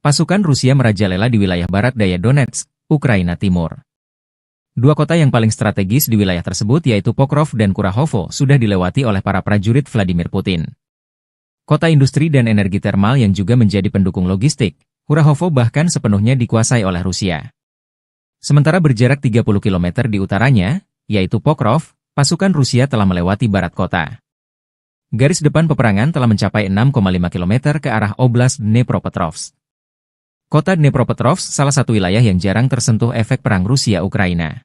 Pasukan Rusia merajalela di wilayah barat daya Donetsk, Ukraina Timur. Dua kota yang paling strategis di wilayah tersebut yaitu Pokrov dan Kurahovo sudah dilewati oleh para prajurit Vladimir Putin. Kota industri dan energi termal yang juga menjadi pendukung logistik, Kurahovo bahkan sepenuhnya dikuasai oleh Rusia. Sementara berjarak 30 km di utaranya, yaitu Pokrov, pasukan Rusia telah melewati barat kota. Garis depan peperangan telah mencapai 6,5 km ke arah Oblast Dnepropetrovsk. Kota Dnepropetrovsk salah satu wilayah yang jarang tersentuh efek perang Rusia-Ukraina.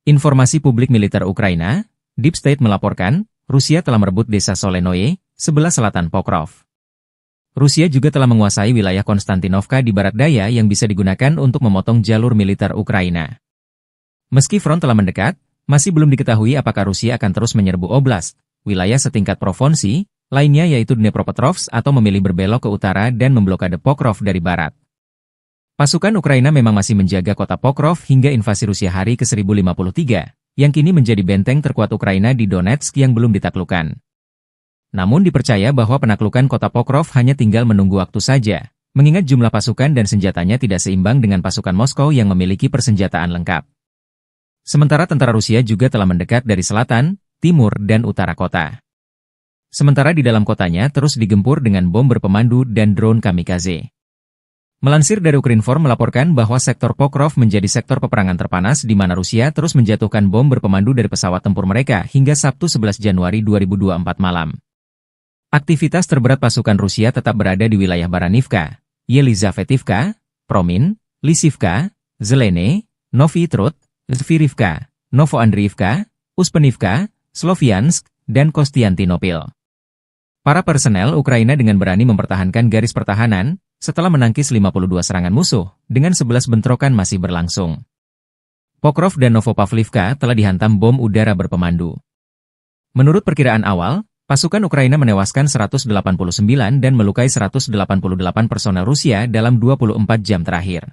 Informasi publik militer Ukraina, Deep State melaporkan, Rusia telah merebut desa Solenoye, sebelah selatan Pokrov. Rusia juga telah menguasai wilayah Konstantinovka di barat daya yang bisa digunakan untuk memotong jalur militer Ukraina. Meski front telah mendekat, masih belum diketahui apakah Rusia akan terus menyerbu oblast, wilayah setingkat provinsi, lainnya yaitu Dnepropetrovsk atau memilih berbelok ke utara dan memblokade Pokrov dari barat. Pasukan Ukraina memang masih menjaga kota Pokrov hingga invasi Rusia hari ke-1053, yang kini menjadi benteng terkuat Ukraina di Donetsk yang belum ditaklukkan. Namun dipercaya bahwa penaklukan kota Pokrov hanya tinggal menunggu waktu saja, mengingat jumlah pasukan dan senjatanya tidak seimbang dengan pasukan Moskow yang memiliki persenjataan lengkap. Sementara tentara Rusia juga telah mendekat dari selatan, timur, dan utara kota. Sementara di dalam kotanya terus digempur dengan bom berpemandu dan drone kamikaze. Melansir dari Ukrinform melaporkan bahwa sektor Pokrov menjadi sektor peperangan terpanas di mana Rusia terus menjatuhkan bom berpemandu dari pesawat tempur mereka hingga Sabtu 11 Januari 2024 malam. Aktivitas terberat pasukan Rusia tetap berada di wilayah Baranivka, Yelizavetivka, Promin, Lisivka, Zelene, Novi Trud, Zvirivka, Novoandriivka, Uspenivka, Sloviansk, dan Kostiantinopil. Para personel Ukraina dengan berani mempertahankan garis pertahanan, setelah menangkis 52 serangan musuh, dengan 11 bentrokan masih berlangsung. Pokrov dan Novopavlivka telah dihantam bom udara berpemandu. Menurut perkiraan awal, pasukan Ukraina menewaskan 189 dan melukai 188 personel Rusia dalam 24 jam terakhir.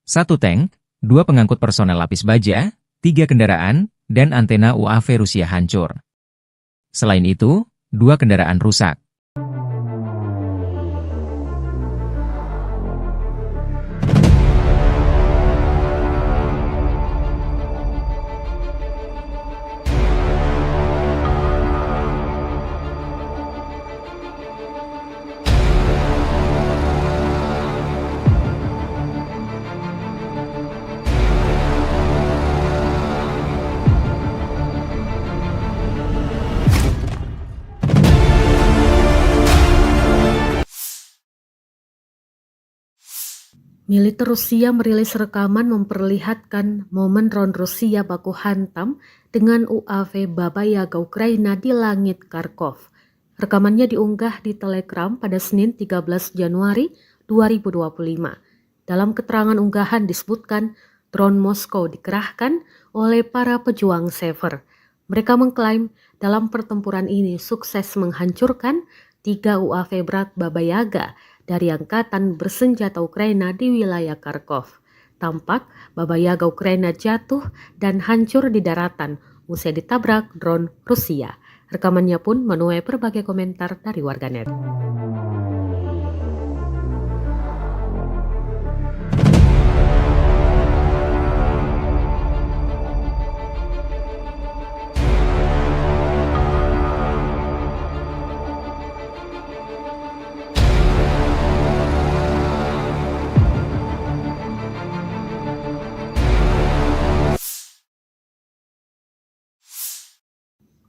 1 tank, 2 pengangkut personel lapis baja, 3 kendaraan, dan antena UAV Rusia hancur. Selain itu, 2 kendaraan rusak. Militer Rusia merilis rekaman memperlihatkan momen drone Rusia baku hantam dengan UAV Baba Yaga Ukraina di langit Kharkov. Rekamannya diunggah di Telegram pada Senin 13 Januari 2025. Dalam keterangan unggahan disebutkan drone Moskow dikerahkan oleh para pejuang Sever. Mereka mengklaim dalam pertempuran ini sukses menghancurkan 3 UAV berat Baba Yaga dari Angkatan Bersenjata Ukraina di wilayah Kharkov. Tampak Baba Yaga Ukraina jatuh dan hancur di daratan usai ditabrak drone Rusia. Rekamannya pun menuai berbagai komentar dari warganet.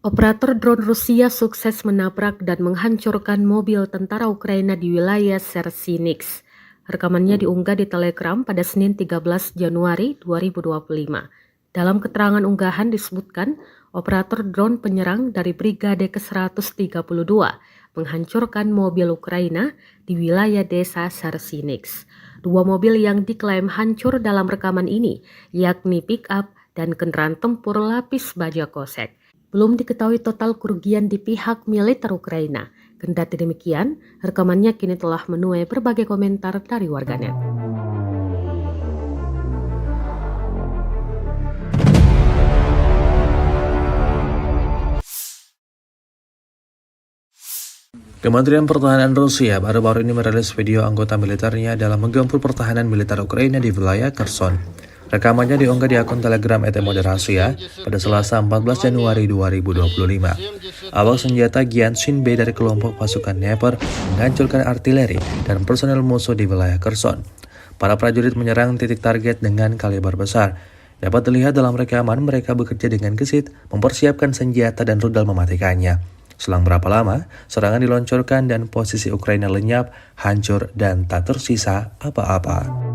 Operator drone Rusia sukses menabrak dan menghancurkan mobil tentara Ukraina di wilayah Sersinix. Rekamannya diunggah di Telegram pada Senin 13 Januari 2025. Dalam keterangan unggahan disebutkan, operator drone penyerang dari Brigade ke-132 menghancurkan mobil Ukraina di wilayah desa Sersinix. 2 mobil yang diklaim hancur dalam rekaman ini, yakni pick-up dan kendaraan tempur lapis baja kosek. Belum diketahui total kerugian di pihak militer Ukraina. Kendati demikian, rekamannya kini telah menuai berbagai komentar dari warganet. Kementerian Pertahanan Rusia baru-baru ini merilis video anggota militernya dalam menggempur pertahanan militer Ukraina di wilayah Kherson. Rekamannya diunggah di akun Telegram @moderasia pada Selasa 14 Januari 2025. Awak senjata Gyanshin B dari kelompok pasukan Dnepr menghancurkan artileri dan personel musuh di wilayah Kherson. Para prajurit menyerang titik target dengan kaliber besar. Dapat dilihat dalam rekaman mereka bekerja dengan gesit, mempersiapkan senjata dan rudal mematikannya. Selang berapa lama, serangan diluncurkan dan posisi Ukraina lenyap, hancur, dan tak tersisa apa-apa.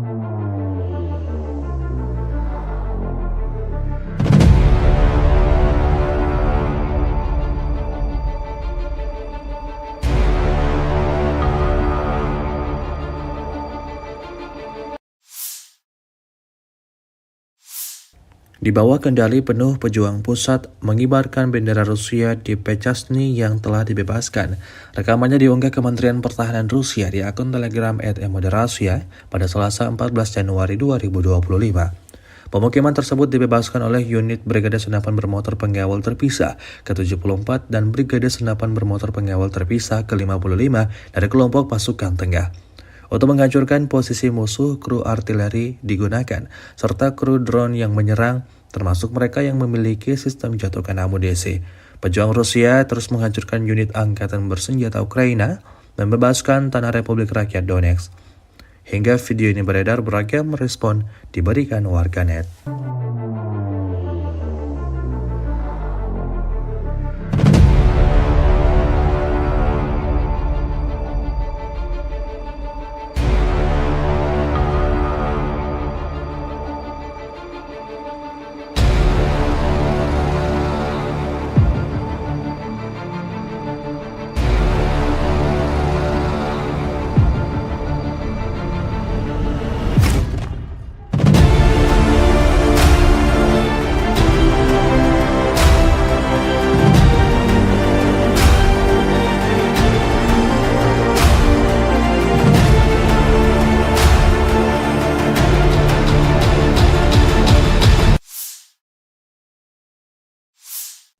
Di bawah kendali penuh pejuang pusat mengibarkan bendera Rusia di Pechasny yang telah dibebaskan. Rekamannya diunggah Kementerian Pertahanan Rusia di akun Telegram @moderasia pada Selasa 14 Januari 2025. Pemukiman tersebut dibebaskan oleh unit Brigade Senapan Bermotor Pengawal Terpisah ke-74 dan Brigade Senapan Bermotor Pengawal Terpisah ke-55 dari kelompok pasukan tengah. Untuk menghancurkan posisi musuh, kru artileri digunakan, serta kru drone yang menyerang, termasuk mereka yang memiliki sistem jatuhkan amunisi. Pejuang Rusia terus menghancurkan unit angkatan bersenjata Ukraina dan membebaskan tanah Republik Rakyat Donetsk. Hingga video ini beredar, beragam respon diberikan warganet.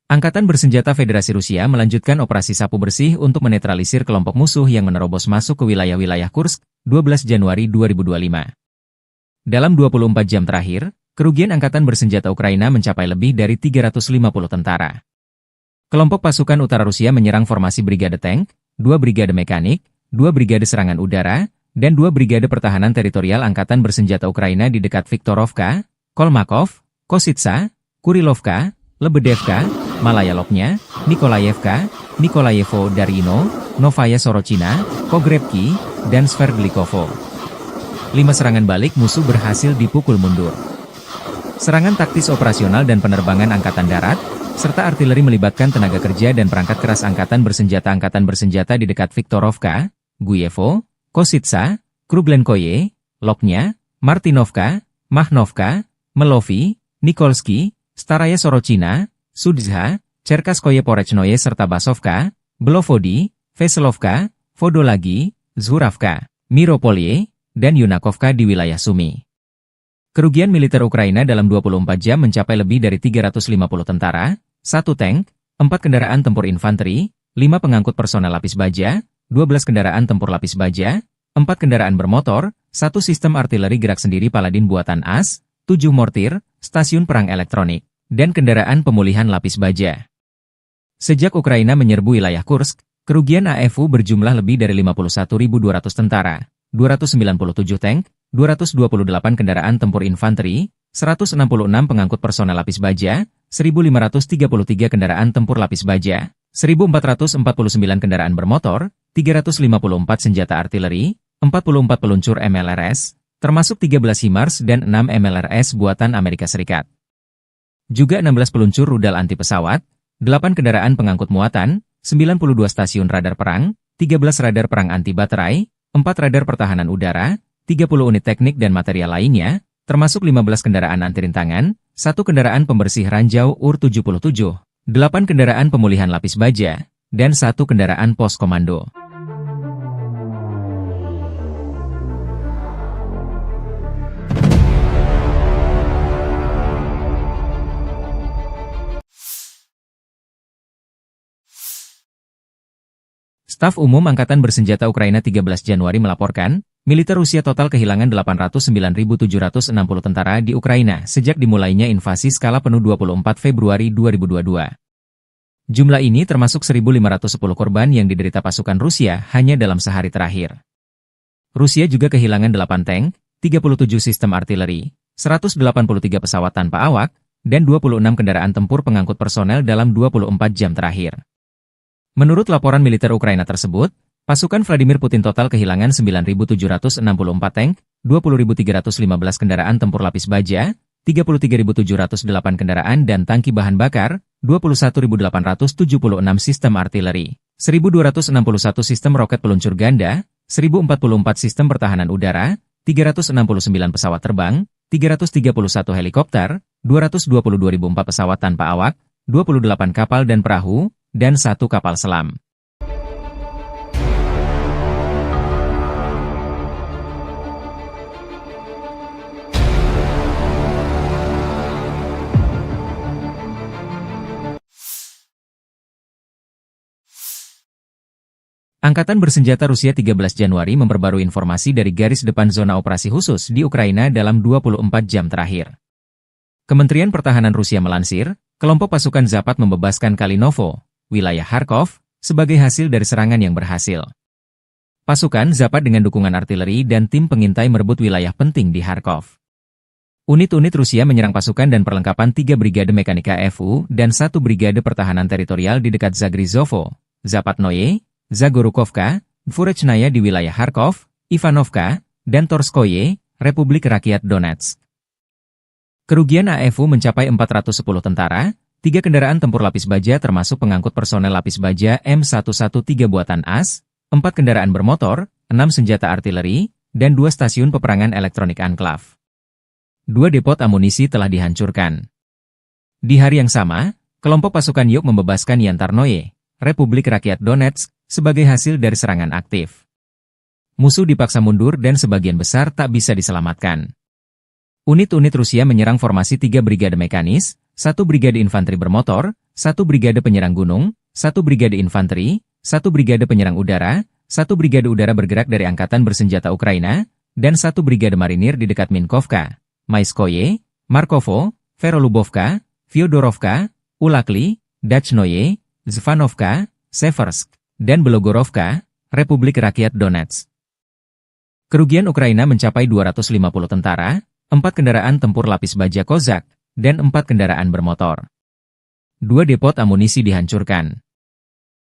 Angkatan Bersenjata Federasi Rusia melanjutkan operasi sapu bersih untuk menetralisir kelompok musuh yang menerobos masuk ke wilayah-wilayah Kursk, 12 Januari 2025. Dalam 24 jam terakhir, kerugian Angkatan Bersenjata Ukraina mencapai lebih dari 350 tentara. Kelompok pasukan utara Rusia menyerang formasi Brigade Tank, 2 Brigade Mekanik, 2 Brigade Serangan Udara, dan 2 Brigade Pertahanan Teritorial Angkatan Bersenjata Ukraina di dekat Viktorovka, Kolmakov, Kositsa, Kurilovka, Lebedevka, Malayalopnya, Nikolayevka, Nikolayevo Darino, Novaya Sorochina, Pogrebki, dan Sverdlikovo. 5 serangan balik musuh berhasil dipukul mundur. Serangan taktis operasional dan penerbangan angkatan darat, serta artileri melibatkan tenaga kerja dan perangkat keras angkatan bersenjata di dekat Viktorovka, Guyevo, Kositsa, Kruglenkoye, Lopnya, Martinovka, Mahnovka, Melovi, Nikolsky, Staraya Sorochina, Sudzha, Cherkaskoye Porechnoye serta Basovka, Belovodi, Veselovka, Vodolagi, Zhuravka, Miropolye, dan Yunakovka di wilayah Sumy. Kerugian militer Ukraina dalam 24 jam mencapai lebih dari 350 tentara, 1 tank, 4 kendaraan tempur infanteri, 5 pengangkut personel lapis baja, 12 kendaraan tempur lapis baja, 4 kendaraan bermotor, 1 sistem artileri gerak sendiri Paladin buatan AS, 7 mortir, stasiun perang elektronik, dan kendaraan pemulihan lapis baja. Sejak Ukraina menyerbu wilayah Kursk, kerugian AFU berjumlah lebih dari 51.200 tentara, 297 tank, 228 kendaraan tempur infanteri, 166 pengangkut personel lapis baja, 1.533 kendaraan tempur lapis baja, 1.449 kendaraan bermotor, 354 senjata artileri, 44 peluncur MLRS, termasuk 13 HIMARS dan 6 MLRS buatan Amerika Serikat. Juga 16 peluncur rudal anti pesawat, 8 kendaraan pengangkut muatan, 92 stasiun radar perang, 13 radar perang anti baterai, 4 radar pertahanan udara, 30 unit teknik dan material lainnya, termasuk 15 kendaraan anti rintangan, 1 kendaraan pembersih ranjau UR-77, 8 kendaraan pemulihan lapis baja, dan 1 kendaraan pos komando. Staf Umum Angkatan Bersenjata Ukraina 13 Januari melaporkan, militer Rusia total kehilangan 809.760 tentara di Ukraina sejak dimulainya invasi skala penuh 24 Februari 2022. Jumlah ini termasuk 1.510 korban yang diderita pasukan Rusia hanya dalam sehari terakhir. Rusia juga kehilangan 8 tank, 37 sistem artileri, 183 pesawat tanpa awak, dan 26 kendaraan tempur pengangkut personel dalam 24 jam terakhir. Menurut laporan militer Ukraina tersebut, pasukan Vladimir Putin total kehilangan 9.764 tank, 20.315 kendaraan tempur lapis baja, 33.708 kendaraan dan tangki bahan bakar, 21.876 sistem artileri, 1.261 sistem roket peluncur ganda, 1.044 sistem pertahanan udara, 369 pesawat terbang, 331 helikopter, 222.004 pesawat tanpa awak, 28 kapal dan perahu, dan 1 kapal selam. Angkatan Bersenjata Rusia 13 Januari memperbarui informasi dari garis depan zona operasi khusus di Ukraina dalam 24 jam terakhir. Kementerian Pertahanan Rusia melansir, kelompok pasukan Zapat membebaskan Kalinovo, wilayah Kharkov, sebagai hasil dari serangan yang berhasil. Pasukan Zapat dengan dukungan artileri dan tim pengintai merebut wilayah penting di Kharkov. Unit-unit Rusia menyerang pasukan dan perlengkapan 3 Brigade Mekanika FU dan 1 Brigade Pertahanan Teritorial di dekat Zagrizovo, Zapatnoye, Zagorukovka, Dvorechnaya di wilayah Kharkov, Ivanovka, dan Torskoye, Republik Rakyat Donetsk. Kerugian AFU mencapai 410 tentara, 3 kendaraan tempur lapis baja termasuk pengangkut personel lapis baja M113 buatan AS, 4 kendaraan bermotor, 6 senjata artileri, dan 2 stasiun peperangan elektronik Anklav. 2 depot amunisi telah dihancurkan. Di hari yang sama, kelompok pasukan Yuk membebaskan Yantarnoye, Republik Rakyat Donetsk, sebagai hasil dari serangan aktif. Musuh dipaksa mundur dan sebagian besar tak bisa diselamatkan. Unit-unit Rusia menyerang formasi 3 brigade mekanis, 1 brigade infanteri bermotor, 1 brigade penyerang gunung, 1 brigade infanteri, 1 brigade penyerang udara, 1 brigade udara bergerak dari Angkatan Bersenjata Ukraina, dan 1 brigade marinir di dekat Minkovka, Maiskoye, Markovo, Verolubovka, Fyodorovka, Ulakli, Dachnoye, Zvanovka, Seversk, dan Belogorovka, Republik Rakyat Donetsk. Kerugian Ukraina mencapai 250 tentara, 4 kendaraan tempur lapis baja Kozak, dan 4 kendaraan bermotor. 2 depot amunisi dihancurkan.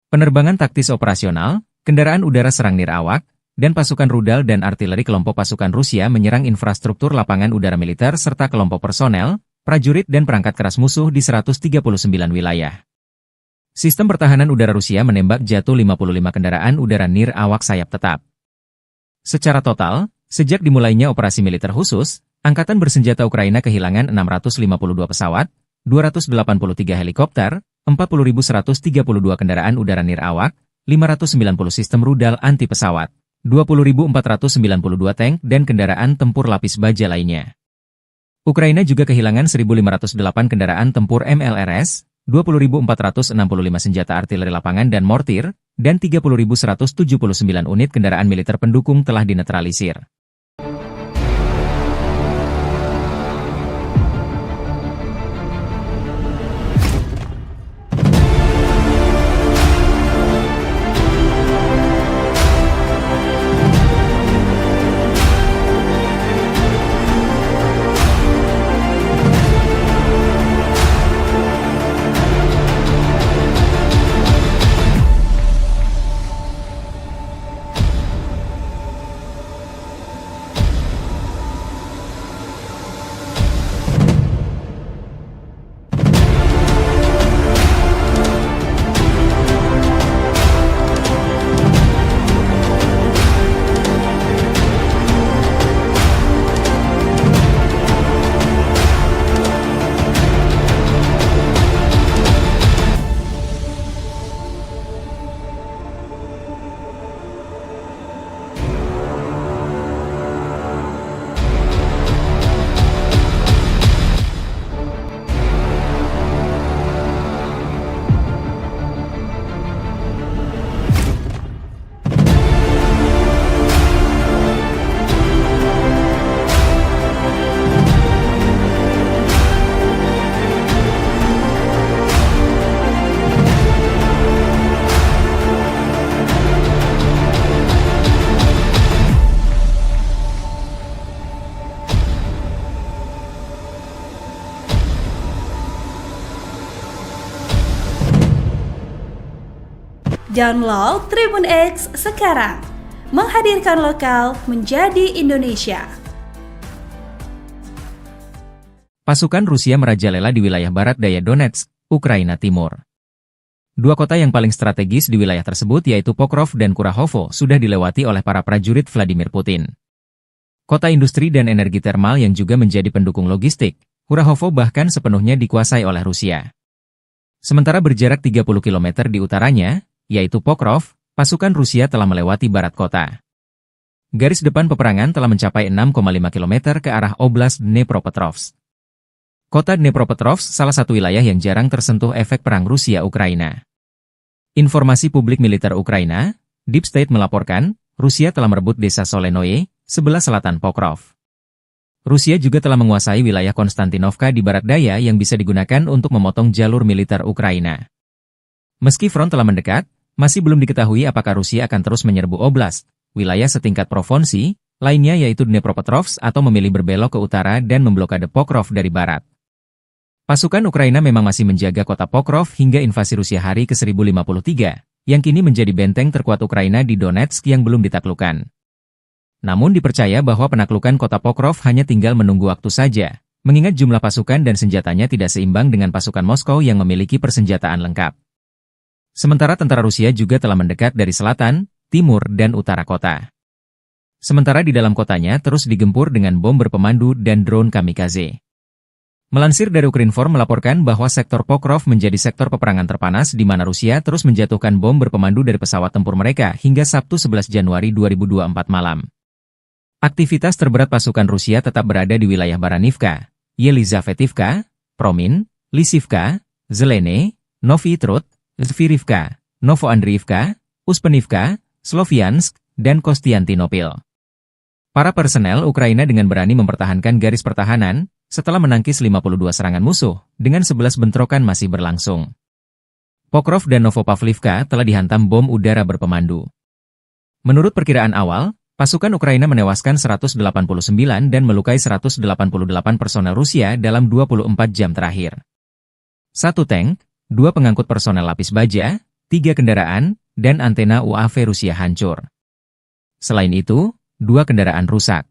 Penerbangan taktis operasional, kendaraan udara serang nirawak, dan pasukan rudal dan artileri kelompok pasukan Rusia menyerang infrastruktur lapangan udara militer serta kelompok personel, prajurit dan perangkat keras musuh di 139 wilayah. Sistem pertahanan udara Rusia menembak jatuh 55 kendaraan udara nirawak sayap tetap. Secara total, sejak dimulainya operasi militer khusus, Angkatan Bersenjata Ukraina kehilangan 652 pesawat, 283 helikopter, 40.132 kendaraan udara nirawak, 590 sistem rudal anti pesawat, 20.492 tank dan kendaraan tempur lapis baja lainnya. Ukraina juga kehilangan 1.508 kendaraan tempur MLRS, 20.465 senjata artileri lapangan dan mortir, dan 30.179 unit kendaraan militer pendukung telah dinetralisir. Download Tribun X sekarang. Menghadirkan lokal menjadi Indonesia. Pasukan Rusia merajalela di wilayah barat daya Donetsk, Ukraina Timur. Dua kota yang paling strategis di wilayah tersebut yaitu Pokrov dan Kurahovo sudah dilewati oleh para prajurit Vladimir Putin. Kota industri dan energi termal yang juga menjadi pendukung logistik, Kurahovo bahkan sepenuhnya dikuasai oleh Rusia. Sementara berjarak 30 km di utaranya, yaitu Pokrov, pasukan Rusia telah melewati barat kota. Garis depan peperangan telah mencapai 6,5 km ke arah Oblast Dnepropetrovsk. Kota Dnepropetrovsk salah satu wilayah yang jarang tersentuh efek perang Rusia-Ukraina. Informasi publik militer Ukraina, Deep State melaporkan, Rusia telah merebut desa Solenoye, sebelah selatan Pokrov. Rusia juga telah menguasai wilayah Konstantinovka di barat daya yang bisa digunakan untuk memotong jalur militer Ukraina. Meski front telah mendekat, masih belum diketahui apakah Rusia akan terus menyerbu oblast, wilayah setingkat provinsi, lainnya yaitu Dnepropetrovsk atau memilih berbelok ke utara dan memblokade Pokrov dari barat. Pasukan Ukraina memang masih menjaga kota Pokrov hingga invasi Rusia hari ke-1053, yang kini menjadi benteng terkuat Ukraina di Donetsk yang belum ditaklukkan. Namun dipercaya bahwa penaklukan kota Pokrov hanya tinggal menunggu waktu saja, mengingat jumlah pasukan dan senjatanya tidak seimbang dengan pasukan Moskow yang memiliki persenjataan lengkap. Sementara tentara Rusia juga telah mendekat dari selatan, timur, dan utara kota. Sementara di dalam kotanya terus digempur dengan bom berpemandu dan drone kamikaze. Melansir dari Ukrinform melaporkan bahwa sektor Pokrov menjadi sektor peperangan terpanas di mana Rusia terus menjatuhkan bom berpemandu dari pesawat tempur mereka hingga Sabtu 11 Januari 2024 malam. Aktivitas terberat pasukan Rusia tetap berada di wilayah Baranivka, Yelizavetivka, Promin, Lisivka, Zelene, Novy Trud, Zvirivka, Novoandriivka, Uspenivka, Sloviansk, dan Kostiantinopil. Para personel Ukraina dengan berani mempertahankan garis pertahanan, setelah menangkis 52 serangan musuh, dengan 11 bentrokan masih berlangsung. Pokrov dan Novopavlivka telah dihantam bom udara berpemandu. Menurut perkiraan awal, pasukan Ukraina menewaskan 189 dan melukai 188 personel Rusia dalam 24 jam terakhir. 1 tank, 2 pengangkut personel lapis baja, 3 kendaraan, dan antena UAV Rusia hancur. Selain itu, 2 kendaraan rusak.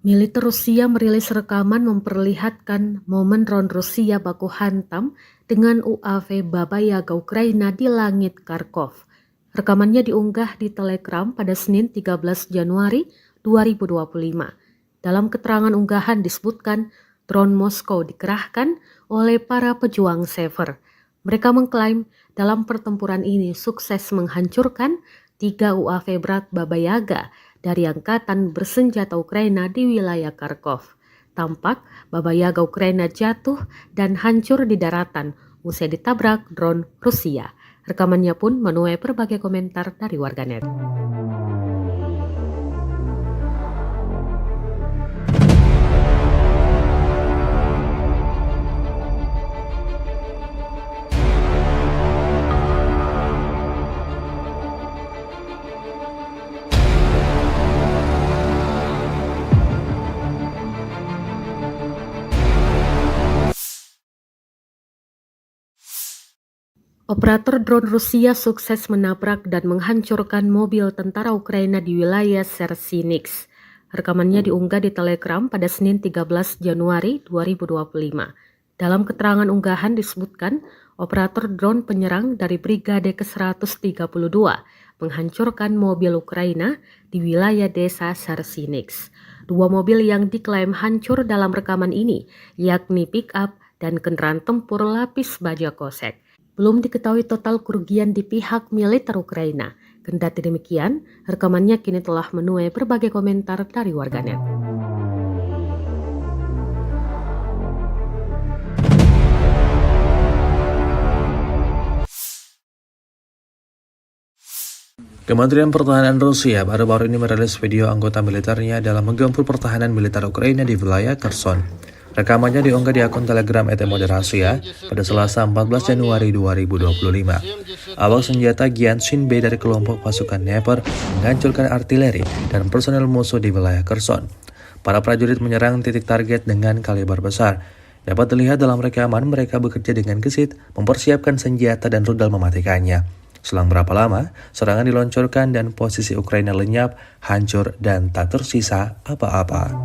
Militer Rusia merilis rekaman memperlihatkan momen drone Rusia baku hantam dengan UAV Baba Yaga Ukraina di langit Kharkov. Rekamannya diunggah di Telegram pada Senin 13 Januari 2025. Dalam keterangan unggahan disebutkan drone Moskow dikerahkan oleh para pejuang Sever. Mereka mengklaim dalam pertempuran ini sukses menghancurkan 3 UAV berat Baba Yaga dari angkatan bersenjata Ukraina di wilayah Kharkov. Tampak Baba Yaga Ukraina jatuh dan hancur di daratan usai ditabrak drone Rusia. Rekamannya pun menuai berbagai komentar dari warganet. Operator drone Rusia sukses menabrak dan menghancurkan mobil tentara Ukraina di wilayah Sersinix. Rekamannya diunggah di Telegram pada Senin 13 Januari 2025. Dalam keterangan unggahan disebutkan, operator drone penyerang dari Brigade ke-132 menghancurkan mobil Ukraina di wilayah desa Sersinix. 2 mobil yang diklaim hancur dalam rekaman ini, yakni pick-up dan kendaraan tempur lapis baja kosek. Belum diketahui total kerugian di pihak militer Ukraina. Kendati demikian, rekamannya kini telah menuai berbagai komentar dari warganet. Kementerian Pertahanan Rusia baru-baru ini merilis video anggota militernya dalam menggempur pertahanan militer Ukraina di wilayah Kherson. Rekamannya diunggah di akun Telegram @moderasiya pada Selasa 14 Januari 2025. Awak senjata Gyanshin B dari kelompok pasukan Dnepr menghancurkan artileri dan personel musuh di wilayah Kherson. Para prajurit menyerang titik target dengan kaliber besar. Dapat dilihat dalam rekaman mereka bekerja dengan gesit, mempersiapkan senjata dan rudal mematikannya. Selang berapa lama, serangan diluncurkan dan posisi Ukraina lenyap, hancur, dan tak tersisa apa-apa.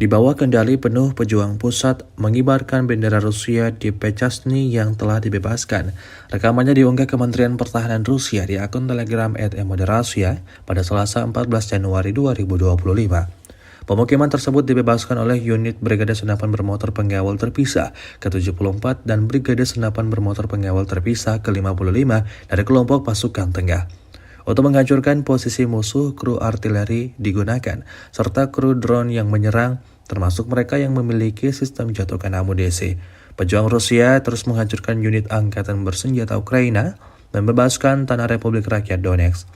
Di bawah kendali penuh pejuang pusat mengibarkan bendera Rusia di Pechasny yang telah dibebaskan. Rekamannya diunggah Kementerian Pertahanan Rusia di akun Telegram @moderasiya pada Selasa 14 Januari 2025. Pemukiman tersebut dibebaskan oleh unit Brigade Senapan Bermotor Pengawal Terpisah ke-74 dan Brigade Senapan Bermotor Pengawal Terpisah ke-55 dari kelompok pasukan tengah. Untuk menghancurkan posisi musuh, kru artileri digunakan, serta kru drone yang menyerang, termasuk mereka yang memiliki sistem jatuhkan amunisi. Pejuang Rusia terus menghancurkan unit angkatan bersenjata Ukraina, membebaskan tanah Republik Rakyat Donetsk.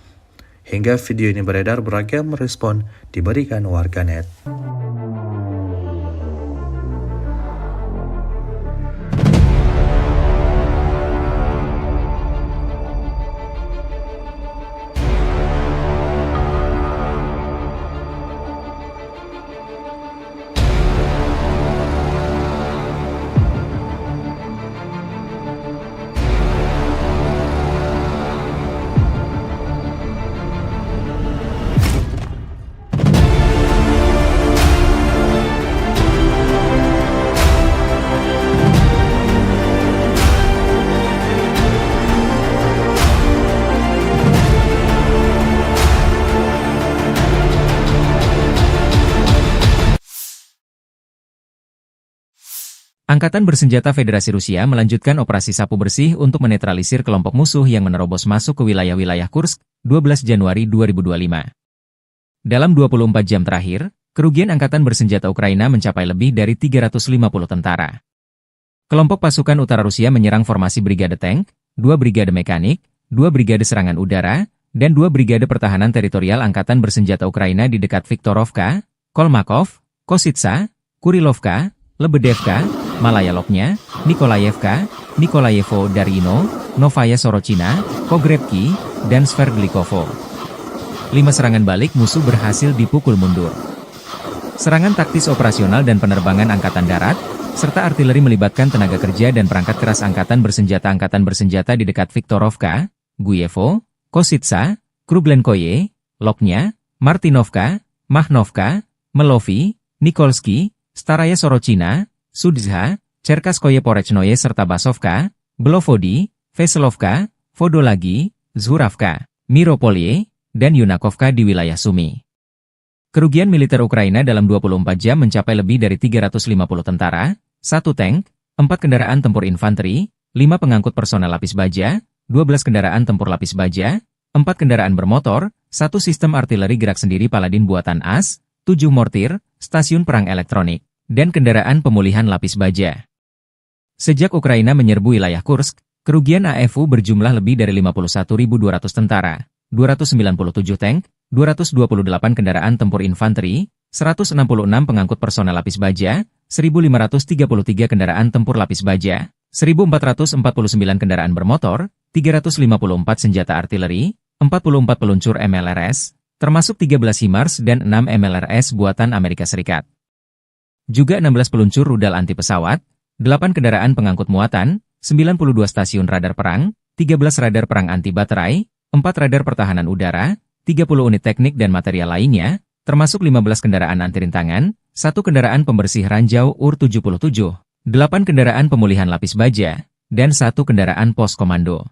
Hingga video ini beredar, beragam respon diberikan warganet. Angkatan Bersenjata Federasi Rusia melanjutkan operasi sapu bersih untuk menetralisir kelompok musuh yang menerobos masuk ke wilayah-wilayah Kursk, 12 Januari 2025. Dalam 24 jam terakhir, kerugian Angkatan Bersenjata Ukraina mencapai lebih dari 350 tentara. Kelompok pasukan utara Rusia menyerang formasi Brigade Tank, 2 Brigade Mekanik, 2 Brigade Serangan Udara, dan 2 Brigade Pertahanan Teritorial Angkatan Bersenjata Ukraina di dekat Viktorovka, Kolmakov, Kositsa, Kurilovka, Lebedevka, Malaya Lopnya, Nikolayevka, Nikolayevo Darino, Novaya Sorochina, Pogrebki, dan Sverdlikovo. 5 serangan balik musuh berhasil dipukul mundur. Serangan taktis operasional dan penerbangan Angkatan Darat, serta artileri melibatkan tenaga kerja dan perangkat keras Angkatan Bersenjata di dekat Viktorovka, Guyevo, Kositsa, Krublenkoye, Lopnya, Martinovka, Mahnovka, Melovi, Nikolsky, Staraya Sorochina, Sudzha, Cherkaskoye Porechnoye serta Basovka, Belovodi, Veselovka, Vodolagi, Zhuravka, Miropolye, dan Yunakovka di wilayah Sumy. Kerugian militer Ukraina dalam 24 jam mencapai lebih dari 350 tentara, 1 tank, 4 kendaraan tempur infanteri, 5 pengangkut personel lapis baja, 12 kendaraan tempur lapis baja, 4 kendaraan bermotor, 1 sistem artileri gerak sendiri Paladin buatan AS, 7 mortir, stasiun perang elektronik, dan kendaraan pemulihan lapis baja. Sejak Ukraina menyerbu wilayah Kursk, kerugian AFU berjumlah lebih dari 51.200 tentara, 297 tank, 228 kendaraan tempur infanteri, 166 pengangkut personel lapis baja, 1.533 kendaraan tempur lapis baja, 1.449 kendaraan bermotor, 354 senjata artileri, 44 peluncur MLRS, termasuk 13 HIMARS dan 6 MLRS buatan Amerika Serikat. Juga 16 peluncur rudal anti pesawat, 8 kendaraan pengangkut muatan, 92 stasiun radar perang, 13 radar perang anti baterai, 4 radar pertahanan udara, 30 unit teknik dan material lainnya, termasuk 15 kendaraan anti rintangan, 1 kendaraan pembersih ranjau UR-77, 8 kendaraan pemulihan lapis baja, dan 1 kendaraan pos komando.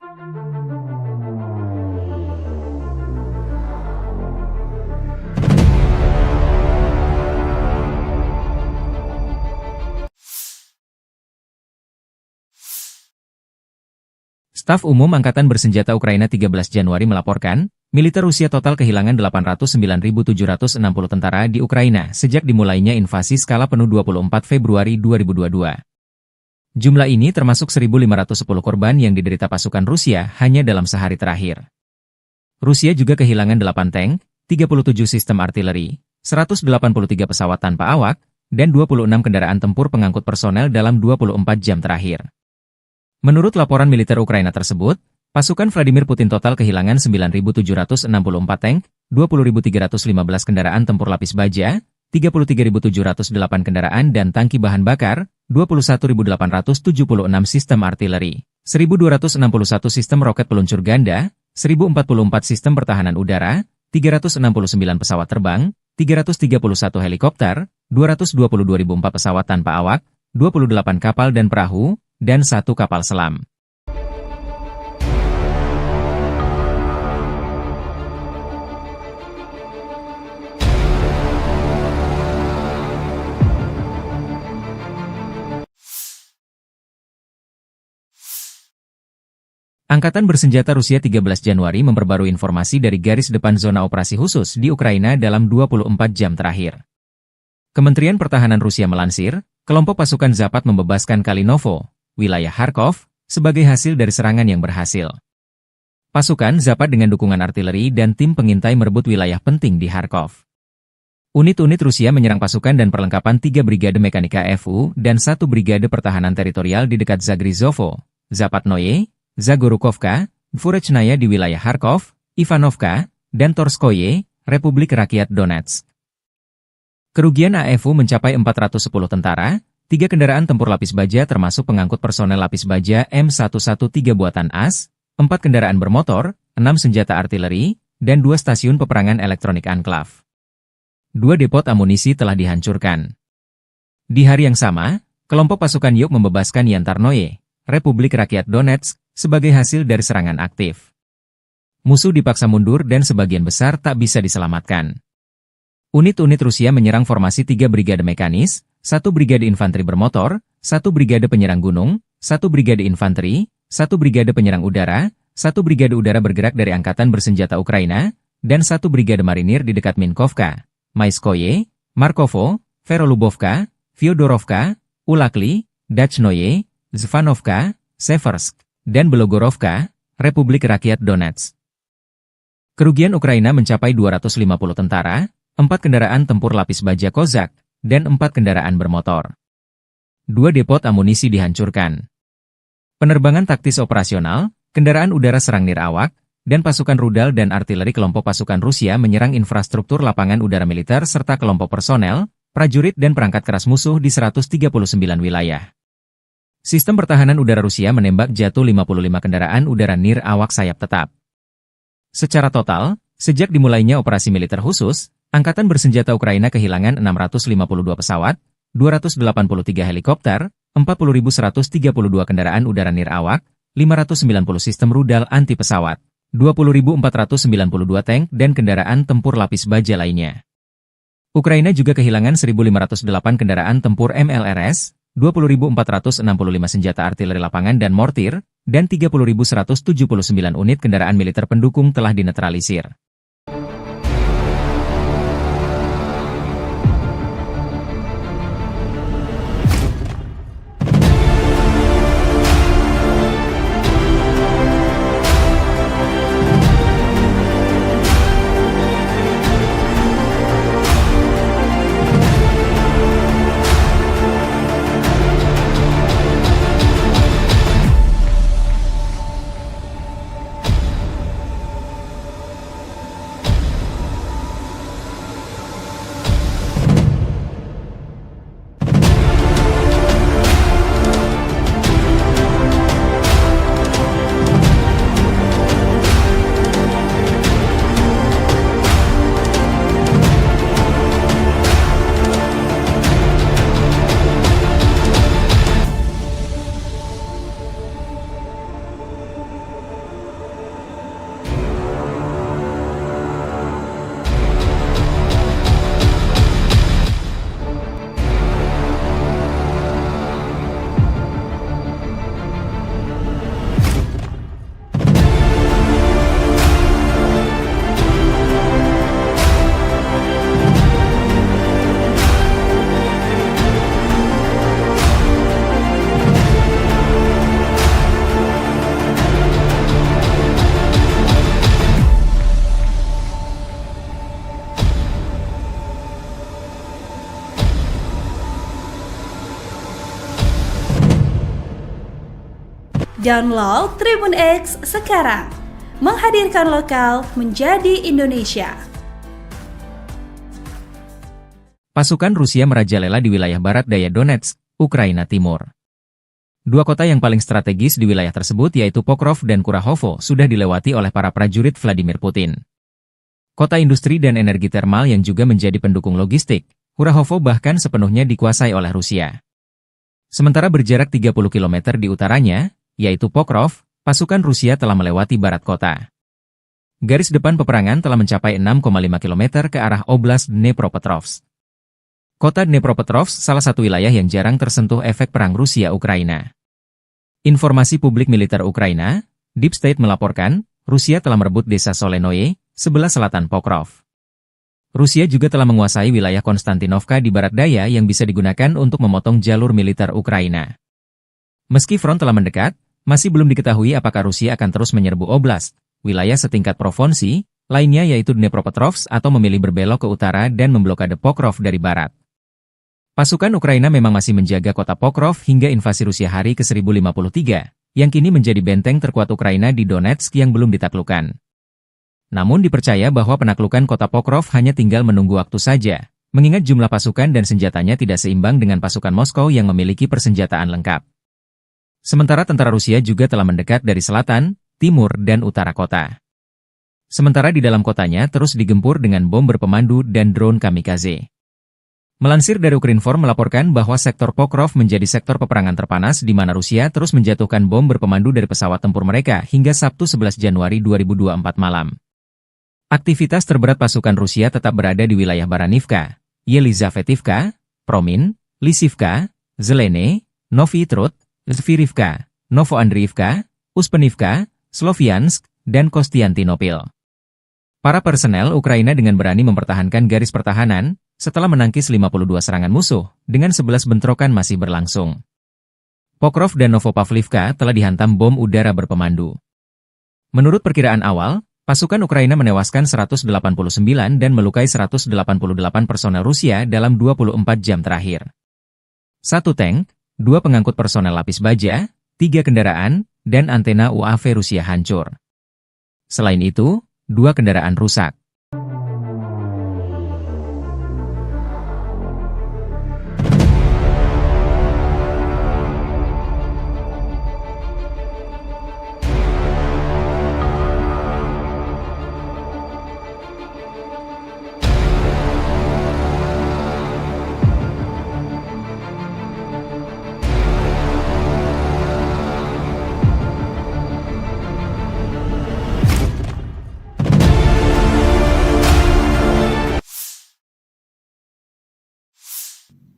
Staf Umum Angkatan Bersenjata Ukraina 13 Januari melaporkan, militer Rusia total kehilangan 809.760 tentara di Ukraina sejak dimulainya invasi skala penuh 24 Februari 2022. Jumlah ini termasuk 1.510 korban yang diderita pasukan Rusia hanya dalam sehari terakhir. Rusia juga kehilangan 8 tank, 37 sistem artileri, 183 pesawat tanpa awak, dan 26 kendaraan tempur pengangkut personel dalam 24 jam terakhir. Menurut laporan militer Ukraina tersebut, pasukan Vladimir Putin total kehilangan 9.764 tank, 20.315 kendaraan tempur lapis baja, 33.708 kendaraan dan tangki bahan bakar, 21.876 sistem artileri, 1.261 sistem roket peluncur ganda, 1.044 sistem pertahanan udara, 369 pesawat terbang, 331 helikopter, 222.004 pesawat tanpa awak, 28 kapal dan perahu, dan 1 kapal selam. Angkatan Bersenjata Rusia 13 Januari memperbarui informasi dari garis depan zona operasi khusus di Ukraina dalam 24 jam terakhir. Kementerian Pertahanan Rusia melansir, kelompok pasukan Zapat membebaskan Kalinovo, wilayah Kharkov, sebagai hasil dari serangan yang berhasil. Pasukan Zapat dengan dukungan artileri dan tim pengintai merebut wilayah penting di Kharkov. Unit-unit Rusia menyerang pasukan dan perlengkapan 3 Brigade Mekanika FU dan 1 Brigade Pertahanan Teritorial di dekat Zagrizovo, Zapatnoye, Zagorukovka, Dvorechnaya di wilayah Kharkov, Ivanovka, dan Torskoye, Republik Rakyat Donetsk. Kerugian AFU mencapai 410 tentara, 3 kendaraan tempur lapis baja termasuk pengangkut personel lapis baja M113 buatan AS, 4 kendaraan bermotor, 6 senjata artileri, dan 2 stasiun peperangan elektronik Anklav. 2 depot amunisi telah dihancurkan. Di hari yang sama, kelompok pasukan Yuk membebaskan Yantarnoye, Republik Rakyat Donetsk, sebagai hasil dari serangan aktif. Musuh dipaksa mundur dan sebagian besar tak bisa diselamatkan. Unit-unit Rusia menyerang formasi 3 brigade mekanis, 1 brigade infanteri bermotor, 1 brigade penyerang gunung, 1 brigade infanteri, 1 brigade penyerang udara, 1 brigade udara bergerak dari Angkatan Bersenjata Ukraina, dan 1 brigade marinir di dekat Minkovka, Maiskoye, Markovo, Verolubovka, Fyodorovka, Ulakli, Dachnoye, Zvanovka, Seversk, dan Belogorovka, Republik Rakyat Donetsk. Kerugian Ukraina mencapai 250 tentara, 4 kendaraan tempur lapis baja Kozak, dan 4 kendaraan bermotor. 2 depot amunisi dihancurkan. Penerbangan taktis operasional, kendaraan udara serang nirawak, dan pasukan rudal dan artileri kelompok pasukan Rusia menyerang infrastruktur lapangan udara militer serta kelompok personel, prajurit dan perangkat keras musuh di 139 wilayah. Sistem pertahanan udara Rusia menembak jatuh 55 kendaraan udara nirawak sayap tetap. Secara total, sejak dimulainya operasi militer khusus, Angkatan Bersenjata Ukraina kehilangan 652 pesawat, 283 helikopter, 40.132 kendaraan udara nirawak, 590 sistem rudal anti pesawat, 20.492 tank dan kendaraan tempur lapis baja lainnya. Ukraina juga kehilangan 1.508 kendaraan tempur MLRS, 20.465 senjata artileri lapangan dan mortir, dan 30.179 unit kendaraan militer pendukung telah dinetralisir. Download Tribun X sekarang. Menghadirkan lokal menjadi Indonesia. Pasukan Rusia merajalela di wilayah barat daya Donetsk, Ukraina Timur. Dua kota yang paling strategis di wilayah tersebut yaitu Pokrov dan Kurahovo sudah dilewati oleh para prajurit Vladimir Putin. Kota industri dan energi termal yang juga menjadi pendukung logistik, Kurahovo bahkan sepenuhnya dikuasai oleh Rusia. Sementara berjarak 30 km di utaranya, yaitu Pokrov, pasukan Rusia telah melewati barat kota. Garis depan peperangan telah mencapai 6,5 km ke arah Oblast Dnepropetrovsk. Kota Dnepropetrovsk salah satu wilayah yang jarang tersentuh efek perang Rusia-Ukraina. Informasi publik militer Ukraina, Deep State melaporkan, Rusia telah merebut desa Solenoye, sebelah selatan Pokrov. Rusia juga telah menguasai wilayah Konstantinovka di barat daya yang bisa digunakan untuk memotong jalur militer Ukraina. Meski front telah mendekat, masih belum diketahui apakah Rusia akan terus menyerbu oblast, wilayah setingkat provinsi, lainnya yaitu Dnepropetrovsk atau memilih berbelok ke utara dan memblokade Pokrov dari barat. Pasukan Ukraina memang masih menjaga kota Pokrov hingga invasi Rusia hari ke-1053, yang kini menjadi benteng terkuat Ukraina di Donetsk yang belum ditaklukkan. Namun dipercaya bahwa penaklukan kota Pokrov hanya tinggal menunggu waktu saja, mengingat jumlah pasukan dan senjatanya tidak seimbang dengan pasukan Moskow yang memiliki persenjataan lengkap. Sementara tentara Rusia juga telah mendekat dari selatan, timur, dan utara kota. Sementara di dalam kotanya terus digempur dengan bom berpemandu dan drone kamikaze. Melansir dari Ukrinform melaporkan bahwa sektor Pokrov menjadi sektor peperangan terpanas di mana Rusia terus menjatuhkan bom berpemandu dari pesawat tempur mereka hingga Sabtu 11 Januari 2024 malam. Aktivitas terberat pasukan Rusia tetap berada di wilayah Baranivka, Yelizavetivka, Promin, Lisivka, Zelene, Novy Trud, Zvirivka, Novoandriivka, Uspenivka, Sloviansk, dan Kostiantinopil. Para personel Ukraina dengan berani mempertahankan garis pertahanan, setelah menangkis 52 serangan musuh, dengan 11 bentrokan masih berlangsung. Pokrov dan Novopavlivka telah dihantam bom udara berpemandu. Menurut perkiraan awal, pasukan Ukraina menewaskan 189 dan melukai 188 personel Rusia dalam 24 jam terakhir. 1 tank, 2 pengangkut personel lapis baja, 3 kendaraan, dan antena UAV Rusia hancur. Selain itu, 2 kendaraan rusak.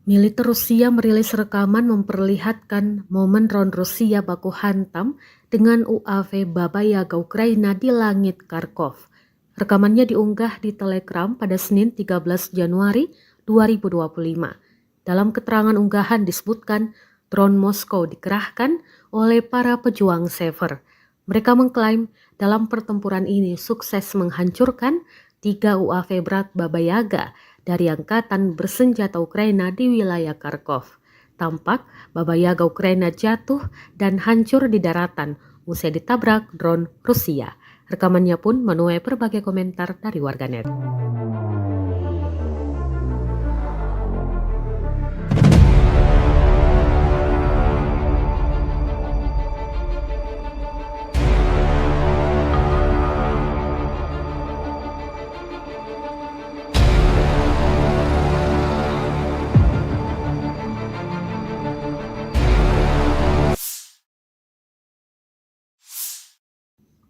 Militer Rusia merilis rekaman memperlihatkan momen drone Rusia baku hantam dengan UAV Baba Yaga Ukraina di langit Kharkov. Rekamannya diunggah di Telegram pada Senin 13 Januari 2025. Dalam keterangan unggahan disebutkan drone Moskow dikerahkan oleh para pejuang Sever. Mereka mengklaim dalam pertempuran ini sukses menghancurkan 3 UAV berat Baba Yaga dari angkatan bersenjata Ukraina di wilayah Kharkov. Tampak Baba Yaga Ukraina jatuh dan hancur di daratan usai ditabrak drone Rusia. Rekamannya pun menuai berbagai komentar dari warganet.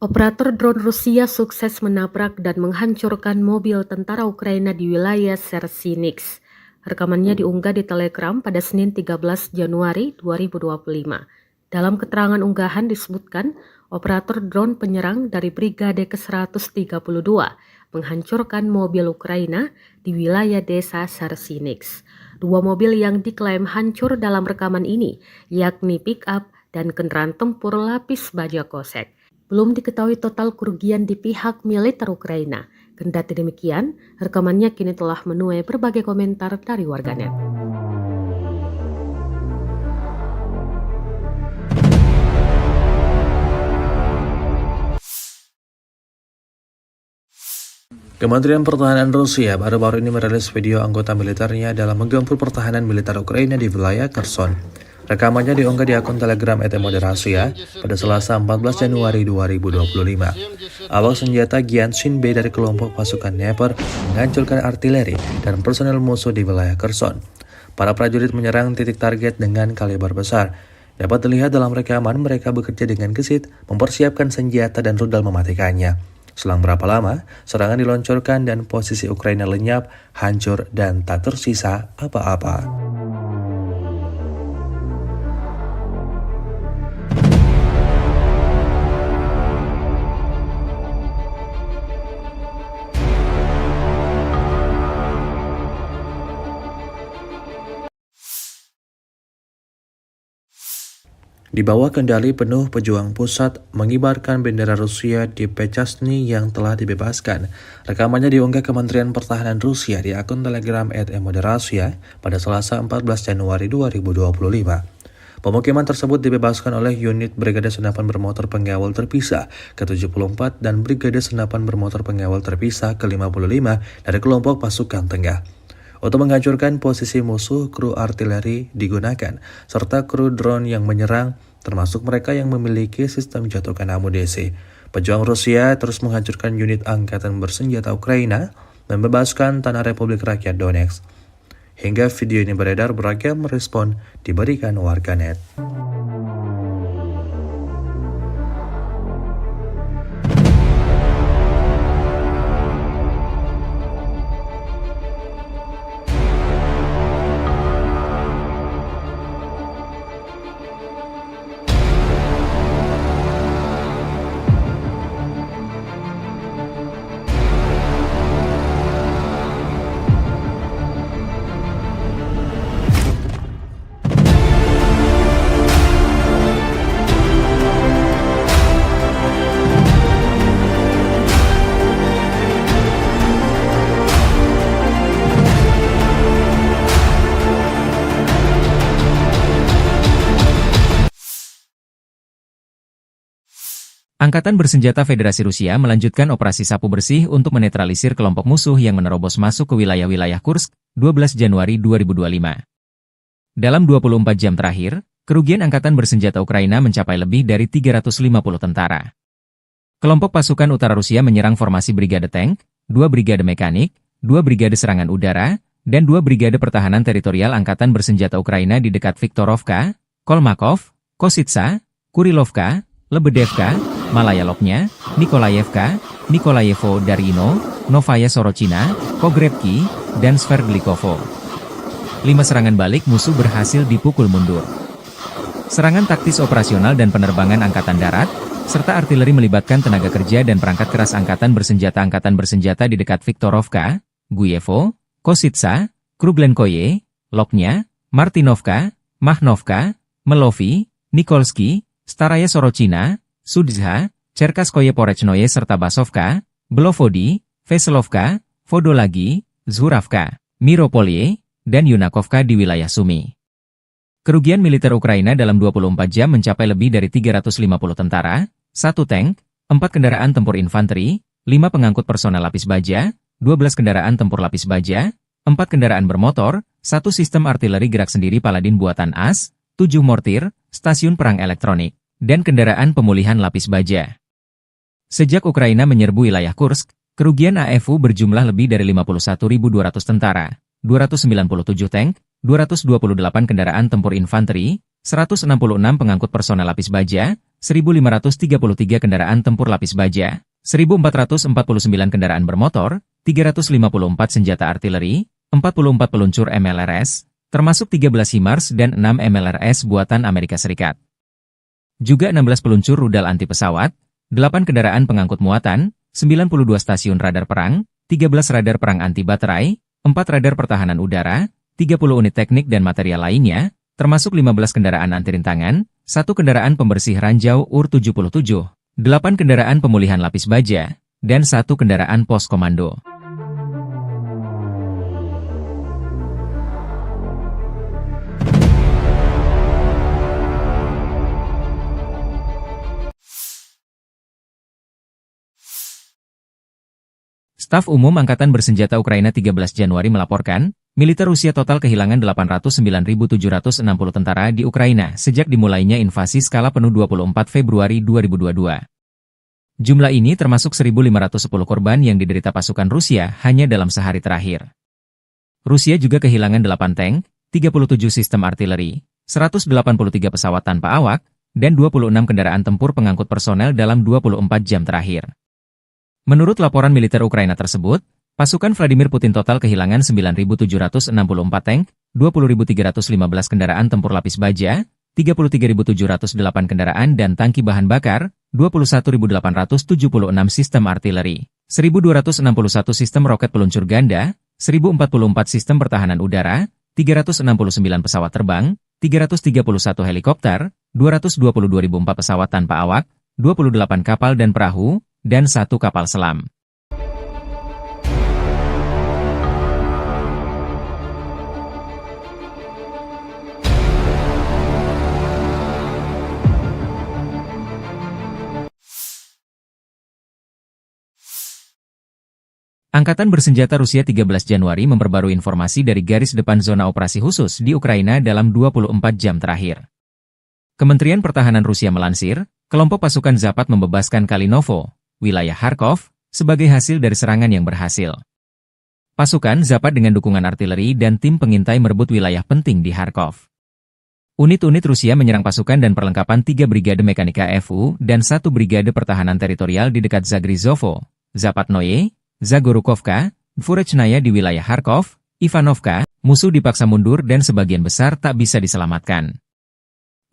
Operator drone Rusia sukses menabrak dan menghancurkan mobil tentara Ukraina di wilayah Sersinix. Rekamannya diunggah di Telegram pada Senin 13 Januari 2025. Dalam keterangan unggahan disebutkan, operator drone penyerang dari Brigade ke-132 menghancurkan mobil Ukraina di wilayah desa Sersinix. 2 mobil yang diklaim hancur dalam rekaman ini, yakni pick-up dan kendaraan tempur lapis baja kosek. Belum diketahui total kerugian di pihak militer Ukraina. Kendati demikian, rekamannya kini telah menuai berbagai komentar dari warganet. Kementerian Pertahanan Rusia baru-baru ini merilis video anggota militernya dalam menggempur pertahanan militer Ukraina di wilayah Kherson. Rekamannya diunggah di akun Telegram @moderasiya pada Selasa 14 Januari 2025. Awak senjata Gyanshin B dari kelompok pasukan Dnepr menghancurkan artileri dan personel musuh di wilayah Kherson. Para prajurit menyerang titik target dengan kaliber besar. Dapat dilihat dalam rekaman mereka bekerja dengan gesit, mempersiapkan senjata dan rudal mematikannya. Selang berapa lama, serangan diluncurkan dan posisi Ukraina lenyap, hancur, dan tak tersisa apa-apa. Di bawah kendali penuh pejuang pusat mengibarkan bendera Rusia di Pechasny yang telah dibebaskan. Rekamannya diunggah Kementerian Pertahanan Rusia di akun Telegram @moderasiya pada Selasa 14 Januari 2025. Pemukiman tersebut dibebaskan oleh unit Brigade Senapan Bermotor Pengawal Terpisah ke-74 dan Brigade Senapan Bermotor Pengawal Terpisah ke-55 dari kelompok pasukan tengah. Untuk menghancurkan posisi musuh, kru artileri digunakan, serta kru drone yang menyerang, termasuk mereka yang memiliki sistem jatuhkan amunisi. Pejuang Rusia terus menghancurkan unit angkatan bersenjata Ukraina, membebaskan tanah Republik Rakyat Donetsk. Hingga video ini beredar, beragam respon diberikan warganet. Angkatan Bersenjata Federasi Rusia melanjutkan operasi sapu bersih untuk menetralisir kelompok musuh yang menerobos masuk ke wilayah-wilayah Kursk, 12 Januari 2025. Dalam 24 jam terakhir, kerugian Angkatan Bersenjata Ukraina mencapai lebih dari 350 tentara. Kelompok pasukan utara Rusia menyerang formasi Brigade Tank, 2 Brigade Mekanik, 2 Brigade Serangan Udara, dan 2 Brigade Pertahanan Teritorial Angkatan Bersenjata Ukraina di dekat Viktorovka, Kolmakov, Kositsa, Kurilovka, Lebedevka, Malaya Lopnya, Nikolayevka, Nikolayevo Darino, Novaya Sorochina, Pogrebki, dan Sverdlikovo. 5 serangan balik musuh berhasil dipukul mundur. Serangan taktis operasional dan penerbangan Angkatan Darat, serta artileri melibatkan tenaga kerja dan perangkat keras Angkatan Bersenjata di dekat Viktorovka, Guyevo, Kositsa, Kruglenkoye, Lopnya, Martinovka, Mahnovka, Melovi, Nikolsky, Staraya Sorochina, Sudzha, Cherkaskoye Porechnoye serta Basovka, Belovodi, Veselovka, Vodolagi, Zhuravka, Miropolye, dan Yunakovka di wilayah Sumy. Kerugian militer Ukraina dalam 24 jam mencapai lebih dari 350 tentara, 1 tank, 4 kendaraan tempur infanteri, 5 pengangkut personel lapis baja, 12 kendaraan tempur lapis baja, 4 kendaraan bermotor, 1 sistem artileri gerak sendiri Paladin buatan AS, 7 mortir, stasiun perang elektronik, dan kendaraan pemulihan lapis baja. Sejak Ukraina menyerbu wilayah Kursk, kerugian AFU berjumlah lebih dari 51.200 tentara, 297 tank, 228 kendaraan tempur infanteri, 166 pengangkut personel lapis baja, 1.533 kendaraan tempur lapis baja, 1.449 kendaraan bermotor, 354 senjata artileri, 44 peluncur MLRS, termasuk 13 HIMARS dan 6 MLRS buatan Amerika Serikat. Juga 16 peluncur rudal anti pesawat, 8 kendaraan pengangkut muatan, 92 stasiun radar perang, 13 radar perang anti baterai, 4 radar pertahanan udara, 30 unit teknik dan material lainnya, termasuk 15 kendaraan anti rintangan, 1 kendaraan pembersih ranjau UR-77, 8 kendaraan pemulihan lapis baja, dan 1 kendaraan pos komando. Staf Umum Angkatan Bersenjata Ukraina 13 Januari melaporkan, militer Rusia total kehilangan 809.760 tentara di Ukraina sejak dimulainya invasi skala penuh 24 Februari 2022. Jumlah ini termasuk 1.510 korban yang diderita pasukan Rusia hanya dalam sehari terakhir. Rusia juga kehilangan 8 tank, 37 sistem artileri, 183 pesawat tanpa awak, dan 26 kendaraan tempur pengangkut personel dalam 24 jam terakhir. Menurut laporan militer Ukraina tersebut, pasukan Vladimir Putin total kehilangan 9.764 tank, 20.315 kendaraan tempur lapis baja, 33.708 kendaraan dan tangki bahan bakar, 21.876 sistem artileri, 1.261 sistem roket peluncur ganda, 1.044 sistem pertahanan udara, 369 pesawat terbang, 331 helikopter, 222.004 pesawat tanpa awak, 28 kapal dan perahu, dan 1 kapal selam. Angkatan Bersenjata Rusia 13 Januari memperbarui informasi dari garis depan zona operasi khusus di Ukraina dalam 24 jam terakhir. Kementerian Pertahanan Rusia melansir, kelompok pasukan Zapat membebaskan Kalinovo, wilayah Kharkov, sebagai hasil dari serangan yang berhasil. Pasukan Zapat dengan dukungan artileri dan tim pengintai merebut wilayah penting di Kharkov. Unit-unit Rusia menyerang pasukan dan perlengkapan 3 Brigade Mekanika FU dan 1 Brigade Pertahanan Teritorial di dekat Zagrizovo, Zapatnoye, Zagorukovka, Dvorechnaya di wilayah Kharkov, Ivanovka. Musuh dipaksa mundur dan sebagian besar tak bisa diselamatkan.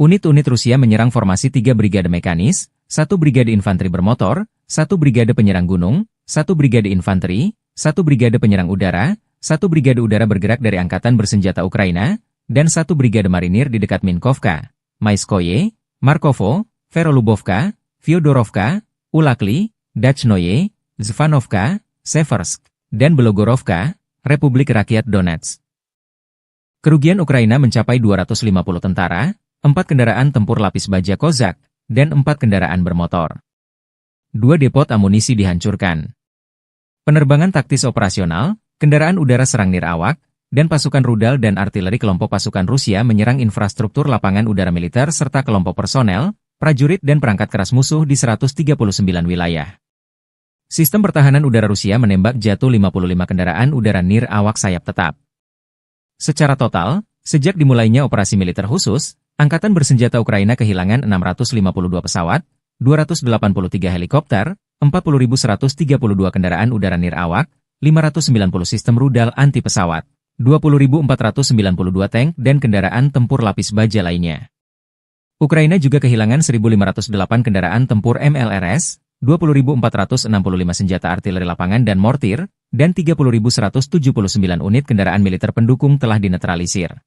Unit-unit Rusia menyerang formasi 3 Brigade Mekanis, 1 Brigade Infanteri Bermotor, 1 Brigade Penyerang Gunung, 1 Brigade Infanteri, 1 Brigade Penyerang Udara, 1 Brigade Udara bergerak dari Angkatan Bersenjata Ukraina, dan 1 Brigade Marinir di dekat Minkovka, Maiskoye, Markovo, Verolubovka, Fyodorovka, Ulakli, Dachnoye, Zvanovka, Seversk, dan Belogorovka, Republik Rakyat Donetsk. Kerugian Ukraina mencapai 250 tentara, 4 kendaraan tempur lapis baja Kozak, dan 4 kendaraan bermotor. 2 depot amunisi dihancurkan. Penerbangan taktis operasional, kendaraan udara serang nirawak, dan pasukan rudal dan artileri kelompok pasukan Rusia menyerang infrastruktur lapangan udara militer serta kelompok personel, prajurit dan perangkat keras musuh di 139 wilayah. Sistem pertahanan udara Rusia menembak jatuh 55 kendaraan udara nirawak sayap tetap. Secara total, sejak dimulainya operasi militer khusus, Angkatan Bersenjata Ukraina kehilangan 652 pesawat, 283 helikopter, 40.132 kendaraan udara nirawak, 590 sistem rudal anti-pesawat, 20.492 tank dan kendaraan tempur lapis baja lainnya. Ukraina juga kehilangan 1.508 kendaraan tempur MLRS, 20.465 senjata artileri lapangan dan mortir, dan 30.179 unit kendaraan militer pendukung telah dinetralisir.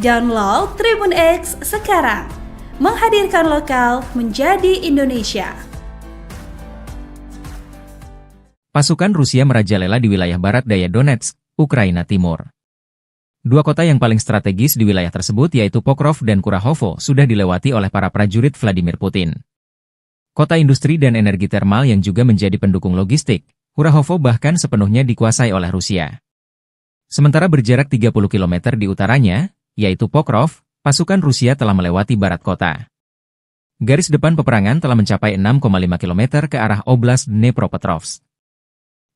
Download Tribun X sekarang. Menghadirkan lokal menjadi Indonesia. Pasukan Rusia merajalela di wilayah barat daya Donetsk, Ukraina Timur. Dua kota yang paling strategis di wilayah tersebut yaitu Pokrov dan Kurahovo sudah dilewati oleh para prajurit Vladimir Putin. Kota industri dan energi termal yang juga menjadi pendukung logistik, Kurahovo bahkan sepenuhnya dikuasai oleh Rusia. Sementara berjarak 30 km di utaranya, yaitu Pokrov, pasukan Rusia telah melewati barat kota. Garis depan peperangan telah mencapai 6,5 km ke arah Oblast Dnepropetrovsk.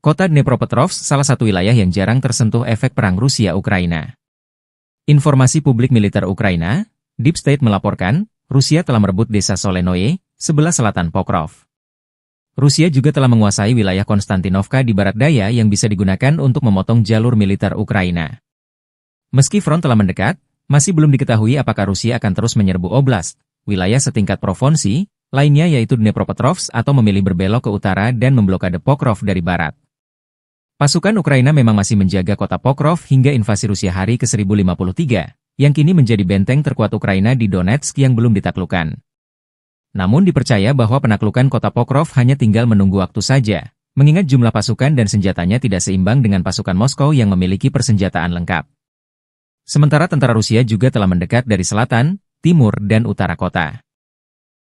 Kota Dnepropetrovsk salah satu wilayah yang jarang tersentuh efek perang Rusia-Ukraina. Informasi publik militer Ukraina, Deep State melaporkan, Rusia telah merebut desa Solenoye, sebelah selatan Pokrov. Rusia juga telah menguasai wilayah Konstantinovka di barat daya yang bisa digunakan untuk memotong jalur militer Ukraina. Meski front telah mendekat, masih belum diketahui apakah Rusia akan terus menyerbu oblast, wilayah setingkat provinsi, lainnya yaitu Dnepropetrovsk atau memilih berbelok ke utara dan memblokade Pokrov dari barat. Pasukan Ukraina memang masih menjaga kota Pokrov hingga invasi Rusia hari ke-1053, yang kini menjadi benteng terkuat Ukraina di Donetsk yang belum ditaklukkan. Namun dipercaya bahwa penaklukan kota Pokrov hanya tinggal menunggu waktu saja, mengingat jumlah pasukan dan senjatanya tidak seimbang dengan pasukan Moskow yang memiliki persenjataan lengkap. Sementara tentara Rusia juga telah mendekat dari selatan, timur, dan utara kota.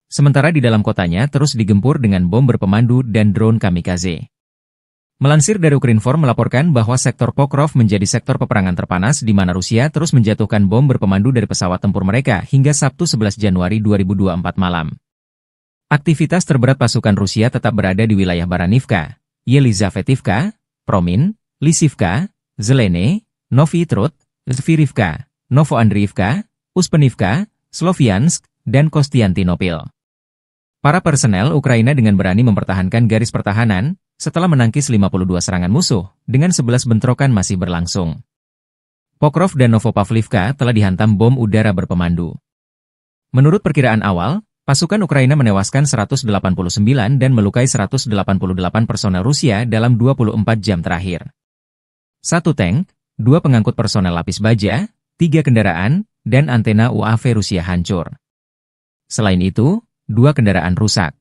Sementara di dalam kotanya terus digempur dengan bom berpemandu dan drone kamikaze. Melansir dari Ukrinform melaporkan bahwa sektor Pokrov menjadi sektor peperangan terpanas di mana Rusia terus menjatuhkan bom berpemandu dari pesawat tempur mereka hingga Sabtu 11 Januari 2024 malam. Aktivitas terberat pasukan Rusia tetap berada di wilayah Baranivka, Yelizavetivka, Promin, Lisivka, Zelene, Novy Trud, Zvirivka, Novoandriivka, Uspenivka, Sloviansk, dan Kostiantinopil. Para personel Ukraina dengan berani mempertahankan garis pertahanan, setelah menangkis 52 serangan musuh, dengan 11 bentrokan masih berlangsung. Pokrov dan Novopavlivka telah dihantam bom udara berpemandu. Menurut perkiraan awal, pasukan Ukraina menewaskan 189 dan melukai 188 personel Rusia dalam 24 jam terakhir. 1 tank, 2 pengangkut personel lapis baja, 3 kendaraan, dan antena UAV Rusia hancur. Selain itu, 2 kendaraan rusak.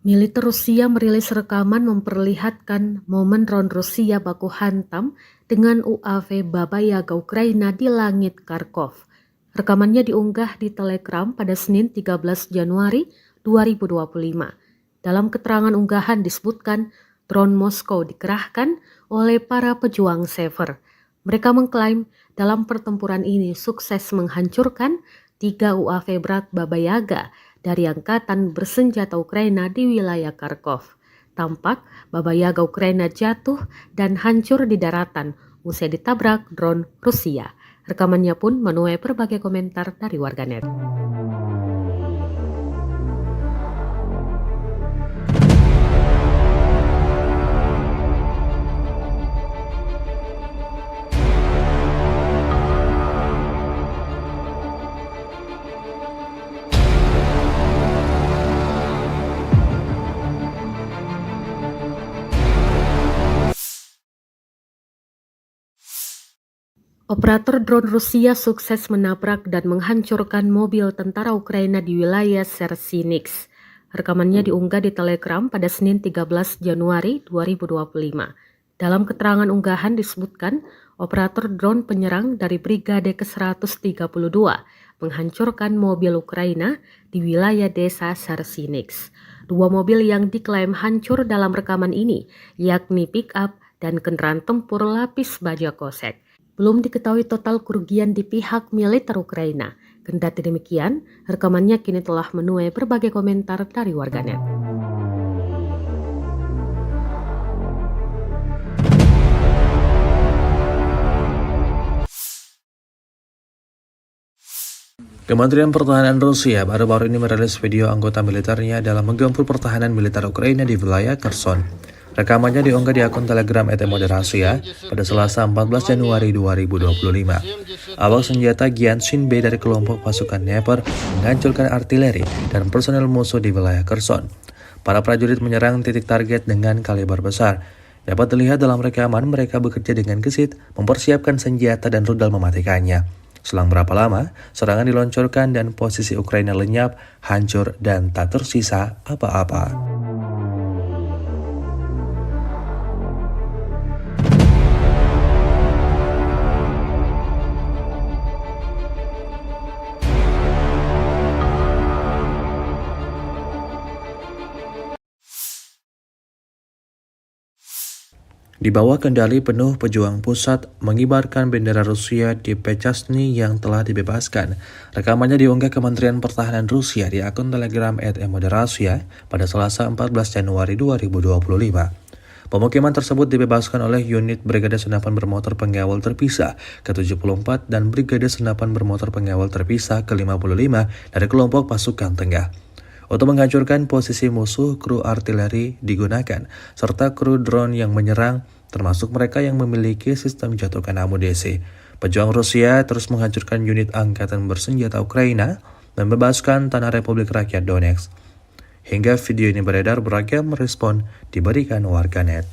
Militer Rusia merilis rekaman memperlihatkan momen drone Rusia baku hantam dengan UAV Baba Yaga Ukraina di langit Kharkov. Rekamannya diunggah di Telegram pada Senin 13 Januari 2025. Dalam keterangan unggahan disebutkan drone Moskow dikerahkan oleh para pejuang Sever. Mereka mengklaim dalam pertempuran ini sukses menghancurkan 3 UAV berat Baba Yaga dari angkatan bersenjata Ukraina di wilayah Kharkov. Tampak Baba Yaga Ukraina jatuh dan hancur di daratan usai ditabrak drone Rusia. Rekamannya pun menuai berbagai komentar dari warganet. Operator drone Rusia sukses menabrak dan menghancurkan mobil tentara Ukraina di wilayah Sersinix. Rekamannya diunggah di Telegram pada Senin 13 Januari 2025. Dalam keterangan unggahan disebutkan, operator drone penyerang dari Brigade ke-132 menghancurkan mobil Ukraina di wilayah desa Sersinix. 2 mobil yang diklaim hancur dalam rekaman ini, yakni pick-up dan kendaraan tempur lapis baja kosek. Belum diketahui total kerugian di pihak militer Ukraina. Kendati demikian, rekamannya kini telah menuai berbagai komentar dari warganet. Kementerian Pertahanan Rusia baru-baru ini merilis video anggota militernya dalam menggempur pertahanan militer Ukraina di wilayah Kherson. Rekamannya diunggah di akun Telegram @moderasiya pada Selasa 14 Januari 2025. Awak senjata Gyanshin B dari kelompok pasukan Dnepr menghancurkan artileri dan personel musuh di wilayah Kherson. Para prajurit menyerang titik target dengan kaliber besar. Dapat dilihat dalam rekaman mereka bekerja dengan gesit, mempersiapkan senjata dan rudal mematikannya. Selang berapa lama, serangan diluncurkan dan posisi Ukraina lenyap, hancur, dan tak tersisa apa-apa. Di bawah kendali penuh pejuang pusat mengibarkan bendera Rusia di Pechasny yang telah dibebaskan. Rekamannya diunggah Kementerian Pertahanan Rusia di akun Telegram @moderasiya pada Selasa 14 Januari 2025. Pemukiman tersebut dibebaskan oleh unit Brigade Senapan Bermotor Pengawal Terpisah ke-74 dan Brigade Senapan Bermotor Pengawal Terpisah ke-55 dari kelompok pasukan tengah. Untuk menghancurkan posisi musuh, kru artileri digunakan, serta kru drone yang menyerang, termasuk mereka yang memiliki sistem jatuhkan amunisi. Pejuang Rusia terus menghancurkan unit angkatan bersenjata Ukraina dan membebaskan tanah Republik Rakyat Donetsk. Hingga video ini beredar, beragam respon diberikan warganet.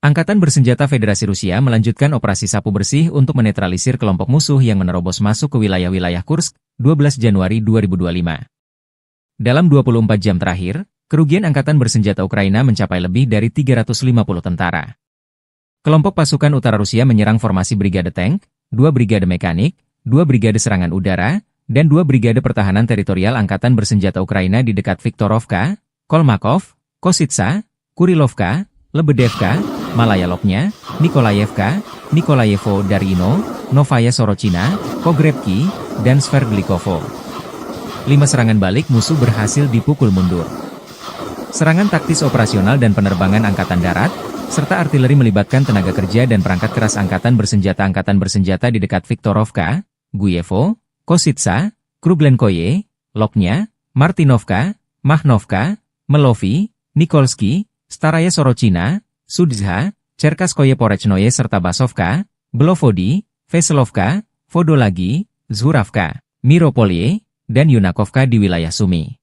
Angkatan Bersenjata Federasi Rusia melanjutkan operasi sapu bersih untuk menetralisir kelompok musuh yang menerobos masuk ke wilayah-wilayah Kursk, 12 Januari 2025. Dalam 24 jam terakhir, kerugian Angkatan Bersenjata Ukraina mencapai lebih dari 350 tentara. Kelompok pasukan utara Rusia menyerang formasi brigade tank, 2 brigade mekanik, 2 brigade serangan udara, dan 2 brigade pertahanan teritorial Angkatan Bersenjata Ukraina di dekat Viktorovka, Kolmakov, Kositsa, Kurilovka, Lebedevka, Malaya Lopnya, Nikolayevka, Nikolayevo Darino, Novaya Sorochina, Pogrebki, dan Sverdlikovo. 5 serangan balik musuh berhasil dipukul mundur. Serangan taktis operasional dan penerbangan Angkatan Darat, serta artileri melibatkan tenaga kerja dan perangkat keras Angkatan Bersenjata di dekat Viktorovka, Guyevo, Kositsa, Kruglenkoye, Lopnya, Martinovka, Mahnovka, Melovi, Nikolsky, Staraya Sorochina, Sudzha, Cherkaskoye Porechnoye serta Basovka, Belovodi, Veselovka, Vodolagi, Zhuravka, Miropolye, dan Yunakovka di wilayah Sumy.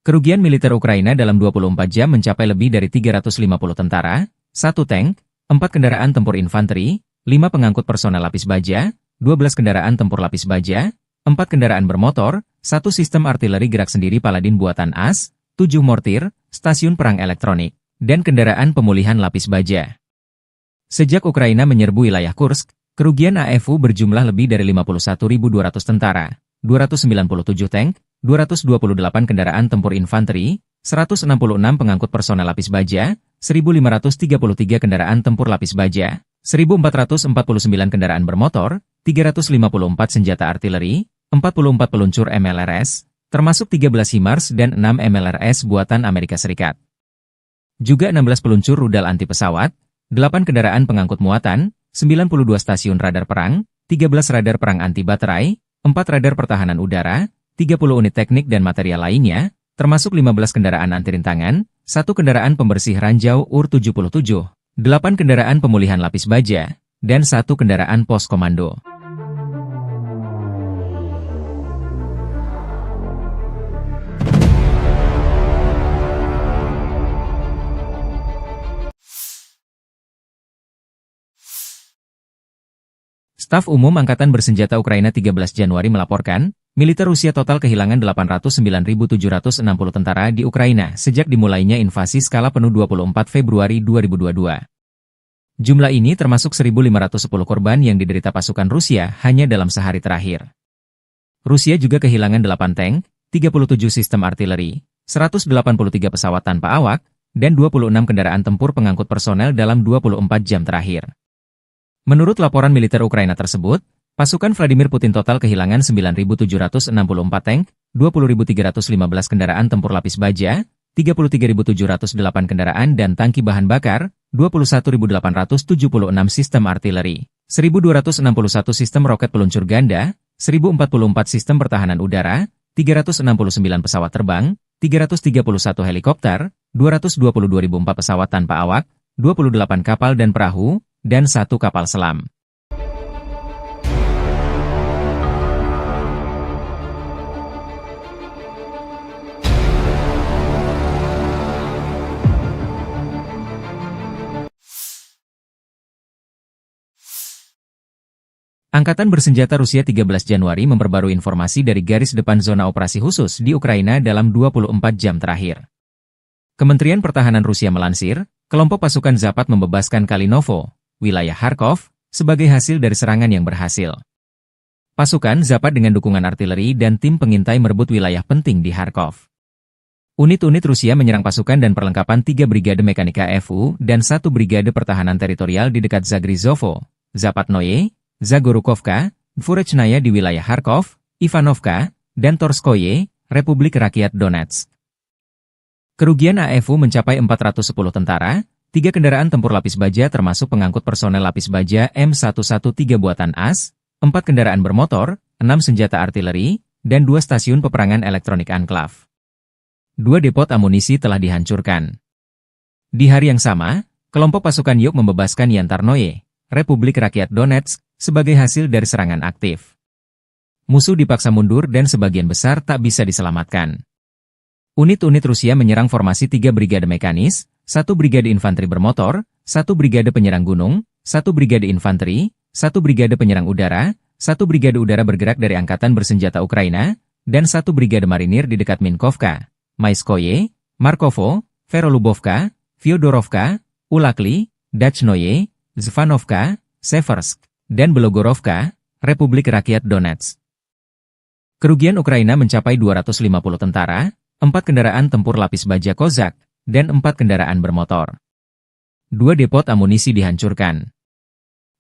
Kerugian militer Ukraina dalam 24 jam mencapai lebih dari 350 tentara, 1 tank, 4 kendaraan tempur infanteri, 5 pengangkut personel lapis baja, 12 kendaraan tempur lapis baja, 4 kendaraan bermotor, 1 sistem artileri gerak sendiri Paladin buatan AS, 7 mortir, stasiun perang elektronik, dan kendaraan pemulihan lapis baja. Sejak Ukraina menyerbu wilayah Kursk, kerugian AFU berjumlah lebih dari 51.200 tentara, 297 tank, 228 kendaraan tempur infanteri, 166 pengangkut personel lapis baja, 1.533 kendaraan tempur lapis baja, 1.449 kendaraan bermotor, 354 senjata artileri, 44 peluncur MLRS, termasuk 13 HIMARS dan 6 MLRS buatan Amerika Serikat. Juga 16 peluncur rudal anti pesawat, 8 kendaraan pengangkut muatan, 92 stasiun radar perang, 13 radar perang anti baterai, 4 radar pertahanan udara, 30 unit teknik dan material lainnya, termasuk 15 kendaraan anti rintangan, 1 kendaraan pembersih ranjau UR-77, 8 kendaraan pemulihan lapis baja, dan 1 kendaraan pos komando. Staf Umum Angkatan Bersenjata Ukraina 13 Januari melaporkan, militer Rusia total kehilangan 809.760 tentara di Ukraina sejak dimulainya invasi skala penuh 24 Februari 2022. Jumlah ini termasuk 1.510 korban yang diderita pasukan Rusia hanya dalam sehari terakhir. Rusia juga kehilangan 8 tank, 37 sistem artileri, 183 pesawat tanpa awak, dan 26 kendaraan tempur pengangkut personel dalam 24 jam terakhir. Menurut laporan militer Ukraina tersebut, pasukan Vladimir Putin total kehilangan 9.764 tank, 20.315 kendaraan tempur lapis baja, 33.708 kendaraan dan tangki bahan bakar, 21.876 sistem artileri, 1.261 sistem roket peluncur ganda, 1.044 sistem pertahanan udara, 369 pesawat terbang, 331 helikopter, 222.004 pesawat tanpa awak, 28 kapal dan perahu, dan 1 kapal selam. Angkatan Bersenjata Rusia 13 Januari memperbarui informasi dari garis depan zona operasi khusus di Ukraina dalam 24 jam terakhir. Kementerian Pertahanan Rusia melansir, kelompok pasukan Zapat membebaskan Kalinovo, wilayah Kharkov, sebagai hasil dari serangan yang berhasil. Pasukan Zapat dengan dukungan artileri dan tim pengintai merebut wilayah penting di Kharkov. Unit-unit Rusia menyerang pasukan dan perlengkapan 3 Brigade Mekanika FU dan 1 Brigade Pertahanan Teritorial di dekat Zagrizovo, Zapatnoye, Zagorukovka, Dvorechnaya di wilayah Kharkov, Ivanovka, dan Torskoye, Republik Rakyat Donetsk. Kerugian AFU mencapai 410 tentara, 3 kendaraan tempur lapis baja termasuk pengangkut personel lapis baja M113 buatan AS, 4 kendaraan bermotor, 6 senjata artileri, dan 2 stasiun peperangan elektronik Anklav. 2 depot amunisi telah dihancurkan. Di hari yang sama, kelompok pasukan Yuk membebaskan Yantarnoye, Republik Rakyat Donetsk, sebagai hasil dari serangan aktif. Musuh dipaksa mundur dan sebagian besar tak bisa diselamatkan. Unit-unit Rusia menyerang formasi 3 brigade mekanis, 1 brigade infanteri bermotor, 1 brigade penyerang gunung, 1 brigade infanteri, 1 brigade penyerang udara, 1 brigade udara bergerak dari Angkatan Bersenjata Ukraina, dan 1 brigade marinir di dekat Minkovka, Maiskoye, Markovo, Verolubovka, Fyodorovka, Ulakli, Dachnoye, Zvanovka, Seversk, dan Belogorovka, Republik Rakyat Donetsk. Kerugian Ukraina mencapai 250 tentara, 4 kendaraan tempur lapis baja Kozak, dan 4 kendaraan bermotor. 2 depot amunisi dihancurkan.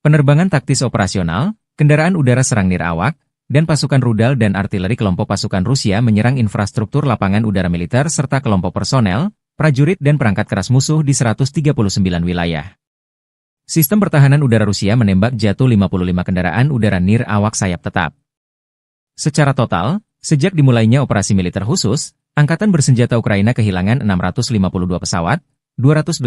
Penerbangan taktis operasional, kendaraan udara serang nirawak, dan pasukan rudal dan artileri kelompok pasukan Rusia menyerang infrastruktur lapangan udara militer serta kelompok personel, prajurit dan perangkat keras musuh di 139 wilayah. Sistem pertahanan udara Rusia menembak jatuh 55 kendaraan udara nirawak sayap tetap. Secara total, sejak dimulainya operasi militer khusus, Angkatan Bersenjata Ukraina kehilangan 652 pesawat, 283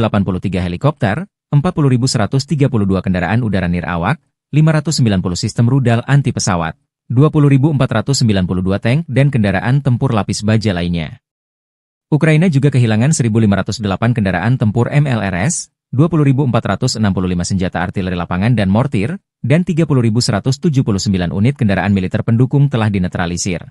helikopter, 40.132 kendaraan udara nirawak, 590 sistem rudal anti-pesawat, 20.492 tank dan kendaraan tempur lapis baja lainnya. Ukraina juga kehilangan 1.508 kendaraan tempur MLRS, 20.465 senjata artileri lapangan dan mortir, dan 30.179 unit kendaraan militer pendukung telah dinetralisir.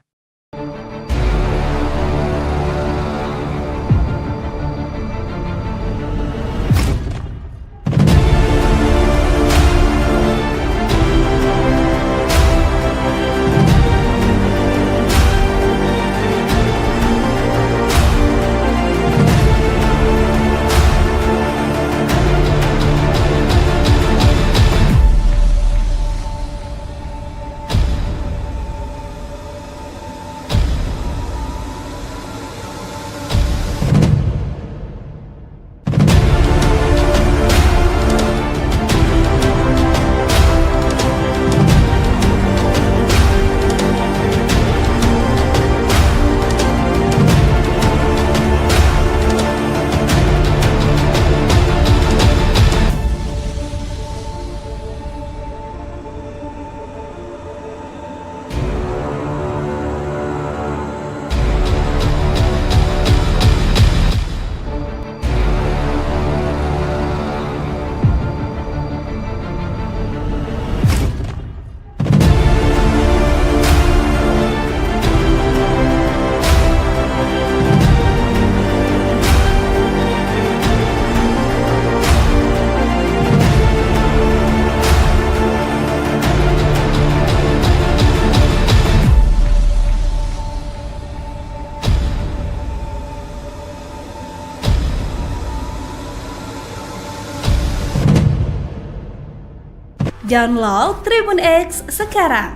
Download Tribun X sekarang.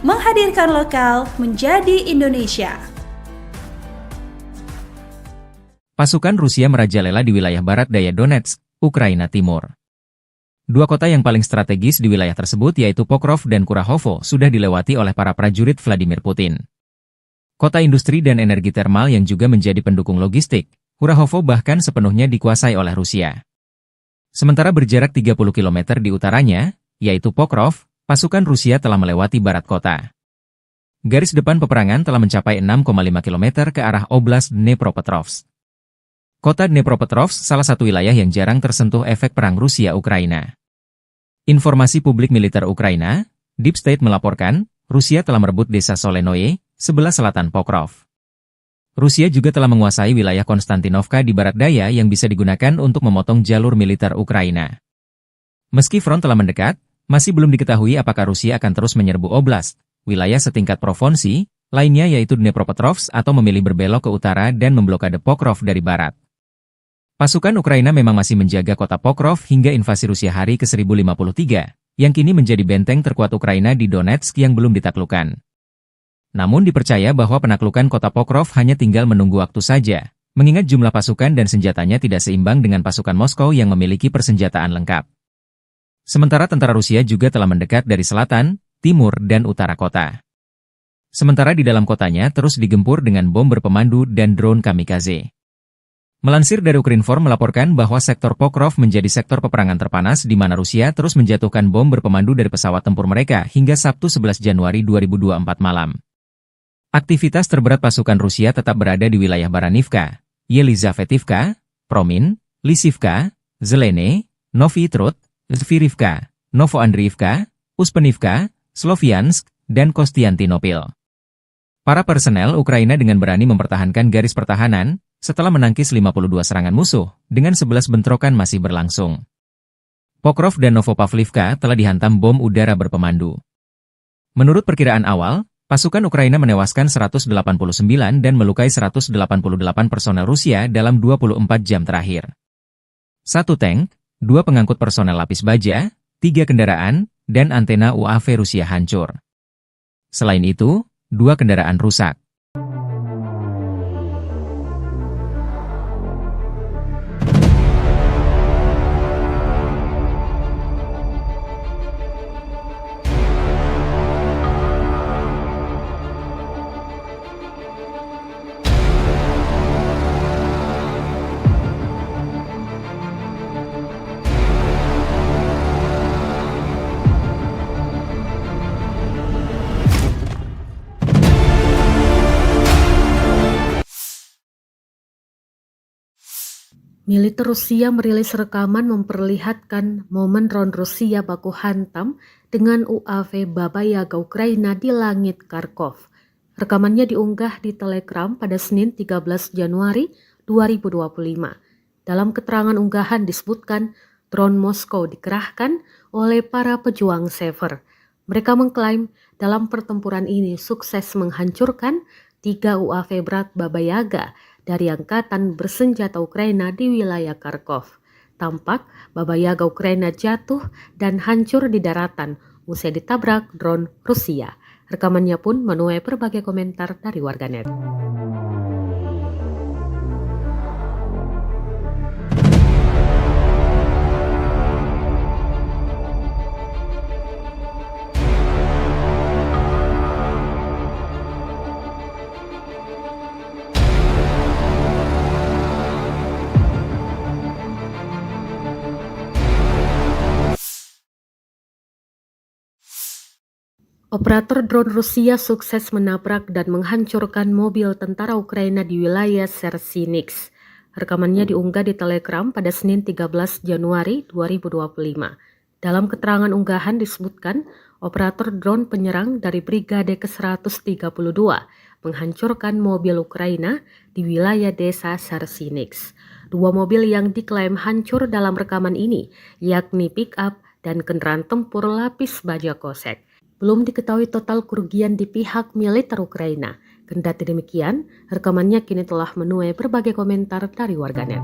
Menghadirkan lokal menjadi Indonesia. Pasukan Rusia merajalela di wilayah barat daya Donetsk, Ukraina Timur. Dua kota yang paling strategis di wilayah tersebut yaitu Pokrov dan Kurahovo sudah dilewati oleh para prajurit Vladimir Putin. Kota industri dan energi termal yang juga menjadi pendukung logistik, Kurahovo bahkan sepenuhnya dikuasai oleh Rusia. Sementara berjarak 30 km di utaranya, yaitu Pokrov, pasukan Rusia telah melewati barat kota. Garis depan peperangan telah mencapai 6,5 km ke arah Oblast Dnepropetrovsk. Kota Dnepropetrovsk salah satu wilayah yang jarang tersentuh efek perang Rusia-Ukraina. Informasi publik militer Ukraina, Deep State melaporkan, Rusia telah merebut desa Solenoye, sebelah selatan Pokrov. Rusia juga telah menguasai wilayah Konstantinovka di barat daya yang bisa digunakan untuk memotong jalur militer Ukraina. Meski front telah mendekat, masih belum diketahui apakah Rusia akan terus menyerbu oblast, wilayah setingkat provinsi, lainnya yaitu Dnepropetrovsk atau memilih berbelok ke utara dan memblokade Pokrov dari barat. Pasukan Ukraina memang masih menjaga kota Pokrov hingga invasi Rusia hari ke-1053, yang kini menjadi benteng terkuat Ukraina di Donetsk yang belum ditaklukkan. Namun dipercaya bahwa penaklukan kota Pokrov hanya tinggal menunggu waktu saja, mengingat jumlah pasukan dan senjatanya tidak seimbang dengan pasukan Moskow yang memiliki persenjataan lengkap. Sementara tentara Rusia juga telah mendekat dari selatan, timur, dan utara kota. Sementara di dalam kotanya terus digempur dengan bom berpemandu dan drone kamikaze. Melansir dari Ukrinform melaporkan bahwa sektor Pokrov menjadi sektor peperangan terpanas di mana Rusia terus menjatuhkan bom berpemandu dari pesawat tempur mereka hingga Sabtu 11 Januari 2024 malam. Aktivitas terberat pasukan Rusia tetap berada di wilayah Baranivka, Yelizavetivka, Promin, Lisivka, Zelene, Novy Trud, Zvirivka, Novoandriivka, Uspenivka, Sloviansk, dan Kostiantinopil. Para personel Ukraina dengan berani mempertahankan garis pertahanan, setelah menangkis 52 serangan musuh, dengan 11 bentrokan masih berlangsung. Pokrov dan Novopavlivka telah dihantam bom udara berpemandu. Menurut perkiraan awal, pasukan Ukraina menewaskan 189 dan melukai 188 personel Rusia dalam 24 jam terakhir. 1 tank, 2 pengangkut personel lapis baja, 3 kendaraan, dan antena UAV Rusia hancur. Selain itu, 2 kendaraan rusak. Militer Rusia merilis rekaman memperlihatkan momen drone Rusia baku hantam dengan UAV Baba Yaga Ukraina di langit Kharkov. Rekamannya diunggah di Telegram pada Senin 13 Januari 2025. Dalam keterangan unggahan disebutkan drone Moskow dikerahkan oleh para pejuang Sever. Mereka mengklaim dalam pertempuran ini sukses menghancurkan 3 UAV berat Baba Yaga dari angkatan bersenjata Ukraina di wilayah Kharkov. Tampak Baba Yaga Ukraina jatuh dan hancur di daratan usai ditabrak drone Rusia. Rekamannya pun menuai berbagai komentar dari warganet. Operator drone Rusia sukses menabrak dan menghancurkan mobil tentara Ukraina di wilayah Sersinix. Rekamannya diunggah di Telegram pada Senin 13 Januari 2025. Dalam keterangan unggahan disebutkan, operator drone penyerang dari Brigade ke-132 menghancurkan mobil Ukraina di wilayah desa Sersinix. 2 mobil yang diklaim hancur dalam rekaman ini, yakni pick-up dan kendaraan tempur lapis baja kosek. Belum diketahui total kerugian di pihak militer Ukraina. Kendati demikian, rekamannya kini telah menuai berbagai komentar dari warganet.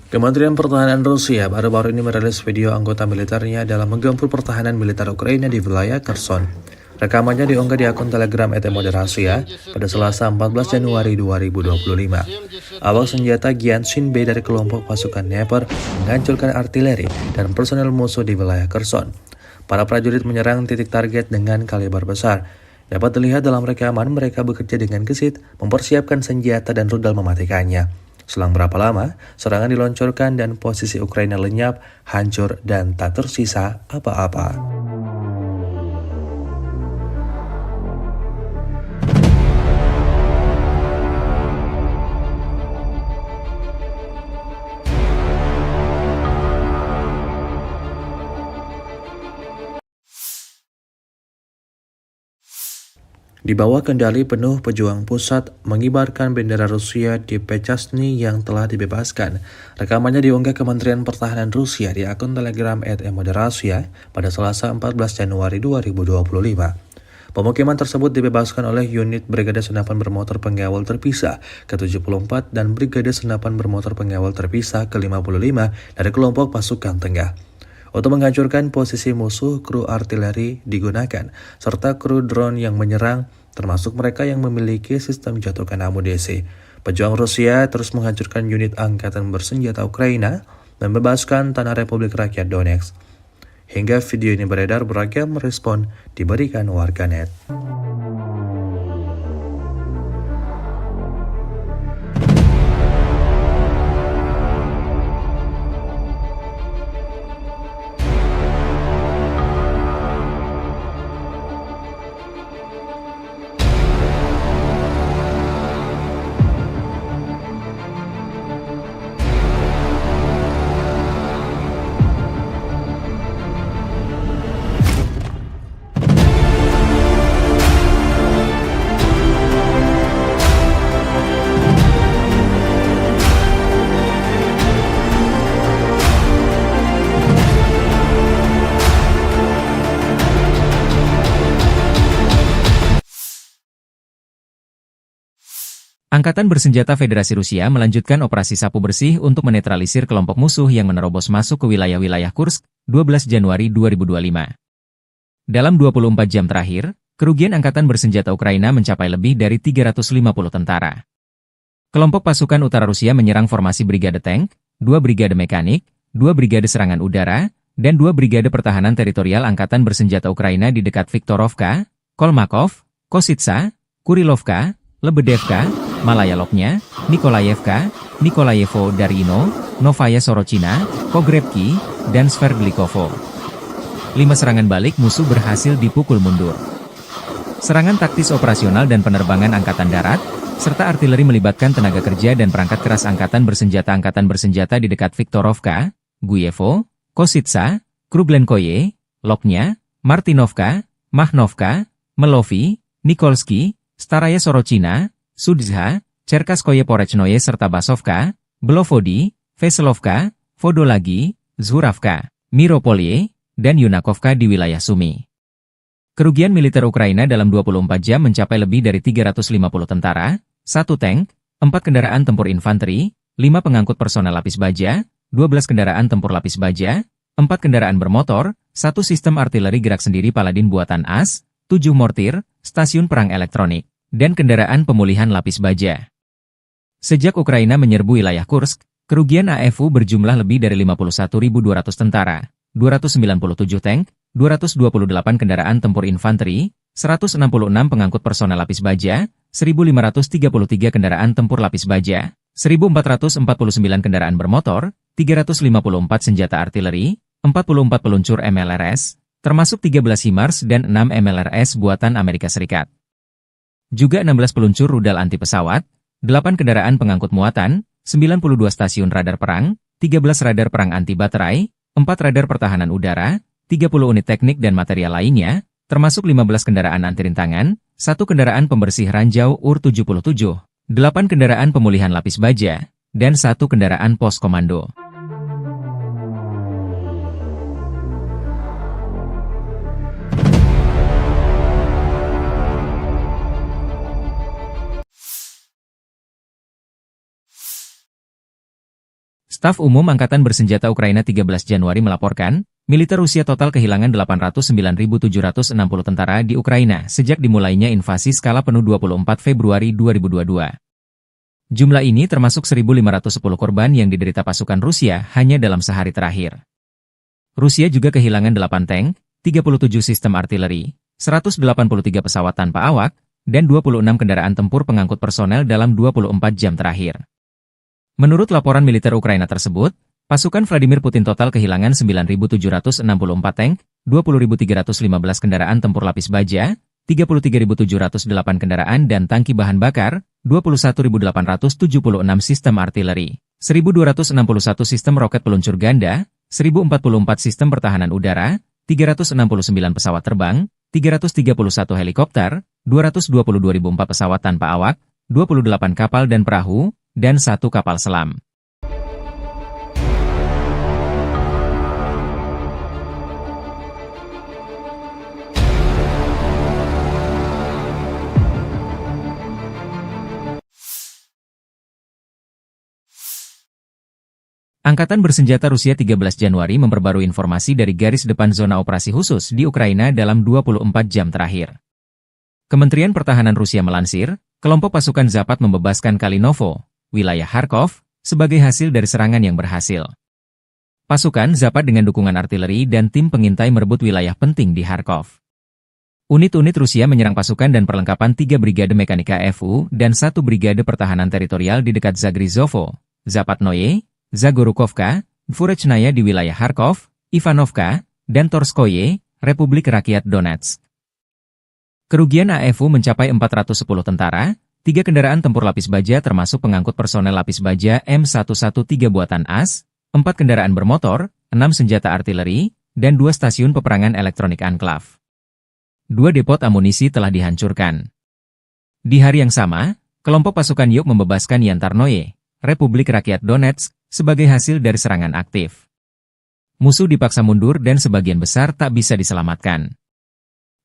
Kementerian Pertahanan Rusia baru-baru ini merilis video anggota militernya dalam menggempur pertahanan militer Ukraina di wilayah Kherson. Rekamannya diunggah di akun Telegram @moderasiya pada Selasa 14 Januari 2025. Awak senjata Gyanshin B dari kelompok pasukan Dnepr menghancurkan artileri dan personel musuh di wilayah Kherson. Para prajurit menyerang titik target dengan kaliber besar. Dapat dilihat dalam rekaman mereka bekerja dengan gesit, mempersiapkan senjata dan rudal mematikannya. Selang berapa lama, serangan diluncurkan dan posisi Ukraina lenyap, hancur, dan tak tersisa apa-apa. Di bawah kendali penuh pejuang pusat mengibarkan bendera Rusia di Pechasny yang telah dibebaskan. Rekamannya diunggah Kementerian Pertahanan Rusia di akun Telegram @moderasiya pada Selasa 14 Januari 2025. Pemukiman tersebut dibebaskan oleh unit Brigade Senapan Bermotor Pengawal Terpisah ke-74 dan Brigade Senapan Bermotor Pengawal Terpisah ke-55 dari kelompok pasukan tengah. Untuk menghancurkan posisi musuh, kru artileri digunakan, serta kru drone yang menyerang, termasuk mereka yang memiliki sistem jatuhkan amunisi. Pejuang Rusia terus menghancurkan unit angkatan bersenjata Ukraina, membebaskan tanah Republik Rakyat Donetsk. Hingga video ini beredar, beragam respon diberikan warganet. Angkatan Bersenjata Federasi Rusia melanjutkan operasi sapu bersih untuk menetralisir kelompok musuh yang menerobos masuk ke wilayah-wilayah Kursk, 12 Januari 2025. Dalam 24 jam terakhir, kerugian Angkatan Bersenjata Ukraina mencapai lebih dari 350 tentara. Kelompok pasukan utara Rusia menyerang formasi Brigade Tank, 2 Brigade Mekanik, 2 Brigade Serangan Udara, dan 2 Brigade Pertahanan Teritorial Angkatan Bersenjata Ukraina di dekat Viktorovka, Kolmakov, Kositsa, Kurilovka, Lebedevka, Malaya Lopnya, Nikolayevka, Nikolayevo Darino, Novaya Sorochina, Pogrebki, dan Sverdlikovo. 5 serangan balik musuh berhasil dipukul mundur. Serangan taktis operasional dan penerbangan Angkatan Darat, serta artileri melibatkan tenaga kerja dan perangkat keras Angkatan Bersenjata di dekat Viktorovka, Guyevo, Kositsa, Krublenkoye, Lopnya, Martinovka, Mahnovka, Melovi, Nikolsky, Staraya Sorochina, Sudzha, Cherkaskoye Porechnoye serta Basovka, Belovodi, Veselovka, Vodolagi, Zhuravka, Miropolye, dan Yunakovka di wilayah Sumy. Kerugian militer Ukraina dalam 24 jam mencapai lebih dari 350 tentara, 1 tank, 4 kendaraan tempur infanteri, 5 pengangkut personel lapis baja, 12 kendaraan tempur lapis baja, 4 kendaraan bermotor, 1 sistem artileri gerak sendiri Paladin buatan AS, 7 mortir, stasiun perang elektronik, dan kendaraan pemulihan lapis baja. Sejak Ukraina menyerbu wilayah Kursk, kerugian AFU berjumlah lebih dari 51.200 tentara, 297 tank, 228 kendaraan tempur infanteri, 166 pengangkut personel lapis baja, 1.533 kendaraan tempur lapis baja, 1.449 kendaraan bermotor, 354 senjata artileri, 44 peluncur MLRS, termasuk 13 HIMARS dan 6 MLRS buatan Amerika Serikat. Juga 16 peluncur rudal anti pesawat, 8 kendaraan pengangkut muatan, 92 stasiun radar perang, 13 radar perang anti baterai, 4 radar pertahanan udara, 30 unit teknik dan material lainnya, termasuk 15 kendaraan anti rintangan, 1 kendaraan pembersih ranjau UR-77, 8 kendaraan pemulihan lapis baja, dan 1 kendaraan pos komando. Staf Umum Angkatan Bersenjata Ukraina 13 Januari melaporkan, militer Rusia total kehilangan 809.760 tentara di Ukraina sejak dimulainya invasi skala penuh 24 Februari 2022. Jumlah ini termasuk 1.510 korban yang diderita pasukan Rusia hanya dalam sehari terakhir. Rusia juga kehilangan 8 tank, 37 sistem artileri, 183 pesawat tanpa awak, dan 26 kendaraan tempur pengangkut personel dalam 24 jam terakhir. Menurut laporan militer Ukraina tersebut, pasukan Vladimir Putin total kehilangan 9.764 tank, 20.315 kendaraan tempur lapis baja, 33.708 kendaraan dan tangki bahan bakar, 21.876 sistem artileri, 1.261 sistem roket peluncur ganda, 1.044 sistem pertahanan udara, 369 pesawat terbang, 331 helikopter, 222.004 pesawat tanpa awak, 28 kapal dan perahu, dan 1 kapal selam. Angkatan Bersenjata Rusia 13 Januari memperbarui informasi dari garis depan zona operasi khusus di Ukraina dalam 24 jam terakhir. Kementerian Pertahanan Rusia melansir, kelompok pasukan Zapad membebaskan Kalinovo, wilayah Kharkov, sebagai hasil dari serangan yang berhasil. Pasukan Zapad dengan dukungan artileri dan tim pengintai merebut wilayah penting di Kharkov. Unit-unit Rusia menyerang pasukan dan perlengkapan 3 Brigade Mekanika FU dan 1 Brigade Pertahanan Teritorial di dekat Zagrizovo, Zapatnoye, Zagorukovka, Dvorechnaya di wilayah Kharkov, Ivanovka, dan Torskoye, Republik Rakyat Donetsk. Kerugian AFU mencapai 410 tentara, 3 kendaraan tempur lapis baja termasuk pengangkut personel lapis baja M113 buatan AS, 4 kendaraan bermotor, 6 senjata artileri, dan 2 stasiun peperangan elektronik Anklav. 2 depot amunisi telah dihancurkan. Di hari yang sama, kelompok pasukan Yuk membebaskan Yantarnoye, Republik Rakyat Donetsk, sebagai hasil dari serangan aktif. Musuh dipaksa mundur dan sebagian besar tak bisa diselamatkan.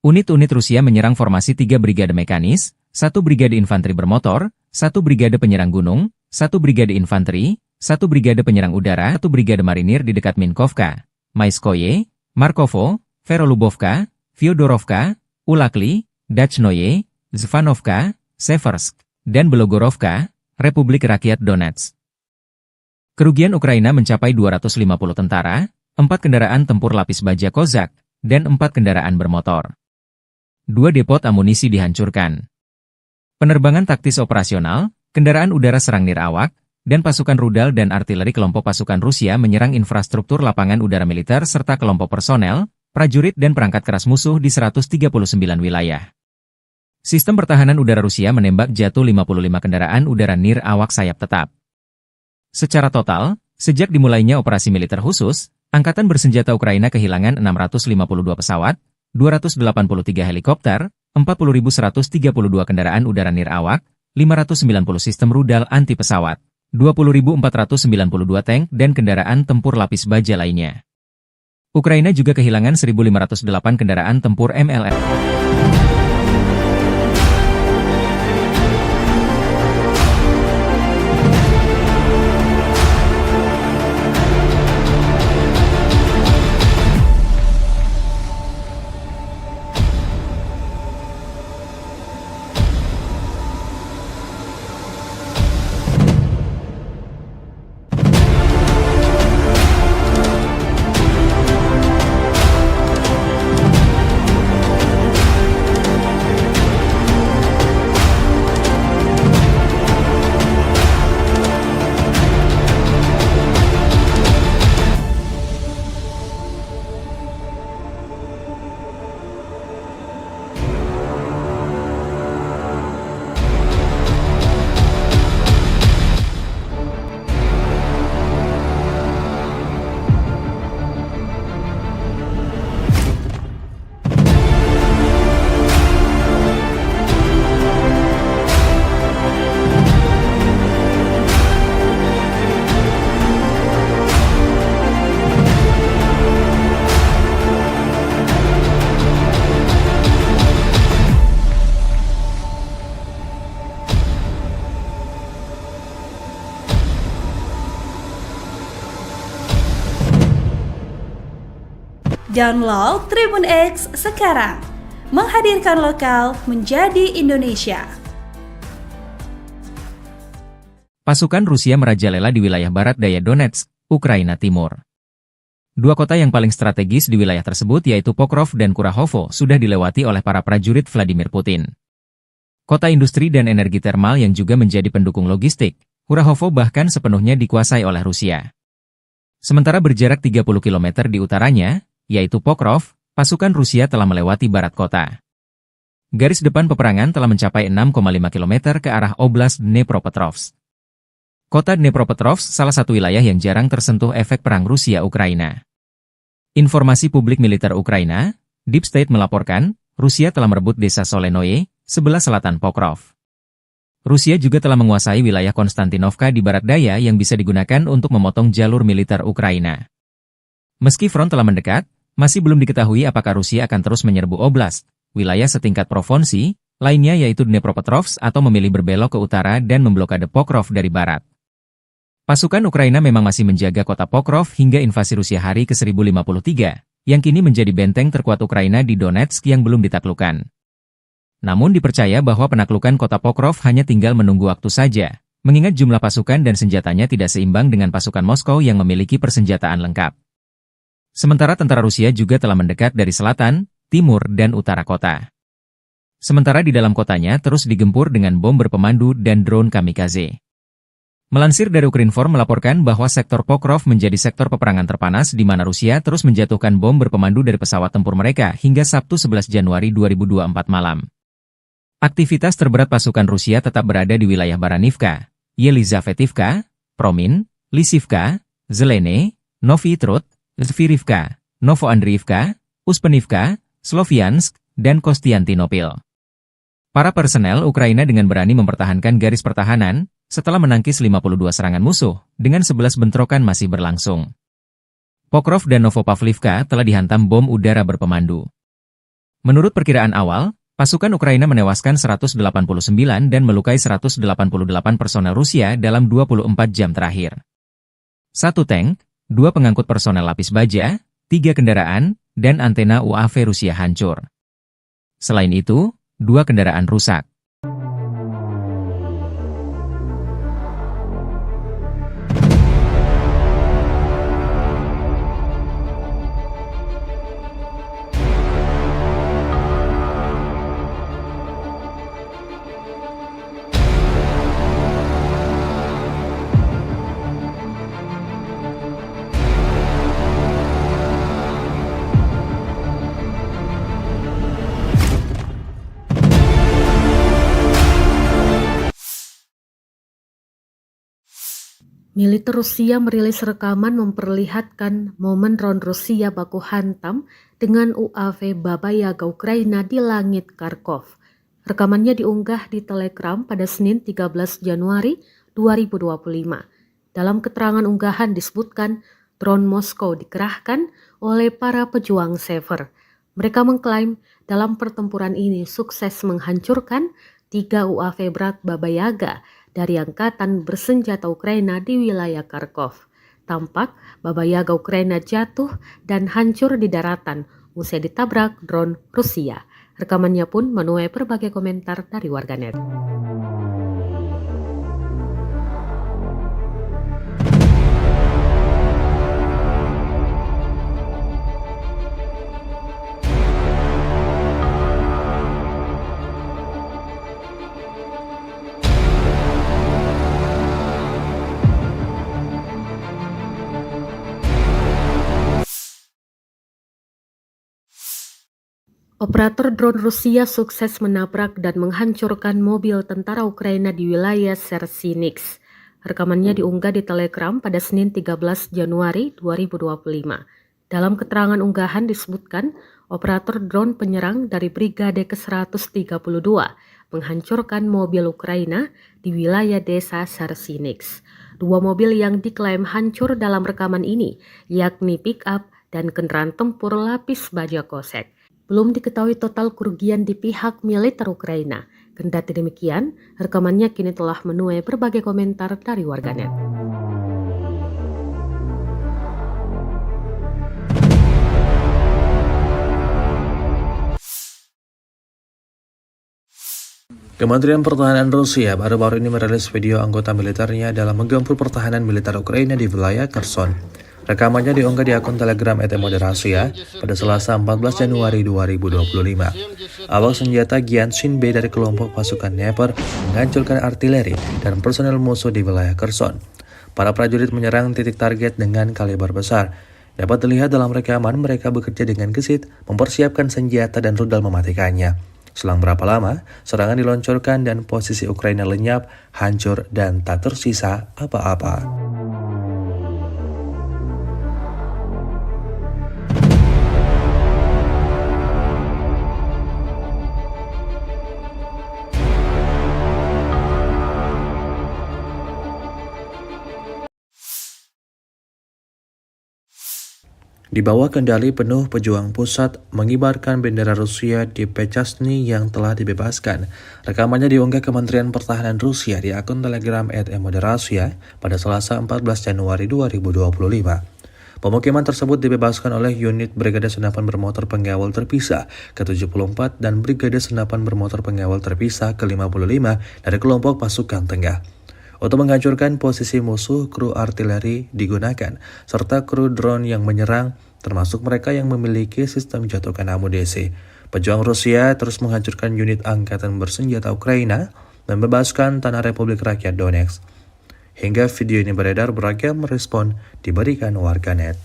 Unit-unit Rusia menyerang formasi 3 brigade mekanis, 1 brigade infanteri bermotor, 1 brigade penyerang gunung, 1 brigade infanteri, 1 brigade penyerang udara, 1 brigade marinir di dekat Minkovka, Maiskoye, Markovo, Verolubovka, Fyodorovka, Ulakli, Dachnoye, Zvanovka, Seversk, dan Belogorovka, Republik Rakyat Donetsk. Kerugian Ukraina mencapai 250 tentara, 4 kendaraan tempur lapis baja Kozak, dan 4 kendaraan bermotor. 2 depot amunisi dihancurkan. Penerbangan taktis operasional, kendaraan udara serang nirawak, dan pasukan rudal dan artileri kelompok pasukan Rusia menyerang infrastruktur lapangan udara militer serta kelompok personel, prajurit dan perangkat keras musuh di 139 wilayah. Sistem pertahanan udara Rusia menembak jatuh 55 kendaraan udara nirawak sayap tetap. Secara total, sejak dimulainya operasi militer khusus, Angkatan Bersenjata Ukraina kehilangan 652 pesawat, 283 helikopter, 40.132 kendaraan udara nirawak, 590 sistem rudal anti pesawat, 20.492 tank dan kendaraan tempur lapis baja lainnya. Ukraina juga kehilangan 1.508 kendaraan tempur MLR. Download Tribun X sekarang. Menghadirkan lokal menjadi Indonesia. Pasukan Rusia merajalela di wilayah barat daya Donetsk, Ukraina Timur. Dua kota yang paling strategis di wilayah tersebut yaitu Pokrov dan Kurahovo sudah dilewati oleh para prajurit Vladimir Putin. Kota industri dan energi termal yang juga menjadi pendukung logistik, Kurahovo bahkan sepenuhnya dikuasai oleh Rusia. Sementara berjarak 30 km di utaranya, yaitu Pokrov, pasukan Rusia telah melewati barat kota. Garis depan peperangan telah mencapai 6,5 km ke arah Oblast Dnepropetrovsk. Kota Dnepropetrovsk salah satu wilayah yang jarang tersentuh efek perang Rusia-Ukraina. Informasi publik militer Ukraina, Deep State melaporkan, Rusia telah merebut desa Solenoye, sebelah selatan Pokrov. Rusia juga telah menguasai wilayah Konstantinovka di barat daya yang bisa digunakan untuk memotong jalur militer Ukraina. Meski front telah mendekat, masih belum diketahui apakah Rusia akan terus menyerbu oblast, wilayah setingkat provinsi, lainnya yaitu Dnepropetrovsk atau memilih berbelok ke utara dan memblokade Pokrov dari barat. Pasukan Ukraina memang masih menjaga kota Pokrov hingga invasi Rusia hari ke-1053, yang kini menjadi benteng terkuat Ukraina di Donetsk yang belum ditaklukkan. Namun dipercaya bahwa penaklukan kota Pokrov hanya tinggal menunggu waktu saja, mengingat jumlah pasukan dan senjatanya tidak seimbang dengan pasukan Moskow yang memiliki persenjataan lengkap. Sementara tentara Rusia juga telah mendekat dari selatan, timur, dan utara kota. Sementara di dalam kotanya terus digempur dengan bom berpemandu dan drone kamikaze. Melansir dari Ukrinform melaporkan bahwa sektor Pokrov menjadi sektor peperangan terpanas di mana Rusia terus menjatuhkan bom berpemandu dari pesawat tempur mereka hingga Sabtu 11 Januari 2024 malam. Aktivitas terberat pasukan Rusia tetap berada di wilayah Baranivka, Yelizavetivka, Promin, Lisivka, Zelene, Novy Trud, Zvirivka, Novoandriivka, Uspenivka, Sloviansk, dan Kostiantinopil. Para personel Ukraina dengan berani mempertahankan garis pertahanan, setelah menangkis 52 serangan musuh, dengan 11 bentrokan masih berlangsung. Pokrov dan Novopavlivka telah dihantam bom udara berpemandu. Menurut perkiraan awal, pasukan Ukraina menewaskan 189 dan melukai 188 personel Rusia dalam 24 jam terakhir. 1 tank, 2 pengangkut personel lapis baja, 3 kendaraan, dan antena UAV Rusia hancur. Selain itu, 2 kendaraan rusak. Militer Rusia merilis rekaman memperlihatkan momen drone Rusia baku hantam dengan UAV Baba Yaga Ukraina di langit Kharkov. Rekamannya diunggah di Telegram pada Senin 13 Januari 2025. Dalam keterangan unggahan disebutkan drone Moskow dikerahkan oleh para pejuang Sever. Mereka mengklaim dalam pertempuran ini sukses menghancurkan 3 UAV berat Baba Yaga dari angkatan bersenjata Ukraina di wilayah Kharkov. Tampak Baba Yaga Ukraina jatuh dan hancur di daratan usai ditabrak drone Rusia. Rekamannya pun menuai berbagai komentar dari warganet. Operator drone Rusia sukses menabrak dan menghancurkan mobil tentara Ukraina di wilayah Chernihiv. Rekamannya diunggah di Telegram pada Senin 13 Januari 2025. Dalam keterangan unggahan disebutkan, operator drone penyerang dari Brigade ke-132 menghancurkan mobil Ukraina di wilayah desa Chernihiv. 2 mobil yang diklaim hancur dalam rekaman ini, yakni pick-up dan kendaraan tempur lapis baja kosek. Belum diketahui total kerugian di pihak militer Ukraina. Kendati demikian, rekamannya kini telah menuai berbagai komentar dari warganet. Kementerian Pertahanan Rusia baru-baru ini merilis video anggota militernya dalam menggempur pertahanan militer Ukraina di wilayah Kherson. Rekamannya diunggah di akun Telegram @moderasia pada Selasa 14 Januari 2025. Awak senjata Gyanshin B dari kelompok pasukan Dnepr menghancurkan artileri dan personel musuh di wilayah Kherson. Para prajurit menyerang titik target dengan kaliber besar. Dapat dilihat dalam rekaman mereka bekerja dengan gesit, mempersiapkan senjata dan rudal mematikannya. Selang berapa lama, serangan diluncurkan dan posisi Ukraina lenyap, hancur, dan tak tersisa apa-apa. Di bawah kendali penuh pejuang pusat mengibarkan bendera Rusia di Pechasny yang telah dibebaskan. Rekamannya diunggah Kementerian Pertahanan Rusia di akun Telegram @moderasia pada Selasa 14 Januari 2025. Pemukiman tersebut dibebaskan oleh unit Brigade Senapan Bermotor Pengawal Terpisah ke-74 dan Brigade Senapan Bermotor Pengawal Terpisah ke-55 dari kelompok pasukan tengah. Untuk menghancurkan posisi musuh, kru artileri digunakan, serta kru drone yang menyerang, termasuk mereka yang memiliki sistem jatuhkan amunisi. Pejuang Rusia terus menghancurkan unit angkatan bersenjata Ukraina, membebaskan tanah Republik Rakyat Donetsk. Hingga video ini beredar, beragam respon diberikan warganet.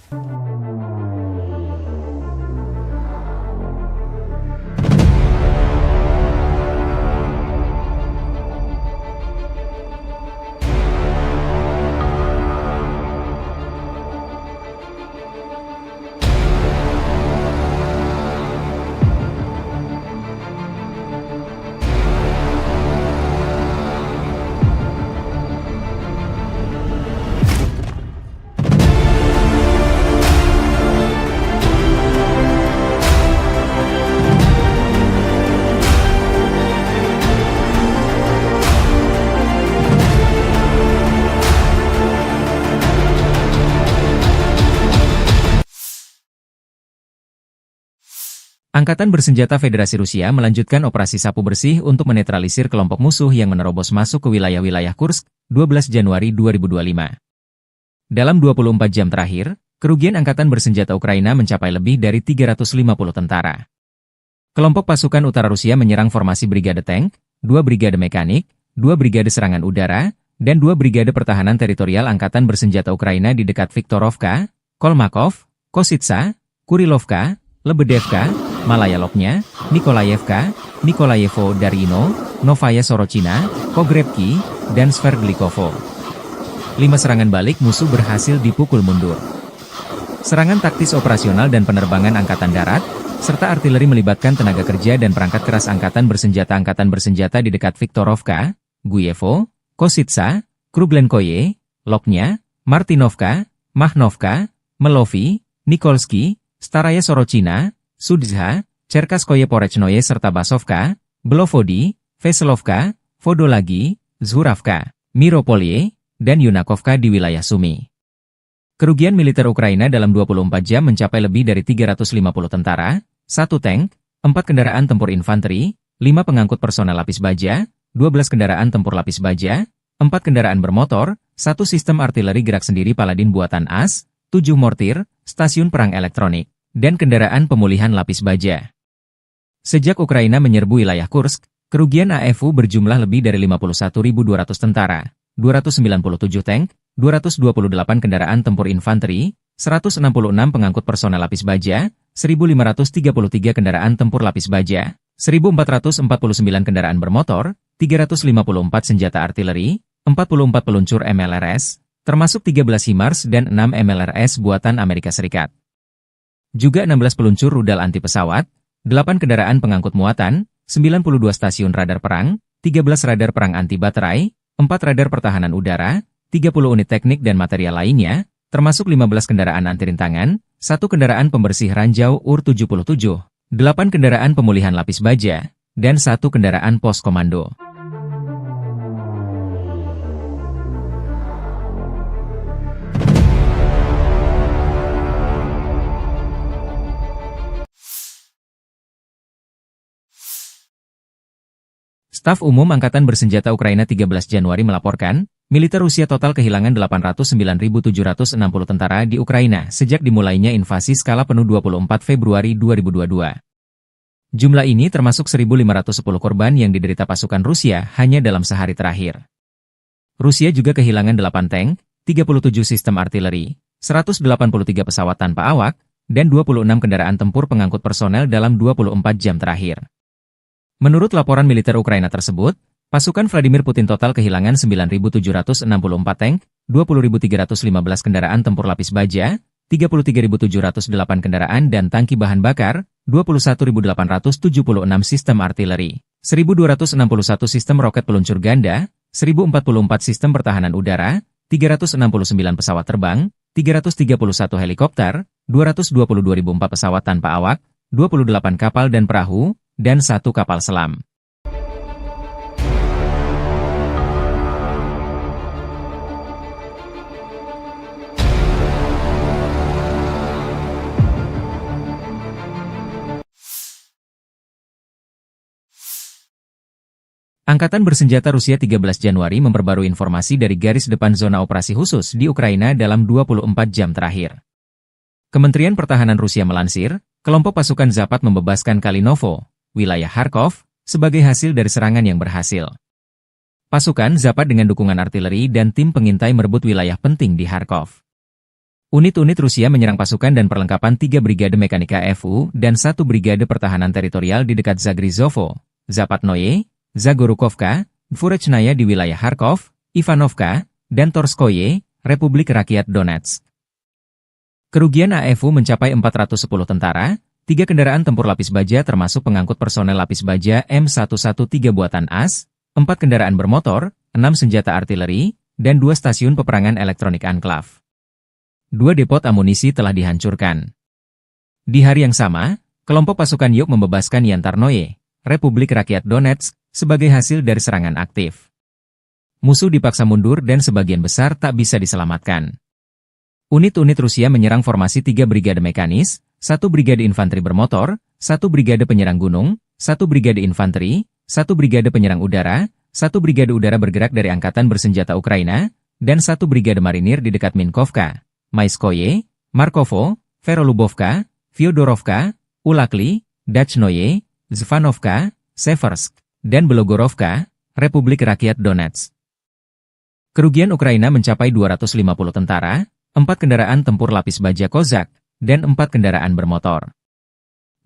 Angkatan Bersenjata Federasi Rusia melanjutkan operasi sapu bersih untuk menetralisir kelompok musuh yang menerobos masuk ke wilayah-wilayah Kursk, 12 Januari 2025. Dalam 24 jam terakhir, kerugian Angkatan Bersenjata Ukraina mencapai lebih dari 350 tentara. Kelompok pasukan utara Rusia menyerang formasi Brigade Tank, 2 Brigade Mekanik, 2 Brigade Serangan Udara, dan 2 Brigade Pertahanan Teritorial Angkatan Bersenjata Ukraina di dekat Viktorovka, Kolmakov, Kositsa, Kurilovka, Lebedevka, Malaya Lopnya, Nikolayevka, Nikolayevo Darino, Novaya Sorochina, Pogrebki, dan Sverdlikovo. 5 serangan balik musuh berhasil dipukul mundur. Serangan taktis operasional dan penerbangan angkatan darat, serta artileri melibatkan tenaga kerja dan perangkat keras angkatan bersenjata di dekat Viktorovka, Guyevo, Kositsa, Kruglenkoye, Lopnya, Martinovka, Mahnovka, Melovi, Nikolsky, Staraya Sorochina, Sudzha, Cherkaskoye Porechnoye serta Basovka, Belovodi, Veselovka, Vodolagi, Zhuravka, Miropolye, dan Yunakovka di wilayah Sumy. Kerugian militer Ukraina dalam 24 jam mencapai lebih dari 350 tentara, 1 tank, 4 kendaraan tempur infanteri, 5 pengangkut personel lapis baja, 12 kendaraan tempur lapis baja, 4 kendaraan bermotor, 1 sistem artileri gerak sendiri Paladin buatan AS, 7 mortir, stasiun perang elektronik, dan kendaraan pemulihan lapis baja. Sejak Ukraina menyerbu wilayah Kursk, kerugian AFU berjumlah lebih dari 51.200 tentara, 297 tank, 228 kendaraan tempur infanteri, 166 pengangkut personel lapis baja, 1.533 kendaraan tempur lapis baja, 1.449 kendaraan bermotor, 354 senjata artileri, 44 peluncur MLRS, termasuk 13 HIMARS dan 6 MLRS buatan Amerika Serikat. Juga 16 peluncur rudal anti pesawat, 8 kendaraan pengangkut muatan, 92 stasiun radar perang, 13 radar perang anti baterai, 4 radar pertahanan udara, 30 unit teknik dan material lainnya, termasuk 15 kendaraan anti rintangan, 1 kendaraan pembersih ranjau UR-77, 8 kendaraan pemulihan lapis baja, dan 1 kendaraan pos komando. Staf Umum Angkatan Bersenjata Ukraina 13 Januari melaporkan, militer Rusia total kehilangan 809.760 tentara di Ukraina sejak dimulainya invasi skala penuh 24 Februari 2022. Jumlah ini termasuk 1.510 korban yang diderita pasukan Rusia hanya dalam sehari terakhir. Rusia juga kehilangan 8 tank, 37 sistem artileri, 183 pesawat tanpa awak, dan 26 kendaraan tempur pengangkut personel dalam 24 jam terakhir. Menurut laporan militer Ukraina tersebut, pasukan Vladimir Putin total kehilangan 9.764 tank, 20.315 kendaraan tempur lapis baja, 33.708 kendaraan dan tangki bahan bakar, 21.876 sistem artileri, 1.261 sistem roket peluncur ganda, 1.044 sistem pertahanan udara, 369 pesawat terbang, 331 helikopter, 222.004 pesawat tanpa awak, 28 kapal dan perahu, dan 1 kapal selam. Angkatan Bersenjata Rusia 13 Januari memperbarui informasi dari garis depan zona operasi khusus di Ukraina dalam 24 jam terakhir. Kementerian Pertahanan Rusia melansir, kelompok pasukan Zapat membebaskan Kalinovo, wilayah Kharkov, sebagai hasil dari serangan yang berhasil. Pasukan Zapat dengan dukungan artileri dan tim pengintai merebut wilayah penting di Kharkov. Unit-unit Rusia menyerang pasukan dan perlengkapan 3 Brigade Mekanika FU dan 1 Brigade Pertahanan Teritorial di dekat Zagrizovo, Zapatnoye, Zagorukovka, Dvorechnaya di wilayah Kharkov, Ivanovka, dan Torskoye, Republik Rakyat Donetsk. Kerugian AFU mencapai 410 tentara, 3 kendaraan tempur lapis baja termasuk pengangkut personel lapis baja M113 buatan AS, 4 kendaraan bermotor, 6 senjata artileri, dan 2 stasiun peperangan elektronik Anklav. 2 depot amunisi telah dihancurkan. Di hari yang sama, kelompok pasukan Yuk membebaskan Yantarnoye, Republik Rakyat Donetsk, sebagai hasil dari serangan aktif. Musuh dipaksa mundur dan sebagian besar tak bisa diselamatkan. Unit-unit Rusia menyerang formasi 3 brigade mekanis, 1 brigade infanteri bermotor, 1 brigade penyerang gunung, 1 brigade infanteri, 1 brigade penyerang udara, 1 brigade udara bergerak dari Angkatan Bersenjata Ukraina, dan 1 brigade marinir di dekat Minkovka, Maiskoye, Markovo, Verolubovka, Fyodorovka, Ulakli, Dachnoye, Zvanovka, Seversk, dan Belogorovka, Republik Rakyat Donetsk. Kerugian Ukraina mencapai 250 tentara, 4 kendaraan tempur lapis baja Kozak, dan 4 kendaraan bermotor.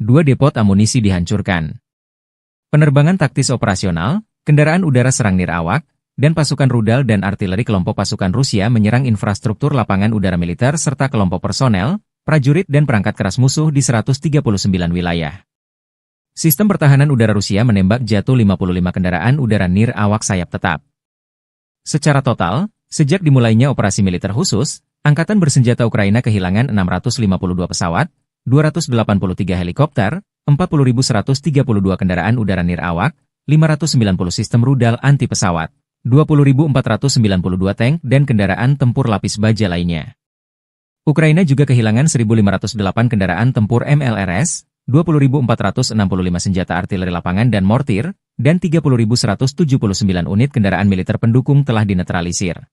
2 depot amunisi dihancurkan. Penerbangan taktis operasional, kendaraan udara serang nirawak, dan pasukan rudal dan artileri kelompok pasukan Rusia menyerang infrastruktur lapangan udara militer serta kelompok personel, prajurit dan perangkat keras musuh di 139 wilayah. Sistem pertahanan udara Rusia menembak jatuh 55 kendaraan udara nirawak sayap tetap. Secara total, sejak dimulainya operasi militer khusus, Angkatan Bersenjata Ukraina kehilangan 652 pesawat, 283 helikopter, 40.132 kendaraan udara nirawak, 590 sistem rudal anti pesawat, 20.492 tank dan kendaraan tempur lapis baja lainnya. Ukraina juga kehilangan 1.508 kendaraan tempur MLRS, 20.465 senjata artileri lapangan dan mortir, dan 30.179 unit kendaraan militer pendukung telah dinetralisir.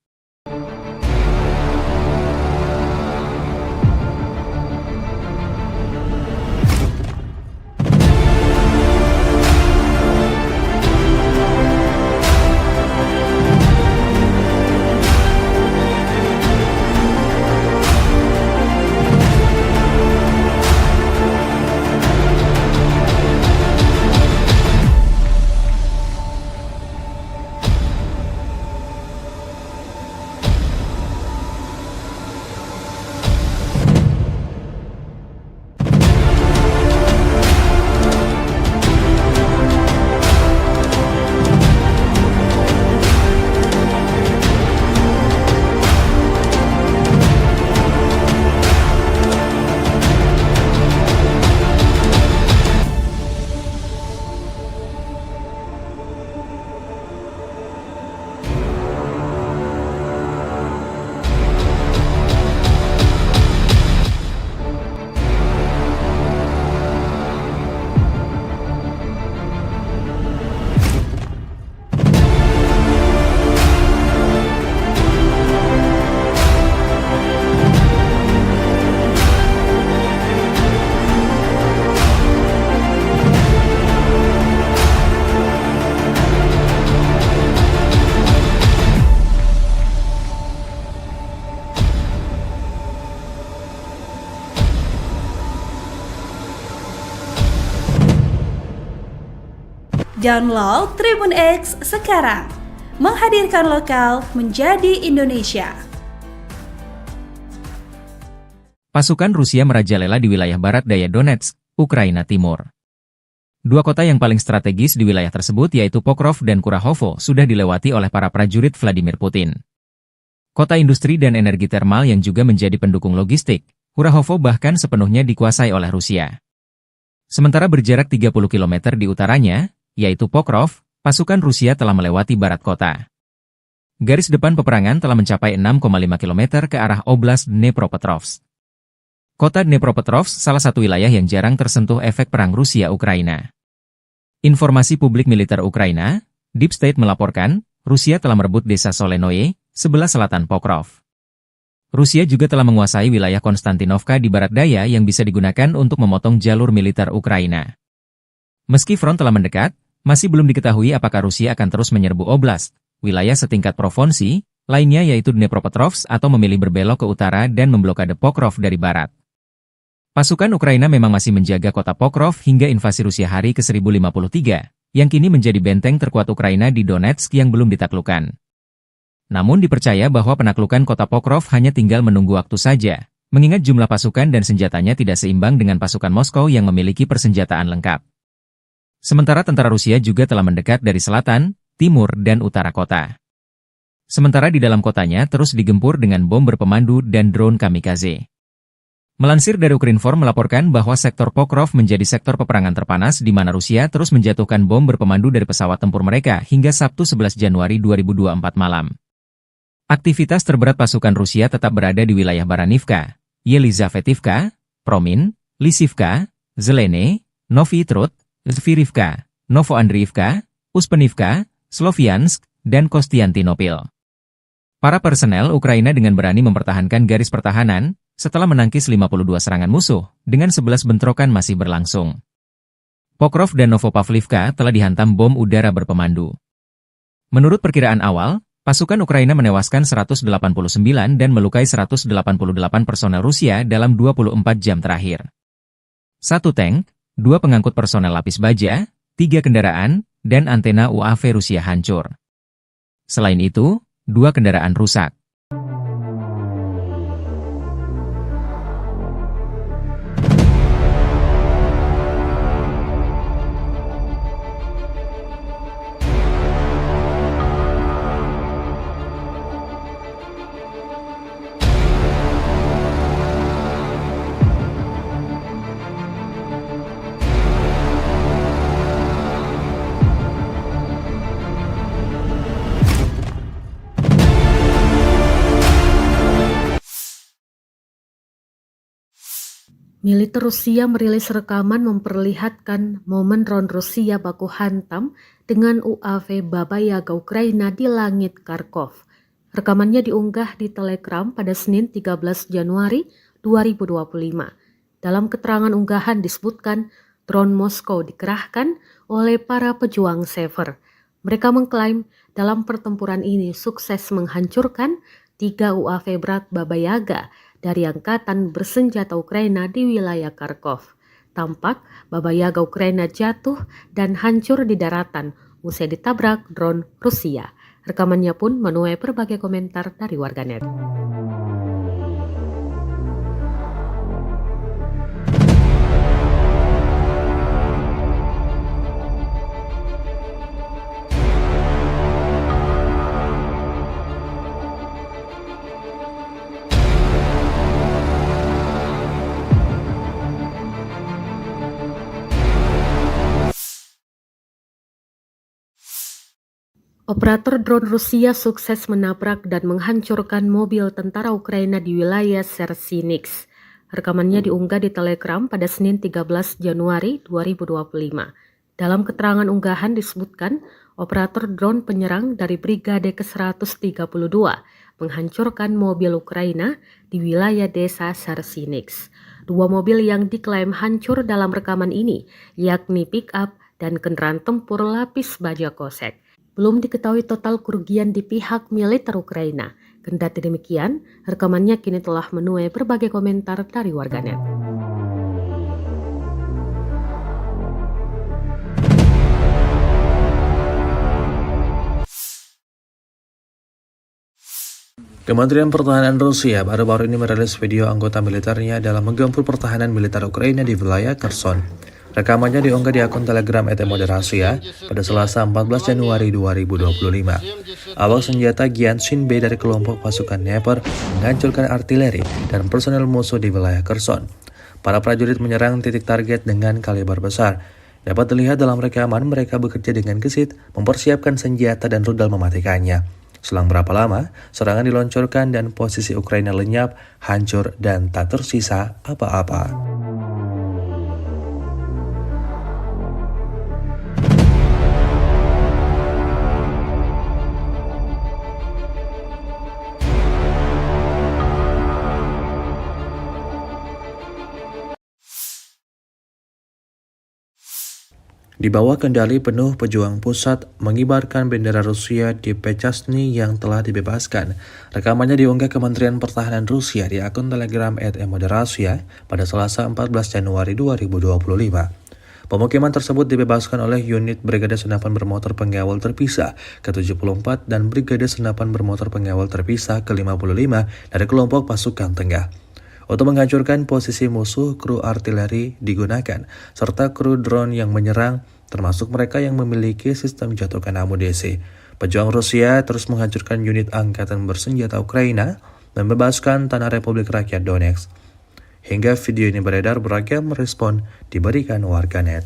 Download Tribun X sekarang. Menghadirkan lokal menjadi Indonesia. Pasukan Rusia merajalela di wilayah barat daya Donetsk, Ukraina Timur. Dua kota yang paling strategis di wilayah tersebut yaitu Pokrov dan Kurahovo sudah dilewati oleh para prajurit Vladimir Putin. Kota industri dan energi termal yang juga menjadi pendukung logistik, Kurahovo bahkan sepenuhnya dikuasai oleh Rusia. Sementara berjarak 30 km di utaranya, yaitu Pokrov, pasukan Rusia telah melewati barat kota. Garis depan peperangan telah mencapai 6,5 km ke arah Oblast Dnepropetrovsk. Kota Dnepropetrovsk salah satu wilayah yang jarang tersentuh efek perang Rusia-Ukraina. Informasi publik militer Ukraina, Deep State melaporkan, Rusia telah merebut desa Solenoye, sebelah selatan Pokrov. Rusia juga telah menguasai wilayah Konstantinovka di barat daya yang bisa digunakan untuk memotong jalur militer Ukraina. Meski front telah mendekat, masih belum diketahui apakah Rusia akan terus menyerbu oblast, wilayah setingkat provinsi, lainnya yaitu Dnepropetrovsk atau memilih berbelok ke utara dan memblokade Pokrov dari barat. Pasukan Ukraina memang masih menjaga kota Pokrov hingga invasi Rusia hari ke-1053, yang kini menjadi benteng terkuat Ukraina di Donetsk yang belum ditaklukkan. Namun dipercaya bahwa penaklukan kota Pokrov hanya tinggal menunggu waktu saja, mengingat jumlah pasukan dan senjatanya tidak seimbang dengan pasukan Moskow yang memiliki persenjataan lengkap. Sementara tentara Rusia juga telah mendekat dari selatan, timur, dan utara kota. Sementara di dalam kotanya terus digempur dengan bom berpemandu dan drone kamikaze. Melansir dari Ukrinform melaporkan bahwa sektor Pokrov menjadi sektor peperangan terpanas di mana Rusia terus menjatuhkan bom berpemandu dari pesawat tempur mereka hingga Sabtu 11 Januari 2024 malam. Aktivitas terberat pasukan Rusia tetap berada di wilayah Baranivka, Yelizavetivka, Promin, Lisivka, Zelene, Novi Trud, Zvirivka, Novoandriivka, Uspenivka, Sloviansk, dan Kostiantinopil. Para personel Ukraina dengan berani mempertahankan garis pertahanan, setelah menangkis 52 serangan musuh, dengan 11 bentrokan masih berlangsung. Pokrov dan Novopavlivka telah dihantam bom udara berpemandu. Menurut perkiraan awal, pasukan Ukraina menewaskan 189 dan melukai 188 personel Rusia dalam 24 jam terakhir. 1 tank, 2 pengangkut personel lapis baja, 3 kendaraan, dan antena UAV Rusia hancur. Selain itu, 2 kendaraan rusak. Militer Rusia merilis rekaman memperlihatkan momen drone Rusia baku hantam dengan UAV Baba Yaga Ukraina di langit Kharkov. Rekamannya diunggah di Telegram pada Senin 13 Januari 2025. Dalam keterangan unggahan disebutkan drone Moskow dikerahkan oleh para pejuang Sever. Mereka mengklaim dalam pertempuran ini sukses menghancurkan 3 UAV berat Baba Yaga dari angkatan bersenjata Ukraina di wilayah Kharkov. Tampak Baba Yaga Ukraina jatuh dan hancur di daratan usai ditabrak drone Rusia. Rekamannya pun menuai berbagai komentar dari warganet. Operator drone Rusia sukses menabrak dan menghancurkan mobil tentara Ukraina di wilayah Sersinix. Rekamannya diunggah di Telegram pada Senin 13 Januari 2025. Dalam keterangan unggahan disebutkan, operator drone penyerang dari Brigade ke-132 menghancurkan mobil Ukraina di wilayah desa Sersinix. 2 mobil yang diklaim hancur dalam rekaman ini, yakni pick-up dan kendaraan tempur lapis baja kosek. Belum diketahui total kerugian di pihak militer Ukraina. Kendati demikian, rekamannya kini telah menuai berbagai komentar dari warganet. Kementerian Pertahanan Rusia baru-baru ini merilis video anggota militernya dalam menggempur pertahanan militer Ukraina di wilayah Kherson. Rekamannya diunggah di akun Telegram @moderasia pada Selasa 14 Januari 2025. Awak senjata Gyanshin B dari kelompok pasukan Dnepr menghancurkan artileri dan personel musuh di wilayah Kherson. Para prajurit menyerang titik target dengan kaliber besar. Dapat dilihat dalam rekaman mereka bekerja dengan gesit, mempersiapkan senjata dan rudal mematikannya. Selang berapa lama, serangan diluncurkan dan posisi Ukraina lenyap, hancur, dan tak tersisa apa-apa. Di bawah kendali penuh pejuang pusat mengibarkan bendera Rusia di Pechasny yang telah dibebaskan. Rekamannya diunggah Kementerian Pertahanan Rusia di akun Telegram @moderasia pada Selasa 14 Januari 2025. Pemukiman tersebut dibebaskan oleh unit Brigade Senapan Bermotor Pengawal Terpisah ke-74 dan Brigade Senapan Bermotor Pengawal Terpisah ke-55 dari kelompok pasukan tengah. Untuk menghancurkan posisi musuh, kru artileri digunakan, serta kru drone yang menyerang, termasuk mereka yang memiliki sistem jatuhkan amunisi. Pejuang Rusia terus menghancurkan unit angkatan bersenjata Ukraina dan membebaskan tanah Republik Rakyat Donetsk. Hingga video ini beredar, beragam respon diberikan warganet.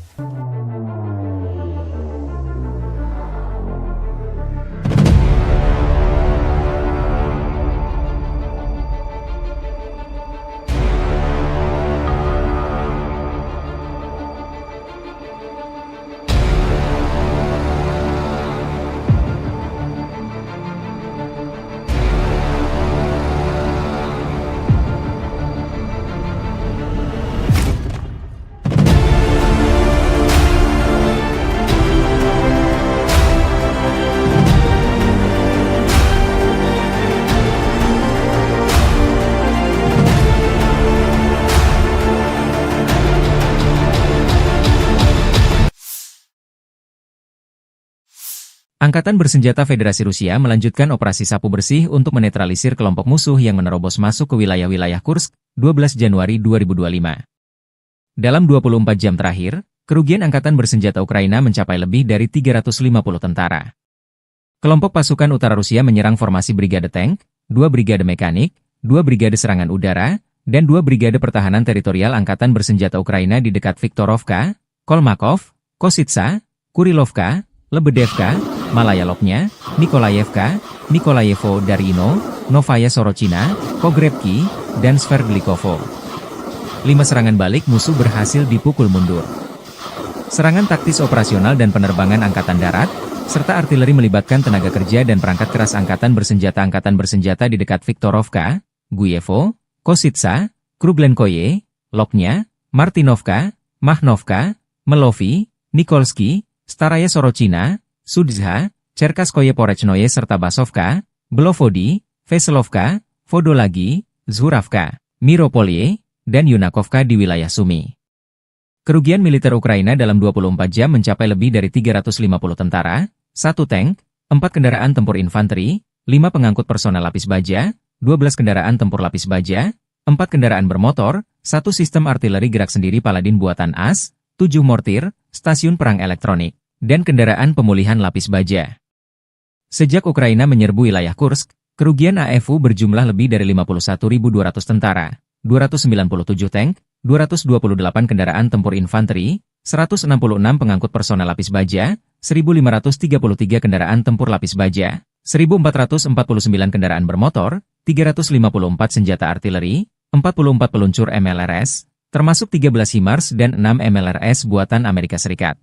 Angkatan Bersenjata Federasi Rusia melanjutkan operasi sapu bersih untuk menetralisir kelompok musuh yang menerobos masuk ke wilayah-wilayah Kursk, 12 Januari 2025. Dalam 24 jam terakhir, kerugian Angkatan Bersenjata Ukraina mencapai lebih dari 350 tentara. Kelompok pasukan utara Rusia menyerang formasi Brigade Tank, 2 Brigade Mekanik, 2 Brigade Serangan Udara, dan 2 Brigade Pertahanan Teritorial Angkatan Bersenjata Ukraina di dekat Viktorovka, Kolmakov, Kositsa, Kurilovka, Lebedevka, Malaya Lopnya, Nikolayevka, Nikolayevo Darino, Novaya Sorochina, Pogrebki, dan Sverdlikovo. 5 serangan balik musuh berhasil dipukul mundur. Serangan taktis operasional dan penerbangan angkatan darat, serta artileri melibatkan tenaga kerja dan perangkat keras angkatan bersenjata di dekat Viktorovka, Guyevo, Kositsa, Kruglenkoye, Lopnya, Martinovka, Mahnovka, Melovi, Nikolski, Staraya Sorochina, Sudzha, Cherkaskoye Porechnoye serta Basovka, Belovodi, Veselovka, Vodolagi, Zhuravka, Miropolye, dan Yunakovka di wilayah Sumy. Kerugian militer Ukraina dalam 24 jam mencapai lebih dari 350 tentara, 1 tank, 4 kendaraan tempur infanteri, 5 pengangkut personel lapis baja, 12 kendaraan tempur lapis baja, 4 kendaraan bermotor, 1 sistem artileri gerak sendiri Paladin buatan AS, 7 mortir, stasiun perang elektronik, dan kendaraan pemulihan lapis baja. Sejak Ukraina menyerbu wilayah Kursk, kerugian AFU berjumlah lebih dari 51.200 tentara, 297 tank, 228 kendaraan tempur infanteri, 166 pengangkut personel lapis baja, 1.533 kendaraan tempur lapis baja, 1.449 kendaraan bermotor, 354 senjata artileri, 44 peluncur MLRS, termasuk 13 HIMARS dan 6 MLRS buatan Amerika Serikat.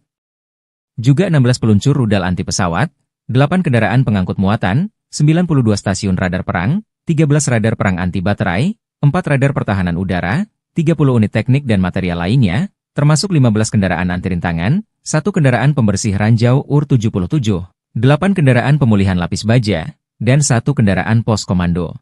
Juga 16 peluncur rudal anti pesawat, 8 kendaraan pengangkut muatan, 92 stasiun radar perang, 13 radar perang anti baterai, 4 radar pertahanan udara, 30 unit teknik dan material lainnya, termasuk 15 kendaraan anti rintangan, 1 kendaraan pembersih ranjau UR-77, 8 kendaraan pemulihan lapis baja, dan 1 kendaraan pos komando.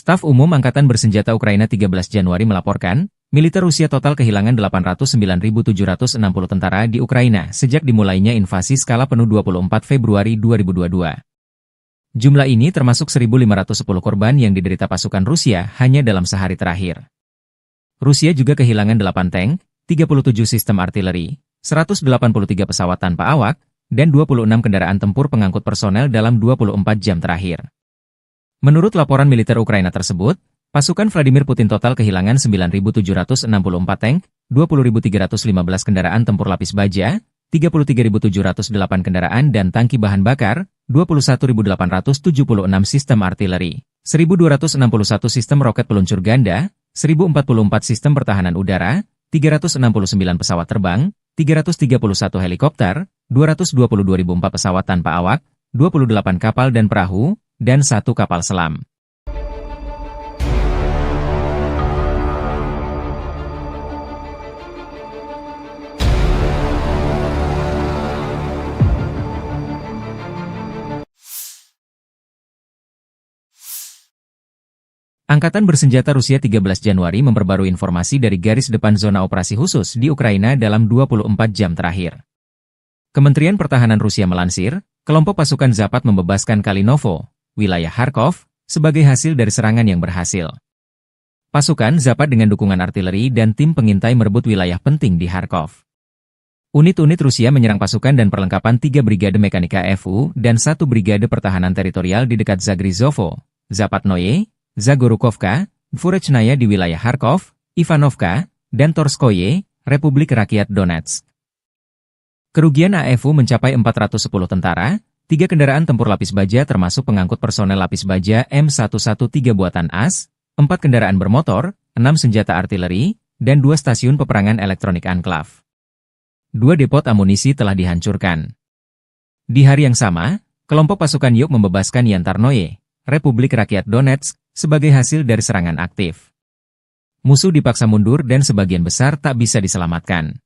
Staf Umum Angkatan Bersenjata Ukraina 13 Januari melaporkan, militer Rusia total kehilangan 809.760 tentara di Ukraina sejak dimulainya invasi skala penuh 24 Februari 2022. Jumlah ini termasuk 1.510 korban yang diderita pasukan Rusia hanya dalam sehari terakhir. Rusia juga kehilangan 8 tank, 37 sistem artileri, 183 pesawat tanpa awak, dan 26 kendaraan tempur pengangkut personel dalam 24 jam terakhir. Menurut laporan militer Ukraina tersebut, pasukan Vladimir Putin total kehilangan 9.764 tank, 20.315 kendaraan tempur lapis baja, 33.708 kendaraan dan tangki bahan bakar, 21.876 sistem artileri, 1.261 sistem roket peluncur ganda, 1.044 sistem pertahanan udara, 369 pesawat terbang, 331 helikopter, 222.004 pesawat tanpa awak, 28 kapal dan perahu, dan 1 kapal selam. Angkatan Bersenjata Rusia 13 Januari memperbarui informasi dari garis depan zona operasi khusus di Ukraina dalam 24 jam terakhir. Kementerian Pertahanan Rusia melansir, kelompok pasukan Zapat membebaskan Kalinovo, wilayah Kharkov, sebagai hasil dari serangan yang berhasil. Pasukan Zapat dengan dukungan artileri dan tim pengintai merebut wilayah penting di Kharkov. Unit-unit Rusia menyerang pasukan dan perlengkapan 3 Brigade Mekanika FU dan 1 Brigade Pertahanan Teritorial di dekat Zagrizovo, Zapatnoye, Zagorukovka, Dvurechnaya di wilayah Kharkov, Ivanovka, dan Torskoye, Republik Rakyat Donetsk. Kerugian AFU mencapai 410 tentara, 3 kendaraan tempur lapis baja termasuk pengangkut personel lapis baja M113 buatan AS, 4 kendaraan bermotor, 6 senjata artileri, dan 2 stasiun peperangan elektronik Anklav. 2 depot amunisi telah dihancurkan. Di hari yang sama, kelompok pasukan Yuk membebaskan Yantarnoye, Republik Rakyat Donetsk, sebagai hasil dari serangan aktif. Musuh dipaksa mundur dan sebagian besar tak bisa diselamatkan.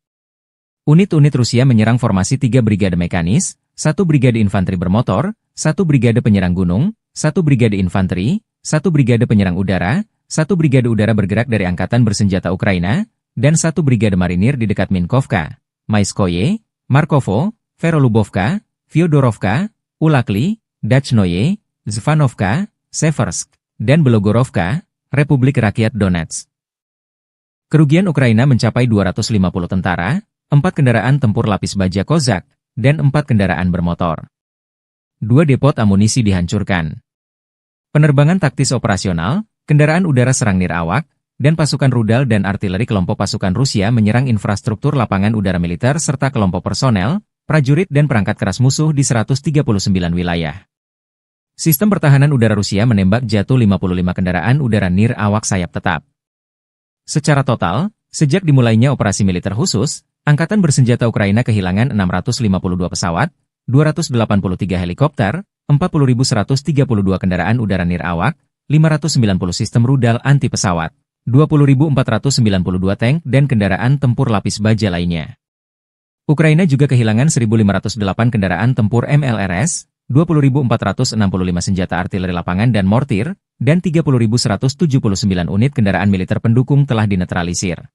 Unit-unit Rusia menyerang formasi 3 brigade mekanis, 1 brigade infanteri bermotor, 1 brigade penyerang gunung, 1 brigade infanteri, 1 brigade penyerang udara, 1 brigade udara bergerak dari Angkatan Bersenjata Ukraina, dan 1 brigade marinir di dekat Minkovka, Maiskoye, Markovo, Verolubovka, Fyodorovka, Ulakli, Dachnoye, Zvanovka, Seversk, dan Belogorovka, Republik Rakyat Donetsk. Kerugian Ukraina mencapai 250 tentara, 4 kendaraan tempur lapis baja Kozak, dan 4 kendaraan bermotor. 2 depot amunisi dihancurkan. Penerbangan taktis operasional, kendaraan udara serang nirawak, dan pasukan rudal dan artileri kelompok pasukan Rusia menyerang infrastruktur lapangan udara militer serta kelompok personel, prajurit dan perangkat keras musuh di 139 wilayah. Sistem pertahanan udara Rusia menembak jatuh 55 kendaraan udara nirawak sayap tetap. Secara total, sejak dimulainya operasi militer khusus, Angkatan Bersenjata Ukraina kehilangan 652 pesawat, 283 helikopter, 40.132 kendaraan udara nirawak, 590 sistem rudal anti pesawat, 20.492 tank dan kendaraan tempur lapis baja lainnya. Ukraina juga kehilangan 1.508 kendaraan tempur MLRS, 20.465 senjata artileri lapangan dan mortir, dan 30.179 unit kendaraan militer pendukung telah dinetralisir.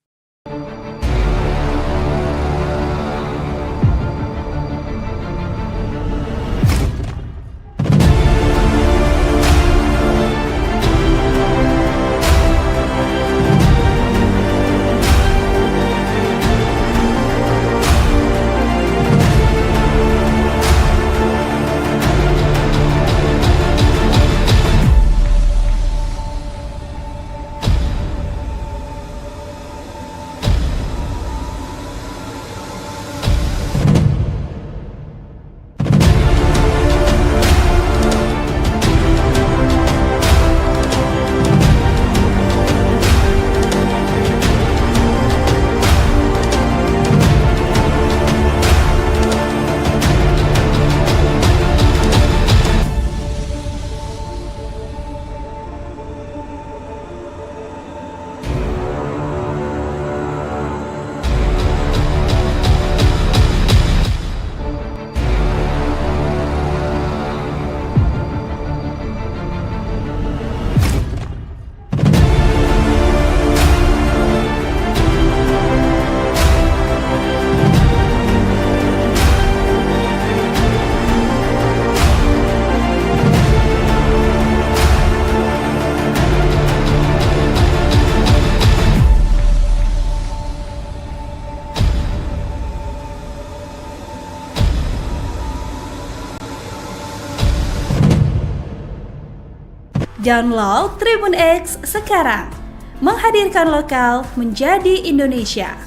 Download Tribun X sekarang. Menghadirkan lokal menjadi Indonesia.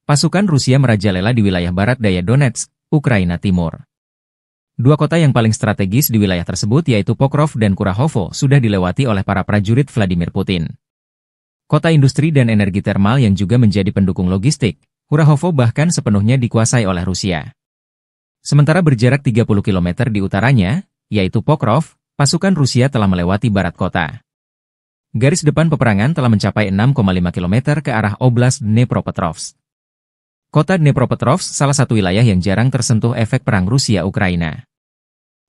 Pasukan Rusia merajalela di wilayah barat daya Donetsk, Ukraina Timur. Dua kota yang paling strategis di wilayah tersebut yaitu Pokrov dan Kurahovo sudah dilewati oleh para prajurit Vladimir Putin. Kota industri dan energi termal yang juga menjadi pendukung logistik, Kurahovo bahkan sepenuhnya dikuasai oleh Rusia. Sementara berjarak 30 km di utaranya, yaitu Pokrov, pasukan Rusia telah melewati barat kota. Garis depan peperangan telah mencapai 6,5 km ke arah Oblast Dnepropetrovsk. Kota Dnepropetrovsk salah satu wilayah yang jarang tersentuh efek perang Rusia-Ukraina.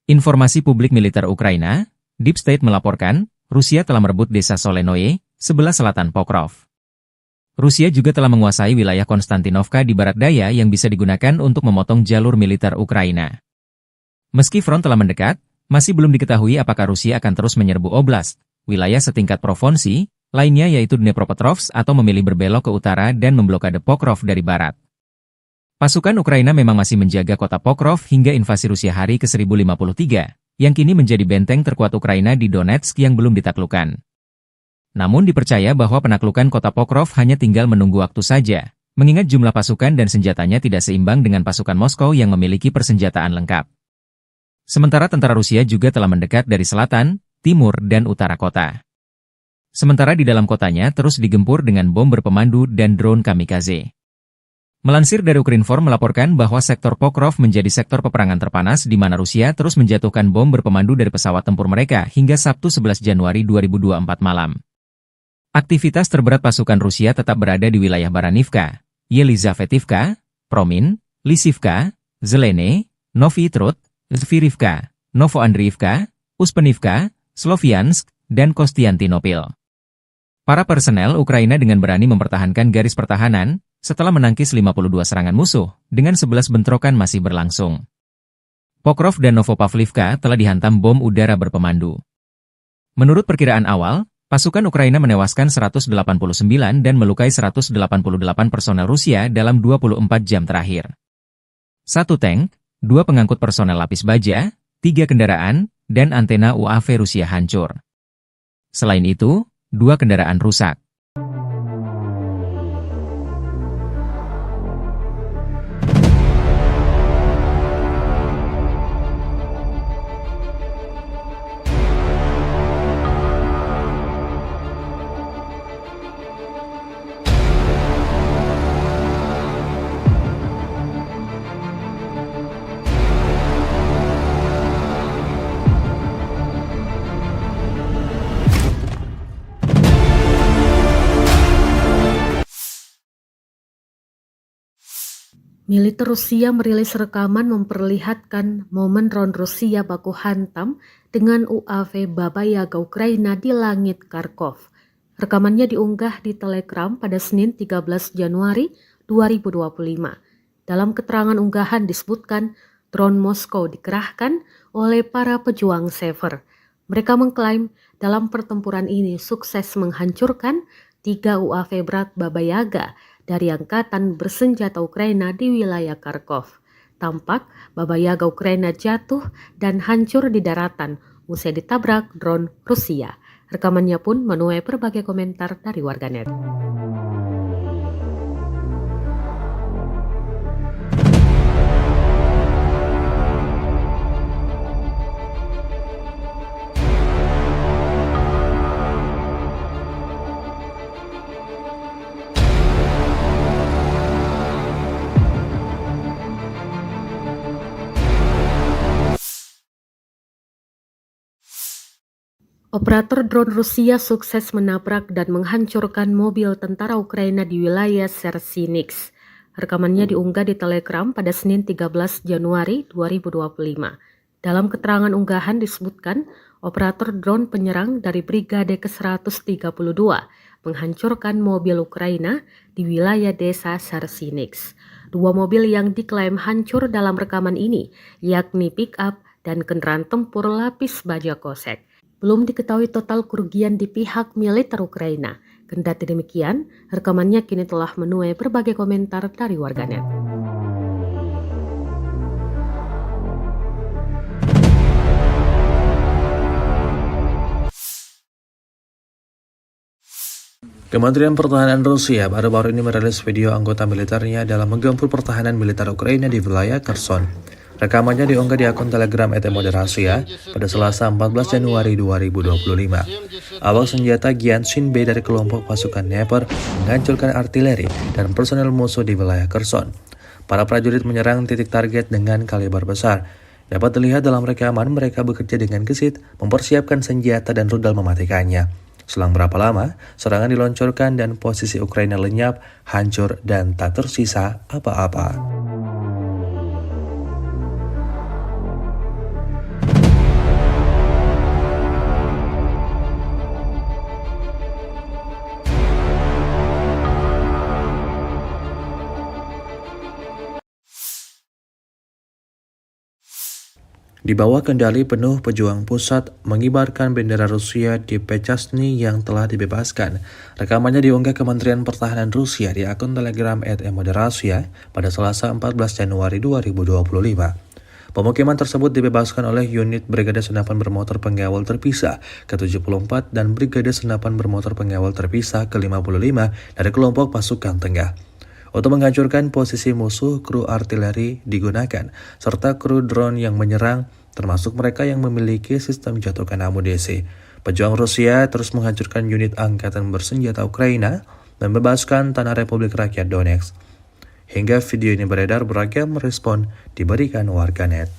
Informasi publik militer Ukraina, Deep State melaporkan, Rusia telah merebut desa Solenoye, sebelah selatan Pokrov. Rusia juga telah menguasai wilayah Konstantinovka di barat daya yang bisa digunakan untuk memotong jalur militer Ukraina. Meski front telah mendekat, masih belum diketahui apakah Rusia akan terus menyerbu oblast, wilayah setingkat provinsi, lainnya yaitu Dnepropetrovsk atau memilih berbelok ke utara dan memblokade Pokrov dari barat. Pasukan Ukraina memang masih menjaga kota Pokrov hingga invasi Rusia hari ke-1053, yang kini menjadi benteng terkuat Ukraina di Donetsk yang belum ditaklukkan. Namun dipercaya bahwa penaklukan kota Pokrov hanya tinggal menunggu waktu saja, mengingat jumlah pasukan dan senjatanya tidak seimbang dengan pasukan Moskow yang memiliki persenjataan lengkap. Sementara tentara Rusia juga telah mendekat dari selatan, timur, dan utara kota. Sementara di dalam kotanya terus digempur dengan bom berpemandu dan drone kamikaze. Melansir dari Ukrinform melaporkan bahwa sektor Pokrov menjadi sektor peperangan terpanas di mana Rusia terus menjatuhkan bom berpemandu dari pesawat tempur mereka hingga Sabtu 11 Januari 2024 malam. Aktivitas terberat pasukan Rusia tetap berada di wilayah Baranivka, Yelizavetivka, Promin, Lisivka, Zelene, Novy Trud, Zvirivka, Novoandriivka, Uspenivka, Sloviansk, dan Kostiantinopil. Para personel Ukraina dengan berani mempertahankan garis pertahanan, setelah menangkis 52 serangan musuh, dengan 11 bentrokan masih berlangsung. Pokrov dan Novopavlivka telah dihantam bom udara berpemandu. Menurut perkiraan awal, pasukan Ukraina menewaskan 189 dan melukai 188 personel Rusia dalam 24 jam terakhir. 1 tank, 2 pengangkut personel lapis baja, 3 kendaraan, dan antena UAV Rusia hancur. Selain itu, 2 kendaraan rusak. Militer Rusia merilis rekaman memperlihatkan momen drone Rusia baku hantam dengan UAV Baba Yaga Ukraina di langit Kharkov. Rekamannya diunggah di Telegram pada Senin 13 Januari 2025. Dalam keterangan unggahan disebutkan drone Moskow dikerahkan oleh para pejuang Sever. Mereka mengklaim dalam pertempuran ini sukses menghancurkan 3 UAV berat Baba Yaga dari Angkatan Bersenjata Ukraina di wilayah Kharkov. Tampak Baba Yaga Ukraina jatuh dan hancur di daratan usai ditabrak drone Rusia. Rekamannya pun menuai berbagai komentar dari warganet. Operator drone Rusia sukses menabrak dan menghancurkan mobil tentara Ukraina di wilayah Sersinix. Rekamannya diunggah di Telegram pada Senin 13 Januari 2025. Dalam keterangan unggahan disebutkan, operator drone penyerang dari Brigade ke-132 menghancurkan mobil Ukraina di wilayah desa Sersinix. 2 mobil yang diklaim hancur dalam rekaman ini, yakni pick-up dan kendaraan tempur lapis baja kosek. Belum diketahui total kerugian di pihak militer Ukraina. Kendati demikian, rekamannya kini telah menuai berbagai komentar dari warganet. Kementerian Pertahanan Rusia baru-baru ini merilis video anggota militernya dalam menggempur pertahanan militer Ukraina di wilayah Kherson. Rekamannya diunggah di akun Telegram @moderasiya pada Selasa 14 Januari 2025. Awak senjata Gyanshin B dari kelompok pasukan Dnepr menghancurkan artileri dan personel musuh di wilayah Kherson. Para prajurit menyerang titik target dengan kaliber besar. Dapat dilihat dalam rekaman mereka bekerja dengan gesit, mempersiapkan senjata dan rudal mematikannya. Selang berapa lama, serangan diluncurkan dan posisi Ukraina lenyap, hancur, dan tak tersisa apa-apa. Di bawah kendali penuh pejuang pusat mengibarkan bendera Rusia di Pechasny yang telah dibebaskan. Rekamannya diunggah Kementerian Pertahanan Rusia di akun Telegram @moderasiya pada Selasa 14 Januari 2025. Pemukiman tersebut dibebaskan oleh unit Brigade Senapan Bermotor Pengawal Terpisah ke-74 dan Brigade Senapan Bermotor Pengawal Terpisah ke-55 dari kelompok pasukan tengah. Untuk menghancurkan posisi musuh, kru artileri digunakan, serta kru drone yang menyerang, termasuk mereka yang memiliki sistem jatuhkan amunisi. Pejuang Rusia terus menghancurkan unit angkatan bersenjata Ukraina dan membebaskan tanah Republik Rakyat Donetsk. Hingga video ini beredar, beragam respon diberikan warganet.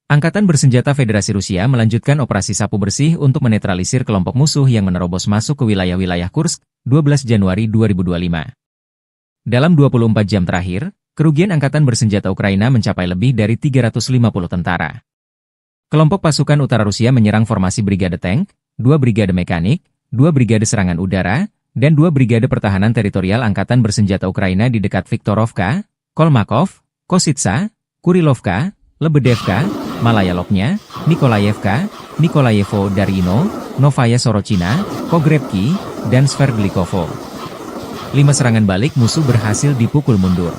Angkatan Bersenjata Federasi Rusia melanjutkan operasi sapu bersih untuk menetralisir kelompok musuh yang menerobos masuk ke wilayah-wilayah Kursk, 12 Januari 2025. Dalam 24 jam terakhir, kerugian Angkatan Bersenjata Ukraina mencapai lebih dari 350 tentara. Kelompok pasukan utara Rusia menyerang formasi Brigade Tank, 2 Brigade Mekanik, 2 Brigade Serangan Udara, dan 2 Brigade Pertahanan Teritorial Angkatan Bersenjata Ukraina di dekat Viktorovka, Kolmakov, Kositsa, Kurilovka, Lebedevka, Malaya Lopnya, Nikolayevka, Nikolayevo Darino, Novaya Sorochina, Pogrebki, dan Sverdlikovo. 5 serangan balik musuh berhasil dipukul mundur.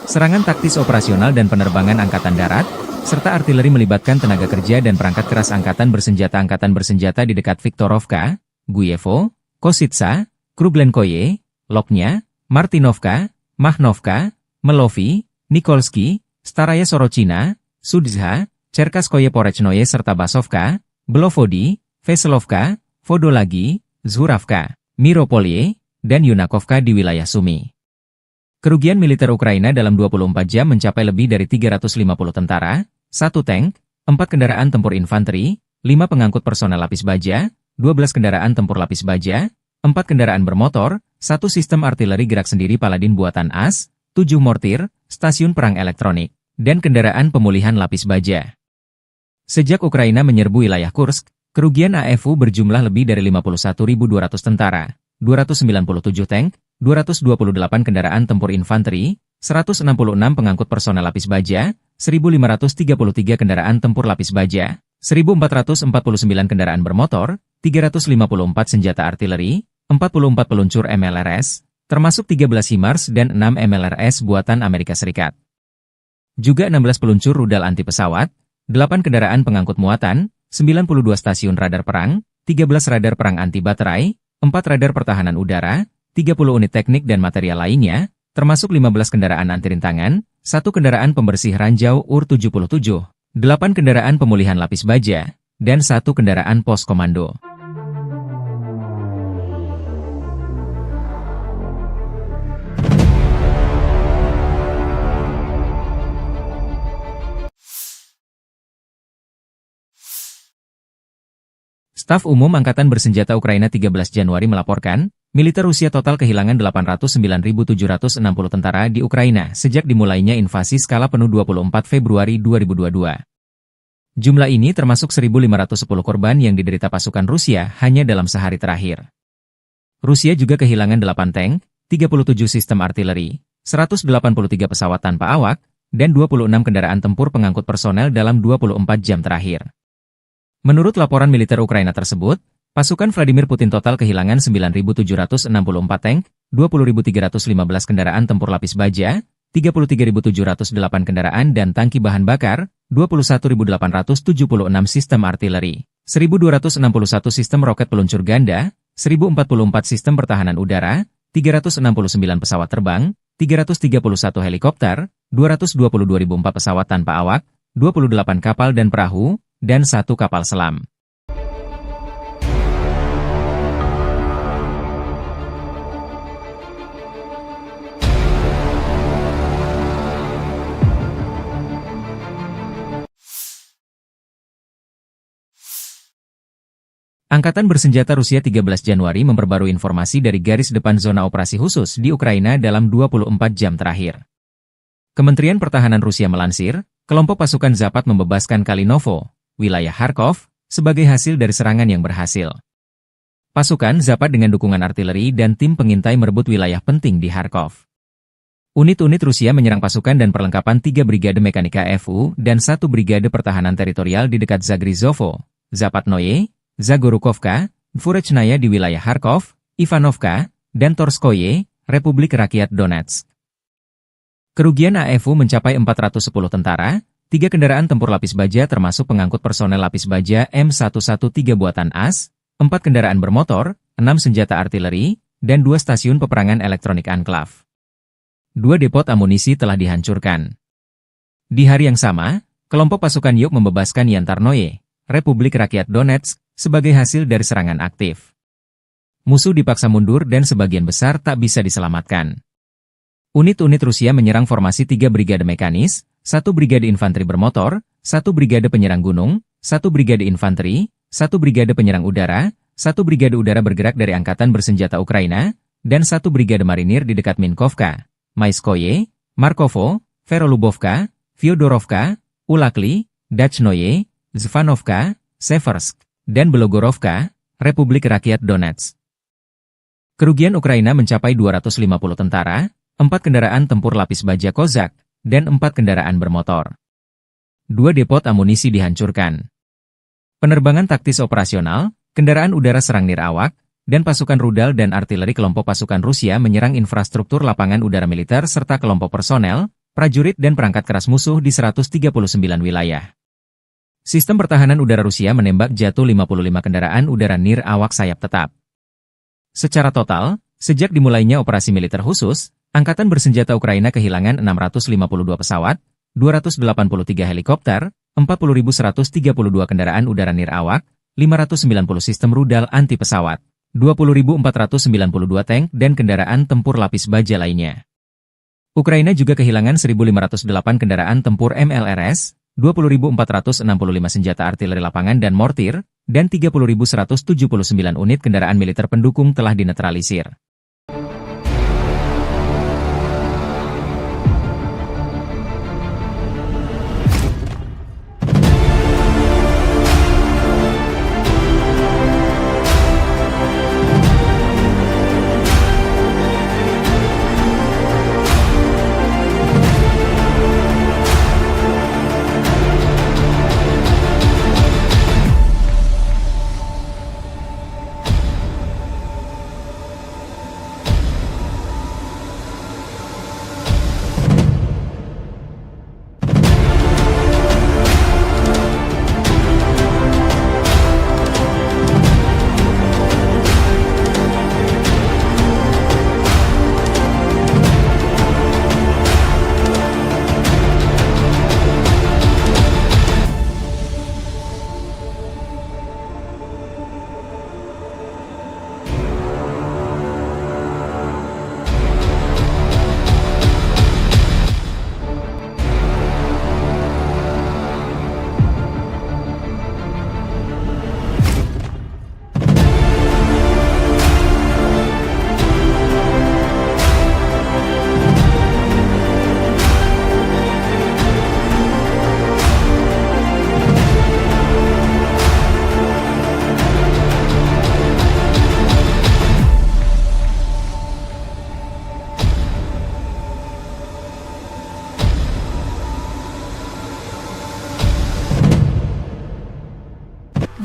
Serangan taktis operasional dan penerbangan angkatan darat, serta artileri melibatkan tenaga kerja dan perangkat keras angkatan bersenjata di dekat Viktorovka, Guyevo, Kositsa, Krublenkoye, Lopnya, Martinovka, Mahnovka, Melovi, Nikolski, Staraya Sorochina, Sudzha, Cherkaskoye Porechnoye serta Basovka, Belovodi, Veselovka, Vodolagi, Zhuravka, Miropolye, dan Yunakovka di wilayah Sumy. Kerugian militer Ukraina dalam 24 jam mencapai lebih dari 350 tentara, 1 tank, 4 kendaraan tempur infanteri, 5 pengangkut personel lapis baja, 12 kendaraan tempur lapis baja, 4 kendaraan bermotor, 1 sistem artileri gerak sendiri Paladin buatan AS, 7 mortir, stasiun perang elektronik, dan kendaraan pemulihan lapis baja. Sejak Ukraina menyerbu wilayah Kursk, kerugian AFU berjumlah lebih dari 51.200 tentara, 297 tank, 228 kendaraan tempur infanteri, 166 pengangkut personel lapis baja, 1.533 kendaraan tempur lapis baja, 1.449 kendaraan bermotor, 354 senjata artileri, 44 peluncur MLRS, termasuk 13 HIMARS dan 6 MLRS buatan Amerika Serikat. Juga 16 peluncur rudal anti pesawat, 8 kendaraan pengangkut muatan, 92 stasiun radar perang, 13 radar perang anti baterai, 4 radar pertahanan udara, 30 unit teknik dan material lainnya, termasuk 15 kendaraan anti rintangan, 1 kendaraan pembersih ranjau UR-77, 8 kendaraan pemulihan lapis baja, dan 1 kendaraan pos komando. Staf Umum Angkatan Bersenjata Ukraina 13 Januari melaporkan, militer Rusia total kehilangan 809.760 tentara di Ukraina sejak dimulainya invasi skala penuh 24 Februari 2022. Jumlah ini termasuk 1.510 korban yang diderita pasukan Rusia hanya dalam sehari terakhir. Rusia juga kehilangan 8 tank, 37 sistem artileri, 183 pesawat tanpa awak, dan 26 kendaraan tempur pengangkut personel dalam 24 jam terakhir. Menurut laporan militer Ukraina tersebut, pasukan Vladimir Putin total kehilangan 9.764 tank, 20.315 kendaraan tempur lapis baja, 33.708 kendaraan dan tangki bahan bakar, 21.876 sistem artileri, 1.261 sistem roket peluncur ganda, 1.044 sistem pertahanan udara, 369 pesawat terbang, 331 helikopter, 222.004 pesawat tanpa awak, 28 kapal dan perahu, dan 1 kapal selam. Angkatan Bersenjata Rusia 13 Januari memperbarui informasi dari garis depan zona operasi khusus di Ukraina dalam 24 jam terakhir. Kementerian Pertahanan Rusia melansir, kelompok pasukan Zapat membebaskan Kalinovo, wilayah Kharkov, sebagai hasil dari serangan yang berhasil. Pasukan Zapat dengan dukungan artileri dan tim pengintai merebut wilayah penting di Kharkov. Unit-unit Rusia menyerang pasukan dan perlengkapan 3 Brigade Mekanika FU dan 1 Brigade Pertahanan Teritorial di dekat Zagrizovo, Zapatnoye, Zagorukovka, Dvorachnaya di wilayah Kharkov, Ivanovka, dan Torskoye, Republik Rakyat Donetsk. Kerugian AFU mencapai 410 tentara, 3 kendaraan tempur lapis baja termasuk pengangkut personel lapis baja M113 buatan AS, 4 kendaraan bermotor, 6 senjata artileri, dan 2 stasiun peperangan elektronik Anklav. 2 depot amunisi telah dihancurkan. Di hari yang sama, kelompok pasukan Yuk membebaskan Yantarnoye, Republik Rakyat Donetsk, sebagai hasil dari serangan aktif. Musuh dipaksa mundur dan sebagian besar tak bisa diselamatkan. Unit-unit Rusia menyerang formasi 3 brigade mekanis, 1 brigade infanteri bermotor, 1 brigade penyerang gunung, 1 brigade infanteri, 1 brigade penyerang udara, 1 brigade udara bergerak dari Angkatan Bersenjata Ukraina, dan 1 brigade marinir di dekat Minkovka, Maiskoye, Markovo, Verolubovka, Fyodorovka, Ulakli, Dachnoye, Zvanovka, Seversk, dan Belogorovka, Republik Rakyat Donetsk. Kerugian Ukraina mencapai 250 tentara, 4 kendaraan tempur lapis baja Kozak, dan 4 kendaraan bermotor. 2 depot amunisi dihancurkan. Penerbangan taktis operasional, kendaraan udara serang nirawak, dan pasukan rudal dan artileri kelompok pasukan Rusia menyerang infrastruktur lapangan udara militer serta kelompok personel, prajurit dan perangkat keras musuh di 139 wilayah. Sistem pertahanan udara Rusia menembak jatuh 55 kendaraan udara nirawak sayap tetap. Secara total, sejak dimulainya operasi militer khusus, Angkatan Bersenjata Ukraina kehilangan 652 pesawat, 283 helikopter, 40.132 kendaraan udara nirawak, 590 sistem rudal anti pesawat, 20.492 tank dan kendaraan tempur lapis baja lainnya. Ukraina juga kehilangan 1.508 kendaraan tempur MLRS, 20.465 senjata artileri lapangan dan mortir, dan 30.179 unit kendaraan militer pendukung telah dinetralisir.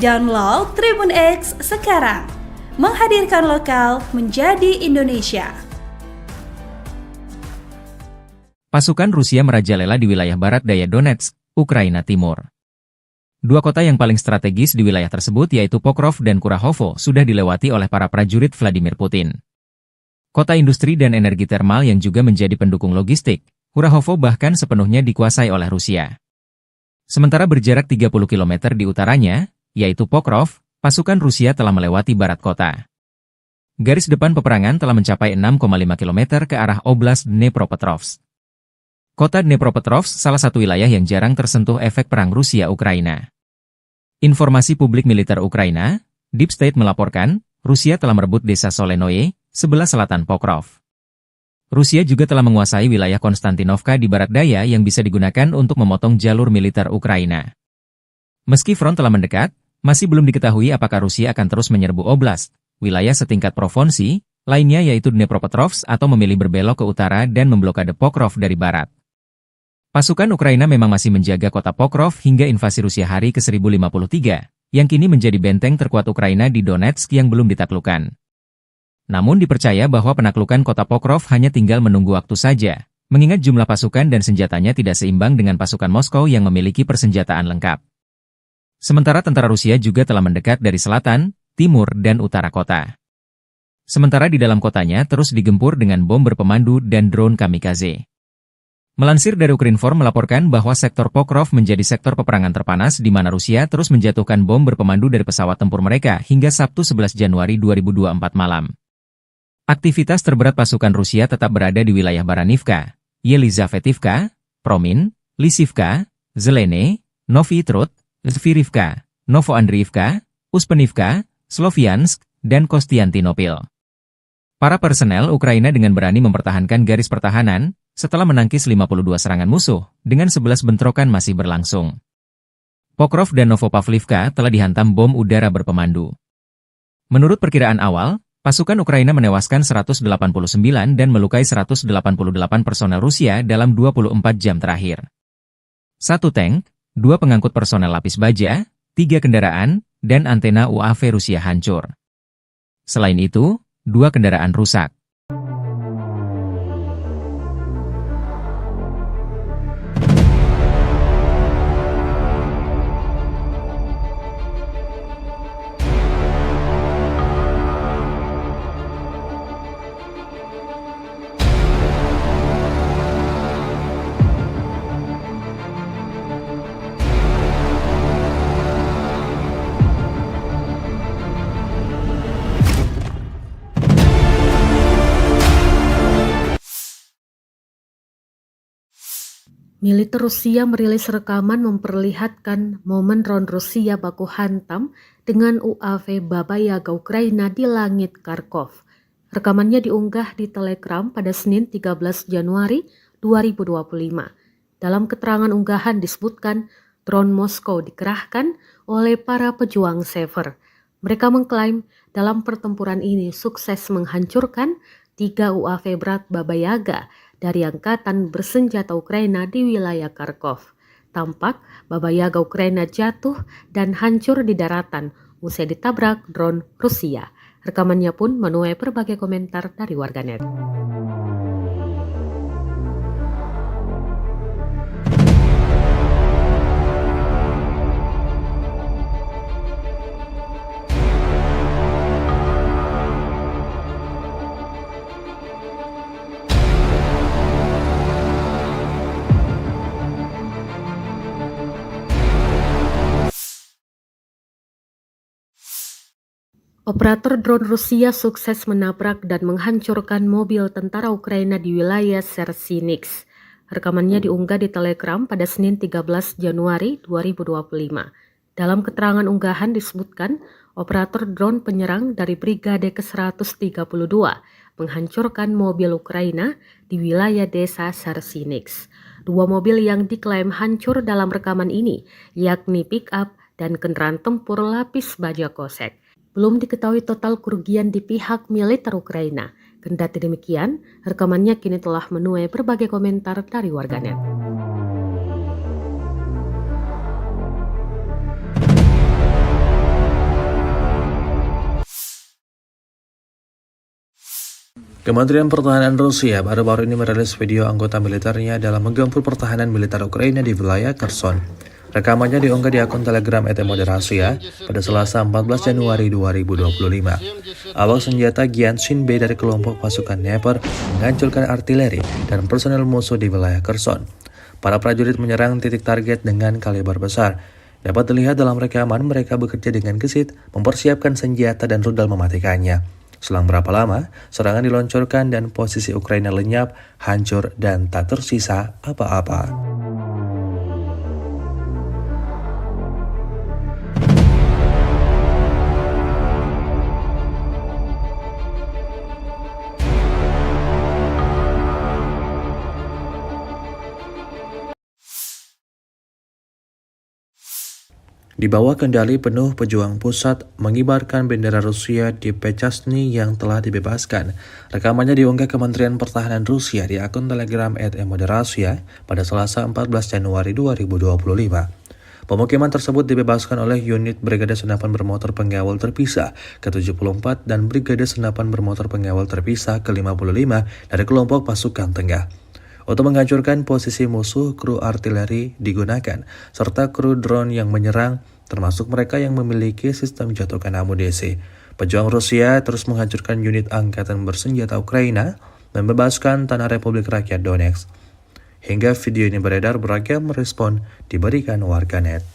Download Tribun X sekarang. Menghadirkan lokal menjadi Indonesia. Pasukan Rusia merajalela di wilayah barat daya Donetsk, Ukraina Timur. Dua kota yang paling strategis di wilayah tersebut yaitu Pokrov dan Kurahovo sudah dilewati oleh para prajurit Vladimir Putin. Kota industri dan energi termal yang juga menjadi pendukung logistik, Kurahovo bahkan sepenuhnya dikuasai oleh Rusia. Sementara berjarak 30 km di utaranya, yaitu Pokrov, pasukan Rusia telah melewati barat kota. Garis depan peperangan telah mencapai 6,5 km ke arah Oblast Dnepropetrovsk. Kota Dnepropetrovsk salah satu wilayah yang jarang tersentuh efek perang Rusia-Ukraina. Informasi publik militer Ukraina, Deep State melaporkan, Rusia telah merebut desa Solenoye, sebelah selatan Pokrov. Rusia juga telah menguasai wilayah Konstantinovka di barat daya yang bisa digunakan untuk memotong jalur militer Ukraina. Meski front telah mendekat, masih belum diketahui apakah Rusia akan terus menyerbu oblast, wilayah setingkat provinsi, lainnya yaitu Dnepropetrovsk atau memilih berbelok ke utara dan memblokade Pokrov dari barat. Pasukan Ukraina memang masih menjaga kota Pokrov hingga invasi Rusia hari ke-1053, yang kini menjadi benteng terkuat Ukraina di Donetsk yang belum ditaklukkan. Namun dipercaya bahwa penaklukan kota Pokrov hanya tinggal menunggu waktu saja, mengingat jumlah pasukan dan senjatanya tidak seimbang dengan pasukan Moskow yang memiliki persenjataan lengkap. Sementara tentara Rusia juga telah mendekat dari selatan, timur, dan utara kota. Sementara di dalam kotanya terus digempur dengan bom berpemandu dan drone kamikaze. Melansir dari Ukrinform melaporkan bahwa sektor Pokrov menjadi sektor peperangan terpanas di mana Rusia terus menjatuhkan bom berpemandu dari pesawat tempur mereka hingga Sabtu 11 Januari 2024 malam. Aktivitas terberat pasukan Rusia tetap berada di wilayah Baranivka, Yelizavetivka, Promin, Lisivka, Zelene, Novy Trud, Zvirivka, Novoandriivka, Uspenivka, Sloviansk, dan Kostiantinopil. Para personel Ukraina dengan berani mempertahankan garis pertahanan, setelah menangkis 52 serangan musuh, dengan 11 bentrokan masih berlangsung. Pokrov dan Novopavlivka telah dihantam bom udara berpemandu. Menurut perkiraan awal, pasukan Ukraina menewaskan 189 dan melukai 188 personel Rusia dalam 24 jam terakhir. 1 tank, 2 pengangkut personel lapis baja, 3 kendaraan, dan antena UAV Rusia hancur. Selain itu, 2 kendaraan rusak. Militer Rusia merilis rekaman memperlihatkan momen drone Rusia baku hantam dengan UAV Baba Yaga Ukraina di langit Kharkov. Rekamannya diunggah di Telegram pada Senin 13 Januari 2025. Dalam keterangan unggahan disebutkan drone Moskow dikerahkan oleh para pejuang Sever. Mereka mengklaim dalam pertempuran ini sukses menghancurkan 3 UAV berat Baba Yaga dari angkatan bersenjata Ukraina di wilayah Kharkov. Tampak Baba Yaga Ukraina jatuh dan hancur di daratan usai ditabrak drone Rusia. Rekamannya pun menuai berbagai komentar dari warganet. Operator drone Rusia sukses menabrak dan menghancurkan mobil tentara Ukraina di wilayah Chernihiv. Rekamannya diunggah di Telegram pada Senin 13 Januari 2025. Dalam keterangan unggahan disebutkan, operator drone penyerang dari Brigade ke-132 menghancurkan mobil Ukraina di wilayah desa Chernihiv. 2 mobil yang diklaim hancur dalam rekaman ini, yakni pick-up dan kendaraan tempur lapis baja kosek. Belum diketahui total kerugian di pihak militer Ukraina. Kendati demikian, rekamannya kini telah menuai berbagai komentar dari warganet. Kementerian Pertahanan Rusia baru-baru ini merilis video anggota militernya dalam menggempur pertahanan militer Ukraina di wilayah Kherson. Rekamannya diunggah di akun Telegram @moderasiya pada Selasa 14 Januari 2025. Awak senjata Gyanshin B dari kelompok pasukan Dnepr menghancurkan artileri dan personel musuh di wilayah Kherson. Para prajurit menyerang titik target dengan kaliber besar. Dapat dilihat dalam rekaman mereka bekerja dengan gesit, mempersiapkan senjata dan rudal mematikannya. Selang berapa lama, serangan diluncurkan dan posisi Ukraina lenyap, hancur, dan tak tersisa apa-apa. Di bawah kendali penuh pejuang pusat mengibarkan bendera Rusia di Pechasny yang telah dibebaskan. Rekamannya diunggah Kementerian Pertahanan Rusia di akun Telegram @moderasiya pada Selasa 14 Januari 2025. Pemukiman tersebut dibebaskan oleh unit Brigade Senapan Bermotor Pengawal Terpisah ke-74 dan Brigade Senapan Bermotor Pengawal Terpisah ke-55 dari kelompok pasukan tengah. Untuk menghancurkan posisi musuh, kru artileri digunakan, serta kru drone yang menyerang, termasuk mereka yang memiliki sistem jatuhkan amunisi. Pejuang Rusia terus menghancurkan unit angkatan bersenjata Ukraina, membebaskan tanah Republik Rakyat Donetsk. Hingga video ini beredar, beragam respon diberikan warganet.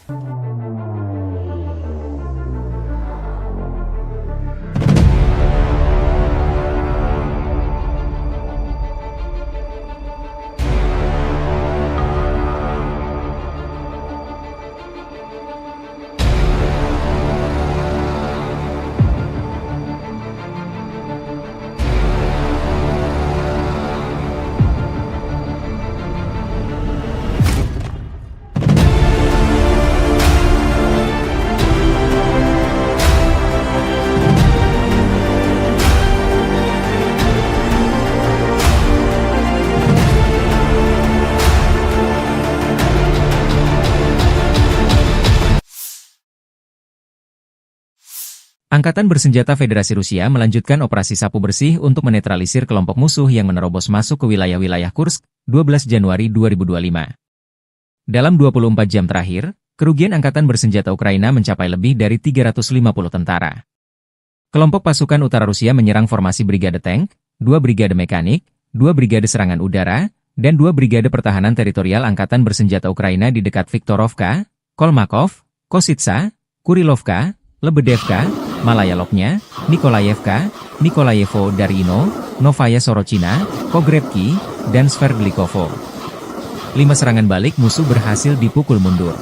Angkatan Bersenjata Federasi Rusia melanjutkan operasi sapu bersih untuk menetralisir kelompok musuh yang menerobos masuk ke wilayah-wilayah Kursk, 12 Januari 2025. Dalam 24 jam terakhir, kerugian Angkatan Bersenjata Ukraina mencapai lebih dari 350 tentara. Kelompok pasukan utara Rusia menyerang formasi Brigade Tank, 2 Brigade Mekanik, 2 Brigade Serangan Udara, dan 2 Brigade Pertahanan Teritorial Angkatan Bersenjata Ukraina di dekat Viktorovka, Kolmakov, Kositsa, Kurilovka, Lebedevka, Malaya Lopnya, Nikolayevka, Nikolayevo Darino, Novaya Sorochina, Pogrebki, dan Sverdlikovo. 5 serangan balik musuh berhasil dipukul mundur.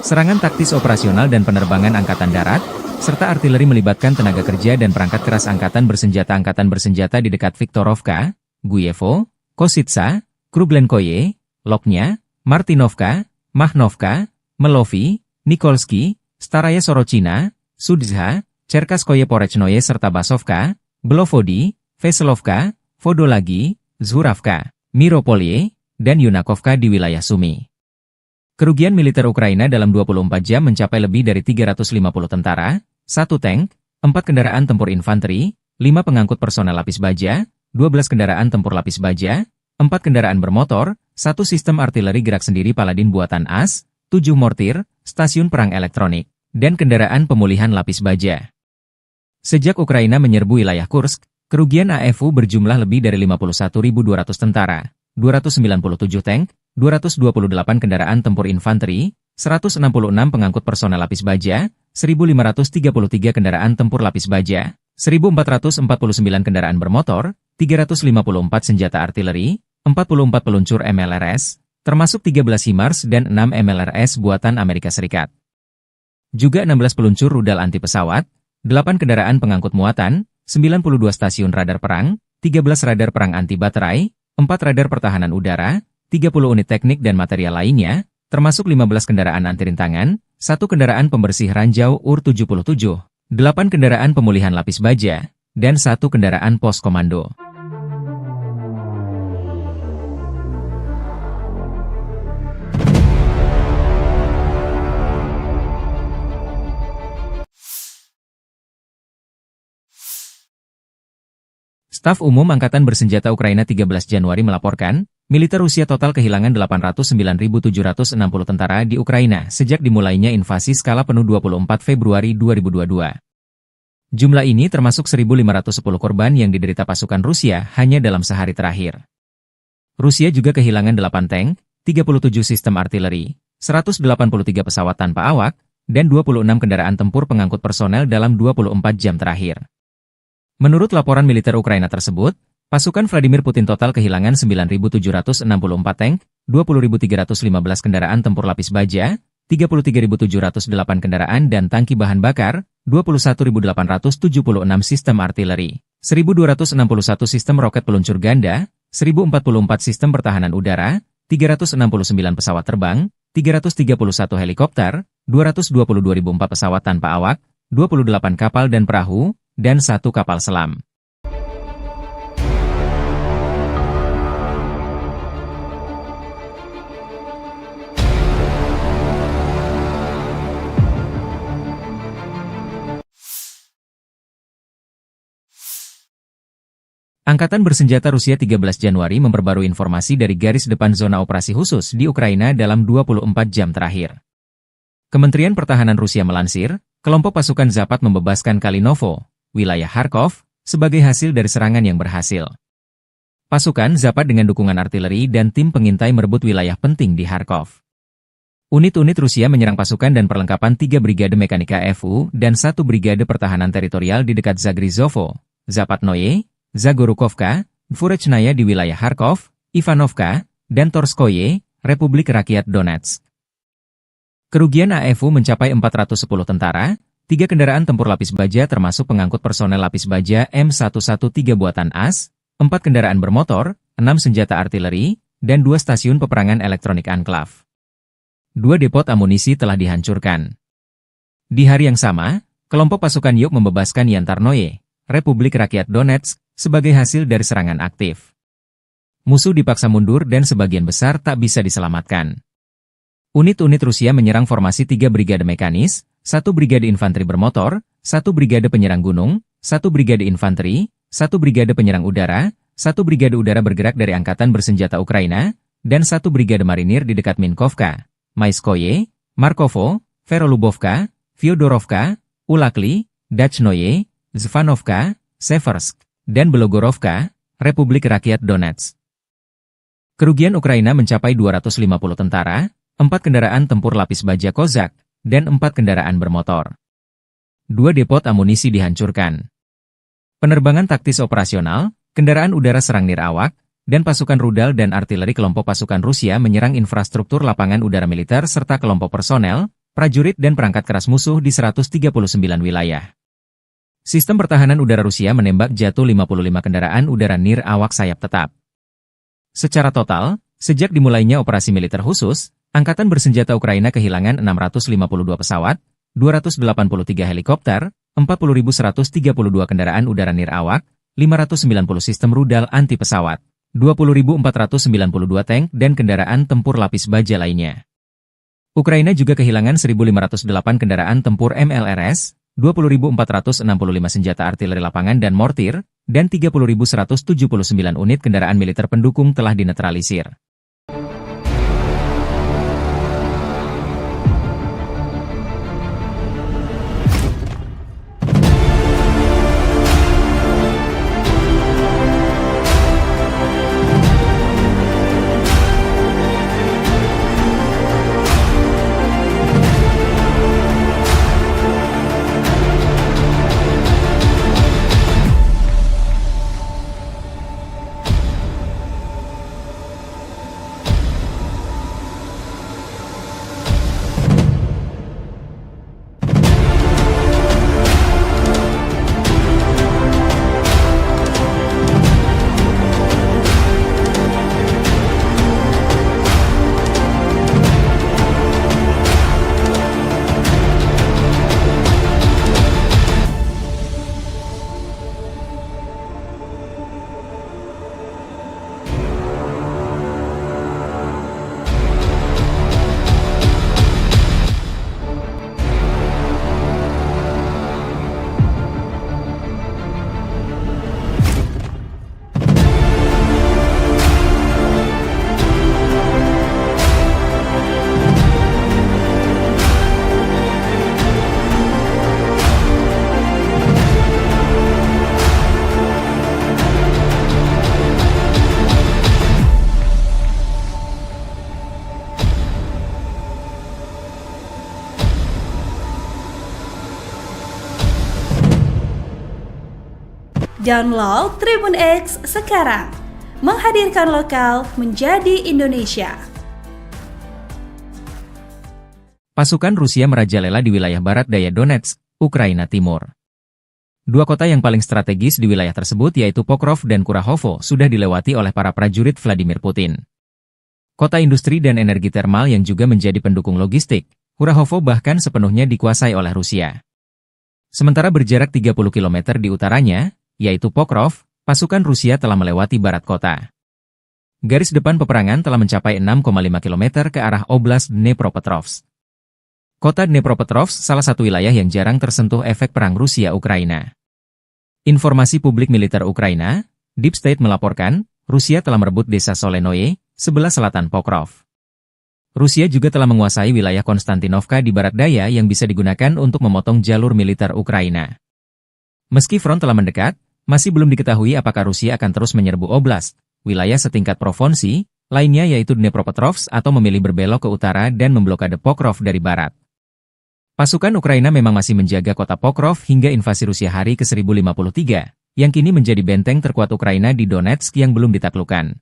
Serangan taktis operasional dan penerbangan Angkatan Darat, serta artileri melibatkan tenaga kerja dan perangkat keras Angkatan Bersenjata di dekat Viktorovka, Guyevo, Kositsa, Krublenkoye, Lopnya, Martinovka, Mahnovka, Melovi, Nikolsky, Staraya Sorochina, Sudzha, Cherkaskoye Porechnoye serta Basovka, Belovodi, Veselovka, Vodolagi, Zhuravka, Miropolye, dan Yunakovka di wilayah Sumy. Kerugian militer Ukraina dalam 24 jam mencapai lebih dari 350 tentara, 1 tank, 4 kendaraan tempur infanteri, 5 pengangkut personel lapis baja, 12 kendaraan tempur lapis baja, 4 kendaraan bermotor, 1 sistem artileri gerak sendiri Paladin buatan AS, 7 mortir, stasiun perang elektronik, dan kendaraan pemulihan lapis baja. Sejak Ukraina menyerbu wilayah Kursk, kerugian AFU berjumlah lebih dari 51.200 tentara, 297 tank, 228 kendaraan tempur infanteri, 166 pengangkut personel lapis baja, 1.533 kendaraan tempur lapis baja, 1.449 kendaraan bermotor, 354 senjata artileri, 44 peluncur MLRS, termasuk 13 HIMARS dan 6 MLRS buatan Amerika Serikat. Juga 16 peluncur rudal anti pesawat, 8 kendaraan pengangkut muatan, 92 stasiun radar perang, 13 radar perang anti baterai, 4 radar pertahanan udara, 30 unit teknik dan material lainnya, termasuk 15 kendaraan anti rintangan, 1 kendaraan pembersih ranjau UR-77, 8 kendaraan pemulihan lapis baja, dan 1 kendaraan pos komando. Staf Umum Angkatan Bersenjata Ukraina 13 Januari melaporkan, militer Rusia total kehilangan 809.760 tentara di Ukraina sejak dimulainya invasi skala penuh 24 Februari 2022. Jumlah ini termasuk 1.510 korban yang diderita pasukan Rusia hanya dalam sehari terakhir. Rusia juga kehilangan 8 tank, 37 sistem artileri, 183 pesawat tanpa awak, dan 26 kendaraan tempur pengangkut personel dalam 24 jam terakhir. Menurut laporan militer Ukraina tersebut, pasukan Vladimir Putin total kehilangan 9.764 tank, 20.315 kendaraan tempur lapis baja, 33.708 kendaraan dan tangki bahan bakar, 21.876 sistem artileri, 1.261 sistem roket peluncur ganda, 1.044 sistem pertahanan udara, 369 pesawat terbang, 331 helikopter, 222.004 pesawat tanpa awak, 28 kapal dan perahu, dan 1 kapal selam. Angkatan Bersenjata Rusia 13 Januari memperbarui informasi dari garis depan zona operasi khusus di Ukraina dalam 24 jam terakhir. Kementerian Pertahanan Rusia melansir, kelompok pasukan Zapat membebaskan Kalinovo, wilayah Kharkov, sebagai hasil dari serangan yang berhasil. Pasukan Zapat dengan dukungan artileri dan tim pengintai merebut wilayah penting di Kharkov. Unit-unit Rusia menyerang pasukan dan perlengkapan 3 Brigade Mekanika FU dan 1 Brigade Pertahanan Teritorial di dekat Zagrizovo, Zapatnoye, Zagorukovka, Dvorechnaya di wilayah Kharkov, Ivanovka, dan Torskoye, Republik Rakyat Donetsk. Kerugian AFU mencapai 410 tentara, 3 kendaraan tempur lapis baja termasuk pengangkut personel lapis baja M113 buatan AS, 4 kendaraan bermotor, 6 senjata artileri, dan 2 stasiun peperangan elektronik Anklav. 2 depot amunisi telah dihancurkan. Di hari yang sama, kelompok pasukan Yuk membebaskan Yantarnoye, Republik Rakyat Donetsk, sebagai hasil dari serangan aktif. Musuh dipaksa mundur dan sebagian besar tak bisa diselamatkan. Unit-unit Rusia menyerang formasi 3 brigade mekanis, 1 brigade infanteri bermotor, 1 brigade penyerang gunung, 1 brigade infanteri, 1 brigade penyerang udara, 1 brigade udara bergerak dari Angkatan Bersenjata Ukraina, dan 1 brigade marinir di dekat Minkovka, Maiskoye, Markovo, Verolubovka, Fyodorovka, Ulakli, Dachnoye, Zvanovka, Seversk, dan Belogorovka, Republik Rakyat Donetsk. Kerugian Ukraina mencapai 250 tentara, 4 kendaraan tempur lapis baja Kozak, dan 4 kendaraan bermotor. 2 depot amunisi dihancurkan. Penerbangan taktis operasional, kendaraan udara serang nirawak, dan pasukan rudal dan artileri kelompok pasukan Rusia menyerang infrastruktur lapangan udara militer serta kelompok personel, prajurit dan perangkat keras musuh di 139 wilayah. Sistem pertahanan udara Rusia menembak jatuh 55 kendaraan udara nirawak sayap tetap. Secara total, sejak dimulainya operasi militer khusus, Angkatan Bersenjata Ukraina kehilangan 652 pesawat, 283 helikopter, 40.132 kendaraan udara nirawak, 590 sistem rudal anti pesawat, 20.492 tank dan kendaraan tempur lapis baja lainnya. Ukraina juga kehilangan 1.508 kendaraan tempur MLRS, 20.465 senjata artileri lapangan dan mortir, dan 30.179 unit kendaraan militer pendukung telah dinetralisir. Download Tribun X sekarang. Menghadirkan lokal menjadi Indonesia. Pasukan Rusia merajalela di wilayah barat daya Donetsk, Ukraina Timur. Dua kota yang paling strategis di wilayah tersebut yaitu Pokrov dan Kurahovo sudah dilewati oleh para prajurit Vladimir Putin. Kota industri dan energi termal yang juga menjadi pendukung logistik, Kurahovo bahkan sepenuhnya dikuasai oleh Rusia. Sementara berjarak 30 km di utaranya, yaitu Pokrov, pasukan Rusia telah melewati barat kota. Garis depan peperangan telah mencapai 6,5 km ke arah Oblast Dnepropetrovsk. Kota Dnepropetrovsk salah satu wilayah yang jarang tersentuh efek perang Rusia-Ukraina. Informasi publik militer Ukraina, Deep State melaporkan, Rusia telah merebut desa Solenoye, sebelah selatan Pokrov. Rusia juga telah menguasai wilayah Konstantinovka di barat daya yang bisa digunakan untuk memotong jalur militer Ukraina. Meski front telah mendekat, masih belum diketahui apakah Rusia akan terus menyerbu oblast, wilayah setingkat provinsi, lainnya yaitu Dnepropetrovsk atau memilih berbelok ke utara dan memblokade Pokrov dari barat. Pasukan Ukraina memang masih menjaga kota Pokrov hingga invasi Rusia hari ke-1053, yang kini menjadi benteng terkuat Ukraina di Donetsk yang belum ditaklukkan.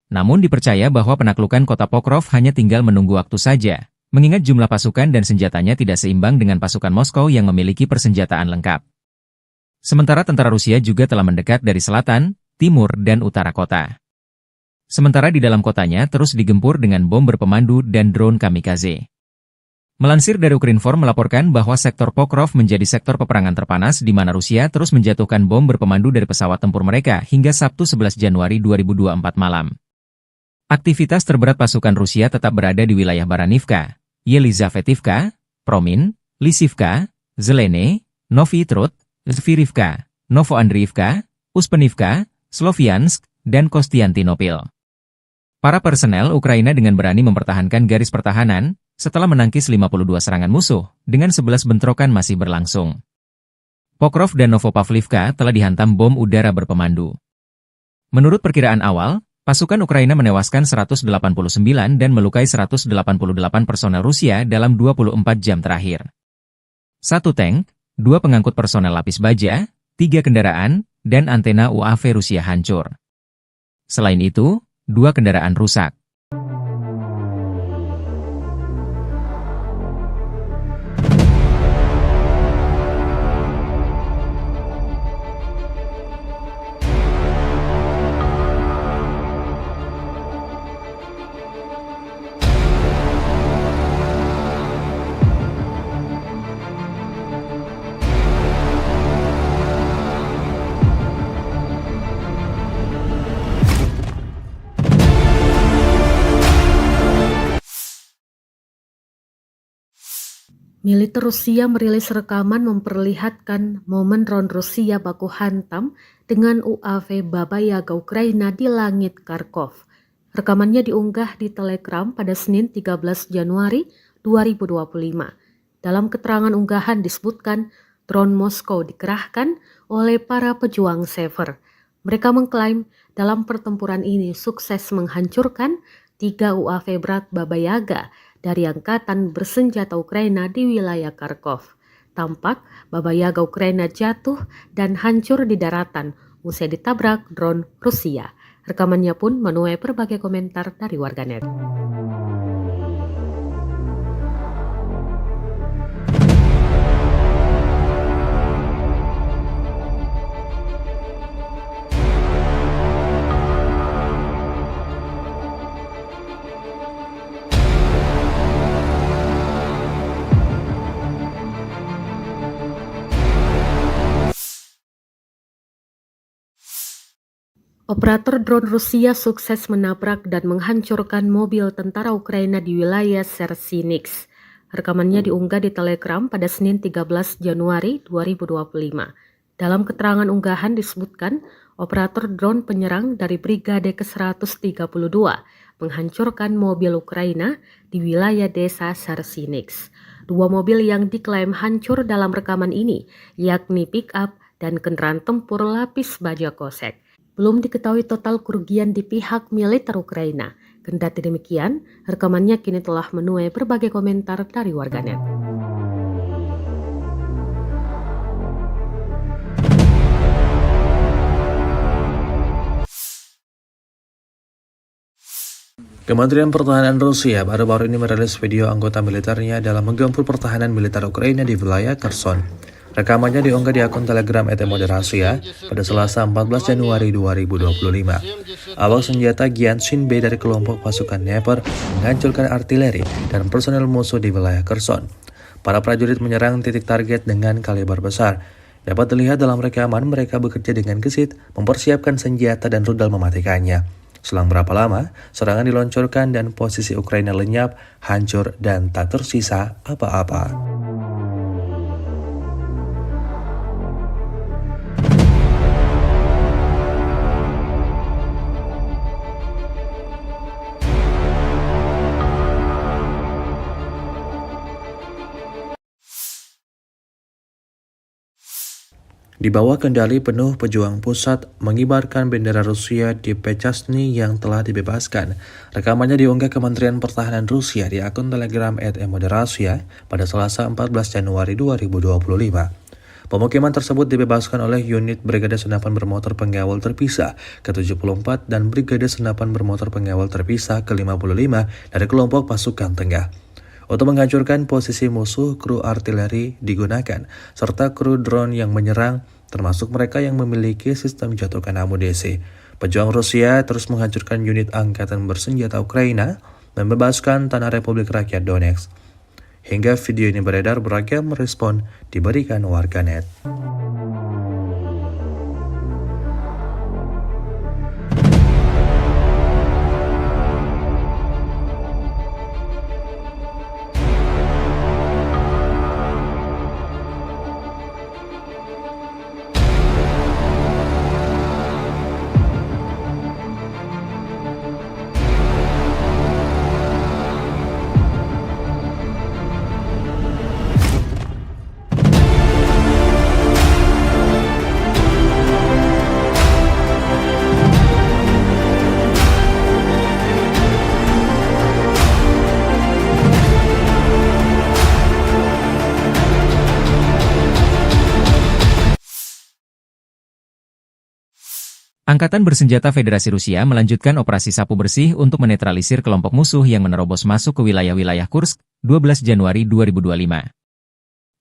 Namun dipercaya bahwa penaklukan kota Pokrov hanya tinggal menunggu waktu saja, mengingat jumlah pasukan dan senjatanya tidak seimbang dengan pasukan Moskow yang memiliki persenjataan lengkap. Sementara tentara Rusia juga telah mendekat dari selatan, timur, dan utara kota. Sementara di dalam kotanya terus digempur dengan bom berpemandu dan drone kamikaze. Melansir dari Ukrinform melaporkan bahwa sektor Pokrov menjadi sektor peperangan terpanas di mana Rusia terus menjatuhkan bom berpemandu dari pesawat tempur mereka hingga Sabtu 11 Januari 2024 malam. Aktivitas terberat pasukan Rusia tetap berada di wilayah Baranivka, Yelizavetivka, Promin, Lisivka, Zelene, Novy Trud, Zvirivka, Novoandriivka, Uspenivka, Sloviansk, dan Kostiantinopil. Para personel Ukraina dengan berani mempertahankan garis pertahanan, setelah menangkis 52 serangan musuh, dengan 11 bentrokan masih berlangsung. Pokrov dan Novopavlivka telah dihantam bom udara berpemandu. Menurut perkiraan awal, pasukan Ukraina menewaskan 189 dan melukai 188 personel Rusia dalam 24 jam terakhir. 1 tank, 2 pengangkut personel lapis baja, 3 kendaraan, dan antena UAV Rusia hancur. Selain itu, 2 kendaraan rusak. Militer Rusia merilis rekaman memperlihatkan momen drone Rusia baku hantam dengan UAV Baba Yaga Ukraina di langit Kharkov. Rekamannya diunggah di Telegram pada Senin 13 Januari 2025. Dalam keterangan unggahan disebutkan drone Moskow dikerahkan oleh para pejuang Sever. Mereka mengklaim dalam pertempuran ini sukses menghancurkan 3 UAV berat Baba Yaga dari angkatan bersenjata Ukraina di wilayah Kharkov. Tampak Baba Yaga Ukraina jatuh dan hancur di daratan usai ditabrak drone Rusia. Rekamannya pun menuai berbagai komentar dari warganet. Operator drone Rusia sukses menabrak dan menghancurkan mobil tentara Ukraina di wilayah Sersinix. Rekamannya diunggah di Telegram pada Senin 13 Januari 2025. Dalam keterangan unggahan disebutkan, operator drone penyerang dari Brigade ke-132 menghancurkan mobil Ukraina di wilayah desa Sersinix. 2 mobil yang diklaim hancur dalam rekaman ini, yakni pick-up dan kendaraan tempur lapis baja kosek. Belum diketahui total kerugian di pihak militer Ukraina. Kendati demikian, rekamannya kini telah menuai berbagai komentar dari warganet. Kementerian Pertahanan Rusia baru-baru ini merilis video anggota militernya dalam menggempur pertahanan militer Ukraina di wilayah Kherson. Rekamannya diunggah di akun Telegram @moderasia pada Selasa 14 Januari 2025. Awak senjata Gyanshin B dari kelompok pasukan Dnepr menghancurkan artileri dan personel musuh di wilayah Kherson. Para prajurit menyerang titik target dengan kaliber besar. Dapat dilihat dalam rekaman mereka bekerja dengan gesit, mempersiapkan senjata dan rudal mematikannya. Selang berapa lama, serangan diluncurkan dan posisi Ukraina lenyap, hancur, dan tak tersisa apa-apa. Di bawah kendali penuh pejuang pusat mengibarkan bendera Rusia di Pechasny yang telah dibebaskan. Rekamannya diunggah Kementerian Pertahanan Rusia di akun Telegram @moderasia pada Selasa 14 Januari 2025. Pemukiman tersebut dibebaskan oleh unit Brigade Senapan Bermotor Pengawal Terpisah ke-74 dan Brigade Senapan Bermotor Pengawal Terpisah ke-55 dari kelompok pasukan tengah. Untuk menghancurkan posisi musuh, kru artileri digunakan, serta kru drone yang menyerang, termasuk mereka yang memiliki sistem jatuhkan amunisi. Pejuang Rusia terus menghancurkan unit angkatan bersenjata Ukraina, membebaskan tanah Republik Rakyat Donetsk. Hingga video ini beredar, beragam respon diberikan warganet. Angkatan Bersenjata Federasi Rusia melanjutkan operasi sapu bersih untuk menetralisir kelompok musuh yang menerobos masuk ke wilayah-wilayah Kursk, 12 Januari 2025.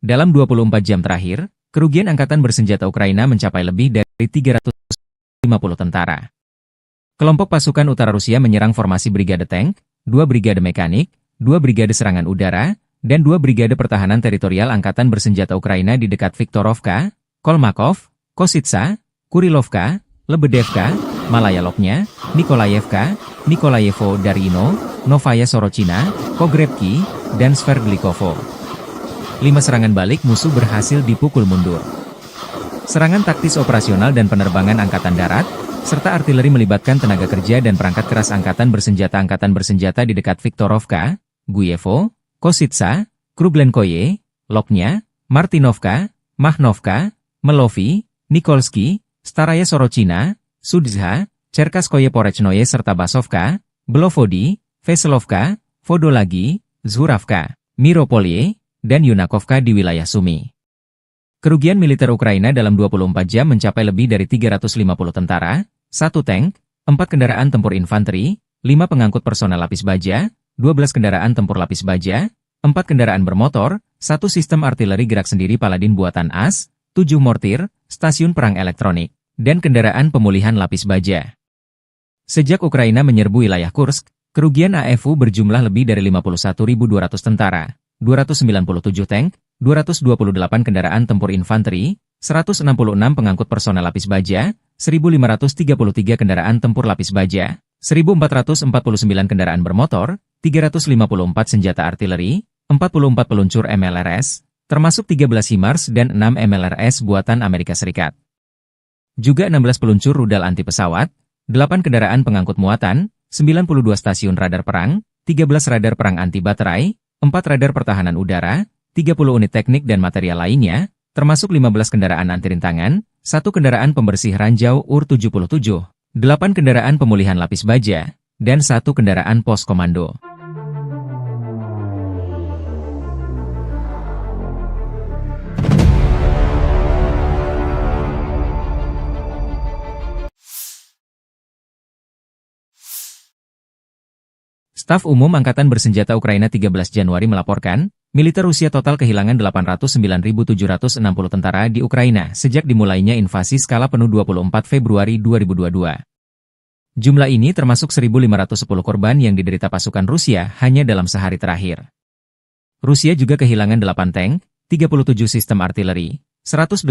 Dalam 24 jam terakhir, kerugian Angkatan Bersenjata Ukraina mencapai lebih dari 350 tentara. Kelompok pasukan utara Rusia menyerang formasi Brigade Tank, 2 Brigade Mekanik, 2 Brigade Serangan Udara, dan 2 Brigade Pertahanan Teritorial Angkatan Bersenjata Ukraina di dekat Viktorovka, Kolmakov, Kositsa, Kurilovka, Lebedevka, Malaya Lopnya, Nikolayevka, Nikolayevo Darino, Novaya Sorochina, Pogrebki, dan Sverdlikovo. 5 serangan balik musuh berhasil dipukul mundur. Serangan taktis operasional dan penerbangan Angkatan Darat, serta artileri melibatkan tenaga kerja dan perangkat keras Angkatan Bersenjata di dekat Viktorovka, Guyevo, Kositsa, Kruglenkoye, Lopnya, Martinovka, Mahnovka, Melovi, Nikolski, Staraya Sorochina, Sudzha, Cherkaskoye Porechnoye serta Basovka, Belovodi, Veselovka, Vodolagi, Zhuravka, Miropolye, dan Yunakovka di wilayah Sumy. Kerugian militer Ukraina dalam 24 jam mencapai lebih dari 350 tentara, 1 tank, 4 kendaraan tempur infanteri, 5 pengangkut personel lapis baja, 12 kendaraan tempur lapis baja, 4 kendaraan bermotor, 1 sistem artileri gerak sendiri Paladin buatan AS, 7 mortir, stasiun perang elektronik, dan kendaraan pemulihan lapis baja. Sejak Ukraina menyerbu wilayah Kursk, kerugian AFU berjumlah lebih dari 51.200 tentara, 297 tank, 228 kendaraan tempur infanteri, 166 pengangkut personel lapis baja, 1.533 kendaraan tempur lapis baja, 1.449 kendaraan bermotor, 354 senjata artileri, 44 peluncur MLRS, termasuk 13 HIMARS dan 6 MLRS buatan Amerika Serikat. Juga 16 peluncur rudal anti pesawat, 8 kendaraan pengangkut muatan, 92 stasiun radar perang, 13 radar perang anti baterai, 4 radar pertahanan udara, 30 unit teknik dan material lainnya, termasuk 15 kendaraan anti rintangan, 1 kendaraan pembersih ranjau UR-77, 8 kendaraan pemulihan lapis baja, dan 1 kendaraan pos komando. Staf Umum Angkatan Bersenjata Ukraina 13 Januari melaporkan, militer Rusia total kehilangan 809.760 tentara di Ukraina sejak dimulainya invasi skala penuh 24 Februari 2022. Jumlah ini termasuk 1.510 korban yang diderita pasukan Rusia hanya dalam sehari terakhir. Rusia juga kehilangan 8 tank, 37 sistem artileri, 183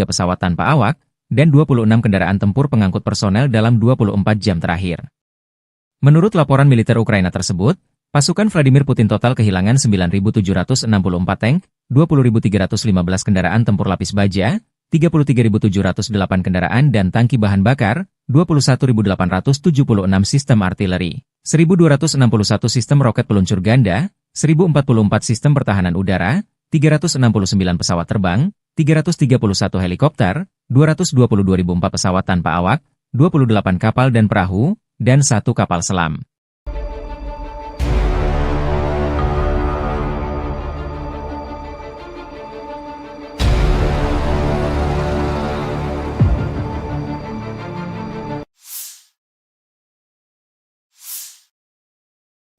pesawat tanpa awak, dan 26 kendaraan tempur pengangkut personel dalam 24 jam terakhir. Menurut laporan militer Ukraina tersebut, pasukan Vladimir Putin total kehilangan 9.764 tank, 20.315 kendaraan tempur lapis baja, 33.708 kendaraan dan tangki bahan bakar, 21.876 sistem artileri, 1.261 sistem roket peluncur ganda, 1.044 sistem pertahanan udara, 369 pesawat terbang, 331 helikopter, 222.004 pesawat tanpa awak, 28 kapal dan perahu, dan 1 kapal selam.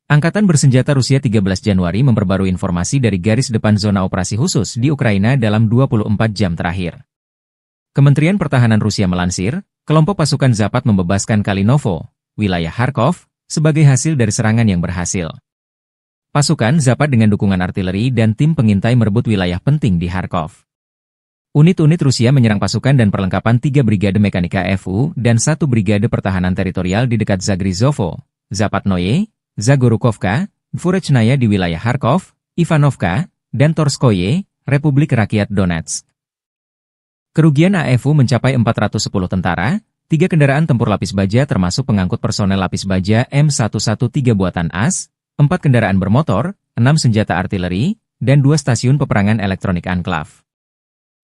Angkatan Bersenjata Rusia 13 Januari memperbarui informasi dari garis depan zona operasi khusus di Ukraina dalam 24 jam terakhir. Kementerian Pertahanan Rusia melansir, kelompok pasukan Zapat membebaskan Kalinovo, wilayah Kharkov, sebagai hasil dari serangan yang berhasil. Pasukan Zapat dengan dukungan artileri dan tim pengintai merebut wilayah penting di Kharkov. Unit-unit Rusia menyerang pasukan dan perlengkapan 3 Brigade Mekanika FU dan 1 Brigade Pertahanan Teritorial di dekat Zagrizovo, Zapatnoye, Zagorukovka, Dvorechnaya di wilayah Kharkov, Ivanovka, dan Torskoye, Republik Rakyat Donetsk. Kerugian AFU mencapai 410 tentara, 3 kendaraan tempur lapis baja termasuk pengangkut personel lapis baja M113 buatan AS, 4 kendaraan bermotor, 6 senjata artileri, dan 2 stasiun peperangan elektronik Anklav.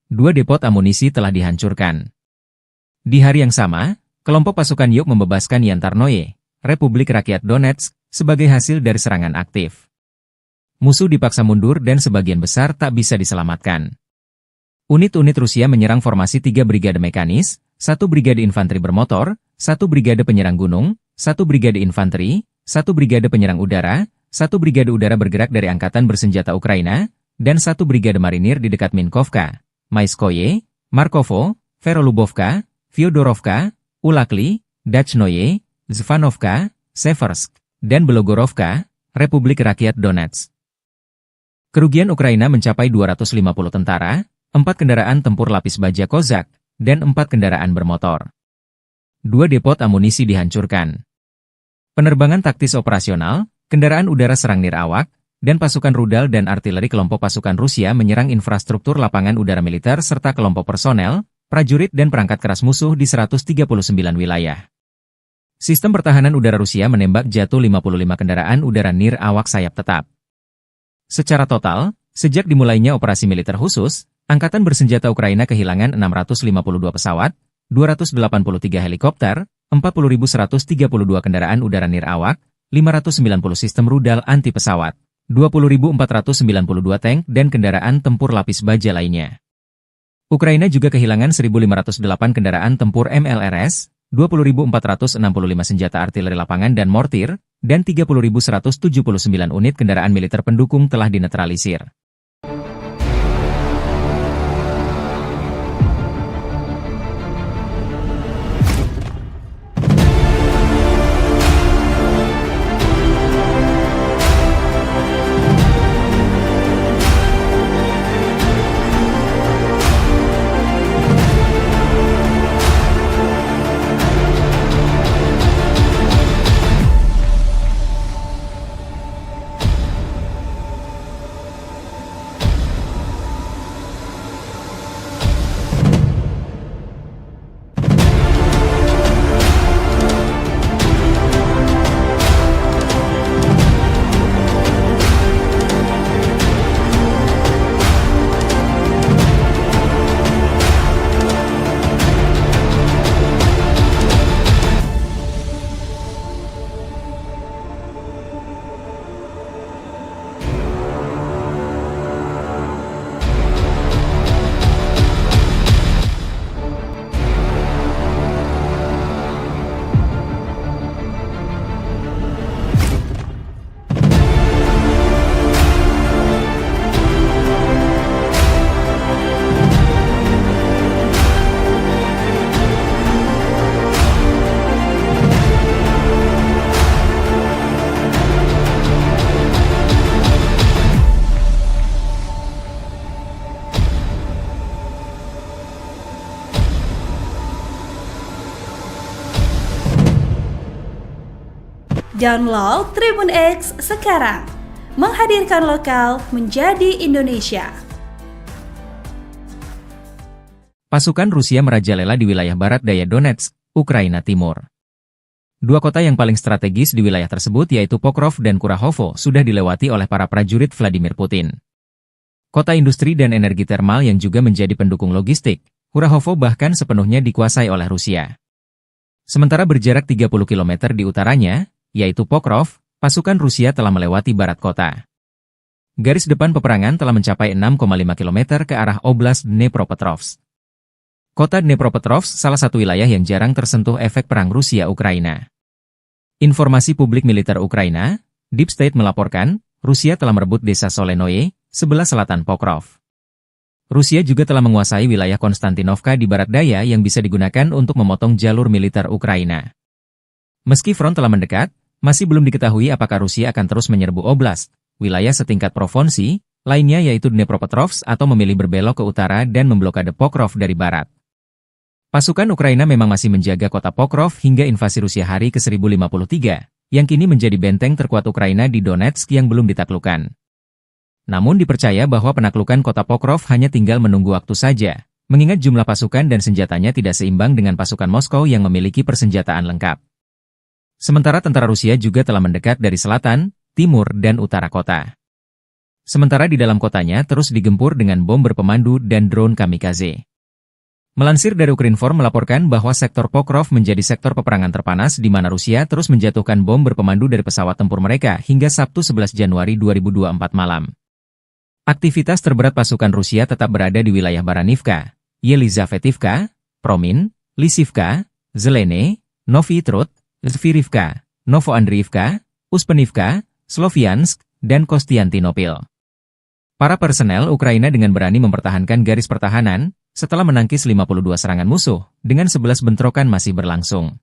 2 depot amunisi telah dihancurkan. Di hari yang sama, kelompok pasukan Yuk membebaskan Yantarnoye, Republik Rakyat Donetsk, sebagai hasil dari serangan aktif. Musuh dipaksa mundur dan sebagian besar tak bisa diselamatkan. Unit-unit Rusia menyerang formasi 3 brigade mekanis, 1 brigade infanteri bermotor, 1 brigade penyerang gunung, 1 brigade infanteri, 1 brigade penyerang udara, 1 brigade udara bergerak dari Angkatan Bersenjata Ukraina, dan 1 brigade marinir di dekat Minkovka, Maiskoye, Markovo, Verolubovka, Fyodorovka, Ulakli, Dachnoye, Zvanovka, Seversk, dan Belogorovka, Republik Rakyat Donetsk. Kerugian Ukraina mencapai 250 tentara, 4 kendaraan tempur lapis baja Kozak, dan 4 kendaraan bermotor. 2 depot amunisi dihancurkan. Penerbangan taktis operasional, kendaraan udara serang nirawak, dan pasukan rudal dan artileri kelompok pasukan Rusia menyerang infrastruktur lapangan udara militer serta kelompok personel, prajurit dan perangkat keras musuh di 139 wilayah. Sistem pertahanan udara Rusia menembak jatuh 55 kendaraan udara nirawak sayap tetap. Secara total, sejak dimulainya operasi militer khusus, Angkatan Bersenjata Ukraina kehilangan 652 pesawat, 283 helikopter, 40.132 kendaraan udara nirawak, 590 sistem rudal anti-pesawat, 20.492 tank dan kendaraan tempur lapis baja lainnya. Ukraina juga kehilangan 1.508 kendaraan tempur MLRS, 20.465 senjata artileri lapangan dan mortir, dan 30.179 unit kendaraan militer pendukung telah dinetralisir. Download Tribun X sekarang. Menghadirkan lokal menjadi Indonesia. Pasukan Rusia merajalela di wilayah barat daya Donetsk, Ukraina Timur. Dua kota yang paling strategis di wilayah tersebut yaitu Pokrov dan Kurahovo sudah dilewati oleh para prajurit Vladimir Putin. Kota industri dan energi termal yang juga menjadi pendukung logistik, Kurahovo bahkan sepenuhnya dikuasai oleh Rusia. Sementara berjarak 30 km di utaranya, yaitu Pokrov, pasukan Rusia telah melewati barat kota. Garis depan peperangan telah mencapai 6,5 km ke arah Oblast Dnepropetrovsk. Kota Dnepropetrovsk salah satu wilayah yang jarang tersentuh efek perang Rusia-Ukraina. Informasi publik militer Ukraina, Deep State melaporkan, Rusia telah merebut desa Solenoye, sebelah selatan Pokrov. Rusia juga telah menguasai wilayah Konstantinovka di barat daya yang bisa digunakan untuk memotong jalur militer Ukraina. Meski front telah mendekat, masih belum diketahui apakah Rusia akan terus menyerbu oblast, wilayah setingkat provinsi, lainnya yaitu Dnepropetrovsk atau memilih berbelok ke utara dan memblokade Pokrov dari barat. Pasukan Ukraina memang masih menjaga kota Pokrov hingga invasi Rusia hari ke-1053, yang kini menjadi benteng terkuat Ukraina di Donetsk yang belum ditaklukkan. Namun dipercaya bahwa penaklukan kota Pokrov hanya tinggal menunggu waktu saja, mengingat jumlah pasukan dan senjatanya tidak seimbang dengan pasukan Moskow yang memiliki persenjataan lengkap. Sementara tentara Rusia juga telah mendekat dari selatan, timur, dan utara kota. Sementara di dalam kotanya terus digempur dengan bom berpemandu dan drone kamikaze. Melansir dari Ukrinform melaporkan bahwa sektor Pokrov menjadi sektor peperangan terpanas di mana Rusia terus menjatuhkan bom berpemandu dari pesawat tempur mereka hingga Sabtu 11 Januari 2024 malam. Aktivitas terberat pasukan Rusia tetap berada di wilayah Baranivka, Yelizavetivka, Promin, Lisivka, Zelene, Novy Trud, Zvirivka, Novoandriivka, Uspenivka, Sloviansk, dan Kostiantinopil. Para personel Ukraina dengan berani mempertahankan garis pertahanan, setelah menangkis 52 serangan musuh, dengan 11 bentrokan masih berlangsung.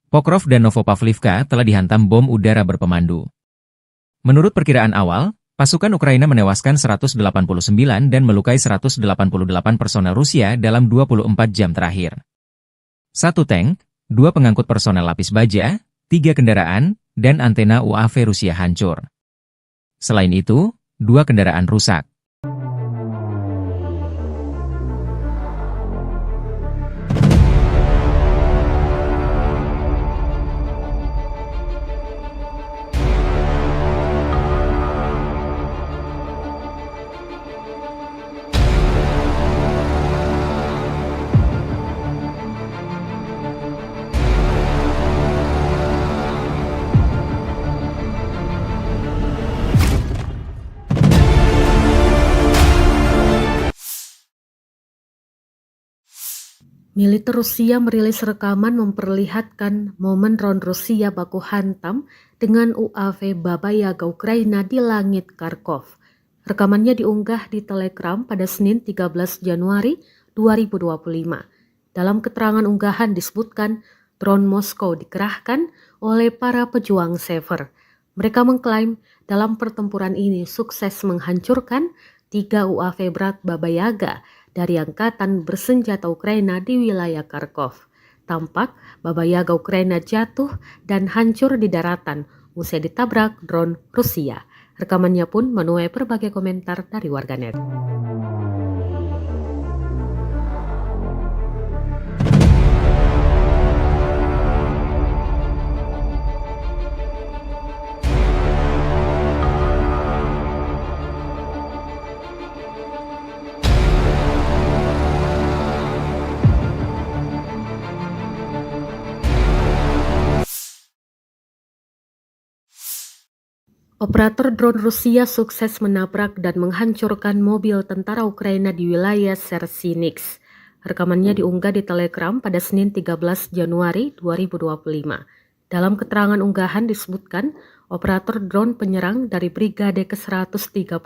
Pokrov dan Novopavlivka telah dihantam bom udara berpemandu. Menurut perkiraan awal, pasukan Ukraina menewaskan 189 dan melukai 188 personel Rusia dalam 24 jam terakhir. 1 tank, 2 pengangkut personel lapis baja, 3 kendaraan, dan antena UAV Rusia hancur. Selain itu, 2 kendaraan rusak. Militer Rusia merilis rekaman memperlihatkan momen drone Rusia baku hantam dengan UAV Baba Yaga Ukraina di langit Kharkov. Rekamannya diunggah di Telegram pada Senin 13 Januari 2025. Dalam keterangan unggahan disebutkan drone Moskow dikerahkan oleh para pejuang Sever. Mereka mengklaim dalam pertempuran ini sukses menghancurkan 3 UAV berat Baba Yaga dari angkatan bersenjata Ukraina di wilayah Kharkov. Tampak Baba Yaga Ukraina jatuh dan hancur di daratan usai ditabrak drone Rusia. Rekamannya pun menuai berbagai komentar dari warganet. Operator drone Rusia sukses menabrak dan menghancurkan mobil tentara Ukraina di wilayah Sersinix. Rekamannya diunggah di Telegram pada Senin 13 Januari 2025. Dalam keterangan unggahan disebutkan, operator drone penyerang dari Brigade ke-132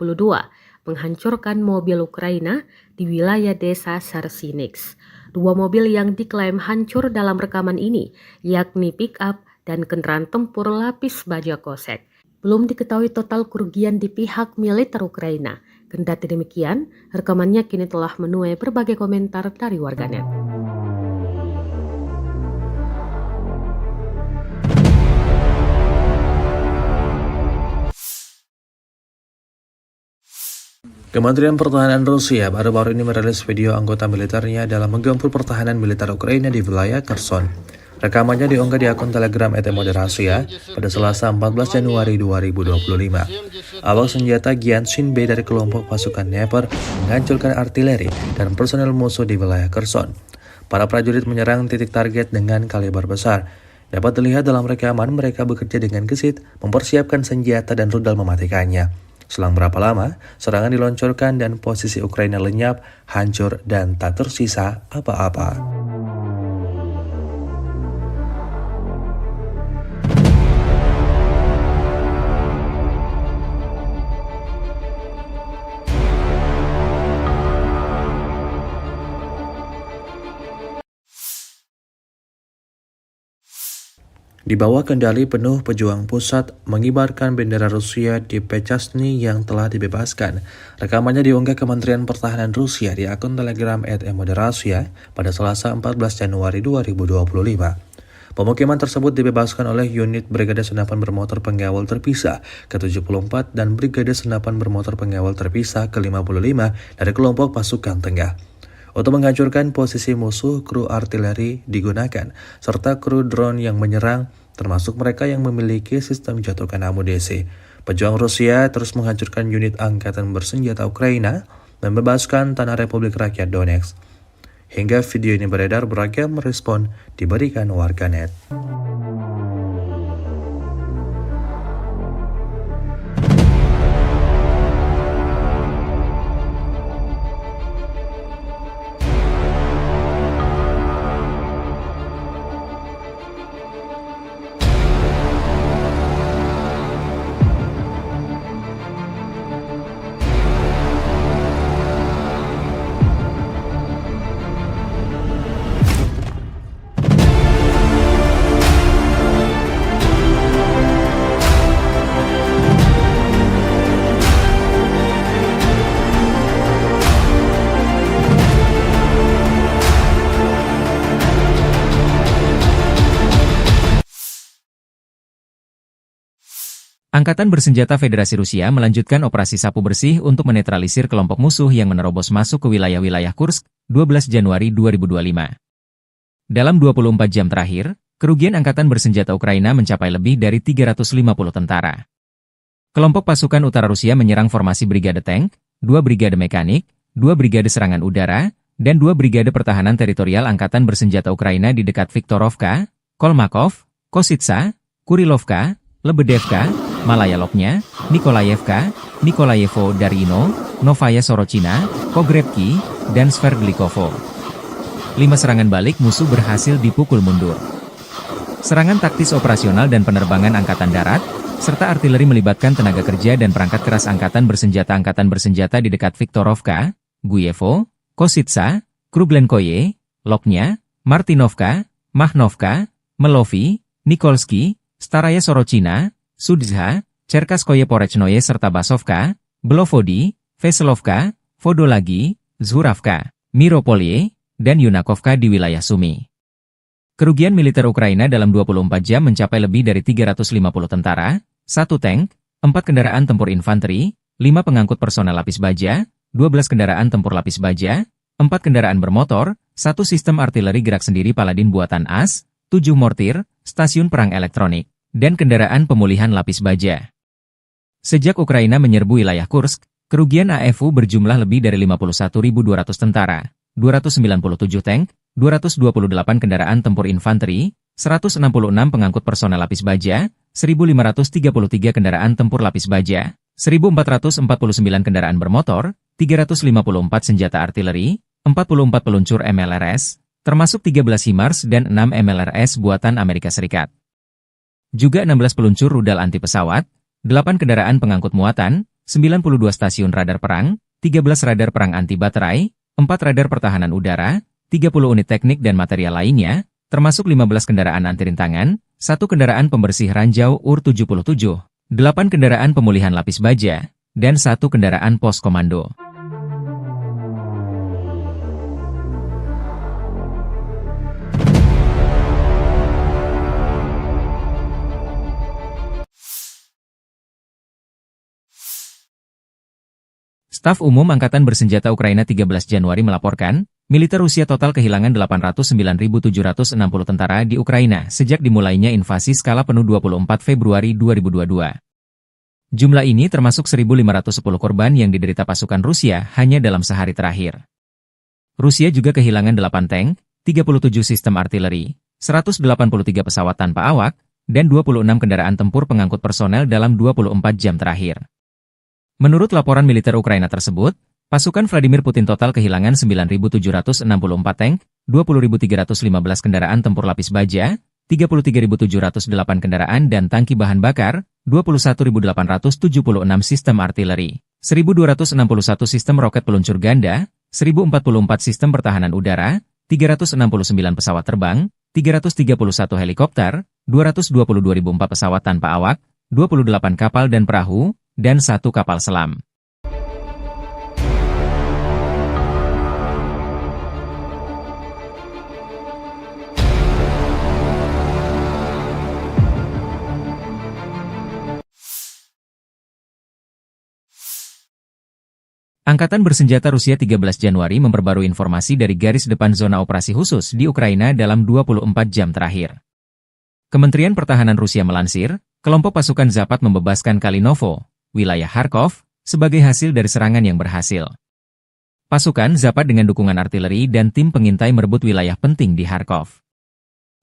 menghancurkan mobil Ukraina di wilayah desa Sersinix. 2 mobil yang diklaim hancur dalam rekaman ini, yakni pick-up dan kendaraan tempur lapis baja kosek. Belum diketahui total kerugian di pihak militer Ukraina. Kendati demikian, rekamannya kini telah menuai berbagai komentar dari warganet. Kementerian Pertahanan Rusia baru-baru ini merilis video anggota militernya dalam menggempur pertahanan militer Ukraina di wilayah Kherson. Rekamannya diunggah di akun Telegram @moderasiya pada Selasa 14 Januari 2025. Awak senjata Gyanshin B dari kelompok pasukan Dnepr menghancurkan artileri dan personel musuh di wilayah Kherson. Para prajurit menyerang titik target dengan kaliber besar. Dapat dilihat dalam rekaman mereka bekerja dengan gesit, mempersiapkan senjata dan rudal mematikannya. Selang berapa lama, serangan diluncurkan dan posisi Ukraina lenyap, hancur, dan tak tersisa apa-apa. Di bawah kendali penuh pejuang pusat mengibarkan bendera Rusia di Pechasny yang telah dibebaskan. Rekamannya diunggah Kementerian Pertahanan Rusia di akun Telegram @moderasiya pada Selasa 14 Januari 2025. Pemukiman tersebut dibebaskan oleh unit Brigade Senapan Bermotor Pengawal Terpisah ke-74 dan Brigade Senapan Bermotor Pengawal Terpisah ke-55 dari kelompok pasukan tengah. Untuk menghancurkan posisi musuh, kru artileri digunakan, serta kru drone yang menyerang, termasuk mereka yang memiliki sistem jatuhkan amunisi. Pejuang Rusia terus menghancurkan unit angkatan bersenjata Ukraina, membebaskan tanah Republik Rakyat Donetsk. Hingga video ini beredar, beragam respon diberikan warganet. Angkatan Bersenjata Federasi Rusia melanjutkan operasi sapu bersih untuk menetralisir kelompok musuh yang menerobos masuk ke wilayah-wilayah Kursk, 12 Januari 2025. Dalam 24 jam terakhir, kerugian Angkatan Bersenjata Ukraina mencapai lebih dari 350 tentara. Kelompok pasukan utara Rusia menyerang formasi brigade tank, 2 brigade mekanik, 2 brigade serangan udara, dan 2 brigade pertahanan teritorial Angkatan Bersenjata Ukraina di dekat Viktorovka, Kolmakov, Kositsa, Kurilovka, Lebedevka, Malaya Lopnya, Nikolayevka, Nikolayevo Darino, Novaya Sorochina, Pogrebki, dan Sverdlikovo. 5 serangan balik musuh berhasil dipukul mundur. Serangan taktis operasional dan penerbangan Angkatan Darat, serta artileri melibatkan tenaga kerja dan perangkat keras Angkatan Bersenjata di dekat Viktorovka, Guyevo, Kositsa, Kruglenkoye, Lopnya, Martinovka, Mahnovka, Melovi, Nikolsky, Staraya Sorochina, Sudzha, Cherkaskoye Porechnoye serta Basovka, Belovodi, Veselovka, Vodolagi, Zhuravka, Miropolye, dan Yunakovka di wilayah Sumy. Kerugian militer Ukraina dalam 24 jam mencapai lebih dari 350 tentara, 1 tank, 4 kendaraan tempur infanteri, 5 pengangkut personel lapis baja, 12 kendaraan tempur lapis baja, 4 kendaraan bermotor, 1 sistem artileri gerak sendiri Paladin buatan AS, 7 mortir, stasiun perang elektronik, dan kendaraan pemulihan lapis baja. Sejak Ukraina menyerbu wilayah Kursk, kerugian AFU berjumlah lebih dari 51.200 tentara, 297 tank, 228 kendaraan tempur infanteri, 166 pengangkut personel lapis baja, 1.533 kendaraan tempur lapis baja, 1.449 kendaraan bermotor, 354 senjata artileri, 44 peluncur MLRS, termasuk 13 HIMARS dan 6 MLRS buatan Amerika Serikat. Juga 16 peluncur rudal anti pesawat, 8 kendaraan pengangkut muatan, 92 stasiun radar perang, 13 radar perang anti baterai, 4 radar pertahanan udara, 30 unit teknik dan material lainnya, termasuk 15 kendaraan anti rintangan, 1 kendaraan pembersih ranjau UR-77, 8 kendaraan pemulihan lapis baja, dan 1 kendaraan pos komando. Staf Umum Angkatan Bersenjata Ukraina 13 Januari melaporkan, militer Rusia total kehilangan 809.760 tentara di Ukraina sejak dimulainya invasi skala penuh 24 Februari 2022. Jumlah ini termasuk 1.510 korban yang diderita pasukan Rusia hanya dalam sehari terakhir. Rusia juga kehilangan 8 tank, 37 sistem artileri, 183 pesawat tanpa awak, dan 26 kendaraan tempur pengangkut personel dalam 24 jam terakhir. Menurut laporan militer Ukraina tersebut, pasukan Vladimir Putin total kehilangan 9.764 tank, 20.315 kendaraan tempur lapis baja, 33.708 kendaraan dan tangki bahan bakar, 21.876 sistem artileri, 1.261 sistem roket peluncur ganda, 1.044 sistem pertahanan udara, 369 pesawat terbang, 331 helikopter, 222.004 pesawat tanpa awak, 28 kapal dan perahu, dan 1 kapal selam. Angkatan Bersenjata Rusia 13 Januari memperbarui informasi dari garis depan zona operasi khusus di Ukraina dalam 24 jam terakhir. Kementerian Pertahanan Rusia melansir, kelompok pasukan Zapad membebaskan Kalinovo, wilayah Kharkov, sebagai hasil dari serangan yang berhasil. Pasukan Zapad dengan dukungan artileri dan tim pengintai merebut wilayah penting di Kharkov.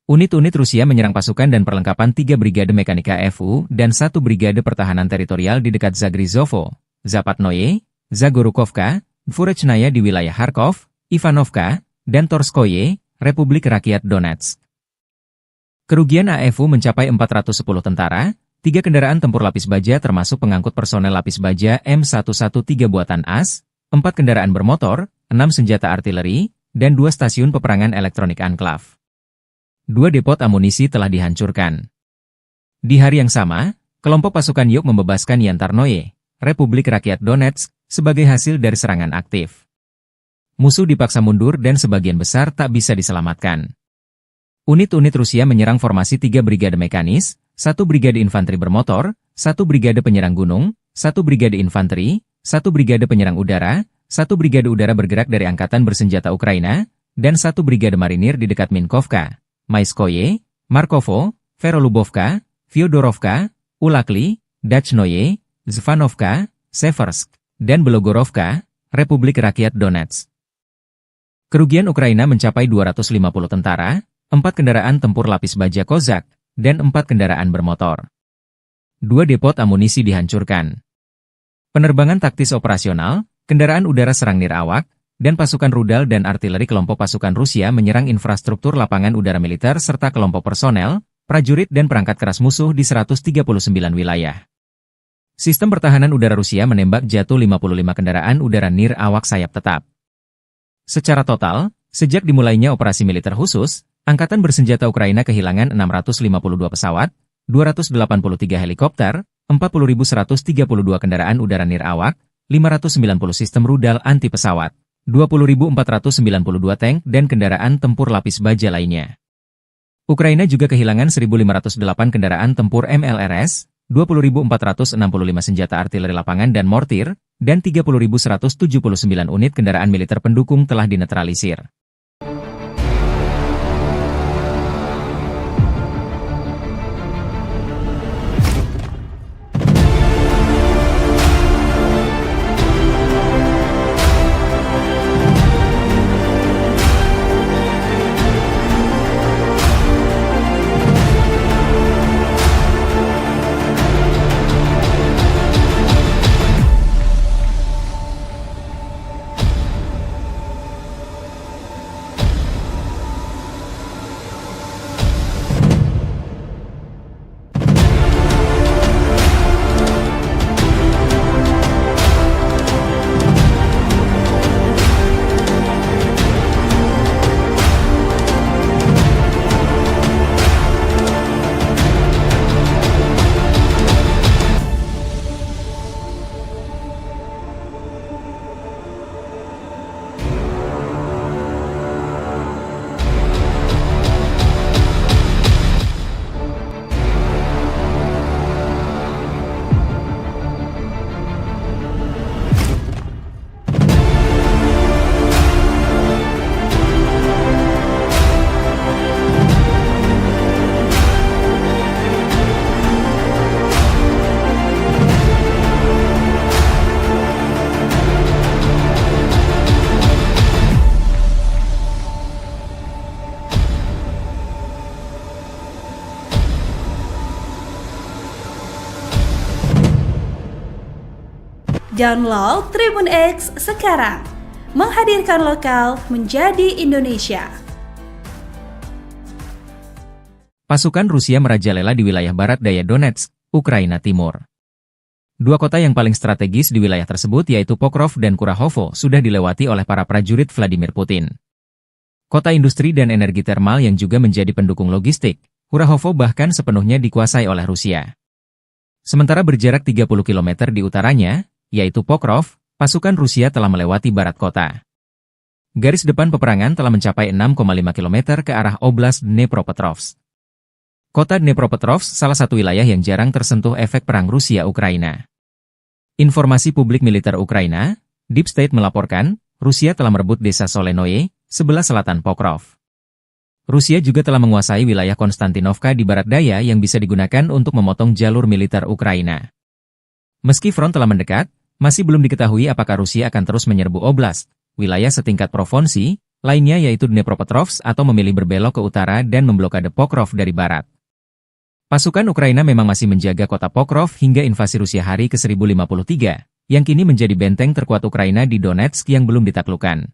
Unit-unit Rusia menyerang pasukan dan perlengkapan 3 Brigade Mekanika FU dan 1 Brigade Pertahanan Teritorial di dekat Zagrizovo, Zapatnoye, Zagorukovka, Dvorachnaya di wilayah Kharkov, Ivanovka, dan Torskoye, Republik Rakyat Donetsk. Kerugian AFU mencapai 410 tentara, 3 kendaraan tempur lapis baja termasuk pengangkut personel lapis baja M113 buatan AS, 4 kendaraan bermotor, 6 senjata artileri, dan 2 stasiun peperangan elektronik Anklav. 2 depot amunisi telah dihancurkan. Di hari yang sama, kelompok pasukan Yuk membebaskan Yantarnoye, Republik Rakyat Donetsk, sebagai hasil dari serangan aktif. Musuh dipaksa mundur dan sebagian besar tak bisa diselamatkan. Unit-unit Rusia menyerang formasi 3 brigade mekanis, 1 brigade infanteri bermotor, 1 brigade penyerang gunung, 1 brigade infanteri, 1 brigade penyerang udara, 1 brigade udara bergerak dari Angkatan Bersenjata Ukraina, dan 1 brigade marinir di dekat Minkovka, Maiskoye, Markovo, Verolubovka, Fyodorovka, Ulakli, Dachnoye, Zvanovka, Seversk, dan Belogorovka, Republik Rakyat Donetsk. Kerugian Ukraina mencapai 250 tentara, 4 kendaraan tempur lapis baja Kozak, dan 4 kendaraan bermotor. 2 depot amunisi dihancurkan. Penerbangan taktis operasional, kendaraan udara serang nirawak, dan pasukan rudal dan artileri kelompok pasukan Rusia menyerang infrastruktur lapangan udara militer serta kelompok personel, prajurit dan perangkat keras musuh di 139 wilayah. Sistem pertahanan udara Rusia menembak jatuh 55 kendaraan udara nirawak sayap tetap. Secara total, sejak dimulainya operasi militer khusus, Angkatan Bersenjata Ukraina kehilangan 652 pesawat, 283 helikopter, 40.132 kendaraan udara nirawak, 590 sistem rudal anti-pesawat, 20.492 tank dan kendaraan tempur lapis baja lainnya. Ukraina juga kehilangan 1.508 kendaraan tempur MLRS, 20.465 senjata artileri lapangan dan mortir, dan 30.179 unit kendaraan militer pendukung telah dinetralisir. Download Tribun X sekarang. Menghadirkan lokal menjadi Indonesia. Pasukan Rusia merajalela di wilayah barat daya Donetsk, Ukraina Timur. Dua kota yang paling strategis di wilayah tersebut yaitu Pokrov dan Kurahovo sudah dilewati oleh para prajurit Vladimir Putin. Kota industri dan energi termal yang juga menjadi pendukung logistik, Kurahovo bahkan sepenuhnya dikuasai oleh Rusia. Sementara berjarak 30 km di utaranya, yaitu Pokrov, pasukan Rusia telah melewati barat kota. Garis depan peperangan telah mencapai 6,5 km ke arah Oblast Dnepropetrovsk. Kota Dnepropetrovsk salah satu wilayah yang jarang tersentuh efek perang Rusia-Ukraina. Informasi publik militer Ukraina, Deep State melaporkan, Rusia telah merebut desa Solenoye, sebelah selatan Pokrov. Rusia juga telah menguasai wilayah Konstantinovka di barat daya yang bisa digunakan untuk memotong jalur militer Ukraina. Meski front telah mendekat, masih belum diketahui apakah Rusia akan terus menyerbu oblast, wilayah setingkat provinsi, lainnya yaitu Dnepropetrovsk atau memilih berbelok ke utara dan memblokade Pokrov dari barat. Pasukan Ukraina memang masih menjaga kota Pokrov hingga invasi Rusia hari ke-1053, yang kini menjadi benteng terkuat Ukraina di Donetsk yang belum ditaklukkan.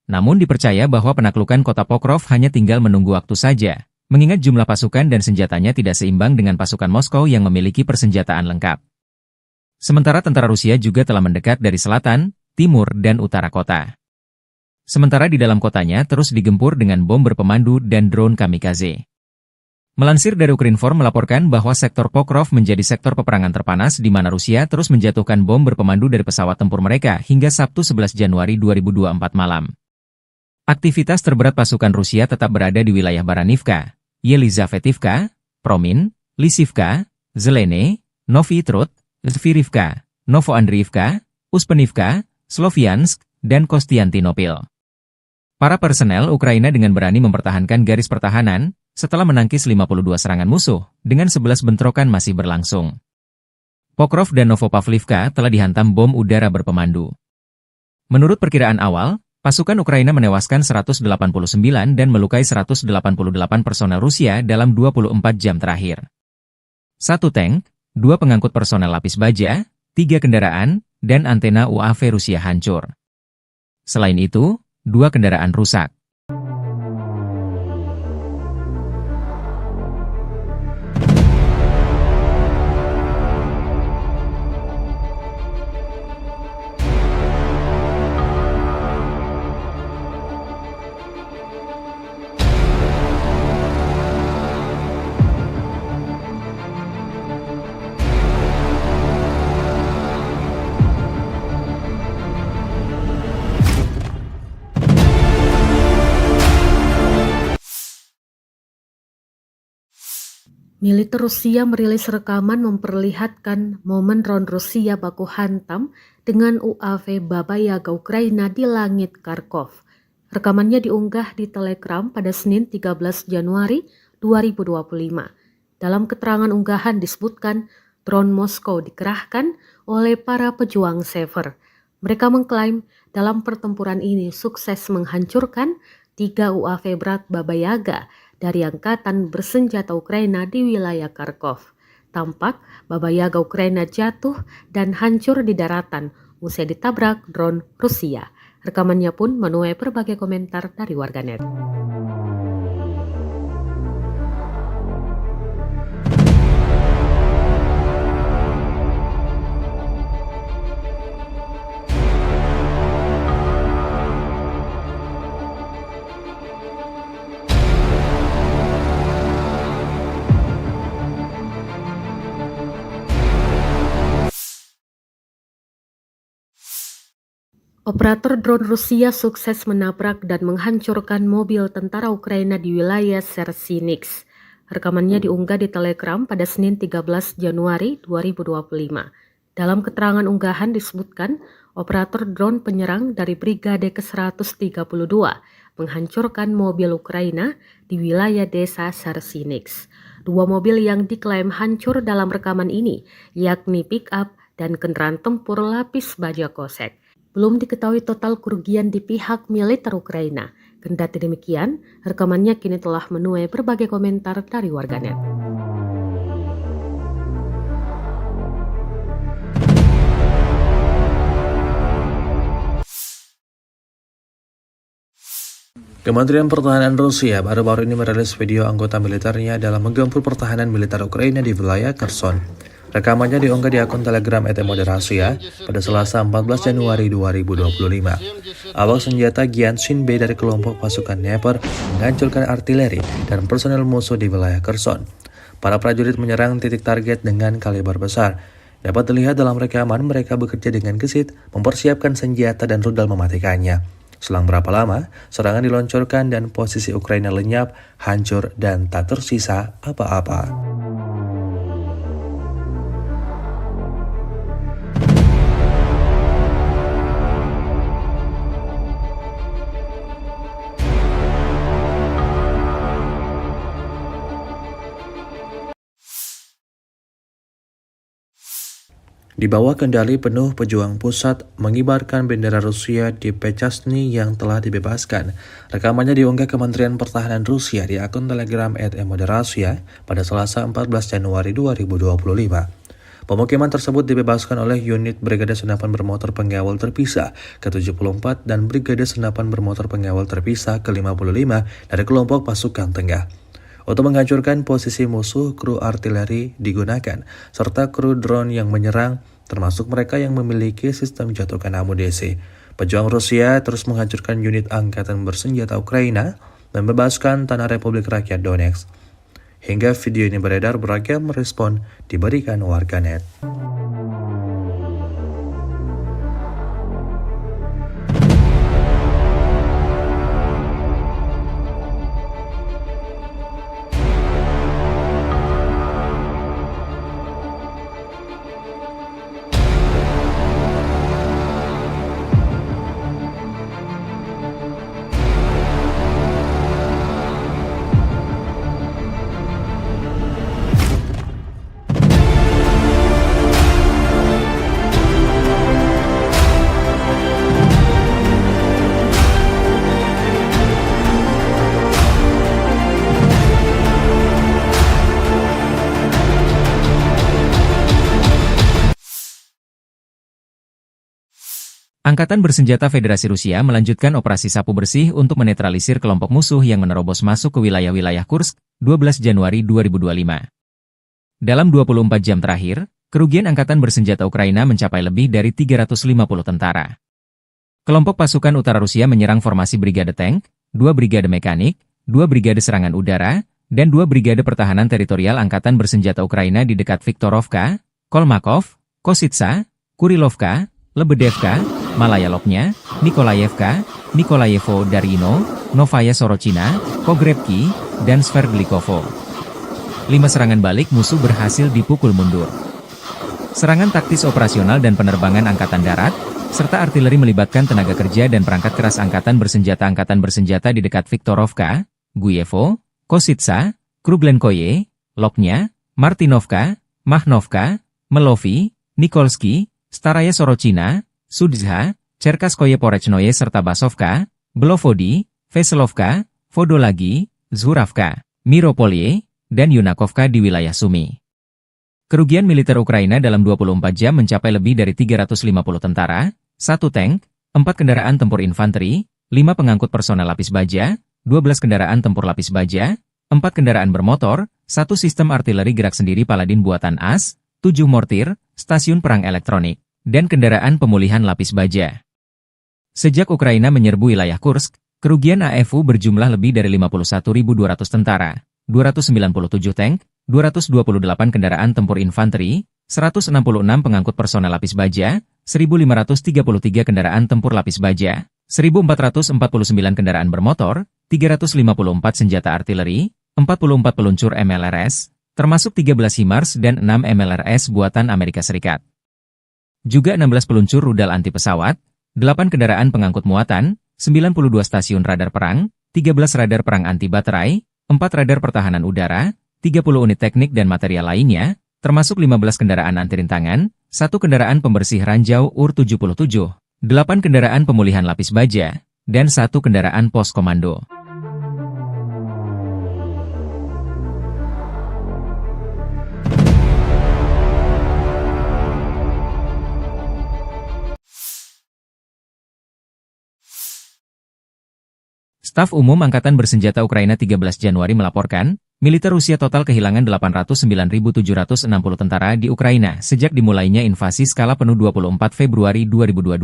Namun dipercaya bahwa penaklukan kota Pokrov hanya tinggal menunggu waktu saja, mengingat jumlah pasukan dan senjatanya tidak seimbang dengan pasukan Moskow yang memiliki persenjataan lengkap. Sementara tentara Rusia juga telah mendekat dari selatan, timur, dan utara kota. Sementara di dalam kotanya terus digempur dengan bom berpemandu dan drone kamikaze. Melansir dari Ukrinform melaporkan bahwa sektor Pokrov menjadi sektor peperangan terpanas di mana Rusia terus menjatuhkan bom berpemandu dari pesawat tempur mereka hingga Sabtu 11 Januari 2024 malam. Aktivitas terberat pasukan Rusia tetap berada di wilayah Baranivka, Yelizavetivka, Promin, Lisivka, Zelene, Novy Trud, Zvirivka, Novoandriivka, Uspenivka, Sloviansk, dan Kostiantinopil. Para personel Ukraina dengan berani mempertahankan garis pertahanan, setelah menangkis 52 serangan musuh, dengan 11 bentrokan masih berlangsung. Pokrov dan Novopavlivka telah dihantam bom udara berpemandu. Menurut perkiraan awal, pasukan Ukraina menewaskan 189 dan melukai 188 personel Rusia dalam 24 jam terakhir. 1 tank, 2 pengangkut personel lapis baja, 3 kendaraan, dan antena UAV Rusia hancur. Selain itu, 2 kendaraan rusak. Militer Rusia merilis rekaman memperlihatkan momen drone Rusia baku hantam dengan UAV Baba Yaga Ukraina di langit Kharkov. Rekamannya diunggah di Telegram pada Senin 13 Januari 2025. Dalam keterangan unggahan disebutkan drone Moskow dikerahkan oleh para pejuang Sever. Mereka mengklaim dalam pertempuran ini sukses menghancurkan 3 UAV berat Baba Yaga dari angkatan bersenjata Ukraina di wilayah Kharkov. Tampak Baba Yaga Ukraina jatuh dan hancur di daratan usai ditabrak drone Rusia. Rekamannya pun menuai berbagai komentar dari warganet. Operator drone Rusia sukses menabrak dan menghancurkan mobil tentara Ukraina di wilayah Sersinix. Rekamannya diunggah di Telegram pada Senin 13 Januari 2025. Dalam keterangan unggahan disebutkan, operator drone penyerang dari Brigade ke-132 menghancurkan mobil Ukraina di wilayah desa Sersinix. 2 mobil yang diklaim hancur dalam rekaman ini, yakni pick-up dan kendaraan tempur lapis baja kosek. Belum diketahui total kerugian di pihak militer Ukraina. Kendati demikian, rekamannya kini telah menuai berbagai komentar dari warganet. Kementerian Pertahanan Rusia baru-baru ini merilis video anggota militernya dalam menggempur pertahanan militer Ukraina di wilayah Kherson. Rekamannya diunggah di akun Telegram @moderasiya pada Selasa 14 Januari 2025. Awak senjata Gyanshin B dari kelompok pasukan Dnepr menghancurkan artileri dan personel musuh di wilayah Kherson. Para prajurit menyerang titik target dengan kaliber besar. Dapat dilihat dalam rekaman mereka bekerja dengan gesit, mempersiapkan senjata dan rudal mematikannya. Selang berapa lama, serangan diluncurkan dan posisi Ukraina lenyap, hancur, dan tak tersisa apa-apa. Di bawah kendali penuh pejuang pusat mengibarkan bendera Rusia di Pechasny yang telah dibebaskan. Rekamannya diunggah Kementerian Pertahanan Rusia di akun Telegram @moderasiya pada Selasa 14 Januari 2025. Pemukiman tersebut dibebaskan oleh unit Brigade Senapan Bermotor Pengawal Terpisah ke-74 dan Brigade Senapan Bermotor Pengawal Terpisah ke-55 dari kelompok pasukan tengah. Untuk menghancurkan posisi musuh, kru artileri digunakan, serta kru drone yang menyerang, termasuk mereka yang memiliki sistem jatuhkan amunisi. Pejuang Rusia terus menghancurkan unit angkatan bersenjata Ukraina, membebaskan tanah Republik Rakyat Donetsk. Hingga video ini beredar, beragam respon diberikan warganet. Angkatan Bersenjata Federasi Rusia melanjutkan operasi sapu bersih untuk menetralisir kelompok musuh yang menerobos masuk ke wilayah-wilayah Kursk, 12 Januari 2025. Dalam 24 jam terakhir, kerugian Angkatan Bersenjata Ukraina mencapai lebih dari 350 tentara. Kelompok pasukan utara Rusia menyerang formasi Brigade Tank, 2 Brigade Mekanik, 2 Brigade Serangan Udara, dan 2 Brigade Pertahanan Teritorial Angkatan Bersenjata Ukraina di dekat Viktorovka, Kolmakov, Kositsa, Kurilovka, Lebedevka, Malaya Lopnya, Nikolayevka, Nikolayevo Darino, Novaya Sorochina, Pogrebki, dan Sverdlikovo. 5 serangan balik musuh berhasil dipukul mundur. Serangan taktis operasional dan penerbangan Angkatan Darat, serta artileri melibatkan tenaga kerja dan perangkat keras Angkatan Bersenjata di dekat Viktorovka, Guyevo, Kositsa, Kruglenkoye, Lopnya, Martinovka, Mahnovka, Melovi, Nikolsky, Staraya Sorochina, Sudzha, Cherkaskoye Porechnoye serta Basovka, Belovodi, Veselovka, Vodolagi, Zhuravka, Miropolye, dan Yunakovka di wilayah Sumy. Kerugian militer Ukraina dalam 24 jam mencapai lebih dari 350 tentara, 1 tank, 4 kendaraan tempur infanteri, 5 pengangkut personel lapis baja, 12 kendaraan tempur lapis baja, 4 kendaraan bermotor, 1 sistem artileri gerak sendiri Paladin buatan AS, 7 mortir, stasiun perang elektronik, dan kendaraan pemulihan lapis baja. Sejak Ukraina menyerbu wilayah Kursk, kerugian AFU berjumlah lebih dari 51.200 tentara, 297 tank, 228 kendaraan tempur infanteri, 166 pengangkut personel lapis baja, 1.533 kendaraan tempur lapis baja, 1.449 kendaraan bermotor, 354 senjata artileri, 44 peluncur MLRS, termasuk 13 HIMARS dan 6 MLRS buatan Amerika Serikat. Juga 16 peluncur rudal anti pesawat, 8 kendaraan pengangkut muatan, 92 stasiun radar perang, 13 radar perang anti baterai, 4 radar pertahanan udara, 30 unit teknik dan material lainnya, termasuk 15 kendaraan anti rintangan, 1 kendaraan pembersih ranjau UR-77, 8 kendaraan pemulihan lapis baja, dan 1 kendaraan pos komando. Staf Umum Angkatan Bersenjata Ukraina 13 Januari melaporkan, militer Rusia total kehilangan 809.760 tentara di Ukraina sejak dimulainya invasi skala penuh 24 Februari 2022.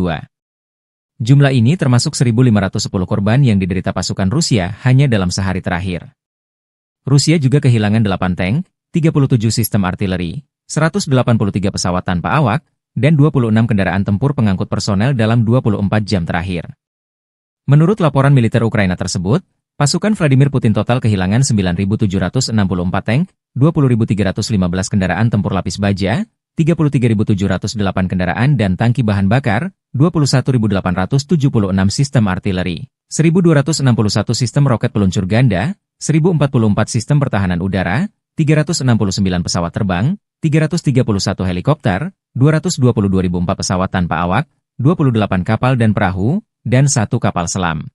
Jumlah ini termasuk 1.510 korban yang diderita pasukan Rusia hanya dalam sehari terakhir. Rusia juga kehilangan 8 tank, 37 sistem artileri, 183 pesawat tanpa awak, dan 26 kendaraan tempur pengangkut personel dalam 24 jam terakhir. Menurut laporan militer Ukraina tersebut, pasukan Vladimir Putin total kehilangan 9.764 tank, 20.315 kendaraan tempur lapis baja, 33.708 kendaraan dan tangki bahan bakar, 21.876 sistem artileri, 1.261 sistem roket peluncur ganda, 1.044 sistem pertahanan udara, 369 pesawat terbang, 331 helikopter, 222.004 pesawat tanpa awak, 28 kapal dan perahu, dan 1 kapal selam.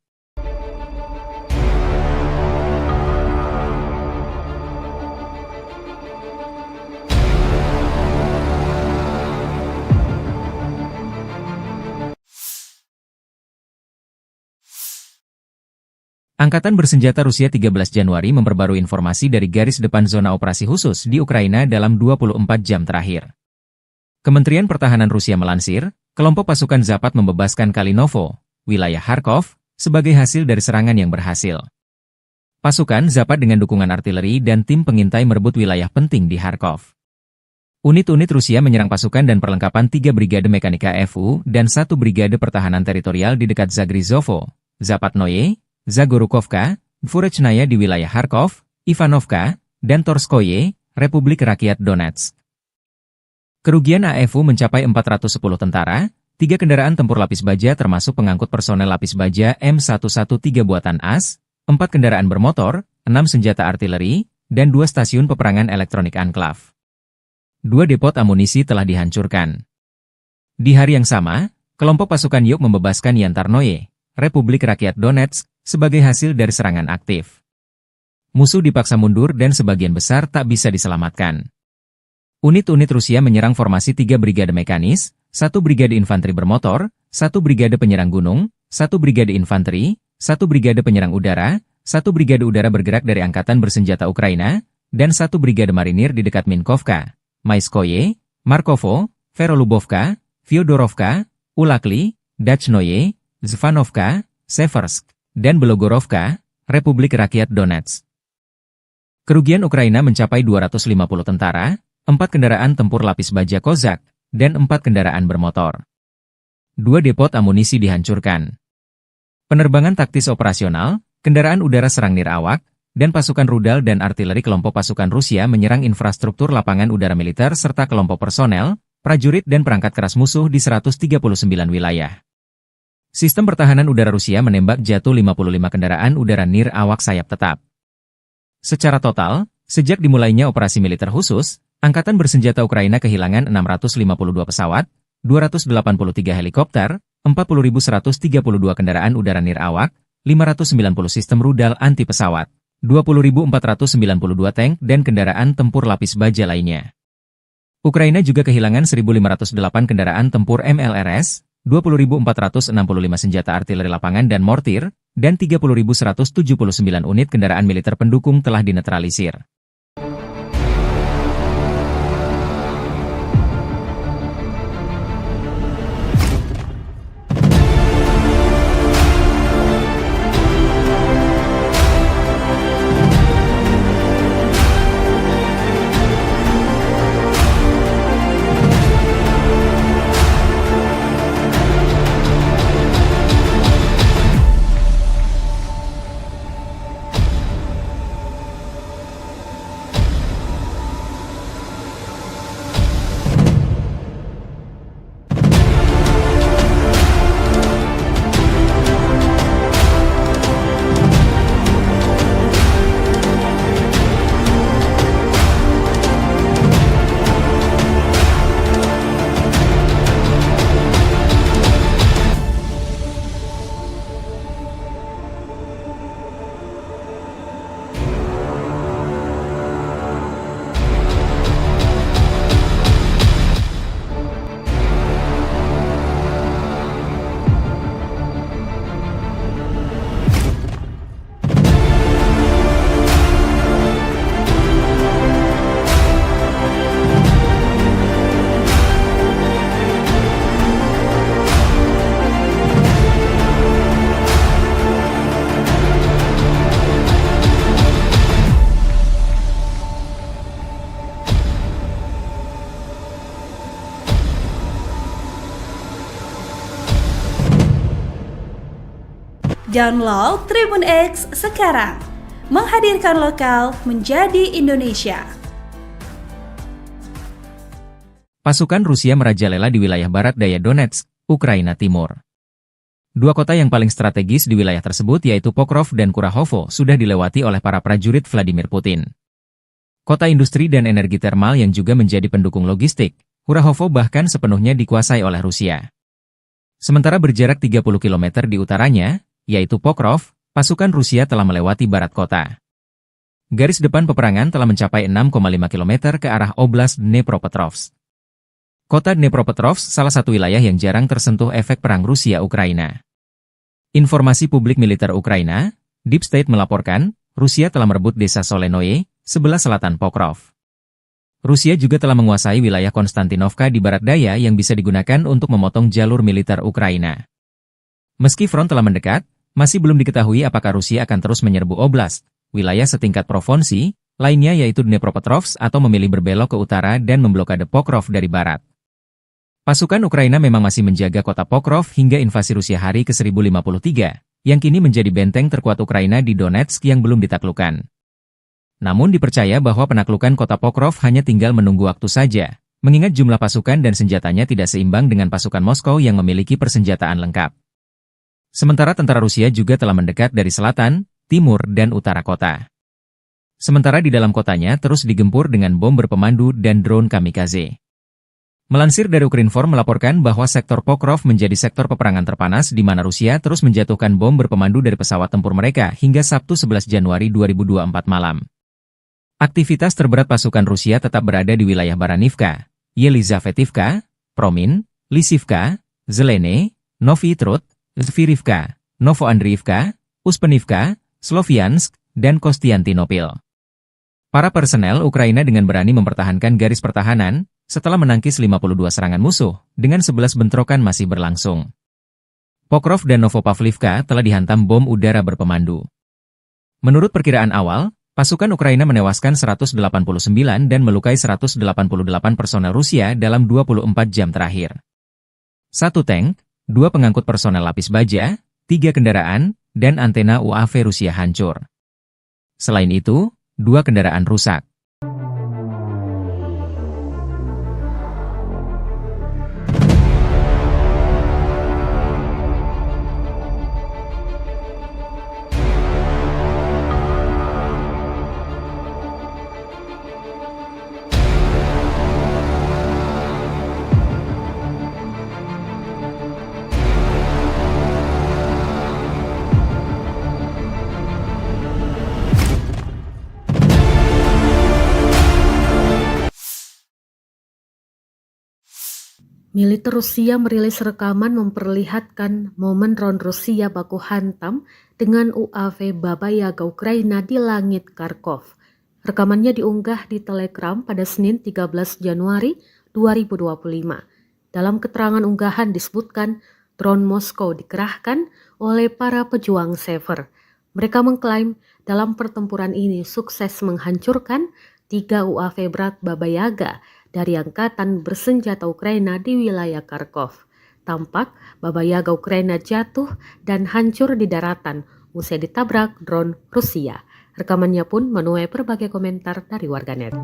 Angkatan Bersenjata Rusia 13 Januari memperbarui informasi dari garis depan zona operasi khusus di Ukraina dalam 24 jam terakhir. Kementerian Pertahanan Rusia melansir, kelompok pasukan Zapat membebaskan Kalinovo, wilayah Kharkov, sebagai hasil dari serangan yang berhasil. Pasukan Zapat dengan dukungan artileri dan tim pengintai merebut wilayah penting di Kharkov. Unit-unit Rusia menyerang pasukan dan perlengkapan 3 Brigade Mekanika FU dan 1 Brigade Pertahanan Teritorial di dekat Zagrizovo, Zapatnoye, Zagorukovka, Dvorechnaya di wilayah Kharkov, Ivanovka, dan Torskoye, Republik Rakyat Donetsk. Kerugian AFU mencapai 410 tentara, 3 kendaraan tempur lapis baja termasuk pengangkut personel lapis baja M113 buatan AS, 4 kendaraan bermotor, 6 senjata artileri, dan 2 stasiun peperangan elektronik Anklav. 2 depot amunisi telah dihancurkan. Di hari yang sama, kelompok pasukan Yuk membebaskan Yantarnoye, Republik Rakyat Donetsk, sebagai hasil dari serangan aktif. Musuh dipaksa mundur dan sebagian besar tak bisa diselamatkan. Unit-unit Rusia menyerang formasi 3 brigade mekanis, 1 brigade infanteri bermotor, 1 brigade penyerang gunung, 1 brigade infanteri, 1 brigade penyerang udara, 1 brigade udara bergerak dari Angkatan Bersenjata Ukraina, dan 1 brigade marinir di dekat Minkovka, Maiskoye, Markovo, Verolubovka, Fyodorovka, Ulakli, Dachnoye, Zvanovka, Seversk, dan Belogorovka, Republik Rakyat Donetsk. Kerugian Ukraina mencapai 250 tentara, 4 kendaraan tempur lapis baja Kozak, dan 4 kendaraan bermotor. 2 depot amunisi dihancurkan. Penerbangan taktis operasional, kendaraan udara serang nirawak, dan pasukan rudal dan artileri kelompok pasukan Rusia menyerang infrastruktur lapangan udara militer serta kelompok personel, prajurit dan perangkat keras musuh di 139 wilayah. Sistem pertahanan udara Rusia menembak jatuh 55 kendaraan udara nirawak sayap tetap. Secara total, sejak dimulainya operasi militer khusus, Angkatan Bersenjata Ukraina kehilangan 652 pesawat, 283 helikopter, 40.132 kendaraan udara nirawak, 590 sistem rudal anti pesawat, 20.492 tank dan kendaraan tempur lapis baja lainnya. Ukraina juga kehilangan 1.508 kendaraan tempur MLRS, 20.465 senjata artileri lapangan dan mortir, dan 30.179 unit kendaraan militer pendukung telah dinetralisir. Download Tribun X sekarang. Menghadirkan lokal menjadi Indonesia. Pasukan Rusia merajalela di wilayah barat daya Donetsk, Ukraina Timur. Dua kota yang paling strategis di wilayah tersebut yaitu Pokrov dan Kurahovo sudah dilewati oleh para prajurit Vladimir Putin. Kota industri dan energi termal yang juga menjadi pendukung logistik, Kurahovo bahkan sepenuhnya dikuasai oleh Rusia. Sementara berjarak 30 km di utaranya, yaitu Pokrov, pasukan Rusia telah melewati barat kota. Garis depan peperangan telah mencapai 6,5 km ke arah Oblast Dnepropetrovsk. Kota Dnepropetrovsk salah satu wilayah yang jarang tersentuh efek perang Rusia-Ukraina. Informasi publik militer Ukraina, Deep State melaporkan, Rusia telah merebut desa Solenoye, sebelah selatan Pokrov. Rusia juga telah menguasai wilayah Konstantinovka di barat daya yang bisa digunakan untuk memotong jalur militer Ukraina. Meski front telah mendekat, masih belum diketahui apakah Rusia akan terus menyerbu oblast, wilayah setingkat provinsi, lainnya yaitu Dnepropetrovsk atau memilih berbelok ke utara dan memblokade Pokrov dari barat. Pasukan Ukraina memang masih menjaga kota Pokrov hingga invasi Rusia hari ke-1053, yang kini menjadi benteng terkuat Ukraina di Donetsk yang belum ditaklukkan. Namun dipercaya bahwa penaklukan kota Pokrov hanya tinggal menunggu waktu saja, mengingat jumlah pasukan dan senjatanya tidak seimbang dengan pasukan Moskow yang memiliki persenjataan lengkap. Sementara tentara Rusia juga telah mendekat dari selatan, timur, dan utara kota. Sementara di dalam kotanya terus digempur dengan bom berpemandu dan drone kamikaze. Melansir dari Ukrinform melaporkan bahwa sektor Pokrov menjadi sektor peperangan terpanas di mana Rusia terus menjatuhkan bom berpemandu dari pesawat tempur mereka hingga Sabtu 11 Januari 2024 malam. Aktivitas terberat pasukan Rusia tetap berada di wilayah Baranivka, Yelizavetivka, Promin, Lisivka, Zelene, Novy Trud, Zvirivka, Novoandriivka, Uspenivka, Sloviansk, dan Kostiantynopil. Para personel Ukraina dengan berani mempertahankan garis pertahanan, setelah menangkis 52 serangan musuh, dengan 11 bentrokan masih berlangsung. Pokrov dan Novopavlivka telah dihantam bom udara berpemandu. Menurut perkiraan awal, pasukan Ukraina menewaskan 189 dan melukai 188 personel Rusia dalam 24 jam terakhir. 1 tank, 2 pengangkut personel lapis baja, 3 kendaraan, dan antena UAV Rusia hancur. Selain itu, 2 kendaraan rusak. Militer Rusia merilis rekaman memperlihatkan momen drone Rusia baku hantam dengan UAV Baba Yaga Ukraina di langit Kharkov. Rekamannya diunggah di Telegram pada Senin 13 Januari 2025. Dalam keterangan unggahan disebutkan drone Moskow dikerahkan oleh para pejuang Sever. Mereka mengklaim dalam pertempuran ini sukses menghancurkan 3 UAV berat Baba Yaga dari angkatan bersenjata Ukraina di wilayah Kharkov. Tampak Baba Yaga Ukraina jatuh dan hancur di daratan usai ditabrak drone Rusia. Rekamannya pun menuai berbagai komentar dari warganet.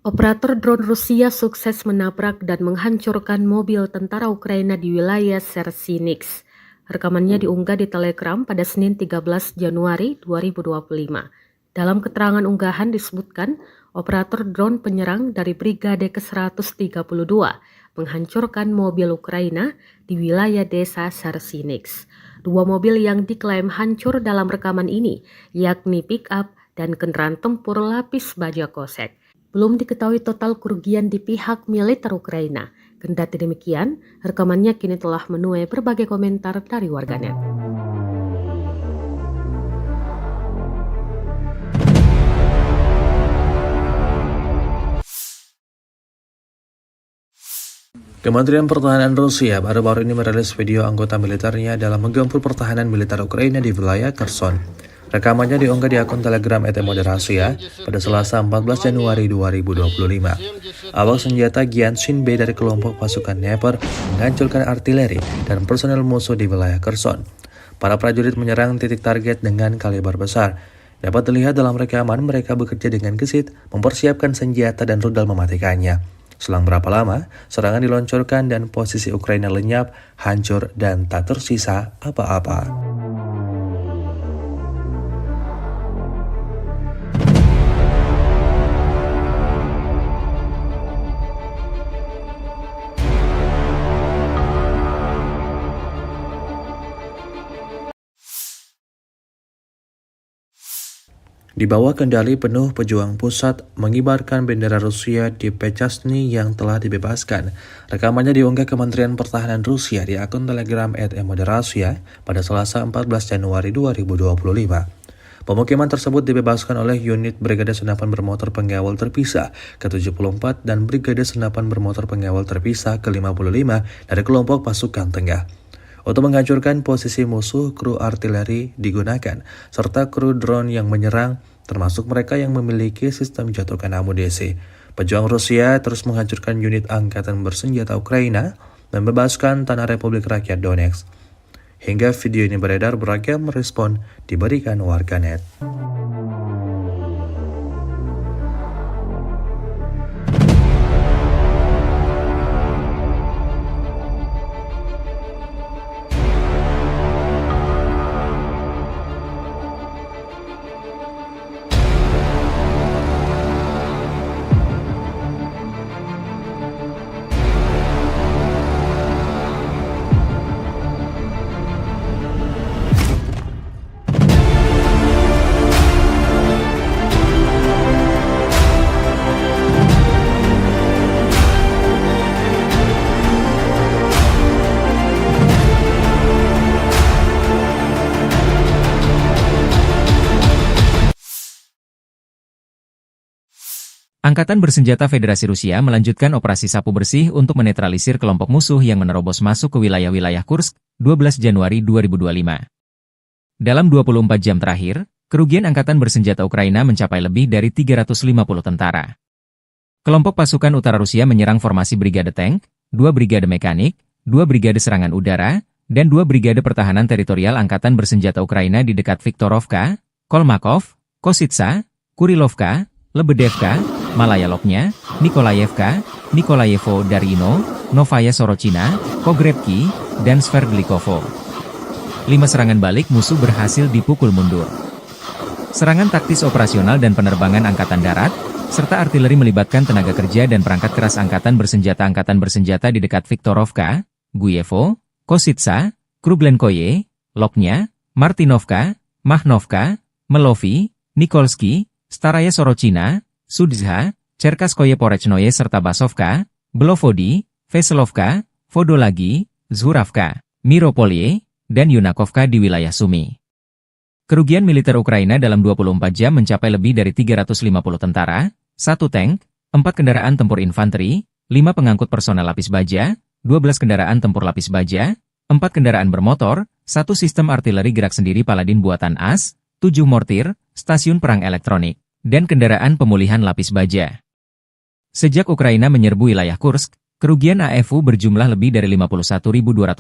Operator drone Rusia sukses menabrak dan menghancurkan mobil tentara Ukraina di wilayah Chernihiv. Rekamannya diunggah di Telegram pada Senin 13 Januari 2025. Dalam keterangan unggahan disebutkan, operator drone penyerang dari Brigade ke-132 menghancurkan mobil Ukraina di wilayah desa Chernihiv. 2 mobil yang diklaim hancur dalam rekaman ini, yakni pick-up dan kendaraan tempur lapis baja kosek. Belum diketahui total kerugian di pihak militer Ukraina. Kendati demikian, rekamannya kini telah menuai berbagai komentar dari warganet. Kementerian Pertahanan Rusia baru-baru ini merilis video anggota militernya dalam menggempur pertahanan militer Ukraina di wilayah Kherson. Rekamannya diunggah di akun Telegram @moderasia pada Selasa 14 Januari 2025. Awak senjata Gyanshin B dari kelompok pasukan Dnepr menghancurkan artileri dan personel musuh di wilayah Kherson. Para prajurit menyerang titik target dengan kaliber besar. Dapat dilihat dalam rekaman mereka bekerja dengan gesit, mempersiapkan senjata dan rudal mematikannya. Selang berapa lama, serangan diluncurkan dan posisi Ukraina lenyap, hancur, dan tak tersisa apa-apa. Di bawah kendali penuh pejuang pusat mengibarkan bendera Rusia di Pechasny yang telah dibebaskan. Rekamannya diunggah Kementerian Pertahanan Rusia di akun Telegram @moderasia pada Selasa 14 Januari 2025. Pemukiman tersebut dibebaskan oleh unit Brigade Senapan Bermotor Pengawal Terpisah ke-74 dan Brigade Senapan Bermotor Pengawal Terpisah ke-55 dari kelompok pasukan tengah. Untuk menghancurkan posisi musuh, kru artileri digunakan, serta kru drone yang menyerang, termasuk mereka yang memiliki sistem jatuhkan amunisi. Pejuang Rusia terus menghancurkan unit angkatan bersenjata Ukraina dan membebaskan tanah Republik Rakyat Donetsk. Hingga video ini beredar, beragam respon diberikan warganet. Angkatan Bersenjata Federasi Rusia melanjutkan operasi sapu bersih untuk menetralisir kelompok musuh yang menerobos masuk ke wilayah-wilayah Kursk, 12 Januari 2025. Dalam 24 jam terakhir, kerugian Angkatan Bersenjata Ukraina mencapai lebih dari 350 tentara. Kelompok pasukan utara Rusia menyerang formasi Brigade Tank, 2 Brigade Mekanik, 2 Brigade Serangan Udara, dan 2 Brigade Pertahanan Teritorial Angkatan Bersenjata Ukraina di dekat Viktorovka, Kolmakov, Kositsa, Kurilovka, Lebedevka, Malaya Lopnya, Nikolayevka, Nikolayevo Darino, Novaya Sorochina, Pogrebki, dan Sverdlikovo. 5 serangan balik musuh berhasil dipukul mundur. Serangan taktis operasional dan penerbangan angkatan darat, serta artileri melibatkan tenaga kerja dan perangkat keras Angkatan Bersenjata di dekat Viktorovka, Guyevo, Kositsa, Kruglenkoye, Lopnya, Martinovka, Mahnovka, Melovi, Nikolsky, Staraya Sorochina, Sudzha, Cherkaskoye Porechnoye serta Basovka, Belovodi, Veselovka, Vodolagi, Zhuravka, Miropolye, dan Yunakovka di wilayah Sumy. Kerugian militer Ukraina dalam 24 jam mencapai lebih dari 350 tentara, 1 tank, 4 kendaraan tempur infanteri, 5 pengangkut personel lapis baja, 12 kendaraan tempur lapis baja, 4 kendaraan bermotor, 1 sistem artileri gerak sendiri Paladin buatan AS, 7 mortir, stasiun perang elektronik, dan kendaraan pemulihan lapis baja. Sejak Ukraina menyerbu wilayah Kursk, kerugian AFU berjumlah lebih dari 51.200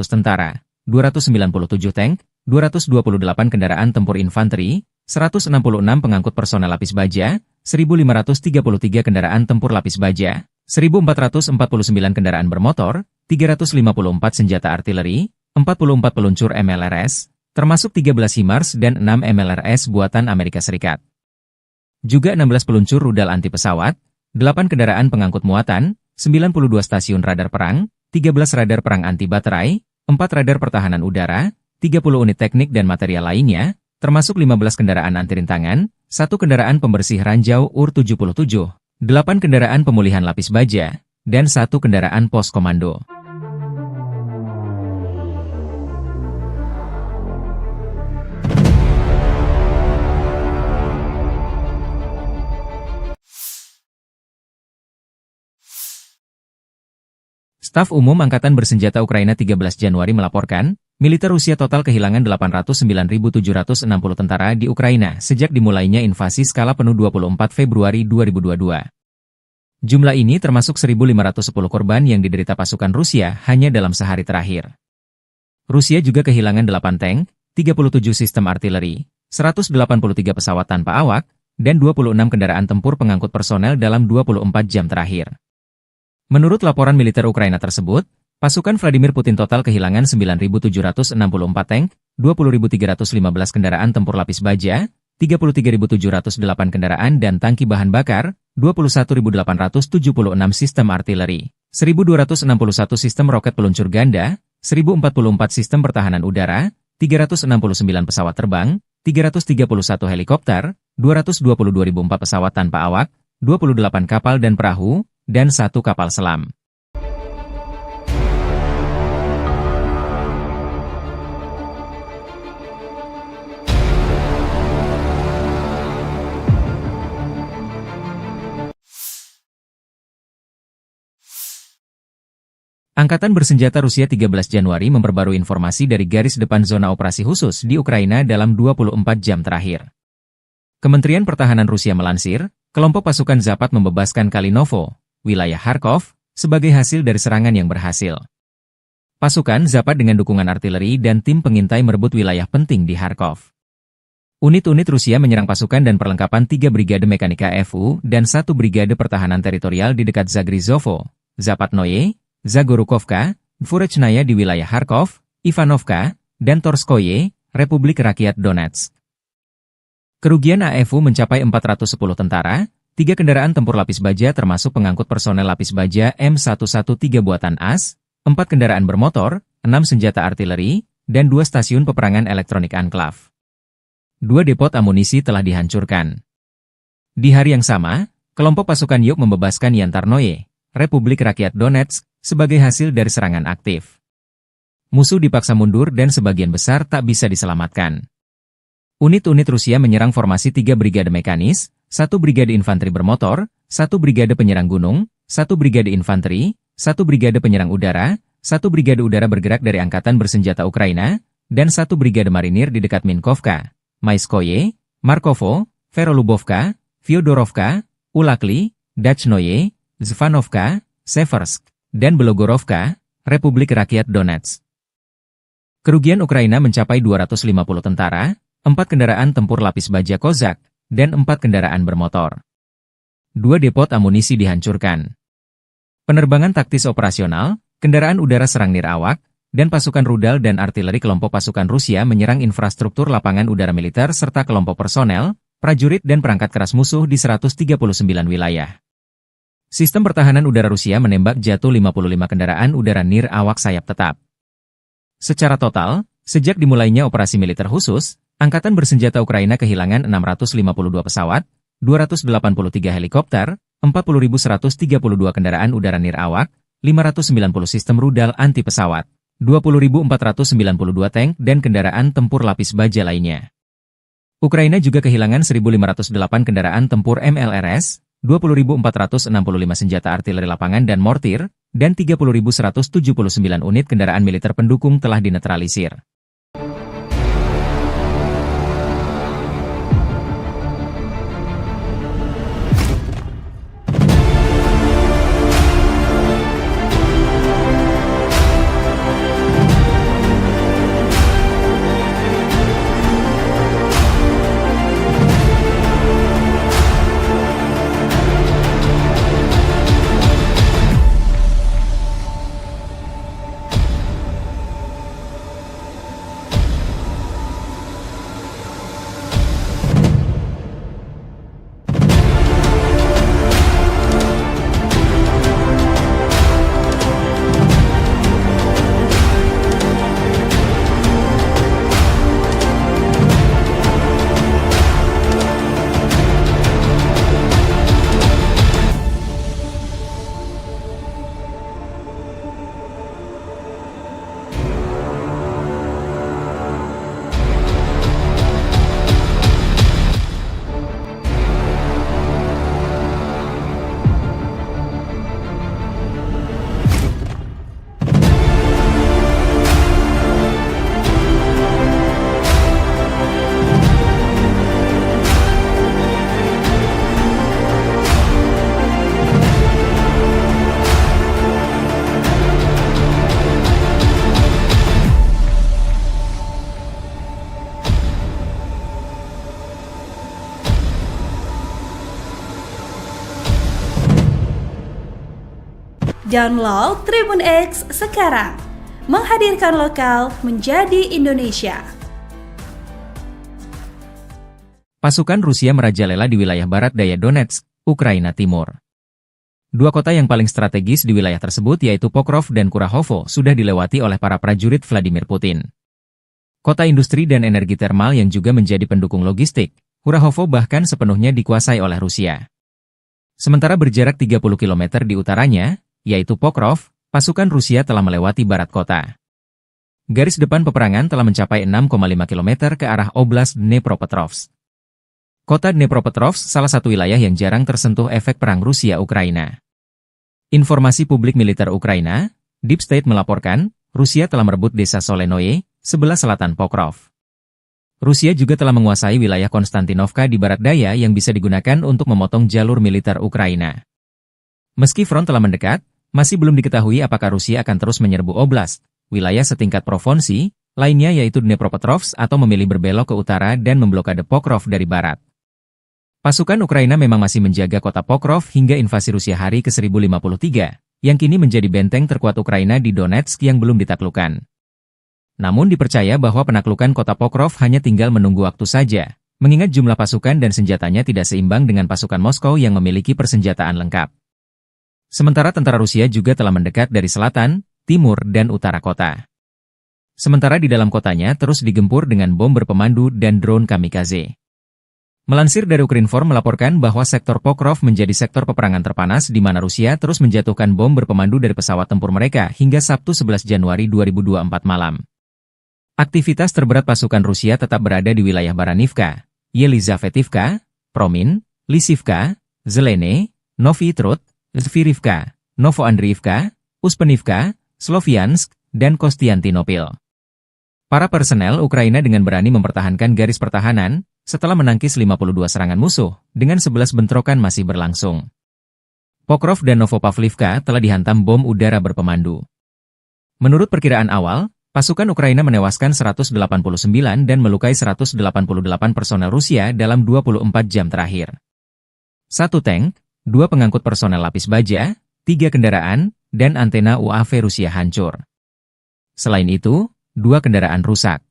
tentara, 297 tank, 228 kendaraan tempur infanteri, 166 pengangkut personel lapis baja, 1.533 kendaraan tempur lapis baja, 1.449 kendaraan bermotor, 354 senjata artileri, 44 peluncur MLRS, termasuk 13 HIMARS dan 6 MLRS buatan Amerika Serikat. Juga 16 peluncur rudal anti pesawat, 8 kendaraan pengangkut muatan, 92 stasiun radar perang, 13 radar perang anti baterai, 4 radar pertahanan udara, 30 unit teknik dan material lainnya, termasuk 15 kendaraan anti rintangan, 1 kendaraan pembersih ranjau UR-77, 8 kendaraan pemulihan lapis baja, dan 1 kendaraan pos komando. Staf Umum Angkatan Bersenjata Ukraina 13 Januari melaporkan, militer Rusia total kehilangan 809.760 tentara di Ukraina sejak dimulainya invasi skala penuh 24 Februari 2022. Jumlah ini termasuk 1.510 korban yang diderita pasukan Rusia hanya dalam sehari terakhir. Rusia juga kehilangan 8 tank, 37 sistem artileri, 183 pesawat tanpa awak, dan 26 kendaraan tempur pengangkut personel dalam 24 jam terakhir. Menurut laporan militer Ukraina tersebut, pasukan Vladimir Putin total kehilangan 9.764 tank, 20.315 kendaraan tempur lapis baja, 33.708 kendaraan dan tangki bahan bakar, 21.876 sistem artileri, 1.261 sistem roket peluncur ganda, 1.044 sistem pertahanan udara, 369 pesawat terbang, 331 helikopter, 222.004 pesawat tanpa awak, 28 kapal dan perahu, dan 1 kapal selam. Angkatan Bersenjata Rusia 13 Januari memperbarui informasi dari garis depan zona operasi khusus di Ukraina dalam 24 jam terakhir. Kementerian Pertahanan Rusia melansir, kelompok pasukan Zapad membebaskan Kalinovo, wilayah Kharkov, sebagai hasil dari serangan yang berhasil. Pasukan Zapad dengan dukungan artileri dan tim pengintai merebut wilayah penting di Kharkov. Unit-unit Rusia menyerang pasukan dan perlengkapan 3 Brigade Mekanika FU dan 1 Brigade Pertahanan Teritorial di dekat Zagrizovo, Zapatnoye, Zagorukovka, Dvorechnaya di wilayah Kharkov, Ivanovka, dan Torskoye, Republik Rakyat Donetsk. Kerugian AFU mencapai 410 tentara, 3 kendaraan tempur lapis baja termasuk pengangkut personel lapis baja M113 buatan AS, 4 kendaraan bermotor, 6 senjata artileri, dan 2 stasiun peperangan elektronik Anklav. 2 depot amunisi telah dihancurkan. Di hari yang sama, kelompok pasukan Yuk membebaskan Yantarnoye, Republik Rakyat Donetsk, sebagai hasil dari serangan aktif. Musuh dipaksa mundur dan sebagian besar tak bisa diselamatkan. Unit-unit Rusia menyerang formasi 3 brigade mekanis, 1 brigade infanteri bermotor, 1 brigade penyerang gunung, 1 brigade infanteri, 1 brigade penyerang udara, 1 brigade udara bergerak dari Angkatan Bersenjata Ukraina, dan 1 brigade marinir di dekat Minkovka, Maiskoye, Markovo, Verolubovka, Fyodorovka, Ulakli, Dachnoye, Zvanovka, Seversk, dan Belogorovka, Republik Rakyat Donetsk. Kerugian Ukraina mencapai 250 tentara, 4 kendaraan tempur lapis baja Kozak, dan 4 kendaraan bermotor. 2 depot amunisi dihancurkan. Penerbangan taktis operasional, kendaraan udara serang nirawak, dan pasukan rudal dan artileri kelompok pasukan Rusia menyerang infrastruktur lapangan udara militer serta kelompok personel, prajurit dan perangkat keras musuh di 139 wilayah. Sistem pertahanan udara Rusia menembak jatuh 55 kendaraan udara nirawak sayap tetap. Secara total, sejak dimulainya operasi militer khusus, Angkatan Bersenjata Ukraina kehilangan 652 pesawat, 283 helikopter, 40.132 kendaraan udara nirawak, 590 sistem rudal anti pesawat, 20.492 tank dan kendaraan tempur lapis baja lainnya. Ukraina juga kehilangan 1.508 kendaraan tempur MLRS, 20.465 senjata artileri lapangan dan mortir, dan 30.179 unit kendaraan militer pendukung telah dinetralisir. Download Tribun X sekarang. Menghadirkan lokal menjadi Indonesia. Pasukan Rusia merajalela di wilayah barat daya Donetsk, Ukraina Timur. Dua kota yang paling strategis di wilayah tersebut yaitu Pokrov dan Kurahovo sudah dilewati oleh para prajurit Vladimir Putin. Kota industri dan energi termal yang juga menjadi pendukung logistik, Kurahovo bahkan sepenuhnya dikuasai oleh Rusia. Sementara berjarak 30 km di utaranya, yaitu Pokrov, pasukan Rusia telah melewati barat kota. Garis depan peperangan telah mencapai 6,5 km ke arah Oblast Dnepropetrovsk. Kota Dnepropetrovsk salah satu wilayah yang jarang tersentuh efek perang Rusia-Ukraina. Informasi publik militer Ukraina, Deep State melaporkan, Rusia telah merebut desa Solenoye, sebelah selatan Pokrov. Rusia juga telah menguasai wilayah Konstantinovka di barat daya yang bisa digunakan untuk memotong jalur militer Ukraina. Meski front telah mendekat, masih belum diketahui apakah Rusia akan terus menyerbu oblast, wilayah setingkat provinsi, lainnya yaitu Dnepropetrovsk atau memilih berbelok ke utara dan memblokade Pokrov dari barat. Pasukan Ukraina memang masih menjaga kota Pokrov hingga invasi Rusia hari ke-1053, yang kini menjadi benteng terkuat Ukraina di Donetsk yang belum ditaklukkan. Namun dipercaya bahwa penaklukan kota Pokrov hanya tinggal menunggu waktu saja, mengingat jumlah pasukan dan senjatanya tidak seimbang dengan pasukan Moskow yang memiliki persenjataan lengkap. Sementara tentara Rusia juga telah mendekat dari selatan, timur, dan utara kota. Sementara di dalam kotanya terus digempur dengan bom berpemandu dan drone kamikaze. Melansir dari Ukrinform melaporkan bahwa sektor Pokrov menjadi sektor peperangan terpanas di mana Rusia terus menjatuhkan bom berpemandu dari pesawat tempur mereka hingga Sabtu 11 Januari 2024 malam. Aktivitas terberat pasukan Rusia tetap berada di wilayah Baranivka, Yelizavetivka, Promin, Lisivka, Zelene, Novy Trud, Zvirivka, Novoandriivka, Uspenivka, Sloviansk, dan Kostiantinopil. Para personel Ukraina dengan berani mempertahankan garis pertahanan, setelah menangkis 52 serangan musuh, dengan 11 bentrokan masih berlangsung. Pokrov dan Novopavlivka telah dihantam bom udara berpemandu. Menurut perkiraan awal, pasukan Ukraina menewaskan 189 dan melukai 188 personel Rusia dalam 24 jam terakhir. 1 tank, 2 pengangkut personel lapis baja, 3 kendaraan, dan antena UAV Rusia hancur. Selain itu, 2 kendaraan rusak.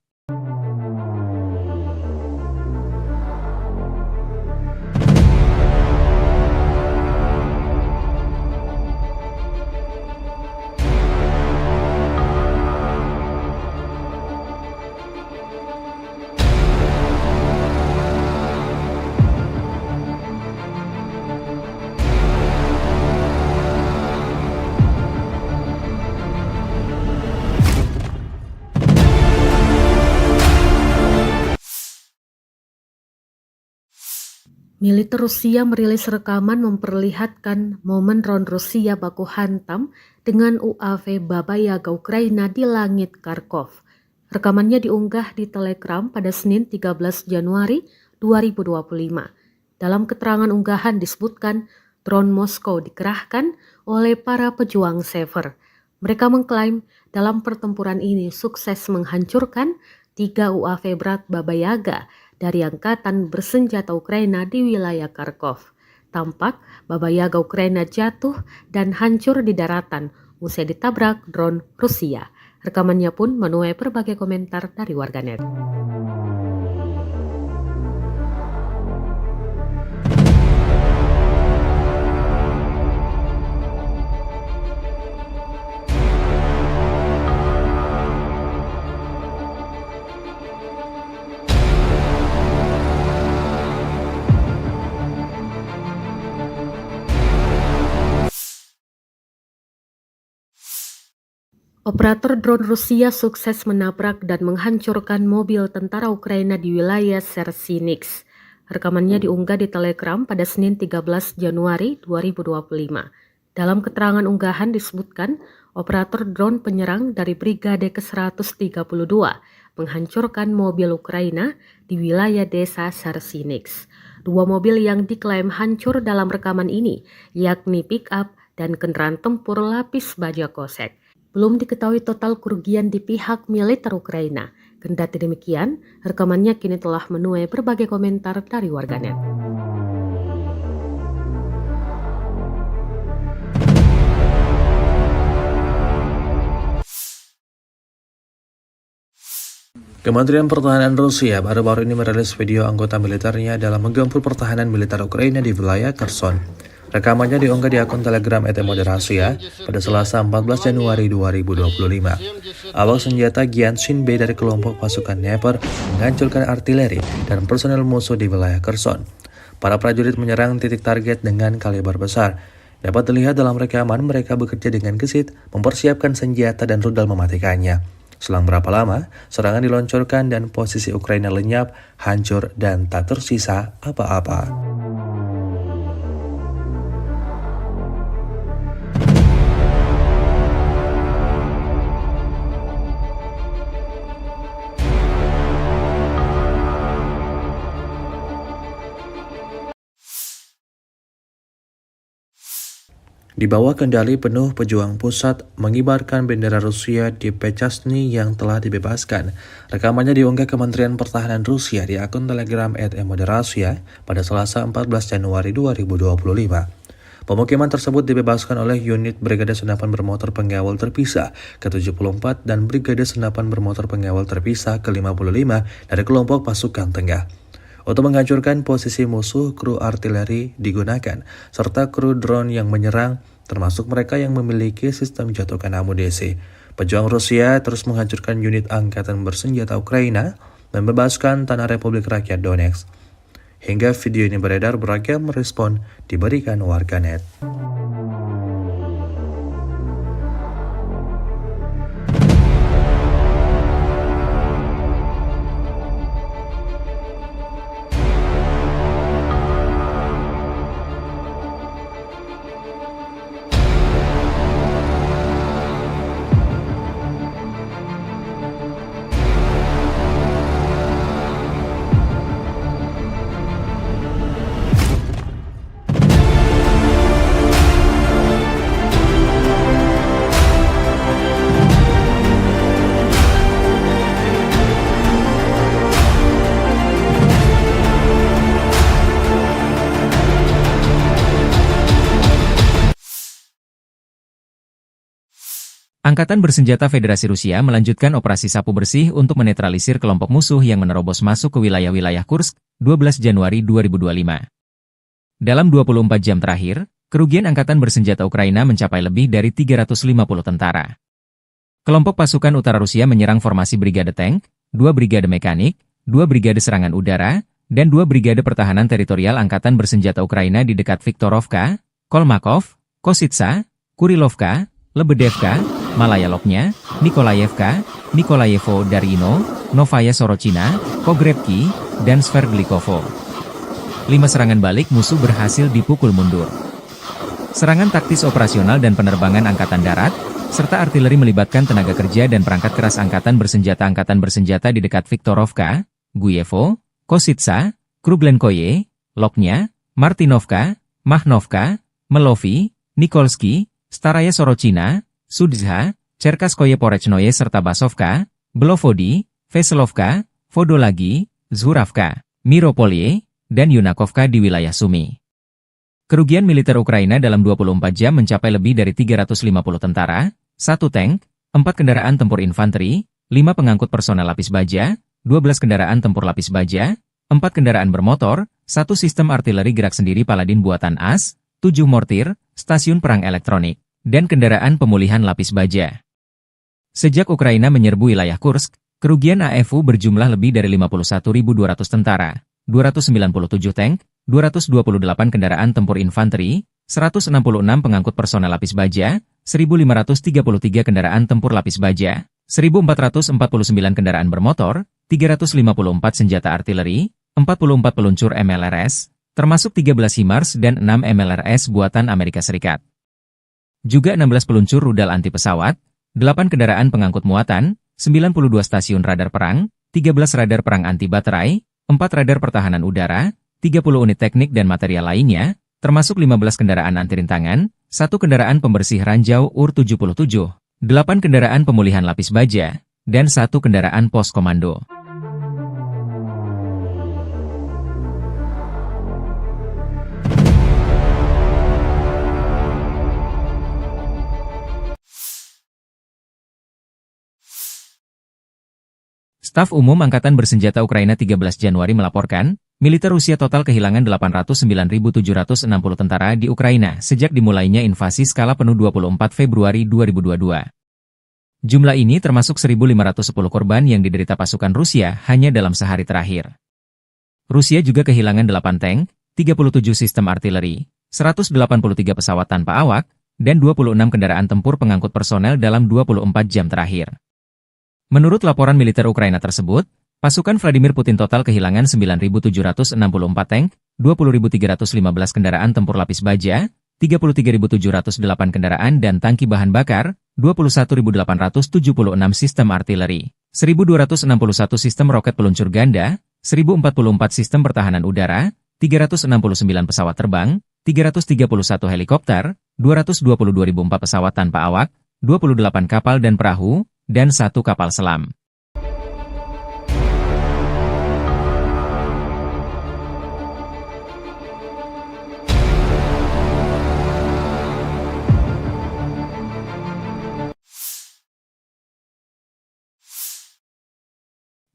Militer Rusia merilis rekaman memperlihatkan momen drone Rusia baku hantam dengan UAV Baba Yaga Ukraina di langit Kharkov. Rekamannya diunggah di Telegram pada Senin 13 Januari 2025. Dalam keterangan unggahan disebutkan drone Moskow dikerahkan oleh para pejuang Sever. Mereka mengklaim dalam pertempuran ini sukses menghancurkan 3 UAV berat Baba Yaga dari angkatan bersenjata Ukraina di wilayah Kharkov. Tampak Baba Yaga Ukraina jatuh dan hancur di daratan usai ditabrak drone Rusia. Rekamannya pun menuai berbagai komentar dari warganet. Operator drone Rusia sukses menabrak dan menghancurkan mobil tentara Ukraina di wilayah Sersinix. Rekamannya diunggah di Telegram pada Senin 13 Januari 2025. Dalam keterangan unggahan disebutkan, operator drone penyerang dari Brigade ke-132 menghancurkan mobil Ukraina di wilayah desa Sersinix. 2 mobil yang diklaim hancur dalam rekaman ini, yakni pick-up dan kendaraan tempur lapis baja kosek. Belum diketahui total kerugian di pihak militer Ukraina. Kendati demikian, rekamannya kini telah menuai berbagai komentar dari warganet. Kementerian Pertahanan Rusia baru-baru ini merilis video anggota militernya dalam menggempur pertahanan militer Ukraina di wilayah Kherson. Rekamannya diunggah di akun Telegram @moderasia pada Selasa 14 Januari 2025. Awak senjata Gyanshin B dari kelompok pasukan Dnepr menghancurkan artileri dan personel musuh di wilayah Kherson. Para prajurit menyerang titik target dengan kaliber besar. Dapat dilihat dalam rekaman mereka bekerja dengan gesit, mempersiapkan senjata dan rudal mematikannya. Selang berapa lama, serangan diluncurkan dan posisi Ukraina lenyap, hancur, dan tak tersisa apa-apa. Di bawah kendali penuh pejuang pusat mengibarkan bendera Rusia di Pechasny yang telah dibebaskan. Rekamannya diunggah Kementerian Pertahanan Rusia di akun Telegram @moderasia pada Selasa 14 Januari 2025. Pemukiman tersebut dibebaskan oleh unit Brigade Senapan Bermotor Pengawal Terpisah ke-74 dan Brigade Senapan Bermotor Pengawal Terpisah ke-55 dari kelompok pasukan tengah. Untuk menghancurkan posisi musuh, kru artileri digunakan, serta kru drone yang menyerang, termasuk mereka yang memiliki sistem jatuhkan amunisi. Pejuang Rusia terus menghancurkan unit angkatan bersenjata Ukraina dan membebaskan tanah Republik Rakyat Donetsk. Hingga video ini beredar, beragam respon diberikan warganet. Angkatan Bersenjata Federasi Rusia melanjutkan operasi sapu bersih untuk menetralisir kelompok musuh yang menerobos masuk ke wilayah-wilayah Kursk, 12 Januari 2025. Dalam 24 jam terakhir, kerugian Angkatan Bersenjata Ukraina mencapai lebih dari 350 tentara. Kelompok pasukan utara Rusia menyerang formasi Brigade Tank, 2 Brigade Mekanik, 2 Brigade Serangan Udara, dan 2 Brigade Pertahanan Teritorial Angkatan Bersenjata Ukraina di dekat Viktorovka, Kolmakov, Kositsa, Kurilovka, Lebedevka, Malaya Lopnya, Nikolayevka, Nikolayevo Darino, Novaya Sorochina, Pogrebki, dan Sverdlikovo. 5 serangan balik musuh berhasil dipukul mundur. Serangan taktis operasional dan penerbangan angkatan darat, serta artileri melibatkan tenaga kerja dan perangkat keras angkatan bersenjata di dekat Viktorovka, Guyevo, Kositsa, Kruglenkoye, Lopnya, Martinovka, Mahnovka, Melovi, Nikolsky, Staraya Sorochina, Sudzha, Cherkaskoye Porechnoye serta Basovka, Belovodi, Veselovka, Vodolagi, Zhuravka, Miropolye, dan Yunakovka di wilayah Sumy. Kerugian militer Ukraina dalam 24 jam mencapai lebih dari 350 tentara, 1 tank, 4 kendaraan tempur infanteri, 5 pengangkut personel lapis baja, 12 kendaraan tempur lapis baja, 4 kendaraan bermotor, 1 sistem artileri gerak sendiri Paladin buatan AS, 7 mortir, stasiun perang elektronik, dan kendaraan pemulihan lapis baja. Sejak Ukraina menyerbu wilayah Kursk, kerugian AFU berjumlah lebih dari 51.200 tentara, 297 tank, 228 kendaraan tempur infanteri, 166 pengangkut personel lapis baja, 1.533 kendaraan tempur lapis baja, 1.449 kendaraan bermotor, 354 senjata artileri, 44 peluncur MLRS, termasuk 13 HIMARS dan 6 MLRS buatan Amerika Serikat. Juga 16 peluncur rudal anti pesawat, 8 kendaraan pengangkut muatan, 92 stasiun radar perang, 13 radar perang anti baterai, 4 radar pertahanan udara, 30 unit teknik dan material lainnya, termasuk 15 kendaraan anti rintangan, 1 kendaraan pembersih ranjau UR-77, 8 kendaraan pemulihan lapis baja, dan 1 kendaraan pos komando. Staf Umum Angkatan Bersenjata Ukraina 13 Januari melaporkan, militer Rusia total kehilangan 809.760 tentara di Ukraina sejak dimulainya invasi skala penuh 24 Februari 2022. Jumlah ini termasuk 1.510 korban yang diderita pasukan Rusia hanya dalam sehari terakhir. Rusia juga kehilangan 8 tank, 37 sistem artileri, 183 pesawat tanpa awak, dan 26 kendaraan tempur pengangkut personel dalam 24 jam terakhir. Menurut laporan militer Ukraina tersebut, pasukan Vladimir Putin total kehilangan 9.764 tank, 20.315 kendaraan tempur lapis baja, 33.708 kendaraan dan tangki bahan bakar, 21.876 sistem artileri, 1.261 sistem roket peluncur ganda, 1.044 sistem pertahanan udara, 369 pesawat terbang, 331 helikopter, 222.004 pesawat tanpa awak, 28 kapal dan perahu, dan 1 kapal selam.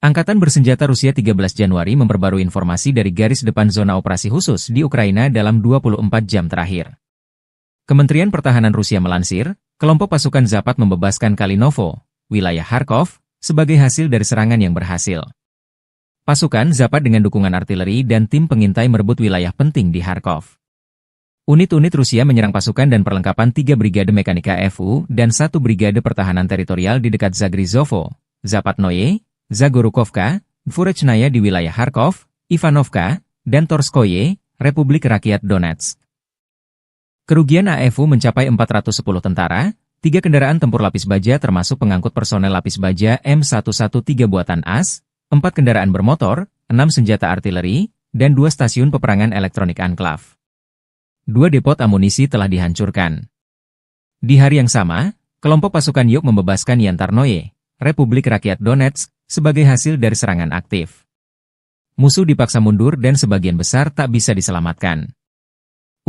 Angkatan Bersenjata Rusia 13 Januari memperbarui informasi dari garis depan zona operasi khusus di Ukraina dalam 24 jam terakhir. Kementerian Pertahanan Rusia melansir, kelompok pasukan Zapat membebaskan Kalinovo, wilayah Kharkov, sebagai hasil dari serangan yang berhasil. Pasukan Zapat dengan dukungan artileri dan tim pengintai merebut wilayah penting di Kharkov. Unit-unit Rusia menyerang pasukan dan perlengkapan 3 Brigade Mekanika FU dan 1 Brigade Pertahanan Teritorial di dekat Zagrizovo, Zapatnoye, Zagorukovka, Dvurechnaya di wilayah Kharkov, Ivanovka, dan Torskoye, Republik Rakyat Donetsk. Kerugian AFU mencapai 410 tentara, 3 kendaraan tempur lapis baja termasuk pengangkut personel lapis baja M113 buatan AS, 4 kendaraan bermotor, 6 senjata artileri, dan 2 stasiun peperangan elektronik Anklav. 2 depot amunisi telah dihancurkan. Di hari yang sama, kelompok pasukan Yuk membebaskan Yantarnoye, Republik Rakyat Donetsk, sebagai hasil dari serangan aktif. Musuh dipaksa mundur dan sebagian besar tak bisa diselamatkan.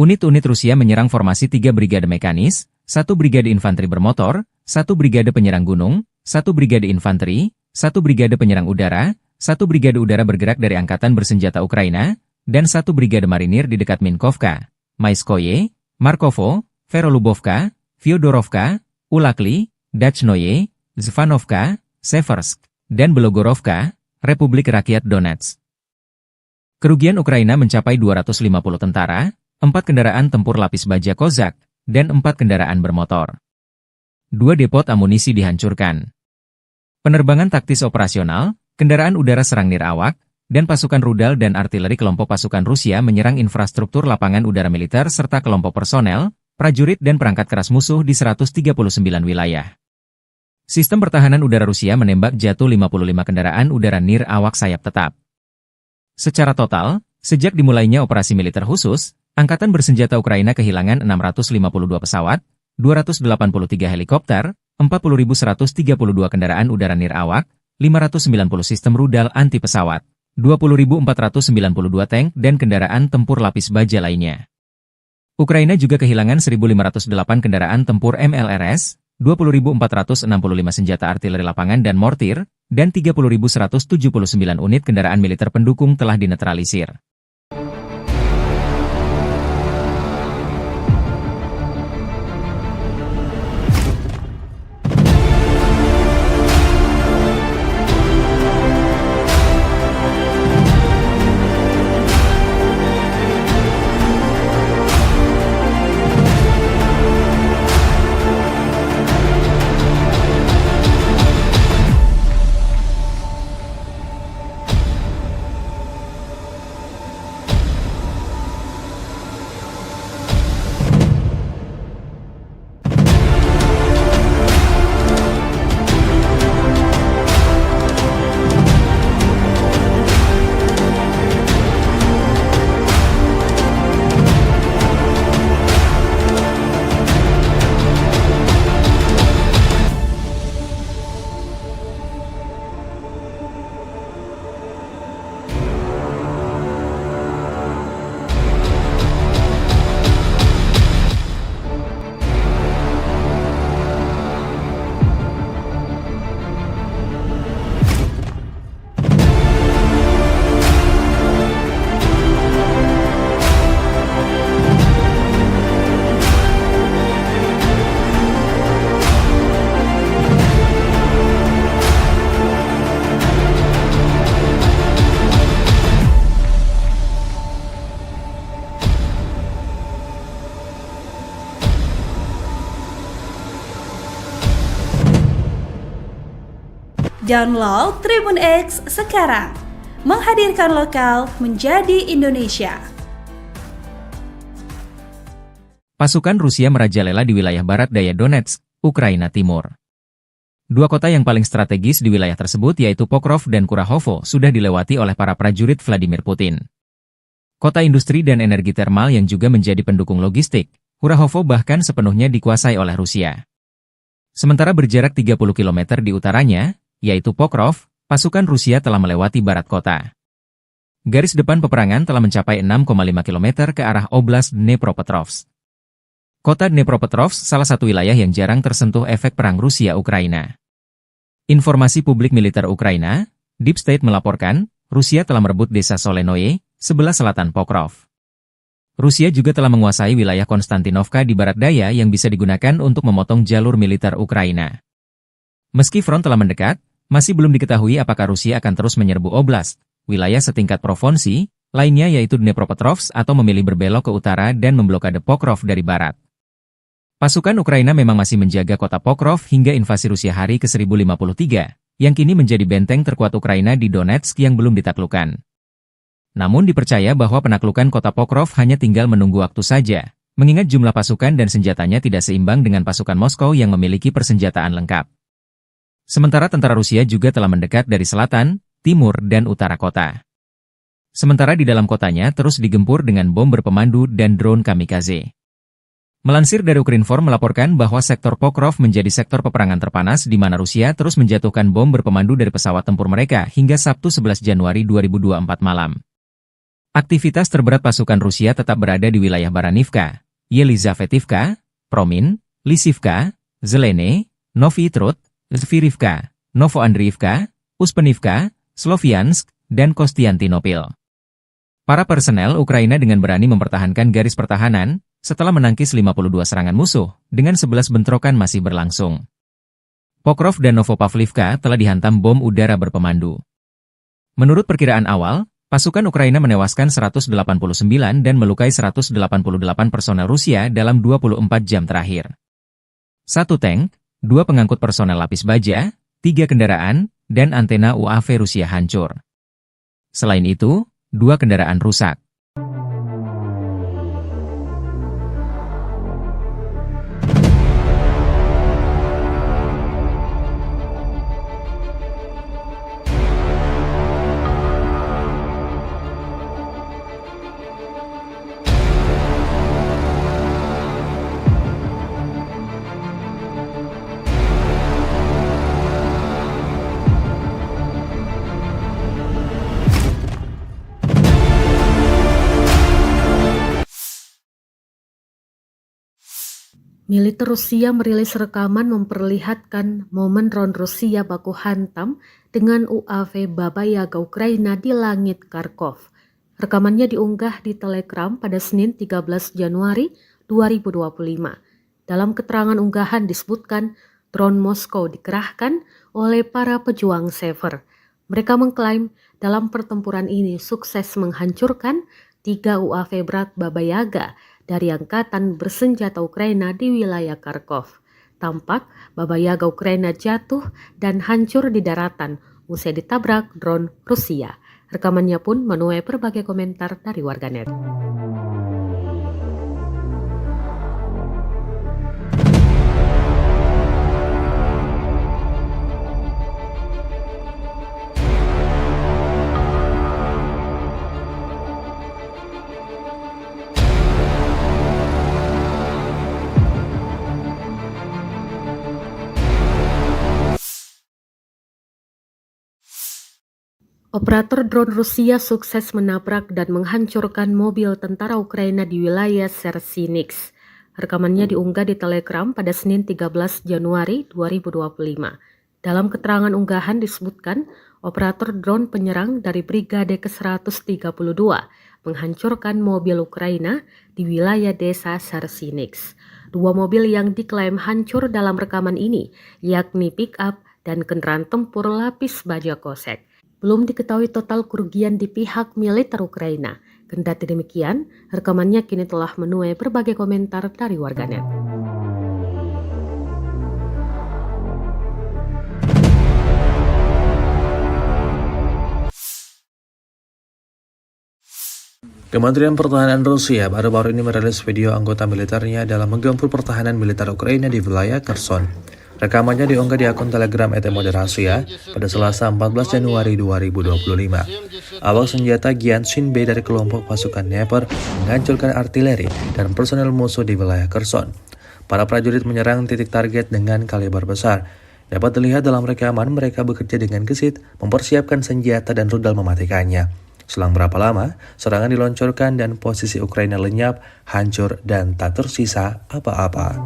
Unit-unit Rusia menyerang formasi 3 brigade mekanis, 1 brigade infanteri bermotor, 1 brigade penyerang gunung, 1 brigade infanteri, 1 brigade penyerang udara, 1 brigade udara bergerak dari Angkatan Bersenjata Ukraina, dan 1 brigade marinir di dekat Minkovka, Maiskoye, Markovo, Verolubovka, Fyodorovka, Ulakli, Dachnoye, Zvanovka, Seversk, dan Belogorovka, Republik Rakyat Donetsk. Kerugian Ukraina mencapai 250 tentara, 4 kendaraan tempur lapis baja Kozak, dan 4 kendaraan bermotor. 2 depot amunisi dihancurkan. Penerbangan taktis operasional, kendaraan udara serang nirawak, dan pasukan rudal dan artileri kelompok pasukan Rusia menyerang infrastruktur lapangan udara militer serta kelompok personel, prajurit dan perangkat keras musuh di 139 wilayah. Sistem pertahanan udara Rusia menembak jatuh 55 kendaraan udara nirawak sayap tetap. Secara total, sejak dimulainya operasi militer khusus, Angkatan Bersenjata Ukraina kehilangan 652 pesawat, 283 helikopter, 40.132 kendaraan udara nirawak, 590 sistem rudal anti pesawat, 20.492 tank dan kendaraan tempur lapis baja lainnya. Ukraina juga kehilangan 1.508 kendaraan tempur MLRS, 20.465 senjata artileri lapangan dan mortir, dan 30.179 unit kendaraan militer pendukung telah dinetralisir. Download Tribun X sekarang. Menghadirkan lokal menjadi Indonesia. Pasukan Rusia merajalela di wilayah barat daya Donetsk, Ukraina Timur. Dua kota yang paling strategis di wilayah tersebut yaitu Pokrov dan Kurahovo sudah dilewati oleh para prajurit Vladimir Putin. Kota industri dan energi termal yang juga menjadi pendukung logistik, Kurahovo bahkan sepenuhnya dikuasai oleh Rusia. Sementara berjarak 30 km di utaranya, yaitu Pokrov, pasukan Rusia telah melewati barat kota. Garis depan peperangan telah mencapai 6,5 km ke arah Oblast Dnepropetrovsk. Kota Dnepropetrovsk salah satu wilayah yang jarang tersentuh efek perang Rusia-Ukraina. Informasi publik militer Ukraina, Deep State melaporkan, Rusia telah merebut desa Solenoye, sebelah selatan Pokrov. Rusia juga telah menguasai wilayah Konstantinovka di barat daya yang bisa digunakan untuk memotong jalur militer Ukraina. Meski front telah mendekat, masih belum diketahui apakah Rusia akan terus menyerbu oblast, wilayah setingkat provinsi, lainnya yaitu Dnepropetrovsk atau memilih berbelok ke utara dan memblokade Pokrov dari barat. Pasukan Ukraina memang masih menjaga kota Pokrov hingga invasi Rusia hari ke-1053, yang kini menjadi benteng terkuat Ukraina di Donetsk yang belum ditaklukkan. Namun dipercaya bahwa penaklukan kota Pokrov hanya tinggal menunggu waktu saja, mengingat jumlah pasukan dan senjatanya tidak seimbang dengan pasukan Moskow yang memiliki persenjataan lengkap. Sementara tentara Rusia juga telah mendekat dari selatan, timur, dan utara kota. Sementara di dalam kotanya terus digempur dengan bom berpemandu dan drone kamikaze. Melansir dari Ukrinform melaporkan bahwa sektor Pokrov menjadi sektor peperangan terpanas di mana Rusia terus menjatuhkan bom berpemandu dari pesawat tempur mereka hingga Sabtu 11 Januari 2024 malam. Aktivitas terberat pasukan Rusia tetap berada di wilayah Baranivka, Yelizavetivka, Promin, Lisivka, Zelene, Novy Trud, Zvirivka, Novoandriivka, Uspenivka, Sloviansk, dan Kostiantinopil. Para personel Ukraina dengan berani mempertahankan garis pertahanan, setelah menangkis 52 serangan musuh, dengan 11 bentrokan masih berlangsung. Pokrov dan Novopavlivka telah dihantam bom udara berpemandu. Menurut perkiraan awal, pasukan Ukraina menewaskan 189 dan melukai 188 personel Rusia dalam 24 jam terakhir. 1 tank, 2 pengangkut personel lapis baja, 3 kendaraan, dan antena UAV Rusia hancur. Selain itu, 2 kendaraan rusak. Militer Rusia merilis rekaman memperlihatkan momen drone Rusia baku hantam dengan UAV Baba Yaga Ukraina di langit Kharkov. Rekamannya diunggah di Telegram pada Senin 13 Januari 2025. Dalam keterangan unggahan disebutkan drone Moskow dikerahkan oleh para pejuang Sever. Mereka mengklaim dalam pertempuran ini sukses menghancurkan 3 UAV berat Baba Yaga dari angkatan bersenjata Ukraina di wilayah Kharkov. Tampak Baba Yaga Ukraina jatuh dan hancur di daratan usai ditabrak drone Rusia. Rekamannya pun menuai berbagai komentar dari warganet. Operator drone Rusia sukses menabrak dan menghancurkan mobil tentara Ukraina di wilayah Chernihiv. Rekamannya diunggah di Telegram pada Senin 13 Januari 2025. Dalam keterangan unggahan disebutkan, operator drone penyerang dari Brigade ke-132 menghancurkan mobil Ukraina di wilayah desa Chernihiv. 2 mobil yang diklaim hancur dalam rekaman ini, yakni pick-up dan kendaraan tempur lapis baja kosek. Belum diketahui total kerugian di pihak militer Ukraina. Kendati demikian, rekamannya kini telah menuai berbagai komentar dari warganet. Kementerian Pertahanan Rusia baru-baru ini merilis video anggota militernya dalam menggempur pertahanan militer Ukraina di wilayah Kherson. Rekamannya diunggah di akun Telegram @moderasia pada Selasa 14 Januari 2025. Awak senjata Gyanshin B dari kelompok pasukan Dnepr menghancurkan artileri dan personel musuh di wilayah Kherson. Para prajurit menyerang titik target dengan kaliber besar. Dapat dilihat dalam rekaman mereka bekerja dengan gesit, mempersiapkan senjata dan rudal mematikannya. Selang berapa lama, serangan diluncurkan dan posisi Ukraina lenyap, hancur, dan tak tersisa apa-apa.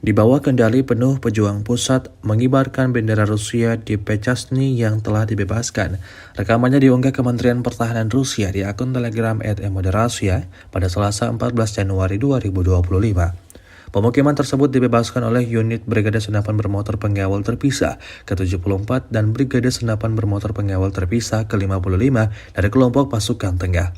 Di bawah kendali penuh pejuang pusat mengibarkan bendera Rusia di Pechasny yang telah dibebaskan. Rekamannya diunggah Kementerian Pertahanan Rusia di akun Telegram @moderasia pada Selasa 14 Januari 2025. Pemukiman tersebut dibebaskan oleh unit Brigade Senapan Bermotor Pengawal Terpisah ke-74 dan Brigade Senapan Bermotor Pengawal Terpisah ke-55 dari kelompok pasukan tengah.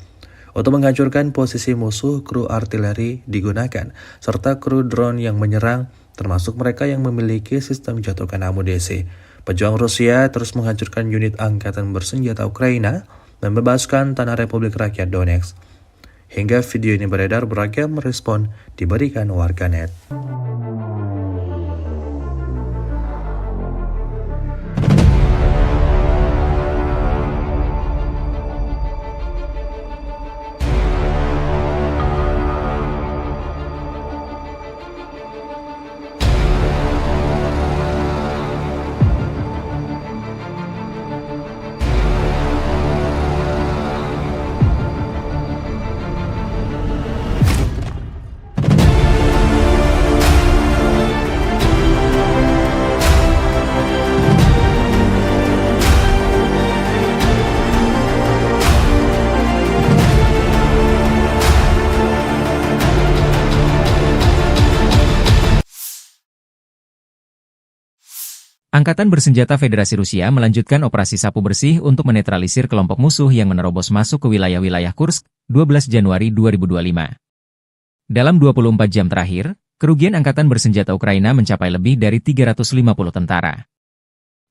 Untuk menghancurkan posisi musuh, kru artileri digunakan, serta kru drone yang menyerang, termasuk mereka yang memiliki sistem jatuhkan amunisi. Pejuang Rusia terus menghancurkan unit angkatan bersenjata Ukraina, membebaskan tanah Republik Rakyat Donetsk. Hingga video ini beredar, beragam respon diberikan warganet. Angkatan Bersenjata Federasi Rusia melanjutkan operasi sapu bersih untuk menetralisir kelompok musuh yang menerobos masuk ke wilayah-wilayah Kursk, 12 Januari 2025. Dalam 24 jam terakhir, kerugian Angkatan Bersenjata Ukraina mencapai lebih dari 350 tentara.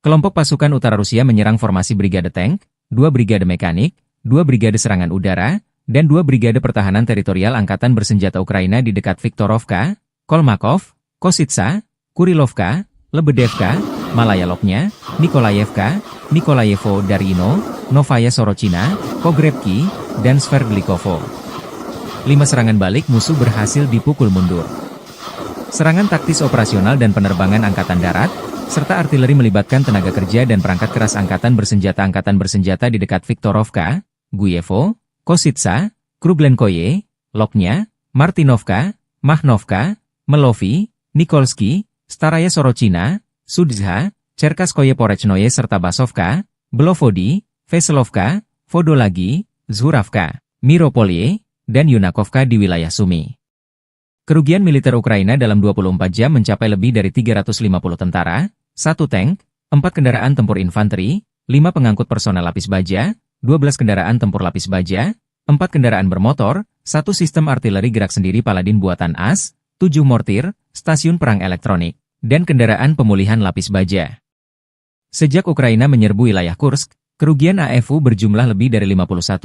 Kelompok pasukan utara Rusia menyerang formasi Brigade Tank, 2 Brigade Mekanik, 2 Brigade Serangan Udara, dan 2 Brigade Pertahanan Teritorial Angkatan Bersenjata Ukraina di dekat Viktorovka, Kolmakov, Kositsa, Kurilovka, Lebedevka, Malaya Lopnya, Nikolayevka, Nikolayevo Darino, Novaya Sorochina, Pogrebki, dan Sverdlikovo. 5 serangan balik musuh berhasil dipukul mundur. Serangan taktis operasional dan penerbangan angkatan darat, serta artileri melibatkan tenaga kerja dan perangkat keras angkatan bersenjata di dekat Viktorovka, Guyevo, Kositsa, Kruglenkoye, Lopnya, Martinovka, Mahnovka, Melovi, Nikolski, Staraya Sorochina, Sudzha, Cherkaskoye Porechnoye serta Basovka, Belovodi, Veselovka, Vodolagi, Zhuravka, Miropolye, dan Yunakovka di wilayah Sumy. Kerugian militer Ukraina dalam 24 jam mencapai lebih dari 350 tentara, 1 tank, 4 kendaraan tempur infanteri, 5 pengangkut personel lapis baja, 12 kendaraan tempur lapis baja, 4 kendaraan bermotor, 1 sistem artileri gerak sendiri Paladin buatan AS, 7 mortir, stasiun perang elektronik, dan kendaraan pemulihan lapis baja. Sejak Ukraina menyerbu wilayah Kursk, kerugian AFU berjumlah lebih dari 51.200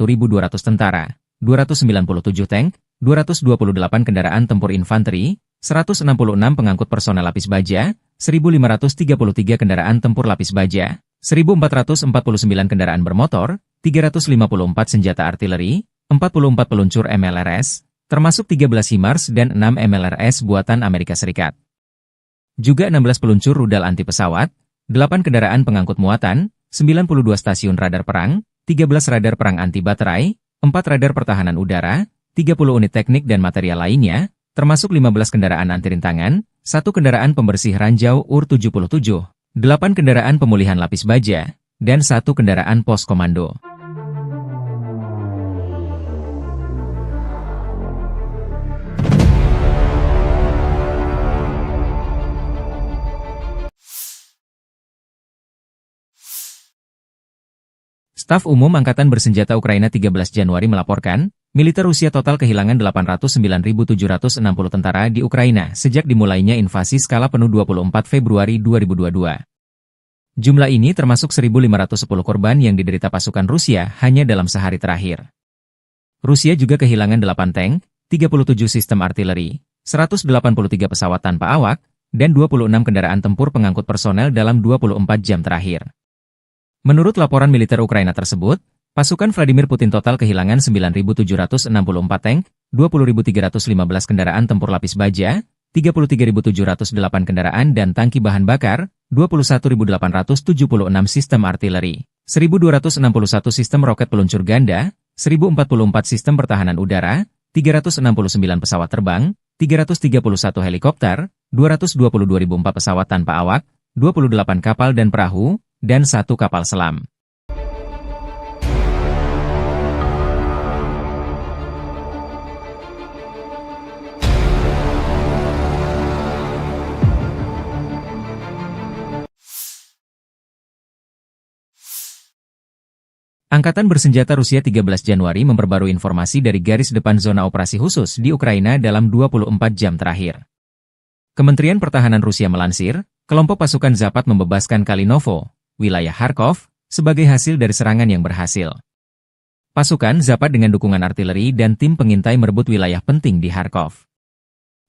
tentara, 297 tank, 228 kendaraan tempur infanteri, 166 pengangkut personel lapis baja, 1.533 kendaraan tempur lapis baja, 1.449 kendaraan bermotor, 354 senjata artileri, 44 peluncur MLRS, termasuk 13 HIMARS dan 6 MLRS buatan Amerika Serikat. Juga 16 peluncur rudal anti pesawat, 8 kendaraan pengangkut muatan, 92 stasiun radar perang, 13 radar perang anti baterai, 4 radar pertahanan udara, 30 unit teknik dan material lainnya, termasuk 15 kendaraan anti rintangan, 1 kendaraan pembersih ranjau UR-77, 8 kendaraan pemulihan lapis baja, dan 1 kendaraan pos komando. Staf Umum Angkatan Bersenjata Ukraina 13 Januari melaporkan, militer Rusia total kehilangan 809.760 tentara di Ukraina sejak dimulainya invasi skala penuh 24 Februari 2022. Jumlah ini termasuk 1.510 korban yang diderita pasukan Rusia hanya dalam sehari terakhir. Rusia juga kehilangan 8 tank, 37 sistem artileri, 183 pesawat tanpa awak, dan 26 kendaraan tempur pengangkut personel dalam 24 jam terakhir. Menurut laporan militer Ukraina tersebut, pasukan Vladimir Putin total kehilangan 9.764 tank, 20.315 kendaraan tempur lapis baja, 33.708 kendaraan dan tangki bahan bakar, 21.876 sistem artileri, 1.261 sistem roket peluncur ganda, 1.044 sistem pertahanan udara, 369 pesawat terbang, 331 helikopter, 222.004 pesawat tanpa awak, 28 kapal dan perahu, dan 1 kapal selam. Angkatan Bersenjata Rusia 13 Januari memperbarui informasi dari garis depan zona operasi khusus di Ukraina dalam 24 jam terakhir. Kementerian Pertahanan Rusia melansir, kelompok pasukan Zapat membebaskan Kalinovo, wilayah Kharkov, sebagai hasil dari serangan yang berhasil. Pasukan Zapat dengan dukungan artileri dan tim pengintai merebut wilayah penting di Kharkov.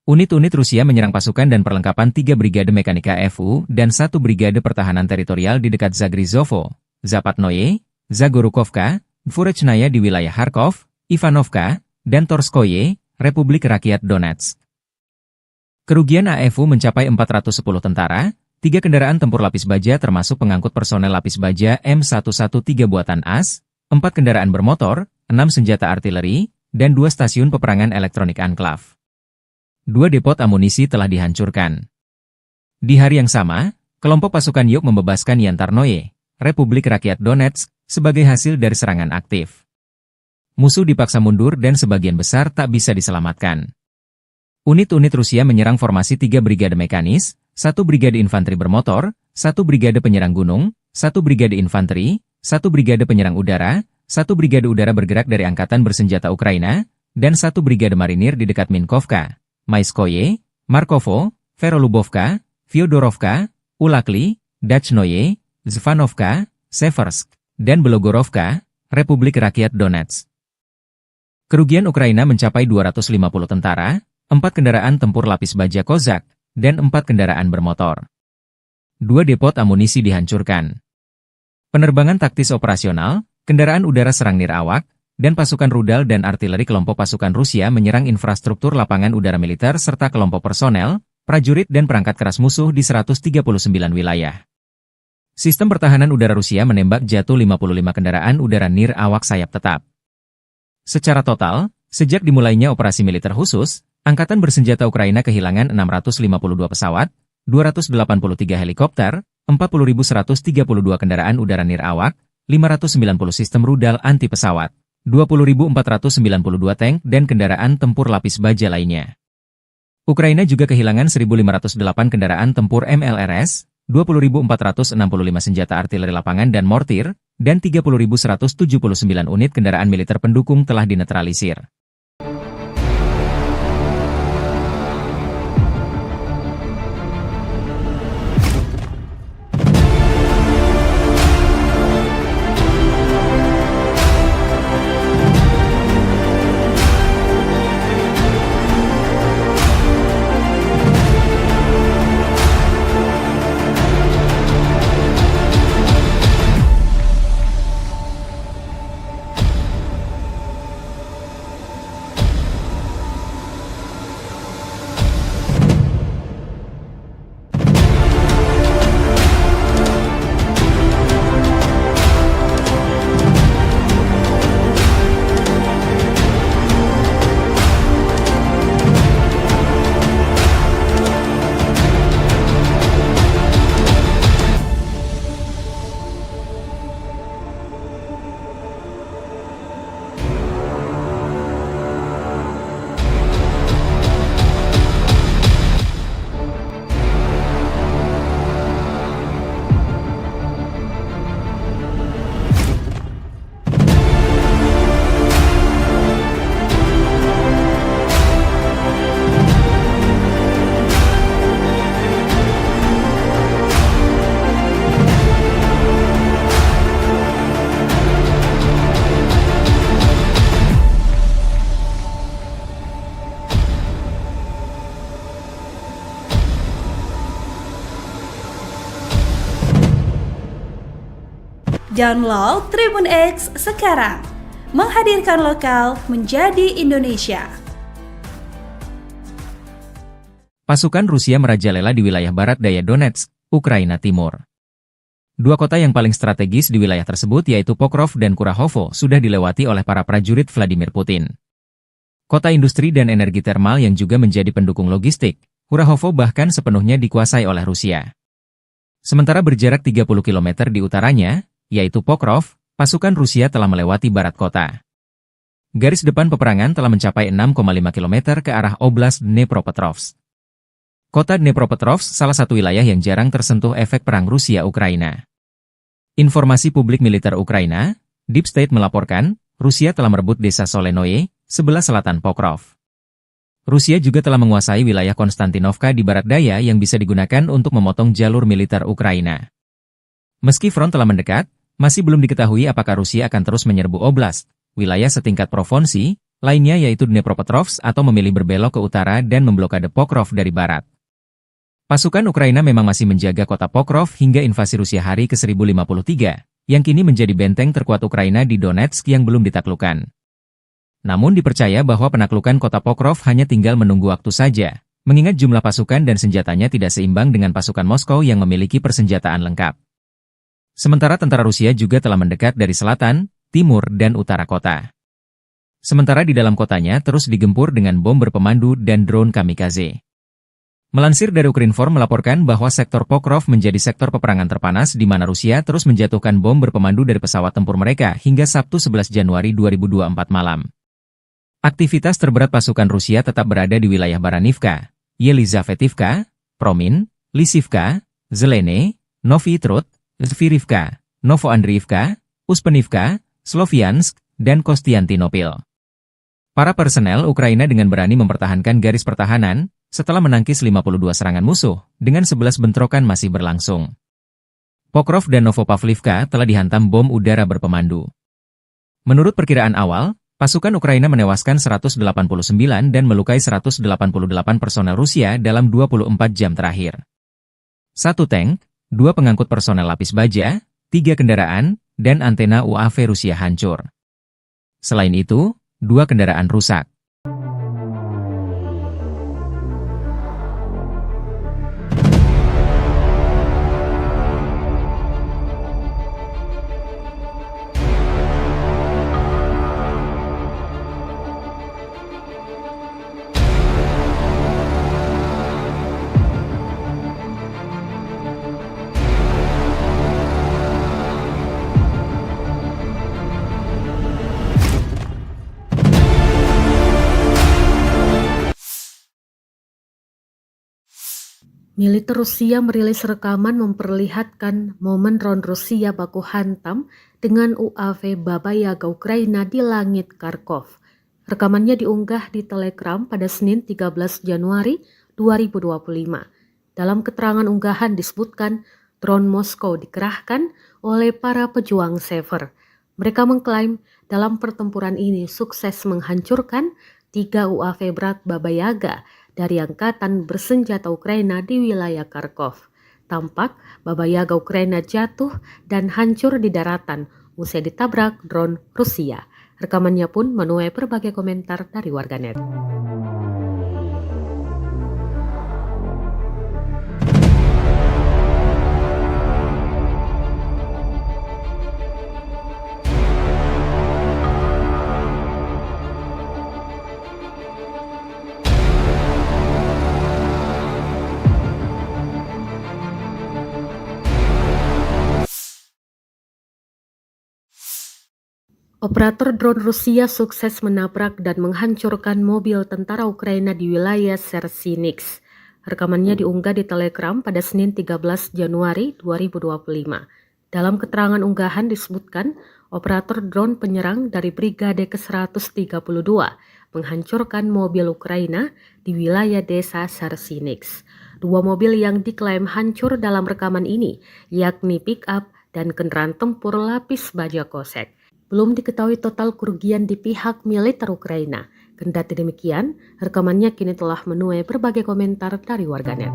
Unit-unit Rusia menyerang pasukan dan perlengkapan 3 Brigade Mekanika FU dan 1 Brigade Pertahanan Teritorial di dekat Zagrizovo, Zapatnoye, Zagorukovka, Dvorechnaya di wilayah Kharkov, Ivanovka, dan Torskoye, Republik Rakyat Donetsk. Kerugian AFU mencapai 410 tentara, 3 kendaraan tempur lapis baja termasuk pengangkut personel lapis baja M113 buatan AS, 4 kendaraan bermotor, 6 senjata artileri, dan 2 stasiun peperangan elektronik Anklav. 2 depot amunisi telah dihancurkan. Di hari yang sama, kelompok pasukan Yuk membebaskan Yantarnoye, Republik Rakyat Donetsk, sebagai hasil dari serangan aktif. Musuh dipaksa mundur dan sebagian besar tak bisa diselamatkan. Unit-unit Rusia menyerang formasi 3 brigade mekanis, 1 brigade infanteri bermotor, 1 brigade penyerang gunung, 1 brigade infanteri, 1 brigade penyerang udara, 1 brigade udara bergerak dari Angkatan Bersenjata Ukraina, dan 1 brigade marinir di dekat Minkovka, Maiskoye, Markovo, Verolubovka, Fyodorovka, Ulakli, Dachnoye, Zvanovka, Seversk, dan Belogorovka, Republik Rakyat Donetsk. Kerugian Ukraina mencapai 250 tentara, 4 kendaraan tempur lapis baja Kozak, dan 4 kendaraan bermotor. 2 depot amunisi dihancurkan. Penerbangan taktis operasional, kendaraan udara serang nirawak, dan pasukan rudal dan artileri kelompok pasukan Rusia menyerang infrastruktur lapangan udara militer serta kelompok personel, prajurit dan perangkat keras musuh di 139 wilayah. Sistem pertahanan udara Rusia menembak jatuh 55 kendaraan udara nirawak sayap tetap. Secara total, sejak dimulainya operasi militer khusus, Angkatan Bersenjata Ukraina kehilangan 652 pesawat, 283 helikopter, 40.132 kendaraan udara nirawak, 590 sistem rudal anti pesawat, 20.492 tank dan kendaraan tempur lapis baja lainnya. Ukraina juga kehilangan 1.508 kendaraan tempur MLRS, 20.465 senjata artileri lapangan dan mortir, dan 30.179 unit kendaraan militer pendukung telah dinetralisir. Download Tribun X sekarang. Menghadirkan lokal menjadi Indonesia. Pasukan Rusia merajalela di wilayah barat daya Donetsk, Ukraina Timur. Dua kota yang paling strategis di wilayah tersebut yaitu Pokrov dan Kurahovo sudah dilewati oleh para prajurit Vladimir Putin. Kota industri dan energi termal yang juga menjadi pendukung logistik, Kurahovo bahkan sepenuhnya dikuasai oleh Rusia. Sementara berjarak 30 km di utaranya, yaitu Pokrov, pasukan Rusia telah melewati barat kota. Garis depan peperangan telah mencapai 6,5 km ke arah Oblast Dnepropetrovsk. Kota Dnepropetrovsk salah satu wilayah yang jarang tersentuh efek perang Rusia-Ukraina. Informasi publik militer Ukraina, Deep State melaporkan, Rusia telah merebut desa Solenoye, sebelah selatan Pokrov. Rusia juga telah menguasai wilayah Konstantinovka di barat daya yang bisa digunakan untuk memotong jalur militer Ukraina. Meski front telah mendekat, masih belum diketahui apakah Rusia akan terus menyerbu oblast, wilayah setingkat provinsi, lainnya yaitu Dnepropetrovsk atau memilih berbelok ke utara dan memblokade Pokrov dari barat. Pasukan Ukraina memang masih menjaga kota Pokrov hingga invasi Rusia hari ke-1053, yang kini menjadi benteng terkuat Ukraina di Donetsk yang belum ditaklukkan. Namun dipercaya bahwa penaklukan kota Pokrov hanya tinggal menunggu waktu saja, mengingat jumlah pasukan dan senjatanya tidak seimbang dengan pasukan Moskow yang memiliki persenjataan lengkap. Sementara tentara Rusia juga telah mendekat dari selatan, timur, dan utara kota. Sementara di dalam kotanya terus digempur dengan bom berpemandu dan drone kamikaze. Melansir dari Ukrinform melaporkan bahwa sektor Pokrov menjadi sektor peperangan terpanas di mana Rusia terus menjatuhkan bom berpemandu dari pesawat tempur mereka hingga Sabtu 11 Januari 2024 malam. Aktivitas terberat pasukan Rusia tetap berada di wilayah Baranivka, Yelizavetivka, Promin, Lisivka, Zelene, Novy Trud, Zvirivka, Novoandriivka, Uspenivka, Sloviansk, dan Kostiantinopil. Para personel Ukraina dengan berani mempertahankan garis pertahanan, setelah menangkis 52 serangan musuh, dengan 11 bentrokan masih berlangsung. Pokrov dan Novopavlivka telah dihantam bom udara berpemandu. Menurut perkiraan awal, pasukan Ukraina menewaskan 189 dan melukai 188 personel Rusia dalam 24 jam terakhir. 1 tank, 2 pengangkut personel lapis baja, 3 kendaraan, dan antena UAV Rusia hancur. Selain itu, 2 kendaraan rusak. Militer Rusia merilis rekaman memperlihatkan momen drone Rusia baku hantam dengan UAV Baba Yaga Ukraina di langit Kharkov. Rekamannya diunggah di Telegram pada Senin 13 Januari 2025. Dalam keterangan unggahan disebutkan drone Moskow dikerahkan oleh para pejuang Sever. Mereka mengklaim dalam pertempuran ini sukses menghancurkan 3 UAV berat Baba Yaga dari Angkatan Bersenjata Ukraina di wilayah Kharkov. Tampak Baba Yaga Ukraina jatuh dan hancur di daratan usai ditabrak drone Rusia. Rekamannya pun menuai berbagai komentar dari warganet. Operator drone Rusia sukses menabrak dan menghancurkan mobil tentara Ukraina di wilayah Sersinix. Rekamannya diunggah di Telegram pada Senin 13 Januari 2025. Dalam keterangan unggahan disebutkan, operator drone penyerang dari Brigade ke-132 menghancurkan mobil Ukraina di wilayah desa Sersinix. 2 mobil yang diklaim hancur dalam rekaman ini, yakni pick-up dan kendaraan tempur lapis baja kosek. Belum diketahui total kerugian di pihak militer Ukraina. Kendati demikian, rekamannya kini telah menuai berbagai komentar dari warganet.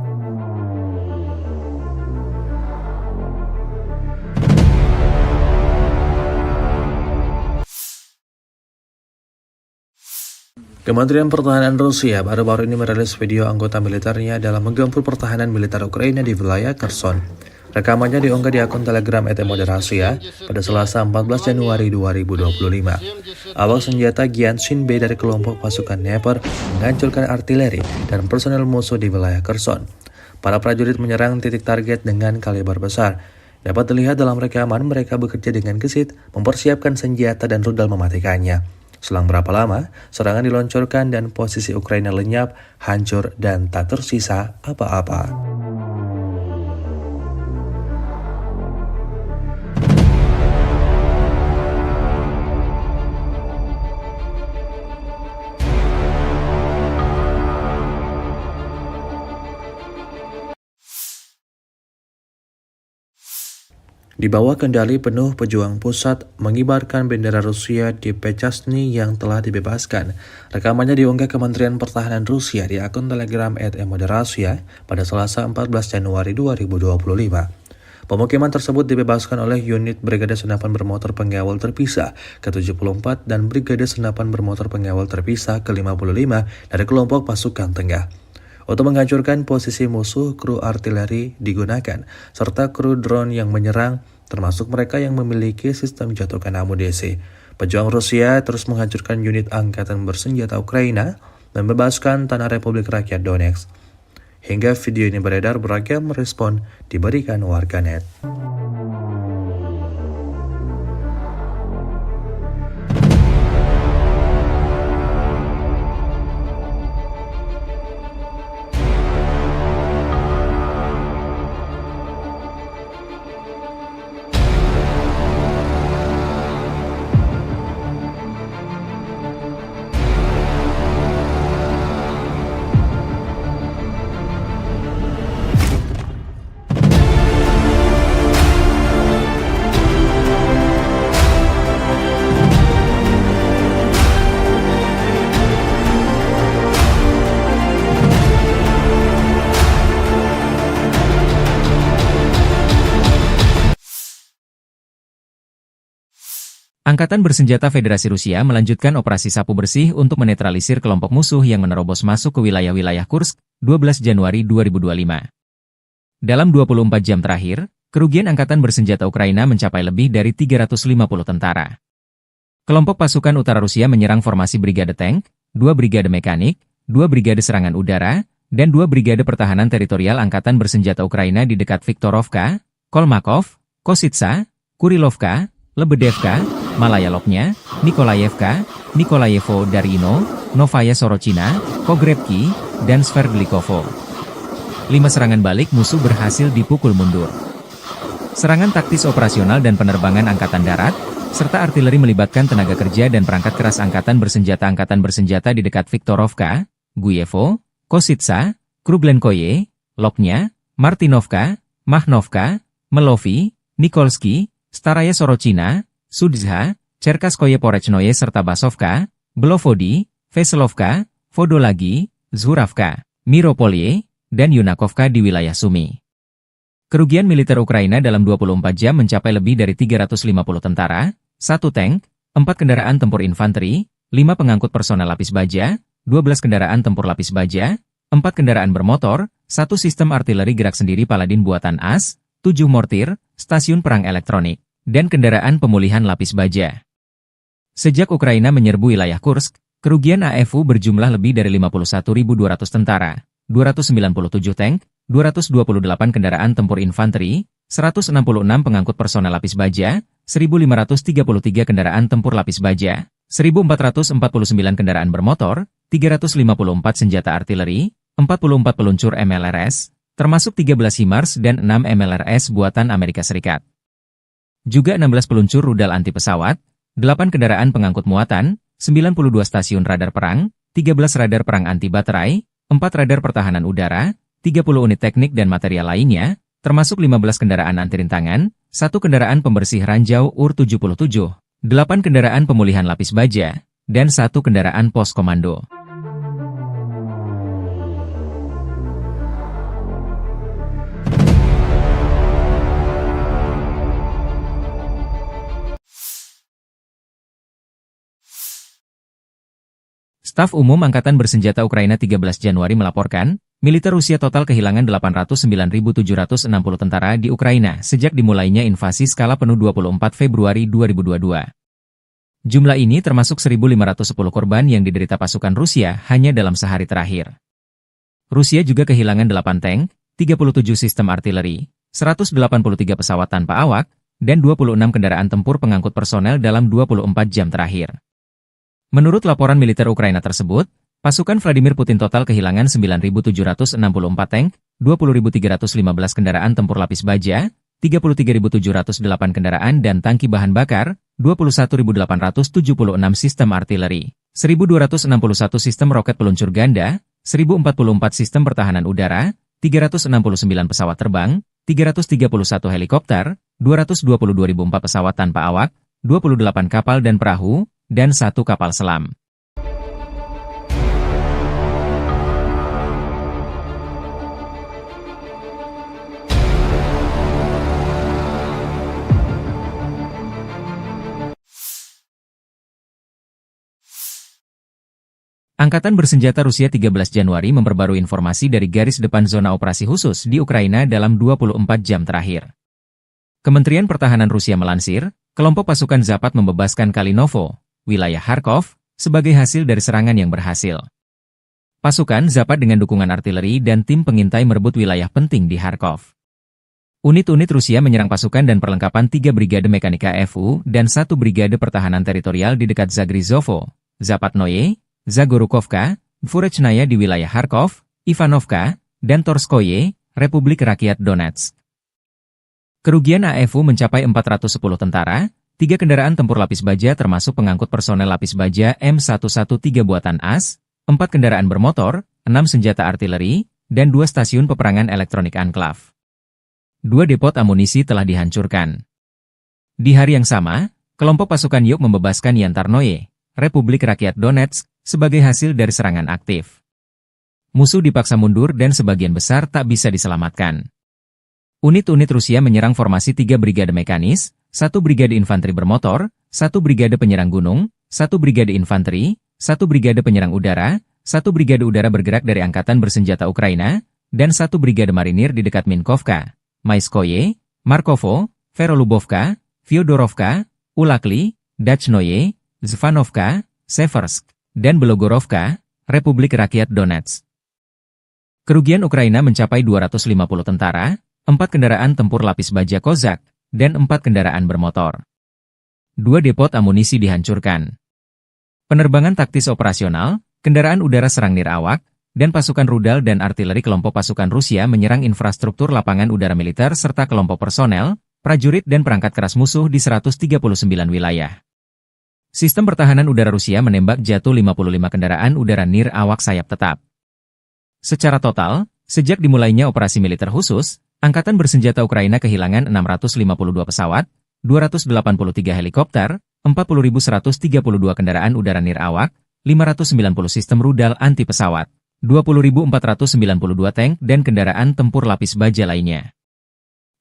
Kementerian Pertahanan Rusia baru-baru ini merilis video anggota militernya dalam menggempur pertahanan militer Ukraina di wilayah Kherson. Rekamannya diunggah di akun Telegram @moderasia pada Selasa 14 Januari 2025. Awak senjata Gyanshin B dari kelompok pasukan Dnepr menghancurkan artileri dan personel musuh di wilayah Kherson. Para prajurit menyerang titik target dengan kaliber besar. Dapat dilihat dalam rekaman mereka bekerja dengan gesit, mempersiapkan senjata dan rudal mematikannya. Selang berapa lama, serangan diluncurkan dan posisi Ukraina lenyap, hancur, dan tak tersisa apa-apa. Di bawah kendali penuh pejuang pusat mengibarkan bendera Rusia di Pechasny yang telah dibebaskan. Rekamannya diunggah Kementerian Pertahanan Rusia di akun Telegram @moderasia pada Selasa 14 Januari 2025. Pemukiman tersebut dibebaskan oleh unit Brigade Senapan Bermotor Pengawal Terpisah ke-74 dan Brigade Senapan Bermotor Pengawal Terpisah ke-55 dari kelompok pasukan tengah. Untuk menghancurkan posisi musuh, kru artileri digunakan, serta kru drone yang menyerang, termasuk mereka yang memiliki sistem jatuhkan amunisi. Pejuang Rusia terus menghancurkan unit angkatan bersenjata Ukraina dan membebaskan tanah Republik Rakyat Donetsk. Hingga video ini beredar, beragam respon diberikan warganet. Angkatan Bersenjata Federasi Rusia melanjutkan operasi sapu bersih untuk menetralisir kelompok musuh yang menerobos masuk ke wilayah-wilayah Kursk, 12 Januari 2025. Dalam 24 jam terakhir, kerugian Angkatan Bersenjata Ukraina mencapai lebih dari 350 tentara. Kelompok pasukan utara Rusia menyerang formasi brigade tank, 2 brigade mekanik, 2 brigade serangan udara, dan 2 brigade pertahanan teritorial Angkatan Bersenjata Ukraina di dekat Viktorovka, Kolmakov, Kositsa, Kurilovka, Lebedevka, Malaya Lopnya, Nikolayevka, Nikolayevo Darino, Novaya Sorochina, Pogrebki, dan Sverdlikovo. 5 serangan balik musuh berhasil dipukul mundur. Serangan taktis operasional dan penerbangan Angkatan Darat, serta artileri melibatkan tenaga kerja dan perangkat keras Angkatan Bersenjata di dekat Viktorovka, Guyevo, Kositsa, Kruglenkoye, Lopnya, Martinovka, Mahnovka, Melovi, Nikolski, Staraya Sorochina, Sudzha, Cherkaskoye Porechnoye serta Basovka, Belovodi, Veselovka, Vodolagi, Zhuravka, Miropolye, dan Yunakovka di wilayah Sumy. Kerugian militer Ukraina dalam 24 jam mencapai lebih dari 350 tentara, 1 tank, 4 kendaraan tempur infanteri, 5 pengangkut personel lapis baja, 12 kendaraan tempur lapis baja, 4 kendaraan bermotor, 1 sistem artileri gerak sendiri Paladin buatan AS, 7 mortir, stasiun perang elektronik, dan kendaraan pemulihan lapis baja. Sejak Ukraina menyerbu wilayah Kursk, kerugian AFU berjumlah lebih dari 51.200 tentara, 297 tank, 228 kendaraan tempur infanteri, 166 pengangkut personel lapis baja, 1.533 kendaraan tempur lapis baja, 1.449 kendaraan bermotor, 354 senjata artileri, 44 peluncur MLRS, termasuk 13 HIMARS dan 6 MLRS buatan Amerika Serikat. Juga 16 peluncur rudal anti pesawat, 8 kendaraan pengangkut muatan, 92 stasiun radar perang, 13 radar perang anti baterai, 4 radar pertahanan udara, 30 unit teknik dan material lainnya, termasuk 15 kendaraan anti rintangan, 1 kendaraan pembersih ranjau UR-77, 8 kendaraan pemulihan lapis baja, dan 1 kendaraan pos komando. Staf Umum Angkatan Bersenjata Ukraina 13 Januari melaporkan, militer Rusia total kehilangan 809.760 tentara di Ukraina sejak dimulainya invasi skala penuh 24 Februari 2022. Jumlah ini termasuk 1.510 korban yang diderita pasukan Rusia hanya dalam sehari terakhir. Rusia juga kehilangan 8 tank, 37 sistem artileri, 183 pesawat tanpa awak, dan 26 kendaraan tempur pengangkut personel dalam 24 jam terakhir. Menurut laporan militer Ukraina tersebut, pasukan Vladimir Putin total kehilangan 9.764 tank, 20.315 kendaraan tempur lapis baja, 33.708 kendaraan dan tangki bahan bakar, 21.876 sistem artileri, 1.261 sistem roket peluncur ganda, 1.044 sistem pertahanan udara, 369 pesawat terbang, 331 helikopter, 222.004 pesawat tanpa awak, 28 kapal dan perahu, dan 1 kapal selam. Angkatan Bersenjata Rusia 13 Januari memperbarui informasi dari garis depan zona operasi khusus di Ukraina dalam 24 jam terakhir. Kementerian Pertahanan Rusia melansir, kelompok pasukan Zapat membebaskan Kalinovo, wilayah Kharkov, sebagai hasil dari serangan yang berhasil. Pasukan Zapat dengan dukungan artileri dan tim pengintai merebut wilayah penting di Kharkov. Unit-unit Rusia menyerang pasukan dan perlengkapan 3 Brigade Mekanika FU dan 1 Brigade Pertahanan Teritorial di dekat Zagrizovo, Zapatnoye, Zagorukovka, Dvorechnaya di wilayah Kharkov, Ivanovka, dan Torskoye, Republik Rakyat Donetsk. Kerugian AFU mencapai 410 tentara, 3 kendaraan tempur lapis baja termasuk pengangkut personel lapis baja M113 buatan AS, 4 kendaraan bermotor, 6 senjata artileri, dan 2 stasiun peperangan elektronik Anklav. 2 depot amunisi telah dihancurkan. Di hari yang sama, kelompok pasukan Yuk membebaskan Yantarnoye, Republik Rakyat Donetsk, sebagai hasil dari serangan aktif. Musuh dipaksa mundur dan sebagian besar tak bisa diselamatkan. Unit-unit Rusia menyerang formasi 3 brigade mekanis, 1 brigade infanteri bermotor, 1 brigade penyerang gunung, 1 brigade infanteri, 1 brigade penyerang udara, 1 brigade udara bergerak dari Angkatan Bersenjata Ukraina, dan 1 brigade marinir di dekat Minkovka, Maiskoye, Markovo, Verolubovka, Fyodorovka, Ulakli, Dachnoye, Zvanovka, Seversk, dan Belogorovka, Republik Rakyat Donetsk. Kerugian Ukraina mencapai 250 tentara, 4 kendaraan tempur lapis baja Kozak, dan 4 kendaraan bermotor. 2 depot amunisi dihancurkan. Penerbangan taktis operasional, kendaraan udara serang nirawak, dan pasukan rudal dan artileri kelompok pasukan Rusia menyerang infrastruktur lapangan udara militer serta kelompok personel, prajurit dan perangkat keras musuh di 139 wilayah. Sistem pertahanan udara Rusia menembak jatuh 55 kendaraan udara nirawak sayap tetap. Secara total, sejak dimulainya operasi militer khusus, Angkatan Bersenjata Ukraina kehilangan 652 pesawat, 283 helikopter, 40.132 kendaraan udara nirawak, 590 sistem rudal anti-pesawat, 20.492 tank dan kendaraan tempur lapis baja lainnya.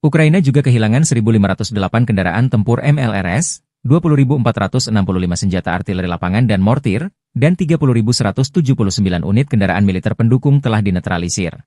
Ukraina juga kehilangan 1.508 kendaraan tempur MLRS, 20.465 senjata artileri lapangan dan mortir, dan 30.179 unit kendaraan militer pendukung telah dinetralisir.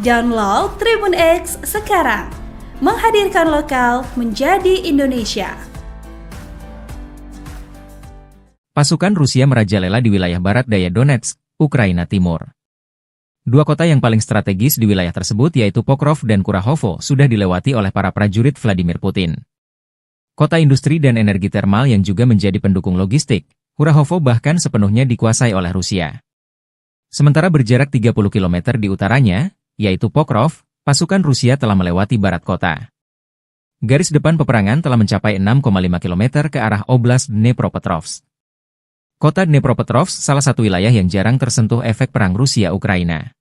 Download Tribun X sekarang. Menghadirkan lokal menjadi Indonesia. Pasukan Rusia merajalela di wilayah barat daya Donetsk, Ukraina Timur. Dua kota yang paling strategis di wilayah tersebut yaitu Pokrov dan Kurahovo sudah dilewati oleh para prajurit Vladimir Putin. Kota industri dan energi termal yang juga menjadi pendukung logistik, Kurahovo bahkan sepenuhnya dikuasai oleh Rusia. Sementara berjarak 30 km di utaranya, yaitu Pokrov, pasukan Rusia telah melewati barat kota. Garis depan peperangan telah mencapai 6,5 km ke arah Oblast Dnepropetrovsk. Kota Dnepropetrovsk salah satu wilayah yang jarang tersentuh efek perang Rusia-Ukraina.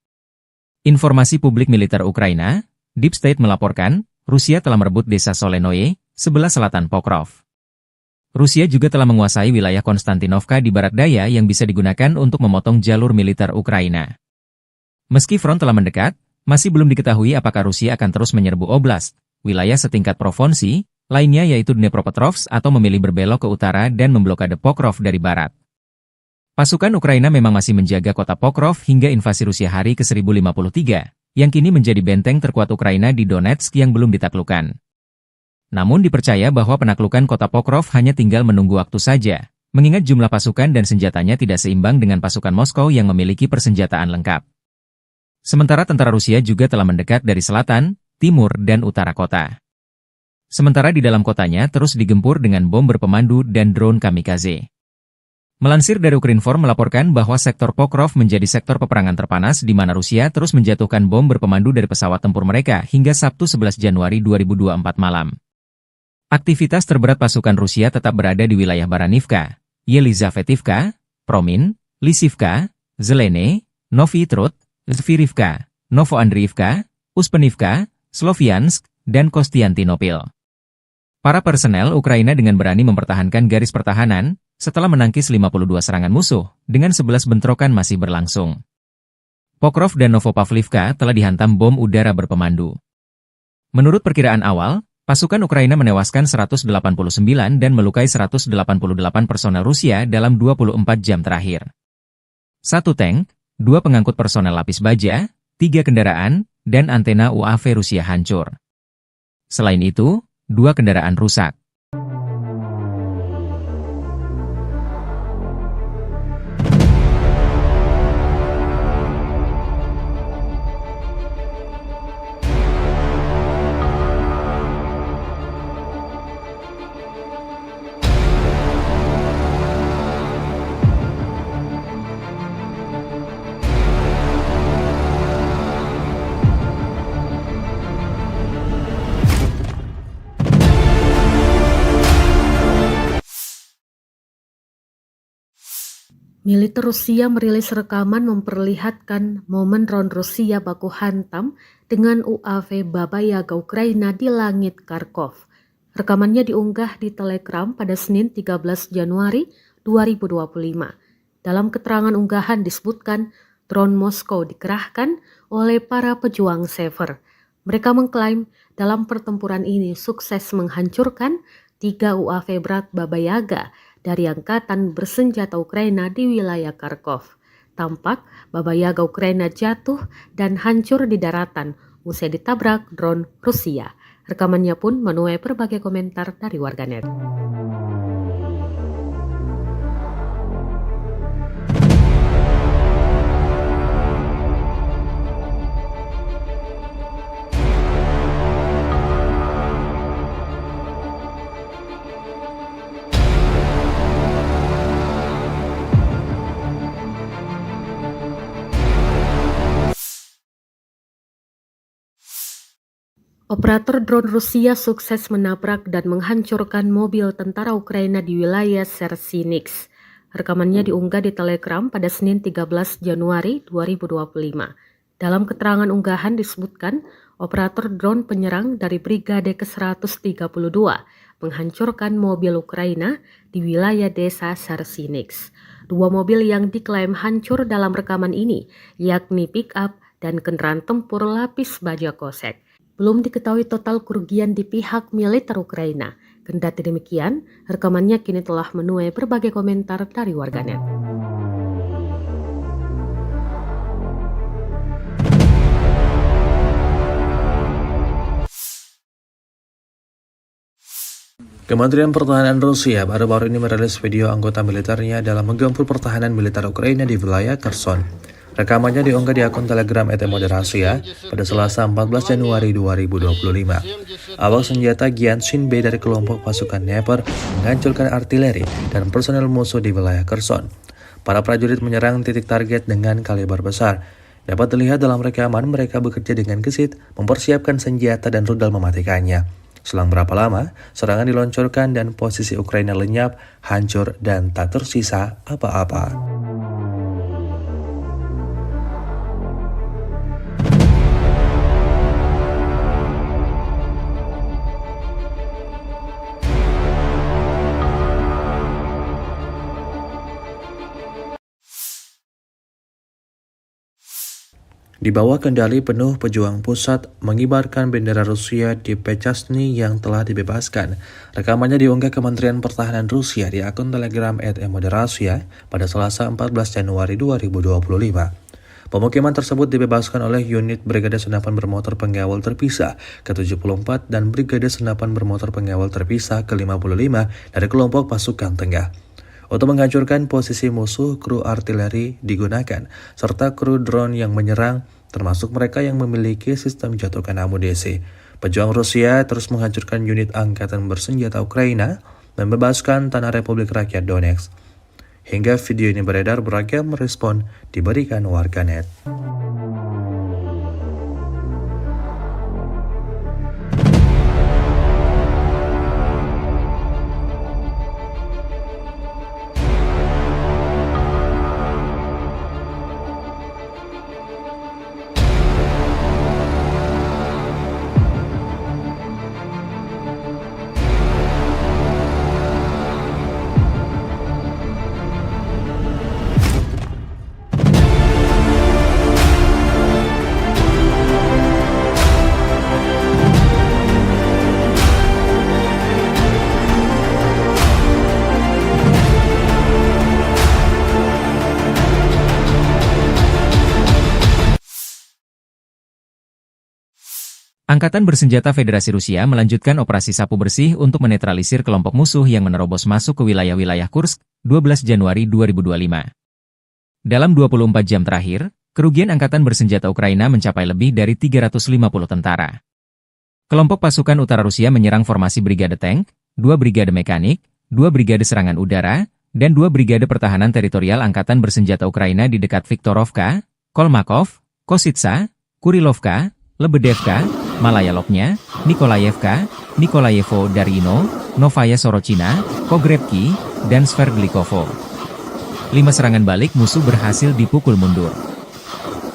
Informasi publik militer Ukraina, Deep State melaporkan, Rusia telah merebut desa Solenoye, sebelah selatan Pokrov. Rusia juga telah menguasai wilayah Konstantinovka di barat daya yang bisa digunakan untuk memotong jalur militer Ukraina. Meski front telah mendekat, masih belum diketahui apakah Rusia akan terus menyerbu oblast, wilayah setingkat provinsi, lainnya yaitu Dnepropetrovsk atau memilih berbelok ke utara dan memblokade Pokrov dari barat. Pasukan Ukraina memang masih menjaga kota Pokrov hingga invasi Rusia hari ke-1053, yang kini menjadi benteng terkuat Ukraina di Donetsk yang belum ditaklukkan. Namun dipercaya bahwa penaklukan kota Pokrov hanya tinggal menunggu waktu saja, mengingat jumlah pasukan dan senjatanya tidak seimbang dengan pasukan Moskow yang memiliki persenjataan lengkap. Sementara tentara Rusia juga telah mendekat dari selatan, timur, dan utara kota. Sementara di dalam kotanya terus digempur dengan bom berpemandu dan drone kamikaze. Melansir dari Ukrinform melaporkan bahwa sektor Pokrov menjadi sektor peperangan terpanas di mana Rusia terus menjatuhkan bom berpemandu dari pesawat tempur mereka hingga Sabtu 11 Januari 2024 malam. Aktivitas terberat pasukan Rusia tetap berada di wilayah Baranivka, Yelizavetivka, Promin, Lisivka, Zelene, Novy Trud, Zvirivka, Novoandriivka, Uspenivka, Sloviansk, dan Kostiantynopil. Para personel Ukraina dengan berani mempertahankan garis pertahanan, setelah menangkis 52 serangan musuh, dengan 11 bentrokan masih berlangsung. Pokrov dan Novopavlivka telah dihantam bom udara berpemandu. Menurut perkiraan awal, pasukan Ukraina menewaskan 189 dan melukai 188 personel Rusia dalam 24 jam terakhir. 1 tank, 2 pengangkut personel lapis baja, 3 kendaraan, dan antena UAV Rusia hancur. Selain itu, 2 kendaraan rusak. Militer Rusia merilis rekaman memperlihatkan momen drone Rusia baku hantam dengan UAV Baba Yaga Ukraina di langit Kharkov. Rekamannya diunggah di Telegram pada Senin 13 Januari 2025. Dalam keterangan unggahan disebutkan drone Moskow dikerahkan oleh para pejuang Sever. Mereka mengklaim dalam pertempuran ini sukses menghancurkan 3 UAV berat Baba Yaga dari angkatan bersenjata Ukraina di wilayah Kharkov. Tampak Baba Yaga Ukraina jatuh dan hancur di daratan usai ditabrak drone Rusia. Rekamannya pun menuai berbagai komentar dari warganet. Operator drone Rusia sukses menabrak dan menghancurkan mobil tentara Ukraina di wilayah Sersinix. Rekamannya diunggah di Telegram pada Senin 13 Januari 2025. Dalam keterangan unggahan disebutkan, operator drone penyerang dari Brigade ke-132 menghancurkan mobil Ukraina di wilayah desa Sersinix. 2 mobil yang diklaim hancur dalam rekaman ini, yakni pick-up dan kendaraan tempur lapis baja kosek. Belum diketahui total kerugian di pihak militer Ukraina. Kendati demikian, rekamannya kini telah menuai berbagai komentar dari warganet. Kementerian Pertahanan Rusia baru-baru ini merilis video anggota militernya dalam menggempur pertahanan militer Ukraina di wilayah Kherson. Rekamannya diunggah di akun Telegram @moderasiya pada Selasa 14 Januari 2025. Awak senjata Gyanshin B dari kelompok pasukan Dnepr menghancurkan artileri dan personel musuh di wilayah Kherson. Para prajurit menyerang titik target dengan kaliber besar. Dapat dilihat dalam rekaman mereka bekerja dengan gesit, mempersiapkan senjata dan rudal mematikannya. Selang berapa lama, serangan diluncurkan dan posisi Ukraina lenyap, hancur, dan tak tersisa apa-apa. Di bawah kendali penuh pejuang pusat mengibarkan bendera Rusia di Pechasny yang telah dibebaskan. Rekamannya diunggah Kementerian Pertahanan Rusia di akun Telegram @moderasiya pada Selasa 14 Januari 2025. Pemukiman tersebut dibebaskan oleh unit Brigade Senapan Bermotor Pengawal Terpisah ke-74 dan Brigade Senapan Bermotor Pengawal Terpisah ke-55 dari kelompok pasukan tengah. Untuk menghancurkan posisi musuh, kru artileri digunakan, serta kru drone yang menyerang, termasuk mereka yang memiliki sistem jatuhkan amunisi. Pejuang Rusia terus menghancurkan unit angkatan bersenjata Ukraina, membebaskan tanah Republik Rakyat Donetsk. Hingga video ini beredar, beragam respon diberikan warganet. Angkatan Bersenjata Federasi Rusia melanjutkan operasi sapu bersih untuk menetralisir kelompok musuh yang menerobos masuk ke wilayah-wilayah Kursk, 12 Januari 2025. Dalam 24 jam terakhir, kerugian Angkatan Bersenjata Ukraina mencapai lebih dari 350 tentara. Kelompok pasukan utara Rusia menyerang formasi brigade tank, 2 brigade mekanik, 2 brigade serangan udara, dan 2 brigade pertahanan teritorial Angkatan Bersenjata Ukraina di dekat Viktorovka, Kolmakov, Kositsa, Kurilovka, Lebedevka, Malaya Lopnya, Nikolayevka, Nikolayevo Darino, Novaya Sorochina, Pogrebki, dan Sverdlikovo. 5 serangan balik musuh berhasil dipukul mundur.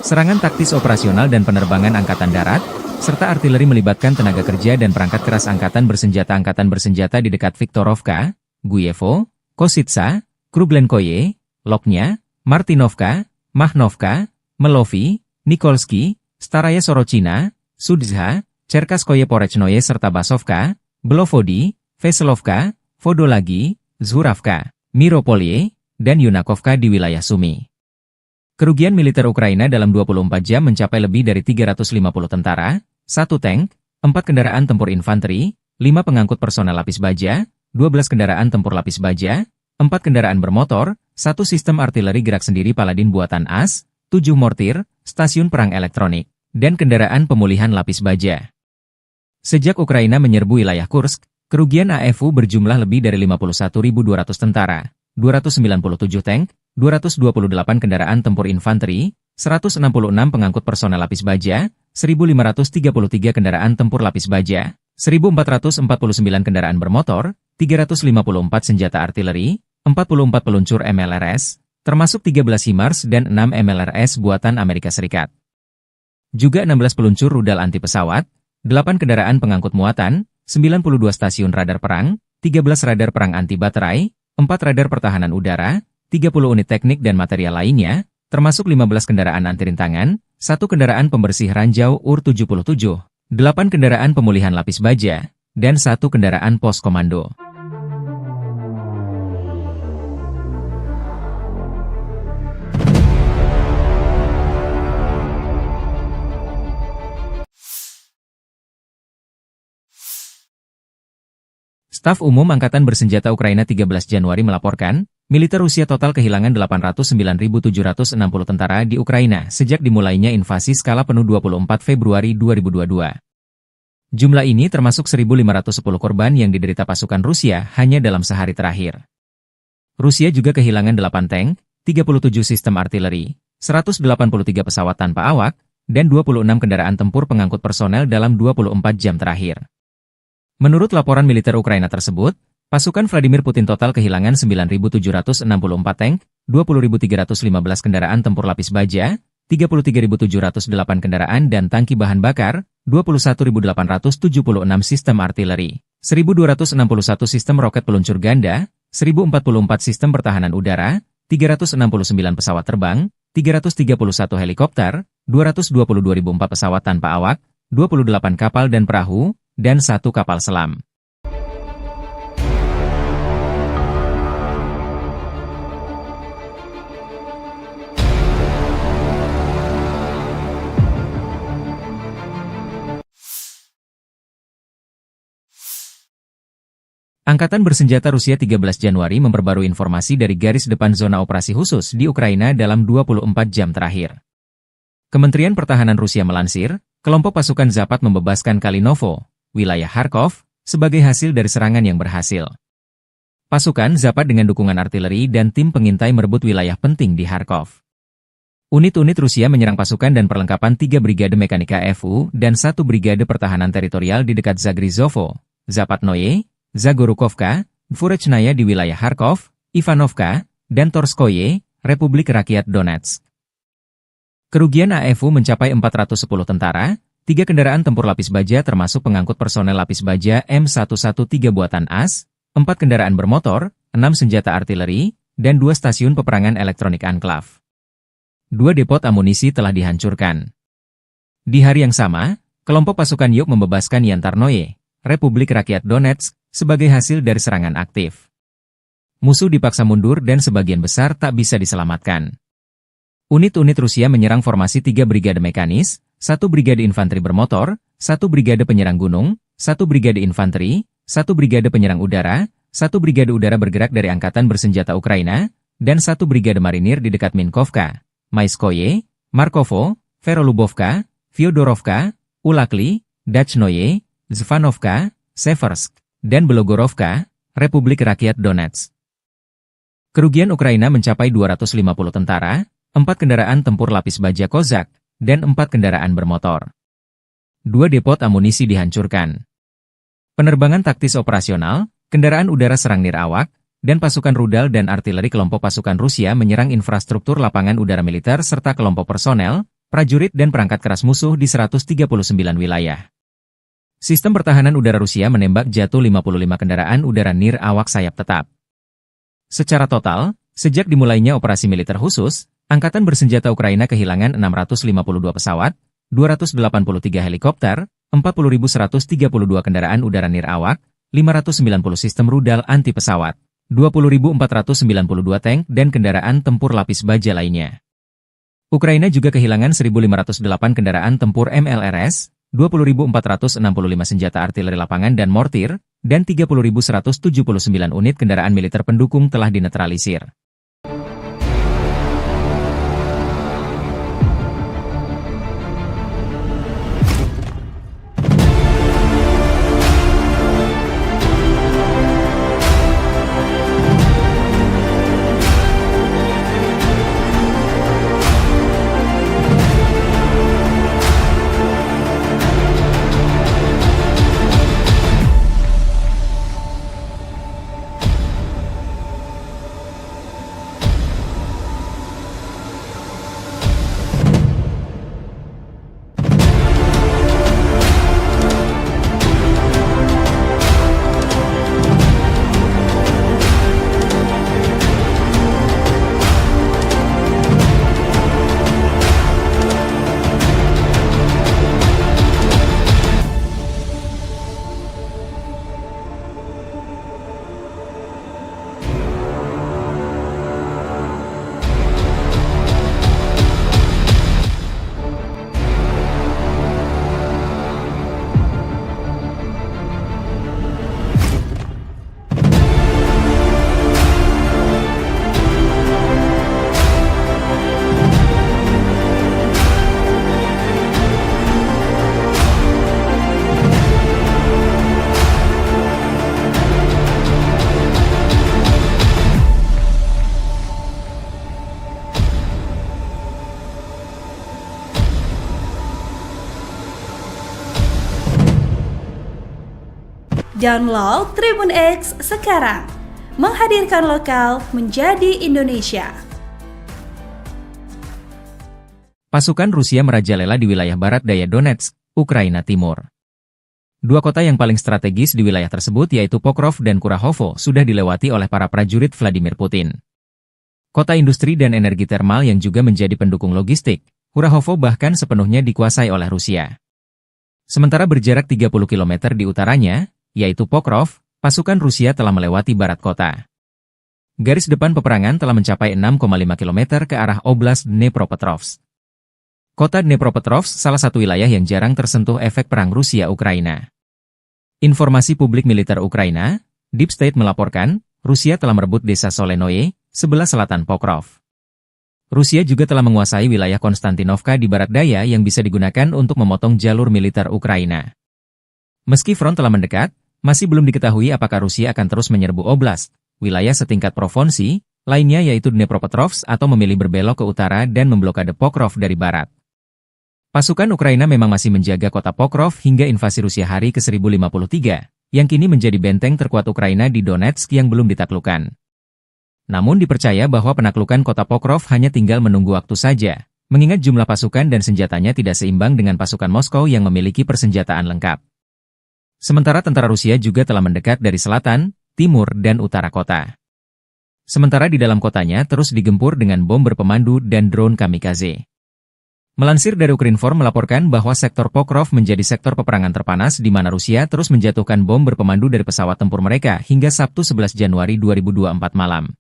Serangan taktis operasional dan penerbangan Angkatan Darat, serta artileri melibatkan tenaga kerja dan perangkat keras Angkatan Bersenjata di dekat Viktorovka, Guyevo, Kositsa, Krublenkoye, Lopnya, Martinovka, Mahnovka, Melovi, Nikolsky, Staraya Sorochina, Sudzha, Cherkaskoye Porechnoye serta Basovka, Belovodi, Veselovka, Vodolagi, Zhuravka, Miropolye, dan Yunakovka di wilayah Sumy. Kerugian militer Ukraina dalam 24 jam mencapai lebih dari 350 tentara, 1 tank, 4 kendaraan tempur infanteri, 5 pengangkut personel lapis baja, 12 kendaraan tempur lapis baja, 4 kendaraan bermotor, 1 sistem artileri gerak sendiri Paladin buatan AS, 7 mortir, stasiun perang elektronik, dan kendaraan pemulihan lapis baja. Sejak Ukraina menyerbu wilayah Kursk, kerugian AFU berjumlah lebih dari 51.200 tentara, 297 tank, 228 kendaraan tempur infanteri, 166 pengangkut personel lapis baja, 1.533 kendaraan tempur lapis baja, 1.449 kendaraan bermotor, 354 senjata artileri, 44 peluncur MLRS, termasuk 13 HIMARS dan 6 MLRS buatan Amerika Serikat. Juga 16 peluncur rudal anti pesawat, 8 kendaraan pengangkut muatan, 92 stasiun radar perang, 13 radar perang anti baterai, 4 radar pertahanan udara, 30 unit teknik dan material lainnya, termasuk 15 kendaraan anti rintangan, 1 kendaraan pembersih ranjau UR-77, 8 kendaraan pemulihan lapis baja, dan 1 kendaraan pos komando. Staf Umum Angkatan Bersenjata Ukraina 13 Januari melaporkan, militer Rusia total kehilangan 809.760 tentara di Ukraina sejak dimulainya invasi skala penuh 24 Februari 2022. Jumlah ini termasuk 1.510 korban yang diderita pasukan Rusia hanya dalam sehari terakhir. Rusia juga kehilangan 8 tank, 37 sistem artileri, 183 pesawat tanpa awak, dan 26 kendaraan tempur pengangkut personel dalam 24 jam terakhir. Menurut laporan militer Ukraina tersebut, pasukan Vladimir Putin total kehilangan 9.764 tank, 20.315 kendaraan tempur lapis baja, 33.708 kendaraan dan tangki bahan bakar, 21.876 sistem artileri, 1.261 sistem roket peluncur ganda, 1.044 sistem pertahanan udara, 369 pesawat terbang, 331 helikopter, 222.004 pesawat tanpa awak, 28 kapal dan perahu, dan 1 kapal selam. Angkatan Bersenjata Rusia 13 Januari memperbarui informasi dari garis depan zona operasi khusus di Ukraina dalam 24 jam terakhir. Kementerian Pertahanan Rusia melansir, kelompok pasukan Zapat membebaskan Kalinovo, wilayah Kharkov, sebagai hasil dari serangan yang berhasil. Pasukan Zapat dengan dukungan artileri dan tim pengintai merebut wilayah penting di Kharkov. Unit-unit Rusia menyerang pasukan dan perlengkapan 3 Brigade Mekanika FU dan 1 Brigade Pertahanan Teritorial di dekat Zagrizovo, Zapatnoye, Zagorukovka, Dvorechnaya di wilayah Kharkov, Ivanovka, dan Torskoye, Republik Rakyat Donetsk. Kerugian AFU mencapai 410 tentara, 3 kendaraan tempur lapis baja termasuk pengangkut personel lapis baja M113 buatan AS, 4 kendaraan bermotor, 6 senjata artileri, dan 2 stasiun peperangan elektronik Anklav. 2 depot amunisi telah dihancurkan. Di hari yang sama, kelompok pasukan Yuk membebaskan Yantarnoye, Republik Rakyat Donetsk, sebagai hasil dari serangan aktif. Musuh dipaksa mundur dan sebagian besar tak bisa diselamatkan. Unit-unit Rusia menyerang formasi 3 brigade mekanis, 1 brigade infanteri bermotor, 1 brigade penyerang gunung, 1 brigade infanteri, 1 brigade penyerang udara, 1 brigade udara bergerak dari Angkatan Bersenjata Ukraina, dan 1 brigade marinir di dekat Minkovka, Maiskoye, Markovo, Verolubovka, Fyodorovka, Ulakli, Dachnoye, Zvanovka, Seversk, dan Belogorovka, Republik Rakyat Donetsk. Kerugian Ukraina mencapai 250 tentara, 4 kendaraan tempur lapis baja Kozak, dan 4 kendaraan bermotor. 2 depot amunisi dihancurkan. Penerbangan taktis operasional, kendaraan udara serang nirawak, dan pasukan rudal dan artileri kelompok pasukan Rusia menyerang infrastruktur lapangan udara militer serta kelompok personel, prajurit dan perangkat keras musuh di 139 wilayah. Sistem pertahanan udara Rusia menembak jatuh 55 kendaraan udara nirawak sayap tetap. Secara total, sejak dimulainya operasi militer khusus, Angkatan Bersenjata Ukraina kehilangan 652 pesawat, 283 helikopter, 40.132 kendaraan udara nirawak, 590 sistem rudal anti pesawat, 20.492 tank dan kendaraan tempur lapis baja lainnya. Ukraina juga kehilangan 1.508 kendaraan tempur MLRS, 20.465 senjata artileri lapangan dan mortir, dan 30.179 unit kendaraan militer pendukung telah dinetralisir. Download Tribun X sekarang. Menghadirkan lokal menjadi Indonesia. Pasukan Rusia merajalela di wilayah barat daya Donetsk, Ukraina Timur. Dua kota yang paling strategis di wilayah tersebut yaitu Pokrov dan Kurahovo sudah dilewati oleh para prajurit Vladimir Putin. Kota industri dan energi termal yang juga menjadi pendukung logistik, Kurahovo bahkan sepenuhnya dikuasai oleh Rusia. Sementara berjarak 30 km di utaranya, yaitu Pokrov, pasukan Rusia telah melewati barat kota. Garis depan peperangan telah mencapai 6,5 km ke arah Oblast Dnepropetrovsk. Kota Dnepropetrovsk salah satu wilayah yang jarang tersentuh efek perang Rusia-Ukraina. Informasi publik militer Ukraina, Deep State melaporkan, Rusia telah merebut desa Solenoye, sebelah selatan Pokrov. Rusia juga telah menguasai wilayah Konstantinovka di barat daya yang bisa digunakan untuk memotong jalur militer Ukraina. Meski front telah mendekat, masih belum diketahui apakah Rusia akan terus menyerbu oblast, wilayah setingkat provinsi, lainnya yaitu Dnepropetrovsk atau memilih berbelok ke utara dan memblokade Pokrov dari barat. Pasukan Ukraina memang masih menjaga kota Pokrov hingga invasi Rusia hari ke-1053, yang kini menjadi benteng terkuat Ukraina di Donetsk yang belum ditaklukkan. Namun dipercaya bahwa penaklukan kota Pokrov hanya tinggal menunggu waktu saja, mengingat jumlah pasukan dan senjatanya tidak seimbang dengan pasukan Moskow yang memiliki persenjataan lengkap. Sementara tentara Rusia juga telah mendekat dari selatan, timur, dan utara kota. Sementara di dalam kotanya terus digempur dengan bom berpemandu dan drone kamikaze. Melansir dari Ukrinform melaporkan bahwa sektor Pokrov menjadi sektor peperangan terpanas di mana Rusia terus menjatuhkan bom berpemandu dari pesawat tempur mereka hingga Sabtu 11 Januari 2024 malam.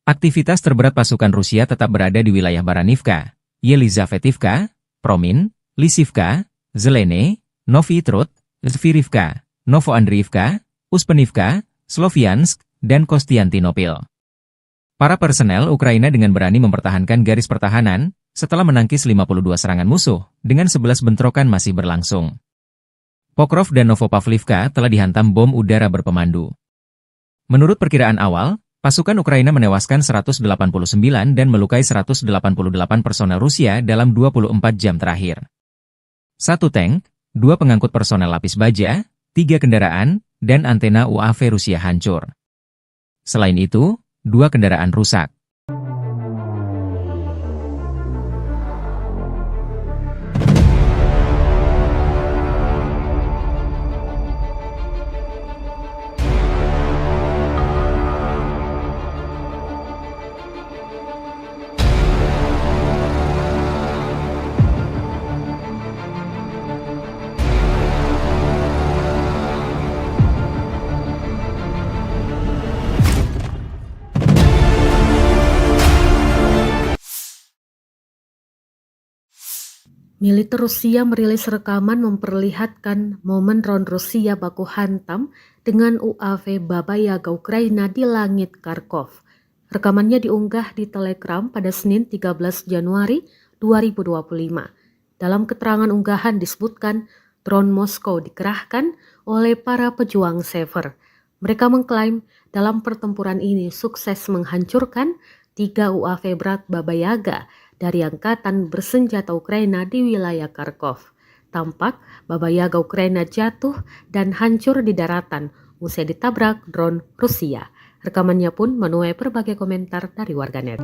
Aktivitas terberat pasukan Rusia tetap berada di wilayah Baranivka, Yelizavetivka, Promin, Lisivka, Zelene, Novy Trud, Zvirivka, Novoandriivka, Uspenivka, Sloviansk, dan Kostiantinopil. Para personel Ukraina dengan berani mempertahankan garis pertahanan, setelah menangkis 52 serangan musuh, dengan 11 bentrokan masih berlangsung. Pokrov dan Novopavlivka telah dihantam bom udara berpemandu. Menurut perkiraan awal, pasukan Ukraina menewaskan 189 dan melukai 188 personel Rusia dalam 24 jam terakhir. 1 tank, 2 pengangkut personel lapis baja, 3 kendaraan, dan antena UAV Rusia hancur. Selain itu, 2 kendaraan rusak. Militer Rusia merilis rekaman memperlihatkan momen drone Rusia baku hantam dengan UAV Baba Yaga Ukraina di langit Kharkov. Rekamannya diunggah di Telegram pada Senin 13 Januari 2025. Dalam keterangan unggahan disebutkan drone Moskow dikerahkan oleh para pejuang Sever. Mereka mengklaim dalam pertempuran ini sukses menghancurkan 3 UAV berat Baba Yaga dari angkatan bersenjata Ukraina di wilayah Kharkov. Tampak Baba Yaga Ukraina jatuh dan hancur di daratan usai ditabrak drone Rusia. Rekamannya pun menuai berbagai komentar dari warganet.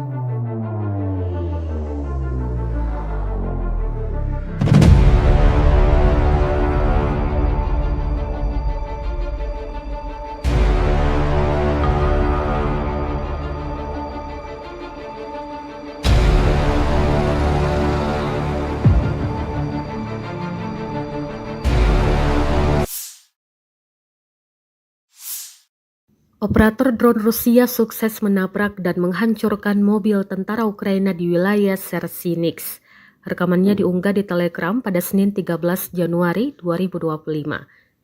Operator drone Rusia sukses menabrak dan menghancurkan mobil tentara Ukraina di wilayah Chernihiv. Rekamannya diunggah di Telegram pada Senin 13 Januari 2025.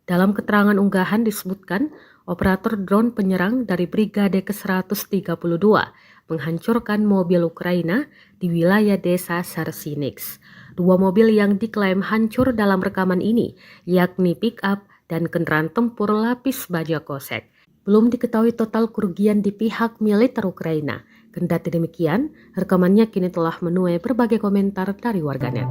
Dalam keterangan unggahan disebutkan, operator drone penyerang dari Brigade ke-132 menghancurkan mobil Ukraina di wilayah desa Chernihiv. 2 mobil yang diklaim hancur dalam rekaman ini, yakni pick-up dan kendaraan tempur lapis baja kosek. Belum diketahui total kerugian di pihak militer Ukraina. Kendati demikian, rekamannya kini telah menuai berbagai komentar dari warganet.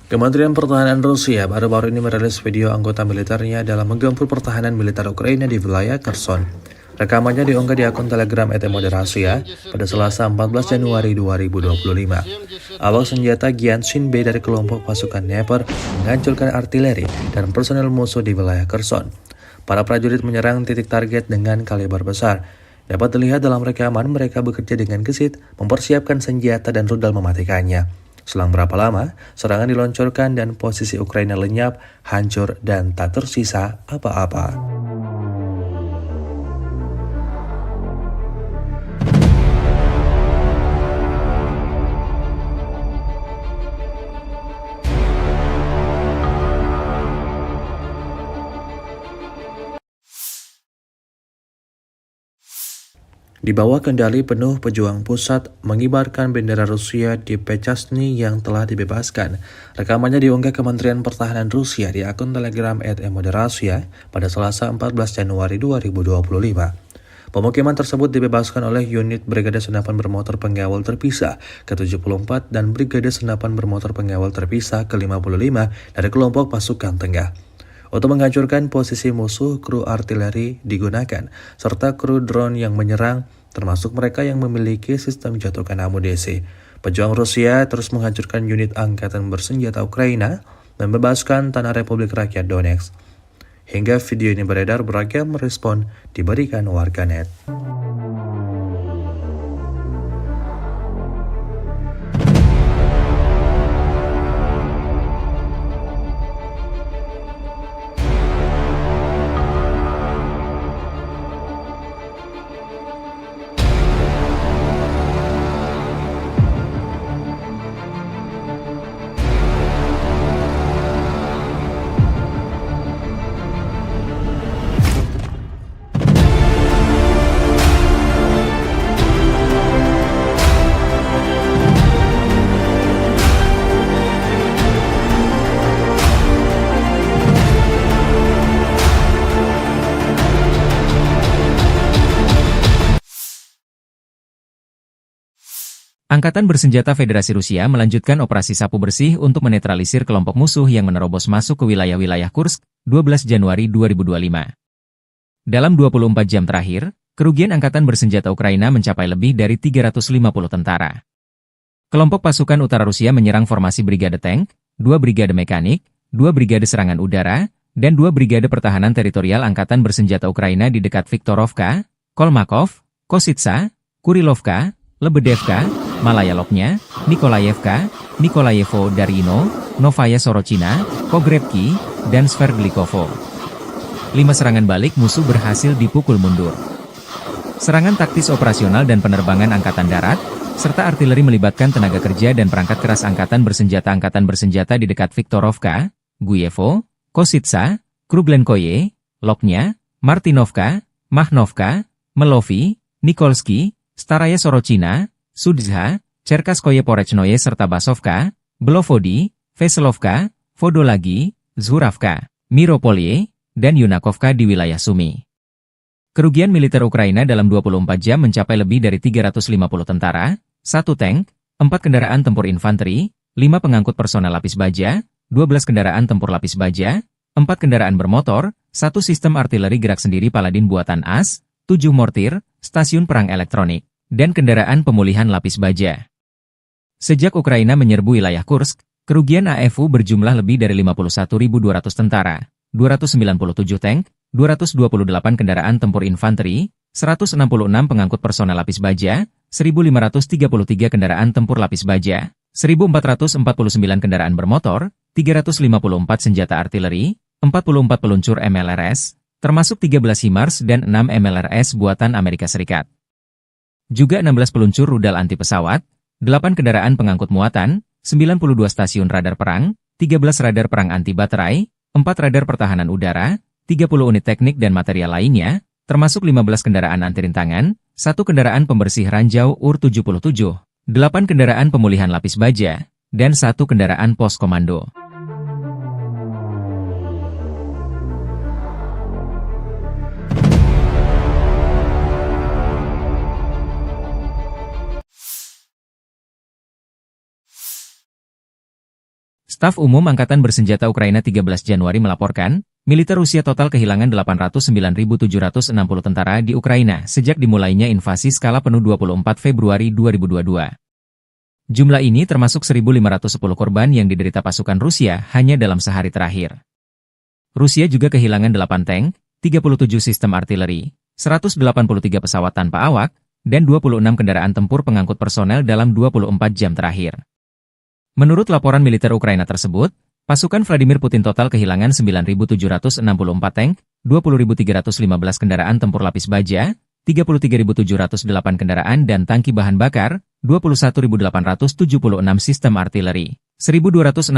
Kementerian Pertahanan Rusia baru-baru ini merilis video anggota militernya dalam menggempur pertahanan militer Ukraina di wilayah Kherson. Rekamannya diunggah di akun Telegram @moderasiya pada Selasa 14 Januari 2025. Awak senjata Gyanshin B dari kelompok pasukan Dnepr menghancurkan artileri dan personel musuh di wilayah Kherson. Para prajurit menyerang titik target dengan kaliber besar. Dapat dilihat dalam rekaman mereka bekerja dengan gesit, mempersiapkan senjata dan rudal mematikannya. Selang berapa lama, serangan diluncurkan dan posisi Ukraina lenyap, hancur, dan tak tersisa apa-apa. Di bawah kendali penuh pejuang pusat mengibarkan bendera Rusia di Pechasny yang telah dibebaskan. Rekamannya diunggah Kementerian Pertahanan Rusia di akun Telegram @moderasiya pada Selasa 14 Januari 2025. Pemukiman tersebut dibebaskan oleh unit Brigade Senapan Bermotor Pengawal Terpisah ke-74 dan Brigade Senapan Bermotor Pengawal Terpisah ke-55 dari kelompok pasukan tengah. Untuk menghancurkan posisi musuh, kru artileri digunakan, serta kru drone yang menyerang, termasuk mereka yang memiliki sistem jatuhkan amunisi. Pejuang Rusia terus menghancurkan unit angkatan bersenjata Ukraina, membebaskan tanah Republik Rakyat Donetsk. Hingga video ini beredar, beragam respon diberikan warganet. Angkatan Bersenjata Federasi Rusia melanjutkan operasi sapu bersih untuk menetralisir kelompok musuh yang menerobos masuk ke wilayah-wilayah Kursk, 12 Januari 2025. Dalam 24 jam terakhir, kerugian Angkatan Bersenjata Ukraina mencapai lebih dari 350 tentara. Kelompok pasukan utara Rusia menyerang formasi Brigade Tank, 2 Brigade Mekanik, 2 Brigade Serangan Udara, dan 2 Brigade Pertahanan Teritorial Angkatan Bersenjata Ukraina di dekat Viktorovka, Kolmakov, Kositsa, Kurilovka, Lebedevka, Malaya Lopnya, Nikolayevka, Nikolayevo Darino, Novaya Sorochina, Pogrebki, dan Sverdlikovo. 5 serangan balik musuh berhasil dipukul mundur. Serangan taktis operasional dan penerbangan Angkatan Darat, serta artileri melibatkan tenaga kerja dan perangkat keras Angkatan Bersenjata di dekat Viktorovka, Guyevo, Kositsa, Kruglenkoye, Lopnya, Martinovka, Mahnovka, Melovi, Nikolsky, Staraya Sorochina, Sudzha, Cherkaskoye Porechnoye serta Basovka, Belovodi, Veselovka, Vodolagi, Zhuravka, Miropolye, dan Yunakovka di wilayah Sumy. Kerugian militer Ukraina dalam 24 jam mencapai lebih dari 350 tentara, 1 tank, 4 kendaraan tempur infanteri, 5 pengangkut personel lapis baja, 12 kendaraan tempur lapis baja, 4 kendaraan bermotor, 1 sistem artileri gerak sendiri Paladin buatan AS, 7 mortir, stasiun perang elektronik, dan kendaraan pemulihan lapis baja. Sejak Ukraina menyerbu wilayah Kursk, kerugian AFU berjumlah lebih dari 51.200 tentara, 297 tank, 228 kendaraan tempur infanteri, 166 pengangkut personel lapis baja, 1.533 kendaraan tempur lapis baja, 1.449 kendaraan bermotor, 354 senjata artileri, 44 peluncur MLRS, termasuk 13 HIMARS dan 6 MLRS buatan Amerika Serikat. Juga 16 peluncur rudal anti pesawat, 8 kendaraan pengangkut muatan, 92 stasiun radar perang, 13 radar perang anti baterai, 4 radar pertahanan udara, 30 unit teknik dan material lainnya, termasuk 15 kendaraan anti rintangan, 1 kendaraan pembersih ranjau UR-77, 8 kendaraan pemulihan lapis baja, dan 1 kendaraan pos komando. Staf Umum Angkatan Bersenjata Ukraina 13 Januari melaporkan, militer Rusia total kehilangan 809.760 tentara di Ukraina sejak dimulainya invasi skala penuh 24 Februari 2022. Jumlah ini termasuk 1.510 korban yang diderita pasukan Rusia hanya dalam sehari terakhir. Rusia juga kehilangan 8 tank, 37 sistem artileri, 183 pesawat tanpa awak, dan 26 kendaraan tempur pengangkut personel dalam 24 jam terakhir. Menurut laporan militer Ukraina tersebut, pasukan Vladimir Putin total kehilangan 9.764 tank, 20.315 kendaraan tempur lapis baja, 33.708 kendaraan dan tangki bahan bakar, 21.876 sistem artileri, 1.261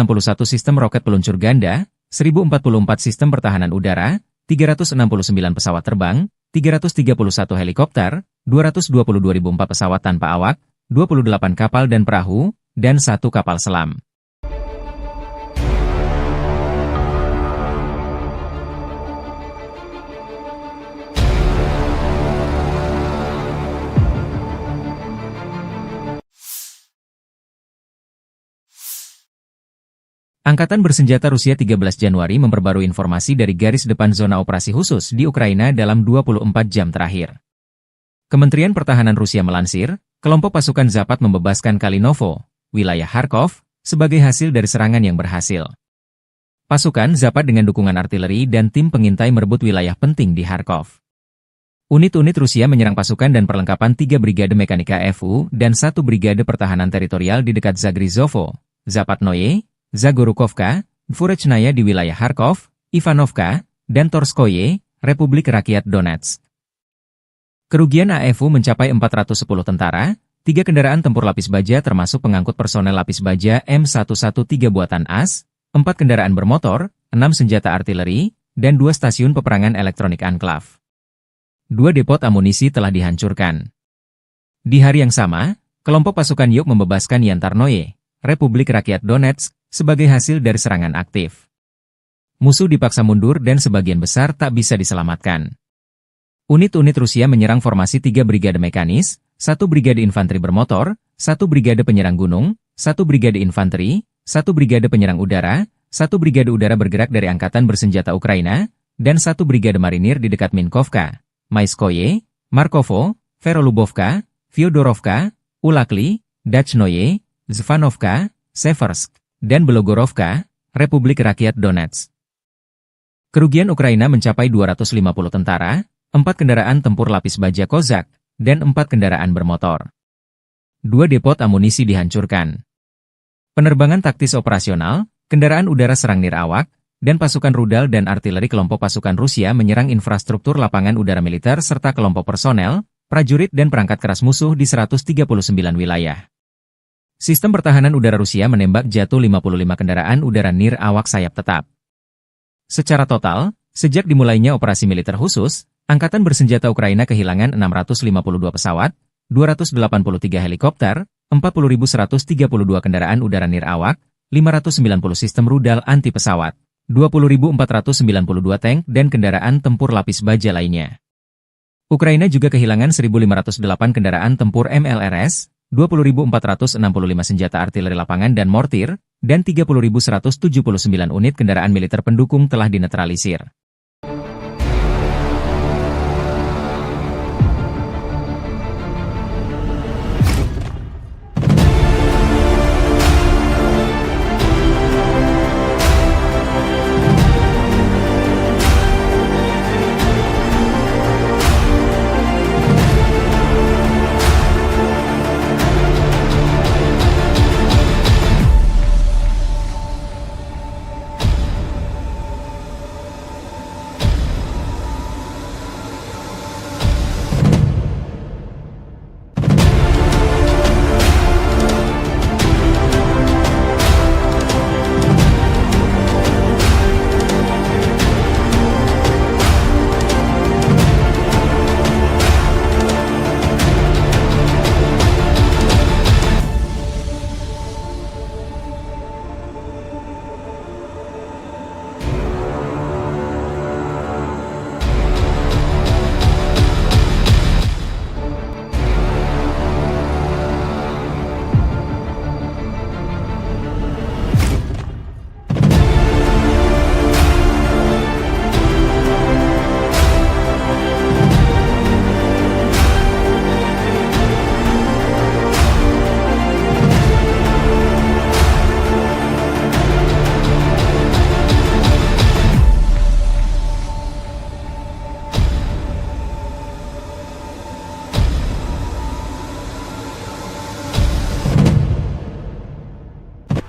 sistem roket peluncur ganda, 1.044 sistem pertahanan udara, 369 pesawat terbang, 331 helikopter, 222.004 pesawat tanpa awak, 28 kapal dan perahu, dan 1 kapal selam. Angkatan Bersenjata Rusia 13 Januari memperbarui informasi dari garis depan zona operasi khusus di Ukraina dalam 24 jam terakhir. Kementerian Pertahanan Rusia melansir, kelompok pasukan Zapat membebaskan Kalinovo, wilayah Kharkov, sebagai hasil dari serangan yang berhasil. Pasukan Zapat dengan dukungan artileri dan tim pengintai merebut wilayah penting di Kharkov. Unit-unit Rusia menyerang pasukan dan perlengkapan 3 Brigade Mekanika FU dan 1 Brigade Pertahanan Teritorial di dekat Zagrizovo, Zapatnoye, Zagorukovka, Dvorechnaya di wilayah Kharkov, Ivanovka, dan Torskoye, Republik Rakyat Donetsk. Kerugian AFU mencapai 410 tentara, 3 kendaraan tempur lapis baja termasuk pengangkut personel lapis baja M113 buatan AS, 4 kendaraan bermotor, 6 senjata artileri, dan 2 stasiun peperangan elektronik Anklav. 2 depot amunisi telah dihancurkan. Di hari yang sama, kelompok pasukan Yuk membebaskan Yantarnoye, Republik Rakyat Donetsk, sebagai hasil dari serangan aktif. Musuh dipaksa mundur dan sebagian besar tak bisa diselamatkan. Unit-unit Rusia menyerang formasi 3 brigade mekanis, 1 brigade infanteri bermotor, 1 brigade penyerang gunung, 1 brigade infanteri, 1 brigade penyerang udara, 1 brigade udara bergerak dari Angkatan Bersenjata Ukraina, dan 1 brigade marinir di dekat Minkovka, Maiskoye, Markovo, Verolubovka, Fyodorovka, Ulakli, Dachnoye, Zvanovka, Seversk, dan Belogorovka, Republik Rakyat Donetsk. Kerugian Ukraina mencapai 250 tentara, 4 kendaraan tempur lapis baja Kozak, dan 4 kendaraan bermotor. 2 depot amunisi dihancurkan. Penerbangan taktis operasional, kendaraan udara serang nirawak, dan pasukan rudal dan artileri kelompok pasukan Rusia menyerang infrastruktur lapangan udara militer serta kelompok personel, prajurit dan perangkat keras musuh di 139 wilayah. Sistem pertahanan udara Rusia menembak jatuh 55 kendaraan udara nirawak sayap tetap. Secara total, sejak dimulainya operasi militer khusus, Angkatan Bersenjata Ukraina kehilangan 652 pesawat, 283 helikopter, 40.132 kendaraan udara nirawak, 590 sistem rudal anti pesawat, 20.492 tank dan kendaraan tempur lapis baja lainnya. Ukraina juga kehilangan 1.508 kendaraan tempur MLRS, 20.465 senjata artileri lapangan dan mortir, dan 30.179 unit kendaraan militer pendukung telah dinetralisir.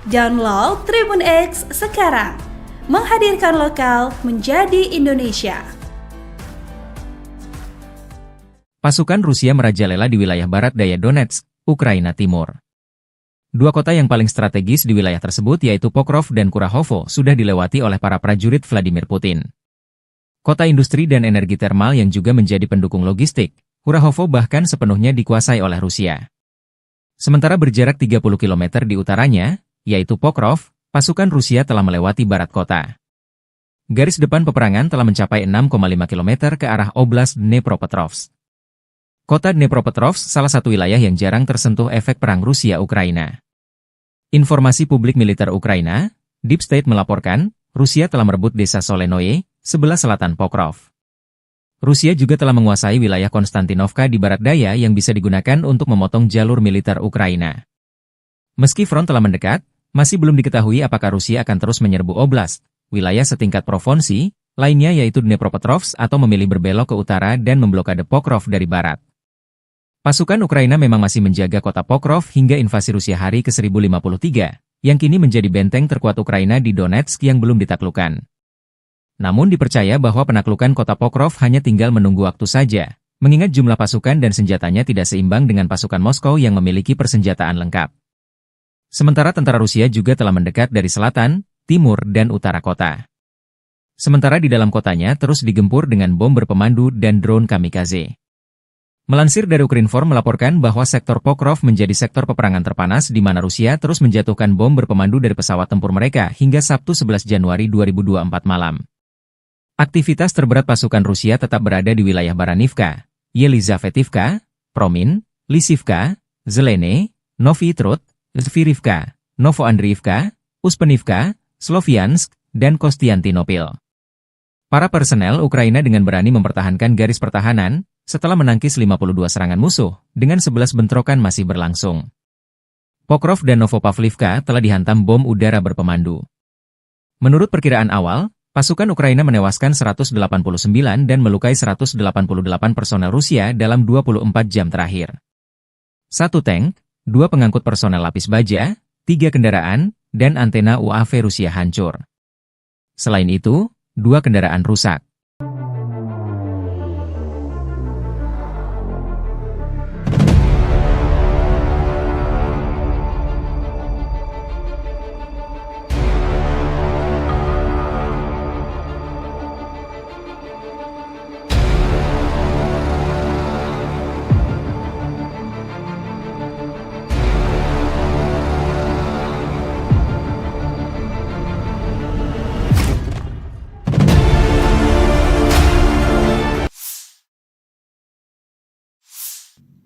Download Tribun X sekarang. Menghadirkan lokal menjadi Indonesia. Pasukan Rusia merajalela di wilayah barat daya Donetsk, Ukraina Timur. Dua kota yang paling strategis di wilayah tersebut yaitu Pokrov dan Kurahovo sudah dilewati oleh para prajurit Vladimir Putin. Kota industri dan energi termal yang juga menjadi pendukung logistik, Kurahovo bahkan sepenuhnya dikuasai oleh Rusia. Sementara berjarak 30 km di utaranya, yaitu Pokrov, pasukan Rusia telah melewati barat kota. Garis depan peperangan telah mencapai 6,5 km ke arah Oblast Dnepropetrovsk. Kota Dnepropetrovsk salah satu wilayah yang jarang tersentuh efek perang Rusia-Ukraina. Informasi publik militer Ukraina, Deep State melaporkan, Rusia telah merebut desa Solenoye, sebelah selatan Pokrov. Rusia juga telah menguasai wilayah Konstantinovka di barat daya yang bisa digunakan untuk memotong jalur militer Ukraina. Meski front telah mendekat, masih belum diketahui apakah Rusia akan terus menyerbu oblast, wilayah setingkat provinsi, lainnya yaitu Dnepropetrovsk atau memilih berbelok ke utara dan memblokade Pokrov dari barat. Pasukan Ukraina memang masih menjaga kota Pokrov hingga invasi Rusia hari ke-1053, yang kini menjadi benteng terkuat Ukraina di Donetsk yang belum ditaklukkan. Namun dipercaya bahwa penaklukan kota Pokrov hanya tinggal menunggu waktu saja, mengingat jumlah pasukan dan senjatanya tidak seimbang dengan pasukan Moskow yang memiliki persenjataan lengkap. Sementara tentara Rusia juga telah mendekat dari selatan, timur, dan utara kota. Sementara di dalam kotanya terus digempur dengan bom berpemandu dan drone kamikaze. Melansir dari Ukrinform melaporkan bahwa sektor Pokrov menjadi sektor peperangan terpanas di mana Rusia terus menjatuhkan bom berpemandu dari pesawat tempur mereka hingga Sabtu 11 Januari 2024 malam. Aktivitas terberat pasukan Rusia tetap berada di wilayah Baranivka, Yelizavetivka, Promin, Lisivka, Zelene, Novy Trud, Zvirivka, Novoandriivka, Uspenivka, Sloviansk, dan Kostiantynopil. Para personel Ukraina dengan berani mempertahankan garis pertahanan, setelah menangkis 52 serangan musuh, dengan 11 bentrokan masih berlangsung. Pokrov dan Novopavlivka telah dihantam bom udara berpemandu. Menurut perkiraan awal, pasukan Ukraina menewaskan 189 dan melukai 188 personel Rusia dalam 24 jam terakhir. 1 tank, 2 pengangkut personel lapis baja, 3 kendaraan, dan antena UAV Rusia hancur. Selain itu, 2 kendaraan rusak.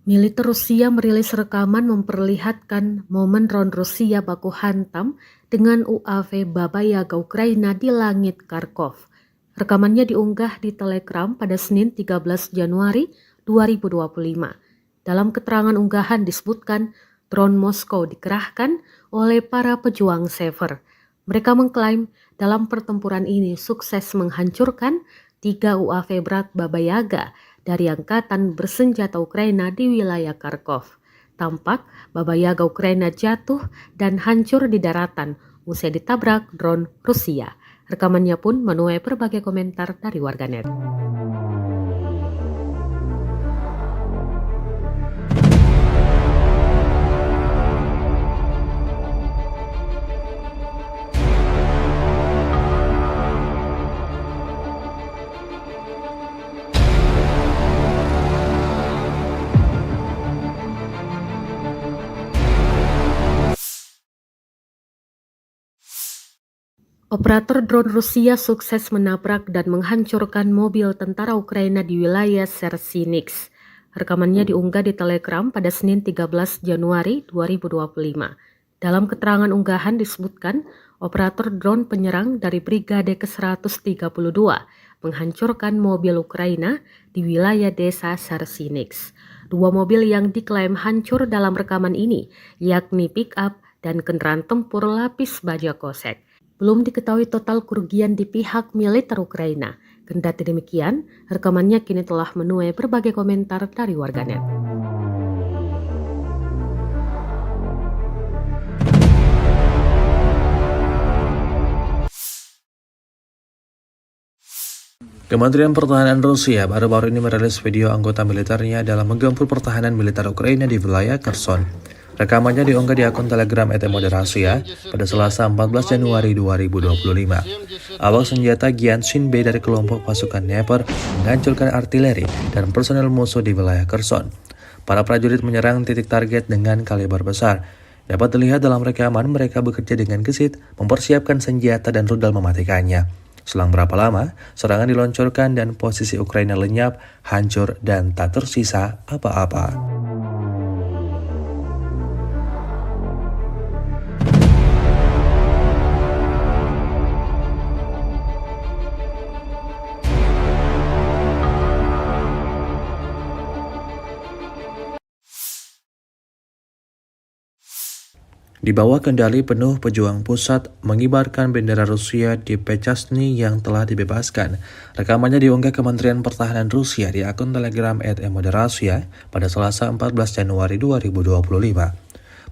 Militer Rusia merilis rekaman memperlihatkan momen drone Rusia baku hantam dengan UAV Baba Yaga Ukraina di langit Kharkov. Rekamannya diunggah di Telegram pada Senin 13 Januari 2025. Dalam keterangan unggahan disebutkan drone Moskow dikerahkan oleh para pejuang Sever. Mereka mengklaim dalam pertempuran ini sukses menghancurkan 3 UAV berat Baba Yaga dari angkatan bersenjata Ukraina di wilayah Kharkov. Tampak Baba Yaga Ukraina jatuh dan hancur di daratan usai ditabrak drone Rusia. Rekamannya pun menuai berbagai komentar dari warganet. Operator drone Rusia sukses menabrak dan menghancurkan mobil tentara Ukraina di wilayah Sersinix. Rekamannya diunggah di Telegram pada Senin 13 Januari 2025. Dalam keterangan unggahan disebutkan, operator drone penyerang dari Brigade ke-132 menghancurkan mobil Ukraina di wilayah desa Sersinix. 2 mobil yang diklaim hancur dalam rekaman ini, yakni pick-up dan kendaraan tempur lapis baja kosek. Belum diketahui total kerugian di pihak militer Ukraina. Kendati demikian, rekamannya kini telah menuai berbagai komentar dari warganet. Kementerian Pertahanan Rusia baru-baru ini merilis video anggota militernya dalam menggempur pertahanan militer Ukraina di wilayah Kherson. Rekamannya diunggah di akun Telegram @moderasiya pada Selasa 14 Januari 2025. Awak senjata Gyanshin B dari kelompok pasukan Dnepr menghancurkan artileri dan personel musuh di wilayah Kherson. Para prajurit menyerang titik target dengan kaliber besar. Dapat dilihat dalam rekaman mereka bekerja dengan gesit, mempersiapkan senjata dan rudal mematikannya. Selang berapa lama, serangan diluncurkan dan posisi Ukraina lenyap, hancur, dan tak tersisa apa-apa. Di bawah kendali penuh pejuang pusat mengibarkan bendera Rusia di Pechasny yang telah dibebaskan. Rekamannya diunggah Kementerian Pertahanan Rusia di akun Telegram @moderasiya pada Selasa 14 Januari 2025.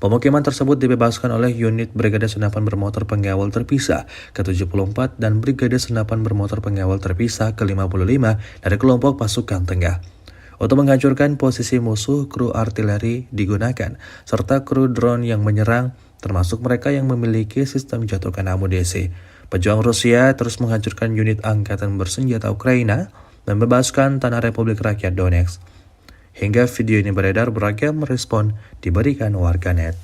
Pemukiman tersebut dibebaskan oleh unit Brigade Senapan Bermotor Pengawal Terpisah ke-74 dan Brigade Senapan Bermotor Pengawal Terpisah ke-55 dari kelompok pasukan tengah. Untuk menghancurkan posisi musuh, kru artileri digunakan, serta kru drone yang menyerang, termasuk mereka yang memiliki sistem jatuhkan amunisi. Pejuang Rusia terus menghancurkan unit angkatan bersenjata Ukraina dan membebaskan tanah Republik Rakyat Donetsk. Hingga video ini beredar, beragam respon diberikan warganet.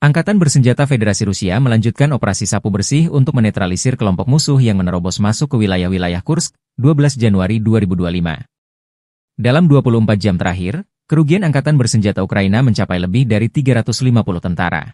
Angkatan Bersenjata Federasi Rusia melanjutkan operasi sapu bersih untuk menetralisir kelompok musuh yang menerobos masuk ke wilayah-wilayah Kursk, 12 Januari 2025. Dalam 24 jam terakhir, kerugian Angkatan Bersenjata Ukraina mencapai lebih dari 350 tentara.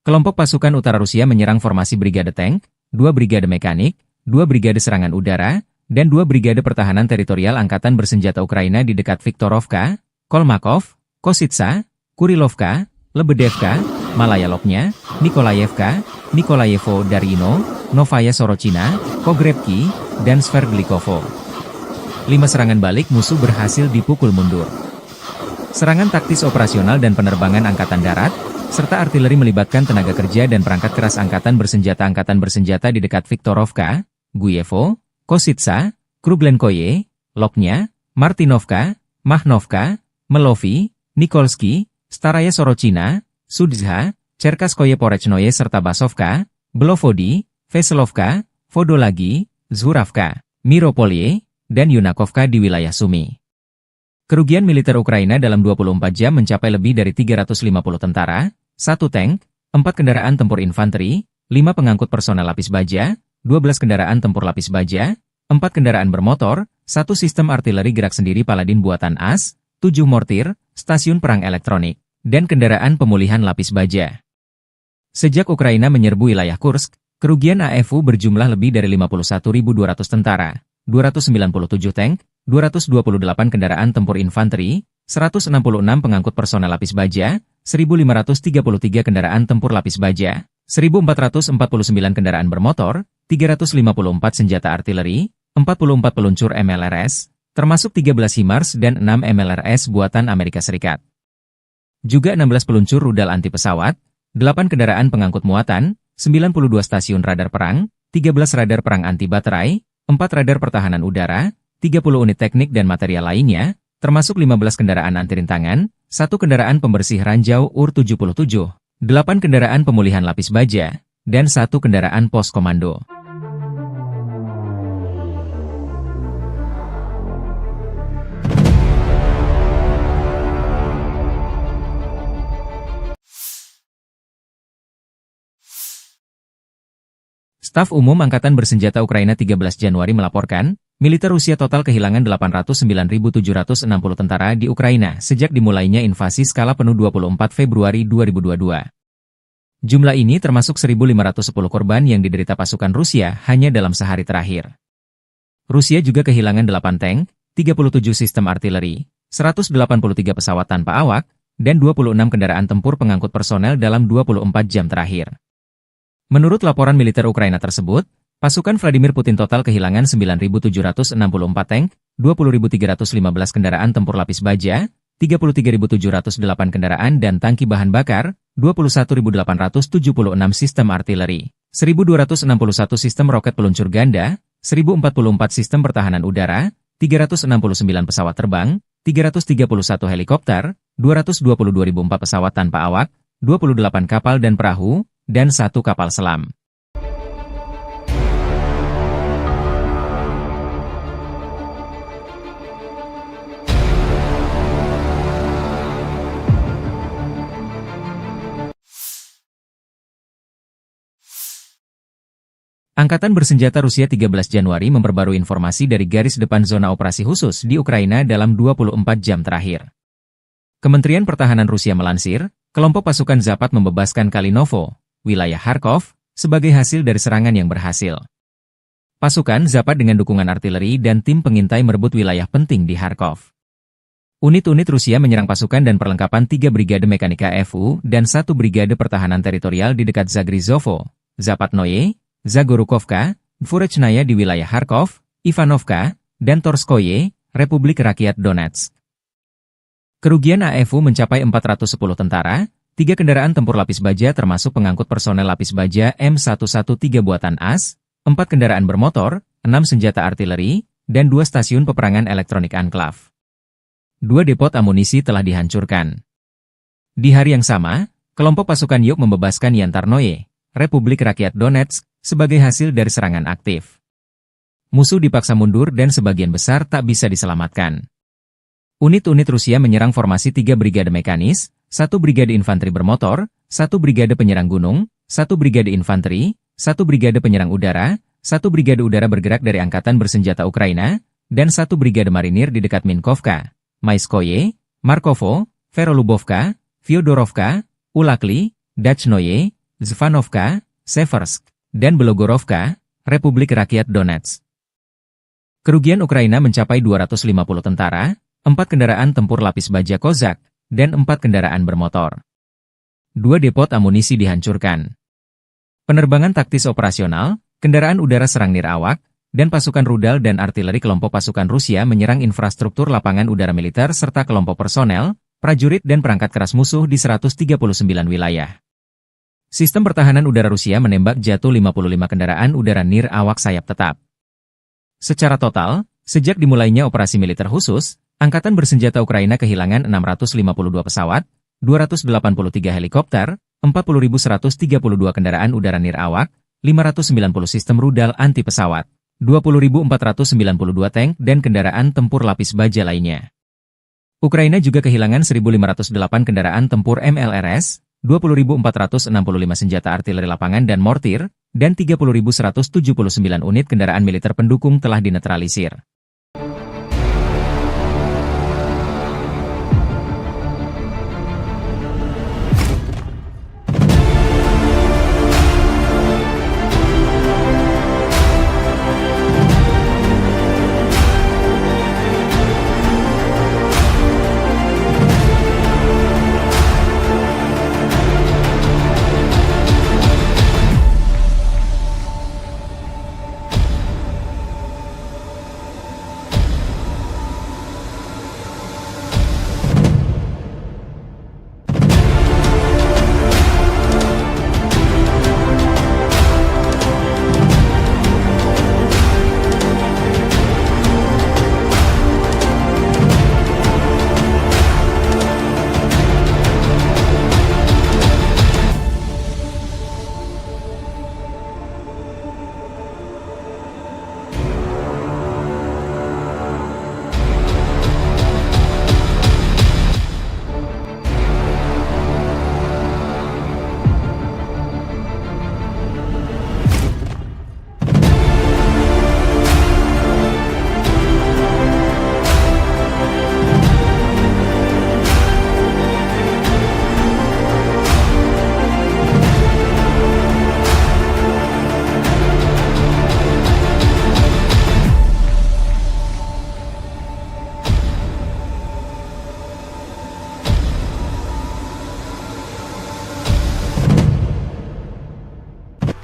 Kelompok pasukan utara Rusia menyerang formasi Brigade Tank, 2 Brigade Mekanik, 2 Brigade Serangan Udara, dan 2 Brigade Pertahanan Teritorial Angkatan Bersenjata Ukraina di dekat Viktorovka, Kolmakov, Kositsa, Kurilovka, Lebedevka, Malaya Lopnya, Nikolayevka, Nikolayevo Darino, Novaya Sorochina, Pogrebki, dan Sverdlikovo. 5 serangan balik musuh berhasil dipukul mundur. Serangan taktis operasional dan penerbangan angkatan darat, serta artileri melibatkan tenaga kerja dan perangkat keras angkatan bersenjata di dekat Viktorovka, Guyevo, Kositsa, Kruglenkoye, Lopnya, Martinovka, Mahnovka, Melovi, Nikolsky, Staraya Sorochina, Sudzha, Cherkaskoye Porechnoye serta Basovka, Belovodi, Veselovka, Vodolagi, Zhuravka, Miropolye, dan Yunakovka di wilayah Sumy. Kerugian militer Ukraina dalam 24 jam mencapai lebih dari 350 tentara, 1 tank, 4 kendaraan tempur infanteri, 5 pengangkut personel lapis baja, 12 kendaraan tempur lapis baja, 4 kendaraan bermotor, 1 sistem artileri gerak sendiri Paladin buatan AS, 7 mortir, stasiun perang elektronik, dan kendaraan pemulihan lapis baja. Sejak Ukraina menyerbu wilayah Kursk, kerugian AFU berjumlah lebih dari 51.200 tentara, 297 tank, 228 kendaraan tempur infanteri, 166 pengangkut personel lapis baja, 1.533 kendaraan tempur lapis baja, 1.449 kendaraan bermotor, 354 senjata artileri, 44 peluncur MLRS, termasuk 13 HIMARS dan 6 MLRS buatan Amerika Serikat. Juga 16 peluncur rudal anti pesawat, 8 kendaraan pengangkut muatan, 92 stasiun radar perang, 13 radar perang anti baterai, 4 radar pertahanan udara, 30 unit teknik dan material lainnya, termasuk 15 kendaraan anti rintangan, 1 kendaraan pembersih ranjau UR-77, 8 kendaraan pemulihan lapis baja, dan 1 kendaraan pos komando. Staf Umum Angkatan Bersenjata Ukraina 13 Januari melaporkan, militer Rusia total kehilangan 809.760 tentara di Ukraina sejak dimulainya invasi skala penuh 24 Februari 2022. Jumlah ini termasuk 1.510 korban yang diderita pasukan Rusia hanya dalam sehari terakhir. Rusia juga kehilangan 8 tank, 37 sistem artileri, 183 pesawat tanpa awak, dan 26 kendaraan tempur pengangkut personel dalam 24 jam terakhir. Menurut laporan militer Ukraina tersebut, pasukan Vladimir Putin total kehilangan 9.764 tank, 20.315 kendaraan tempur lapis baja, 33.708 kendaraan dan tangki bahan bakar, 21.876 sistem artileri, 1.261 sistem roket peluncur ganda, 1.044 sistem pertahanan udara, 369 pesawat terbang, 331 helikopter, 222.004 pesawat tanpa awak, 28 kapal dan perahu, dan 1 kapal selam. Angkatan Bersenjata Rusia 13 Januari memperbarui informasi dari garis depan zona operasi khusus di Ukraina dalam 24 jam terakhir. Kementerian Pertahanan Rusia melansir, kelompok pasukan Zapat membebaskan Kalinovo, wilayah Kharkov, sebagai hasil dari serangan yang berhasil. Pasukan Zapat dengan dukungan artileri dan tim pengintai merebut wilayah penting di Kharkov. Unit-unit Rusia menyerang pasukan dan perlengkapan 3 Brigade Mekanika FU dan 1 Brigade Pertahanan Teritorial di dekat Zagrizovo, Zapatnoye, Zagorukovka, Dvorechnaya di wilayah Kharkov, Ivanovka, dan Torskoye, Republik Rakyat Donetsk. Kerugian AFU mencapai 410 tentara, 3 kendaraan tempur lapis baja termasuk pengangkut personel lapis baja M113 buatan AS, 4 kendaraan bermotor, 6 senjata artileri, dan 2 stasiun peperangan elektronik Anklav. 2 depot amunisi telah dihancurkan. Di hari yang sama, kelompok pasukan Yuk membebaskan Yantarnoye, Republik Rakyat Donetsk, sebagai hasil dari serangan aktif. Musuh dipaksa mundur dan sebagian besar tak bisa diselamatkan. Unit-unit Rusia menyerang formasi 3 brigade mekanis, 1 brigade infanteri bermotor, 1 brigade penyerang gunung, 1 brigade infanteri, 1 brigade penyerang udara, 1 brigade udara bergerak dari Angkatan Bersenjata Ukraina, dan 1 brigade marinir di dekat Minkovka, Maiskoye, Markovo, Verolubovka, Fyodorovka, Ulakli, Dachnoye, Zvanovka, Seversk, dan Belogorovka, Republik Rakyat Donetsk. Kerugian Ukraina mencapai 250 tentara, 4 kendaraan tempur lapis baja Kozak, dan 4 kendaraan bermotor. 2 depot amunisi dihancurkan. Penerbangan taktis operasional, kendaraan udara serang nirawak, dan pasukan rudal dan artileri kelompok pasukan Rusia menyerang infrastruktur lapangan udara militer serta kelompok personel, prajurit dan perangkat keras musuh di 139 wilayah. Sistem pertahanan udara Rusia menembak jatuh 55 kendaraan udara nirawak sayap tetap. Secara total, sejak dimulainya operasi militer khusus, Angkatan Bersenjata Ukraina kehilangan 652 pesawat, 283 helikopter, 40.132 kendaraan udara nirawak, 590 sistem rudal anti pesawat, 20.492 tank dan kendaraan tempur lapis baja lainnya. Ukraina juga kehilangan 1.508 kendaraan tempur MLRS, 20.465 senjata artileri lapangan dan mortir, dan 30.179 unit kendaraan militer pendukung telah dinetralisir.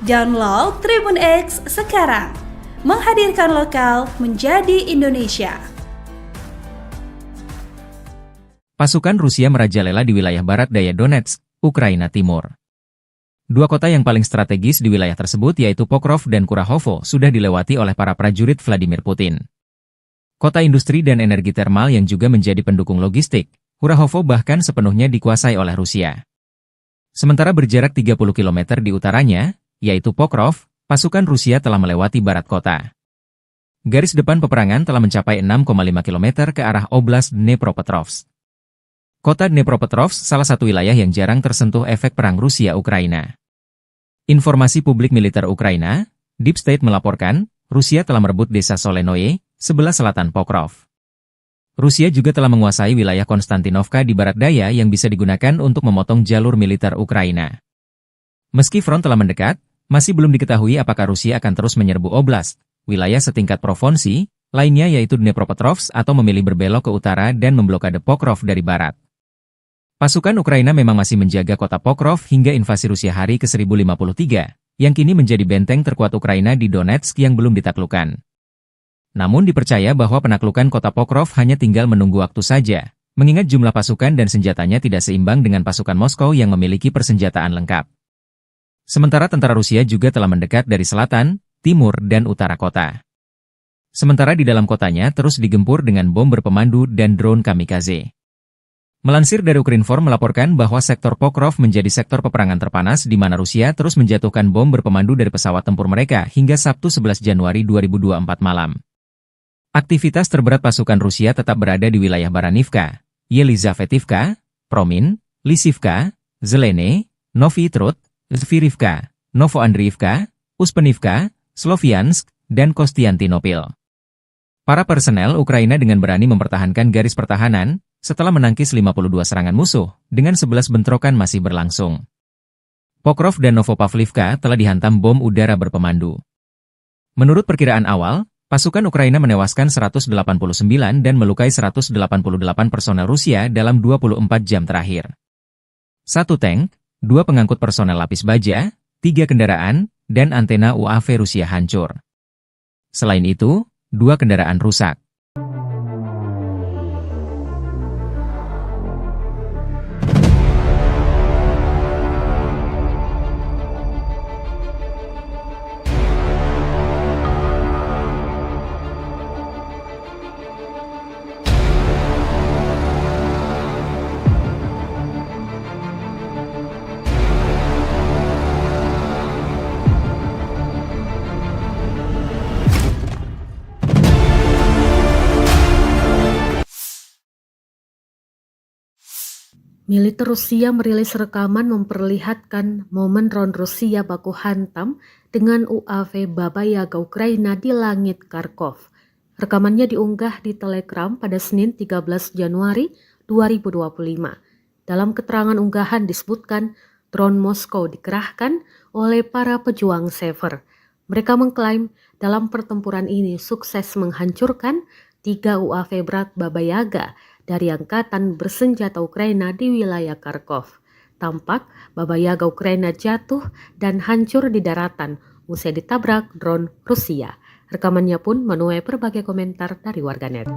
Download Tribun X sekarang. Menghadirkan lokal menjadi Indonesia. Pasukan Rusia merajalela di wilayah barat daya Donetsk, Ukraina Timur. Dua kota yang paling strategis di wilayah tersebut yaitu Pokrov dan Kurahovo sudah dilewati oleh para prajurit Vladimir Putin. Kota industri dan energi termal yang juga menjadi pendukung logistik, Kurahovo bahkan sepenuhnya dikuasai oleh Rusia. Sementara berjarak 30 km di utaranya, yaitu Pokrov, pasukan Rusia telah melewati barat kota. Garis depan peperangan telah mencapai 6,5 km ke arah Oblast Dnepropetrovsk. Kota Dnepropetrovsk salah satu wilayah yang jarang tersentuh efek perang Rusia-Ukraina. Informasi publik militer Ukraina, Deep State melaporkan, Rusia telah merebut desa Solenoye, sebelah selatan Pokrov. Rusia juga telah menguasai wilayah Konstantinovka di barat daya yang bisa digunakan untuk memotong jalur militer Ukraina. Meski front telah mendekat, masih belum diketahui apakah Rusia akan terus menyerbu oblast, wilayah setingkat provinsi, lainnya yaitu Dnepropetrovsk atau memilih berbelok ke utara dan memblokade Pokrov dari barat. Pasukan Ukraina memang masih menjaga kota Pokrov hingga invasi Rusia hari ke-1053, yang kini menjadi benteng terkuat Ukraina di Donetsk yang belum ditaklukkan. Namun dipercaya bahwa penaklukan kota Pokrov hanya tinggal menunggu waktu saja, mengingat jumlah pasukan dan senjatanya tidak seimbang dengan pasukan Moskow yang memiliki persenjataan lengkap. Sementara tentara Rusia juga telah mendekat dari selatan, timur, dan utara kota. Sementara di dalam kotanya terus digempur dengan bom berpemandu dan drone kamikaze. Melansir dari Ukrinform melaporkan bahwa sektor Pokrov menjadi sektor peperangan terpanas di mana Rusia terus menjatuhkan bom berpemandu dari pesawat tempur mereka hingga Sabtu 11 Januari 2024 malam. Aktivitas terberat pasukan Rusia tetap berada di wilayah Baranivka, Yelizavetivka, Promin, Lisivka, Zelene, Novi Trud, Zvirivka, Novoandriivka, Uspenivka, Sloviansk, dan Kostiantinopil. Para personel Ukraina dengan berani mempertahankan garis pertahanan, setelah menangkis 52 serangan musuh, dengan 11 bentrokan masih berlangsung. Pokrov dan Novopavlivka telah dihantam bom udara berpemandu. Menurut perkiraan awal, pasukan Ukraina menewaskan 189 dan melukai 188 personel Rusia dalam 24 jam terakhir. 1 tank, 2 pengangkut personel lapis baja, 3 kendaraan, dan antena UAV Rusia hancur. Selain itu, 2 kendaraan rusak. Militer Rusia merilis rekaman memperlihatkan momen drone Rusia baku hantam dengan UAV Baba Yaga Ukraina di langit Kharkov. Rekamannya diunggah di Telegram pada Senin 13 Januari 2025. Dalam keterangan unggahan disebutkan drone Moskow dikerahkan oleh para pejuang Sever. Mereka mengklaim dalam pertempuran ini sukses menghancurkan 3 UAV berat Baba Yaga dari angkatan bersenjata Ukraina di wilayah Kharkov. Tampak Baba Yaga Ukraina jatuh dan hancur di daratan usai ditabrak drone Rusia. Rekamannya pun menuai berbagai komentar dari warganet.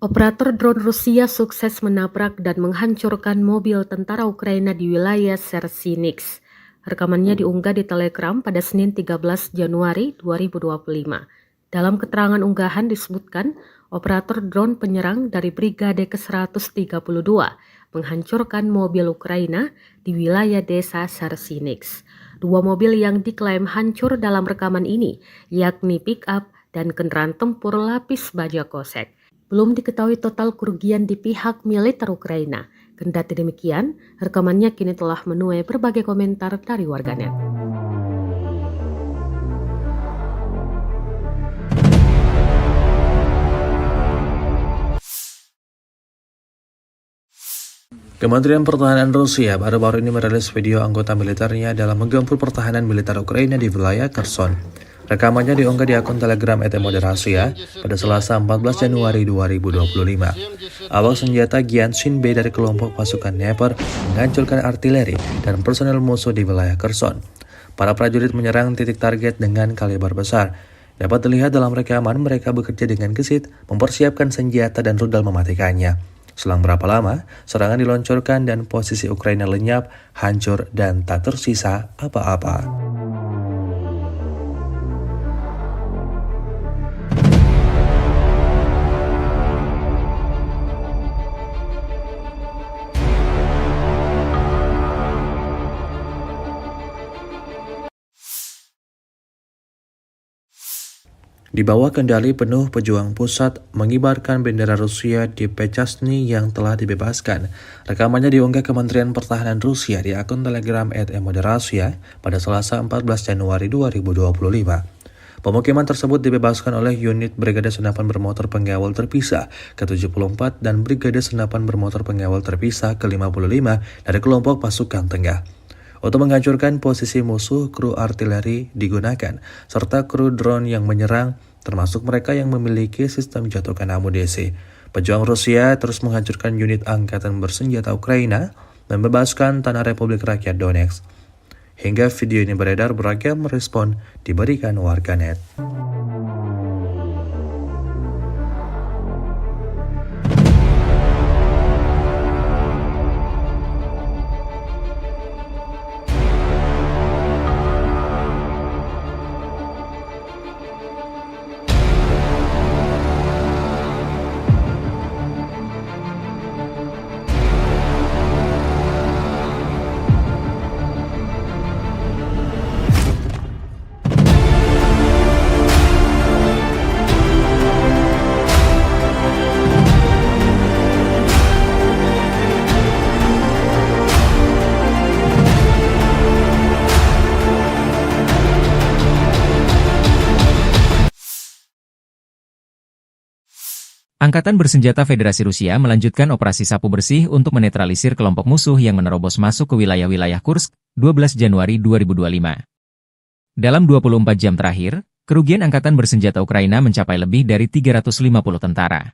Operator drone Rusia sukses menabrak dan menghancurkan mobil tentara Ukraina di wilayah Sersinix. Rekamannya diunggah di Telegram pada Senin 13 Januari 2025. Dalam keterangan unggahan disebutkan, operator drone penyerang dari Brigade ke-132 menghancurkan mobil Ukraina di wilayah desa Sersinix. 2 mobil yang diklaim hancur dalam rekaman ini, yakni pick-up dan kendaraan tempur lapis baja kosek. Belum diketahui total kerugian di pihak militer Ukraina. Kendati demikian, rekamannya kini telah menuai berbagai komentar dari warganet. Kementerian Pertahanan Rusia baru-baru ini merilis video anggota militernya dalam menggempur pertahanan militer Ukraina di wilayah Kherson. Rekamannya diunggah di akun Telegram @moderasiya pada Selasa 14 Januari 2025. Awak senjata Gyanshin B dari kelompok pasukan Dnepr menghancurkan artileri dan personel musuh di wilayah Kherson. Para prajurit menyerang titik target dengan kaliber besar. Dapat dilihat dalam rekaman mereka bekerja dengan gesit, mempersiapkan senjata dan rudal mematikannya. Selang berapa lama, serangan diluncurkan dan posisi Ukraina lenyap, hancur, dan tak tersisa apa-apa. Di bawah kendali penuh pejuang pusat mengibarkan bendera Rusia di Pechasny yang telah dibebaskan. Rekamannya diunggah Kementerian Pertahanan Rusia di akun Telegram @moderasiya pada Selasa 14 Januari 2025. Pemukiman tersebut dibebaskan oleh unit Brigade Senapan Bermotor Pengawal Terpisah ke-74 dan Brigade Senapan Bermotor Pengawal Terpisah ke-55 dari kelompok pasukan tengah. Untuk menghancurkan posisi musuh, kru artileri digunakan, serta kru drone yang menyerang, termasuk mereka yang memiliki sistem jatuhkan amunisi. Pejuang Rusia terus menghancurkan unit angkatan bersenjata Ukraina dan membebaskan tanah Republik Rakyat Donetsk. Hingga video ini beredar, beragam respon diberikan warganet. Angkatan Bersenjata Federasi Rusia melanjutkan operasi sapu bersih untuk menetralisir kelompok musuh yang menerobos masuk ke wilayah-wilayah Kursk, 12 Januari 2025. Dalam 24 jam terakhir, kerugian Angkatan Bersenjata Ukraina mencapai lebih dari 350 tentara.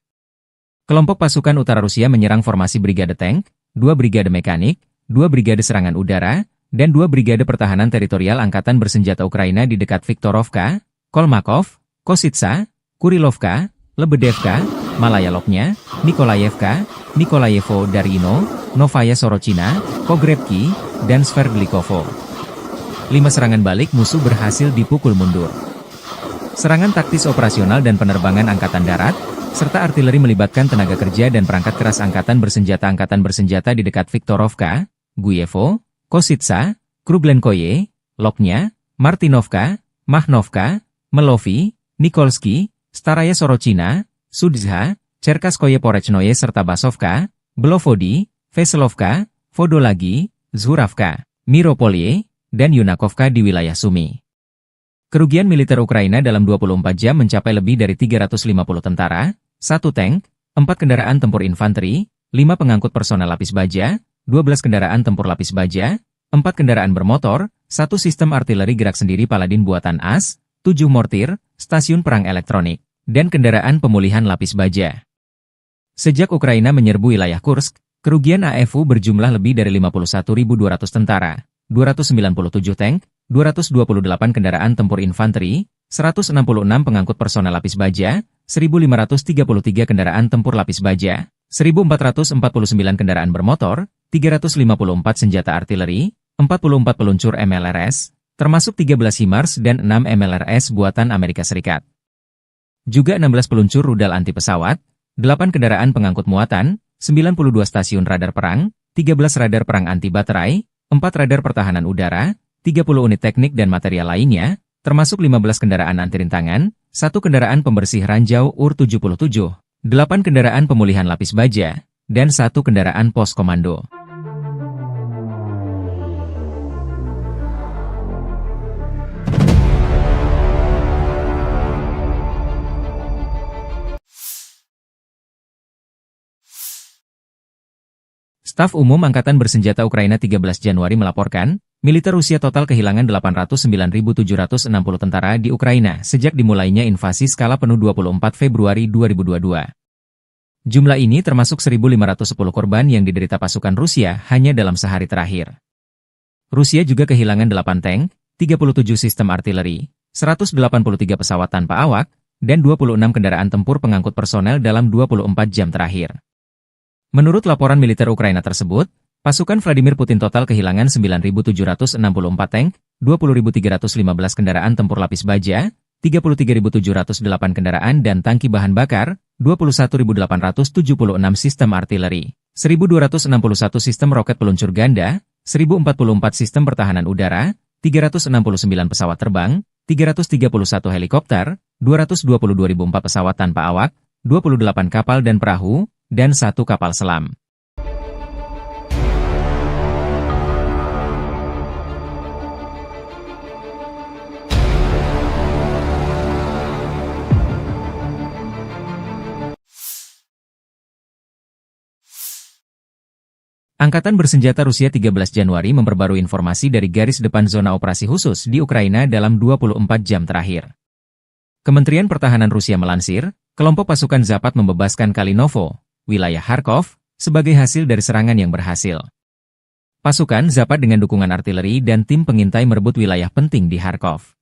Kelompok pasukan utara Rusia menyerang formasi Brigade Tank, 2 Brigade Mekanik, 2 Brigade Serangan Udara, dan 2 Brigade Pertahanan Teritorial Angkatan Bersenjata Ukraina di dekat Viktorovka, Kolmakov, Kositsa, Kurilovka, Lebedevka, Malaya Lopnya, Nikolayevka, Nikolayevo Darino, Novaya Sorochina, Pogrebki, dan Sverdlikovo. 5 serangan balik musuh berhasil dipukul mundur. Serangan taktis operasional dan penerbangan Angkatan Darat, serta artileri melibatkan tenaga kerja dan perangkat keras Angkatan Bersenjata di dekat Viktorovka, Guyevo, Kositsa, Kruglenkoye, Lopnya, Martinovka, Mahnovka, Melovi, Nikolsky, Staraya Sorochina, Sudzha, Cherkaskoye Porechnoye serta Basovka, Belovodi, Veselovka, Vodolagi, Zhuravka, Miropolye, dan Yunakovka di wilayah Sumy. Kerugian militer Ukraina dalam 24 jam mencapai lebih dari 350 tentara, 1 tank, 4 kendaraan tempur infanteri, 5 pengangkut personel lapis baja, 12 kendaraan tempur lapis baja, 4 kendaraan bermotor, 1 sistem artileri gerak sendiri Paladin buatan AS, 7 mortir, stasiun perang elektronik, dan kendaraan pemulihan lapis baja. Sejak Ukraina menyerbu wilayah Kursk, kerugian AFU berjumlah lebih dari 51.200 tentara, 297 tank, 228 kendaraan tempur infanteri, 166 pengangkut personel lapis baja, 1.533 kendaraan tempur lapis baja, 1.449 kendaraan bermotor, 354 senjata artileri, 44 peluncur MLRS, termasuk 13 HIMARS dan 6 MLRS buatan Amerika Serikat. Juga 16 peluncur rudal anti pesawat, 8 kendaraan pengangkut muatan, 92 stasiun radar perang, 13 radar perang anti baterai, 4 radar pertahanan udara, 30 unit teknik dan material lainnya, termasuk 15 kendaraan anti rintangan, 1 kendaraan pembersih ranjau UR-77, 8 kendaraan pemulihan lapis baja, dan 1 kendaraan pos komando. Staf Umum Angkatan Bersenjata Ukraina 13 Januari melaporkan, militer Rusia total kehilangan 809.760 tentara di Ukraina sejak dimulainya invasi skala penuh 24 Februari 2022. Jumlah ini termasuk 1.510 korban yang diderita pasukan Rusia hanya dalam sehari terakhir. Rusia juga kehilangan 8 tank, 37 sistem artileri, 183 pesawat tanpa awak, dan 26 kendaraan tempur pengangkut personel dalam 24 jam terakhir. Menurut laporan militer Ukraina tersebut, pasukan Vladimir Putin total kehilangan 9.764 tank, 20.315 kendaraan tempur lapis baja, 33.708 kendaraan dan tangki bahan bakar, 21.876 sistem artileri, 1.261 sistem roket peluncur ganda, 1.044 sistem pertahanan udara, 369 pesawat terbang, 331 helikopter, 222.004 pesawat tanpa awak, 28 kapal dan perahu, dan 1 kapal selam. Angkatan Bersenjata Rusia 13 Januari memperbarui informasi dari garis depan zona operasi khusus di Ukraina dalam 24 jam terakhir. Kementerian Pertahanan Rusia melansir, kelompok pasukan Zapat membebaskan Kalinovo, wilayah Kharkov, sebagai hasil dari serangan yang berhasil. Pasukan Zapat dengan dukungan artileri dan tim pengintai merebut wilayah penting di Kharkov.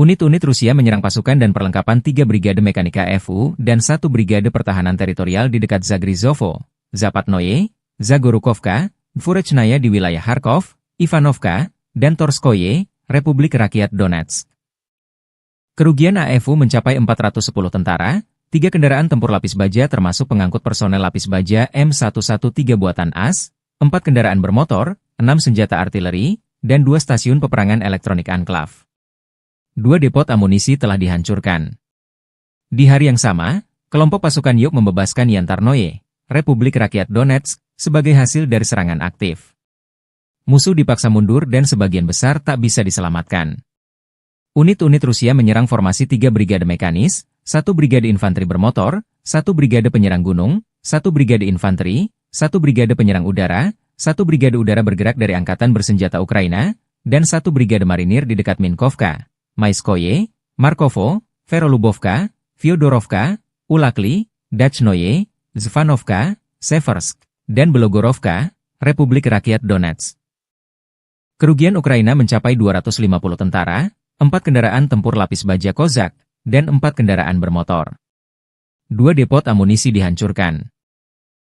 Unit-unit Rusia menyerang pasukan dan perlengkapan 3 Brigade Mekanika FU dan 1 Brigade Pertahanan Teritorial di dekat Zagrizovo, Zapatnoye, Zagorukovka, Dvorechnaya di wilayah Kharkov, Ivanovka, dan Torskoye, Republik Rakyat Donetsk. Kerugian AFU mencapai 410 tentara, 3 kendaraan tempur lapis baja termasuk pengangkut personel lapis baja M113 buatan AS, 4 kendaraan bermotor, 6 senjata artileri, dan 2 stasiun peperangan elektronik Anklav. 2 depot amunisi telah dihancurkan. Di hari yang sama, kelompok pasukan Yuk membebaskan Yantarnoye, Republik Rakyat Donetsk, sebagai hasil dari serangan aktif. Musuh dipaksa mundur dan sebagian besar tak bisa diselamatkan. Unit-unit Rusia menyerang formasi 3 brigade mekanis, 1 brigade infanteri bermotor, 1 brigade penyerang gunung, 1 brigade infanteri, 1 brigade penyerang udara, 1 brigade udara bergerak dari Angkatan Bersenjata Ukraina, dan 1 brigade marinir di dekat Minkovka, Maiskoye, Markovo, Verolubovka, Fyodorovka, Ulakli, Dachnoye, Zvanovka, Seversk, dan Belogorovka, Republik Rakyat Donetsk. Kerugian Ukraina mencapai 250 tentara, 4 kendaraan tempur lapis baja Kozak, dan 4 kendaraan bermotor. 2 depot amunisi dihancurkan.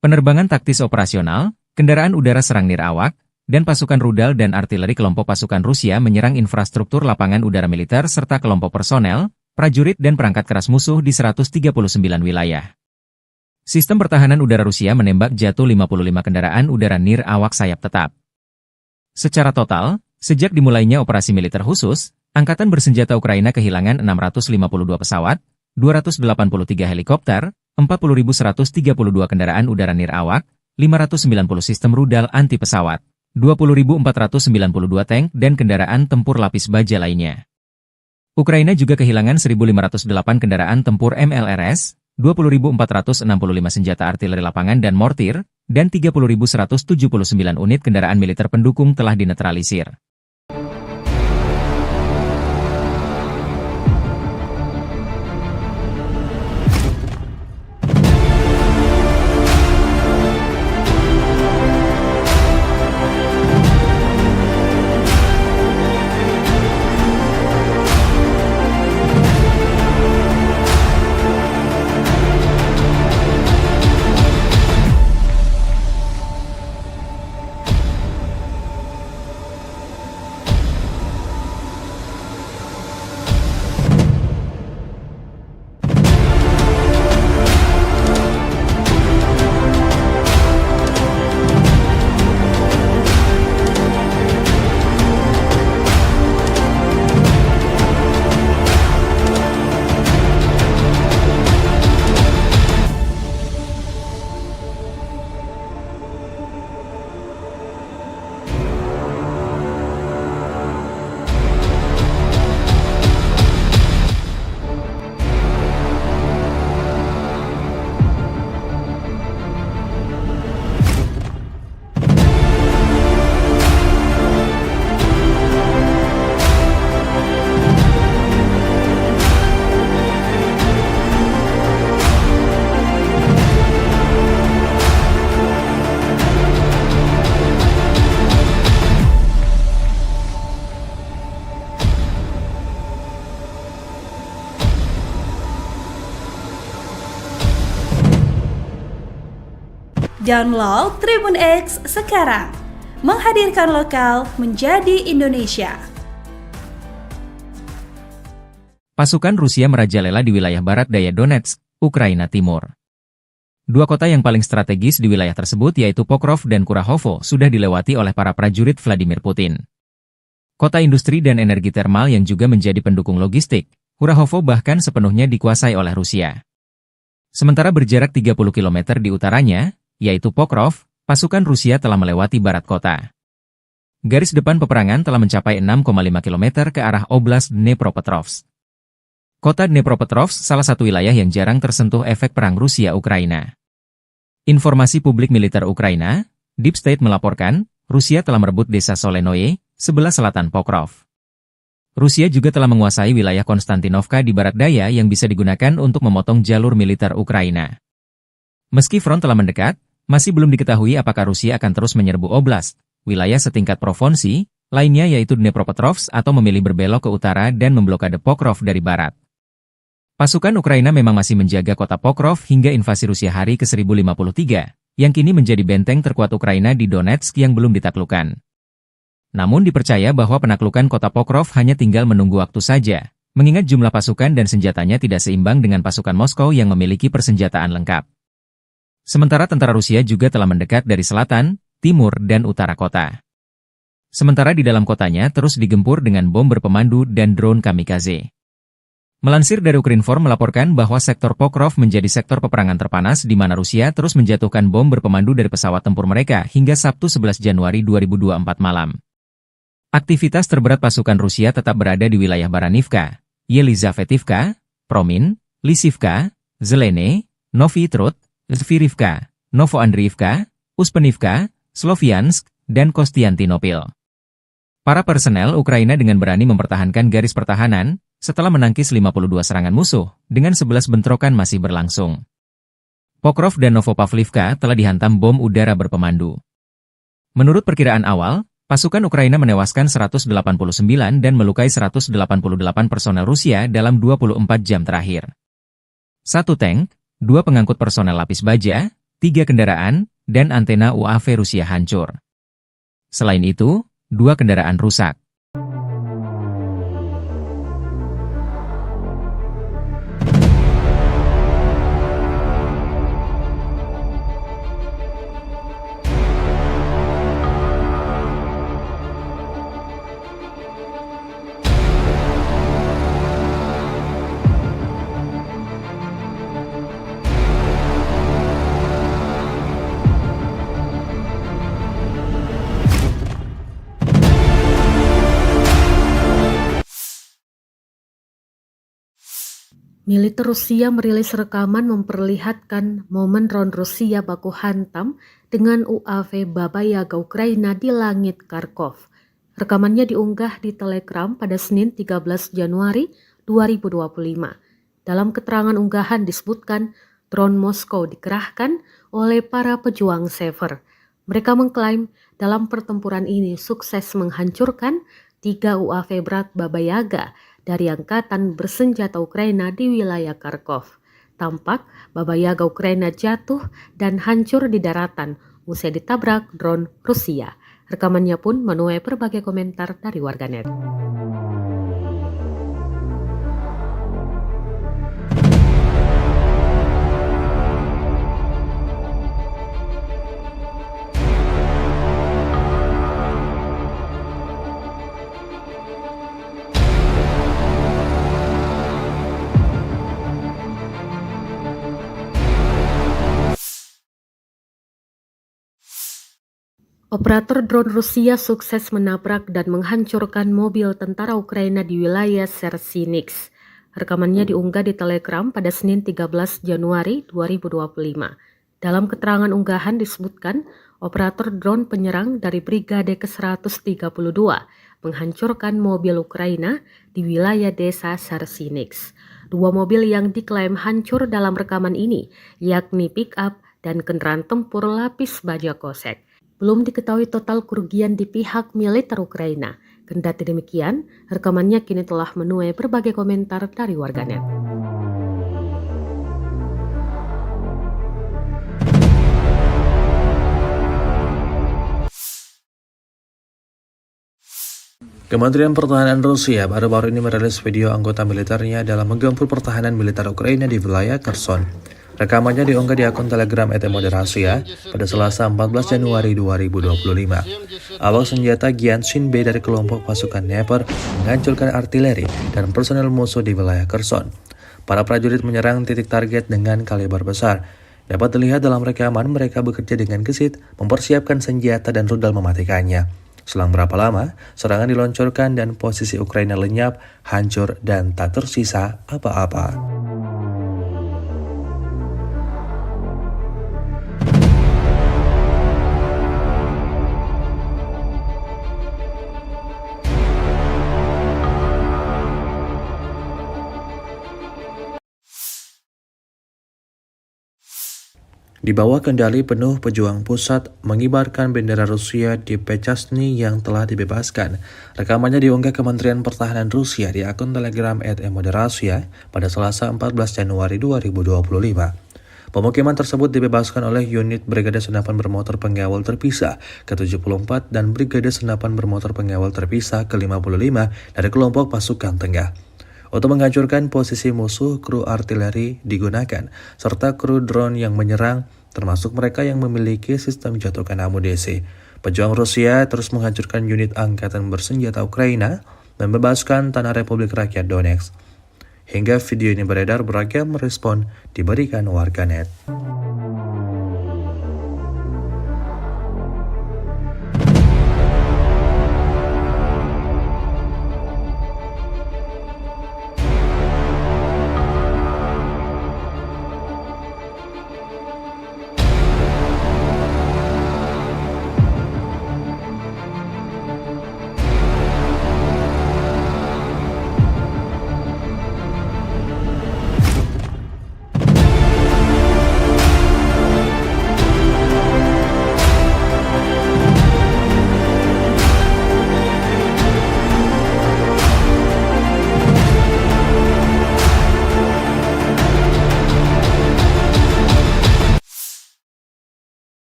Penerbangan taktis operasional, kendaraan udara serang nirawak, dan pasukan rudal dan artileri kelompok pasukan Rusia menyerang infrastruktur lapangan udara militer serta kelompok personel, prajurit dan perangkat keras musuh di 139 wilayah. Sistem pertahanan udara Rusia menembak jatuh 55 kendaraan udara nirawak sayap tetap. Secara total, sejak dimulainya operasi militer khusus, Angkatan Bersenjata Ukraina kehilangan 652 pesawat, 283 helikopter, 40.132 kendaraan udara nirawak, 590 sistem rudal anti pesawat, 20.492 tank dan kendaraan tempur lapis baja lainnya. Ukraina juga kehilangan 1.508 kendaraan tempur MLRS, 20.465 senjata artileri lapangan dan mortir, dan 30.179 unit kendaraan militer pendukung telah dinetralisir. Download Tribun X sekarang. Menghadirkan lokal menjadi Indonesia. Pasukan Rusia merajalela di wilayah barat daya Donetsk, Ukraina Timur. Dua kota yang paling strategis di wilayah tersebut yaitu Pokrov dan Kurahovo sudah dilewati oleh para prajurit Vladimir Putin. Kota industri dan energi termal yang juga menjadi pendukung logistik, Kurahovo bahkan sepenuhnya dikuasai oleh Rusia. Sementara berjarak 30 km di utaranya, yaitu Pokrov, pasukan Rusia telah melewati barat kota. Garis depan peperangan telah mencapai 6,5 km ke arah Oblast Dnepropetrovsk. Kota Dnepropetrovsk salah satu wilayah yang jarang tersentuh efek perang Rusia-Ukraina. Informasi publik militer Ukraina, Deep State melaporkan, Rusia telah merebut desa Solenoye, sebelah selatan Pokrov. Rusia juga telah menguasai wilayah Konstantinovka di barat daya yang bisa digunakan untuk memotong jalur militer Ukraina. Meski front telah mendekat, masih belum diketahui apakah Rusia akan terus menyerbu oblast, wilayah setingkat provinsi, lainnya yaitu Dnepropetrovsk atau memilih berbelok ke utara dan memblokade Pokrov dari barat. Pasukan Ukraina memang masih menjaga kota Pokrov hingga invasi Rusia hari ke-1053, yang kini menjadi benteng terkuat Ukraina di Donetsk yang belum ditaklukkan. Namun dipercaya bahwa penaklukan kota Pokrov hanya tinggal menunggu waktu saja, mengingat jumlah pasukan dan senjatanya tidak seimbang dengan pasukan Moskow yang memiliki persenjataan lengkap. Sementara tentara Rusia juga telah mendekat dari selatan, timur, dan utara kota. Sementara di dalam kotanya terus digempur dengan bom berpemandu dan drone kamikaze. Melansir dari Ukrinform melaporkan bahwa sektor Pokrov menjadi sektor peperangan terpanas di mana Rusia terus menjatuhkan bom berpemandu dari pesawat tempur mereka hingga Sabtu 11 Januari 2024 malam. Aktivitas terberat pasukan Rusia tetap berada di wilayah Baranivka, Yelizavetivka, Promin, Lisivka, Zelene, Novi Trud, Zvirivka, Novoandriivka, Uspenivka, Sloviansk, dan Kostiantinopil. Para personel Ukraina dengan berani mempertahankan garis pertahanan, setelah menangkis 52 serangan musuh, dengan 11 bentrokan masih berlangsung. Pokrov dan Novopavlivka telah dihantam bom udara berpemandu. Menurut perkiraan awal, pasukan Ukraina menewaskan 189 dan melukai 188 personel Rusia dalam 24 jam terakhir. 1 tank, 2 pengangkut personel lapis baja, 3 kendaraan, dan antena UAV Rusia hancur. Selain itu, 2 kendaraan rusak. Militer Rusia merilis rekaman memperlihatkan momen drone Rusia baku hantam dengan UAV Baba Yaga Ukraina di langit Kharkov. Rekamannya diunggah di Telegram pada Senin 13 Januari 2025. Dalam keterangan unggahan disebutkan drone Moskow dikerahkan oleh para pejuang Sever. Mereka mengklaim dalam pertempuran ini sukses menghancurkan 3 UAV berat Baba Yaga dari angkatan bersenjata Ukraina di wilayah Kharkov. Tampak Baba Yaga Ukraina jatuh dan hancur di daratan usai ditabrak drone Rusia. Rekamannya pun menuai berbagai komentar dari warganet. Operator drone Rusia sukses menabrak dan menghancurkan mobil tentara Ukraina di wilayah Sersinix. Rekamannya diunggah di Telegram pada Senin 13 Januari 2025. Dalam keterangan unggahan disebutkan, operator drone penyerang dari Brigade ke-132 menghancurkan mobil Ukraina di wilayah desa Sersinix. 2 mobil yang diklaim hancur dalam rekaman ini, yakni pick-up dan kendaraan tempur lapis baja kosek. Belum diketahui total kerugian di pihak militer Ukraina. Kendati demikian, rekamannya kini telah menuai berbagai komentar dari warganet. Kementerian Pertahanan Rusia baru-baru ini merilis video anggota militernya dalam menggempur pertahanan militer Ukraina di wilayah Kherson. Rekamannya diunggah di akun Telegram @moderasia pada Selasa 14 Januari 2025. Awak senjata Gyanshin B dari kelompok pasukan Dnepr menghancurkan artileri dan personel musuh di wilayah Kherson. Para prajurit menyerang titik target dengan kaliber besar. Dapat dilihat dalam rekaman mereka bekerja dengan gesit, mempersiapkan senjata dan rudal mematikannya. Selang berapa lama, serangan diluncurkan dan posisi Ukraina lenyap, hancur, dan tak tersisa apa-apa. Di bawah kendali penuh pejuang pusat mengibarkan bendera Rusia di Pechasny yang telah dibebaskan. Rekamannya diunggah Kementerian Pertahanan Rusia di akun Telegram @moderasia pada Selasa 14 Januari 2025. Pemukiman tersebut dibebaskan oleh unit Brigade Senapan Bermotor Pengawal Terpisah ke-74 dan Brigade Senapan Bermotor Pengawal Terpisah ke-55 dari kelompok pasukan tengah. Untuk menghancurkan posisi musuh, kru artileri digunakan, serta kru drone yang menyerang, termasuk mereka yang memiliki sistem jatuhkan amunisi. Pejuang Rusia terus menghancurkan unit angkatan bersenjata Ukraina, membebaskan tanah Republik Rakyat Donetsk. Hingga video ini beredar, beragam respon diberikan warganet.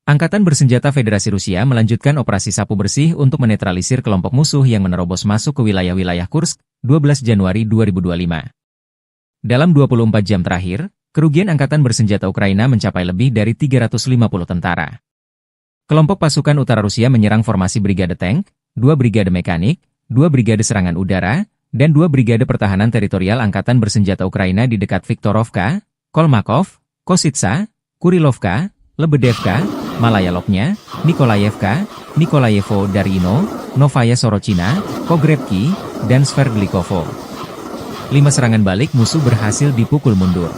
Angkatan Bersenjata Federasi Rusia melanjutkan operasi sapu bersih untuk menetralisir kelompok musuh yang menerobos masuk ke wilayah-wilayah Kursk, 12 Januari 2025. Dalam 24 jam terakhir, kerugian Angkatan Bersenjata Ukraina mencapai lebih dari 350 tentara. Kelompok pasukan utara Rusia menyerang formasi Brigade Tank, 2 Brigade Mekanik, 2 Brigade Serangan Udara, dan 2 Brigade Pertahanan Teritorial Angkatan Bersenjata Ukraina di dekat Viktorovka, Kolmakov, Kositsa, Kurilovka, Lebedevka, Malaya Lopnya, Nikolayevka, Nikolayevo Darino, Novaya Sorochina, Pogrebki, dan Sverdlikovo. 5 serangan balik musuh berhasil dipukul mundur.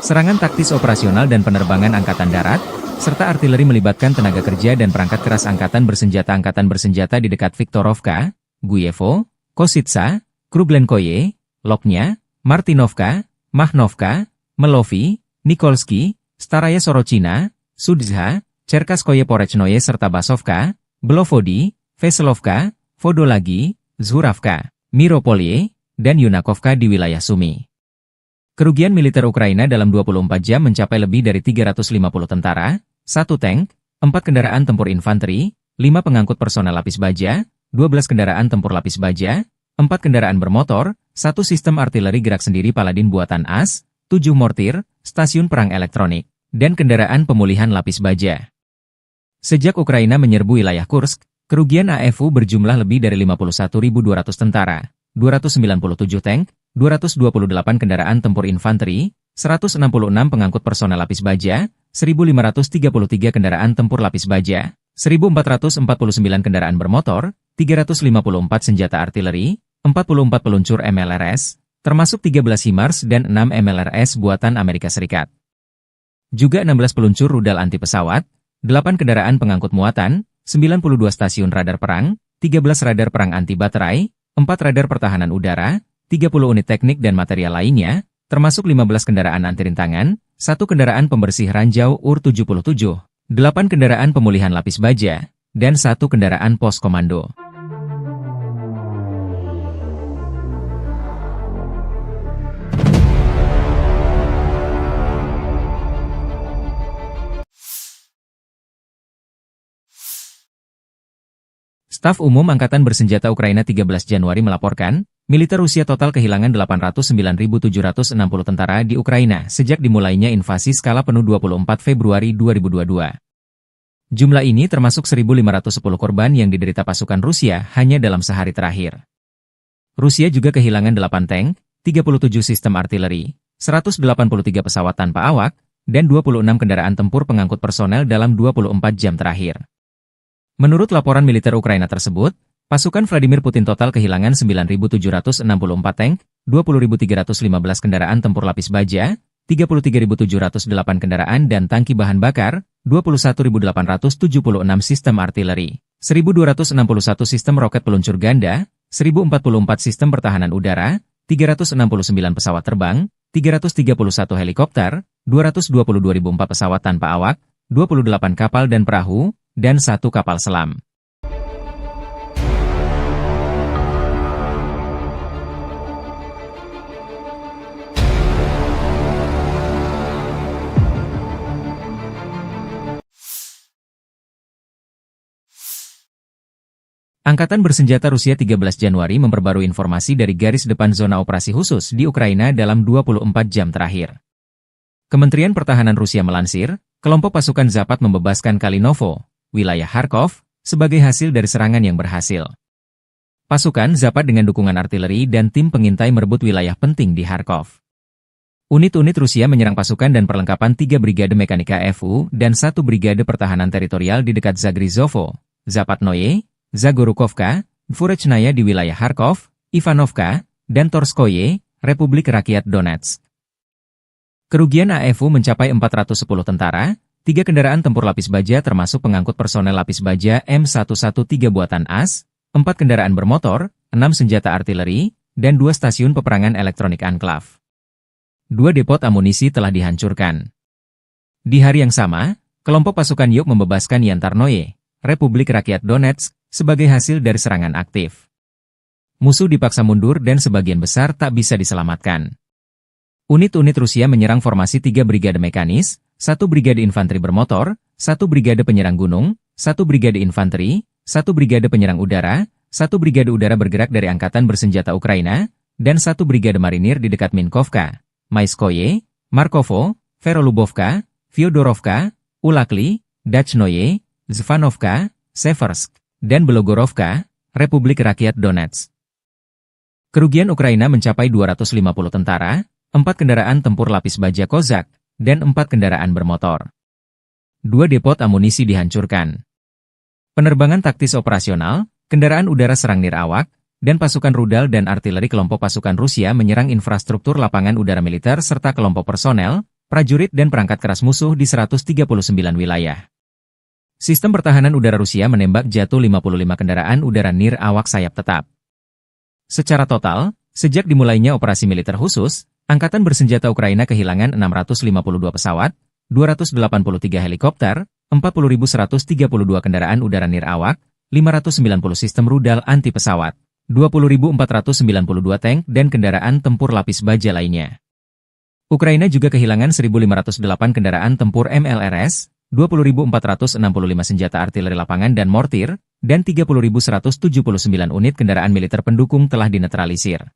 Serangan taktis operasional dan penerbangan angkatan darat, serta artileri melibatkan tenaga kerja dan perangkat keras angkatan bersenjata di dekat Viktorovka, Guyevo, Kositsa, Kruglenkoye, Lopnya, Martinovka, Mahnovka, Melovi, Nikolski, Staraya Sorochina, Sudzha, Cherkaskoye Porechnoye serta Basovka, Belovodi, Veselovka, Vodolagi, Zhuravka, Miropolye, dan Yunakovka di wilayah Sumy. Kerugian militer Ukraina dalam 24 jam mencapai lebih dari 350 tentara, 1 tank, 4 kendaraan tempur infanteri, 5 pengangkut personel lapis baja, 12 kendaraan tempur lapis baja, 4 kendaraan bermotor, 1 sistem artileri gerak sendiri Paladin buatan AS, 7 mortir, stasiun perang elektronik, dan kendaraan pemulihan lapis baja. Sejak Ukraina menyerbu wilayah Kursk, kerugian AFU berjumlah lebih dari 51.200 tentara, 297 tank, 228 kendaraan tempur infanteri, 166 pengangkut personel lapis baja, 1.533 kendaraan tempur lapis baja, 1.449 kendaraan bermotor, 354 senjata artileri, 44 peluncur MLRS, termasuk 13 HIMARS dan 6 MLRS buatan Amerika Serikat. Juga 16 peluncur rudal anti pesawat, 8 kendaraan pengangkut muatan, 92 stasiun radar perang, 13 radar perang anti baterai, 4 radar pertahanan udara, 30 unit teknik dan material lainnya, termasuk 15 kendaraan anti rintangan, 1 kendaraan pembersih ranjau UR-77, 8 kendaraan pemulihan lapis baja, dan 1 kendaraan pos komando. Staf Umum Angkatan Bersenjata Ukraina 13 Januari melaporkan, militer Rusia total kehilangan 809.760 tentara di Ukraina sejak dimulainya invasi skala penuh 24 Februari 2022. Jumlah ini termasuk 1.510 korban yang diderita pasukan Rusia hanya dalam sehari terakhir. Rusia juga kehilangan 8 tank, 37 sistem artileri, 183 pesawat tanpa awak, dan 26 kendaraan tempur pengangkut personel dalam 24 jam terakhir. Menurut laporan militer Ukraina tersebut, pasukan Vladimir Putin total kehilangan 9.764 tank, 20.315 kendaraan tempur lapis baja, 33.708 kendaraan dan tangki bahan bakar, 21.876 sistem artileri, 1.261 sistem roket peluncur ganda, 1.044 sistem pertahanan udara, 369 pesawat terbang, 331 helikopter, 222.004 pesawat tanpa awak, 28 kapal dan perahu, dan 1 kapal selam. Angkatan Bersenjata Rusia 13 Januari memperbarui informasi dari garis depan zona operasi khusus di Ukraina dalam 24 jam terakhir. Kementerian Pertahanan Rusia melansir, kelompok pasukan Zapat membebaskan Kalinovo, wilayah Kharkov, sebagai hasil dari serangan yang berhasil. Pasukan Zapat dengan dukungan artileri dan tim pengintai merebut wilayah penting di Kharkov. Unit-unit Rusia menyerang pasukan dan perlengkapan 3 Brigade Mekanika FU dan 1 Brigade Pertahanan Teritorial di dekat Zagrizovo, Zapatnoye, Zagorukovka, Dvorechnaya di wilayah Kharkov, Ivanovka, dan Torskoye, Republik Rakyat Donetsk. Kerugian AFU mencapai 410 tentara, 3 kendaraan tempur lapis baja termasuk pengangkut personel lapis baja M113 buatan AS, 4 kendaraan bermotor, 6 senjata artileri, dan 2 stasiun peperangan elektronik Anklav. 2 depot amunisi telah dihancurkan. Di hari yang sama, kelompok pasukan Yuk membebaskan Yantarnoye, Republik Rakyat Donetsk, sebagai hasil dari serangan aktif. Musuh dipaksa mundur dan sebagian besar tak bisa diselamatkan. Unit-unit Rusia menyerang formasi 3 brigade mekanis, 1 brigade infanteri bermotor, 1 brigade penyerang gunung, 1 brigade infanteri, 1 brigade penyerang udara, 1 brigade udara bergerak dari Angkatan Bersenjata Ukraina, dan 1 brigade marinir di dekat Minkovka, Maiskoye, Markovo, Verolubovka, Fyodorovka, Ulakli, Dachnoye, Zvanovka, Seversk, dan Belogorovka, Republik Rakyat Donetsk. Kerugian Ukraina mencapai 250 tentara, 4 kendaraan tempur lapis baja Kozak, dan 4 kendaraan bermotor. 2 depot amunisi dihancurkan. Penerbangan taktis operasional, kendaraan udara serang nirawak, dan pasukan rudal dan artileri kelompok pasukan Rusia menyerang infrastruktur lapangan udara militer serta kelompok personel, prajurit dan perangkat keras musuh di 139 wilayah. Sistem pertahanan udara Rusia menembak jatuh 55 kendaraan udara nirawak sayap tetap. Secara total, sejak dimulainya operasi militer khusus, Angkatan Bersenjata Ukraina kehilangan 652 pesawat, 283 helikopter, 40.132 kendaraan udara nirawak, 590 sistem rudal anti-pesawat, 20.492 tank dan kendaraan tempur lapis baja lainnya. Ukraina juga kehilangan 1.508 kendaraan tempur MLRS, 20.465 senjata artileri lapangan dan mortir, dan 30.179 unit kendaraan militer pendukung telah dinetralisir.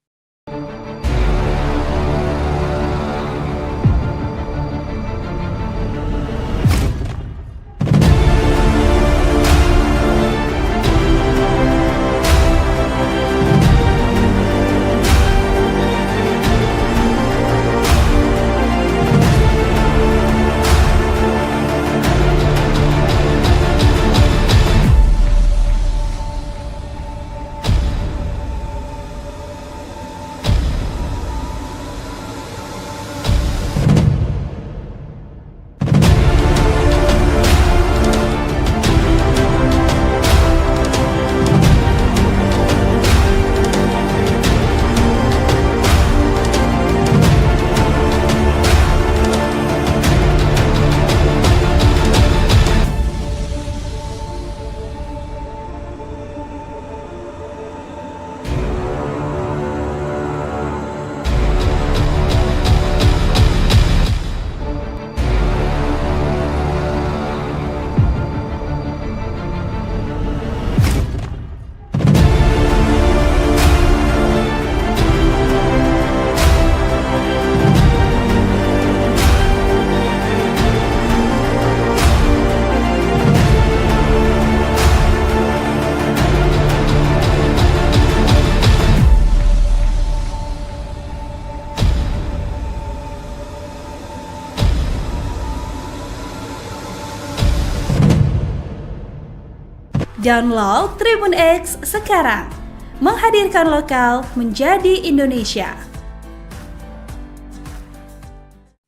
Download Tribun X sekarang. Menghadirkan lokal menjadi Indonesia.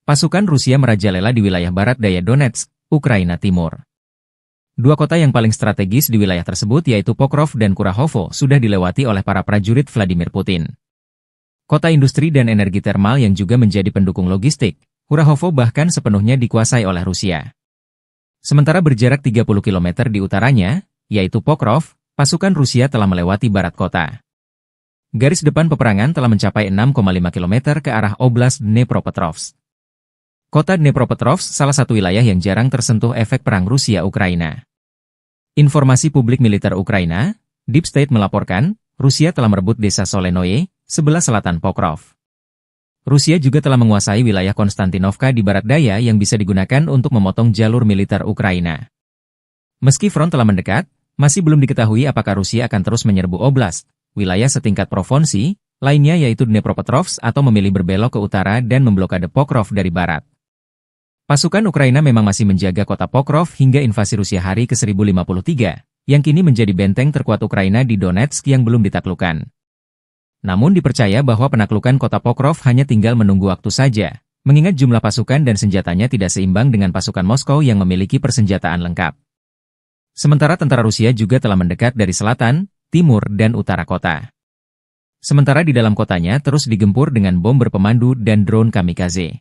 Pasukan Rusia merajalela di wilayah barat daya Donetsk, Ukraina Timur. Dua kota yang paling strategis di wilayah tersebut yaitu Pokrov dan Kurahovo sudah dilewati oleh para prajurit Vladimir Putin. Kota industri dan energi termal yang juga menjadi pendukung logistik, Kurahovo bahkan sepenuhnya dikuasai oleh Rusia. Sementara berjarak 30 km di utaranya, yaitu Pokrov, pasukan Rusia telah melewati barat kota. Garis depan peperangan telah mencapai 6,5 km ke arah Oblast Dnepropetrovsk. Kota Dnepropetrovsk salah satu wilayah yang jarang tersentuh efek perang Rusia-Ukraina. Informasi publik militer Ukraina, Deep State melaporkan, Rusia telah merebut desa Solenoye, sebelah selatan Pokrov. Rusia juga telah menguasai wilayah Konstantinovka di barat daya yang bisa digunakan untuk memotong jalur militer Ukraina. Meski front telah mendekat, masih belum diketahui apakah Rusia akan terus menyerbu oblast, wilayah setingkat provinsi, lainnya yaitu Dnepropetrovsk atau memilih berbelok ke utara dan memblokade Pokrov dari barat. Pasukan Ukraina memang masih menjaga kota Pokrov hingga invasi Rusia hari ke-1053, yang kini menjadi benteng terkuat Ukraina di Donetsk yang belum ditaklukkan. Namun dipercaya bahwa penaklukan kota Pokrov hanya tinggal menunggu waktu saja, mengingat jumlah pasukan dan senjatanya tidak seimbang dengan pasukan Moskow yang memiliki persenjataan lengkap. Sementara tentara Rusia juga telah mendekat dari selatan, timur, dan utara kota. Sementara di dalam kotanya terus digempur dengan bom berpemandu dan drone kamikaze.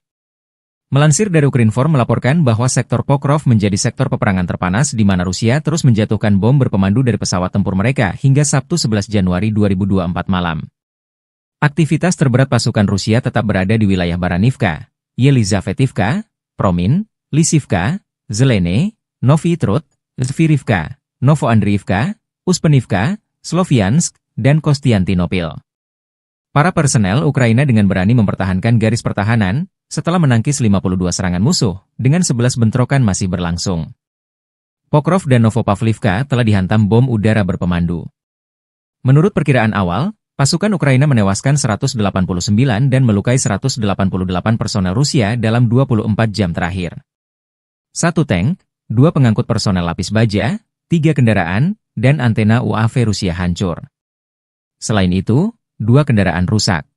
Melansir dari Ukrinform melaporkan bahwa sektor Pokrov menjadi sektor peperangan terpanas di mana Rusia terus menjatuhkan bom berpemandu dari pesawat tempur mereka hingga Sabtu 11 Januari 2024 malam. Aktivitas terberat pasukan Rusia tetap berada di wilayah Baranivka, Yelizavetivka, Promin, Lisivka, Zelene, Novy Trud, Zvirivka, Novoandriivka, Uspenivka, Sloviansk, dan Kostiantinopil. Para personel Ukraina dengan berani mempertahankan garis pertahanan, setelah menangkis 52 serangan musuh, dengan 11 bentrokan masih berlangsung. Pokrov dan Novopavlivka telah dihantam bom udara berpemandu. Menurut perkiraan awal, pasukan Ukraina menewaskan 189 dan melukai 188 personel Rusia dalam 24 jam terakhir. 1 tank, 2 pengangkut personel lapis baja, 3 kendaraan, dan antena UAV Rusia hancur. Selain itu, 2 kendaraan rusak.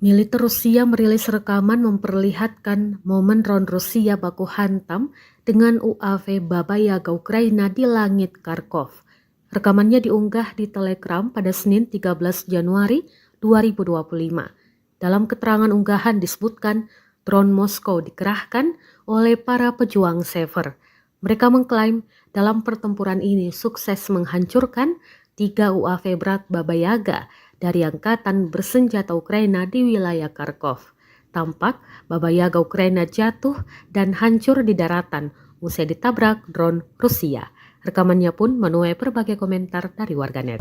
Militer Rusia merilis rekaman memperlihatkan momen drone Rusia baku hantam dengan UAV Baba Yaga Ukraina di langit Kharkov. Rekamannya diunggah di Telegram pada Senin 13 Januari 2025. Dalam keterangan unggahan disebutkan drone Moskow dikerahkan oleh para pejuang Sever. Mereka mengklaim dalam pertempuran ini sukses menghancurkan 3 UAV berat Baba Yaga dari Angkatan Bersenjata Ukraina di wilayah Kharkov. Tampak Baba Yaga Ukraina jatuh dan hancur di daratan usai ditabrak drone Rusia. Rekamannya pun menuai berbagai komentar dari warganet.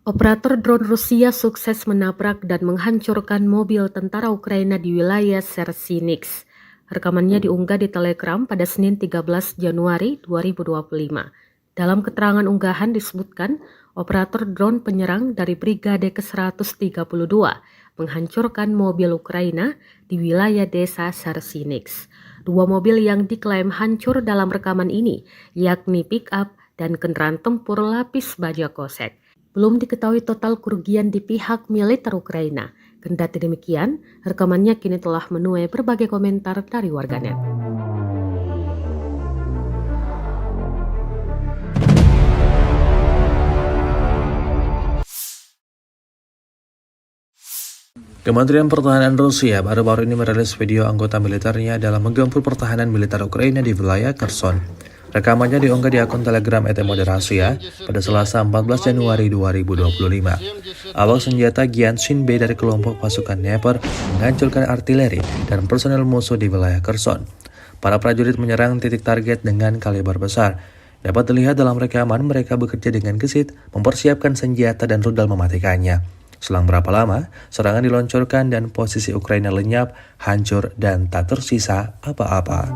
Operator drone Rusia sukses menabrak dan menghancurkan mobil tentara Ukraina di wilayah Chernihiv. Rekamannya diunggah di Telegram pada Senin 13 Januari 2025. Dalam keterangan unggahan disebutkan, operator drone penyerang dari Brigade ke-132 menghancurkan mobil Ukraina di wilayah desa Chernihiv. 2 mobil yang diklaim hancur dalam rekaman ini, yakni pick-up dan kendaraan tempur lapis baja kosek. Belum diketahui total kerugian di pihak militer Ukraina. Kendati demikian, rekamannya kini telah menuai berbagai komentar dari warganet. Kementerian Pertahanan Rusia baru-baru ini merilis video anggota militernya dalam menggempur pertahanan militer Ukraina di wilayah Kherson. Rekamannya diunggah di akun Telegram @moderasia pada Selasa 14 Januari 2025. Awak senjata Gyanshin B dari kelompok pasukan Dnepr menghancurkan artileri dan personel musuh di wilayah Kherson. Para prajurit menyerang titik target dengan kaliber besar. Dapat dilihat dalam rekaman mereka bekerja dengan gesit, mempersiapkan senjata dan rudal mematikannya. Selang berapa lama, serangan diluncurkan dan posisi Ukraina lenyap, hancur, dan tak tersisa apa-apa.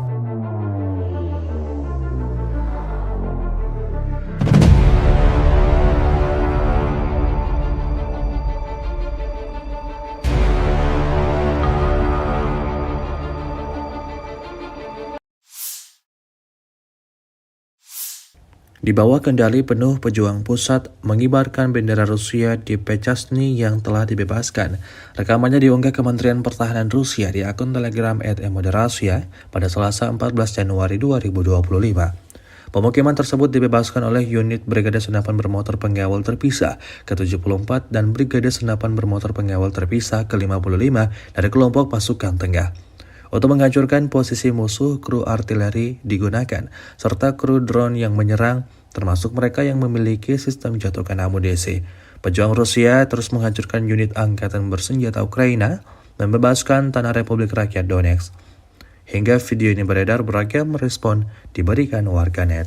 Di bawah kendali penuh pejuang pusat mengibarkan bendera Rusia di Pechasny yang telah dibebaskan. Rekamannya diunggah Kementerian Pertahanan Rusia di akun Telegram @moderasia pada Selasa 14 Januari 2025. Pemukiman tersebut dibebaskan oleh unit Brigade Senapan Bermotor Pengawal Terpisah ke-74 dan Brigade Senapan Bermotor Pengawal Terpisah ke-55 dari kelompok pasukan tengah. Untuk menghancurkan posisi musuh, kru artileri digunakan, serta kru drone yang menyerang, termasuk mereka yang memiliki sistem jatuhkan amunisi. Pejuang Rusia terus menghancurkan unit angkatan bersenjata Ukraina, membebaskan tanah Republik Rakyat Donetsk. Hingga video ini beredar, beragam respon diberikan warganet.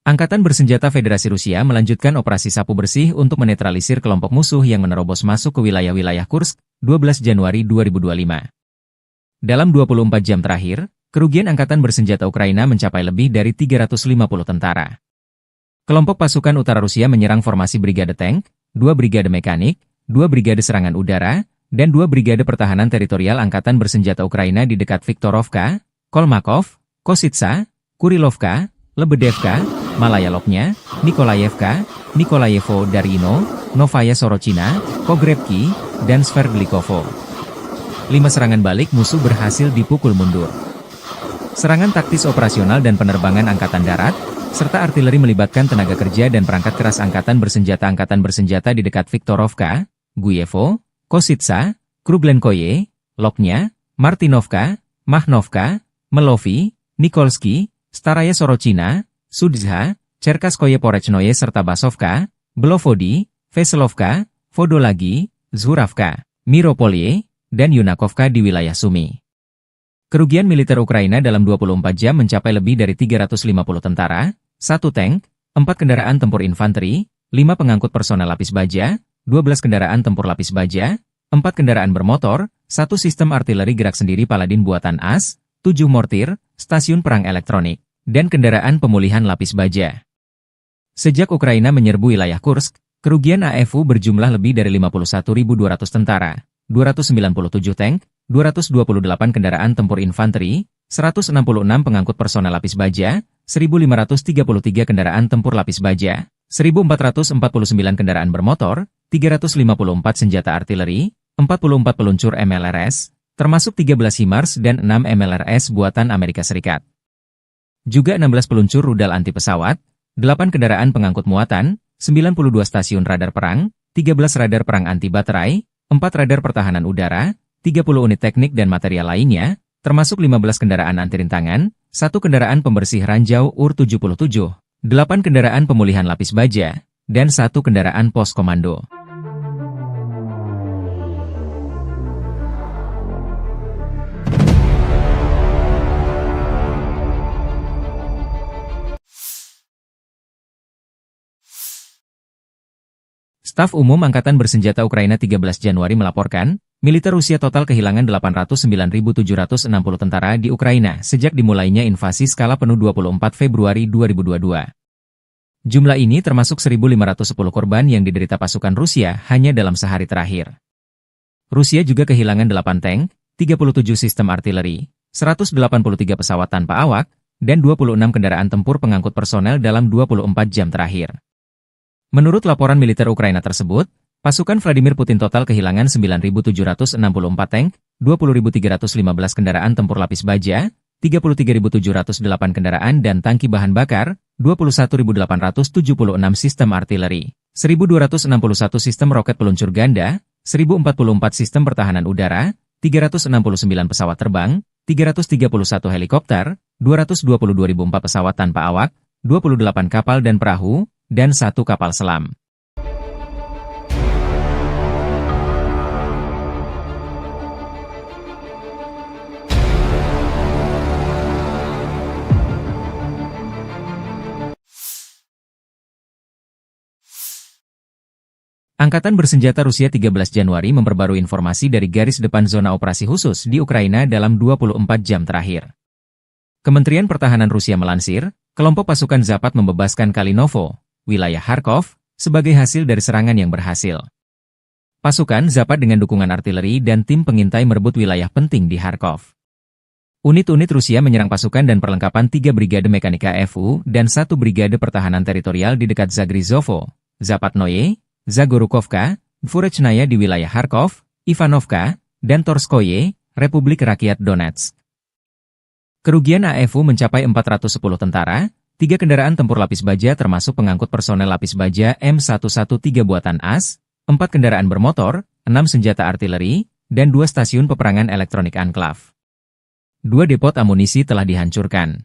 Angkatan Bersenjata Federasi Rusia melanjutkan operasi sapu bersih untuk menetralisir kelompok musuh yang menerobos masuk ke wilayah-wilayah Kursk, 12 Januari 2025. Dalam 24 jam terakhir, kerugian Angkatan Bersenjata Ukraina mencapai lebih dari 350 tentara. Kelompok pasukan utara Rusia menyerang formasi brigade tank, 2 brigade mekanik, 2 brigade serangan udara, dan 2 brigade pertahanan teritorial Angkatan Bersenjata Ukraina di dekat Viktorovka, Kolmakov, Kositsa, Kurilovka, Lebedevka, Malaya Lopnya, Nikolayevka, Nikolayevo Darino, Novaya Sorochina, Pogrebki, dan Sverdlikovo. 5 serangan balik musuh berhasil dipukul mundur. Serangan taktis operasional dan penerbangan Angkatan Darat, serta artileri melibatkan tenaga kerja dan perangkat keras Angkatan Bersenjata di dekat Viktorovka, Guyevo, Kositsa, Kruglenkoye, Lopnya, Martinovka, Mahnovka, Melovi, Nikolski, Staraya Sorochina, Sudzha, Cherkaskoye Porechnoye serta Basovka, Belovodi, Veselovka, Vodolagi, Zhuravka, Miropolye, dan Yunakovka di wilayah Sumy. Kerugian militer Ukraina dalam 24 jam mencapai lebih dari 350 tentara, 1 tank, 4 kendaraan tempur infanteri, 5 pengangkut personel lapis baja, 12 kendaraan tempur lapis baja, 4 kendaraan bermotor, 1 sistem artileri gerak sendiri Paladin buatan AS, 7 mortir, stasiun perang elektronik, dan kendaraan pemulihan lapis baja. Sejak Ukraina menyerbu wilayah Kursk, kerugian AFU berjumlah lebih dari 51.200 tentara, 297 tank, 228 kendaraan tempur infanteri, 166 pengangkut personel lapis baja, 1.533 kendaraan tempur lapis baja, 1.449 kendaraan bermotor, 354 senjata artileri, 44 peluncur MLRS, termasuk 13 HIMARS dan 6 MLRS buatan Amerika Serikat. Juga 16 peluncur rudal anti pesawat, 8 kendaraan pengangkut muatan, 92 stasiun radar perang, 13 radar perang anti baterai, 4 radar pertahanan udara, 30 unit teknik dan material lainnya, termasuk 15 kendaraan anti rintangan, 1 kendaraan pembersih ranjau UR-77, 8 kendaraan pemulihan lapis baja, dan 1 kendaraan pos komando. Staf Umum Angkatan Bersenjata Ukraina 13 Januari melaporkan, militer Rusia total kehilangan 809.760 tentara di Ukraina sejak dimulainya invasi skala penuh 24 Februari 2022. Jumlah ini termasuk 1.510 korban yang diderita pasukan Rusia hanya dalam sehari terakhir. Rusia juga kehilangan 8 tank, 37 sistem artileri, 183 pesawat tanpa awak, dan 26 kendaraan tempur pengangkut personel dalam 24 jam terakhir. Menurut laporan militer Ukraina tersebut, pasukan Vladimir Putin total kehilangan 9.764 tank, 20.315 kendaraan tempur lapis baja, 33.708 kendaraan dan tangki bahan bakar, 21.876 sistem artileri, 1.261 sistem roket peluncur ganda, 1.044 sistem pertahanan udara, 369 pesawat terbang, 331 helikopter, 222.004 pesawat tanpa awak, 28 kapal dan perahu, dan 1 kapal selam. Angkatan Bersenjata Rusia 13 Januari memperbarui informasi dari garis depan zona operasi khusus di Ukraina dalam 24 jam terakhir. Kementerian Pertahanan Rusia melansir, kelompok pasukan Zapat membebaskan Kalinovo, wilayah Kharkov, sebagai hasil dari serangan yang berhasil. Pasukan Zapat dengan dukungan artileri dan tim pengintai merebut wilayah penting di Kharkov. Unit-unit Rusia menyerang pasukan dan perlengkapan 3 Brigade Mekanika FU dan 1 Brigade Pertahanan Teritorial di dekat Zagrizovo, Zapatnoye, Zagorukovka, Dvorechnaya di wilayah Kharkov, Ivanovka, dan Torskoye, Republik Rakyat Donetsk. Kerugian AFU mencapai 410 tentara, 3 kendaraan tempur lapis baja termasuk pengangkut personel lapis baja M113 buatan AS, 4 kendaraan bermotor, 6 senjata artileri, dan 2 stasiun peperangan elektronik Anklav. 2 depot amunisi telah dihancurkan.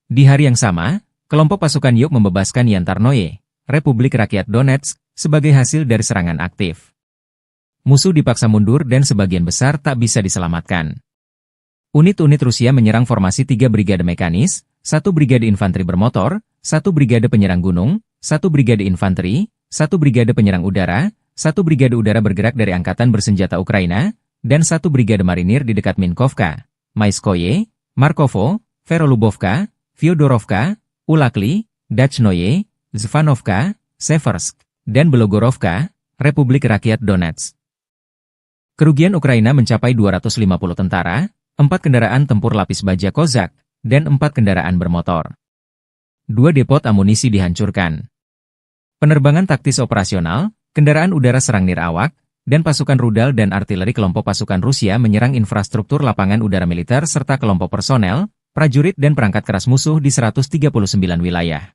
Di hari yang sama, kelompok pasukan Yuk membebaskan Yantarnoye, Republik Rakyat Donetsk, sebagai hasil dari serangan aktif. Musuh dipaksa mundur dan sebagian besar tak bisa diselamatkan. Unit-unit Rusia menyerang formasi 3 brigade mekanis, 1 brigade infanteri bermotor, 1 brigade penyerang gunung, 1 brigade infanteri, 1 brigade penyerang udara, 1 brigade udara bergerak dari Angkatan Bersenjata Ukraina, dan 1 brigade marinir di dekat Minkovka, Maiskoye, Markovo, Verolubovka, Fyodorovka, Ulakli, Dachnoye, Zvanovka, Seversk, dan Belogorovka, Republik Rakyat Donetsk. Kerugian Ukraina mencapai 250 tentara, 4 kendaraan tempur lapis baja Kozak, dan 4 kendaraan bermotor. 2 depot amunisi dihancurkan. Penerbangan taktis operasional, kendaraan udara serang nirawak, dan pasukan rudal dan artileri kelompok pasukan Rusia menyerang infrastruktur lapangan udara militer serta kelompok personel, prajurit dan perangkat keras musuh di 139 wilayah.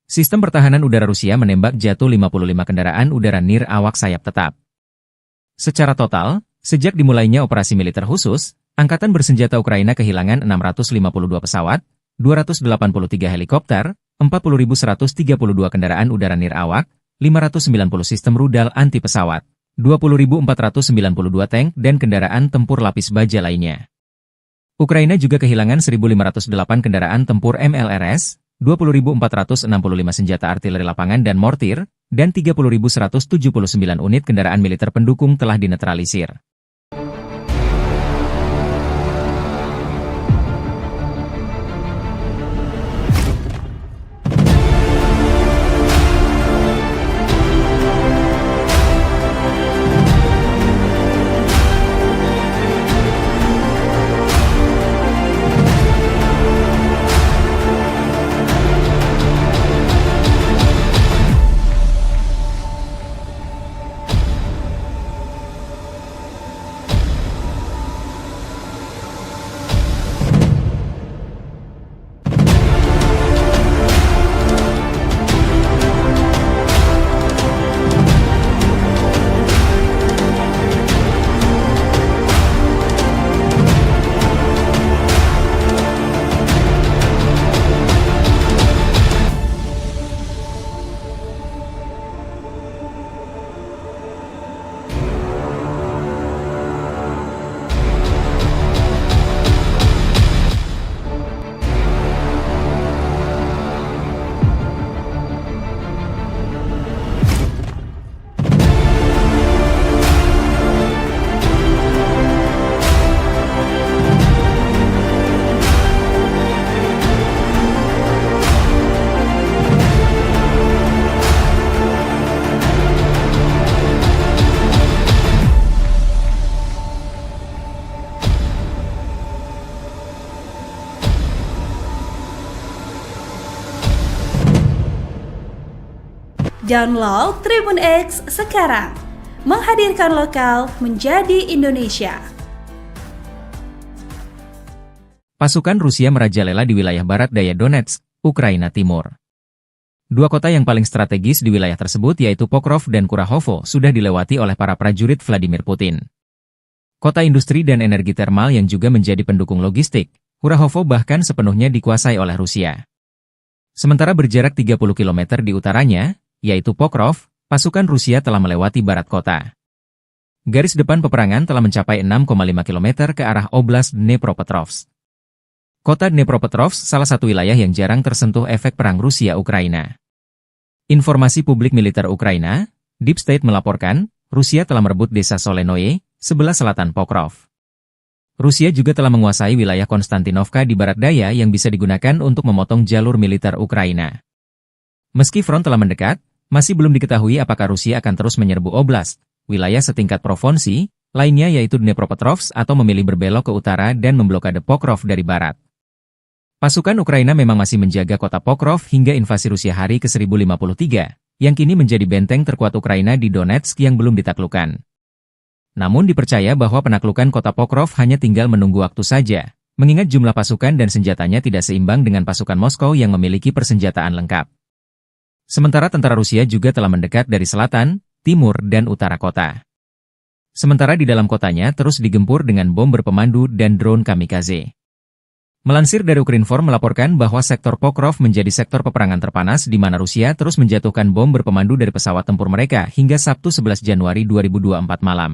Sistem pertahanan udara Rusia menembak jatuh 55 kendaraan udara nirawak sayap tetap. Secara total, sejak dimulainya operasi militer khusus, Angkatan Bersenjata Ukraina kehilangan 652 pesawat, 283 helikopter, 40.132 kendaraan udara nirawak, 590 sistem rudal anti-pesawat, 20.492 tank dan kendaraan tempur lapis baja lainnya. Ukraina juga kehilangan 1.508 kendaraan tempur MLRS, 20.465 senjata artileri lapangan dan mortir, dan 30.179 unit kendaraan militer pendukung telah dinetralisir. Download Tribun X sekarang. Menghadirkan lokal menjadi Indonesia. Pasukan Rusia merajalela di wilayah barat daya Donetsk, Ukraina Timur. Dua kota yang paling strategis di wilayah tersebut yaitu Pokrov dan Kurahovo sudah dilewati oleh para prajurit Vladimir Putin. Kota industri dan energi termal yang juga menjadi pendukung logistik, Kurahovo bahkan sepenuhnya dikuasai oleh Rusia. Sementara berjarak 30 km di utaranya, yaitu Pokrov, pasukan Rusia telah melewati barat kota. Garis depan peperangan telah mencapai 6,5 km ke arah Oblast Dnepropetrovsk. Kota Dnepropetrovsk salah satu wilayah yang jarang tersentuh efek perang Rusia-Ukraina. Informasi publik militer Ukraina, Deep State melaporkan, Rusia telah merebut desa Solenoye, sebelah selatan Pokrov. Rusia juga telah menguasai wilayah Konstantinovka di barat daya yang bisa digunakan untuk memotong jalur militer Ukraina. Meski front telah mendekat, masih belum diketahui apakah Rusia akan terus menyerbu oblast, wilayah setingkat provinsi, lainnya yaitu Dnepropetrovsk atau memilih berbelok ke utara dan memblokade Pokrov dari barat. Pasukan Ukraina memang masih menjaga kota Pokrov hingga invasi Rusia hari ke-1053, yang kini menjadi benteng terkuat Ukraina di Donetsk yang belum ditaklukkan. Namun dipercaya bahwa penaklukan kota Pokrov hanya tinggal menunggu waktu saja, mengingat jumlah pasukan dan senjatanya tidak seimbang dengan pasukan Moskow yang memiliki persenjataan lengkap. Sementara tentara Rusia juga telah mendekat dari selatan, timur, dan utara kota. Sementara di dalam kotanya terus digempur dengan bom berpemandu dan drone kamikaze. Melansir dari Ukrinform melaporkan bahwa sektor Pokrov menjadi sektor peperangan terpanas di mana Rusia terus menjatuhkan bom berpemandu dari pesawat tempur mereka hingga Sabtu 11 Januari 2024 malam.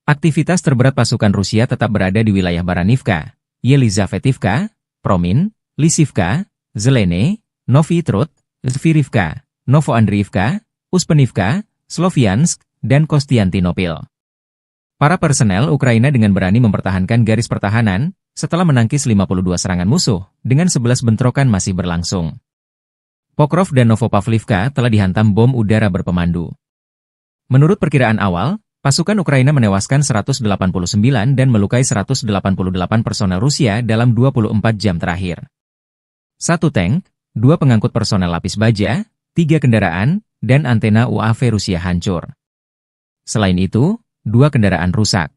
Aktivitas terberat pasukan Rusia tetap berada di wilayah Baranivka, Yelizavetivka, Promin, Lisivka, Zelene, Novy Trud, Zvirivka, Novoandriivka, Uspenivka, Sloviansk, dan Kostiantinopil. Para personel Ukraina dengan berani mempertahankan garis pertahanan, setelah menangkis 52 serangan musuh, dengan 11 bentrokan masih berlangsung. Pokrov dan Novopavlivka telah dihantam bom udara berpemandu. Menurut perkiraan awal, pasukan Ukraina menewaskan 189 dan melukai 188 personel Rusia dalam 24 jam terakhir. 1 tank, 2 pengangkut personel lapis baja, 3 kendaraan, dan antena UAV Rusia hancur. Selain itu, 2 kendaraan rusak.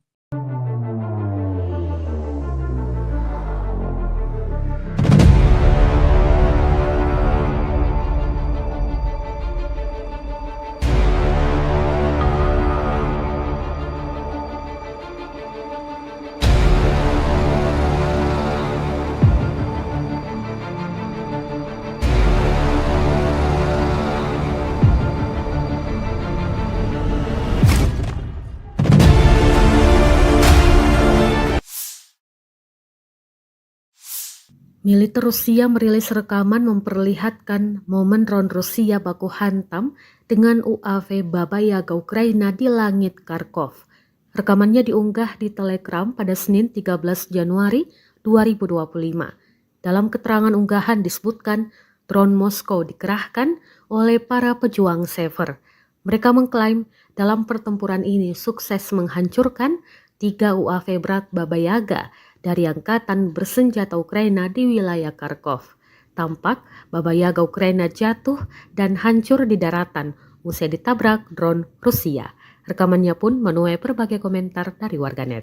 Militer Rusia merilis rekaman memperlihatkan momen drone Rusia baku hantam dengan UAV Baba Yaga Ukraina di langit Kharkov. Rekamannya diunggah di Telegram pada Senin 13 Januari 2025. Dalam keterangan unggahan disebutkan drone Moskow dikerahkan oleh para pejuang Sever. Mereka mengklaim dalam pertempuran ini sukses menghancurkan 3 UAV berat Baba Yaga dari angkatan bersenjata Ukraina di wilayah Kharkov. Tampak Baba Yaga Ukraina jatuh dan hancur di daratan usai ditabrak drone Rusia. Rekamannya pun menuai berbagai komentar dari warganet.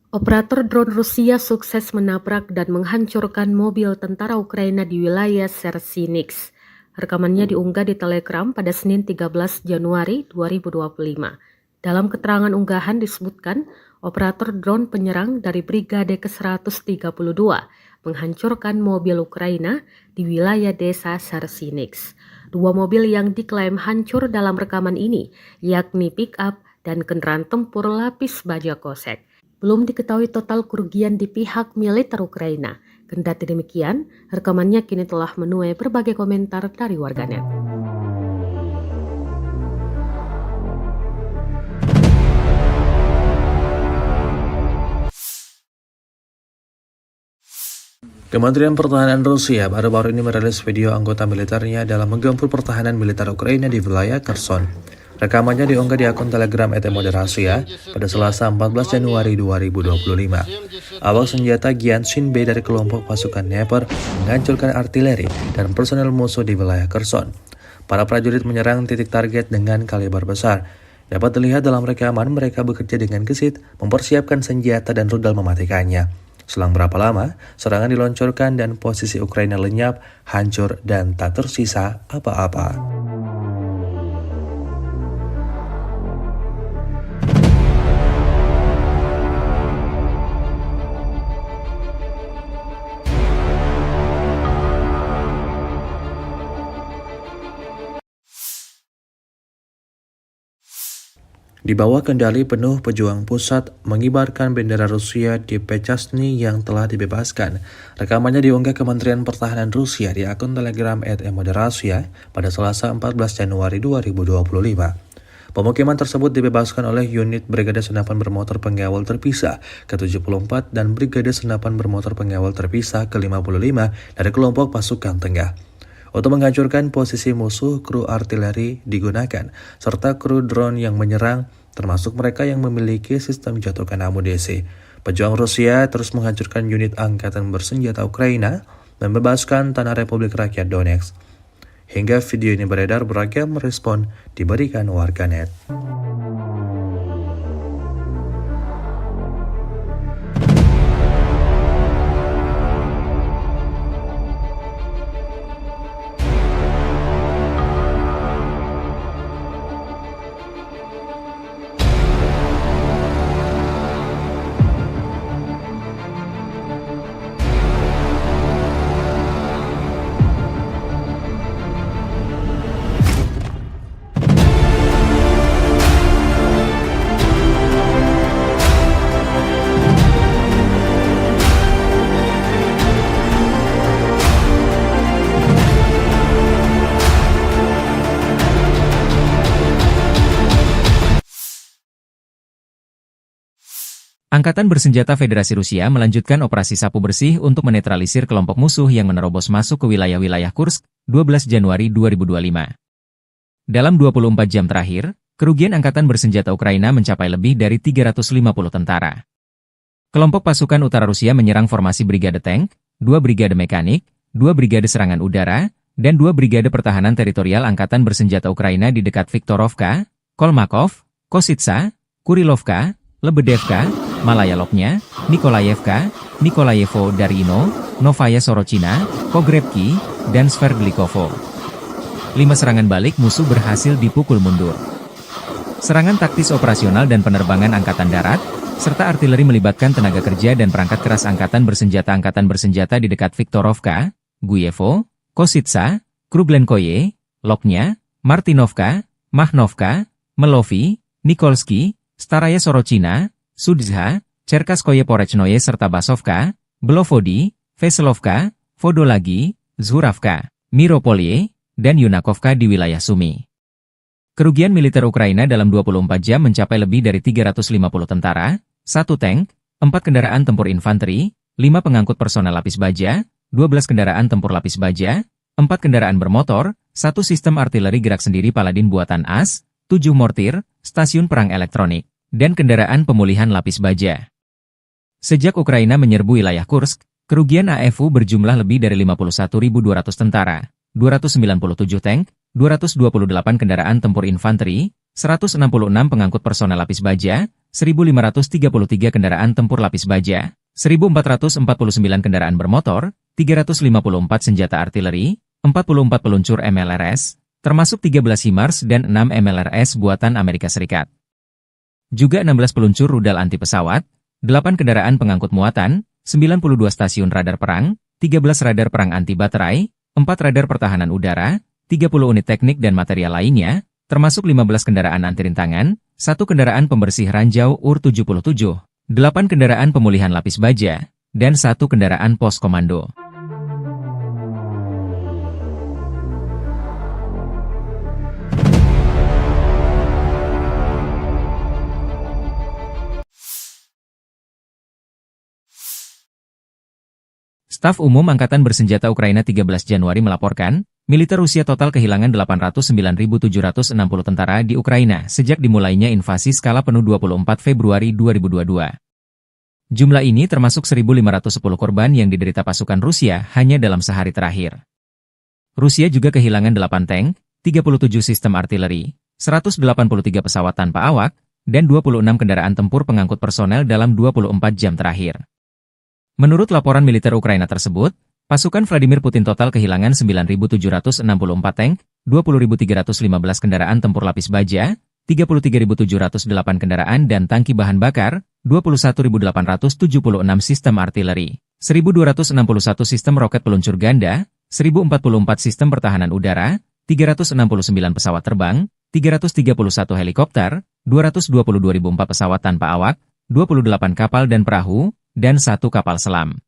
Operator drone Rusia sukses menabrak dan menghancurkan mobil tentara Ukraina di wilayah Sersinix. Rekamannya diunggah di Telegram pada Senin 13 Januari 2025. Dalam keterangan unggahan disebutkan, operator drone penyerang dari Brigade ke-132 menghancurkan mobil Ukraina di wilayah desa Sersinix. 2 mobil yang diklaim hancur dalam rekaman ini, yakni pick-up dan kendaraan tempur lapis baja kosek. Belum diketahui total kerugian di pihak militer Ukraina. Kendati demikian, rekamannya kini telah menuai berbagai komentar dari warganet. Kementerian Pertahanan Rusia baru-baru ini merilis video anggota militernya dalam menggempur pertahanan militer Ukraina di wilayah Kherson. Rekamannya diunggah di akun Telegram @moderasiya pada Selasa 14 Januari 2025. Awak senjata Gyanshin B dari kelompok pasukan Dnepr menghancurkan artileri dan personel musuh di wilayah Kherson. Para prajurit menyerang titik target dengan kaliber besar. Dapat dilihat dalam rekaman mereka bekerja dengan gesit, mempersiapkan senjata dan rudal mematikannya. Selang berapa lama, serangan diluncurkan dan posisi Ukraina lenyap, hancur, dan tak tersisa apa-apa. Di bawah kendali penuh pejuang pusat mengibarkan bendera Rusia di Pechasny yang telah dibebaskan. Rekamannya diunggah Kementerian Pertahanan Rusia di akun Telegram @moderasiya pada Selasa 14 Januari 2025. Pemukiman tersebut dibebaskan oleh unit Brigade Senapan Bermotor Pengawal Terpisah ke-74 dan Brigade Senapan Bermotor Pengawal Terpisah ke-55 dari kelompok pasukan tengah. Untuk menghancurkan posisi musuh, kru artileri digunakan, serta kru drone yang menyerang, termasuk mereka yang memiliki sistem jatuhkan amunisi. Pejuang Rusia terus menghancurkan unit angkatan bersenjata Ukraina, membebaskan tanah Republik Rakyat Donetsk. Hingga video ini beredar, beragam respon diberikan warganet. Angkatan Bersenjata Federasi Rusia melanjutkan operasi sapu bersih untuk menetralisir kelompok musuh yang menerobos masuk ke wilayah-wilayah Kursk, 12 Januari 2025. Dalam 24 jam terakhir, kerugian Angkatan Bersenjata Ukraina mencapai lebih dari 350 tentara. Kelompok pasukan utara Rusia menyerang formasi Brigade Tank, 2 Brigade Mekanik, 2 Brigade Serangan Udara, dan 2 Brigade Pertahanan Teritorial Angkatan Bersenjata Ukraina di dekat Viktorovka, Kolmakov, Kositsa, Kurilovka, Lebedevka, Malaya Lopnya, Nikolayevka, Nikolayevo Darino, Novaya Sorochina, Pogrebki, dan Sverdlikovo. 5 serangan balik musuh berhasil dipukul mundur. Serangan taktis operasional dan penerbangan Angkatan Darat, serta artileri melibatkan tenaga kerja dan perangkat keras Angkatan Bersenjata di dekat Viktorovka, Guyevo, Kositsa, Kruglenkoye, Lopnya, Martinovka, Mahnovka, Melovi, Nikolsky, Staraya Sorochina, Sudzha, Cherkaskoye Porechnoye serta Basovka, Belovodi, Veselovka, Vodolagi, Zhuravka, Miropolye, dan Yunakovka di wilayah Sumy. Kerugian militer Ukraina dalam 24 jam mencapai lebih dari 350 tentara, 1 tank, 4 kendaraan tempur infanteri, 5 pengangkut personel lapis baja, 12 kendaraan tempur lapis baja, 4 kendaraan bermotor, 1 sistem artileri gerak sendiri Paladin buatan AS, 7 mortir, stasiun perang elektronik, dan kendaraan pemulihan lapis baja. Sejak Ukraina menyerbu wilayah Kursk, kerugian AFU berjumlah lebih dari 51.200 tentara, 297 tank, 228 kendaraan tempur infanteri, 166 pengangkut personel lapis baja, 1.533 kendaraan tempur lapis baja, 1.449 kendaraan bermotor, 354 senjata artileri, 44 peluncur MLRS, termasuk 13 HIMARS dan 6 MLRS buatan Amerika Serikat. Juga 16 peluncur rudal anti pesawat, 8 kendaraan pengangkut muatan, 92 stasiun radar perang, 13 radar perang anti baterai, 4 radar pertahanan udara, 30 unit teknik dan material lainnya, termasuk 15 kendaraan anti rintangan, 1 kendaraan pembersih ranjau UR-77, 8 kendaraan pemulihan lapis baja, dan 1 kendaraan pos komando. Staf Umum Angkatan Bersenjata Ukraina 13 Januari melaporkan, militer Rusia total kehilangan 809.760 tentara di Ukraina sejak dimulainya invasi skala penuh 24 Februari 2022. Jumlah ini termasuk 1.510 korban yang diderita pasukan Rusia hanya dalam sehari terakhir. Rusia juga kehilangan 8 tank, 37 sistem artileri, 183 pesawat tanpa awak, dan 26 kendaraan tempur pengangkut personel dalam 24 jam terakhir. Menurut laporan militer Ukraina tersebut, pasukan Vladimir Putin total kehilangan 9.764 tank, 20.315 kendaraan tempur lapis baja, 33.708 kendaraan dan tangki bahan bakar, 21.876 sistem artileri, 1.261 sistem roket peluncur ganda, 1.044 sistem pertahanan udara, 369 pesawat terbang, 331 helikopter, 222.004 pesawat tanpa awak, 28 kapal dan perahu, dan 1 kapal selam.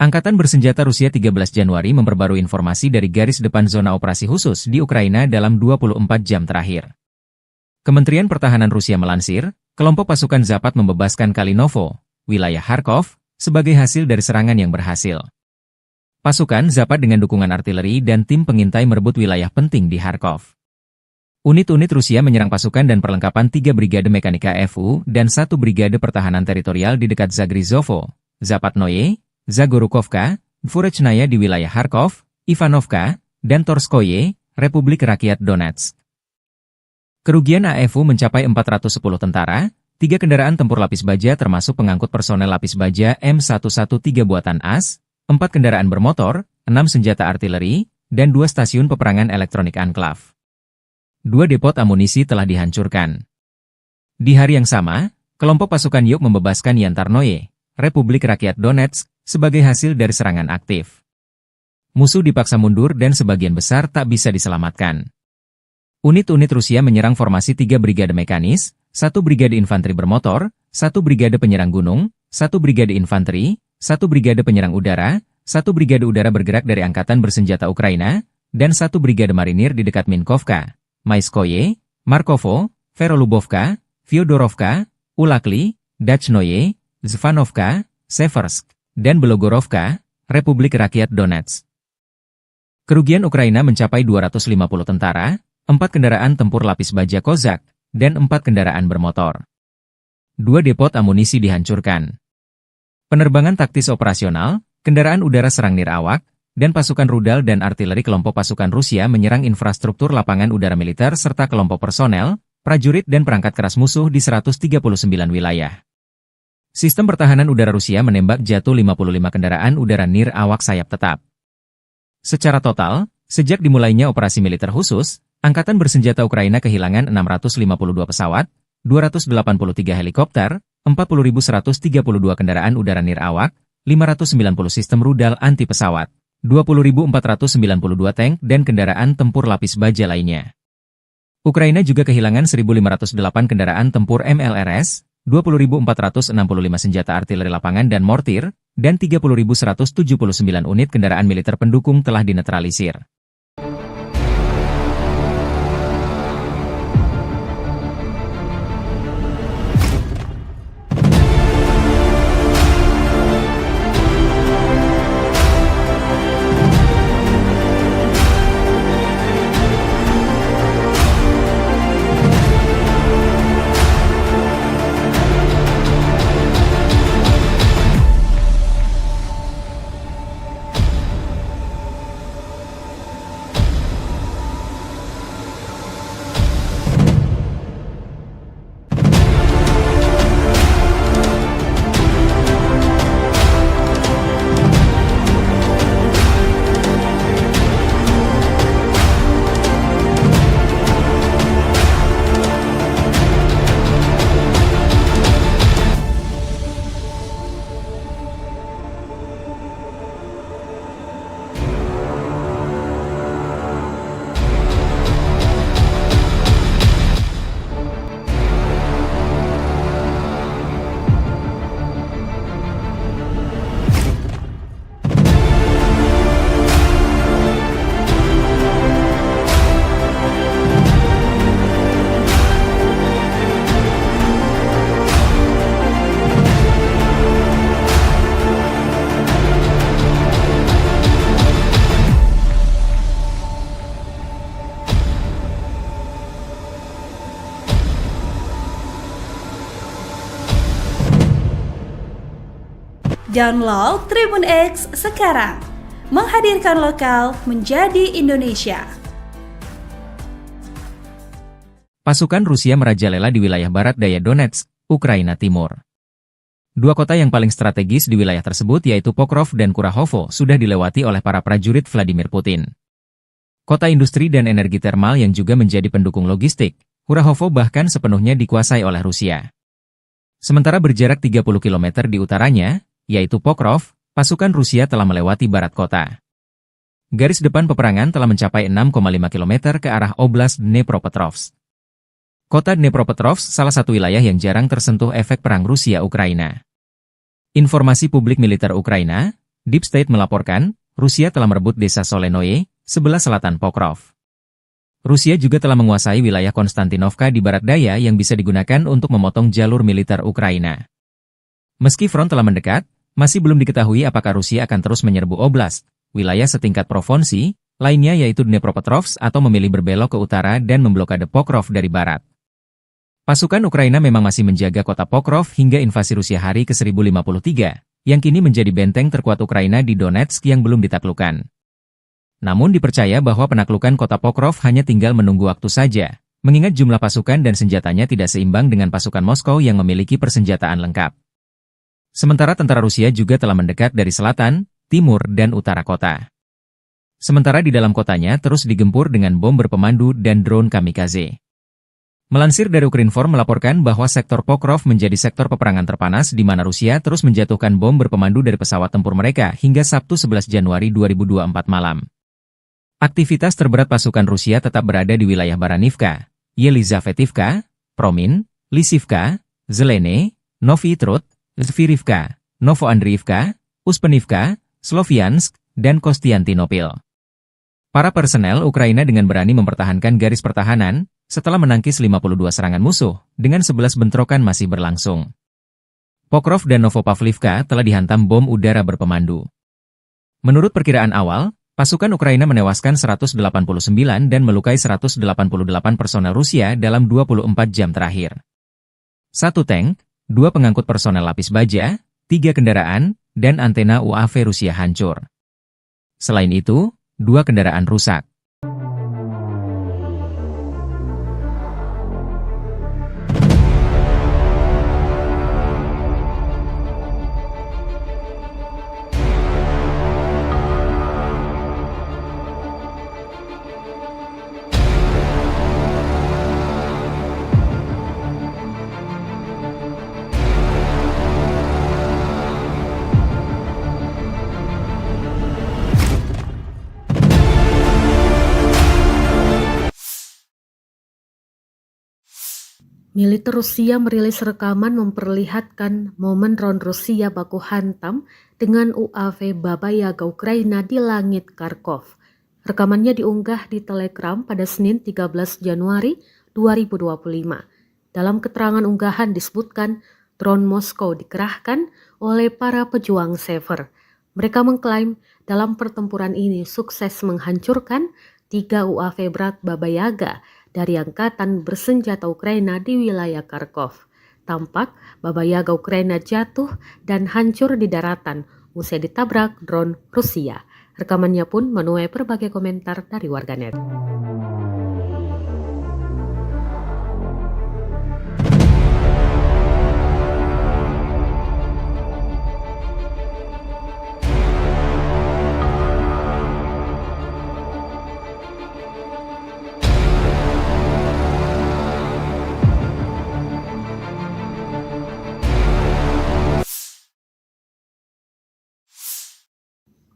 Angkatan Bersenjata Rusia 13 Januari memperbarui informasi dari garis depan zona operasi khusus di Ukraina dalam 24 jam terakhir. Kementerian Pertahanan Rusia melansir, kelompok pasukan Zapad membebaskan Kalinovo, wilayah Kharkov, sebagai hasil dari serangan yang berhasil. Pasukan Zapad dengan dukungan artileri dan tim pengintai merebut wilayah penting di Kharkov. Unit-unit Rusia menyerang pasukan dan perlengkapan 3 Brigade Mekanika FU dan 1 Brigade Pertahanan Teritorial di dekat Zagrizovo, Zapatnoye, Zagorukovka, Dvorechnaya di wilayah Kharkov, Ivanovka, dan Torskoye, Republik Rakyat Donetsk. Kerugian AFU mencapai 410 tentara, 3 kendaraan tempur lapis baja termasuk pengangkut personel lapis baja M113 buatan AS, 4 kendaraan bermotor, 6 senjata artileri, dan 2 stasiun peperangan elektronik Anklav. 2 depot amunisi telah dihancurkan. Di hari yang sama, kelompok pasukan Yuk membebaskan Yantarnoye, Republik Rakyat Donetsk, sebagai hasil dari serangan aktif. Musuh dipaksa mundur dan sebagian besar tak bisa diselamatkan. Unit-unit Rusia menyerang formasi 3 brigade mekanis, 1 brigade infanteri bermotor, 1 brigade penyerang gunung, 1 brigade infanteri, 1 brigade penyerang udara, 1 brigade udara bergerak dari Angkatan Bersenjata Ukraina, dan 1 brigade marinir di dekat Minkovka, Maiskoye, Markovo, Verolubovka, Fyodorovka, Ulakli, Dachnoye, Zvanovka, Seversk, dan Belogorovka, Republik Rakyat Donetsk. Kerugian Ukraina mencapai 250 tentara, 4 kendaraan tempur lapis baja Kozak, dan 4 kendaraan bermotor. 2 depot amunisi dihancurkan. Penerbangan taktis operasional, kendaraan udara serang nirawak, dan pasukan rudal dan artileri kelompok pasukan Rusia menyerang infrastruktur lapangan udara militer serta kelompok personel, prajurit dan perangkat keras musuh di 139 wilayah. Sistem pertahanan udara Rusia menembak jatuh 55 kendaraan udara nirawak sayap tetap. Secara total, sejak dimulainya operasi militer khusus, Angkatan Bersenjata Ukraina kehilangan 652 pesawat, 283 helikopter, 40.132 kendaraan udara nirawak, 590 sistem rudal anti-pesawat, 20.492 tank dan kendaraan tempur lapis baja lainnya. Ukraina juga kehilangan 1.508 kendaraan tempur MLRS, 20.465 senjata artileri lapangan dan mortir, dan 30.179 unit kendaraan militer pendukung telah dinetralisir. Download Tribun X sekarang. Menghadirkan lokal menjadi Indonesia. Pasukan Rusia merajalela di wilayah barat daya Donetsk, Ukraina Timur. Dua kota yang paling strategis di wilayah tersebut yaitu Pokrov dan Kurahovo sudah dilewati oleh para prajurit Vladimir Putin. Kota industri dan energi termal yang juga menjadi pendukung logistik, Kurahovo bahkan sepenuhnya dikuasai oleh Rusia. Sementara berjarak 30 km di utaranya, yaitu Pokrov, pasukan Rusia telah melewati barat kota. Garis depan peperangan telah mencapai 6,5 km ke arah Oblast Dnepropetrovsk. Kota Dnepropetrovsk salah satu wilayah yang jarang tersentuh efek perang Rusia-Ukraina. Informasi publik militer Ukraina, Deep State melaporkan, Rusia telah merebut desa Solenoye, sebelah selatan Pokrov. Rusia juga telah menguasai wilayah Konstantinovka di barat daya yang bisa digunakan untuk memotong jalur militer Ukraina. Meski front telah mendekat, masih belum diketahui apakah Rusia akan terus menyerbu oblast, wilayah setingkat provinsi, lainnya yaitu Dnepropetrovsk atau memilih berbelok ke utara dan memblokade Pokrov dari barat. Pasukan Ukraina memang masih menjaga kota Pokrov hingga invasi Rusia hari ke-1053, yang kini menjadi benteng terkuat Ukraina di Donetsk yang belum ditaklukkan. Namun dipercaya bahwa penaklukan kota Pokrov hanya tinggal menunggu waktu saja, mengingat jumlah pasukan dan senjatanya tidak seimbang dengan pasukan Moskow yang memiliki persenjataan lengkap. Sementara tentara Rusia juga telah mendekat dari selatan, timur, dan utara kota. Sementara di dalam kotanya terus digempur dengan bom berpemandu dan drone kamikaze. Melansir dari Ukrinform melaporkan bahwa sektor Pokrov menjadi sektor peperangan terpanas di mana Rusia terus menjatuhkan bom berpemandu dari pesawat tempur mereka hingga Sabtu 11 Januari 2024 malam. Aktivitas terberat pasukan Rusia tetap berada di wilayah Baranivka, Yelizavetivka, Promin, Lisivka, Zelene, Novy Trud, Zvirivka, Novoandriivka, Uspenivka, Sloviansk, dan Kostiantinopil. Para personel Ukraina dengan berani mempertahankan garis pertahanan, setelah menangkis 52 serangan musuh, dengan 11 bentrokan masih berlangsung. Pokrov dan Novopavlivka telah dihantam bom udara berpemandu. Menurut perkiraan awal, pasukan Ukraina menewaskan 189 dan melukai 188 personel Rusia dalam 24 jam terakhir. 1 tank, 2 pengangkut personel lapis baja, 3 kendaraan, dan antena UAV Rusia hancur. Selain itu, 2 kendaraan rusak. Militer Rusia merilis rekaman memperlihatkan momen drone Rusia baku hantam dengan UAV Baba Yaga Ukraina di langit Kharkov. Rekamannya diunggah di Telegram pada Senin 13 Januari 2025. Dalam keterangan unggahan disebutkan drone Moskow dikerahkan oleh para pejuang Sever. Mereka mengklaim dalam pertempuran ini sukses menghancurkan 3 UAV berat Baba Yaga dari angkatan bersenjata Ukraina di wilayah Kharkov. Tampak Baba Yaga Ukraina jatuh dan hancur di daratan usai ditabrak drone Rusia. Rekamannya pun menuai berbagai komentar dari warganet.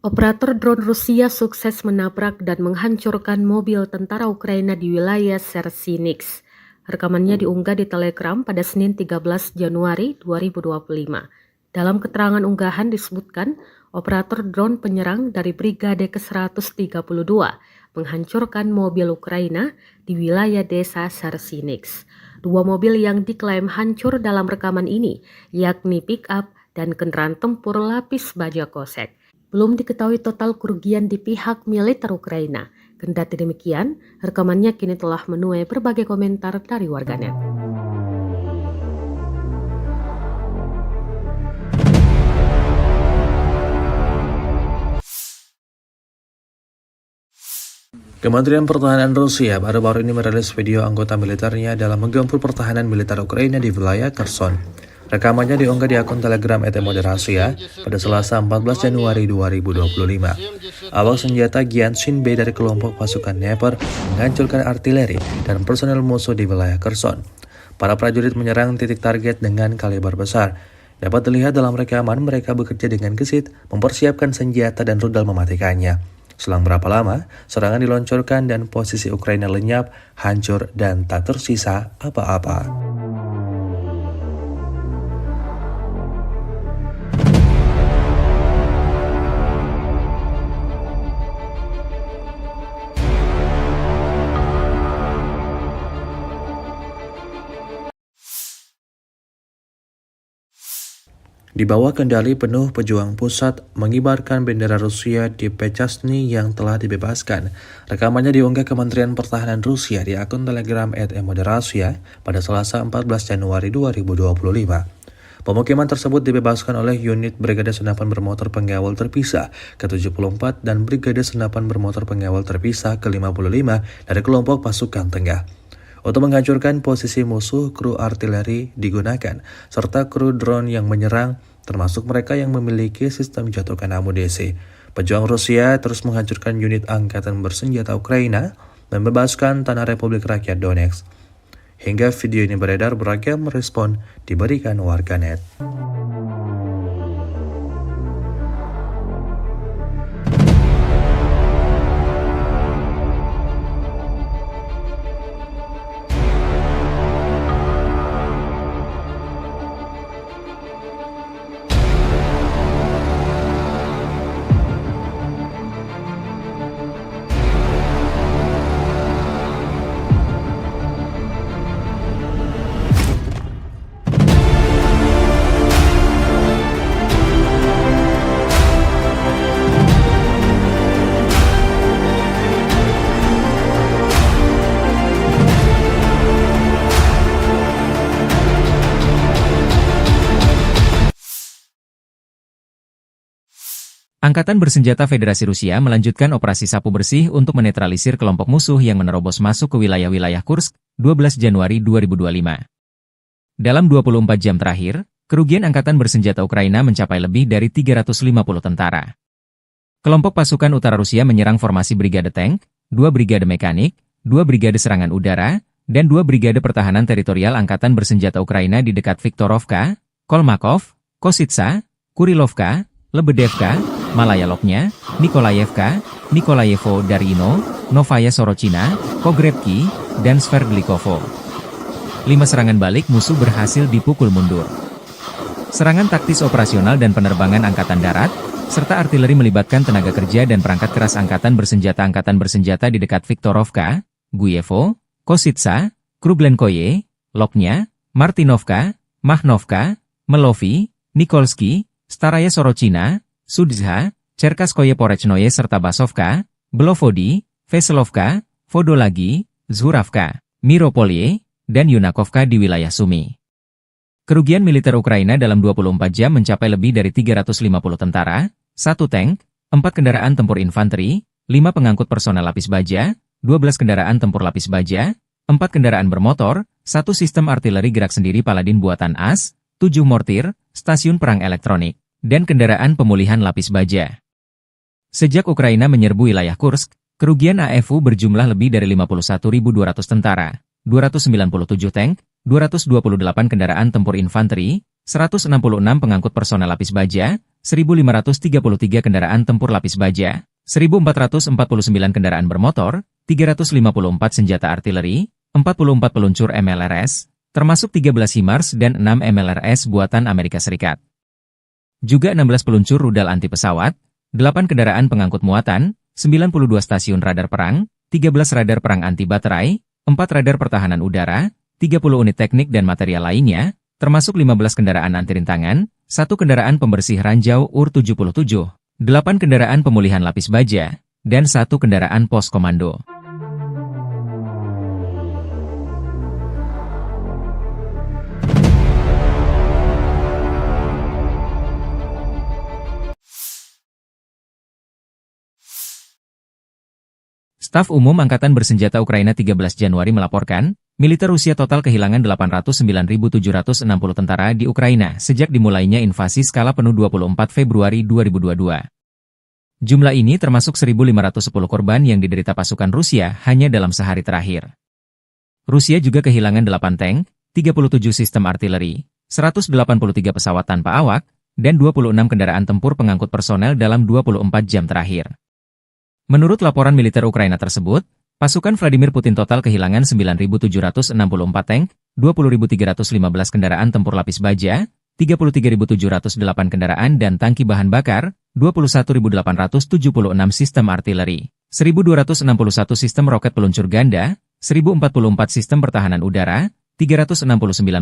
Operator drone Rusia sukses menabrak dan menghancurkan mobil tentara Ukraina di wilayah Chernihiv. Rekamannya diunggah di Telegram pada Senin 13 Januari 2025. Dalam keterangan unggahan disebutkan, operator drone penyerang dari Brigade ke-132 menghancurkan mobil Ukraina di wilayah desa Chernihiv. 2 mobil yang diklaim hancur dalam rekaman ini, yakni pick-up dan kendaraan tempur lapis baja kosek. Belum diketahui total kerugian di pihak militer Ukraina. Kendati demikian, rekamannya kini telah menuai berbagai komentar dari warganet. Kementerian Pertahanan Rusia baru-baru ini merilis video anggota militernya dalam menggempur pertahanan militer Ukraina di wilayah Kherson. Rekamannya diunggah di akun Telegram @moderasiya pada Selasa 14 Januari 2025. Awak senjata Gyanshin B dari kelompok pasukan Dnepr menghancurkan artileri dan personel musuh di wilayah Kherson. Para prajurit menyerang titik target dengan kaliber besar. Dapat dilihat dalam rekaman mereka bekerja dengan gesit, mempersiapkan senjata dan rudal mematikannya. Selang berapa lama, serangan diluncurkan dan posisi Ukraina lenyap, hancur, dan tak tersisa apa-apa. Di bawah kendali penuh pejuang pusat mengibarkan bendera Rusia di Pechasny yang telah dibebaskan. Rekamannya diunggah Kementerian Pertahanan Rusia di akun Telegram @moderasiya pada Selasa 14 Januari 2025. Pemukiman tersebut dibebaskan oleh unit Brigade Senapan Bermotor Pengawal Terpisah ke-74 dan Brigade Senapan Bermotor Pengawal Terpisah ke-55 dari kelompok pasukan tengah. Untuk menghancurkan posisi musuh, kru artileri digunakan, serta kru drone yang menyerang, termasuk mereka yang memiliki sistem jatuhkan amunisi. Pejuang Rusia terus menghancurkan unit angkatan bersenjata Ukraina, membebaskan tanah Republik Rakyat Donetsk. Hingga video ini beredar, beragam respon diberikan warganet. Angkatan Bersenjata Federasi Rusia melanjutkan operasi sapu bersih untuk menetralisir kelompok musuh yang menerobos masuk ke wilayah-wilayah Kursk, 12 Januari 2025. Dalam 24 jam terakhir, kerugian Angkatan Bersenjata Ukraina mencapai lebih dari 350 tentara. Kelompok pasukan utara Rusia menyerang formasi Brigade Tank, 2 Brigade Mekanik, 2 Brigade Serangan Udara, dan 2 Brigade Pertahanan Teritorial Angkatan Bersenjata Ukraina di dekat Viktorovka, Kolmakov, Kositsa, Kurilovka, Lebedevka, Malaya Lopnya, Nikolayevka, Nikolayevo Darino, Novaya Sorochina, Pogrebki, dan Sverdlikovo. 5 serangan balik musuh berhasil dipukul mundur. Serangan taktis operasional dan penerbangan Angkatan Darat, serta artileri melibatkan tenaga kerja dan perangkat keras Angkatan Bersenjata di dekat Viktorovka, Guyevo, Kositsa, Krublenkoye, Lopnya, Martinovka, Mahnovka, Melovi, Nikolsky, Staraya Sorochina, Sudzha, Cherkaskoye Porechnoye serta Basovka, Belovodi, Veselovka, Vodolagi, Zhuravka, Miropolye, dan Yunakovka di wilayah Sumy. Kerugian militer Ukraina dalam 24 jam mencapai lebih dari 350 tentara, 1 tank, 4 kendaraan tempur infanteri, 5 pengangkut personel lapis baja, 12 kendaraan tempur lapis baja, 4 kendaraan bermotor, 1 sistem artileri gerak sendiri Paladin buatan AS, 7 mortir, stasiun perang elektronik, dan kendaraan pemulihan lapis baja. Sejak Ukraina menyerbu wilayah Kursk, kerugian AFU berjumlah lebih dari 51.200 tentara, 297 tank, 228 kendaraan tempur infanteri, 166 pengangkut personel lapis baja, 1.533 kendaraan tempur lapis baja, 1.449 kendaraan bermotor, 354 senjata artileri, 44 peluncur MLRS, termasuk 13 HIMARS dan 6 MLRS buatan Amerika Serikat. Juga 16 peluncur rudal anti pesawat, 8 kendaraan pengangkut muatan, 92 stasiun radar perang, 13 radar perang anti baterai, 4 radar pertahanan udara, 30 unit teknik dan material lainnya, termasuk 15 kendaraan anti rintangan, 1 kendaraan pembersih ranjau UR-77, 8 kendaraan pemulihan lapis baja, dan 1 kendaraan pos komando. Staf Umum Angkatan Bersenjata Ukraina 13 Januari melaporkan, militer Rusia total kehilangan 809.760 tentara di Ukraina sejak dimulainya invasi skala penuh 24 Februari 2022. Jumlah ini termasuk 1.510 korban yang diderita pasukan Rusia hanya dalam sehari terakhir. Rusia juga kehilangan 8 tank, 37 sistem artileri, 183 pesawat tanpa awak, dan 26 kendaraan tempur pengangkut personel dalam 24 jam terakhir. Menurut laporan militer Ukraina tersebut, pasukan Vladimir Putin total kehilangan 9.764 tank, 20.315 kendaraan tempur lapis baja, 33.708 kendaraan dan tangki bahan bakar, 21.876 sistem artileri, 1.261 sistem roket peluncur ganda, 1.044 sistem pertahanan udara, 369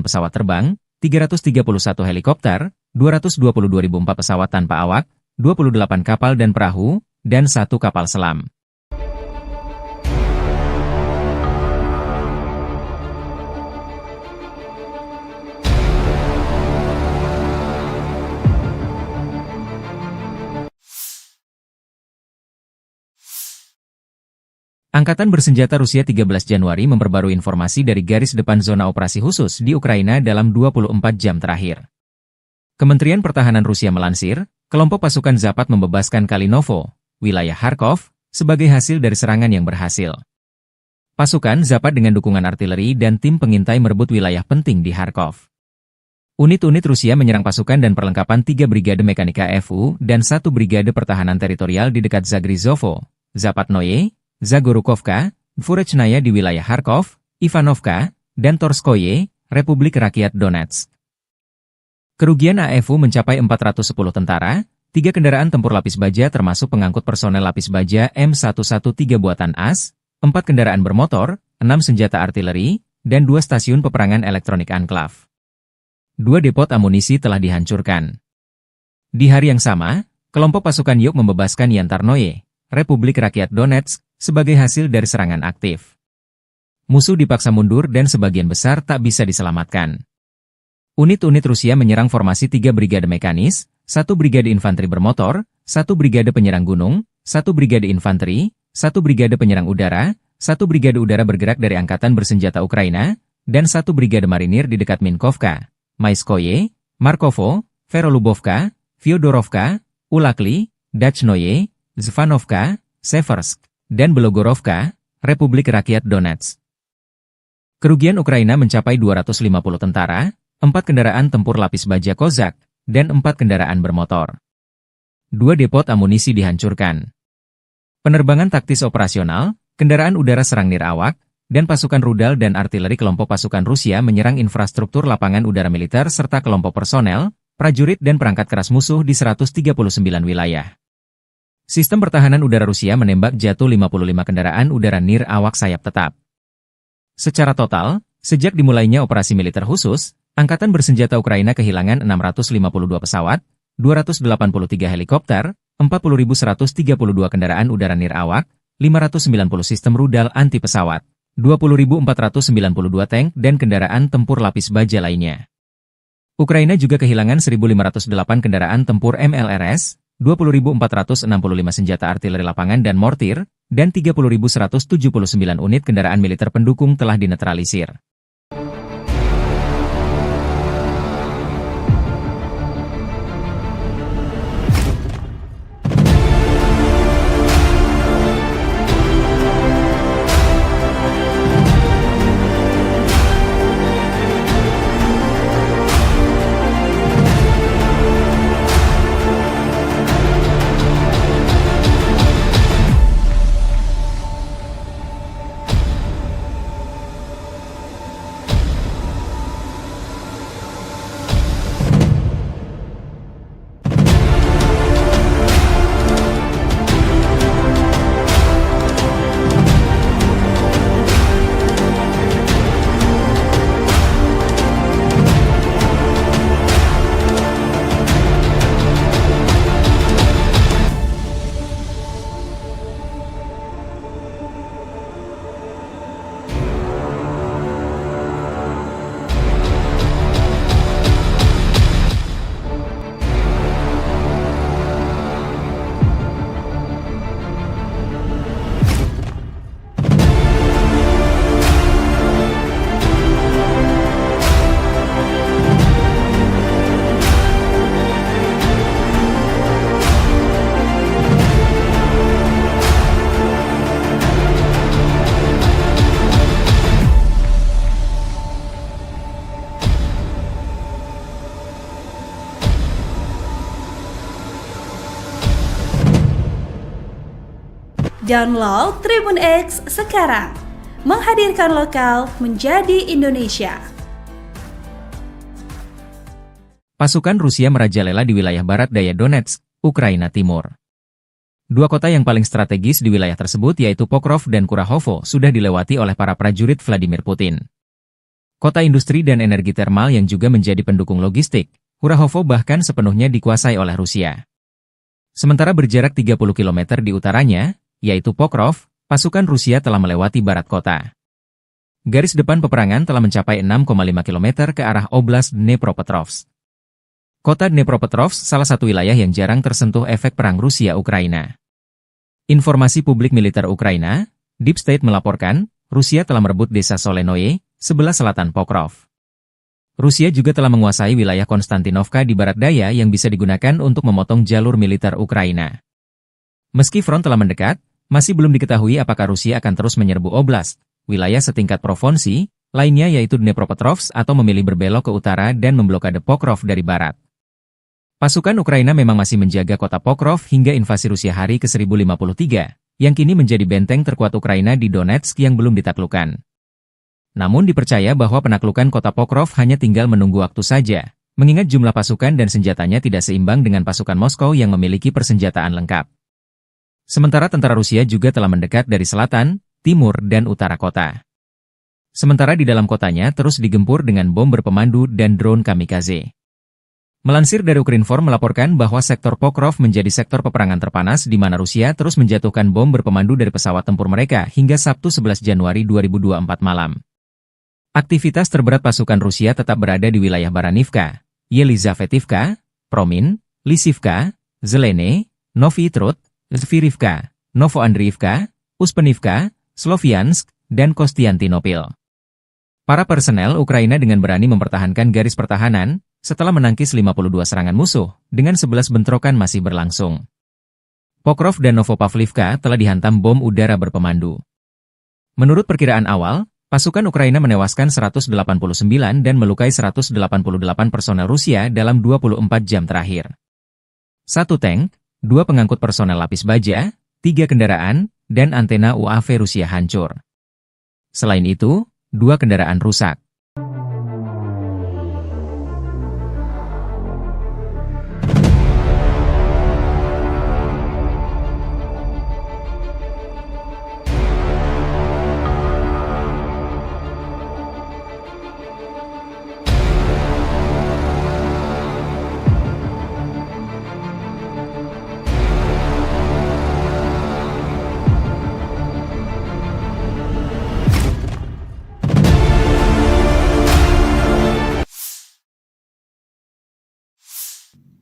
pesawat terbang, 331 helikopter, 222.004 pesawat tanpa awak, 28 kapal dan perahu, dan 1 kapal selam. Angkatan Bersenjata Rusia 13 Januari memperbarui informasi dari garis depan zona operasi khusus di Ukraina dalam 24 jam terakhir. Kementerian Pertahanan Rusia melansir, kelompok pasukan Zapat membebaskan Kalinovo, wilayah Kharkov, sebagai hasil dari serangan yang berhasil. Pasukan Zapat dengan dukungan artileri dan tim pengintai merebut wilayah penting di Kharkov. Unit-unit Rusia menyerang pasukan dan perlengkapan 3 Brigade Mekanika FU dan 1 Brigade Pertahanan Teritorial di dekat Zagrizovo, Zapatnoye, Zagorukovka, Dvorechnaya di wilayah Kharkov, Ivanovka, dan Torskoye, Republik Rakyat Donetsk. Kerugian AFU mencapai 410 tentara, 3 kendaraan tempur lapis baja termasuk pengangkut personel lapis baja M113 buatan AS, 4 kendaraan bermotor, 6 senjata artileri, dan 2 stasiun peperangan elektronik Anklav. 2 depot amunisi telah dihancurkan. Di hari yang sama, kelompok pasukan Yuk membebaskan Yantarnoye, Republik Rakyat Donetsk, sebagai hasil dari serangan aktif. Musuh dipaksa mundur dan sebagian besar tak bisa diselamatkan. Unit-unit Rusia menyerang formasi 3 brigade mekanis, 1 brigade infanteri bermotor, 1 brigade penyerang gunung, 1 brigade infanteri, 1 brigade penyerang udara, 1 brigade udara bergerak dari Angkatan Bersenjata Ukraina, dan 1 brigade marinir di dekat Minkovka, Maiskoye, Markovo, Verolubovka, Fyodorovka, Ulakli, Dachnoye, Zvanovka, Seversk, dan Belogorovka, Republik Rakyat Donetsk. Kerugian Ukraina mencapai 250 tentara, 4 kendaraan tempur lapis baja Kozak, dan 4 kendaraan bermotor. 2 depot amunisi dihancurkan. Penerbangan taktis operasional, kendaraan udara serang nirawak, dan pasukan rudal dan artileri kelompok pasukan Rusia menyerang infrastruktur lapangan udara militer serta kelompok personel, prajurit dan perangkat keras musuh di 139 wilayah. Sistem pertahanan udara Rusia menembak jatuh 55 kendaraan udara nirawak sayap tetap. Secara total, sejak dimulainya operasi militer khusus, Angkatan Bersenjata Ukraina kehilangan 652 pesawat, 283 helikopter, 40.132 kendaraan udara nirawak, 590 sistem rudal anti pesawat, 20.492 tank dan kendaraan tempur lapis baja lainnya. Ukraina juga kehilangan 1.508 kendaraan tempur MLRS, 20.465 senjata artileri lapangan dan mortir, dan 30.179 unit kendaraan militer pendukung telah dinetralisir. Download Tribun X sekarang. Menghadirkan lokal menjadi Indonesia. Pasukan Rusia merajalela di wilayah barat daya Donetsk, Ukraina Timur. Dua kota yang paling strategis di wilayah tersebut yaitu Pokrov dan Kurahovo sudah dilewati oleh para prajurit Vladimir Putin. Kota industri dan energi termal yang juga menjadi pendukung logistik, Kurahovo bahkan sepenuhnya dikuasai oleh Rusia. Sementara berjarak 30 km di utaranya, yaitu Pokrov, pasukan Rusia telah melewati barat kota. Garis depan peperangan telah mencapai 6,5 km ke arah Oblast Dnepropetrovsk. Kota Dnepropetrovsk salah satu wilayah yang jarang tersentuh efek perang Rusia-Ukraina. Informasi publik militer Ukraina, Deep State melaporkan, Rusia telah merebut desa Solenoye, sebelah selatan Pokrov. Rusia juga telah menguasai wilayah Konstantinovka di barat daya yang bisa digunakan untuk memotong jalur militer Ukraina. Meski front telah mendekat, masih belum diketahui apakah Rusia akan terus menyerbu oblast, wilayah setingkat provinsi, lainnya yaitu Dnepropetrovsk atau memilih berbelok ke utara dan memblokade Pokrov dari barat. Pasukan Ukraina memang masih menjaga kota Pokrov hingga invasi Rusia hari ke-1053, yang kini menjadi benteng terkuat Ukraina di Donetsk yang belum ditaklukkan. Namun dipercaya bahwa penaklukan kota Pokrov hanya tinggal menunggu waktu saja, mengingat jumlah pasukan dan senjatanya tidak seimbang dengan pasukan Moskow yang memiliki persenjataan lengkap. Sementara tentara Rusia juga telah mendekat dari selatan, timur, dan utara kota. Sementara di dalam kotanya terus digempur dengan bom berpemandu dan drone kamikaze. Melansir dari Ukrinform melaporkan bahwa sektor Pokrov menjadi sektor peperangan terpanas di mana Rusia terus menjatuhkan bom berpemandu dari pesawat tempur mereka hingga Sabtu 11 Januari 2024 malam. Aktivitas terberat pasukan Rusia tetap berada di wilayah Baranivka, Yelizavetivka, Promin, Lisivka, Zelene, Novy Trud, Zvirivka, Novoandriivka, Uspenivka, Sloviansk, dan Kostiantinopil. Para personel Ukraina dengan berani mempertahankan garis pertahanan, setelah menangkis 52 serangan musuh, dengan 11 bentrokan masih berlangsung. Pokrov dan Novopavlivka telah dihantam bom udara berpemandu. Menurut perkiraan awal, pasukan Ukraina menewaskan 189 dan melukai 188 personel Rusia dalam 24 jam terakhir. 1 tank, 2 pengangkut personel lapis baja, 3 kendaraan, dan antena UAV Rusia hancur. Selain itu, 2 kendaraan rusak.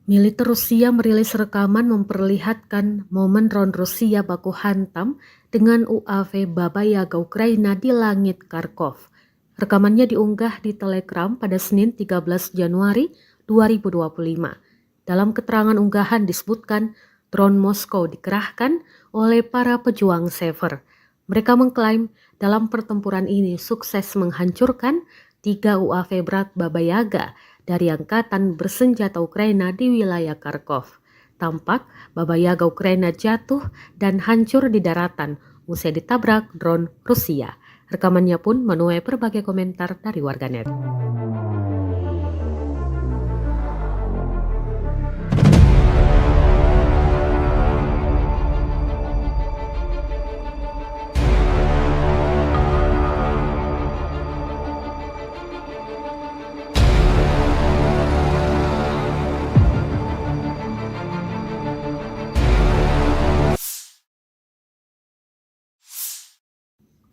Militer Rusia merilis rekaman memperlihatkan momen drone Rusia baku hantam dengan UAV Baba Yaga Ukraina di langit Kharkov. Rekamannya diunggah di Telegram pada Senin 13 Januari 2025. Dalam keterangan unggahan disebutkan drone Moskow dikerahkan oleh para pejuang Sever. Mereka mengklaim dalam pertempuran ini sukses menghancurkan 3 UAV berat Baba Yaga dari angkatan bersenjata Ukraina di wilayah Kharkov. Tampak Baba Yaga Ukraina jatuh dan hancur di daratan usai ditabrak drone Rusia. Rekamannya pun menuai berbagai komentar dari warganet.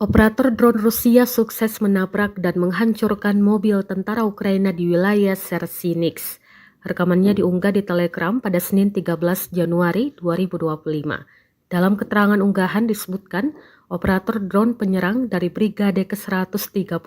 Operator drone Rusia sukses menabrak dan menghancurkan mobil tentara Ukraina di wilayah Sersinix. Rekamannya diunggah di Telegram pada Senin 13 Januari 2025. Dalam keterangan unggahan disebutkan, operator drone penyerang dari Brigade ke-132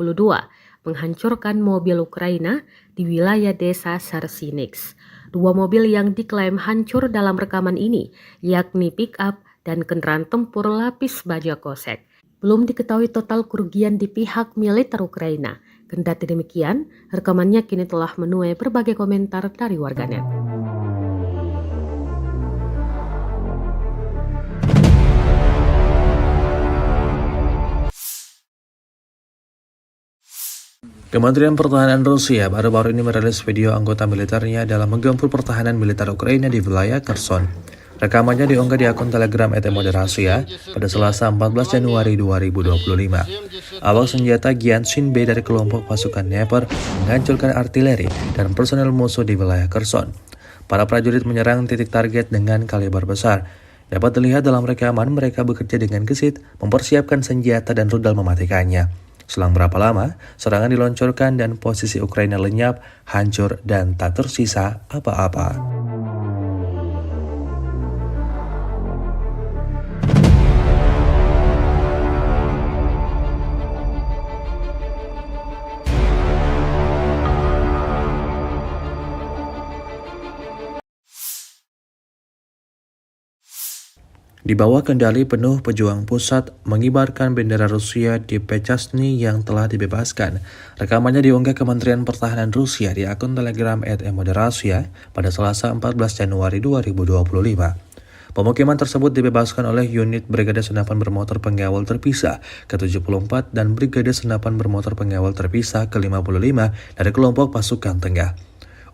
menghancurkan mobil Ukraina di wilayah desa Sersinix. 2 mobil yang diklaim hancur dalam rekaman ini, yakni pick-up dan kendaraan tempur lapis baja kosek. Belum diketahui total kerugian di pihak militer Ukraina. Kendati demikian, rekamannya kini telah menuai berbagai komentar dari warganet. Kementerian Pertahanan Rusia baru-baru ini merilis video anggota militernya dalam menggempur pertahanan militer Ukraina di wilayah Kherson. Rekamannya diunggah di akun Telegram @Moderasia pada Selasa 14 Januari 2025. Awak senjata Gyanshin B dari kelompok pasukan Dnepr menghancurkan artileri dan personel musuh di wilayah Kherson. Para prajurit menyerang titik target dengan kaliber besar. Dapat dilihat dalam rekaman mereka bekerja dengan gesit, mempersiapkan senjata dan rudal mematikannya. Selang berapa lama, serangan diluncurkan dan posisi Ukraina lenyap, hancur, dan tak tersisa apa-apa. Di bawah kendali penuh pejuang pusat mengibarkan bendera Rusia di Pechasny yang telah dibebaskan. Rekamannya diunggah Kementerian Pertahanan Rusia di akun Telegram @Moderasia pada Selasa 14 Januari 2025. Pemukiman tersebut dibebaskan oleh unit Brigade Senapan Bermotor Pengawal Terpisah ke-74 dan Brigade Senapan Bermotor Pengawal Terpisah ke-55 dari kelompok pasukan tengah.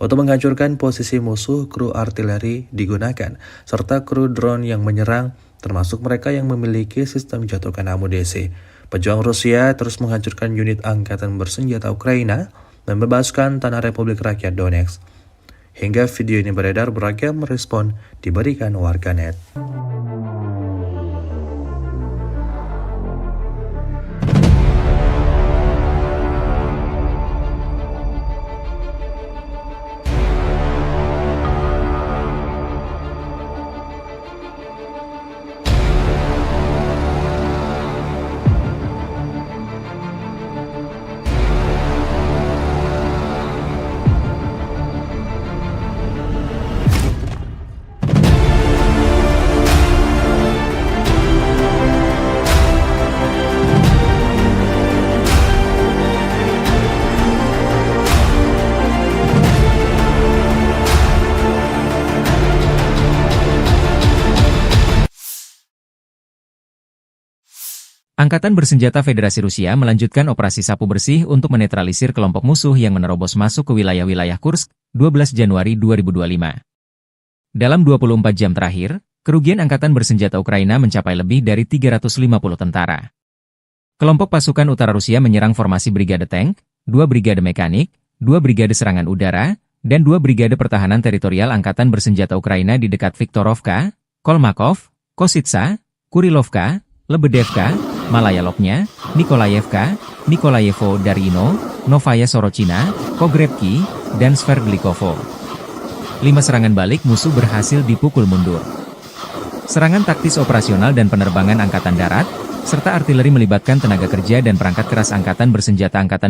Untuk menghancurkan posisi musuh, kru artileri digunakan, serta kru drone yang menyerang, termasuk mereka yang memiliki sistem jatuhkan amunisi. Pejuang Rusia terus menghancurkan unit angkatan bersenjata Ukraina, membebaskan tanah Republik Rakyat Donetsk. Hingga video ini beredar, beragam respon diberikan warganet. Angkatan Bersenjata Federasi Rusia melanjutkan operasi sapu bersih untuk menetralisir kelompok musuh yang menerobos masuk ke wilayah-wilayah Kursk, 12 Januari 2025. Dalam 24 jam terakhir, kerugian Angkatan Bersenjata Ukraina mencapai lebih dari 350 tentara. Kelompok pasukan utara Rusia menyerang formasi Brigade Tank, 2 Brigade Mekanik, 2 Brigade Serangan Udara, dan 2 Brigade Pertahanan Teritorial Angkatan Bersenjata Ukraina di dekat Viktorovka, Kolmakov, Kositsa, Kurilovka, Lebedevka, Malaya Lopnya, Nikolayevka, Nikolayevo Darino, Novaya Sorochina, Pogrebki, dan Sverdlikovo. 5 serangan balik musuh berhasil dipukul mundur. Serangan taktis operasional dan penerbangan angkatan darat, serta artileri melibatkan tenaga kerja dan perangkat keras angkatan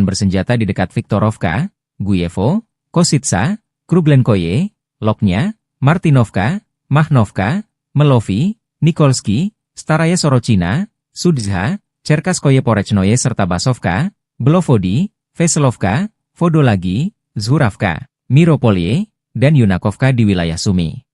bersenjata di dekat Viktorovka, Guyevo, Kositsa, Kruglenkoye, Lopnya, Martinovka, Mahnovka, Melovi, Nikolsky, Staraya Sorochina, Sudzha, Cherkaskoye Porechnoye serta Basovka, Belovodi, Veselovka, Vodolagi, Zhuravka, Miropolye, dan Yunakovka di wilayah Sumy.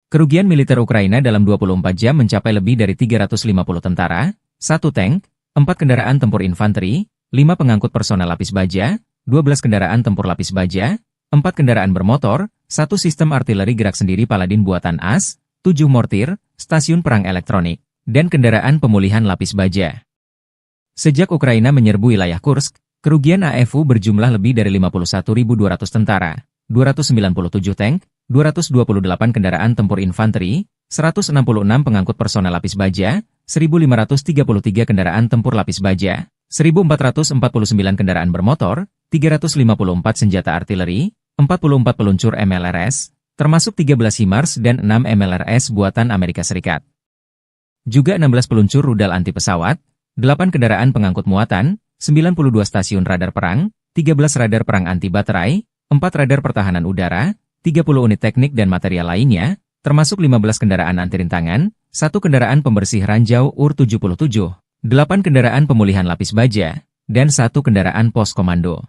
Kerugian militer Ukraina dalam 24 jam mencapai lebih dari 350 tentara, 1 tank, 4 kendaraan tempur infanteri, 5 pengangkut personel lapis baja, 12 kendaraan tempur lapis baja, 4 kendaraan bermotor, 1 sistem artileri gerak sendiri Paladin buatan AS, 7 mortir, stasiun perang elektronik, dan kendaraan pemulihan lapis baja. Sejak Ukraina menyerbu wilayah Kursk, kerugian AFU berjumlah lebih dari 51.200 tentara, 297 tank, 228 kendaraan tempur infanteri, 166 pengangkut personel lapis baja, 1.533 kendaraan tempur lapis baja, 1.449 kendaraan bermotor, 354 senjata artileri, 44 peluncur MLRS, termasuk 13 HIMARS dan 6 MLRS buatan Amerika Serikat. Juga 16 peluncur rudal anti pesawat, 8 kendaraan pengangkut muatan, 92 stasiun radar perang, 13 radar perang anti baterai, 4 radar pertahanan udara, 30 unit teknik dan material lainnya, termasuk 15 kendaraan anti rintangan, 1 kendaraan pembersih ranjau UR-77, 8 kendaraan pemulihan lapis baja, dan 1 kendaraan pos komando.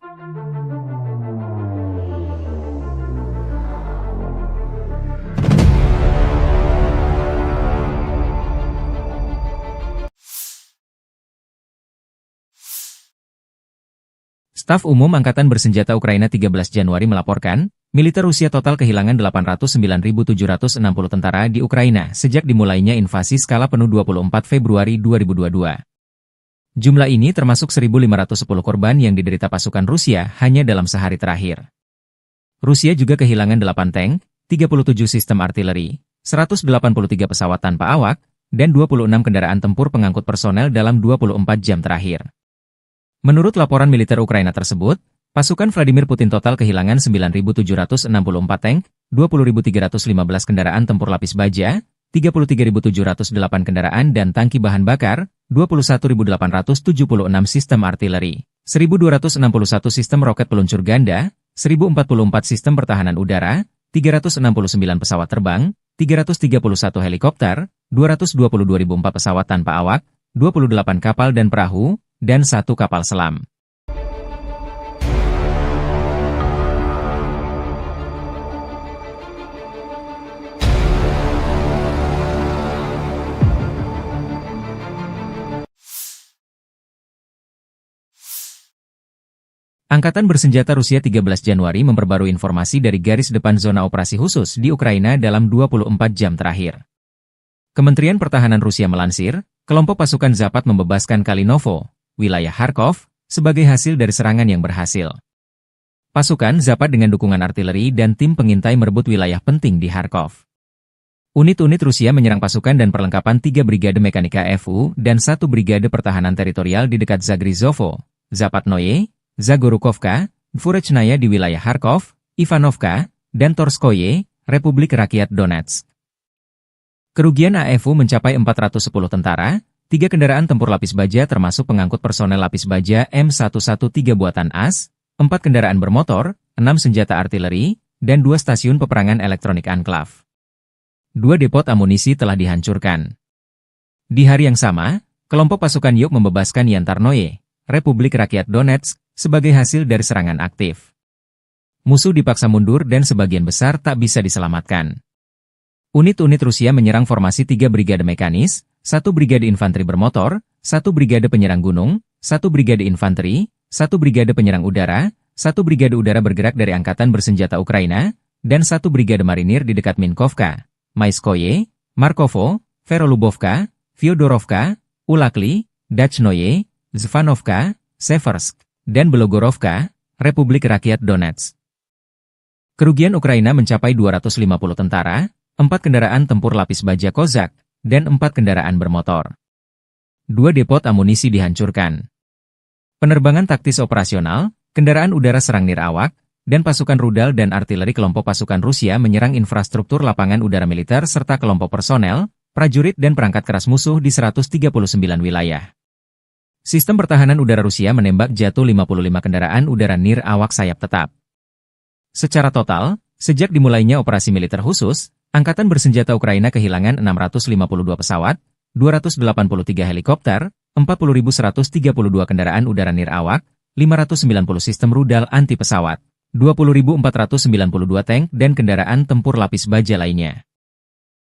Staf Umum Angkatan Bersenjata Ukraina 13 Januari melaporkan, militer Rusia total kehilangan 809.760 tentara di Ukraina sejak dimulainya invasi skala penuh 24 Februari 2022. Jumlah ini termasuk 1.510 korban yang diderita pasukan Rusia hanya dalam sehari terakhir. Rusia juga kehilangan 8 tank, 37 sistem artileri, 183 pesawat tanpa awak, dan 26 kendaraan tempur pengangkut personel dalam 24 jam terakhir. Menurut laporan militer Ukraina tersebut, pasukan Vladimir Putin total kehilangan 9.764 tank, 20.315 kendaraan tempur lapis baja, 33.708 kendaraan dan tangki bahan bakar, 21.876 sistem artileri, 1.261 sistem roket peluncur ganda, 1.044 sistem pertahanan udara, 369 pesawat terbang, 331 helikopter, 222.004 pesawat tanpa awak, 28 kapal dan perahu, dan 1 kapal selam. Angkatan Bersenjata Rusia 13 Januari memperbarui informasi dari garis depan zona operasi khusus di Ukraina dalam 24 jam terakhir. Kementerian Pertahanan Rusia melansir, kelompok pasukan Zapat membebaskan Kalinovo, wilayah Kharkov, sebagai hasil dari serangan yang berhasil. Pasukan Zapat dengan dukungan artileri dan tim pengintai merebut wilayah penting di Kharkov. Unit-unit Rusia menyerang pasukan dan perlengkapan 3 Brigade Mekanika FU dan 1 Brigade Pertahanan Teritorial di dekat Zagrizovo, Zapatnoye, Zagorukovka, Dvurechnaya di wilayah Kharkov, Ivanovka, dan Torskoye, Republik Rakyat Donetsk. Kerugian AFU mencapai 410 tentara, 3 kendaraan tempur lapis baja termasuk pengangkut personel lapis baja M113 buatan AS, 4 kendaraan bermotor, 6 senjata artileri, dan 2 stasiun peperangan elektronik Anklav. 2 depot amunisi telah dihancurkan. Di hari yang sama, kelompok pasukan Yuk membebaskan Yantarnoye, Republik Rakyat Donetsk, sebagai hasil dari serangan aktif. Musuh dipaksa mundur dan sebagian besar tak bisa diselamatkan. Unit-unit Rusia menyerang formasi 3 brigade mekanis, 1 brigade infanteri bermotor, 1 brigade penyerang gunung, 1 brigade infanteri, 1 brigade penyerang udara, 1 brigade udara bergerak dari Angkatan Bersenjata Ukraina, dan 1 brigade marinir di dekat Minkovka, Maiskoye, Markovo, Verolubovka, Fyodorovka, Ulakli, Dachnoye, Zvanovka, Seversk, dan Belogorovka, Republik Rakyat Donetsk. Kerugian Ukraina mencapai 250 tentara, 4 kendaraan tempur lapis baja Kozak, dan 4 kendaraan bermotor. 2 depot amunisi dihancurkan. Penerbangan taktis operasional, kendaraan udara serang nirawak, dan pasukan rudal dan artileri kelompok pasukan Rusia menyerang infrastruktur lapangan udara militer serta kelompok personel, prajurit dan perangkat keras musuh di 139 wilayah. Sistem pertahanan udara Rusia menembak jatuh 55 kendaraan udara nirawak sayap tetap. Secara total, sejak dimulainya operasi militer khusus, Angkatan Bersenjata Ukraina kehilangan 652 pesawat, 283 helikopter, 40.132 kendaraan udara nirawak, 590 sistem rudal anti pesawat, 20.492 tank dan kendaraan tempur lapis baja lainnya.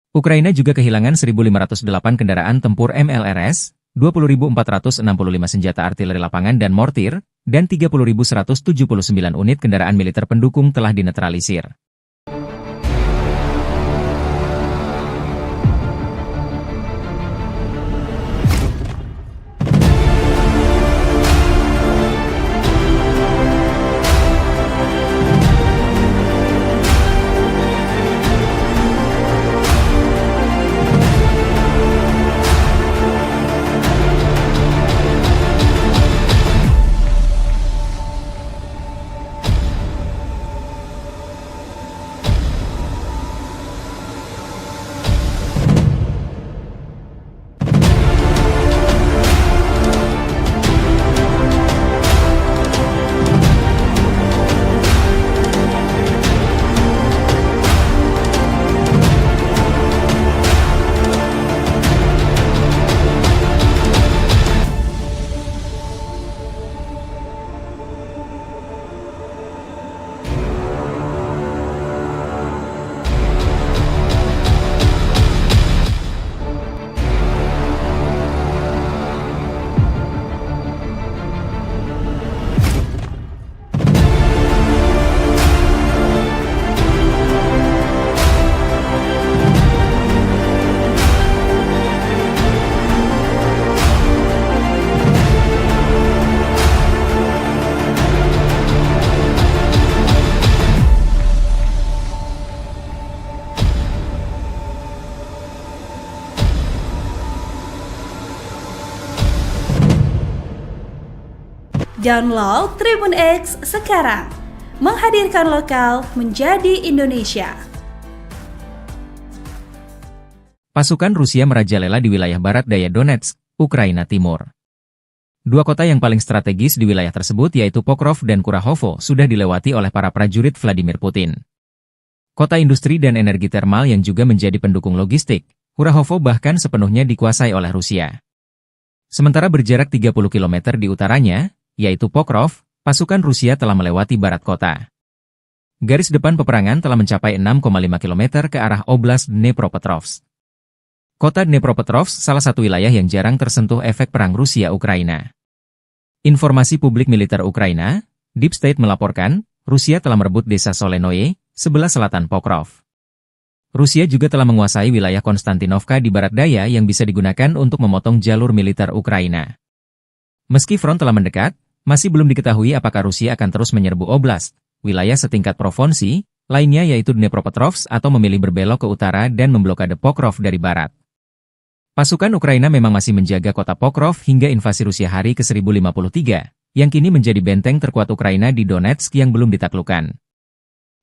Ukraina juga kehilangan 1.508 kendaraan tempur MLRS, 20.465 senjata artileri lapangan dan mortir, dan 30.179 unit kendaraan militer pendukung telah dinetralisir. Download Tribun X sekarang. Menghadirkan lokal menjadi Indonesia. Pasukan Rusia merajalela di wilayah barat daya Donetsk, Ukraina Timur. Dua kota yang paling strategis di wilayah tersebut yaitu Pokrov dan Kurahovo sudah dilewati oleh para prajurit Vladimir Putin. Kota industri dan energi termal yang juga menjadi pendukung logistik, Kurahovo bahkan sepenuhnya dikuasai oleh Rusia. Sementara berjarak 30 km di utaranya, yaitu Pokrov, pasukan Rusia telah melewati barat kota. Garis depan peperangan telah mencapai 6,5 km ke arah Oblast Dnepropetrovsk. Kota Dnepropetrovsk salah satu wilayah yang jarang tersentuh efek perang Rusia-Ukraina. Informasi publik militer Ukraina, Deep State melaporkan, Rusia telah merebut desa Solenoye, sebelah selatan Pokrov. Rusia juga telah menguasai wilayah Konstantinovka di barat daya yang bisa digunakan untuk memotong jalur militer Ukraina. Meski front telah mendekat, masih belum diketahui apakah Rusia akan terus menyerbu oblast, wilayah setingkat provinsi, lainnya yaitu Dnepropetrovsk atau memilih berbelok ke utara dan memblokade Pokrov dari barat. Pasukan Ukraina memang masih menjaga kota Pokrov hingga invasi Rusia hari ke-1053, yang kini menjadi benteng terkuat Ukraina di Donetsk yang belum ditaklukkan.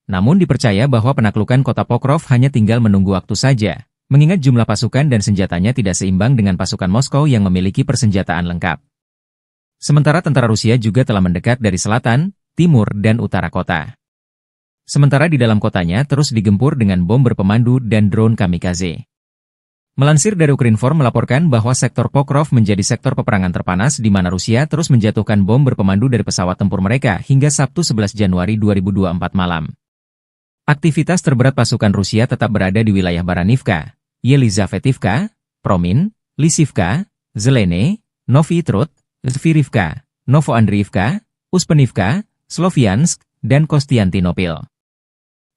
Namun dipercaya bahwa penaklukan kota Pokrov hanya tinggal menunggu waktu saja, mengingat jumlah pasukan dan senjatanya tidak seimbang dengan pasukan Moskow yang memiliki persenjataan lengkap. Sementara tentara Rusia juga telah mendekat dari selatan, timur, dan utara kota. Sementara di dalam kotanya terus digempur dengan bom berpemandu dan drone kamikaze. Melansir dari Ukrinform melaporkan bahwa sektor Pokrov menjadi sektor peperangan terpanas di mana Rusia terus menjatuhkan bom berpemandu dari pesawat tempur mereka hingga Sabtu 11 Januari 2024 malam. Aktivitas terberat pasukan Rusia tetap berada di wilayah Baranivka, Yelizavetivka, Promin, Lisivka, Zelene, Novy Trud, Zvirivka, Novoandriivka, Uspenivka, Sloviansk, dan Kostiantinopil.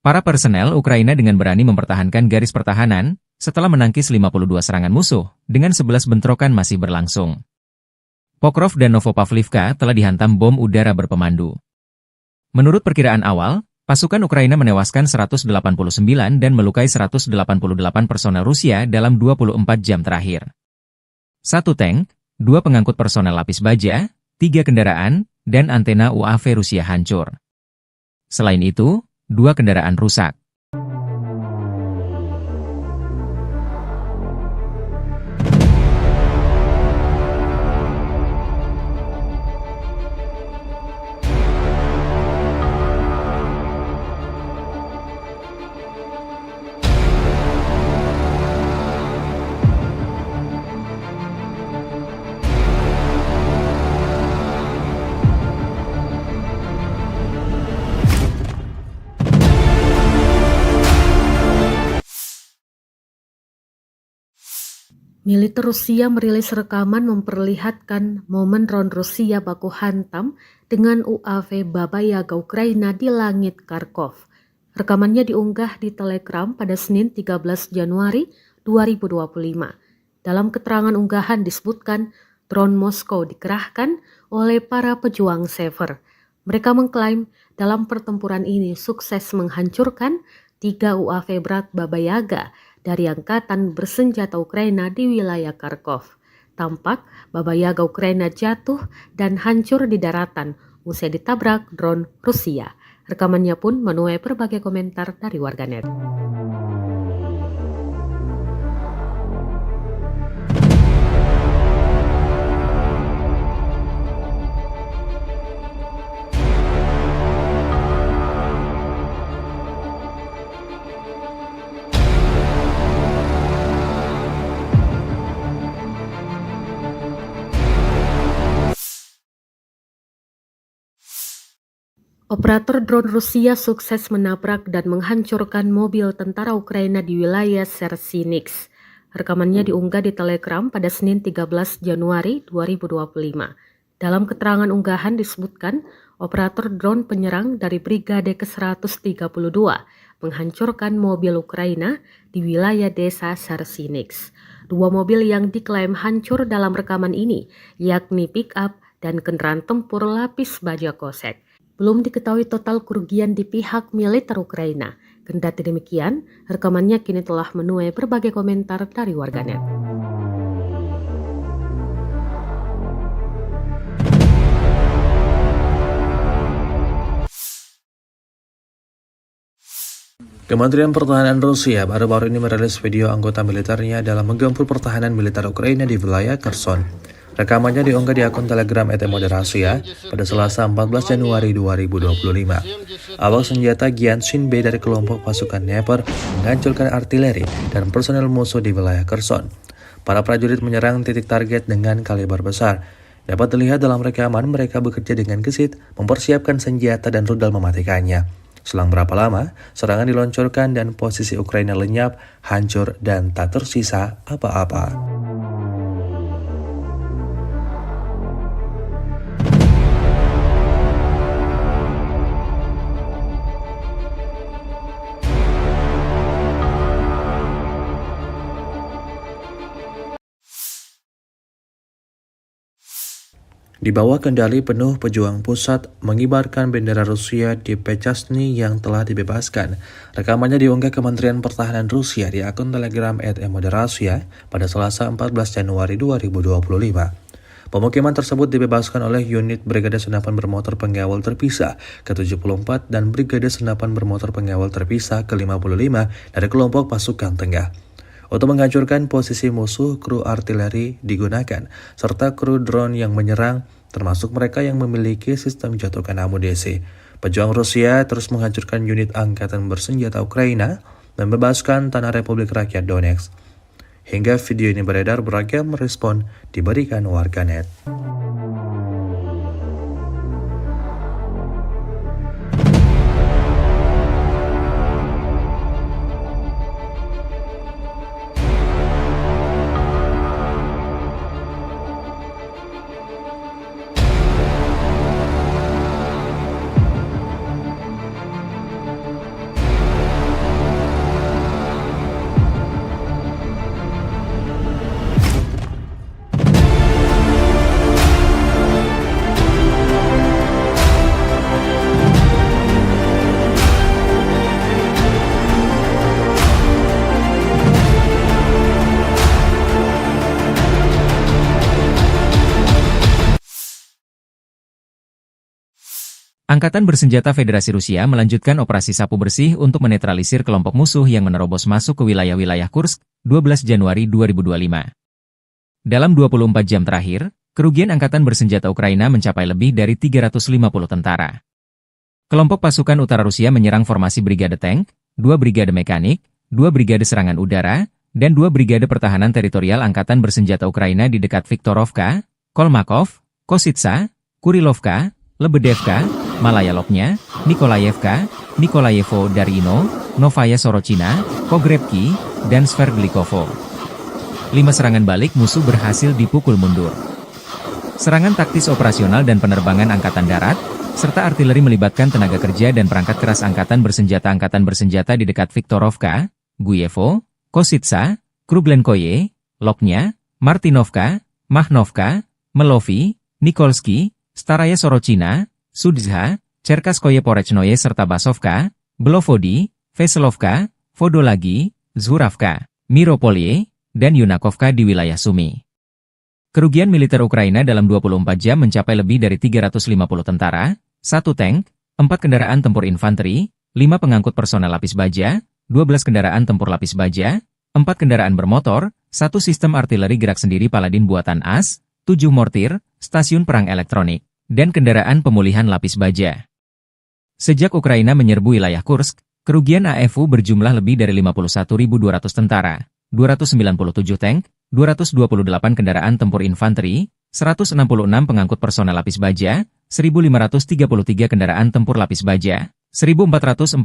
Para personel Ukraina dengan berani mempertahankan garis pertahanan, setelah menangkis 52 serangan musuh, dengan 11 bentrokan masih berlangsung. Pokrov dan Novopavlivka telah dihantam bom udara berpemandu. Menurut perkiraan awal, pasukan Ukraina menewaskan 189 dan melukai 188 personel Rusia dalam 24 jam terakhir. 1 tank, 2 pengangkut personel lapis baja, 3 kendaraan, dan antena UAV Rusia hancur. Selain itu, 2 kendaraan rusak. Militer Rusia merilis rekaman memperlihatkan momen drone Rusia baku hantam dengan UAV Baba Yaga Ukraina di langit Kharkov. Rekamannya diunggah di Telegram pada Senin 13 Januari 2025. Dalam keterangan unggahan disebutkan drone Moskow dikerahkan oleh para pejuang Sever. Mereka mengklaim dalam pertempuran ini sukses menghancurkan 3 UAV berat Baba Yaga dari angkatan bersenjata Ukraina di wilayah Kharkov. Tampak Baba Yaga Ukraina jatuh dan hancur di daratan usai ditabrak drone Rusia. Rekamannya pun menuai berbagai komentar dari warganet. Operator drone Rusia sukses menabrak dan menghancurkan mobil tentara Ukraina di wilayah Sersinix. Rekamannya diunggah di Telegram pada Senin 13 Januari 2025. Dalam keterangan unggahan disebutkan, operator drone penyerang dari Brigade ke-132 menghancurkan mobil Ukraina di wilayah desa Sersinix. 2 mobil yang diklaim hancur dalam rekaman ini, yakni pick-up dan kendaraan tempur lapis baja kosek. Belum diketahui total kerugian di pihak militer Ukraina. Kendati demikian, rekamannya kini telah menuai berbagai komentar dari warganet. Kementerian Pertahanan Rusia baru-baru ini merilis video anggota militernya dalam menggempur pertahanan militer Ukraina di wilayah Kherson. Rekamannya diunggah di akun Telegram @moderasia pada Selasa 14 Januari 2025. Awak senjata Gyanshin B dari kelompok pasukan Dnepr menghancurkan artileri dan personel musuh di wilayah Kherson. Para prajurit menyerang titik target dengan kaliber besar. Dapat dilihat dalam rekaman mereka bekerja dengan gesit, mempersiapkan senjata dan rudal mematikannya. Selang berapa lama, serangan diluncurkan dan posisi Ukraina lenyap, hancur, dan tak tersisa apa-apa. Di bawah kendali penuh pejuang pusat mengibarkan bendera Rusia di Pechasny yang telah dibebaskan. Rekamannya diunggah Kementerian Pertahanan Rusia di akun Telegram @moderasia pada Selasa 14 Januari 2025. Pemukiman tersebut dibebaskan oleh unit Brigade Senapan Bermotor Pengawal Terpisah ke-74 dan Brigade Senapan Bermotor Pengawal Terpisah ke-55 dari kelompok pasukan tengah. Untuk menghancurkan posisi musuh, kru artileri digunakan, serta kru drone yang menyerang, termasuk mereka yang memiliki sistem jatuhkan amunisi. Pejuang Rusia terus menghancurkan unit angkatan bersenjata Ukraina dan membebaskan tanah Republik Rakyat Donetsk. Hingga video ini beredar, beragam respon diberikan warganet. Angkatan Bersenjata Federasi Rusia melanjutkan operasi sapu bersih untuk menetralisir kelompok musuh yang menerobos masuk ke wilayah-wilayah Kursk, 12 Januari 2025. Dalam 24 jam terakhir, kerugian Angkatan Bersenjata Ukraina mencapai lebih dari 350 tentara. Kelompok pasukan utara Rusia menyerang formasi Brigade Tank, 2 Brigade Mekanik, 2 Brigade Serangan Udara, dan 2 Brigade Pertahanan Teritorial Angkatan Bersenjata Ukraina di dekat Viktorovka, Kolmakov, Kositsa, Kurilovka, Lebedevka, Malaya Lopnya, Nikolayevka, Nikolayevo Darino, Novaya Sorochina, Pogrebki, dan Sverdlikovo. 5 serangan balik musuh berhasil dipukul mundur. Serangan taktis operasional dan penerbangan angkatan darat, serta artileri melibatkan tenaga kerja dan perangkat keras angkatan bersenjata di dekat Viktorovka, Guyevo, Kositsa, Kruglenkoye, Lopnya, Martinovka, Mahnovka, Melovi, Nikolski, Staraya Sorochina, Sudzha, Cherkaskoye Porechnoye serta Basovka, Belovodi, Veselovka, Vodolagi, Zhuravka, Miropolye, dan Yunakovka di wilayah Sumy. Kerugian militer Ukraina dalam 24 jam mencapai lebih dari 350 tentara, 1 tank, 4 kendaraan tempur infanteri, 5 pengangkut personel lapis baja, 12 kendaraan tempur lapis baja, 4 kendaraan bermotor, 1 sistem artileri gerak sendiri Paladin buatan AS, 7 mortir, stasiun perang elektronik, dan kendaraan pemulihan lapis baja. Sejak Ukraina menyerbu wilayah Kursk, kerugian AFU berjumlah lebih dari 51.200 tentara, 297 tank, 228 kendaraan tempur infanteri, 166 pengangkut personel lapis baja, 1.533 kendaraan tempur lapis baja, 1.449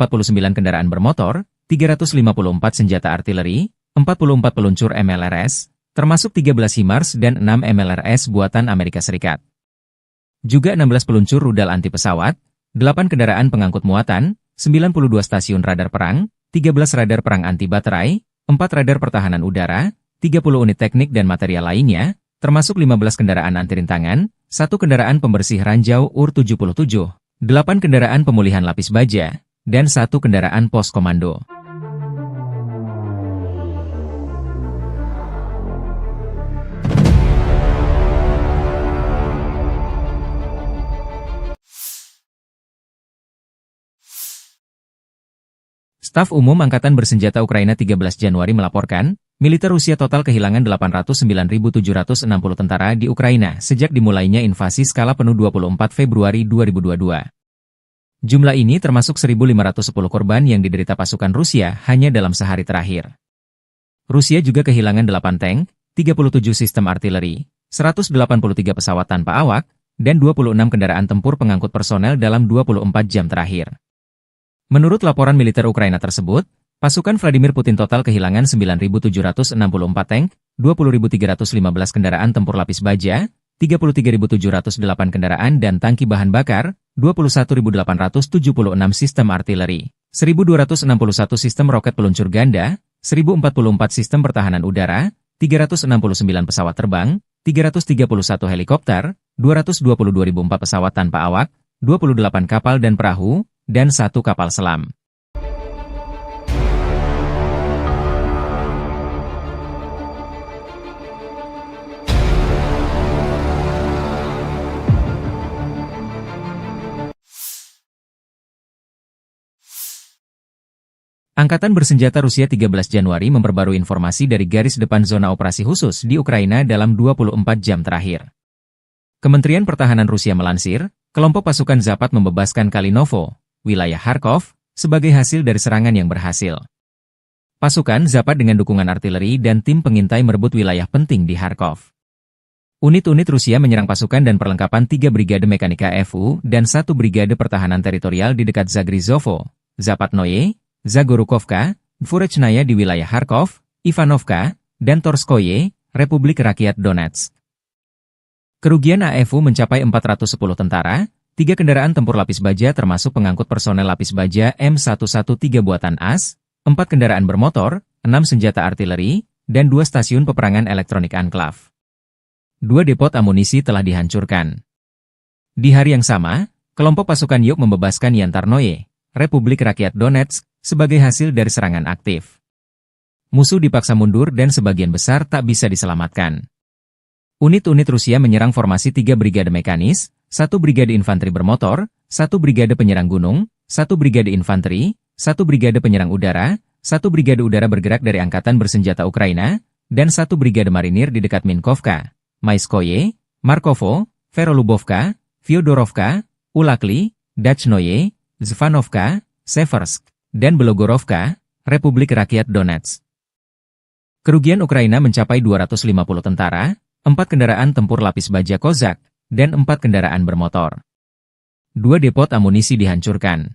kendaraan bermotor, 354 senjata artileri, 44 peluncur MLRS, termasuk 13 HIMARS dan 6 MLRS buatan Amerika Serikat. Juga 16 peluncur rudal anti pesawat, 8 kendaraan pengangkut muatan, 92 stasiun radar perang, 13 radar perang anti baterai, 4 radar pertahanan udara, 30 unit teknik dan material lainnya, termasuk 15 kendaraan anti rintangan, 1 kendaraan pembersih ranjau UR-77, 8 kendaraan pemulihan lapis baja, dan 1 kendaraan pos komando. Staf Umum Angkatan Bersenjata Ukraina 13 Januari melaporkan, militer Rusia total kehilangan 809.760 tentara di Ukraina sejak dimulainya invasi skala penuh 24 Februari 2022. Jumlah ini termasuk 1.510 korban yang diderita pasukan Rusia hanya dalam sehari terakhir. Rusia juga kehilangan 8 tank, 37 sistem artileri, 183 pesawat tanpa awak, dan 26 kendaraan tempur pengangkut personel dalam 24 jam terakhir. Menurut laporan militer Ukraina tersebut, pasukan Vladimir Putin total kehilangan 9.764 tank, 20.315 kendaraan tempur lapis baja, 33.708 kendaraan dan tangki bahan bakar, 21.876 sistem artileri, 1.261 sistem roket peluncur ganda, 1.044 sistem pertahanan udara, 369 pesawat terbang, 331 helikopter, 222.004 pesawat tanpa awak, 28 kapal dan perahu, dan 1 kapal selam. Angkatan Bersenjata Rusia 13 Januari memperbarui informasi dari garis depan zona operasi khusus di Ukraina dalam 24 jam terakhir. Kementerian Pertahanan Rusia melansir, kelompok pasukan Zapat membebaskan Kalinovo, wilayah Kharkov, sebagai hasil dari serangan yang berhasil. Pasukan Zapat dengan dukungan artileri dan tim pengintai merebut wilayah penting di Kharkov. Unit-unit Rusia menyerang pasukan dan perlengkapan 3 Brigade Mekanika FU dan 1 Brigade Pertahanan Teritorial di dekat Zagrizovo, Zapatnoye, Zagorukovka, Dvorechnaya di wilayah Kharkov, Ivanovka, dan Torskoye, Republik Rakyat Donetsk. Kerugian AFU mencapai 410 tentara, 3 kendaraan tempur lapis baja termasuk pengangkut personel lapis baja M113 buatan AS, 4 kendaraan bermotor, 6 senjata artileri, dan 2 stasiun peperangan elektronik Anklav. 2 depot amunisi telah dihancurkan. Di hari yang sama, kelompok pasukan Yuk membebaskan Yantarnoye, Republik Rakyat Donetsk, sebagai hasil dari serangan aktif. Musuh dipaksa mundur dan sebagian besar tak bisa diselamatkan. Unit-unit Rusia menyerang formasi 3 brigade mekanis, 1 brigade infanteri bermotor, 1 brigade penyerang gunung, 1 brigade infanteri, 1 brigade penyerang udara, 1 brigade udara bergerak dari Angkatan Bersenjata Ukraina, dan 1 brigade marinir di dekat Minkovka, Maiskoye, Markovo, Verolubovka, Fyodorovka, Ulakli, Dachnoye, Zvanovka, Seversk, dan Belogorovka, Republik Rakyat Donetsk. Kerugian Ukraina mencapai 250 tentara, 4 kendaraan tempur lapis baja Kozak, dan 4 kendaraan bermotor. 2 depot amunisi dihancurkan.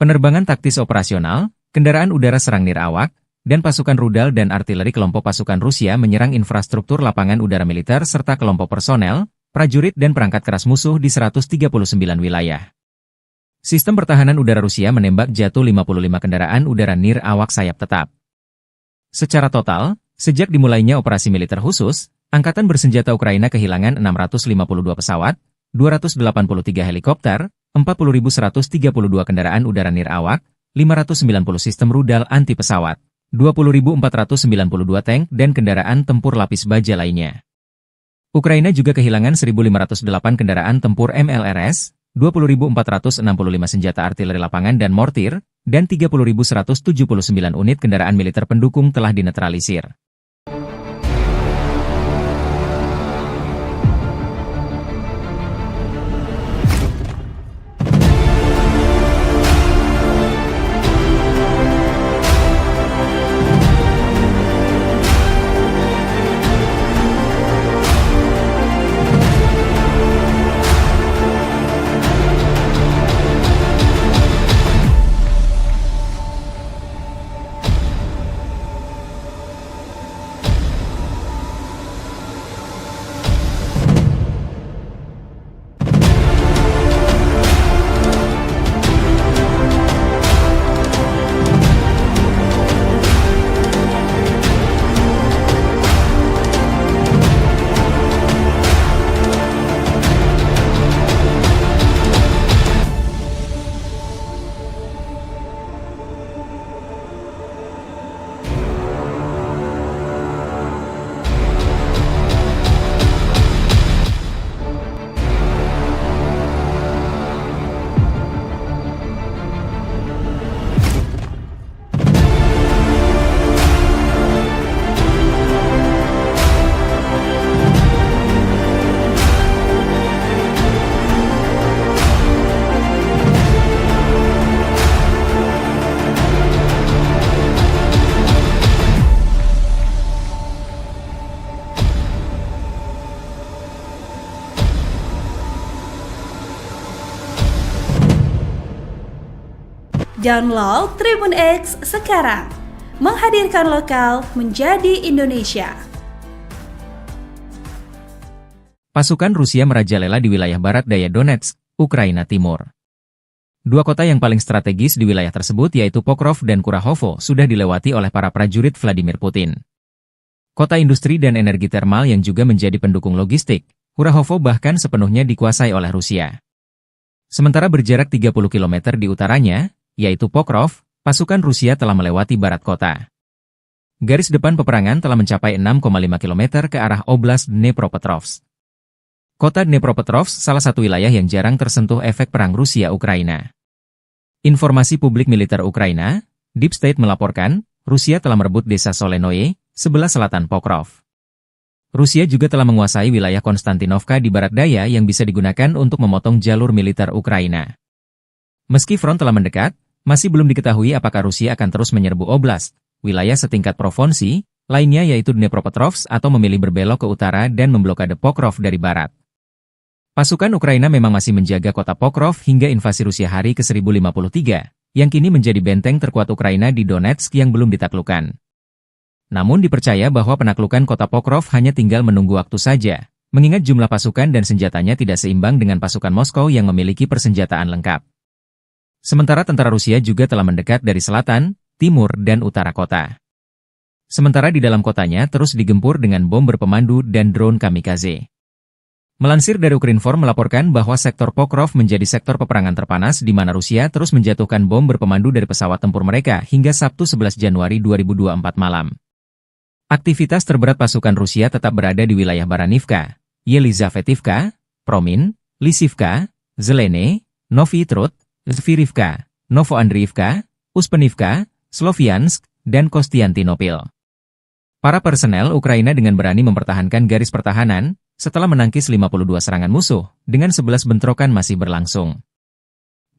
Penerbangan taktis operasional, kendaraan udara serang nirawak, dan pasukan rudal dan artileri kelompok pasukan Rusia menyerang infrastruktur lapangan udara militer serta kelompok personel, prajurit dan perangkat keras musuh di 139 wilayah. Sistem pertahanan udara Rusia menembak jatuh 55 kendaraan udara nirawak sayap tetap. Secara total, sejak dimulainya operasi militer khusus, Angkatan Bersenjata Ukraina kehilangan 652 pesawat, 283 helikopter, 40.132 kendaraan udara nirawak, 590 sistem rudal anti pesawat, 20.492 tank dan kendaraan tempur lapis baja lainnya. Ukraina juga kehilangan 1.508 kendaraan tempur MLRS, 20.465 senjata artileri lapangan dan mortir, dan 30.179 unit kendaraan militer pendukung telah dinetralisir. Download Tribun X sekarang. Menghadirkan lokal menjadi Indonesia. Pasukan Rusia merajalela di wilayah barat daya Donetsk, Ukraina Timur. Dua kota yang paling strategis di wilayah tersebut yaitu Pokrov dan Kurahovo sudah dilewati oleh para prajurit Vladimir Putin. Kota industri dan energi termal yang juga menjadi pendukung logistik, Kurahovo bahkan sepenuhnya dikuasai oleh Rusia. Sementara berjarak 30 km di utaranya, yaitu Pokrov, pasukan Rusia telah melewati barat kota. Garis depan peperangan telah mencapai 6,5 km ke arah Oblast Dnepropetrovsk. Kota Dnepropetrovsk salah satu wilayah yang jarang tersentuh efek perang Rusia-Ukraina. Informasi publik militer Ukraina, Deep State melaporkan, Rusia telah merebut desa Solenoye, sebelah selatan Pokrov. Rusia juga telah menguasai wilayah Konstantinovka di barat daya yang bisa digunakan untuk memotong jalur militer Ukraina. Meski front telah mendekat, masih belum diketahui apakah Rusia akan terus menyerbu oblast, wilayah setingkat provinsi, lainnya yaitu Dnepropetrovsk atau memilih berbelok ke utara dan memblokade Pokrov dari barat. Pasukan Ukraina memang masih menjaga kota Pokrov hingga invasi Rusia hari ke-1053, yang kini menjadi benteng terkuat Ukraina di Donetsk yang belum ditaklukkan. Namun dipercaya bahwa penaklukan kota Pokrov hanya tinggal menunggu waktu saja, mengingat jumlah pasukan dan senjatanya tidak seimbang dengan pasukan Moskow yang memiliki persenjataan lengkap. Sementara tentara Rusia juga telah mendekat dari selatan, timur, dan utara kota. Sementara di dalam kotanya terus digempur dengan bom berpemandu dan drone kamikaze. Melansir dari Ukrinform melaporkan bahwa sektor Pokrov menjadi sektor peperangan terpanas di mana Rusia terus menjatuhkan bom berpemandu dari pesawat tempur mereka hingga Sabtu 11 Januari 2024 malam. Aktivitas terberat pasukan Rusia tetap berada di wilayah Baranivka, Yelizavetivka, Promin, Lisivka, Zelene, Novi Trud, Zvirivka, Novoandriivka, Uspenivka, Sloviansk, dan Kostiantinopil. Para personel Ukraina dengan berani mempertahankan garis pertahanan, setelah menangkis 52 serangan musuh, dengan 11 bentrokan masih berlangsung.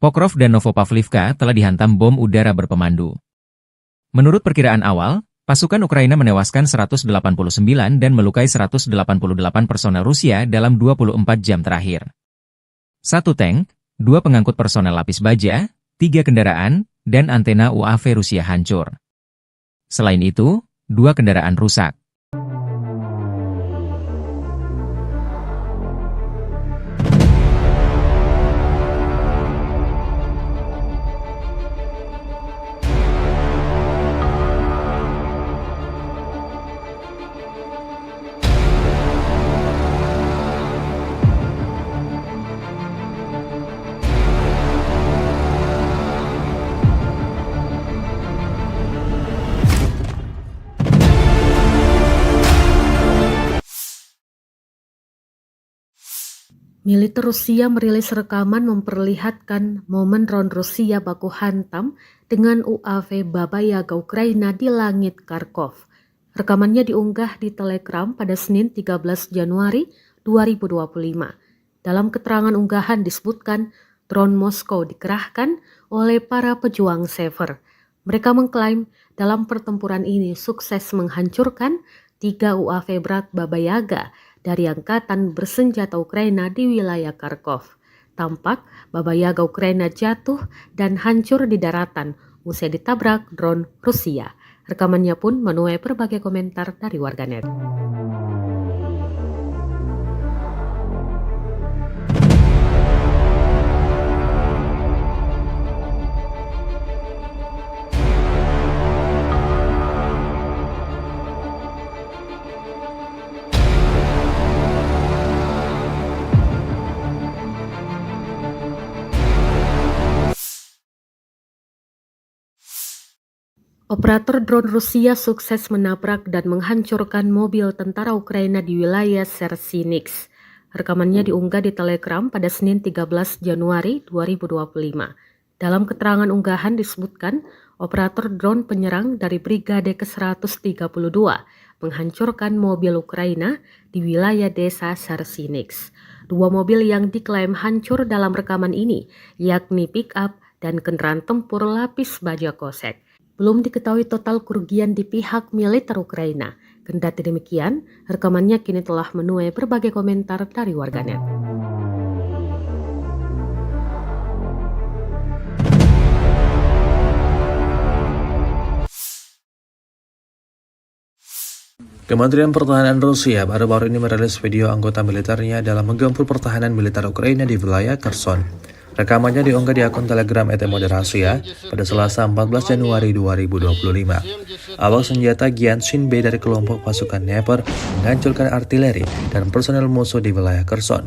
Pokrov dan Novopavlivka telah dihantam bom udara berpemandu. Menurut perkiraan awal, pasukan Ukraina menewaskan 189 dan melukai 188 personel Rusia dalam 24 jam terakhir. 1 tank, 2 pengangkut personel lapis baja, 3 kendaraan, dan antena UAV Rusia hancur. Selain itu, 2 kendaraan rusak. Militer Rusia merilis rekaman memperlihatkan momen drone Rusia baku hantam dengan UAV Baba Yaga Ukraina di langit Kharkov. Rekamannya diunggah di Telegram pada Senin 13 Januari 2025. Dalam keterangan unggahan disebutkan drone Moskow dikerahkan oleh para pejuang Sever. Mereka mengklaim dalam pertempuran ini sukses menghancurkan 3 UAV berat Baba Yaga dari angkatan bersenjata Ukraina di wilayah Kharkov. Tampak Baba Yaga Ukraina jatuh dan hancur di daratan usai ditabrak drone Rusia. Rekamannya pun menuai berbagai komentar dari warganet. Operator drone Rusia sukses menabrak dan menghancurkan mobil tentara Ukraina di wilayah Sersinix. Rekamannya diunggah di Telegram pada Senin 13 Januari 2025. Dalam keterangan unggahan disebutkan, operator drone penyerang dari Brigade ke-132 menghancurkan mobil Ukraina di wilayah desa Sersinix. 2 mobil yang diklaim hancur dalam rekaman ini, yakni pick-up dan kendaraan tempur lapis baja kosek. Belum diketahui total kerugian di pihak militer Ukraina. Kendati demikian, rekamannya kini telah menuai berbagai komentar dari warganet. Kementerian Pertahanan Rusia baru-baru ini merilis video anggota militernya dalam menggempur pertahanan militer Ukraina di wilayah Kherson. Rekamannya diunggah di akun Telegram @moderasia pada Selasa 14 Januari 2025. Awak senjata Gyanshin B dari kelompok pasukan Dnepr menghancurkan artileri dan personel musuh di wilayah Kherson.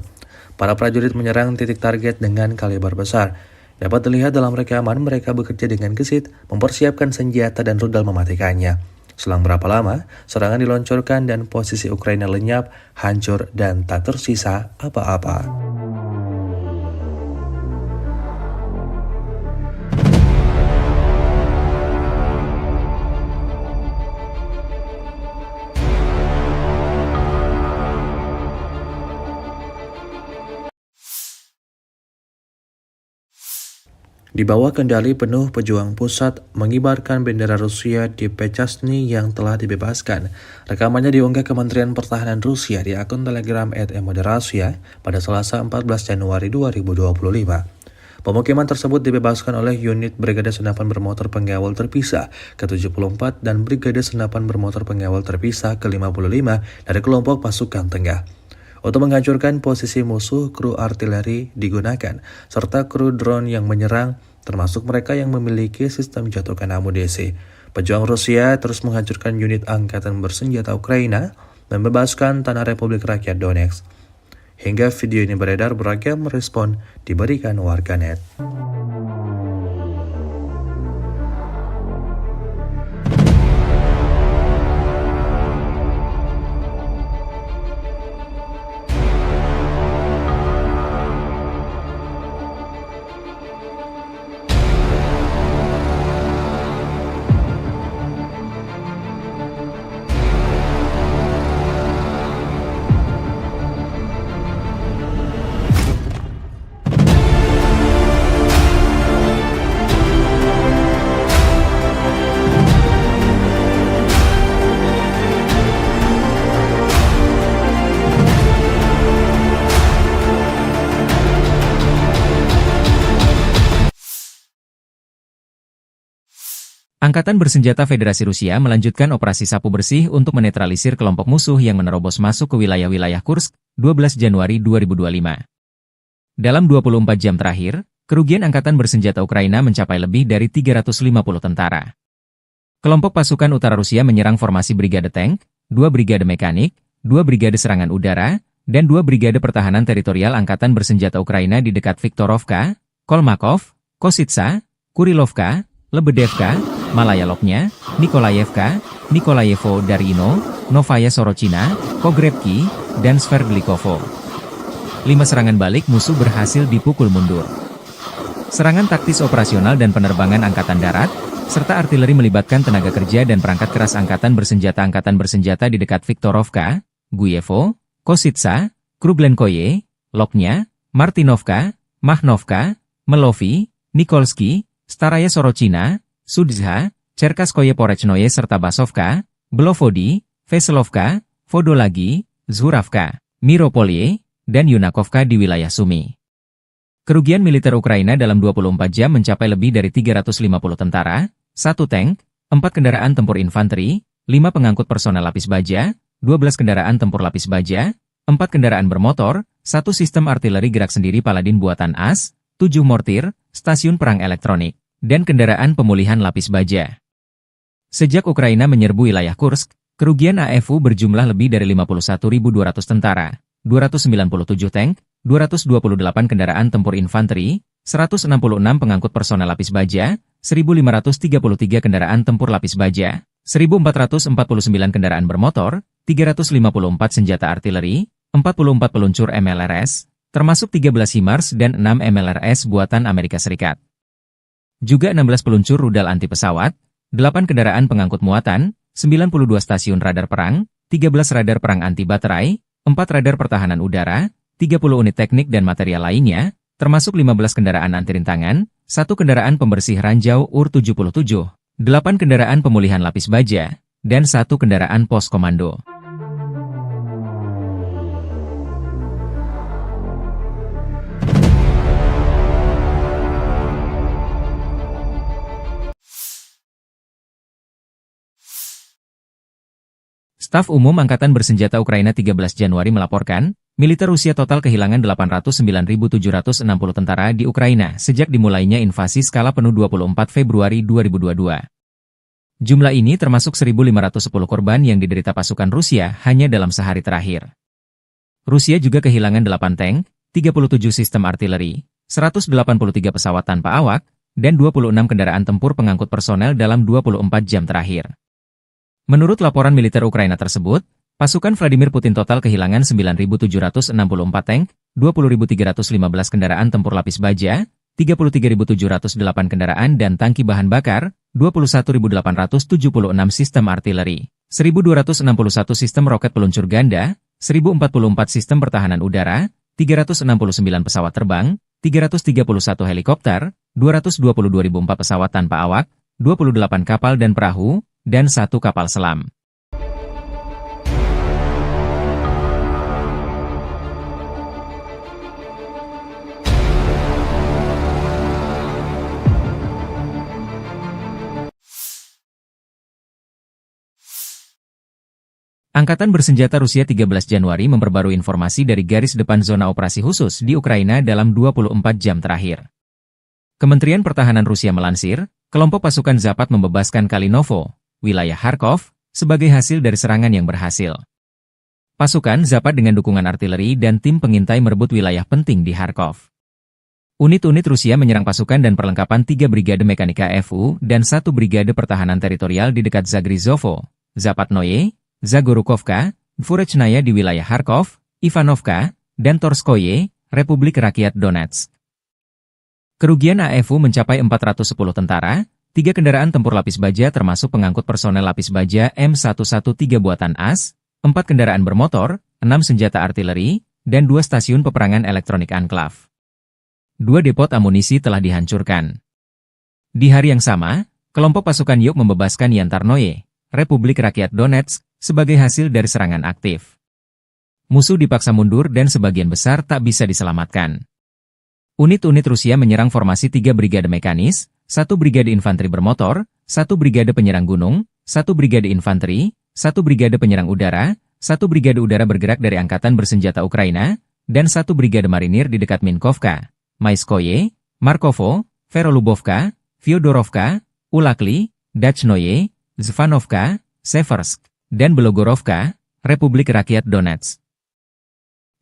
Para prajurit menyerang titik target dengan kaliber besar. Dapat dilihat dalam rekaman mereka bekerja dengan gesit, mempersiapkan senjata dan rudal mematikannya. Selang berapa lama, serangan diluncurkan dan posisi Ukraina lenyap, hancur, dan tak tersisa apa-apa. Di bawah kendali penuh pejuang pusat mengibarkan bendera Rusia di Pechasny yang telah dibebaskan. Rekamannya diunggah Kementerian Pertahanan Rusia di akun Telegram @moderasia pada Selasa 14 Januari 2025. Pemukiman tersebut dibebaskan oleh unit Brigade Senapan Bermotor Pengawal Terpisah ke-74 dan Brigade Senapan Bermotor Pengawal Terpisah ke-55 dari kelompok pasukan tengah. Untuk menghancurkan posisi musuh, kru artileri digunakan, serta kru drone yang menyerang, termasuk mereka yang memiliki sistem jatuhkan amunisi. Pejuang Rusia terus menghancurkan unit angkatan bersenjata Ukraina, membebaskan tanah Republik Rakyat Donetsk. Hingga video ini beredar, beragam respon diberikan warganet. Angkatan Bersenjata Federasi Rusia melanjutkan operasi sapu bersih untuk menetralisir kelompok musuh yang menerobos masuk ke wilayah-wilayah Kursk, 12 Januari 2025. Dalam 24 jam terakhir, kerugian Angkatan Bersenjata Ukraina mencapai lebih dari 350 tentara. Kelompok pasukan utara Rusia menyerang formasi Brigade Tank, 2 Brigade Mekanik, 2 Brigade Serangan Udara, dan 2 Brigade Pertahanan Teritorial Angkatan Bersenjata Ukraina di dekat Viktorovka, Kolmakov, Kositsa, Kurilovka, Lebedevka, Malaya Lopnya, Nikolayevka, Nikolayevo Darino, Novaya Sorochina, Pogrebki, dan Sverdlikovo. 5 serangan balik musuh berhasil dipukul mundur. Serangan taktis operasional dan penerbangan angkatan darat, serta artileri melibatkan tenaga kerja dan perangkat keras angkatan bersenjata di dekat Viktorovka, Guyevo, Kositsa, Kruglenkoye, Lopnya, Martinovka, Mahnovka, Melovi, Nikolski, Staraya Sorochina, Sudzha, Cherkaskoye Porechnoye serta Basovka, Belovodi, Veselovka, Vodolagi, Zhuravka, Miropolye, dan Yunakovka di wilayah Sumy. Kerugian militer Ukraina dalam 24 jam mencapai lebih dari 350 tentara, 1 tank, 4 kendaraan tempur infanteri, 5 pengangkut personel lapis baja, 12 kendaraan tempur lapis baja, 4 kendaraan bermotor, 1 sistem artileri gerak sendiri Paladin buatan AS, 7 mortir, stasiun perang elektronik, dan kendaraan pemulihan lapis baja. Sejak Ukraina menyerbu wilayah Kursk, kerugian AFU berjumlah lebih dari 51.200 tentara, 297 tank, 228 kendaraan tempur infanteri, 166 pengangkut personel lapis baja, 1.533 kendaraan tempur lapis baja, 1.449 kendaraan bermotor, 354 senjata artileri, 44 peluncur MLRS, termasuk 13 HIMARS dan 6 MLRS buatan Amerika Serikat. Juga 16 peluncur rudal anti pesawat, 8 kendaraan pengangkut muatan, 92 stasiun radar perang, 13 radar perang anti baterai, 4 radar pertahanan udara, 30 unit teknik dan material lainnya, termasuk 15 kendaraan anti rintangan, 1 kendaraan pembersih ranjau UR-77, 8 kendaraan pemulihan lapis baja, dan 1 kendaraan pos komando. Staf Umum Angkatan Bersenjata Ukraina 13 Januari melaporkan, militer Rusia total kehilangan 809.760 tentara di Ukraina sejak dimulainya invasi skala penuh 24 Februari 2022. Jumlah ini termasuk 1.510 korban yang diderita pasukan Rusia hanya dalam sehari terakhir. Rusia juga kehilangan 8 tank, 37 sistem artileri, 183 pesawat tanpa awak, dan 26 kendaraan tempur pengangkut personel dalam 24 jam terakhir. Menurut laporan militer Ukraina tersebut, pasukan Vladimir Putin total kehilangan 9.764 tank, 20.315 kendaraan tempur lapis baja, 33.708 kendaraan dan tangki bahan bakar, 21.876 sistem artileri, 1.261 sistem roket peluncur ganda, 1.044 sistem pertahanan udara, 369 pesawat terbang, 331 helikopter, 222.004 pesawat tanpa awak, 28 kapal dan perahu, dan 1 kapal selam. Angkatan Bersenjata Rusia 13 Januari memperbarui informasi dari garis depan zona operasi khusus di Ukraina dalam 24 jam terakhir. Kementerian Pertahanan Rusia melansir, kelompok pasukan Zapat membebaskan Kalinovo, wilayah Kharkov, sebagai hasil dari serangan yang berhasil. Pasukan Zapat dengan dukungan artileri dan tim pengintai merebut wilayah penting di Kharkov. Unit-unit Rusia menyerang pasukan dan perlengkapan 3 Brigade Mekanika FU dan 1 Brigade Pertahanan Teritorial di dekat Zagrizovo, Zapatnoye, Zagorukovka, Dvorechnaya di wilayah Kharkov, Ivanovka, dan Torskoye, Republik Rakyat Donetsk. Kerugian AFU mencapai 410 tentara, 3 kendaraan tempur lapis baja termasuk pengangkut personel lapis baja M113 buatan AS, 4 kendaraan bermotor, 6 senjata artileri, dan 2 stasiun peperangan elektronik Anklav. 2 depot amunisi telah dihancurkan. Di hari yang sama, kelompok pasukan Yuk membebaskan Yantarnoye, Republik Rakyat Donetsk, sebagai hasil dari serangan aktif. Musuh dipaksa mundur dan sebagian besar tak bisa diselamatkan. Unit-unit Rusia menyerang formasi 3 brigade mekanis, 1 brigade infanteri bermotor, 1 brigade penyerang gunung, 1 brigade infanteri, 1 brigade penyerang udara, 1 brigade udara bergerak dari Angkatan Bersenjata Ukraina, dan 1 brigade marinir di dekat Minkovka, Maiskoye, Markovo, Verolubovka, Fyodorovka, Ulakli, Dachnoye, Zvanovka, Seversk, dan Belogorovka, Republik Rakyat Donetsk.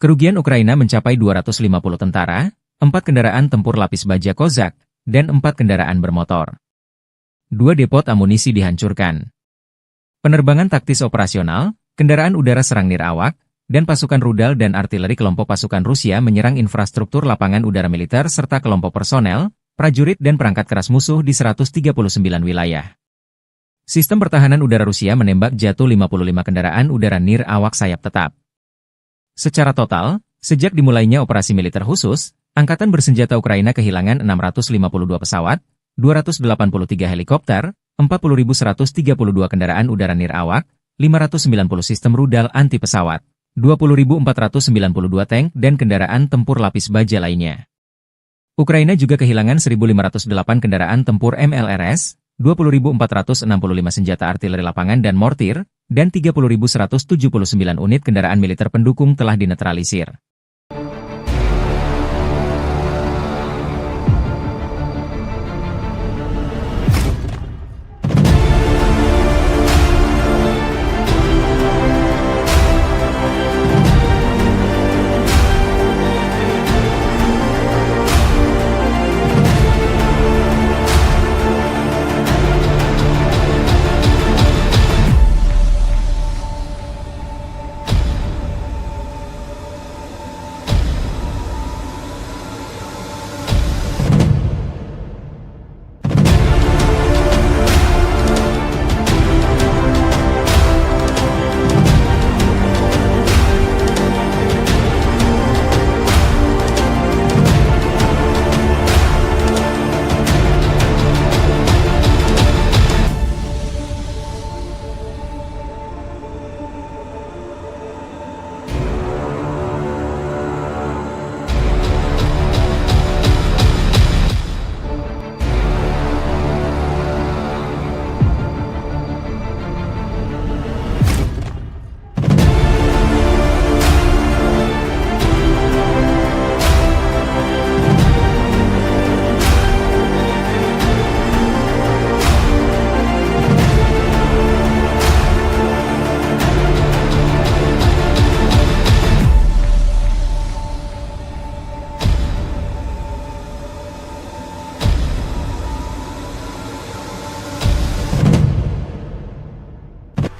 Kerugian Ukraina mencapai 250 tentara, 4 kendaraan tempur lapis baja Kozak, dan 4 kendaraan bermotor. 2 depot amunisi dihancurkan. Penerbangan taktis operasional, kendaraan udara serang nirawak, dan pasukan rudal dan artileri kelompok pasukan Rusia menyerang infrastruktur lapangan udara militer serta kelompok personel, prajurit dan perangkat keras musuh di 139 wilayah. Sistem pertahanan udara Rusia menembak jatuh 55 kendaraan udara nirawak sayap tetap. Secara total, sejak dimulainya operasi militer khusus, Angkatan Bersenjata Ukraina kehilangan 652 pesawat, 283 helikopter, 40.132 kendaraan udara nirawak, 590 sistem rudal anti pesawat, 20.492 tank dan kendaraan tempur lapis baja lainnya. Ukraina juga kehilangan 1.508 kendaraan tempur MLRS, 20.465 senjata artileri lapangan dan mortir, dan 30.179 unit kendaraan militer pendukung telah dinetralisir.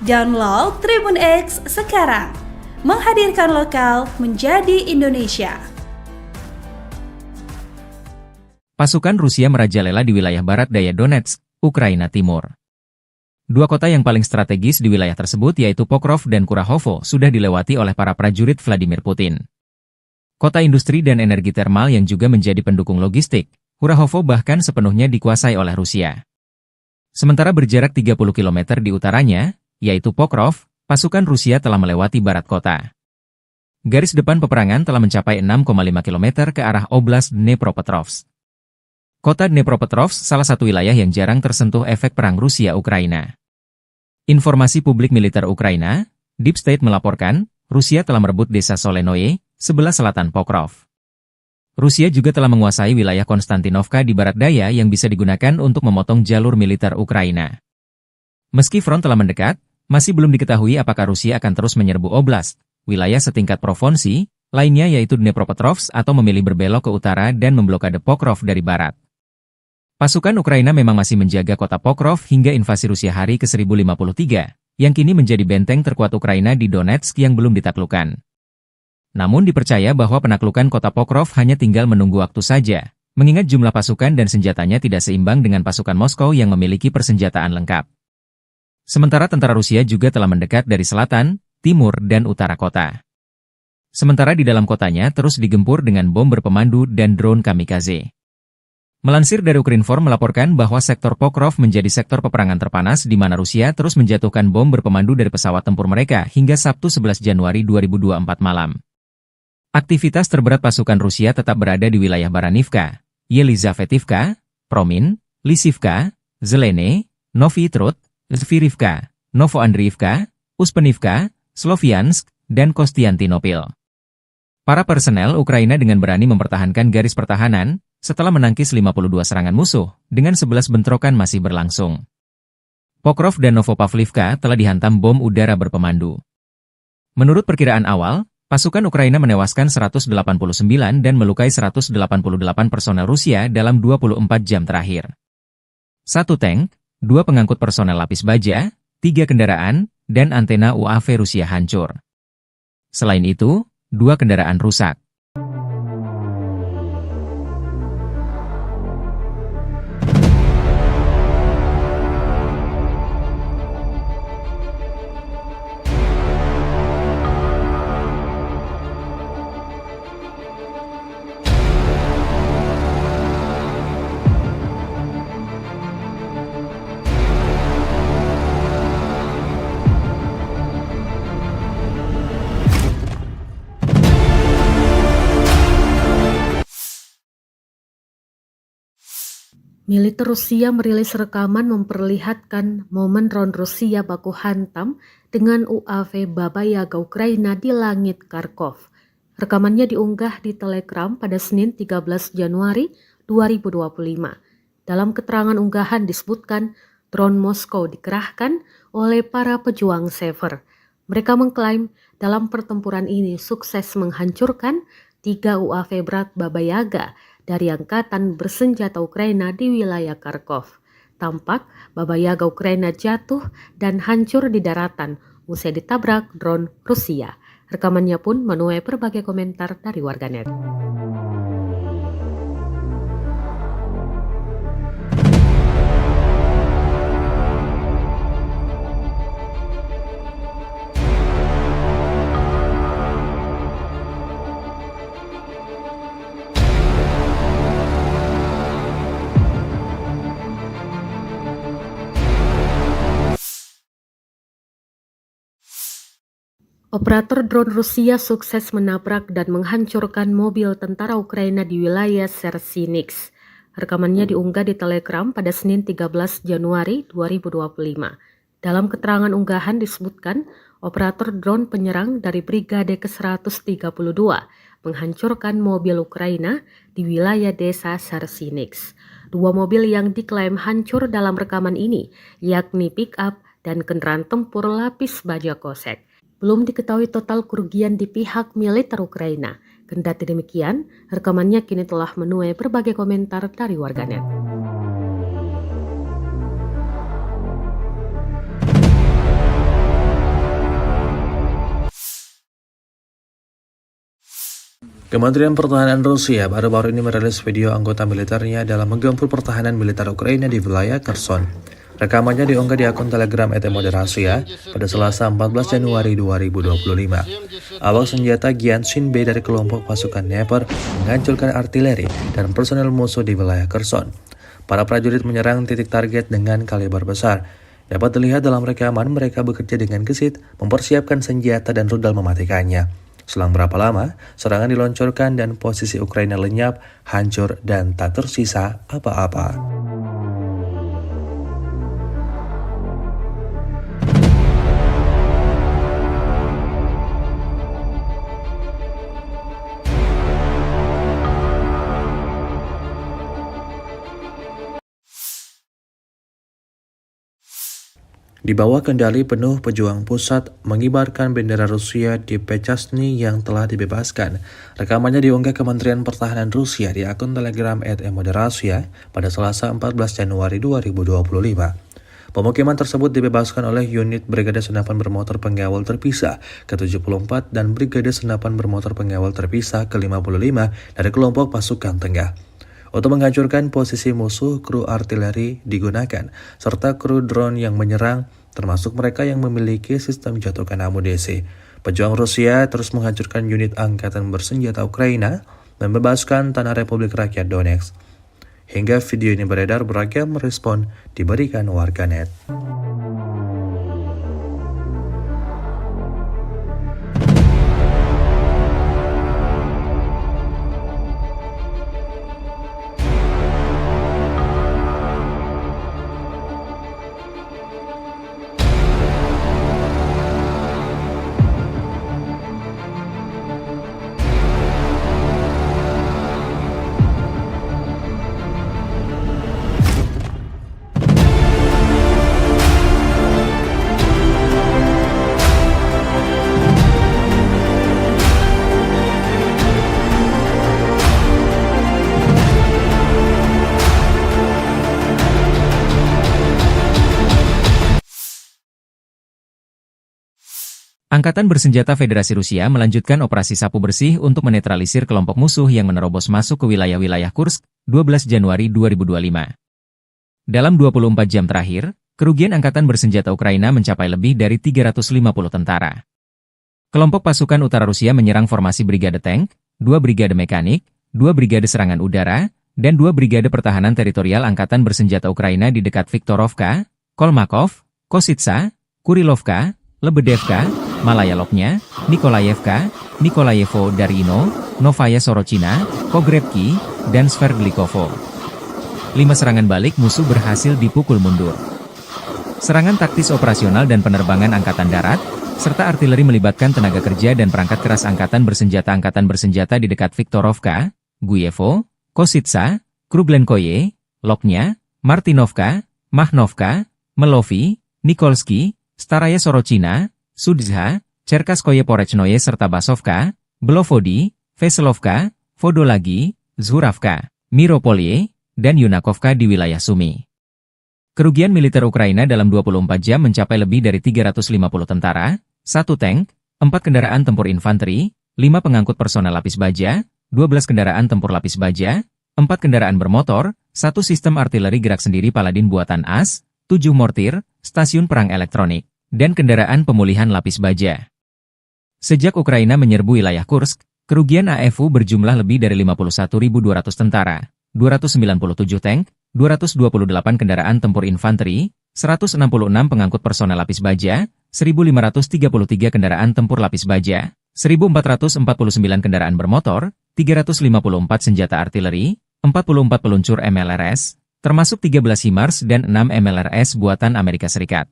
Download Tribun X sekarang. Menghadirkan lokal menjadi Indonesia. Pasukan Rusia merajalela di wilayah barat daya Donetsk, Ukraina Timur. Dua kota yang paling strategis di wilayah tersebut yaitu Pokrov dan Kurahovo sudah dilewati oleh para prajurit Vladimir Putin. Kota industri dan energi termal yang juga menjadi pendukung logistik, Kurahovo bahkan sepenuhnya dikuasai oleh Rusia. Sementara berjarak 30 km di utaranya, yaitu Pokrov, pasukan Rusia telah melewati barat kota. Garis depan peperangan telah mencapai 6,5 km ke arah Oblast Dnepropetrovsk. Kota Dnepropetrovsk salah satu wilayah yang jarang tersentuh efek perang Rusia-Ukraina. Informasi publik militer Ukraina, Deep State melaporkan, Rusia telah merebut desa Solenoye, sebelah selatan Pokrov. Rusia juga telah menguasai wilayah Konstantinovka di barat daya yang bisa digunakan untuk memotong jalur militer Ukraina. Meski front telah mendekat, masih belum diketahui apakah Rusia akan terus menyerbu oblast, wilayah setingkat provinsi, lainnya yaitu Dnepropetrovsk atau memilih berbelok ke utara dan memblokade Pokrov dari barat. Pasukan Ukraina memang masih menjaga kota Pokrov hingga invasi Rusia hari ke-1053, yang kini menjadi benteng terkuat Ukraina di Donetsk yang belum ditaklukkan. Namun dipercaya bahwa penaklukan kota Pokrov hanya tinggal menunggu waktu saja, mengingat jumlah pasukan dan senjatanya tidak seimbang dengan pasukan Moskow yang memiliki persenjataan lengkap. Sementara tentara Rusia juga telah mendekat dari selatan, timur, dan utara kota. Sementara di dalam kotanya terus digempur dengan bom berpemandu dan drone kamikaze. Melansir dari Ukrinform melaporkan bahwa sektor Pokrov menjadi sektor peperangan terpanas di mana Rusia terus menjatuhkan bom berpemandu dari pesawat tempur mereka hingga Sabtu 11 Januari 2024 malam. Aktivitas terberat pasukan Rusia tetap berada di wilayah Baranivka, Yelizavetivka, Promin, Lisivka, Zelene, Novi Trud, Zvirivka, Novoandriivka, Uspenivka, Sloviansk, dan Kostiantinopil. Para personel Ukraina dengan berani mempertahankan garis pertahanan, setelah menangkis 52 serangan musuh, dengan 11 bentrokan masih berlangsung. Pokrov dan Novopavlivka telah dihantam bom udara berpemandu. Menurut perkiraan awal, pasukan Ukraina menewaskan 189 dan melukai 188 personel Rusia dalam 24 jam terakhir. 1 tank, 2 pengangkut personel lapis baja, 3 kendaraan, dan antena UAV Rusia hancur. Selain itu, 2 kendaraan rusak. Militer Rusia merilis rekaman memperlihatkan momen drone Rusia baku hantam dengan UAV Baba Yaga Ukraina di langit Kharkov. Rekamannya diunggah di Telegram pada Senin 13 Januari 2025. Dalam keterangan unggahan disebutkan drone Moskow dikerahkan oleh para pejuang Sever. Mereka mengklaim dalam pertempuran ini sukses menghancurkan 3 UAV berat Baba Yaga dari Angkatan Bersenjata Ukraina di wilayah Kharkov. Tampak Baba Yaga Ukraina jatuh dan hancur di daratan usai ditabrak drone Rusia. Rekamannya pun menuai berbagai komentar dari warganet. Operator drone Rusia sukses menabrak dan menghancurkan mobil tentara Ukraina di wilayah Sersinix. Rekamannya diunggah di Telegram pada Senin 13 Januari 2025. Dalam keterangan unggahan disebutkan, operator drone penyerang dari Brigade ke-132 menghancurkan mobil Ukraina di wilayah desa Sersinix. 2 mobil yang diklaim hancur dalam rekaman ini, yakni pick-up dan kendaraan tempur lapis baja kosek. Belum diketahui total kerugian di pihak militer Ukraina. Kendati demikian, rekamannya kini telah menuai berbagai komentar dari warganet. Kementerian Pertahanan Rusia baru-baru ini merilis video anggota militernya dalam menggempur pertahanan militer Ukraina di wilayah Kherson. Rekamannya diunggah di akun Telegram @moderasia pada Selasa 14 Januari 2025. Awak senjata Gyanshin B dari kelompok pasukan Dnepr menghancurkan artileri dan personel musuh di wilayah Kherson. Para prajurit menyerang titik target dengan kaliber besar. Dapat dilihat dalam rekaman mereka bekerja dengan gesit, mempersiapkan senjata dan rudal mematikannya. Selang berapa lama, serangan diluncurkan dan posisi Ukraina lenyap, hancur, dan tak tersisa apa-apa. Di bawah kendali penuh pejuang pusat mengibarkan bendera Rusia di Pechasny yang telah dibebaskan. Rekamannya diunggah Kementerian Pertahanan Rusia di akun Telegram @moderasia pada Selasa 14 Januari 2025. Pemukiman tersebut dibebaskan oleh unit Brigade Senapan Bermotor Pengawal Terpisah ke-74 dan Brigade Senapan Bermotor Pengawal Terpisah ke-55 dari kelompok pasukan tengah. Untuk menghancurkan posisi musuh, kru artileri digunakan, serta kru drone yang menyerang, termasuk mereka yang memiliki sistem jatuhkan amunisi. Pejuang Rusia terus menghancurkan unit angkatan bersenjata Ukraina dan membebaskan tanah Republik Rakyat Donetsk. Hingga video ini beredar, beragam respon diberikan warganet. Angkatan Bersenjata Federasi Rusia melanjutkan operasi sapu bersih untuk menetralisir kelompok musuh yang menerobos masuk ke wilayah-wilayah Kursk, 12 Januari 2025. Dalam 24 jam terakhir, kerugian Angkatan Bersenjata Ukraina mencapai lebih dari 350 tentara. Kelompok pasukan utara Rusia menyerang formasi brigade tank, 2 brigade mekanik, 2 brigade serangan udara, dan 2 brigade pertahanan teritorial Angkatan Bersenjata Ukraina di dekat Viktorovka, Kolmakov, Kositsa, Kurilovka, Lebedevka, Malaya Lopnya, Nikolayevka, Nikolayevo Darino, Novaya Sorochina, Pogrebki, dan Sverdlikovo. 5 serangan balik musuh berhasil dipukul mundur. Serangan taktis operasional dan penerbangan Angkatan Darat, serta artileri melibatkan tenaga kerja dan perangkat keras Angkatan Bersenjata di dekat Viktorovka, Guyevo, Kositsa, Kruglenkoye, Lopnya, Martinovka, Mahnovka, Melovi, Nikolsky, Staraya Sorochina, Sudzha, Cherkaskoye Porechnoye serta Basovka, Belovodi, Veselovka, Vodolagi, Zhuravka, Miropolye, dan Yunakovka di wilayah Sumy. Kerugian militer Ukraina dalam 24 jam mencapai lebih dari 350 tentara, 1 tank, 4 kendaraan tempur infanteri, 5 pengangkut personel lapis baja, 12 kendaraan tempur lapis baja, 4 kendaraan bermotor, 1 sistem artileri gerak sendiri Paladin buatan AS, 7 mortir, stasiun perang elektronik, dan kendaraan pemulihan lapis baja. Sejak Ukraina menyerbu wilayah Kursk, kerugian AFU berjumlah lebih dari 51.200 tentara, 297 tank, 228 kendaraan tempur infanteri, 166 pengangkut personel lapis baja, 1.533 kendaraan tempur lapis baja, 1.449 kendaraan bermotor, 354 senjata artileri, 44 peluncur MLRS, termasuk 13 HIMARS dan 6 MLRS buatan Amerika Serikat.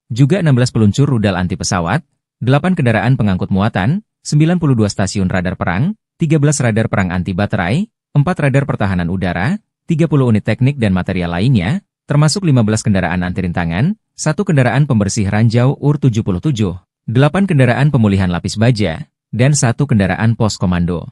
Juga 16 peluncur rudal anti pesawat, 8 kendaraan pengangkut muatan, 92 stasiun radar perang, 13 radar perang anti baterai, 4 radar pertahanan udara, 30 unit teknik dan material lainnya, termasuk 15 kendaraan anti rintangan, 1 kendaraan pembersih ranjau UR-77, 8 kendaraan pemulihan lapis baja, dan 1 kendaraan pos komando.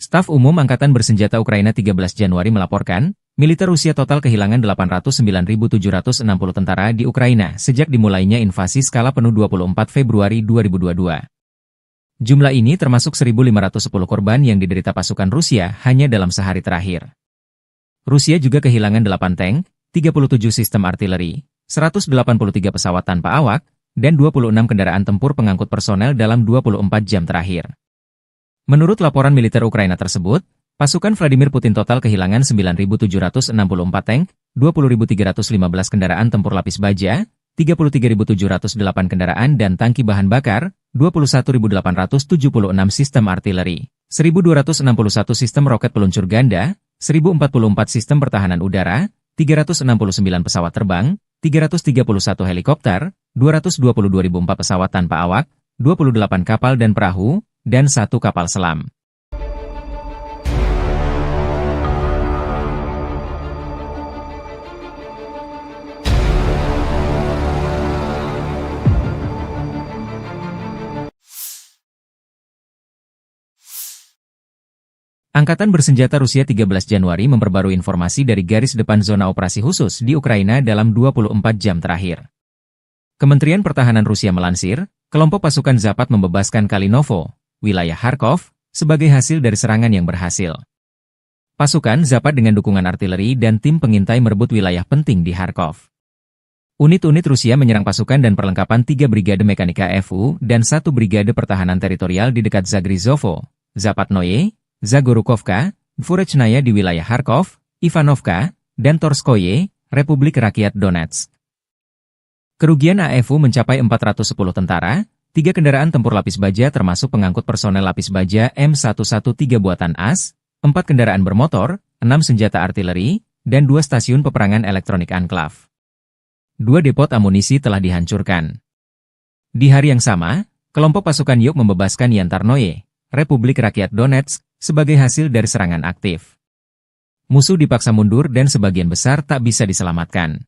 Staf Umum Angkatan Bersenjata Ukraina 13 Januari melaporkan, militer Rusia total kehilangan 809.760 tentara di Ukraina sejak dimulainya invasi skala penuh 24 Februari 2022. Jumlah ini termasuk 1.510 korban yang diderita pasukan Rusia hanya dalam sehari terakhir. Rusia juga kehilangan 8 tank, 37 sistem artileri, 183 pesawat tanpa awak, dan 26 kendaraan tempur pengangkut personel dalam 24 jam terakhir. Menurut laporan militer Ukraina tersebut, pasukan Vladimir Putin total kehilangan 9.764 tank, 20.315 kendaraan tempur lapis baja, 33.708 kendaraan dan tangki bahan bakar, 21.876 sistem artileri, 1.261 sistem roket peluncur ganda, 1.044 sistem pertahanan udara, 369 pesawat terbang, 331 helikopter, 222.004 pesawat tanpa awak, 28 kapal dan perahu, dan 1 kapal selam. Angkatan Bersenjata Rusia 13 Januari memperbarui informasi dari garis depan zona operasi khusus di Ukraina dalam 24 jam terakhir. Kementerian Pertahanan Rusia melansir, kelompok pasukan Zapat membebaskan Kalinovo, wilayah Kharkov, sebagai hasil dari serangan yang berhasil. Pasukan Zapat dengan dukungan artileri dan tim pengintai merebut wilayah penting di Kharkov. Unit-unit Rusia menyerang pasukan dan perlengkapan 3 Brigade Mekanika FU dan 1 Brigade Pertahanan Teritorial di dekat Zagrizovo, Zapatnoye, Zagorukovka, Dvorechnaya di wilayah Kharkov, Ivanovka, dan Torskoye, Republik Rakyat Donetsk. Kerugian AFU mencapai 410 tentara, 3 kendaraan tempur lapis baja termasuk pengangkut personel lapis baja M113 buatan AS, 4 kendaraan bermotor, 6 senjata artileri, dan 2 stasiun peperangan elektronik Anklav. 2 depot amunisi telah dihancurkan. Di hari yang sama, kelompok pasukan Yuk membebaskan Yantarnoye, Republik Rakyat Donetsk, sebagai hasil dari serangan aktif. Musuh dipaksa mundur dan sebagian besar tak bisa diselamatkan.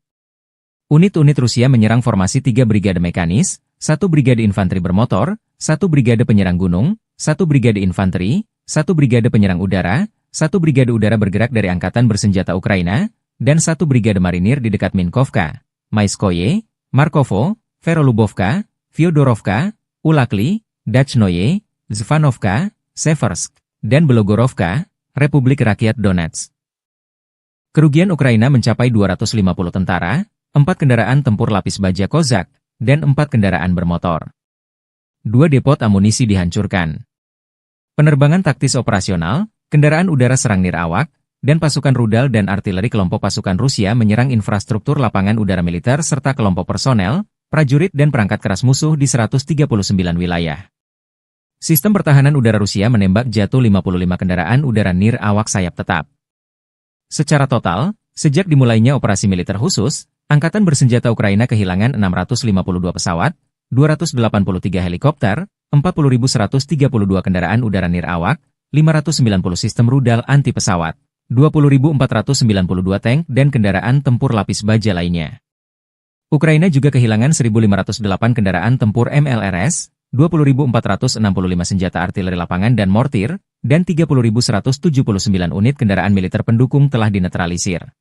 Unit-unit Rusia menyerang formasi 3 brigade mekanis, 1 brigade infanteri bermotor, 1 brigade penyerang gunung, 1 brigade infanteri, 1 brigade penyerang udara, 1 brigade udara bergerak dari Angkatan Bersenjata Ukraina, dan 1 brigade marinir di dekat Minkovka, Maiskoye, Markovo, Verolubovka, Fyodorovka, Ulakli, Dachnoye, Zvanovka, Seversk, dan Belogorovka, Republik Rakyat Donetsk. Kerugian Ukraina mencapai 250 tentara, 4 kendaraan tempur lapis baja Kozak, dan 4 kendaraan bermotor. 2 depot amunisi dihancurkan. Penerbangan taktis operasional, kendaraan udara serang nirawak, dan pasukan rudal dan artileri kelompok pasukan Rusia menyerang infrastruktur lapangan udara militer serta kelompok personel, prajurit dan perangkat keras musuh di 139 wilayah. Sistem pertahanan udara Rusia menembak jatuh 55 kendaraan udara nirawak sayap tetap. Secara total, sejak dimulainya operasi militer khusus, Angkatan Bersenjata Ukraina kehilangan 652 pesawat, 283 helikopter, 40.132 kendaraan udara nirawak, 590 sistem rudal anti-pesawat, 20.492 tank dan kendaraan tempur lapis baja lainnya. Ukraina juga kehilangan 1.508 kendaraan tempur MLRS, 20.465 senjata artileri lapangan dan mortir, dan 30.179 unit kendaraan militer pendukung telah dinetralisir.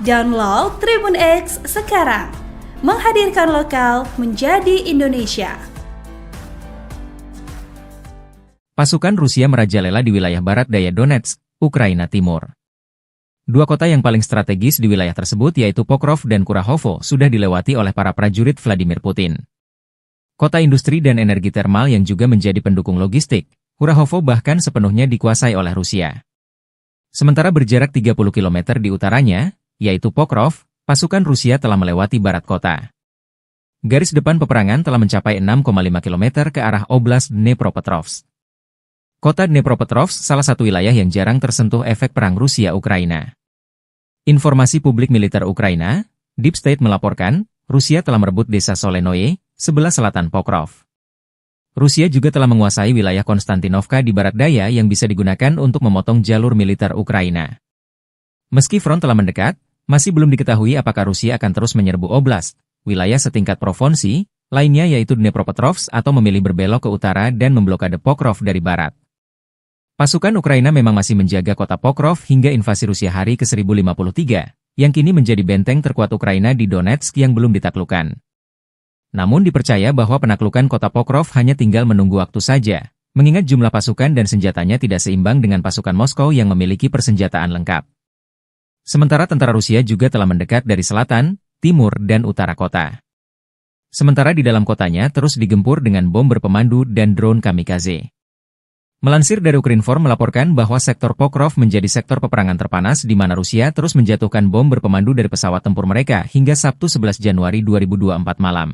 Download Tribun X sekarang. Menghadirkan lokal menjadi Indonesia. Pasukan Rusia merajalela di wilayah barat daya Donetsk, Ukraina Timur. Dua kota yang paling strategis di wilayah tersebut yaitu Pokrov dan Kurahovo sudah dilewati oleh para prajurit Vladimir Putin. Kota industri dan energi termal yang juga menjadi pendukung logistik, Kurahovo bahkan sepenuhnya dikuasai oleh Rusia. Sementara berjarak 30 km di utaranya, yaitu Pokrov, pasukan Rusia telah melewati barat kota. Garis depan peperangan telah mencapai 6,5 km ke arah Oblast Dnepropetrovsk. Kota Dnepropetrovsk salah satu wilayah yang jarang tersentuh efek perang Rusia-Ukraina. Informasi publik militer Ukraina, Deep State melaporkan, Rusia telah merebut desa Solenoye, sebelah selatan Pokrov. Rusia juga telah menguasai wilayah Konstantinovka di barat daya yang bisa digunakan untuk memotong jalur militer Ukraina. Meski front telah mendekat, masih belum diketahui apakah Rusia akan terus menyerbu oblast, wilayah setingkat provinsi, lainnya yaitu Dnepropetrovsk atau memilih berbelok ke utara dan memblokade Pokrov dari barat. Pasukan Ukraina memang masih menjaga kota Pokrov hingga invasi Rusia hari ke-1053, yang kini menjadi benteng terkuat Ukraina di Donetsk yang belum ditaklukkan. Namun dipercaya bahwa penaklukan kota Pokrov hanya tinggal menunggu waktu saja, mengingat jumlah pasukan dan senjatanya tidak seimbang dengan pasukan Moskow yang memiliki persenjataan lengkap. Sementara tentara Rusia juga telah mendekat dari selatan, timur, dan utara kota. Sementara di dalam kotanya terus digempur dengan bom berpemandu dan drone kamikaze. Melansir dari Ukrinform melaporkan bahwa sektor Pokrov menjadi sektor peperangan terpanas di mana Rusia terus menjatuhkan bom berpemandu dari pesawat tempur mereka hingga Sabtu 11 Januari 2024 malam.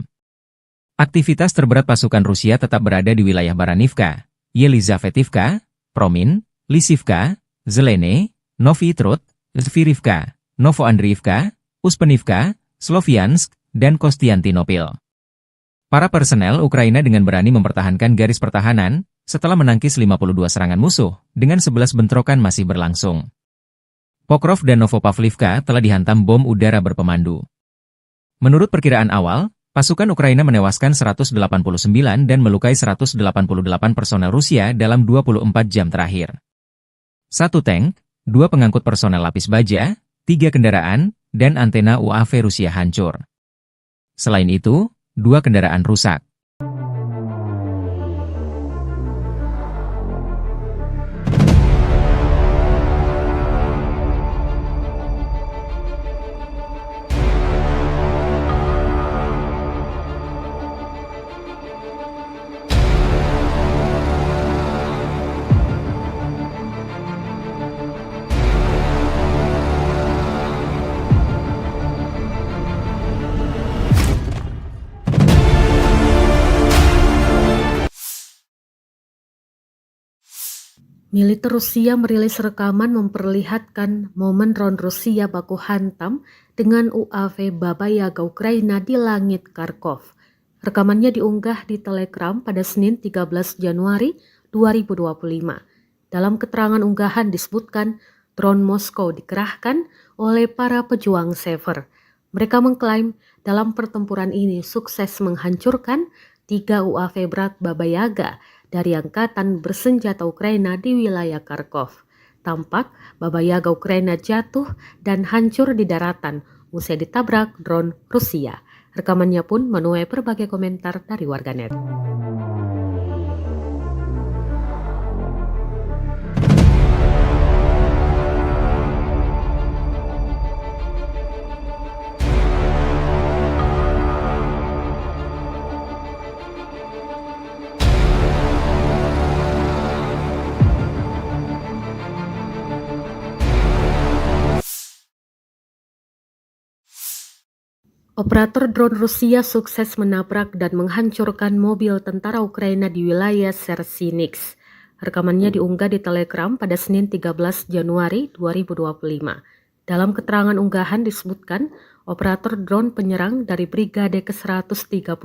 Aktivitas terberat pasukan Rusia tetap berada di wilayah Baranivka, Yelizavetivka, Promin, Lisivka, Zelene, Novy Trud, Zvirivka, Novoandriivka, Uspenivka, Sloviansk, dan Kostiantinopil. Para personel Ukraina dengan berani mempertahankan garis pertahanan, setelah menangkis 52 serangan musuh, dengan 11 bentrokan masih berlangsung. Pokrov dan Novopavlivka telah dihantam bom udara berpemandu. Menurut perkiraan awal, pasukan Ukraina menewaskan 189 dan melukai 188 personel Rusia dalam 24 jam terakhir. 1 tank, 2 pengangkut personel lapis baja, 3 kendaraan, dan antena UAV Rusia hancur. Selain itu, 2 kendaraan rusak. Militer Rusia merilis rekaman memperlihatkan momen drone Rusia baku hantam dengan UAV Baba Yaga Ukraina di langit Kharkov. Rekamannya diunggah di Telegram pada Senin 13 Januari 2025. Dalam keterangan unggahan disebutkan drone Moskow dikerahkan oleh para pejuang Sever. Mereka mengklaim dalam pertempuran ini sukses menghancurkan 3 UAV berat Baba Yaga dari angkatan bersenjata Ukraina di wilayah Kharkov. Tampak Baba Yaga Ukraina jatuh dan hancur di daratan usai ditabrak drone Rusia. Rekamannya pun menuai berbagai komentar dari warganet. Operator drone Rusia sukses menabrak dan menghancurkan mobil tentara Ukraina di wilayah Chernihiv. Rekamannya diunggah di Telegram pada Senin 13 Januari 2025. Dalam keterangan unggahan disebutkan, operator drone penyerang dari Brigade ke-132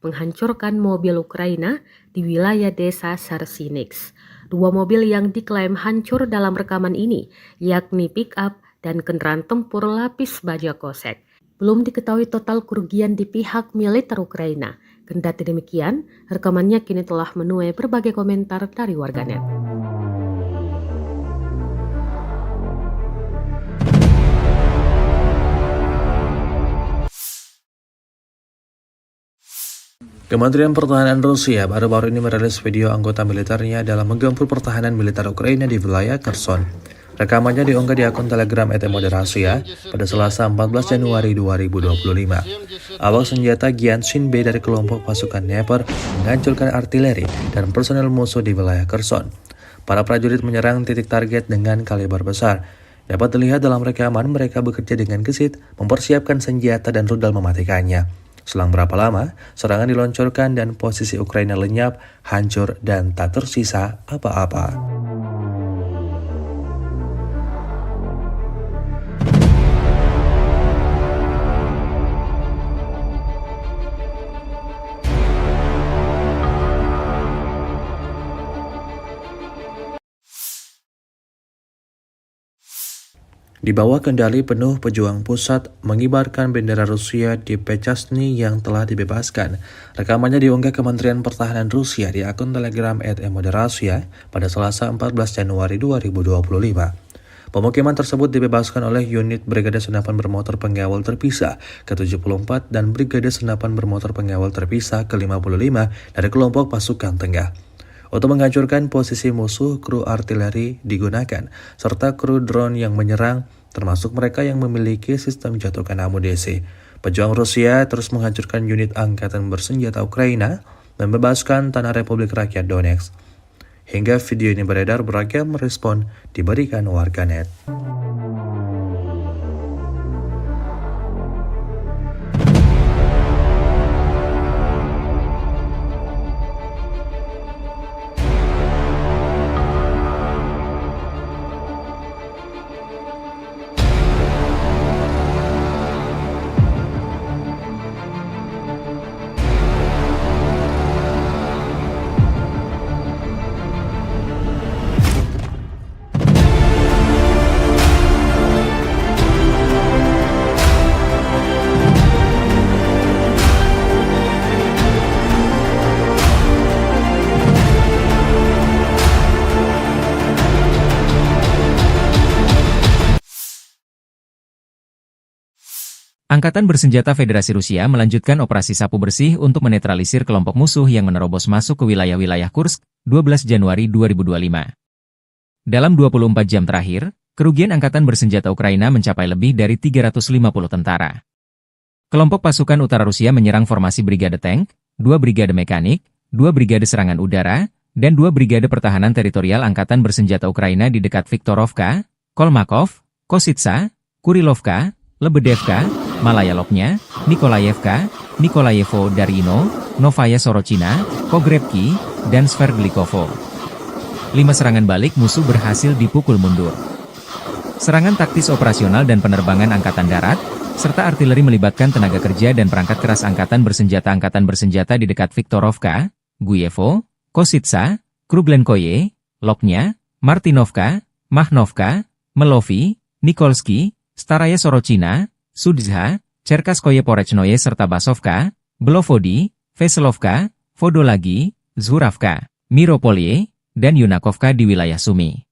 menghancurkan mobil Ukraina di wilayah desa Chernihiv. 2 mobil yang diklaim hancur dalam rekaman ini, yakni pick-up dan kendaraan tempur lapis baja kosek. Belum diketahui total kerugian di pihak militer Ukraina. Kendati demikian, rekamannya kini telah menuai berbagai komentar dari warganet. Kementerian Pertahanan Rusia baru-baru ini merilis video anggota militernya dalam menggempur pertahanan militer Ukraina di wilayah Kherson. Rekamannya diunggah di akun Telegram @moderasiya pada Selasa 14 Januari 2025. Awak senjata Gyanshin B dari kelompok pasukan Dnepr menghancurkan artileri dan personel musuh di wilayah Kherson. Para prajurit menyerang titik target dengan kaliber besar. Dapat dilihat dalam rekaman mereka bekerja dengan gesit, mempersiapkan senjata dan rudal mematikannya. Selang berapa lama, serangan diluncurkan dan posisi Ukraina lenyap, hancur, dan tak tersisa apa-apa. Di bawah kendali penuh pejuang pusat mengibarkan bendera Rusia di Pechasny yang telah dibebaskan. Rekamannya diunggah Kementerian Pertahanan Rusia di akun Telegram @moderasiya pada Selasa 14 Januari 2025. Pemukiman tersebut dibebaskan oleh unit Brigade Senapan Bermotor Pengawal Terpisah ke-74 dan Brigade Senapan Bermotor Pengawal Terpisah ke-55 dari kelompok pasukan tengah. Untuk menghancurkan posisi musuh, kru artileri digunakan, serta kru drone yang menyerang, termasuk mereka yang memiliki sistem jatuhkan amunisi. Pejuang Rusia terus menghancurkan unit angkatan bersenjata Ukraina, membebaskan tanah Republik Rakyat Donetsk. Hingga video ini beredar, beragam respon diberikan warganet. Angkatan Bersenjata Federasi Rusia melanjutkan operasi sapu bersih untuk menetralisir kelompok musuh yang menerobos masuk ke wilayah-wilayah Kursk, 12 Januari 2025. Dalam 24 jam terakhir, kerugian Angkatan Bersenjata Ukraina mencapai lebih dari 350 tentara. Kelompok pasukan utara Rusia menyerang formasi Brigade Tank, 2 Brigade Mekanik, 2 Brigade Serangan Udara, dan 2 Brigade Pertahanan Teritorial Angkatan Bersenjata Ukraina di dekat Viktorovka, Kolmakov, Kositsa, Kurilovka, Lebedevka, Malaya Lopnya, Nikolayevka, Nikolayevo Darino, Novaya Sorochina, Pogrebki, dan Sverdlikovo. 5 serangan balik musuh berhasil dipukul mundur. Serangan taktis operasional dan penerbangan Angkatan Darat, serta artileri melibatkan tenaga kerja dan perangkat keras Angkatan Bersenjata di dekat Viktorovka, Guyevo, Kositsa, Kruglenkoye, Lopnya, Martinovka, Mahnovka, Melovi, Nikolsky, Staraya Sorochina, Sudzha, Cherkaskoye Porechnoye serta Basovka, Belovodi, Veselovka, Vodolagi, Zhuravka, Miropolye, dan Yunakovka di wilayah Sumy.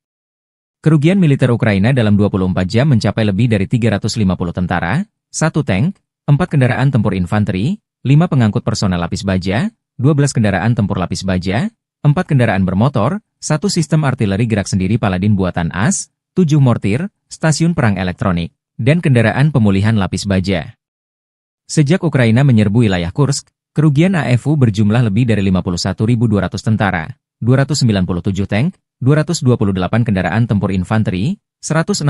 Kerugian militer Ukraina dalam 24 jam mencapai lebih dari 350 tentara, 1 tank, 4 kendaraan tempur infanteri, 5 pengangkut personel lapis baja, 12 kendaraan tempur lapis baja, 4 kendaraan bermotor, 1 sistem artileri gerak sendiri Paladin buatan AS, 7 mortir, stasiun perang elektronik, dan kendaraan pemulihan lapis baja. Sejak Ukraina menyerbu wilayah Kursk, kerugian AFU berjumlah lebih dari 51.200 tentara, 297 tank, 228 kendaraan tempur infanteri, 166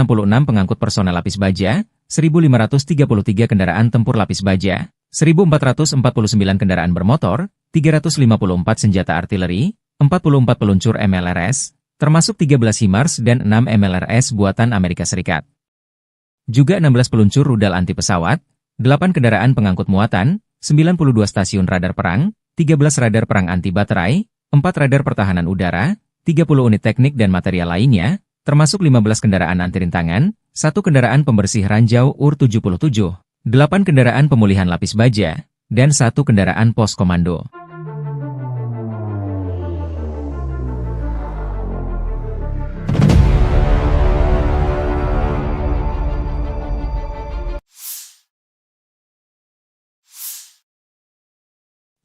pengangkut personel lapis baja, 1.533 kendaraan tempur lapis baja, 1.449 kendaraan bermotor, 354 senjata artileri, 44 peluncur MLRS, termasuk 13 HIMARS dan 6 MLRS buatan Amerika Serikat. Juga 16 peluncur rudal anti pesawat, 8 kendaraan pengangkut muatan, 92 stasiun radar perang, 13 radar perang anti baterai, 4 radar pertahanan udara, 30 unit teknik dan material lainnya, termasuk 15 kendaraan anti rintangan, 1 kendaraan pembersih ranjau UR-77, 8 kendaraan pemulihan lapis baja, dan 1 kendaraan pos komando.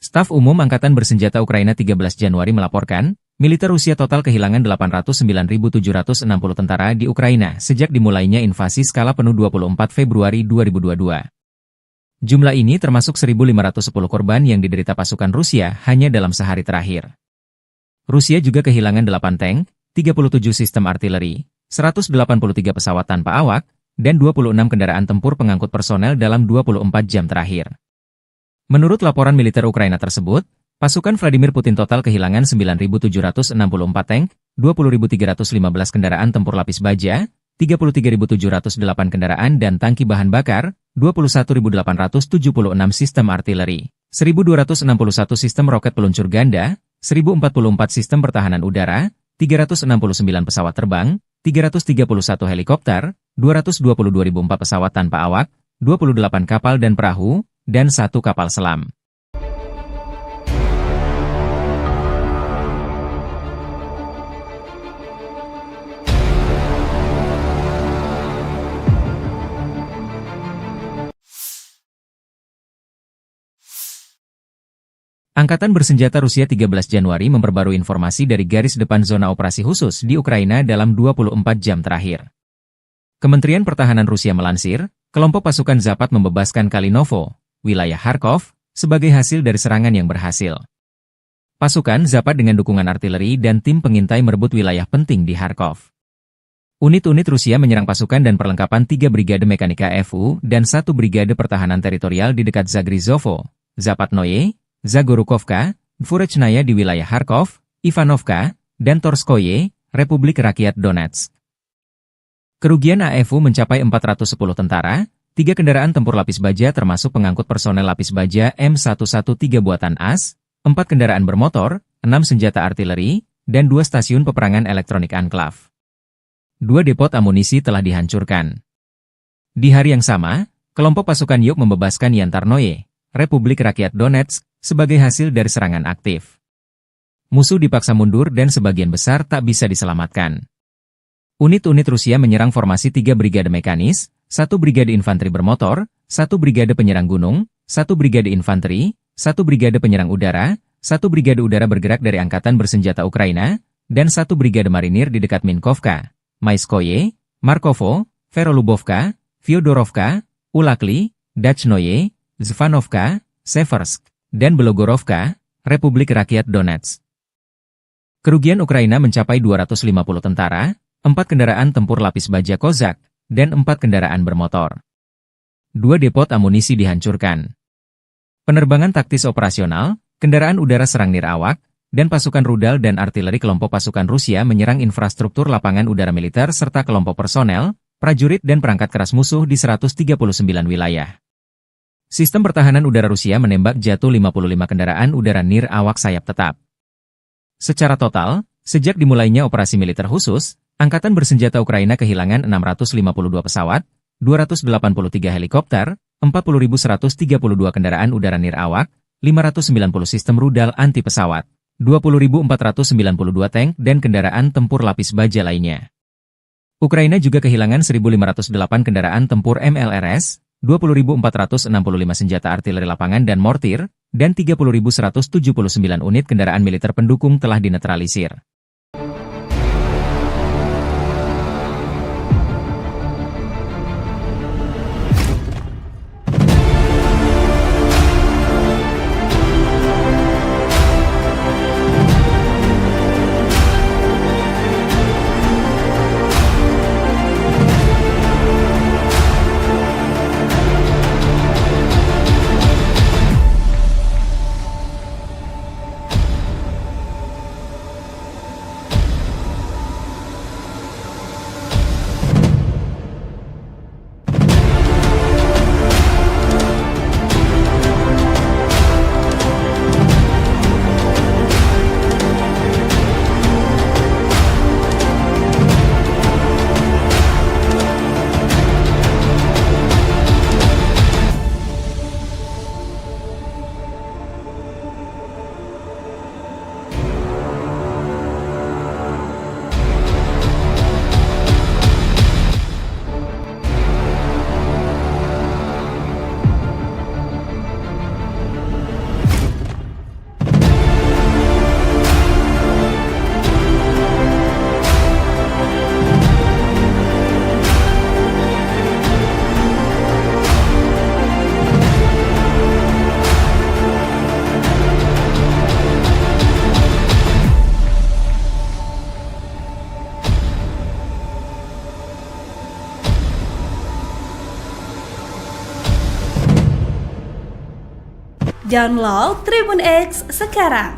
Staf Umum Angkatan Bersenjata Ukraina 13 Januari melaporkan, militer Rusia total kehilangan 809.760 tentara di Ukraina sejak dimulainya invasi skala penuh 24 Februari 2022. Jumlah ini termasuk 1.510 korban yang diderita pasukan Rusia hanya dalam sehari terakhir. Rusia juga kehilangan 8 tank, 37 sistem artileri, 183 pesawat tanpa awak, dan 26 kendaraan tempur pengangkut personel dalam 24 jam terakhir. Menurut laporan militer Ukraina tersebut, pasukan Vladimir Putin total kehilangan 9.764 tank, 20.315 kendaraan tempur lapis baja, 33.708 kendaraan dan tangki bahan bakar, 21.876 sistem artileri, 1.261 sistem roket peluncur ganda, 1.044 sistem pertahanan udara, 369 pesawat terbang, 331 helikopter, 222.004 pesawat tanpa awak, 28 kapal dan perahu, dan 1 kapal selam. Angkatan Bersenjata Rusia 13 Januari memperbarui informasi dari garis depan zona operasi khusus di Ukraina dalam 24 jam terakhir. Kementerian Pertahanan Rusia melansir, kelompok pasukan Zapad membebaskan Kalinovo, wilayah Kharkov, sebagai hasil dari serangan yang berhasil. Pasukan Zapad dengan dukungan artileri dan tim pengintai merebut wilayah penting di Kharkov. Unit-unit Rusia menyerang pasukan dan perlengkapan 3 Brigade Mekanika FU dan 1 Brigade Pertahanan Teritorial di dekat Zagrizovo, Zapatnoye, Zagorukovka, Dvorechnaya di wilayah Kharkov, Ivanovka, dan Torskoye, Republik Rakyat Donetsk. Kerugian AFU mencapai 410 tentara, 3 kendaraan tempur lapis baja termasuk pengangkut personel lapis baja M113 buatan AS, 4 kendaraan bermotor, 6 senjata artileri, dan 2 stasiun peperangan elektronik Anklav. 2 depot amunisi telah dihancurkan. Di hari yang sama, kelompok pasukan Yuk membebaskan Yantarnoye, Republik Rakyat Donetsk, sebagai hasil dari serangan aktif. Musuh dipaksa mundur dan sebagian besar tak bisa diselamatkan. Unit-unit Rusia menyerang formasi 3 brigade mekanis, 1 brigade infanteri bermotor, 1 brigade penyerang gunung, 1 brigade infanteri, 1 brigade penyerang udara, 1 brigade udara bergerak dari Angkatan Bersenjata Ukraina, dan 1 brigade marinir di dekat Minkovka, Maiskoye, Markovo, Verolubovka, Fyodorovka, Ulakli, Dachnoye, Zvanovka, Seversk, dan Belogorovka, Republik Rakyat Donetsk. Kerugian Ukraina mencapai 250 tentara, 4 kendaraan tempur lapis baja Kozak, dan 4 kendaraan bermotor. 2 depot amunisi dihancurkan. Penerbangan taktis operasional, kendaraan udara serang nirawak, dan pasukan rudal dan artileri kelompok pasukan Rusia menyerang infrastruktur lapangan udara militer serta kelompok personel, prajurit dan perangkat keras musuh di 139 wilayah. Sistem pertahanan udara Rusia menembak jatuh 55 kendaraan udara nirawak sayap tetap. Secara total, sejak dimulainya operasi militer khusus, Angkatan Bersenjata Ukraina kehilangan 652 pesawat, 283 helikopter, 40.132 kendaraan udara nirawak, 590 sistem rudal anti-pesawat, 20.492 tank dan kendaraan tempur lapis baja lainnya. Ukraina juga kehilangan 1.508 kendaraan tempur MLRS, 20.465 senjata artileri lapangan dan mortir, dan 30.179 unit kendaraan militer pendukung telah dinetralisir. Download Tribun X sekarang.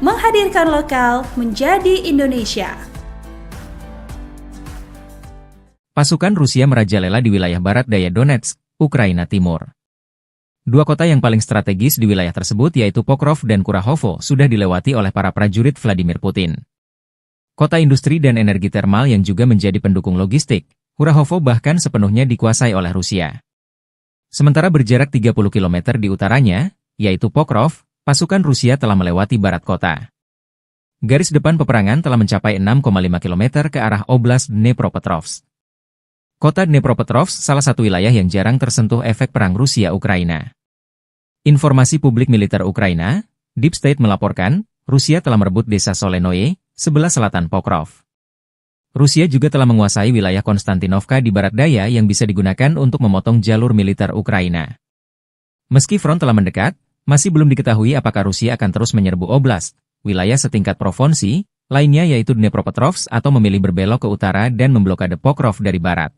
Menghadirkan lokal menjadi Indonesia. Pasukan Rusia merajalela di wilayah barat daya Donetsk, Ukraina Timur. Dua kota yang paling strategis di wilayah tersebut yaitu Pokrov dan Kurahovo sudah dilewati oleh para prajurit Vladimir Putin. Kota industri dan energi termal yang juga menjadi pendukung logistik, Kurahovo bahkan sepenuhnya dikuasai oleh Rusia. Sementara berjarak 30 km di utaranya, yaitu Pokrov, pasukan Rusia telah melewati barat kota. Garis depan peperangan telah mencapai 6,5 km ke arah Oblast Dnepropetrovsk. Kota Dnepropetrovsk salah satu wilayah yang jarang tersentuh efek perang Rusia-Ukraina. Informasi publik militer Ukraina, Deep State melaporkan, Rusia telah merebut desa Solenoye, sebelah selatan Pokrov. Rusia juga telah menguasai wilayah Konstantinovka di barat daya yang bisa digunakan untuk memotong jalur militer Ukraina. Meski front telah mendekat, masih belum diketahui apakah Rusia akan terus menyerbu oblast, wilayah setingkat provinsi, lainnya yaitu Dnepropetrovsk atau memilih berbelok ke utara dan memblokade Pokrov dari barat.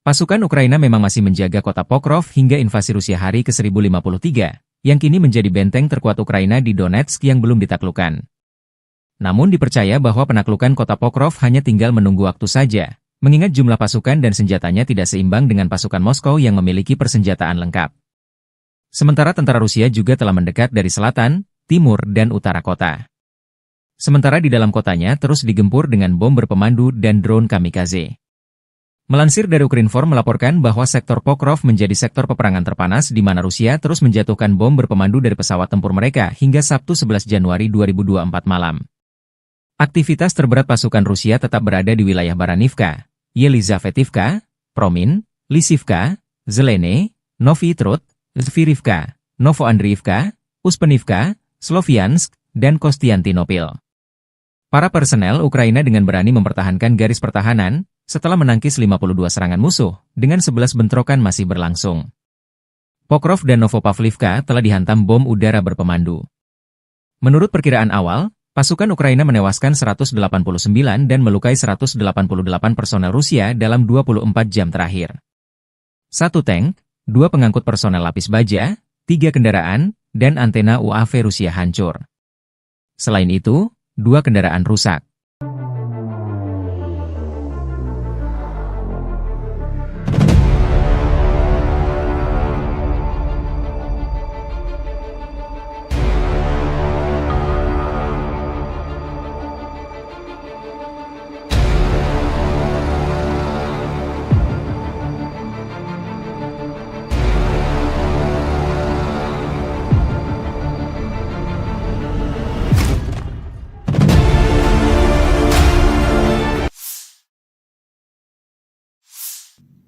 Pasukan Ukraina memang masih menjaga kota Pokrov hingga invasi Rusia hari ke-1053, yang kini menjadi benteng terkuat Ukraina di Donetsk yang belum ditaklukkan. Namun dipercaya bahwa penaklukan kota Pokrov hanya tinggal menunggu waktu saja, mengingat jumlah pasukan dan senjatanya tidak seimbang dengan pasukan Moskow yang memiliki persenjataan lengkap. Sementara tentara Rusia juga telah mendekat dari selatan, timur, dan utara kota. Sementara di dalam kotanya terus digempur dengan bom berpemandu dan drone kamikaze. Melansir dari Ukrinform melaporkan bahwa sektor Pokrov menjadi sektor peperangan terpanas di mana Rusia terus menjatuhkan bom berpemandu dari pesawat tempur mereka hingga Sabtu 11 Januari 2024 malam. Aktivitas terberat pasukan Rusia tetap berada di wilayah Baranivka, Yelizavetivka, Promin, Lisivka, Zelene, Novy Trud, Zvirivka, Novoandriivka, Uspenivka, Sloviansk, dan Kostiantinopil. Para personel Ukraina dengan berani mempertahankan garis pertahanan, setelah menangkis 52 serangan musuh, dengan 11 bentrokan masih berlangsung. Pokrov dan Novopavlivka telah dihantam bom udara berpemandu. Menurut perkiraan awal, pasukan Ukraina menewaskan 189 dan melukai 188 personel Rusia dalam 24 jam terakhir. 1 tank, 2 pengangkut personel lapis baja, 3 kendaraan, dan antena UAV Rusia hancur. Selain itu, 2 kendaraan rusak.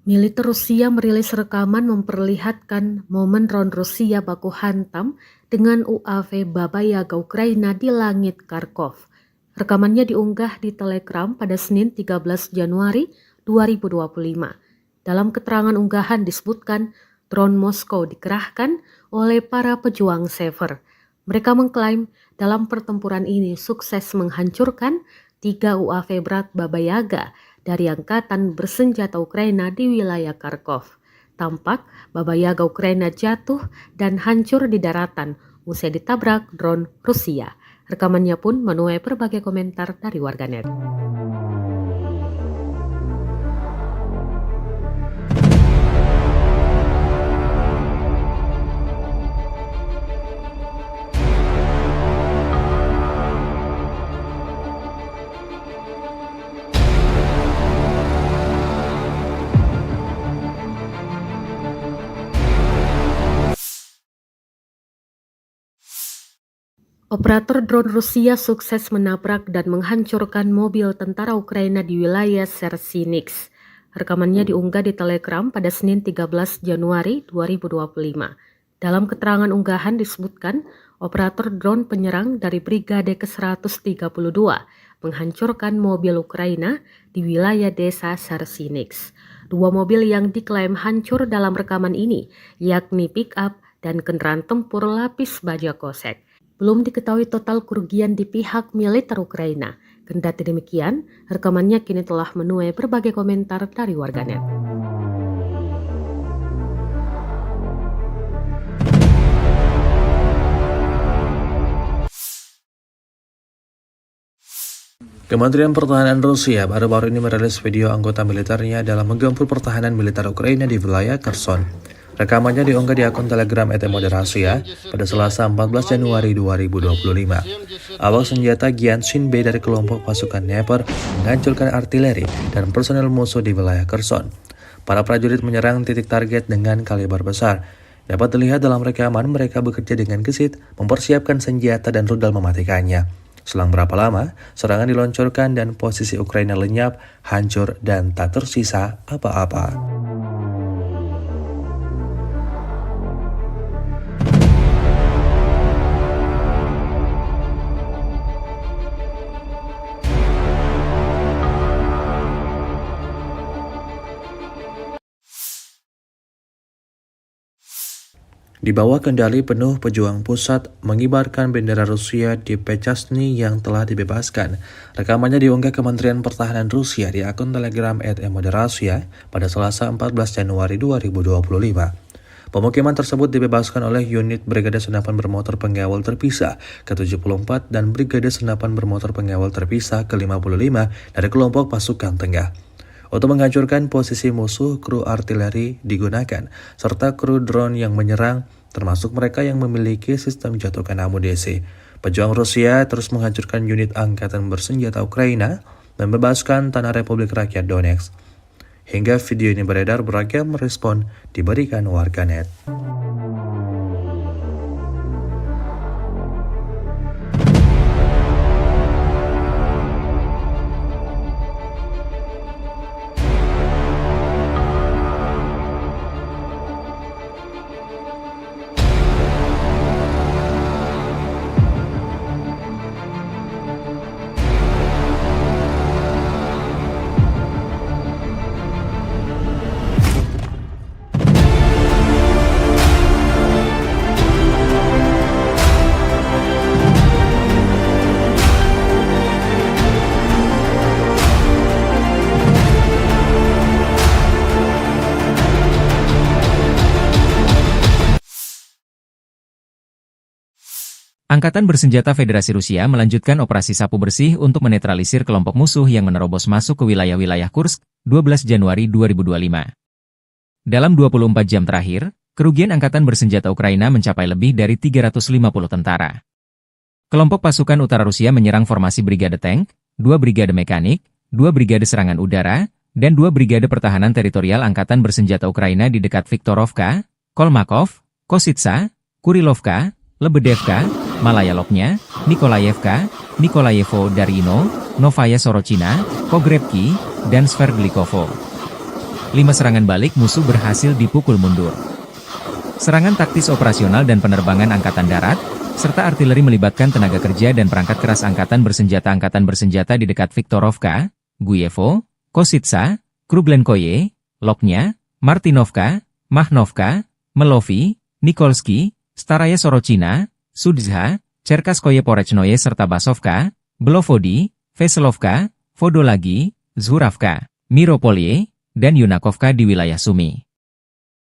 Militer Rusia merilis rekaman memperlihatkan momen drone Rusia baku hantam dengan UAV Baba Yaga Ukraina di langit Kharkov. Rekamannya diunggah di Telegram pada Senin 13 Januari 2025. Dalam keterangan unggahan disebutkan drone Moskow dikerahkan oleh para pejuang Sever. Mereka mengklaim dalam pertempuran ini sukses menghancurkan 3 UAV berat Baba Yaga dari angkatan bersenjata Ukraina di wilayah Kharkov. Tampak Baba Yaga Ukraina jatuh dan hancur di daratan usai ditabrak drone Rusia. Rekamannya pun menuai berbagai komentar dari warganet. Operator drone Rusia sukses menabrak dan menghancurkan mobil tentara Ukraina di wilayah Chernihiv. Rekamannya diunggah di Telegram pada Senin 13 Januari 2025. Dalam keterangan unggahan disebutkan, operator drone penyerang dari Brigade ke-132 menghancurkan mobil Ukraina di wilayah desa Chernihiv. 2 mobil yang diklaim hancur dalam rekaman ini, yakni pick-up dan kendaraan tempur lapis baja kosek. Belum diketahui total kerugian di pihak militer Ukraina. Kendati demikian, rekamannya kini telah menuai berbagai komentar dari warganet. Kementerian Pertahanan Rusia baru-baru ini merilis video anggota militernya dalam menggempur pertahanan militer Ukraina di wilayah Kherson. Rekamannya diunggah di akun Telegram @moderasiya pada Selasa 14 Januari 2025. Awak senjata Gyanshin B dari kelompok pasukan Dnepr menghancurkan artileri dan personel musuh di wilayah Kherson. Para prajurit menyerang titik target dengan kaliber besar. Dapat dilihat dalam rekaman mereka bekerja dengan gesit, mempersiapkan senjata dan rudal mematikannya. Selang berapa lama, serangan diluncurkan dan posisi Ukraina lenyap, hancur, dan tak tersisa apa-apa. Di bawah kendali penuh pejuang pusat mengibarkan bendera Rusia di Pechasny yang telah dibebaskan. Rekamannya diunggah Kementerian Pertahanan Rusia di akun Telegram @moderasiya pada Selasa 14 Januari 2025. Pemukiman tersebut dibebaskan oleh unit Brigade Senapan Bermotor Pengawal Terpisah ke-74 dan Brigade Senapan Bermotor Pengawal Terpisah ke-55 dari kelompok pasukan tengah. Untuk menghancurkan posisi musuh, kru artileri digunakan, serta kru drone yang menyerang, termasuk mereka yang memiliki sistem jatuhkan amunisi. Pejuang Rusia terus menghancurkan unit angkatan bersenjata Ukraina, membebaskan tanah Republik Rakyat Donetsk. Hingga video ini beredar, beragam respon diberikan warganet. Angkatan Bersenjata Federasi Rusia melanjutkan operasi sapu bersih untuk menetralisir kelompok musuh yang menerobos masuk ke wilayah-wilayah Kursk, 12 Januari 2025. Dalam 24 jam terakhir, kerugian Angkatan Bersenjata Ukraina mencapai lebih dari 350 tentara. Kelompok pasukan utara Rusia menyerang formasi Brigade Tank, 2 Brigade Mekanik, 2 Brigade Serangan Udara, dan 2 Brigade Pertahanan Teritorial Angkatan Bersenjata Ukraina di dekat Viktorovka, Kolmakov, Kositsa, Kurilovka, Lebedevka, Malaya Lopnya, Nikolayevka, Nikolayevo Darino, Novaya Sorochina, Pogrebki, dan Sverdlikovo. 5 serangan balik musuh berhasil dipukul mundur. Serangan taktis operasional dan penerbangan Angkatan Darat, serta artileri melibatkan tenaga kerja dan perangkat keras Angkatan Bersenjata di dekat Viktorovka, Guyevo, Kositsa, Krublenkoye, Lopnya, Martinovka, Mahnovka, Melovi, Nikolsky, Staraya Sorochina, Sudzha, Cherkaskoye Porechnoye serta Basovka, Belovodi, Veselovka, Vodolagi, Zhuravka, Miropolye, dan Yunakovka di wilayah Sumy.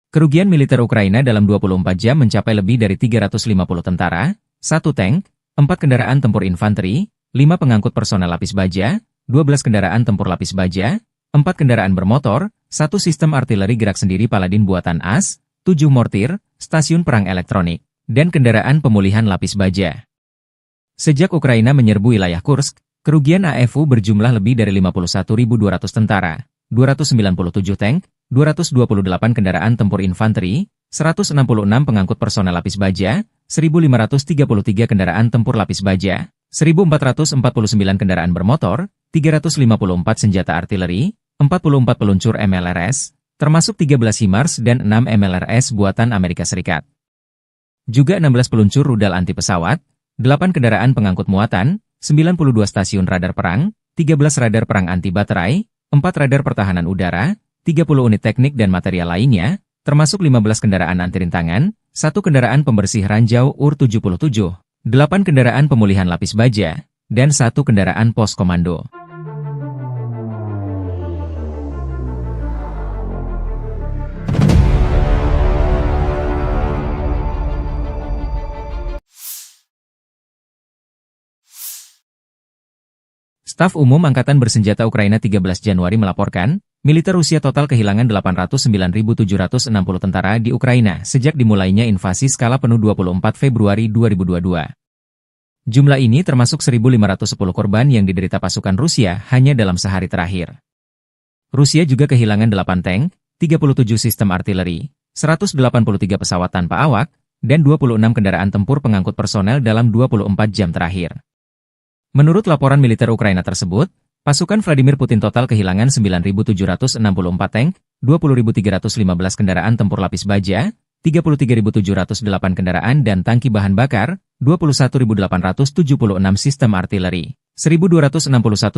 Kerugian militer Ukraina dalam 24 jam mencapai lebih dari 350 tentara, 1 tank, 4 kendaraan tempur infanteri, 5 pengangkut personel lapis baja, 12 kendaraan tempur lapis baja, 4 kendaraan bermotor, 1 sistem artileri gerak sendiri Paladin buatan AS, 7 mortir, stasiun perang elektronik, dan kendaraan pemulihan lapis baja. Sejak Ukraina menyerbu wilayah Kursk, kerugian AFU berjumlah lebih dari 51.200 tentara, 297 tank, 228 kendaraan tempur infanteri, 166 pengangkut personel lapis baja, 1.533 kendaraan tempur lapis baja, 1.449 kendaraan bermotor, 354 senjata artileri, 44 peluncur MLRS, termasuk 13 HIMARS dan 6 MLRS buatan Amerika Serikat. Juga 16 peluncur rudal anti pesawat, 8 kendaraan pengangkut muatan, 92 stasiun radar perang, 13 radar perang anti baterai, 4 radar pertahanan udara, 30 unit teknik dan material lainnya, termasuk 15 kendaraan anti rintangan, 1 kendaraan pembersih ranjau UR-77, 8 kendaraan pemulihan lapis baja, dan 1 kendaraan pos komando. Staf Umum Angkatan Bersenjata Ukraina 13 Januari melaporkan, militer Rusia total kehilangan 809.760 tentara di Ukraina sejak dimulainya invasi skala penuh 24 Februari 2022. Jumlah ini termasuk 1.510 korban yang diderita pasukan Rusia hanya dalam sehari terakhir. Rusia juga kehilangan 8 tank, 37 sistem artileri, 183 pesawat tanpa awak, dan 26 kendaraan tempur pengangkut personel dalam 24 jam terakhir. Menurut laporan militer Ukraina tersebut, pasukan Vladimir Putin total kehilangan 9.764 tank, 20.315 kendaraan tempur lapis baja, 33.708 kendaraan dan tangki bahan bakar, 21.876 sistem artileri, 1.261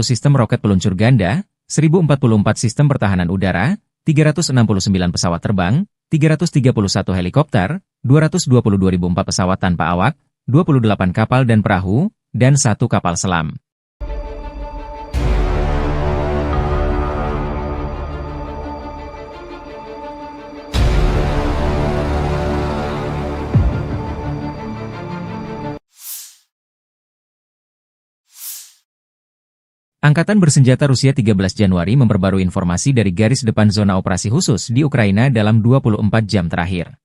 sistem roket peluncur ganda, 1.044 sistem pertahanan udara, 369 pesawat terbang, 331 helikopter, 222.004 pesawat tanpa awak, 28 kapal dan perahu, dan 1 kapal selam. Angkatan Bersenjata Rusia 13 Januari memperbarui informasi dari garis depan zona operasi khusus di Ukraina dalam 24 jam terakhir.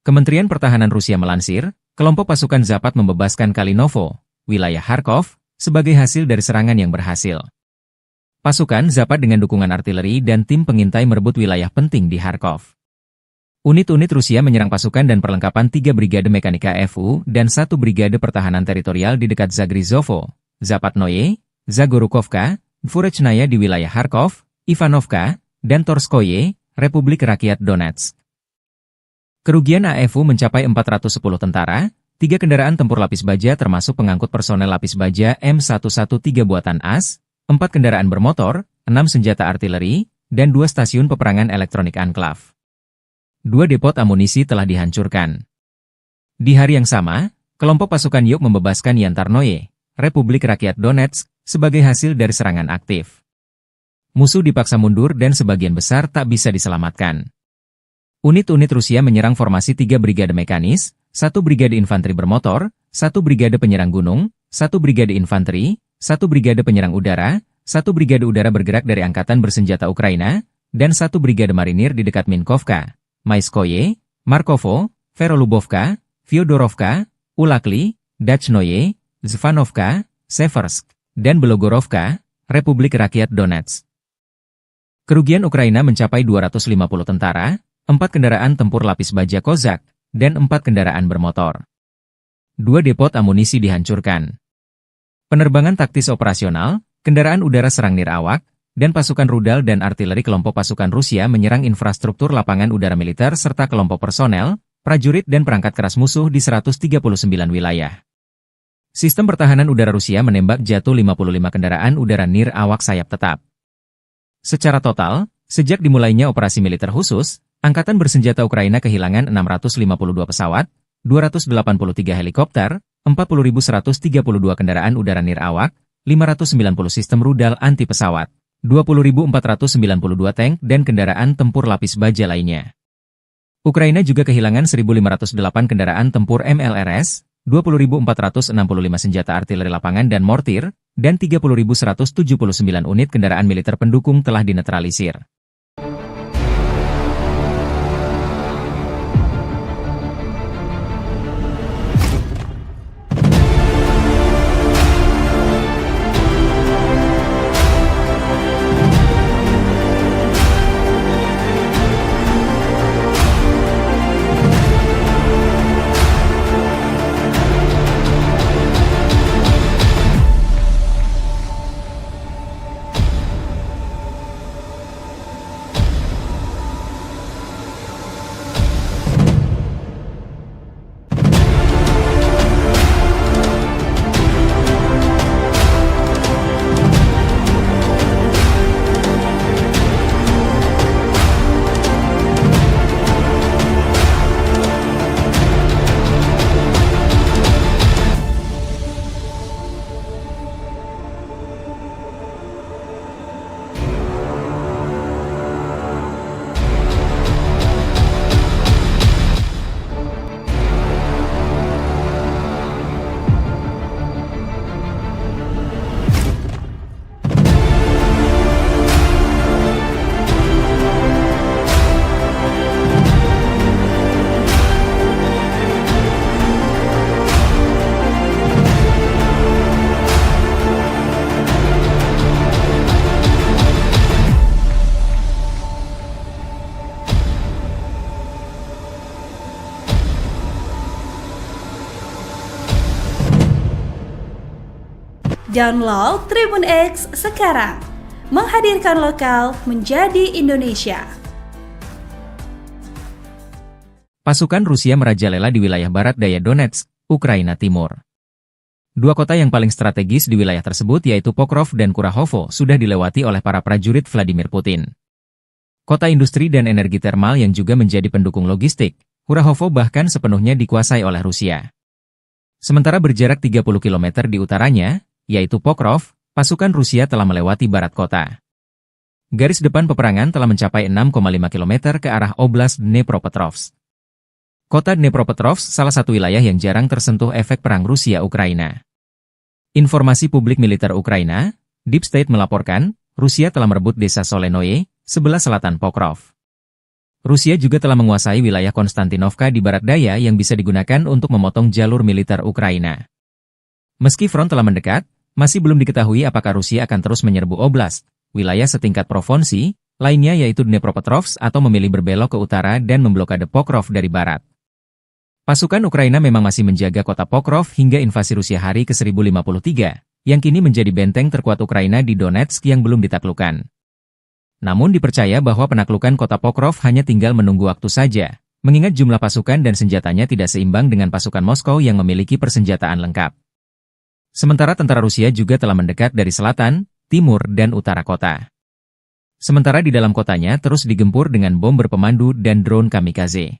Kementerian Pertahanan Rusia melansir, kelompok pasukan Zapad membebaskan Kalinovo, wilayah Kharkov, sebagai hasil dari serangan yang berhasil. Pasukan Zapad dengan dukungan artileri dan tim pengintai merebut wilayah penting di Kharkov. Unit-unit Rusia menyerang pasukan dan perlengkapan 3 Brigade Mekanika FU dan 1 Brigade Pertahanan Teritorial di dekat Zagrizovo, Zapatnoye, Zagorukovka, Dvorechnaya di wilayah Kharkov, Ivanovka, dan Torskoye, Republik Rakyat Donetsk. Kerugian AFU mencapai 410 tentara, 3 kendaraan tempur lapis baja termasuk pengangkut personel lapis baja M113 buatan AS, 4 kendaraan bermotor, 6 senjata artileri, dan 2 stasiun peperangan elektronik Anklav. 2 depot amunisi telah dihancurkan. Di hari yang sama, kelompok pasukan Yuk membebaskan Yantarnoye, Republik Rakyat Donetsk, sebagai hasil dari serangan aktif. Musuh dipaksa mundur dan sebagian besar tak bisa diselamatkan. Unit-unit Rusia menyerang formasi 3 brigade mekanis, 1 brigade infanteri bermotor, 1 brigade penyerang gunung, 1 brigade infanteri, 1 brigade penyerang udara, 1 brigade udara bergerak dari Angkatan Bersenjata Ukraina, dan 1 brigade marinir di dekat Minkovka, Maiskoye, Markovo, Verolubovka, Fyodorovka, Ulakli, Dachnoye, Zvanovka, Seversk, dan Belogorovka, Republik Rakyat Donetsk. Kerugian Ukraina mencapai 250 tentara, 4 kendaraan tempur lapis baja Kozak, dan 4 kendaraan bermotor. 2 depot amunisi dihancurkan. Penerbangan taktis operasional, kendaraan udara serang nirawak, dan pasukan rudal dan artileri kelompok pasukan Rusia menyerang infrastruktur lapangan udara militer serta kelompok personel, prajurit dan perangkat keras musuh di 139 wilayah. Sistem pertahanan udara Rusia menembak jatuh 55 kendaraan udara nirawak sayap tetap. Secara total, sejak dimulainya operasi militer khusus, Angkatan Bersenjata Ukraina kehilangan 652 pesawat, 283 helikopter, 40.132 kendaraan udara nirawak, 590 sistem rudal anti pesawat, 20.492 tank dan kendaraan tempur lapis baja lainnya. Ukraina juga kehilangan 1.508 kendaraan tempur MLRS, 20.465 senjata artileri lapangan dan mortir, dan 30.179 unit kendaraan militer pendukung telah dinetralisir. Download Tribun X sekarang. Menghadirkan lokal menjadi Indonesia. Pasukan Rusia merajalela di wilayah barat daya Donetsk, Ukraina Timur. Dua kota yang paling strategis di wilayah tersebut yaitu Pokrov dan Kurahovo sudah dilewati oleh para prajurit Vladimir Putin. Kota industri dan energi termal yang juga menjadi pendukung logistik, Kurahovo bahkan sepenuhnya dikuasai oleh Rusia. Sementara berjarak 30 km di utaranya, yaitu Pokrov, pasukan Rusia telah melewati barat kota. Garis depan peperangan telah mencapai 6,5 km ke arah Oblast Dnepropetrovsk. Kota Dnepropetrovsk salah satu wilayah yang jarang tersentuh efek perang Rusia-Ukraina. Informasi publik militer Ukraina, Deep State melaporkan, Rusia telah merebut desa Solenoye, sebelah selatan Pokrov. Rusia juga telah menguasai wilayah Konstantinovka di barat daya yang bisa digunakan untuk memotong jalur militer Ukraina. Meski front telah mendekat, masih belum diketahui apakah Rusia akan terus menyerbu oblast, wilayah setingkat provinsi, lainnya yaitu Dnepropetrovsk atau memilih berbelok ke utara dan memblokade Pokrov dari barat. Pasukan Ukraina memang masih menjaga kota Pokrov hingga invasi Rusia hari ke-1053, yang kini menjadi benteng terkuat Ukraina di Donetsk yang belum ditaklukkan. Namun dipercaya bahwa penaklukan kota Pokrov hanya tinggal menunggu waktu saja, mengingat jumlah pasukan dan senjatanya tidak seimbang dengan pasukan Moskow yang memiliki persenjataan lengkap. Sementara tentara Rusia juga telah mendekat dari selatan, timur, dan utara kota. Sementara di dalam kotanya terus digempur dengan bom berpemandu dan drone kamikaze.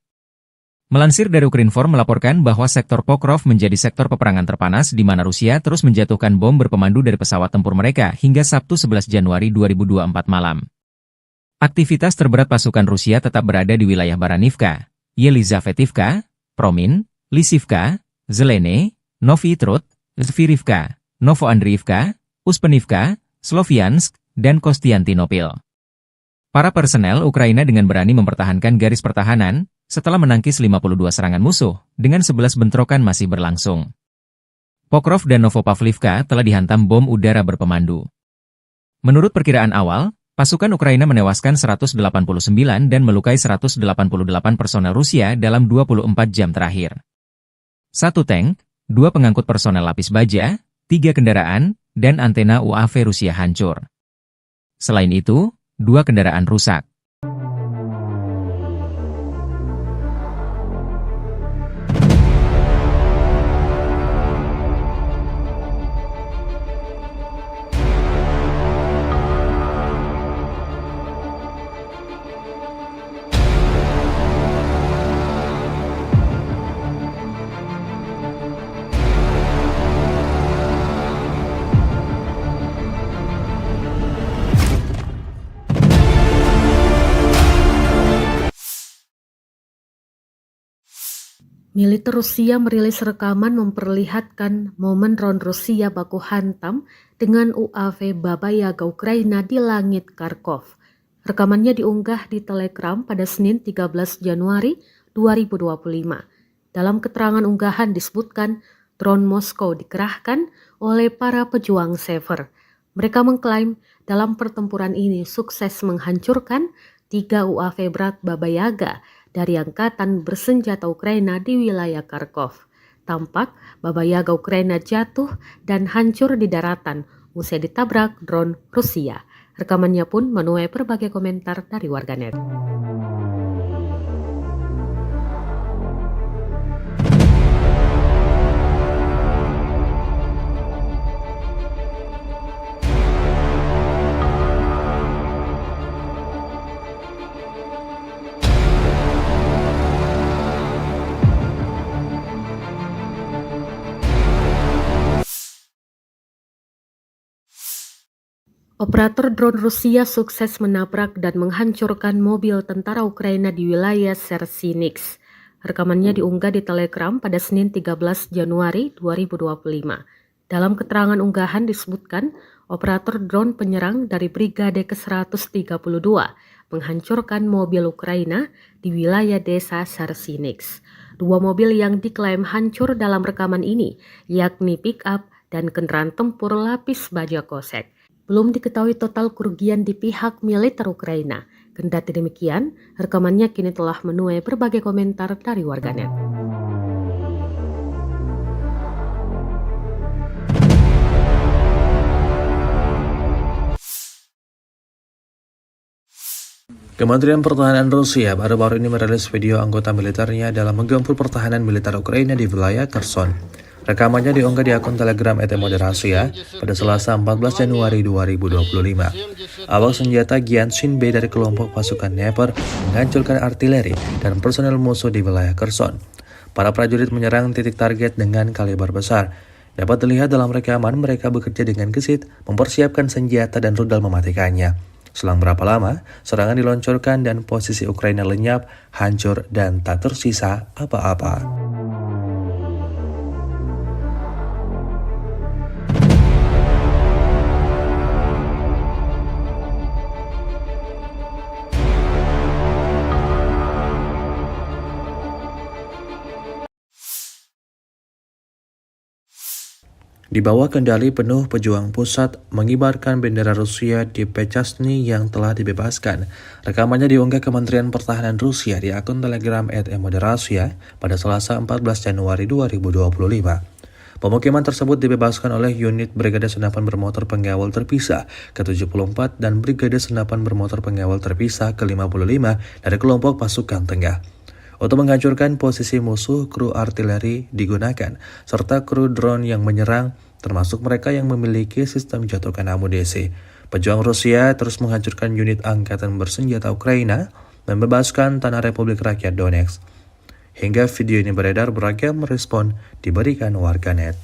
Melansir dari Ukrinform melaporkan bahwa sektor Pokrov menjadi sektor peperangan terpanas di mana Rusia terus menjatuhkan bom berpemandu dari pesawat tempur mereka hingga Sabtu 11 Januari 2024 malam. Aktivitas terberat pasukan Rusia tetap berada di wilayah Baranivka, Yelizavetivka, Promin, Lisivka, Zelene, Novy Trud, Zvirivka, Novoandriivka, Uspenivka, Sloviansk, dan Kostiantinopil. Para personel Ukraina dengan berani mempertahankan garis pertahanan, setelah menangkis 52 serangan musuh, dengan 11 bentrokan masih berlangsung. Pokrov dan Novopavlivka telah dihantam bom udara berpemandu. Menurut perkiraan awal, pasukan Ukraina menewaskan 189 dan melukai 188 personel Rusia dalam 24 jam terakhir. 1 tank, 2 pengangkut personel lapis baja, 3 kendaraan, dan antena UAV Rusia hancur. Selain itu, 2 kendaraan rusak. Militer Rusia merilis rekaman memperlihatkan momen drone Rusia baku hantam dengan UAV Baba Yaga Ukraina di langit Kharkov. Rekamannya diunggah di Telegram pada Senin 13 Januari 2025. Dalam keterangan unggahan disebutkan drone Moskow dikerahkan oleh para pejuang Sever. Mereka mengklaim dalam pertempuran ini sukses menghancurkan 3 UAV berat Baba Yaga dari angkatan bersenjata Ukraina di wilayah Kharkov. Tampak Baba Yaga Ukraina jatuh dan hancur di daratan usai ditabrak drone Rusia. Rekamannya pun menuai berbagai komentar dari warganet. Operator drone Rusia sukses menabrak dan menghancurkan mobil tentara Ukraina di wilayah Sersinix. Rekamannya diunggah di Telegram pada Senin 13 Januari 2025. Dalam keterangan unggahan disebutkan, operator drone penyerang dari Brigade ke-132 menghancurkan mobil Ukraina di wilayah desa Sersinix. 2 mobil yang diklaim hancur dalam rekaman ini, yakni pick-up dan kendaraan tempur lapis baja kosek. Belum diketahui total kerugian di pihak militer Ukraina. Kendati demikian, rekamannya kini telah menuai berbagai komentar dari warganet. Kementerian Pertahanan Rusia baru-baru ini merilis video anggota militernya dalam menggempur pertahanan militer Ukraina di wilayah Kherson. Rekamannya diunggah di akun Telegram @moderasia pada Selasa 14 Januari 2025. Awak senjata Gyanshin B dari kelompok pasukan Dnepr menghancurkan artileri dan personel musuh di wilayah Kherson. Para prajurit menyerang titik target dengan kaliber besar. Dapat dilihat dalam rekaman mereka bekerja dengan gesit, mempersiapkan senjata dan rudal mematikannya. Selang berapa lama, serangan diluncurkan dan posisi Ukraina lenyap, hancur, dan tak tersisa apa-apa. Di bawah kendali penuh pejuang pusat mengibarkan bendera Rusia di Pechasny yang telah dibebaskan. Rekamannya diunggah Kementerian Pertahanan Rusia di akun Telegram @moderasia pada Selasa 14 Januari 2025. Pemukiman tersebut dibebaskan oleh unit Brigade Senapan Bermotor Pengawal Terpisah ke-74 dan Brigade Senapan Bermotor Pengawal Terpisah ke-55 dari kelompok pasukan tengah. Untuk menghancurkan posisi musuh, kru artileri digunakan, serta kru drone yang menyerang, termasuk mereka yang memiliki sistem jatuhkan amunisi. Pejuang Rusia terus menghancurkan unit angkatan bersenjata Ukraina, membebaskan tanah Republik Rakyat Donetsk. Hingga video ini beredar, beragam respon diberikan warganet.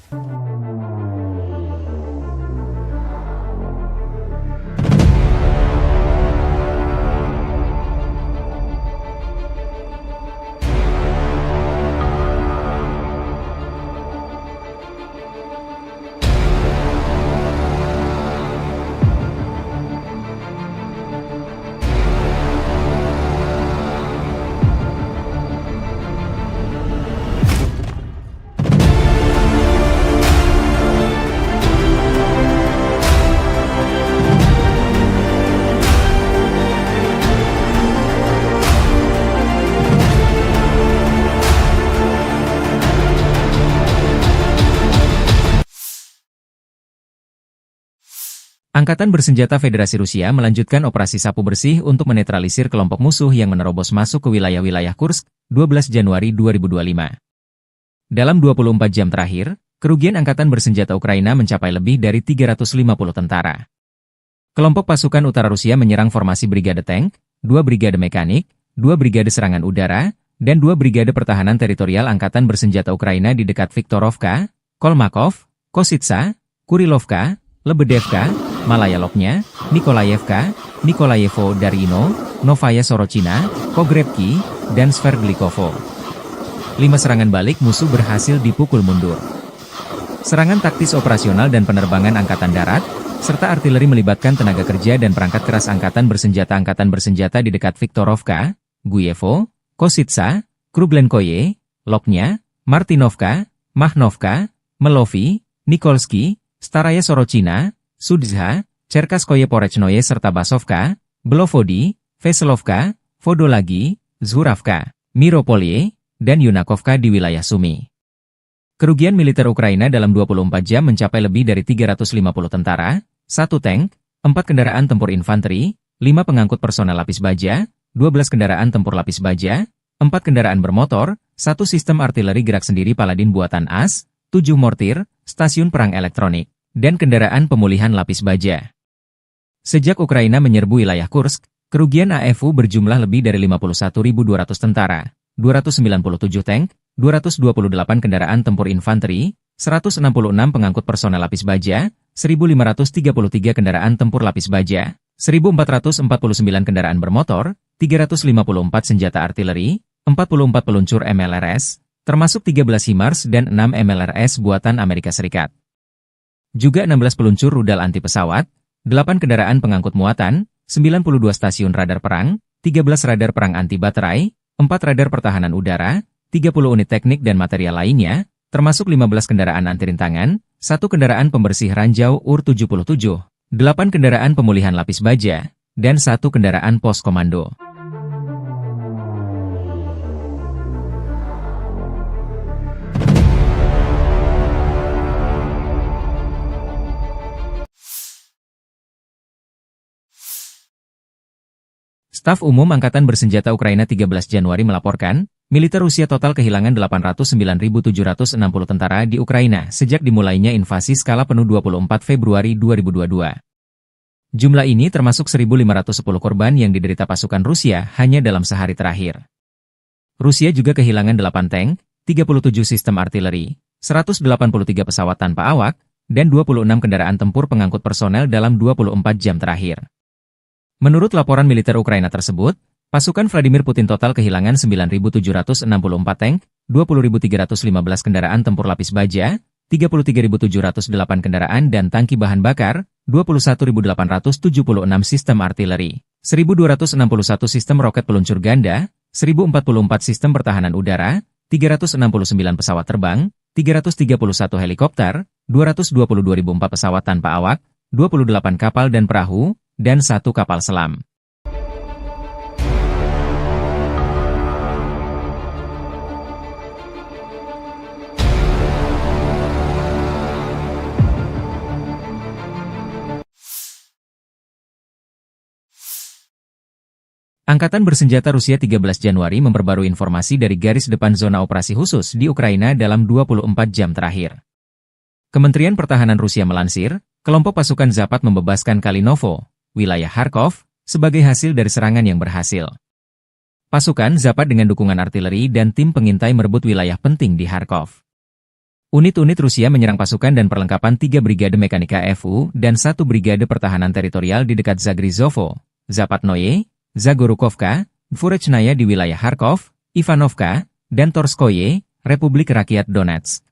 Angkatan Bersenjata Federasi Rusia melanjutkan operasi sapu bersih untuk menetralisir kelompok musuh yang menerobos masuk ke wilayah-wilayah Kursk, 12 Januari 2025. Dalam 24 jam terakhir, kerugian Angkatan Bersenjata Ukraina mencapai lebih dari 350 tentara. Kelompok pasukan utara Rusia menyerang formasi Brigade Tank, 2 Brigade Mekanik, 2 Brigade Serangan Udara, dan 2 Brigade Pertahanan Teritorial Angkatan Bersenjata Ukraina di dekat Viktorovka, Kolmakov, Kositsa, Kurilovka, Lebedevka, Malaya Lopnya, Nikolayevka, Nikolayevo Darino, Novaya Sorochina, Pogrebki, dan Sverdlikovo. 5 serangan balik musuh berhasil dipukul mundur. Serangan taktis operasional dan penerbangan angkatan darat, serta artileri melibatkan tenaga kerja dan perangkat keras angkatan bersenjata di dekat Viktorovka, Guyevo, Kositsa, Kruglenkoye, Lopnya, Martinovka, Mahnovka, Melovi, Nikolsky, Staraya Sorochina, Sudzha, Cherkaskoye Porechnoye serta Basovka, Belovodi, Veselovka, Vodolagi, Zhuravka, Miropolye, dan Yunakovka di wilayah Sumy. Kerugian militer Ukraina dalam 24 jam mencapai lebih dari 350 tentara, 1 tank, 4 kendaraan tempur infanteri, 5 pengangkut personel lapis baja, 12 kendaraan tempur lapis baja, 4 kendaraan bermotor, 1 sistem artileri gerak sendiri Paladin buatan AS, 7 mortir, stasiun perang elektronik, dan kendaraan pemulihan lapis baja. Sejak Ukraina menyerbu wilayah Kursk, kerugian AFU berjumlah lebih dari 51.200 tentara, 297 tank, 228 kendaraan tempur infanteri, 166 pengangkut personel lapis baja, 1.533 kendaraan tempur lapis baja, 1.449 kendaraan bermotor, 354 senjata artileri, 44 peluncur MLRS, termasuk 13 HIMARS dan 6 MLRS buatan Amerika Serikat. Juga 16 peluncur rudal anti pesawat, 8 kendaraan pengangkut muatan, 92 stasiun radar perang, 13 radar perang anti baterai, 4 radar pertahanan udara, 30 unit teknik dan material lainnya, termasuk 15 kendaraan anti rintangan, 1 kendaraan pembersih ranjau UR-77, 8 kendaraan pemulihan lapis baja, dan 1 kendaraan pos komando. Staf Umum Angkatan Bersenjata Ukraina 13 Januari melaporkan, militer Rusia total kehilangan 809.760 tentara di Ukraina sejak dimulainya invasi skala penuh 24 Februari 2022. Jumlah ini termasuk 1.510 korban yang diderita pasukan Rusia hanya dalam sehari terakhir. Rusia juga kehilangan 8 tank, 37 sistem artileri, 183 pesawat tanpa awak, dan 26 kendaraan tempur pengangkut personel dalam 24 jam terakhir. Menurut laporan militer Ukraina tersebut, pasukan Vladimir Putin total kehilangan 9.764 tank, 20.315 kendaraan tempur lapis baja, 33.708 kendaraan dan tangki bahan bakar, 21.876 sistem artileri, 1.261 sistem roket peluncur ganda, 1.044 sistem pertahanan udara, 369 pesawat terbang, 331 helikopter, 222.004 pesawat tanpa awak, 28 kapal dan perahu, dan 1 kapal selam. Angkatan Bersenjata Rusia 13 Januari memperbarui informasi dari garis depan zona operasi khusus di Ukraina dalam 24 jam terakhir. Kementerian Pertahanan Rusia melansir, kelompok pasukan Zapat membebaskan Kalinovo, wilayah Kharkov, sebagai hasil dari serangan yang berhasil. Pasukan Zapat dengan dukungan artileri dan tim pengintai merebut wilayah penting di Kharkov. Unit-unit Rusia menyerang pasukan dan perlengkapan 3 Brigade Mekanika FU dan 1 Brigade Pertahanan Teritorial di dekat Zagrizovo, Zapatnoye, Zagorukovka, Dvorechnaya di wilayah Kharkov, Ivanovka, dan Torskoye, Republik Rakyat Donetsk.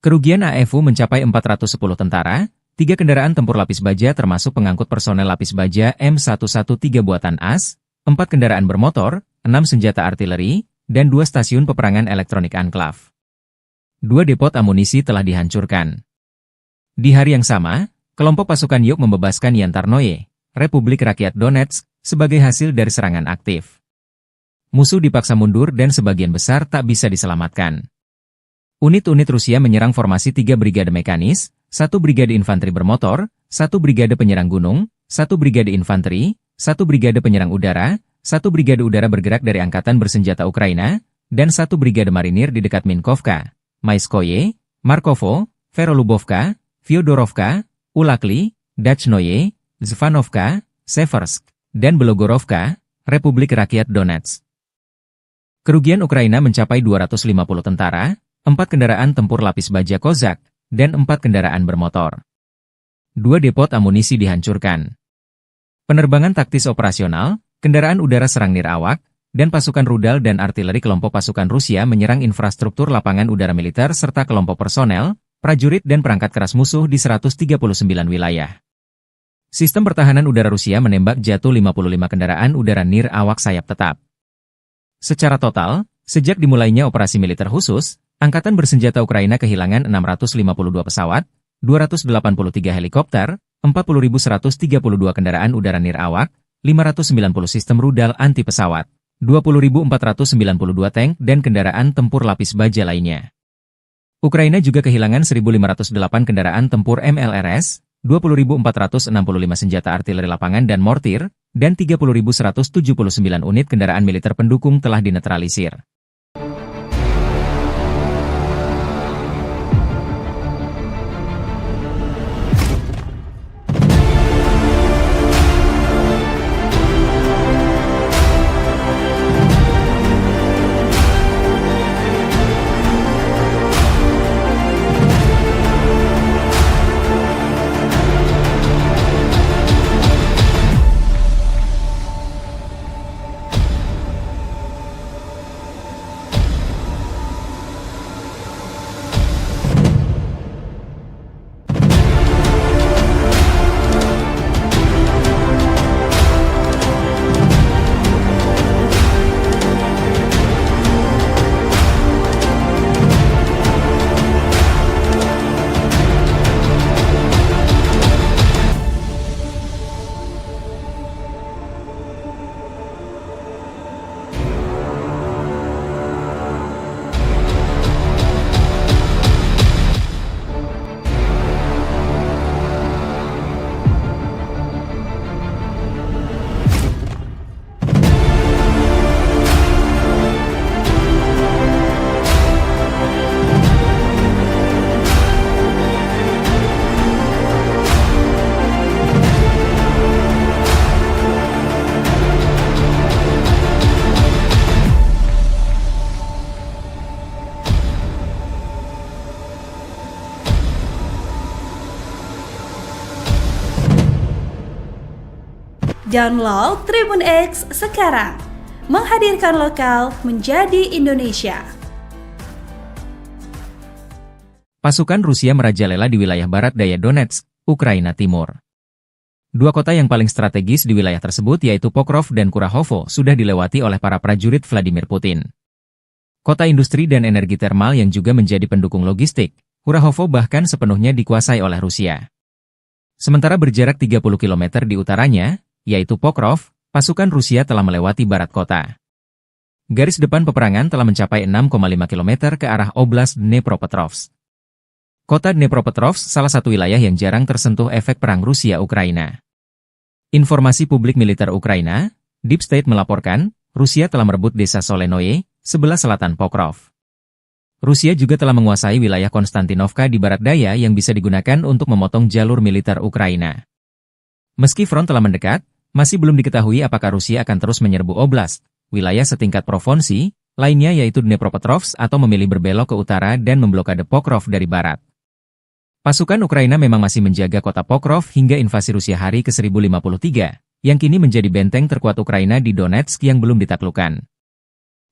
Kerugian AFU mencapai 410 tentara, 3 kendaraan tempur lapis baja termasuk pengangkut personel lapis baja M113 buatan AS, 4 kendaraan bermotor, 6 senjata artileri, dan 2 stasiun peperangan elektronik Anklav. 2 depot amunisi telah dihancurkan. Di hari yang sama, kelompok pasukan Yuk membebaskan Yantarnoye, Republik Rakyat Donetsk, sebagai hasil dari serangan aktif. Musuh dipaksa mundur dan sebagian besar tak bisa diselamatkan. Unit-unit Rusia menyerang formasi 3 brigade mekanis, 1 brigade infanteri bermotor, 1 brigade penyerang gunung, 1 brigade infanteri, 1 brigade penyerang udara, 1 brigade udara bergerak dari Angkatan Bersenjata Ukraina, dan 1 brigade marinir di dekat Minkovka, Maiskoye, Markovo, Verolubovka, Fyodorovka, Ulakli, Dachnoye, Zvanovka, Seversk, dan Belogorovka, Republik Rakyat Donetsk. Kerugian Ukraina mencapai 250 tentara, 4 kendaraan tempur lapis baja Kozak, dan 4 kendaraan bermotor. 2 depot amunisi dihancurkan. Penerbangan taktis operasional, kendaraan udara serang nirawak, dan pasukan rudal dan artileri kelompok pasukan Rusia menyerang infrastruktur lapangan udara militer serta kelompok personel, prajurit dan perangkat keras musuh di 139 wilayah. Sistem pertahanan udara Rusia menembak jatuh 55 kendaraan udara nirawak sayap tetap. Secara total, sejak dimulainya operasi militer khusus, Angkatan Bersenjata Ukraina kehilangan 652 pesawat, 283 helikopter, 40.132 kendaraan udara nirawak, 590 sistem rudal anti pesawat, 20.492 tank dan kendaraan tempur lapis baja lainnya. Ukraina juga kehilangan 1.508 kendaraan tempur MLRS, 20.465 senjata artileri lapangan dan mortir, dan 30.179 unit kendaraan militer pendukung telah dinetralisir. Download Tribun X sekarang. Menghadirkan lokal menjadi Indonesia. Pasukan Rusia merajalela di wilayah barat daya Donetsk, Ukraina Timur. Dua kota yang paling strategis di wilayah tersebut yaitu Pokrov dan Kurahovo sudah dilewati oleh para prajurit Vladimir Putin. Kota industri dan energi termal yang juga menjadi pendukung logistik, Kurahovo bahkan sepenuhnya dikuasai oleh Rusia. Sementara berjarak 30 km di utaranya, yaitu Pokrov, pasukan Rusia telah melewati barat kota. Garis depan peperangan telah mencapai 6,5 km ke arah Oblast Dnepropetrovsk. Kota Dnepropetrovsk salah satu wilayah yang jarang tersentuh efek perang Rusia-Ukraina. Informasi publik militer Ukraina, Deep State melaporkan, Rusia telah merebut desa Solenoye, sebelah selatan Pokrov. Rusia juga telah menguasai wilayah Konstantinovka di barat daya yang bisa digunakan untuk memotong jalur militer Ukraina. Meski front telah mendekat, masih belum diketahui apakah Rusia akan terus menyerbu oblast, wilayah setingkat provinsi, lainnya yaitu Dnepropetrovsk atau memilih berbelok ke utara dan memblokade Pokrov dari barat. Pasukan Ukraina memang masih menjaga kota Pokrov hingga invasi Rusia hari ke-1053, yang kini menjadi benteng terkuat Ukraina di Donetsk yang belum ditaklukkan.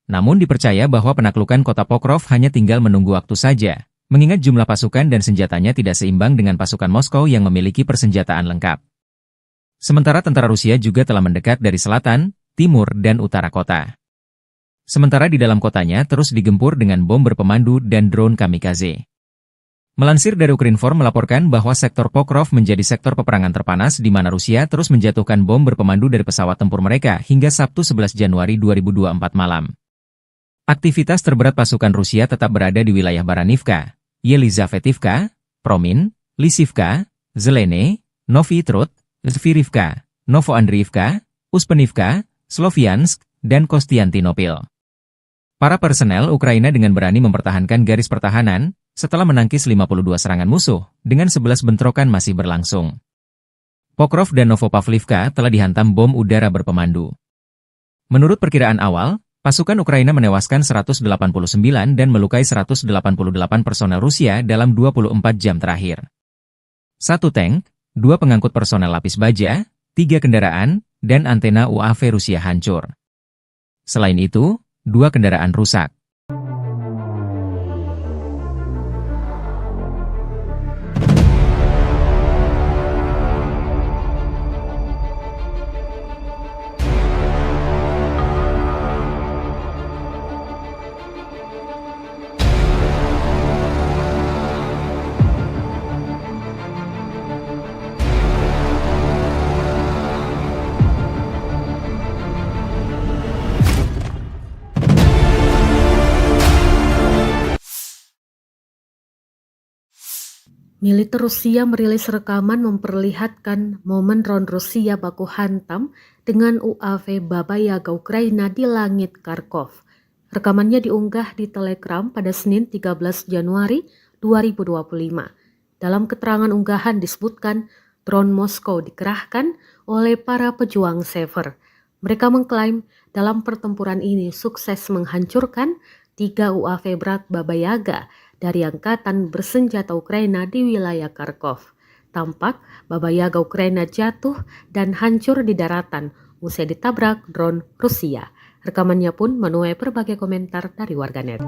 Namun dipercaya bahwa penaklukan kota Pokrov hanya tinggal menunggu waktu saja, mengingat jumlah pasukan dan senjatanya tidak seimbang dengan pasukan Moskow yang memiliki persenjataan lengkap. Sementara tentara Rusia juga telah mendekat dari selatan, timur, dan utara kota. Sementara di dalam kotanya terus digempur dengan bom berpemandu dan drone kamikaze. Melansir dari Ukrinform melaporkan bahwa sektor Pokrov menjadi sektor peperangan terpanas di mana Rusia terus menjatuhkan bom berpemandu dari pesawat tempur mereka hingga Sabtu 11 Januari 2024 malam. Aktivitas terberat pasukan Rusia tetap berada di wilayah Baranivka, Yelizavetivka, Promin, Lisivka, Zelene, Novi Trud, Zvirivka, Novoandriivka, Uspenivka, Sloviansk, dan Kostiantinopil. Para personel Ukraina dengan berani mempertahankan garis pertahanan, setelah menangkis 52 serangan musuh, dengan 11 bentrokan masih berlangsung. Pokrov dan Novopavlivka telah dihantam bom udara berpemandu. Menurut perkiraan awal, pasukan Ukraina menewaskan 189 dan melukai 188 personel Rusia dalam 24 jam terakhir. 1 tank, 2 pengangkut personel lapis baja, 3 kendaraan, dan antena UAV Rusia hancur. Selain itu, 2 kendaraan rusak. Militer Rusia merilis rekaman memperlihatkan momen drone Rusia baku hantam dengan UAV Baba Yaga Ukraina di langit Kharkov. Rekamannya diunggah di Telegram pada Senin 13 Januari 2025. Dalam keterangan unggahan disebutkan drone Moskow dikerahkan oleh para pejuang Sever. Mereka mengklaim dalam pertempuran ini sukses menghancurkan 3 UAV berat Baba Yaga dari angkatan bersenjata Ukraina di wilayah Kharkov. Tampak Baba Yaga Ukraina jatuh dan hancur di daratan usai ditabrak drone Rusia. Rekamannya pun menuai berbagai komentar dari warganet.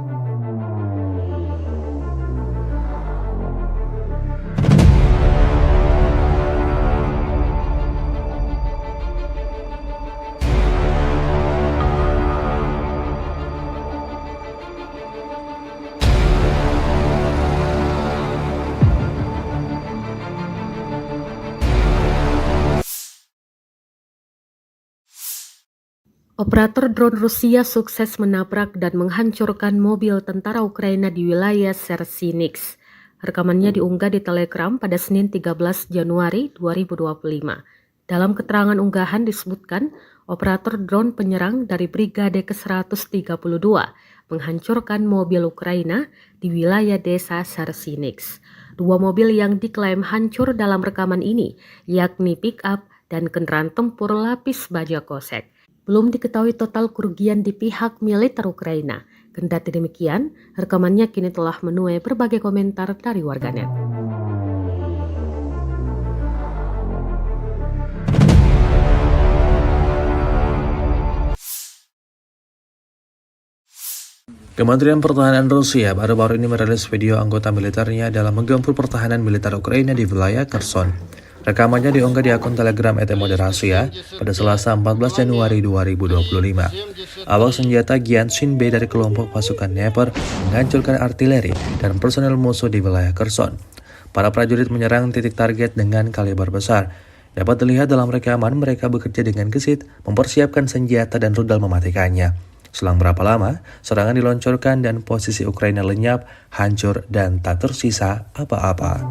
Operator drone Rusia sukses menabrak dan menghancurkan mobil tentara Ukraina di wilayah Sersinix. Rekamannya diunggah di Telegram pada Senin 13 Januari 2025. Dalam keterangan unggahan disebutkan, operator drone penyerang dari Brigade ke-132 menghancurkan mobil Ukraina di wilayah desa Sersinix. 2 mobil yang diklaim hancur dalam rekaman ini, yakni pick-up dan kendaraan tempur lapis baja kosek. Belum diketahui total kerugian di pihak militer Ukraina. Kendati demikian, rekamannya kini telah menuai berbagai komentar dari warganet. Kementerian Pertahanan Rusia baru-baru ini merilis video anggota militernya dalam menggempur pertahanan militer Ukraina di wilayah Kherson. Rekamannya diunggah di akun Telegram @moderasia pada Selasa 14 Januari 2025. Awak senjata Gyanshin B dari kelompok pasukan Dnepr menghancurkan artileri dan personel musuh di wilayah Kherson. Para prajurit menyerang titik target dengan kaliber besar. Dapat dilihat dalam rekaman mereka bekerja dengan gesit, mempersiapkan senjata dan rudal mematikannya. Selang berapa lama, serangan diluncurkan dan posisi Ukraina lenyap, hancur, dan tak tersisa apa-apa.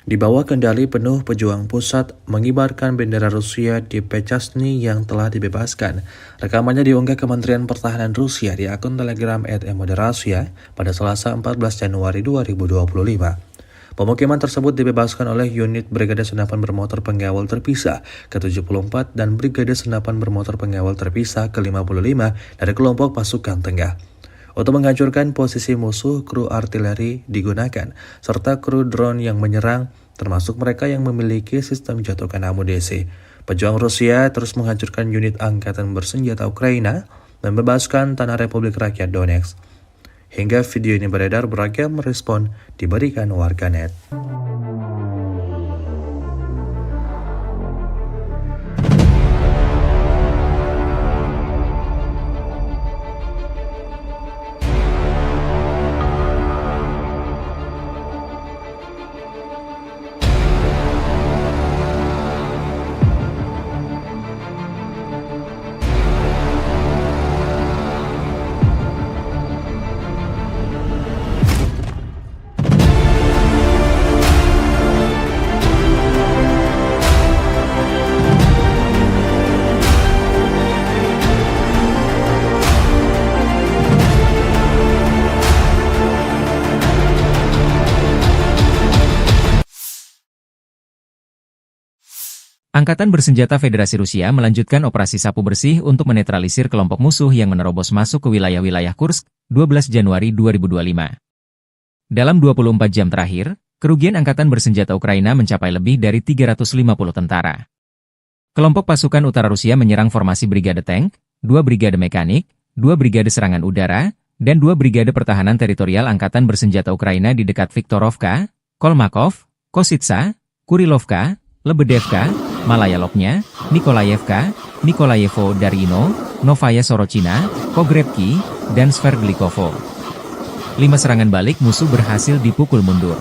Di bawah kendali penuh pejuang pusat mengibarkan bendera Rusia di Pechasny yang telah dibebaskan. Rekamannya diunggah Kementerian Pertahanan Rusia di akun Telegram @moderasia pada Selasa 14 Januari 2025. Pemukiman tersebut dibebaskan oleh unit Brigade Senapan Bermotor Pengawal Terpisah ke-74 dan Brigade Senapan Bermotor Pengawal Terpisah ke-55 dari kelompok pasukan tengah. Untuk menghancurkan posisi musuh, kru artileri digunakan, serta kru drone yang menyerang, termasuk mereka yang memiliki sistem jatuhkan amunisi. Pejuang Rusia terus menghancurkan unit angkatan bersenjata Ukraina dan membebaskan tanah Republik Rakyat Donetsk. Hingga video ini beredar, beragam respon diberikan warganet. Angkatan Bersenjata Federasi Rusia melanjutkan operasi sapu bersih untuk menetralisir kelompok musuh yang menerobos masuk ke wilayah-wilayah Kursk, 12 Januari 2025. Dalam 24 jam terakhir, kerugian Angkatan Bersenjata Ukraina mencapai lebih dari 350 tentara. Kelompok pasukan utara Rusia menyerang formasi Brigade Tank, 2 Brigade Mekanik, 2 Brigade Serangan Udara, dan 2 Brigade Pertahanan Teritorial Angkatan Bersenjata Ukraina di dekat Viktorovka, Kolmakov, Kositsa, Kurilovka, Lebedevka, Malaya Lopnya, Nikolayevka, Nikolayevo Darino, Novaya Sorochina, Pogrebki, dan Sverdlikovo. 5 serangan balik musuh berhasil dipukul mundur.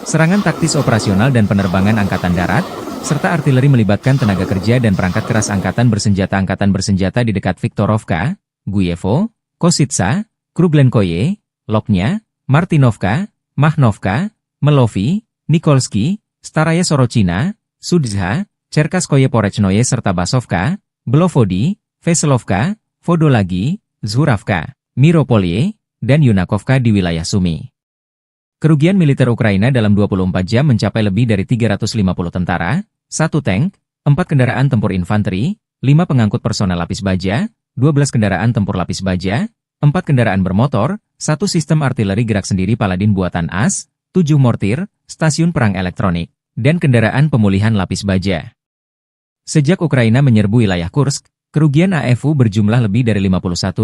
Serangan taktis operasional dan penerbangan Angkatan Darat, serta artileri melibatkan tenaga kerja dan perangkat keras Angkatan Bersenjata di dekat Viktorovka, Guyevo, Kositsa, Kruglenkoye, Lopnya, Martinovka, Mahnovka, Melovi, Nikolski, Staraya Sorochina, Sudzha, Cherkaskoye Porechnoye serta Basovka, Belovodi, Veselovka, Vodolagi, Zhuravka, Miropolye, dan Yunakovka di wilayah Sumy. Kerugian militer Ukraina dalam 24 jam mencapai lebih dari 350 tentara, 1 tank, 4 kendaraan tempur infanteri, 5 pengangkut personel lapis baja, 12 kendaraan tempur lapis baja, 4 kendaraan bermotor, 1 sistem artileri gerak sendiri Paladin buatan AS, 7 mortir, stasiun perang elektronik, dan kendaraan pemulihan lapis baja. Sejak Ukraina menyerbu wilayah Kursk, kerugian AFU berjumlah lebih dari 51.200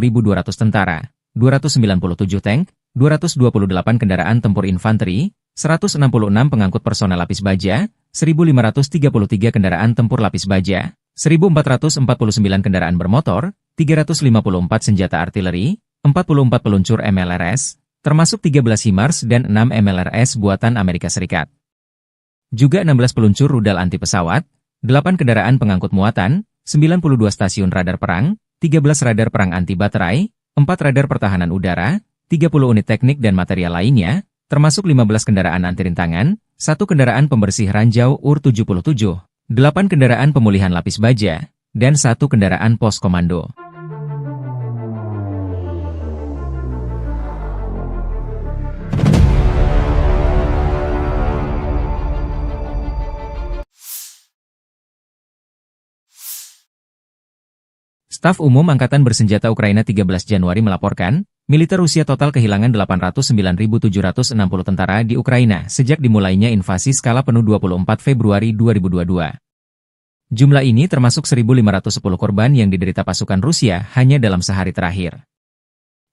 tentara, 297 tank, 228 kendaraan tempur infanteri, 166 pengangkut personel lapis baja, 1.533 kendaraan tempur lapis baja, 1.449 kendaraan bermotor, 354 senjata artileri, 44 peluncur MLRS, termasuk 13 HIMARS dan 6 MLRS buatan Amerika Serikat. Juga 16 peluncur rudal anti pesawat, 8 kendaraan pengangkut muatan, 92 stasiun radar perang, 13 radar perang anti baterai, 4 radar pertahanan udara, 30 unit teknik dan material lainnya, termasuk 15 kendaraan anti rintangan, 1 kendaraan pembersih ranjau UR-77, 8 kendaraan pemulihan lapis baja, dan 1 kendaraan pos komando. Staf Umum Angkatan Bersenjata Ukraina 13 Januari melaporkan, militer Rusia total kehilangan 809.760 tentara di Ukraina sejak dimulainya invasi skala penuh 24 Februari 2022. Jumlah ini termasuk 1.510 korban yang diderita pasukan Rusia hanya dalam sehari terakhir.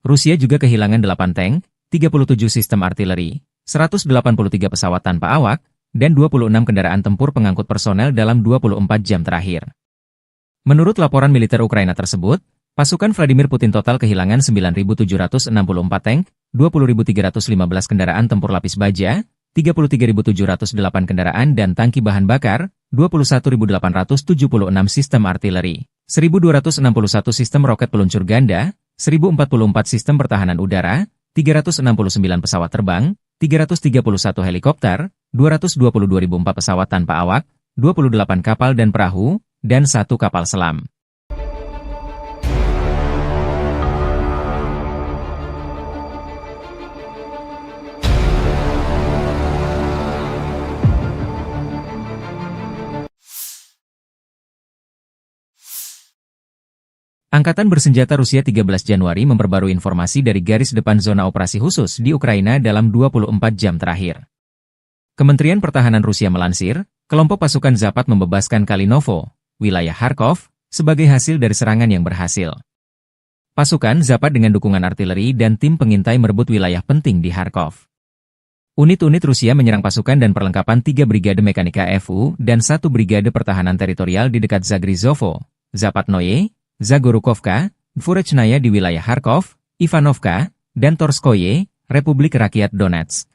Rusia juga kehilangan 8 tank, 37 sistem artileri, 183 pesawat tanpa awak, dan 26 kendaraan tempur pengangkut personel dalam 24 jam terakhir. Menurut laporan militer Ukraina tersebut, pasukan Vladimir Putin total kehilangan 9.764 tank, 20.315 kendaraan tempur lapis baja, 33.708 kendaraan dan tangki bahan bakar, 21.876 sistem artileri, 1.261 sistem roket peluncur ganda, 1.044 sistem pertahanan udara, 369 pesawat terbang, 331 helikopter, 222.004 pesawat tanpa awak, 28 kapal dan perahu, dan 1 kapal selam. Angkatan Bersenjata Rusia 13 Januari memperbarui informasi dari garis depan zona operasi khusus di Ukraina dalam 24 jam terakhir. Kementerian Pertahanan Rusia melansir, kelompok pasukan Zapat membebaskan Kalinovo, wilayah Kharkov, sebagai hasil dari serangan yang berhasil. Pasukan Zapat dengan dukungan artileri dan tim pengintai merebut wilayah penting di Kharkov. Unit-unit Rusia menyerang pasukan dan perlengkapan 3 Brigade Mekanika FU dan 1 Brigade Pertahanan Teritorial di dekat Zagrizovo, Zapatnoye, Zagorukovka, Dvorechnaya di wilayah Kharkov, Ivanovka, dan Torskoye, Republik Rakyat Donetsk.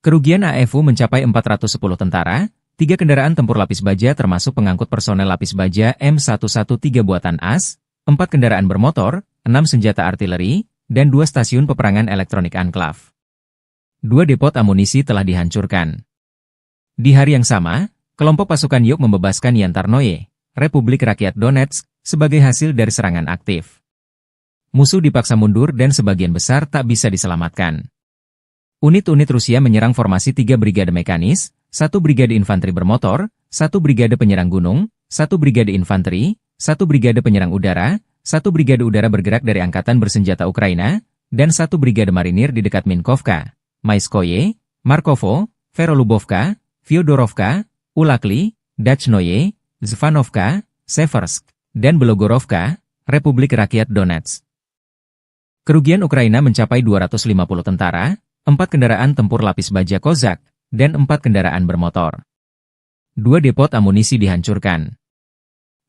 Kerugian AFU mencapai 410 tentara, 3 kendaraan tempur lapis baja termasuk pengangkut personel lapis baja M113 buatan AS, 4 kendaraan bermotor, 6 senjata artileri, dan 2 stasiun peperangan elektronik Anklav. 2 depot amunisi telah dihancurkan. Di hari yang sama, kelompok pasukan Yuk membebaskan Yantarnoye, Republik Rakyat Donetsk, sebagai hasil dari serangan aktif. Musuh dipaksa mundur dan sebagian besar tak bisa diselamatkan. Unit-unit Rusia menyerang formasi 3 brigade mekanis, 1 brigade infanteri bermotor, 1 brigade penyerang gunung, 1 brigade infanteri, 1 brigade penyerang udara, 1 brigade udara bergerak dari Angkatan Bersenjata Ukraina, dan 1 brigade marinir di dekat Minkovka, Maiskoye, Markovo, Verolubovka, Fyodorovka, Ulakli, Dachnoye, Zvanovka, Seversk, dan Belogorovka, Republik Rakyat Donetsk. Kerugian Ukraina mencapai 250 tentara, 4 kendaraan tempur lapis baja Kozak, dan 4 kendaraan bermotor. 2 depot amunisi dihancurkan.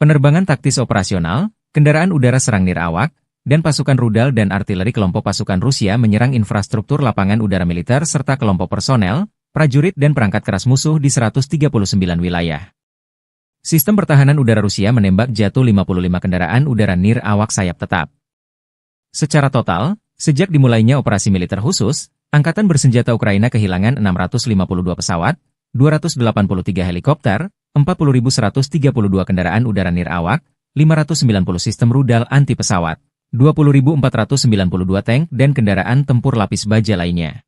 Penerbangan taktis operasional, kendaraan udara serang nirawak, dan pasukan rudal dan artileri kelompok pasukan Rusia menyerang infrastruktur lapangan udara militer serta kelompok personel, prajurit dan perangkat keras musuh di 139 wilayah. Sistem pertahanan udara Rusia menembak jatuh 55 kendaraan udara nirawak sayap tetap. Secara total, sejak dimulainya operasi militer khusus, Angkatan Bersenjata Ukraina kehilangan 652 pesawat, 283 helikopter, 40.132 kendaraan udara nirawak, 590 sistem rudal anti pesawat, 20.492 tank dan kendaraan tempur lapis baja lainnya.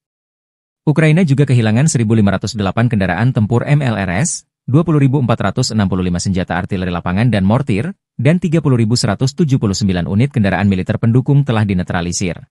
Ukraina juga kehilangan 1.508 kendaraan tempur MLRS, 20.465 senjata artileri lapangan dan mortir, dan 30.179 unit kendaraan militer pendukung telah dinetralisir.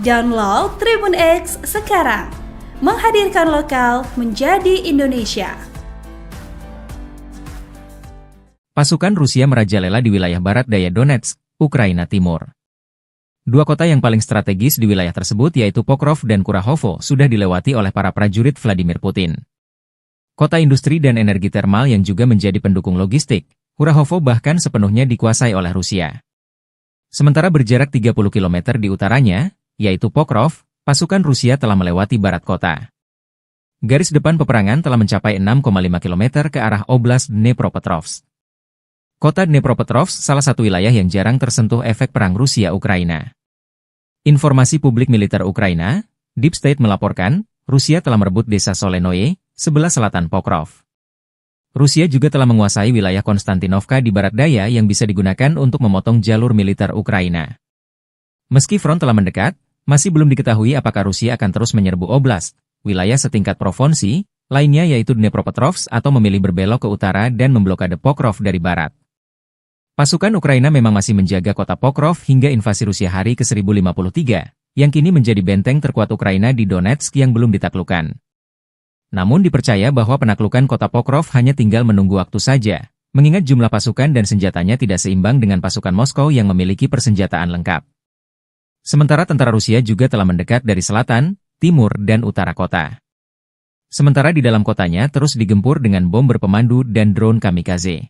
Download Tribun X sekarang. Menghadirkan lokal menjadi Indonesia. Pasukan Rusia merajalela di wilayah barat daya Donetsk, Ukraina Timur. Dua kota yang paling strategis di wilayah tersebut yaitu Pokrov dan Kurahovo sudah dilewati oleh para prajurit Vladimir Putin. Kota industri dan energi termal yang juga menjadi pendukung logistik, Kurahovo bahkan sepenuhnya dikuasai oleh Rusia. Sementara berjarak 30 km di utaranya, yaitu Pokrov, pasukan Rusia telah melewati barat kota. Garis depan peperangan telah mencapai 6,5 km ke arah Oblast Dnepropetrovsk. Kota Dnepropetrovsk salah satu wilayah yang jarang tersentuh efek perang Rusia-Ukraina. Informasi publik militer Ukraina, Deep State melaporkan, Rusia telah merebut desa Solenoye, sebelah selatan Pokrov. Rusia juga telah menguasai wilayah Konstantinovka di barat daya yang bisa digunakan untuk memotong jalur militer Ukraina. Meski front telah mendekat, masih belum diketahui apakah Rusia akan terus menyerbu oblast, wilayah setingkat provinsi, lainnya yaitu Dnepropetrovsk atau memilih berbelok ke utara dan memblokade Pokrov dari barat. Pasukan Ukraina memang masih menjaga kota Pokrov hingga invasi Rusia hari ke-1053, yang kini menjadi benteng terkuat Ukraina di Donetsk yang belum ditaklukkan. Namun dipercaya bahwa penaklukan kota Pokrov hanya tinggal menunggu waktu saja, mengingat jumlah pasukan dan senjatanya tidak seimbang dengan pasukan Moskow yang memiliki persenjataan lengkap. Sementara tentara Rusia juga telah mendekat dari selatan, timur, dan utara kota. Sementara di dalam kotanya terus digempur dengan bom berpemandu dan drone kamikaze.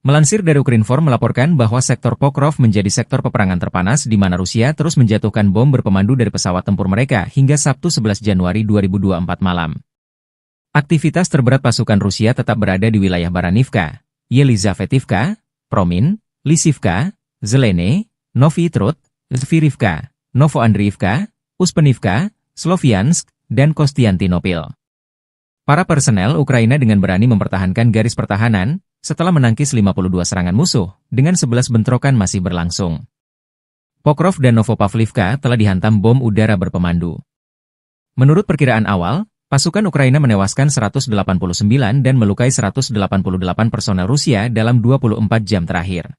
Melansir dari Ukrinform melaporkan bahwa sektor Pokrov menjadi sektor peperangan terpanas di mana Rusia terus menjatuhkan bom berpemandu dari pesawat tempur mereka hingga Sabtu 11 Januari 2024 malam. Aktivitas terberat pasukan Rusia tetap berada di wilayah Baranivka, Yelizavetivka, Promin, Lisivka, Zelene, Novi Trud, Zvirivka, Novoandriivka, Uspenivka, Sloviansk, dan Kostiantinopil. Para personel Ukraina dengan berani mempertahankan garis pertahanan, setelah menangkis 52 serangan musuh, dengan 11 bentrokan masih berlangsung. Pokrov dan Novopavlivka telah dihantam bom udara berpemandu. Menurut perkiraan awal, pasukan Ukraina menewaskan 189 dan melukai 188 personel Rusia dalam 24 jam terakhir.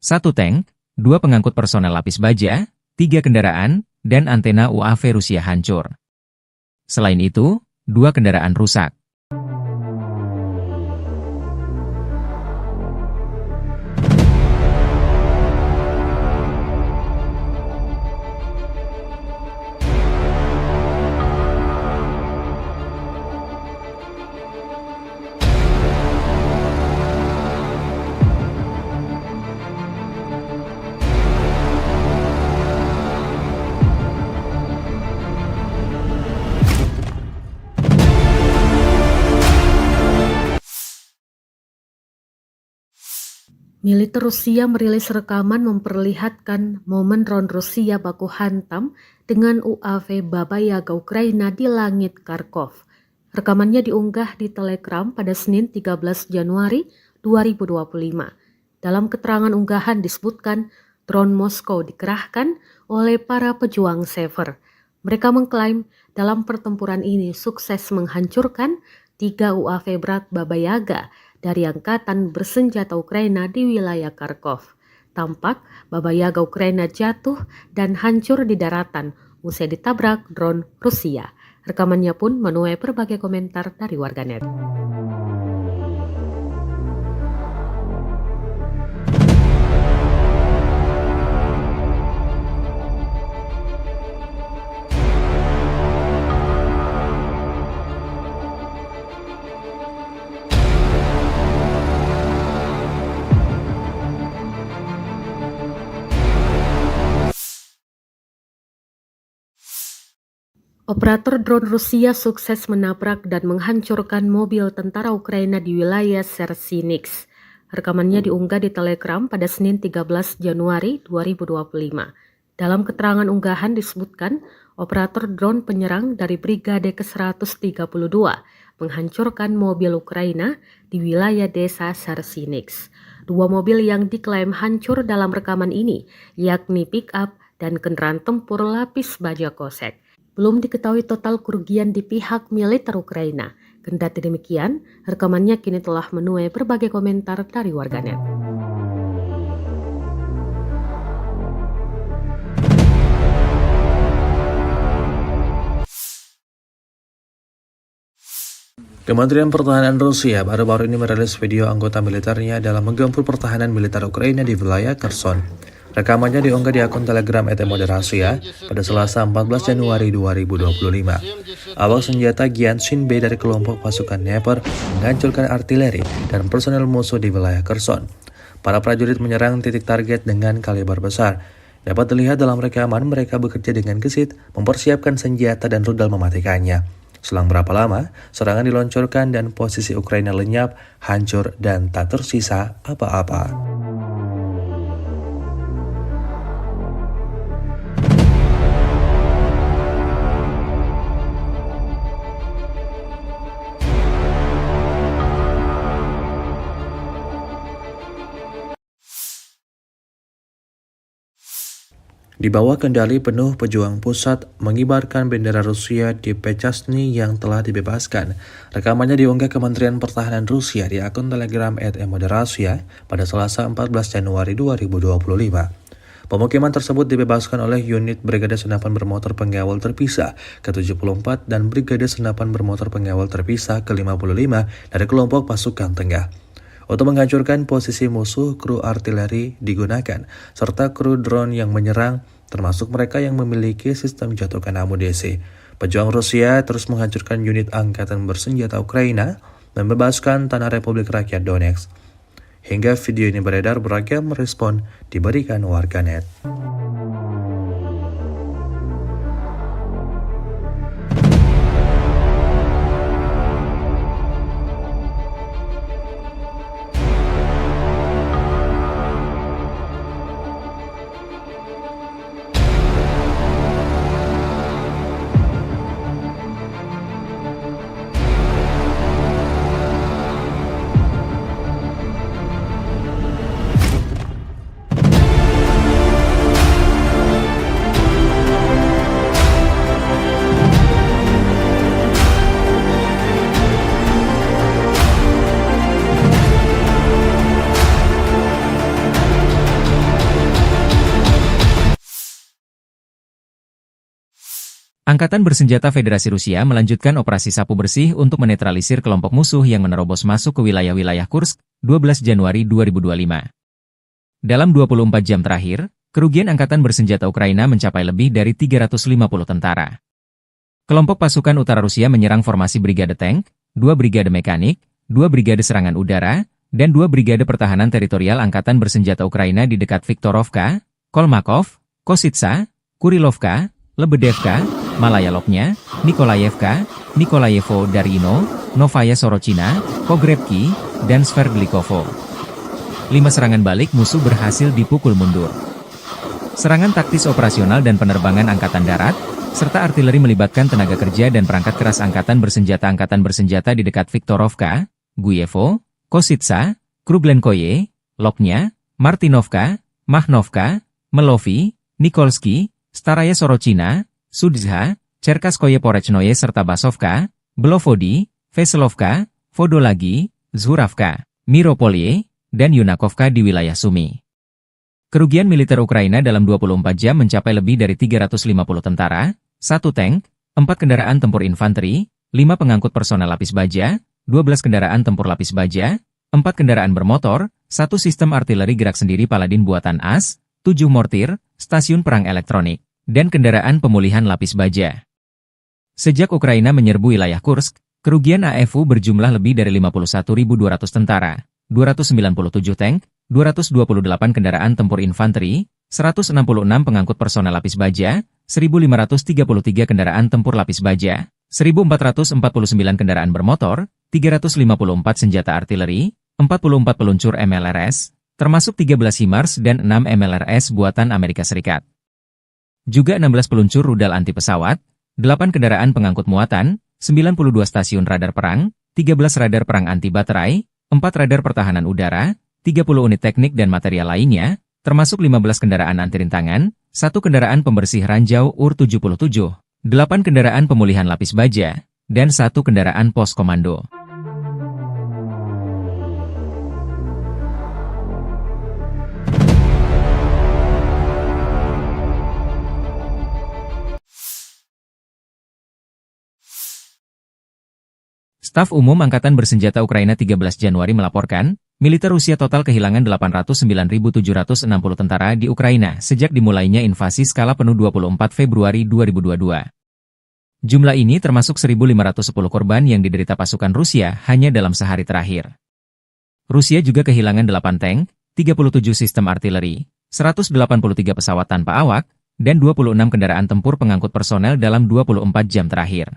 1 tank, 2 pengangkut personel lapis baja, 3 kendaraan, dan antena UAV Rusia hancur. Selain itu, 2 kendaraan rusak. Militer Rusia merilis rekaman memperlihatkan momen drone Rusia baku hantam dengan UAV Baba Yaga Ukraina di langit Kharkov. Rekamannya diunggah di Telegram pada Senin 13 Januari 2025. Dalam keterangan unggahan disebutkan drone Moskow dikerahkan oleh para pejuang Sever. Mereka mengklaim dalam pertempuran ini sukses menghancurkan 3 UAV berat Baba Yaga dari angkatan bersenjata Ukraina di wilayah Kharkov. Tampak Baba Yaga Ukraina jatuh dan hancur di daratan usai ditabrak drone Rusia. Rekamannya pun menuai berbagai komentar dari warganet. Operator drone Rusia sukses menabrak dan menghancurkan mobil tentara Ukraina di wilayah Sersinix. Rekamannya diunggah di Telegram pada Senin 13 Januari 2025. Dalam keterangan unggahan disebutkan, operator drone penyerang dari Brigade ke-132 menghancurkan mobil Ukraina di wilayah desa Sersinix. 2 mobil yang diklaim hancur dalam rekaman ini, yakni pick-up dan kendaraan tempur lapis baja kosek. Belum diketahui total kerugian di pihak militer Ukraina. Kendati demikian, rekamannya kini telah menuai berbagai komentar dari warganet. Kementerian Pertahanan Rusia baru-baru ini merilis video anggota militernya dalam menggempur pertahanan militer Ukraina di wilayah Kherson. Rekamannya diunggah di akun Telegram @moderasia pada Selasa 14 Januari 2025. Awak senjata Gyanshin B dari kelompok pasukan Dnepr menghancurkan artileri dan personel musuh di wilayah Kherson. Para prajurit menyerang titik target dengan kaliber besar. Dapat dilihat dalam rekaman mereka bekerja dengan gesit, mempersiapkan senjata dan rudal mematikannya. Selang berapa lama, serangan diluncurkan dan posisi Ukraina lenyap, hancur, dan tak tersisa apa-apa. Di bawah kendali penuh pejuang pusat mengibarkan bendera Rusia di Pechasny yang telah dibebaskan. Rekamannya diunggah Kementerian Pertahanan Rusia di akun Telegram @moderasia pada Selasa 14 Januari 2025. Pemukiman tersebut dibebaskan oleh unit Brigade Senapan Bermotor Pengawal Terpisah ke-74 dan Brigade Senapan Bermotor Pengawal Terpisah ke-55 dari kelompok pasukan tengah. Untuk menghancurkan posisi musuh, kru artileri digunakan, serta kru drone yang menyerang, termasuk mereka yang memiliki sistem jatuhkan amunisi. Pejuang Rusia terus menghancurkan unit angkatan bersenjata Ukraina, membebaskan tanah Republik Rakyat Donetsk. Hingga video ini beredar, beragam respon diberikan warganet. Angkatan Bersenjata Federasi Rusia melanjutkan operasi sapu bersih untuk menetralisir kelompok musuh yang menerobos masuk ke wilayah-wilayah Kursk, 12 Januari 2025. Dalam 24 jam terakhir, kerugian Angkatan Bersenjata Ukraina mencapai lebih dari 350 tentara. Kelompok pasukan utara Rusia menyerang formasi Brigade Tank, 2 Brigade Mekanik, 2 Brigade Serangan Udara, dan 2 Brigade Pertahanan Teritorial Angkatan Bersenjata Ukraina di dekat Viktorovka, Kolmakov, Kositsa, Kurilovka, Lebedevka, Malaya Lopnya, Nikolayevka, Nikolayevo Darino, Novaya Sorochina, Pogrebki, dan Sverdlikovo. 5 serangan balik musuh berhasil dipukul mundur. Serangan taktis operasional dan penerbangan Angkatan Darat, serta artileri melibatkan tenaga kerja dan perangkat keras Angkatan Bersenjata di dekat Viktorovka, Guyevo, Kositsa, Kruglenkoye, Lopnya, Martinovka, Mahnovka, Melovi, Nikolski, Staraya Sorochina, Sudzha, Cherkaskoye Porechnoye serta Basovka, Belovodi, Veselovka, Vodolagi, Zhuravka, Miropolye, dan Yunakovka di wilayah Sumy. Kerugian militer Ukraina dalam 24 jam mencapai lebih dari 350 tentara, 1 tank, 4 kendaraan tempur infanteri, 5 pengangkut personel lapis baja, 12 kendaraan tempur lapis baja, 4 kendaraan bermotor, 1 sistem artileri gerak sendiri Paladin buatan AS, 7 mortir, stasiun perang elektronik, dan kendaraan pemulihan lapis baja. Sejak Ukraina menyerbu wilayah Kursk, kerugian AFU berjumlah lebih dari 51.200 tentara, 297 tank, 228 kendaraan tempur infanteri, 166 pengangkut personel lapis baja, 1.533 kendaraan tempur lapis baja, 1.449 kendaraan bermotor, 354 senjata artileri, 44 peluncur MLRS, termasuk 13 HIMARS dan 6 MLRS buatan Amerika Serikat. Juga 16 peluncur rudal anti pesawat, 8 kendaraan pengangkut muatan, 92 stasiun radar perang, 13 radar perang anti baterai, 4 radar pertahanan udara, 30 unit teknik dan material lainnya, termasuk 15 kendaraan anti rintangan, 1 kendaraan pembersih ranjau UR-77, 8 kendaraan pemulihan lapis baja, dan 1 kendaraan pos komando. Staf Umum Angkatan Bersenjata Ukraina 13 Januari melaporkan, militer Rusia total kehilangan 809.760 tentara di Ukraina sejak dimulainya invasi skala penuh 24 Februari 2022. Jumlah ini termasuk 1.510 korban yang diderita pasukan Rusia hanya dalam sehari terakhir. Rusia juga kehilangan 8 tank, 37 sistem artileri, 183 pesawat tanpa awak, dan 26 kendaraan tempur pengangkut personel dalam 24 jam terakhir.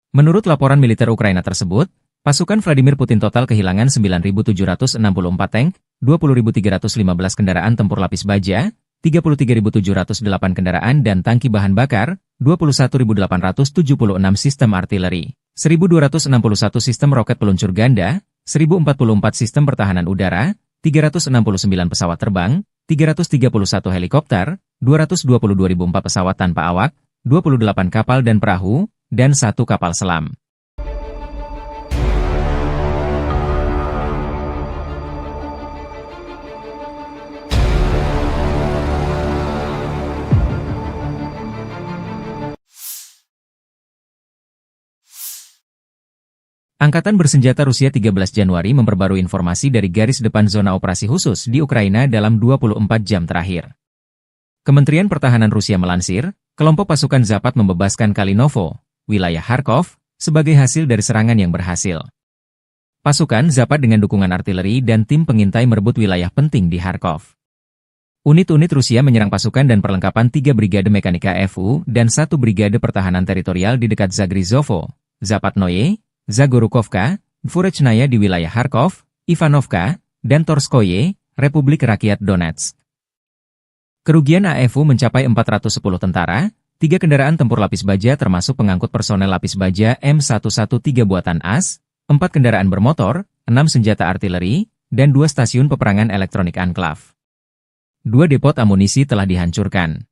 Menurut laporan militer Ukraina tersebut, pasukan Vladimir Putin total kehilangan 9.764 tank, 20.315 kendaraan tempur lapis baja, 33.708 kendaraan dan tangki bahan bakar, 21.876 sistem artileri, 1.261 sistem roket peluncur ganda, 1.044 sistem pertahanan udara, 369 pesawat terbang, 331 helikopter, 222.004 pesawat tanpa awak, 28 kapal dan perahu, dan 1 kapal selam. Angkatan Bersenjata Rusia 13 Januari memperbarui informasi dari garis depan zona operasi khusus di Ukraina dalam 24 jam terakhir. Kementerian Pertahanan Rusia melansir, kelompok pasukan Zapat membebaskan Kalinovo, wilayah Kharkov, sebagai hasil dari serangan yang berhasil. Pasukan Zapat dengan dukungan artileri dan tim pengintai merebut wilayah penting di Kharkov. Unit-unit Rusia menyerang pasukan dan perlengkapan 3 Brigade Mekanika FU dan 1 Brigade Pertahanan Teritorial di dekat Zagrizovo, Zapatnoye, Zagorukovka, Dvorechnaya di wilayah Kharkov, Ivanovka, dan Torskoye, Republik Rakyat Donetsk. Kerugian AFU mencapai 410 tentara, 3 kendaraan tempur lapis baja termasuk pengangkut personel lapis baja M113 buatan AS, 4 kendaraan bermotor, 6 senjata artileri, dan 2 stasiun peperangan elektronik Anklav. 2 depot amunisi telah dihancurkan.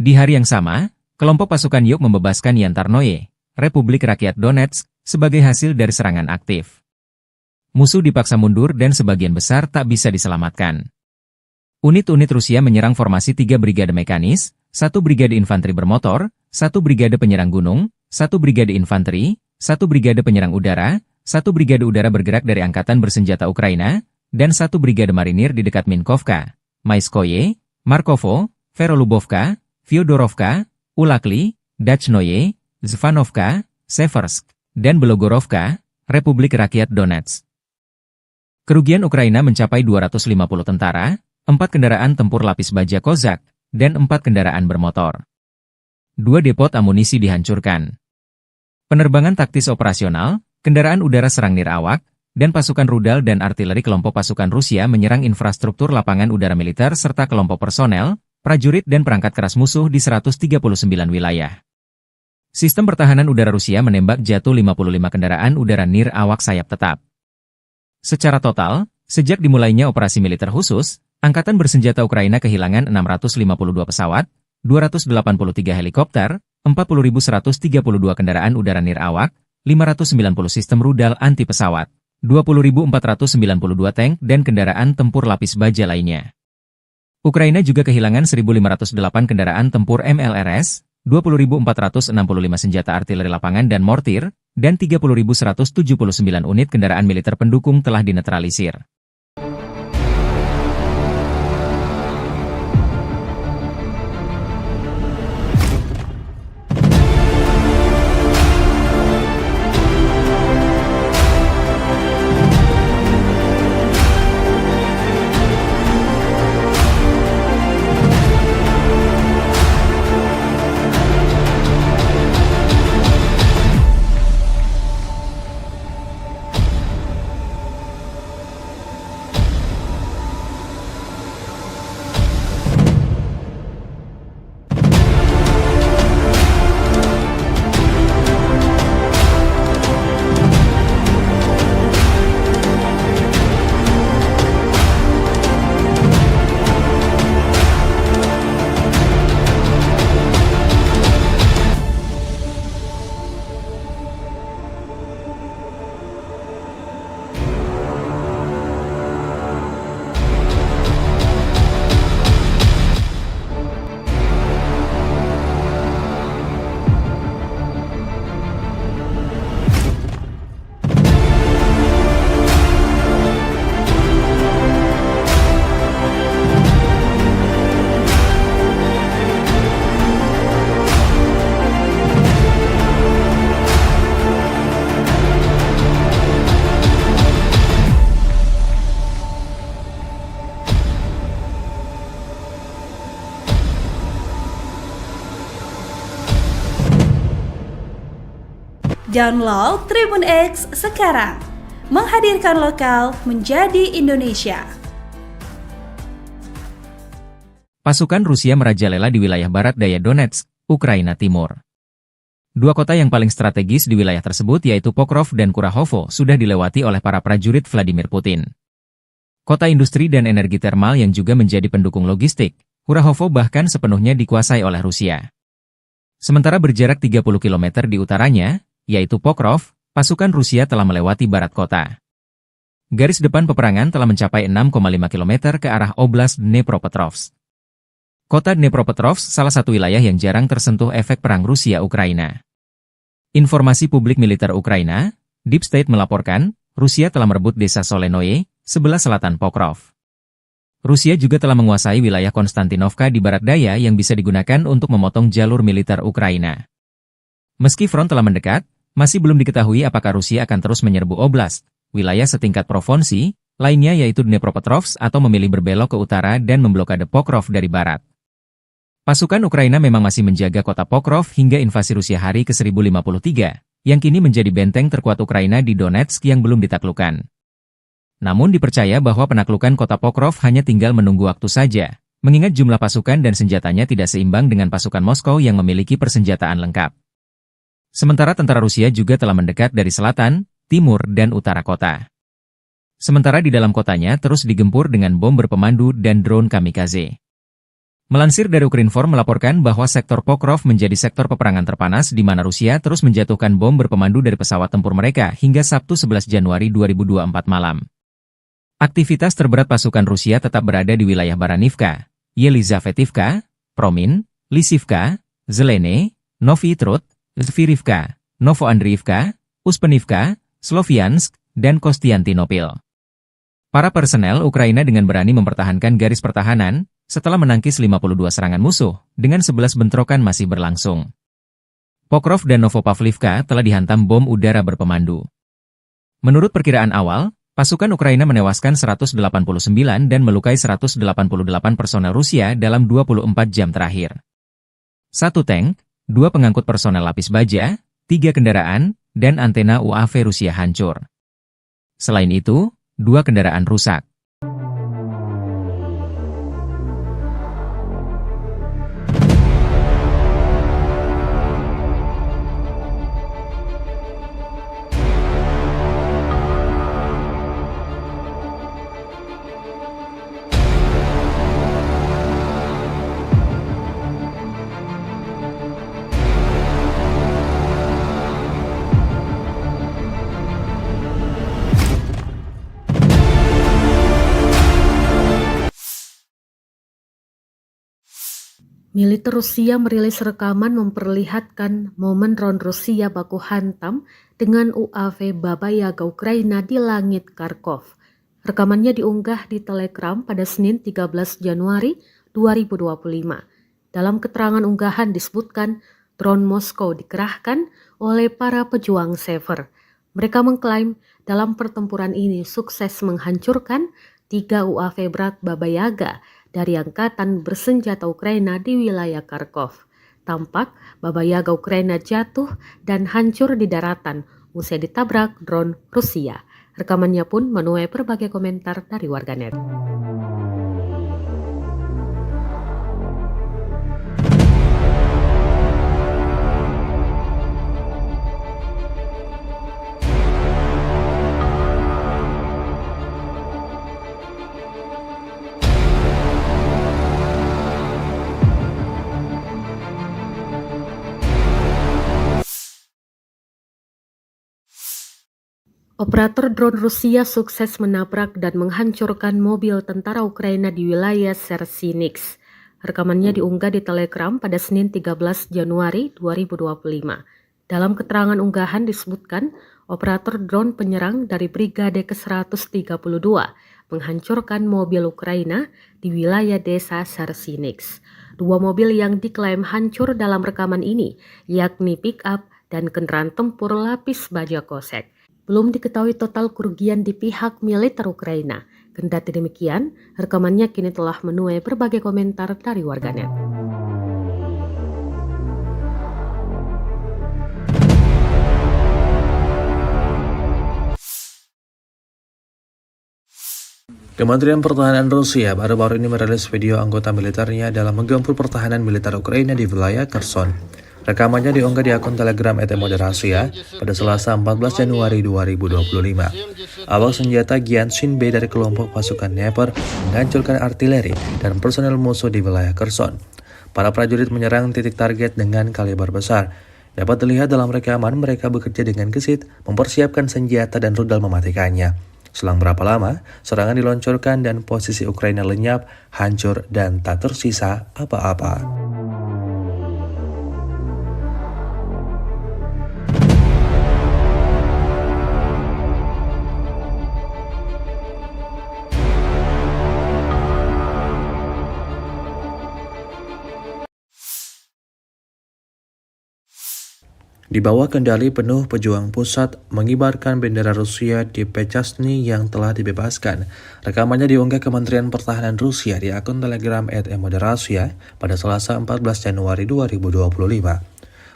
Di hari yang sama, kelompok pasukan Yuk membebaskan Yantarnoye, Republik Rakyat Donetsk, sebagai hasil dari serangan aktif. Musuh dipaksa mundur dan sebagian besar tak bisa diselamatkan. Unit-unit Rusia menyerang formasi 3 brigade mekanis, 1 brigade infanteri bermotor, 1 brigade penyerang gunung, 1 brigade infanteri, 1 brigade penyerang udara, 1 brigade udara bergerak dari Angkatan Bersenjata Ukraina, dan 1 brigade marinir di dekat Minkovka, Maiskoye, Markovo, Verolubovka, Fyodorovka, Ulakli, Dachnoye, Zvanovka, Seversk, dan Belogorovka, Republik Rakyat Donetsk. Kerugian Ukraina mencapai 250 tentara, 4 kendaraan tempur lapis baja Kozak, dan 4 kendaraan bermotor. 2 depot amunisi dihancurkan. Penerbangan taktis operasional, kendaraan udara serang nirawak, dan pasukan rudal dan artileri kelompok pasukan Rusia menyerang infrastruktur lapangan udara militer serta kelompok personel, prajurit dan perangkat keras musuh di 139 wilayah. Sistem pertahanan udara Rusia menembak jatuh 55 kendaraan udara nirawak sayap tetap. Secara total, sejak dimulainya operasi militer khusus, Angkatan Bersenjata Ukraina kehilangan 652 pesawat, 283 helikopter, 40.132 kendaraan udara nirawak, 590 sistem rudal anti pesawat, 20.492 tank dan kendaraan tempur lapis baja lainnya. Ukraina juga kehilangan 1.508 kendaraan tempur MLRS, 20.465 senjata artileri lapangan dan mortir, dan 30.179 unit kendaraan militer pendukung telah dinetralisir. Download Tribun X sekarang. Menghadirkan lokal menjadi Indonesia. Pasukan Rusia merajalela di wilayah barat daya Donetsk, Ukraina Timur. Dua kota yang paling strategis di wilayah tersebut yaitu Pokrov dan Kurahovo sudah dilewati oleh para prajurit Vladimir Putin. Kota industri dan energi termal yang juga menjadi pendukung logistik, Kurahovo bahkan sepenuhnya dikuasai oleh Rusia. Sementara berjarak 30 km di utaranya, yaitu Pokrov, pasukan Rusia telah melewati barat kota. Garis depan peperangan telah mencapai 6,5 km ke arah Oblast Dnepropetrovsk. Kota Dnepropetrovsk salah satu wilayah yang jarang tersentuh efek perang Rusia-Ukraina. Informasi publik militer Ukraina, Deep State melaporkan, Rusia telah merebut desa Solenoye, sebelah selatan Pokrov. Rusia juga telah menguasai wilayah Konstantinovka di barat daya yang bisa digunakan untuk memotong jalur militer Ukraina. Meski front telah mendekat, masih belum diketahui apakah Rusia akan terus menyerbu oblast, wilayah setingkat provinsi, lainnya yaitu Dnepropetrovsk atau memilih berbelok ke utara dan memblokade Pokrov dari barat. Pasukan Ukraina memang masih menjaga kota Pokrov hingga invasi Rusia hari ke-1053, yang kini menjadi benteng terkuat Ukraina di Donetsk yang belum ditaklukkan. Namun dipercaya bahwa penaklukan kota Pokrov hanya tinggal menunggu waktu saja, mengingat jumlah pasukan dan senjatanya tidak seimbang dengan pasukan Moskow yang memiliki persenjataan lengkap. Sementara tentara Rusia juga telah mendekat dari selatan, timur, dan utara kota. Sementara di dalam kotanya terus digempur dengan bom berpemandu dan drone kamikaze. Melansir dari Ukrinform melaporkan bahwa sektor Pokrov menjadi sektor peperangan terpanas di mana Rusia terus menjatuhkan bom berpemandu dari pesawat tempur mereka hingga Sabtu 11 Januari 2024 malam. Aktivitas terberat pasukan Rusia tetap berada di wilayah Baranivka, Yelizavetivka, Promin, Lisivka, Zelene, Novy Trud, Zvirivka, Novoandriivka, Uspenivka, Sloviansk, dan Kostiantinopil. Para personel Ukraina dengan berani mempertahankan garis pertahanan, setelah menangkis 52 serangan musuh, dengan 11 bentrokan masih berlangsung. Pokrov dan Novopavlivka telah dihantam bom udara berpemandu. Menurut perkiraan awal, pasukan Ukraina menewaskan 189 dan melukai 188 personel Rusia dalam 24 jam terakhir. 1 tank, 2 pengangkut personel lapis baja, 3 kendaraan, dan antena UAV Rusia hancur. Selain itu, 2 kendaraan rusak. Militer Rusia merilis rekaman memperlihatkan momen drone Rusia baku hantam dengan UAV Baba Yaga Ukraina di langit Kharkov. Rekamannya diunggah di Telegram pada Senin 13 Januari 2025. Dalam keterangan unggahan disebutkan drone Moskow dikerahkan oleh para pejuang Sever. Mereka mengklaim dalam pertempuran ini sukses menghancurkan 3 UAV berat Baba Yaga dari angkatan bersenjata Ukraina di wilayah Kharkov. Tampak Baba Yaga Ukraina jatuh dan hancur di daratan usai ditabrak drone Rusia. Rekamannya pun menuai berbagai komentar dari warganet. Operator drone Rusia sukses menabrak dan menghancurkan mobil tentara Ukraina di wilayah Chernihiv. Rekamannya diunggah di Telegram pada Senin 13 Januari 2025. Dalam keterangan unggahan disebutkan, operator drone penyerang dari Brigade ke-132 menghancurkan mobil Ukraina di wilayah desa Chernihiv. 2 mobil yang diklaim hancur dalam rekaman ini, yakni pick-up dan kendaraan tempur lapis baja kosek. Belum diketahui total kerugian di pihak militer Ukraina. Kendati demikian, rekamannya kini telah menuai berbagai komentar dari warganet. Kementerian Pertahanan Rusia baru-baru ini merilis video anggota militernya dalam menggempur pertahanan militer Ukraina di wilayah Kherson. Rekamannya diunggah di akun Telegram @moderasia pada Selasa 14 Januari 2025. Awak senjata Gyanshin B dari kelompok pasukan Dnepr menghancurkan artileri dan personel musuh di wilayah Kherson. Para prajurit menyerang titik target dengan kaliber besar. Dapat dilihat dalam rekaman mereka bekerja dengan gesit, mempersiapkan senjata dan rudal mematikannya. Selang berapa lama, serangan diluncurkan dan posisi Ukraina lenyap, hancur, dan tak tersisa apa-apa. Di bawah kendali penuh pejuang pusat mengibarkan bendera Rusia di Pechasny yang telah dibebaskan. Rekamannya diunggah Kementerian Pertahanan Rusia di akun Telegram @moderasia pada Selasa 14 Januari 2025.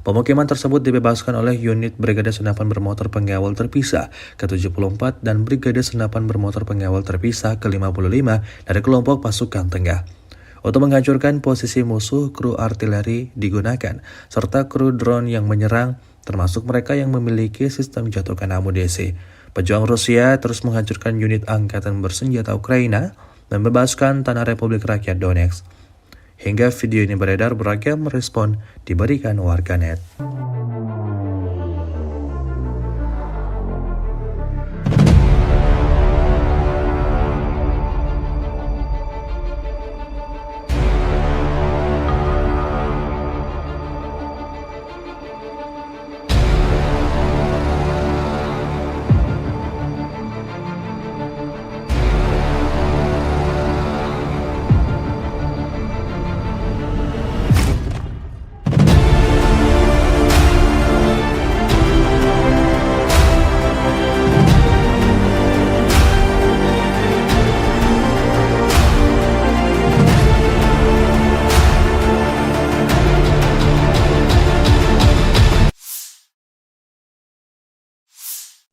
Pemukiman tersebut dibebaskan oleh unit Brigade Senapan Bermotor Pengawal Terpisah ke-74 dan Brigade Senapan Bermotor Pengawal Terpisah ke-55 dari kelompok pasukan tengah. Untuk menghancurkan posisi musuh, kru artileri digunakan, serta kru drone yang menyerang, termasuk mereka yang memiliki sistem jatuhkan amunisi. Pejuang Rusia terus menghancurkan unit angkatan bersenjata Ukraina, membebaskan tanah Republik Rakyat Donetsk. Hingga video ini beredar, beragam respon diberikan warganet.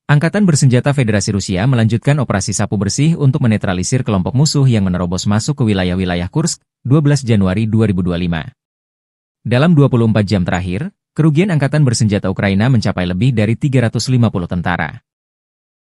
Angkatan Bersenjata Federasi Rusia melanjutkan operasi sapu bersih untuk menetralisir kelompok musuh yang menerobos masuk ke wilayah-wilayah Kursk, 12 Januari 2025. Dalam 24 jam terakhir, kerugian Angkatan Bersenjata Ukraina mencapai lebih dari 350 tentara.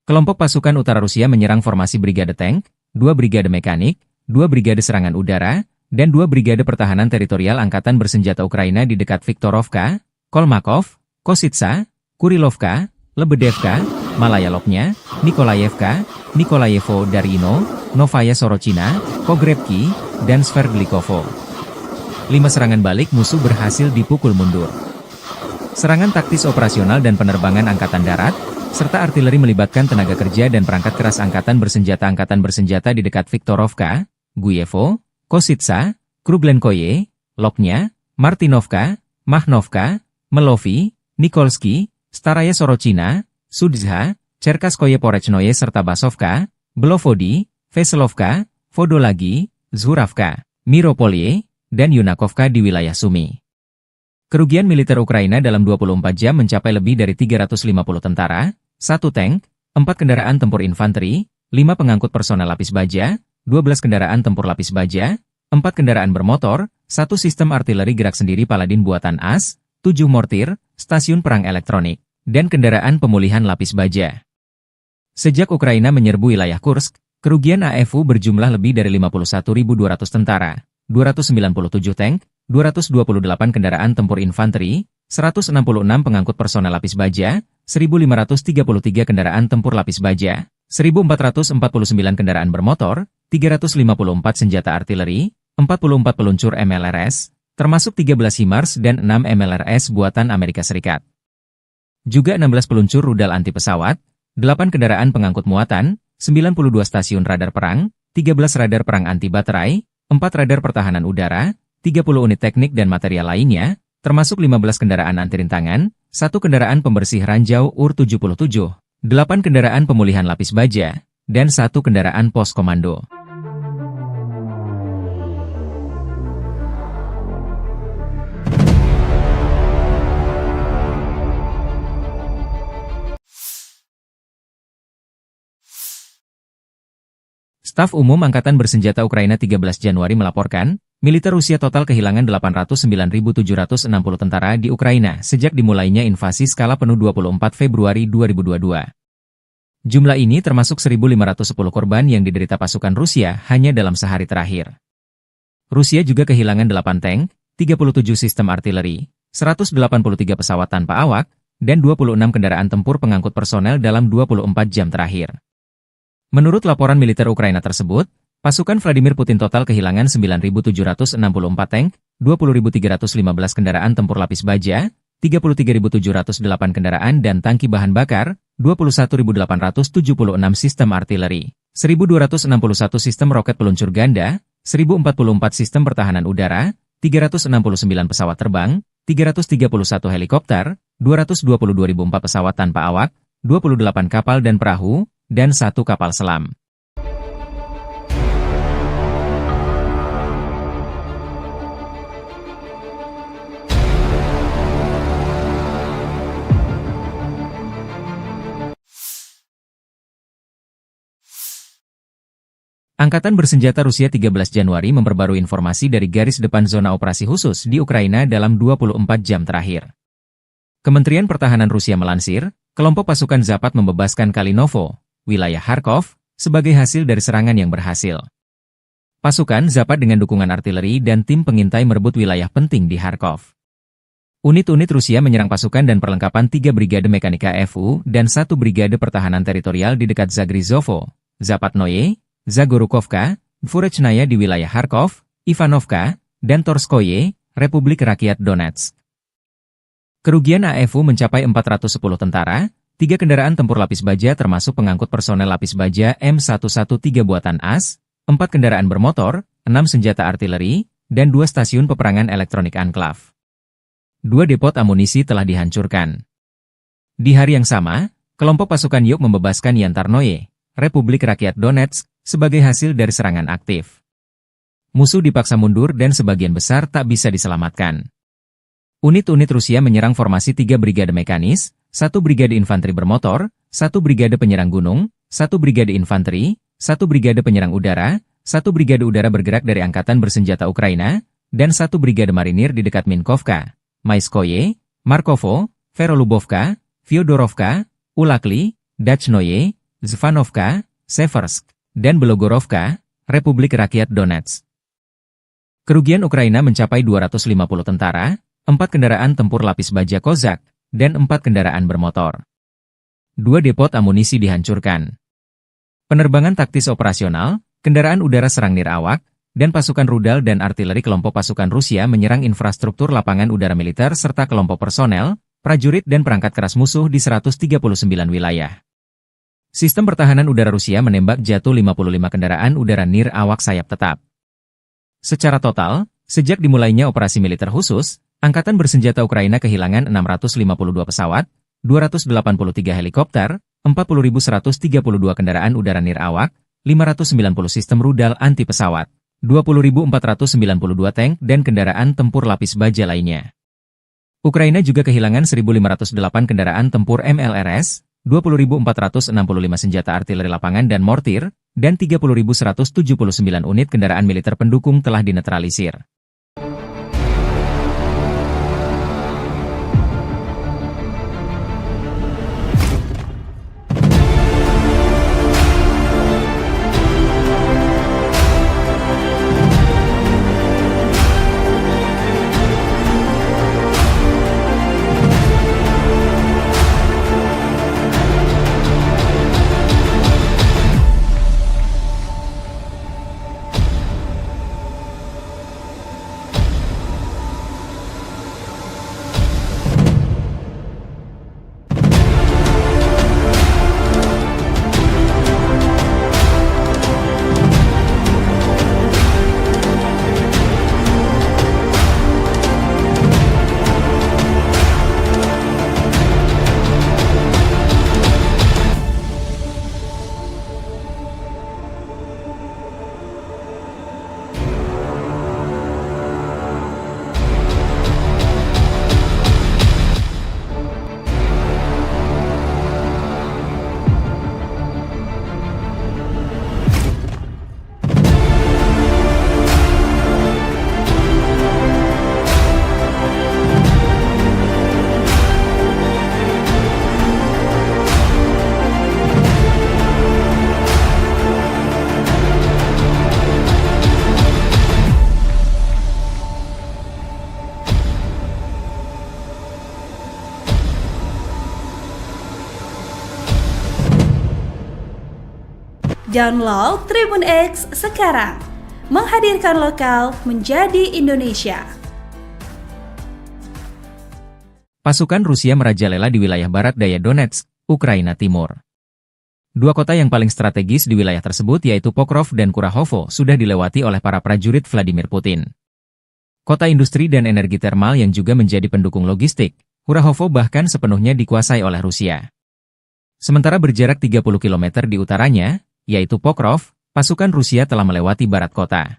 Kelompok pasukan utara Rusia menyerang formasi Brigade Tank, 2 Brigade Mekanik, 2 Brigade Serangan Udara, dan 2 Brigade Pertahanan Teritorial Angkatan Bersenjata Ukraina di dekat Viktorovka, Kolmakov, Kositsa, Kurilovka, Lebedevka, Malaya Lopnya, Nikolayevka, Nikolayevo Darino, Novaya Sorochina, Pogrebki, dan Sverdlikovo. 5 serangan balik musuh berhasil dipukul mundur. Serangan taktis operasional dan penerbangan Angkatan Darat, serta artileri melibatkan tenaga kerja dan perangkat keras Angkatan Bersenjata di dekat Viktorovka, Guyevo, Kositsa, Kruglenkoye, Lopnya, Martinovka, Mahnovka, Melovi, Nikolski, Staraya Sorochina, Sudzha, Cherkaskoye Porechnoye serta Basovka, Belovodi, Veselovka, Vodolagi, Zhuravka, Miropolye, dan Yunakovka di wilayah Sumy. Kerugian militer Ukraina dalam 24 jam mencapai lebih dari 350 tentara, 1 tank, 4 kendaraan tempur infanteri, 5 pengangkut personel lapis baja, 12 kendaraan tempur lapis baja, 4 kendaraan bermotor, 1 sistem artileri gerak sendiri Paladin buatan AS, 7 mortir, stasiun perang elektronik, dan kendaraan pemulihan lapis baja. Sejak Ukraina menyerbu wilayah Kursk, kerugian AFU berjumlah lebih dari 51.200 tentara, 297 tank, 228 kendaraan tempur infanteri, 166 pengangkut personel lapis baja, 1.533 kendaraan tempur lapis baja, 1.449 kendaraan bermotor, 354 senjata artileri, 44 peluncur MLRS, termasuk 13 HIMARS dan 6 MLRS buatan Amerika Serikat. Juga 16 peluncur rudal anti pesawat, 8 kendaraan pengangkut muatan, 92 stasiun radar perang, 13 radar perang anti baterai, 4 radar pertahanan udara, 30 unit teknik dan material lainnya, termasuk 15 kendaraan anti rintangan, 1 kendaraan pembersih ranjau UR-77, 8 kendaraan pemulihan lapis baja, dan 1 kendaraan pos komando. Staf Umum Angkatan Bersenjata Ukraina 13 Januari melaporkan, militer Rusia total kehilangan 809.760 tentara di Ukraina sejak dimulainya invasi skala penuh 24 Februari 2022. Jumlah ini termasuk 1.510 korban yang diderita pasukan Rusia hanya dalam sehari terakhir. Rusia juga kehilangan 8 tank, 37 sistem artileri, 183 pesawat tanpa awak, dan 26 kendaraan tempur pengangkut personel dalam 24 jam terakhir. Menurut laporan militer Ukraina tersebut, pasukan Vladimir Putin total kehilangan 9.764 tank, 20.315 kendaraan tempur lapis baja, 33.708 kendaraan dan tangki bahan bakar, 21.876 sistem artileri, 1.261 sistem roket peluncur ganda, 1.044 sistem pertahanan udara, 369 pesawat terbang, 331 helikopter, 222.004 pesawat tanpa awak, 28 kapal dan perahu, dan 1 kapal selam. Angkatan Bersenjata Rusia 13 Januari memperbarui informasi dari garis depan zona operasi khusus di Ukraina dalam 24 jam terakhir. Kementerian Pertahanan Rusia melansir, kelompok pasukan Zapat membebaskan Kalinovo, wilayah Kharkov, sebagai hasil dari serangan yang berhasil. Pasukan Zapat dengan dukungan artileri dan tim pengintai merebut wilayah penting di Kharkov. Unit-unit Rusia menyerang pasukan dan perlengkapan 3 Brigade Mekanika FU dan 1 Brigade Pertahanan Teritorial di dekat Zagrizovo, Zapatnoye, Zagorukovka, Dvorechnaya di wilayah Kharkov, Ivanovka, dan Torskoye, Republik Rakyat Donetsk. Kerugian AFU mencapai 410 tentara, 3 kendaraan tempur lapis baja termasuk pengangkut personel lapis baja M113 buatan AS, 4 kendaraan bermotor, 6 senjata artileri, dan 2 stasiun peperangan elektronik Anklav. 2 depot amunisi telah dihancurkan. Di hari yang sama, kelompok pasukan Yuk membebaskan Yantarnoye, Republik Rakyat Donetsk, sebagai hasil dari serangan aktif. Musuh dipaksa mundur dan sebagian besar tak bisa diselamatkan. Unit-unit Rusia menyerang formasi 3 brigade mekanis, 1 brigade infanteri bermotor, 1 brigade penyerang gunung, 1 brigade infanteri, 1 brigade penyerang udara, 1 brigade udara bergerak dari Angkatan Bersenjata Ukraina, dan 1 brigade marinir di dekat Minkovka, Maiskoye, Markovo, Verolubovka, Fyodorovka, Ulakli, Dachnoye, Zvanovka, Seversk, dan Belogorovka, Republik Rakyat Donetsk. Kerugian Ukraina mencapai 250 tentara, 4 kendaraan tempur lapis baja Kozak, dan 4 kendaraan bermotor. 2 depot amunisi dihancurkan. Penerbangan taktis operasional, kendaraan udara serang nirawak, dan pasukan rudal dan artileri kelompok pasukan Rusia menyerang infrastruktur lapangan udara militer serta kelompok personel, prajurit dan perangkat keras musuh di 139 wilayah. Sistem pertahanan udara Rusia menembak jatuh 55 kendaraan udara nirawak sayap tetap. Secara total, sejak dimulainya operasi militer khusus, Angkatan Bersenjata Ukraina kehilangan 652 pesawat, 283 helikopter, 40.132 kendaraan udara nirawak, 590 sistem rudal anti pesawat, 20.492 tank dan kendaraan tempur lapis baja lainnya. Ukraina juga kehilangan 1.508 kendaraan tempur MLRS, 20.465 senjata artileri lapangan dan mortir, dan 30.179 unit kendaraan militer pendukung telah dinetralisir. Download Tribun X sekarang. Menghadirkan lokal menjadi Indonesia. Pasukan Rusia merajalela di wilayah barat daya Donetsk, Ukraina Timur. Dua kota yang paling strategis di wilayah tersebut yaitu Pokrov dan Kurahovo sudah dilewati oleh para prajurit Vladimir Putin. Kota industri dan energi termal yang juga menjadi pendukung logistik, Kurahovo bahkan sepenuhnya dikuasai oleh Rusia. Sementara berjarak 30 km di utaranya, yaitu Pokrov, pasukan Rusia telah melewati barat kota.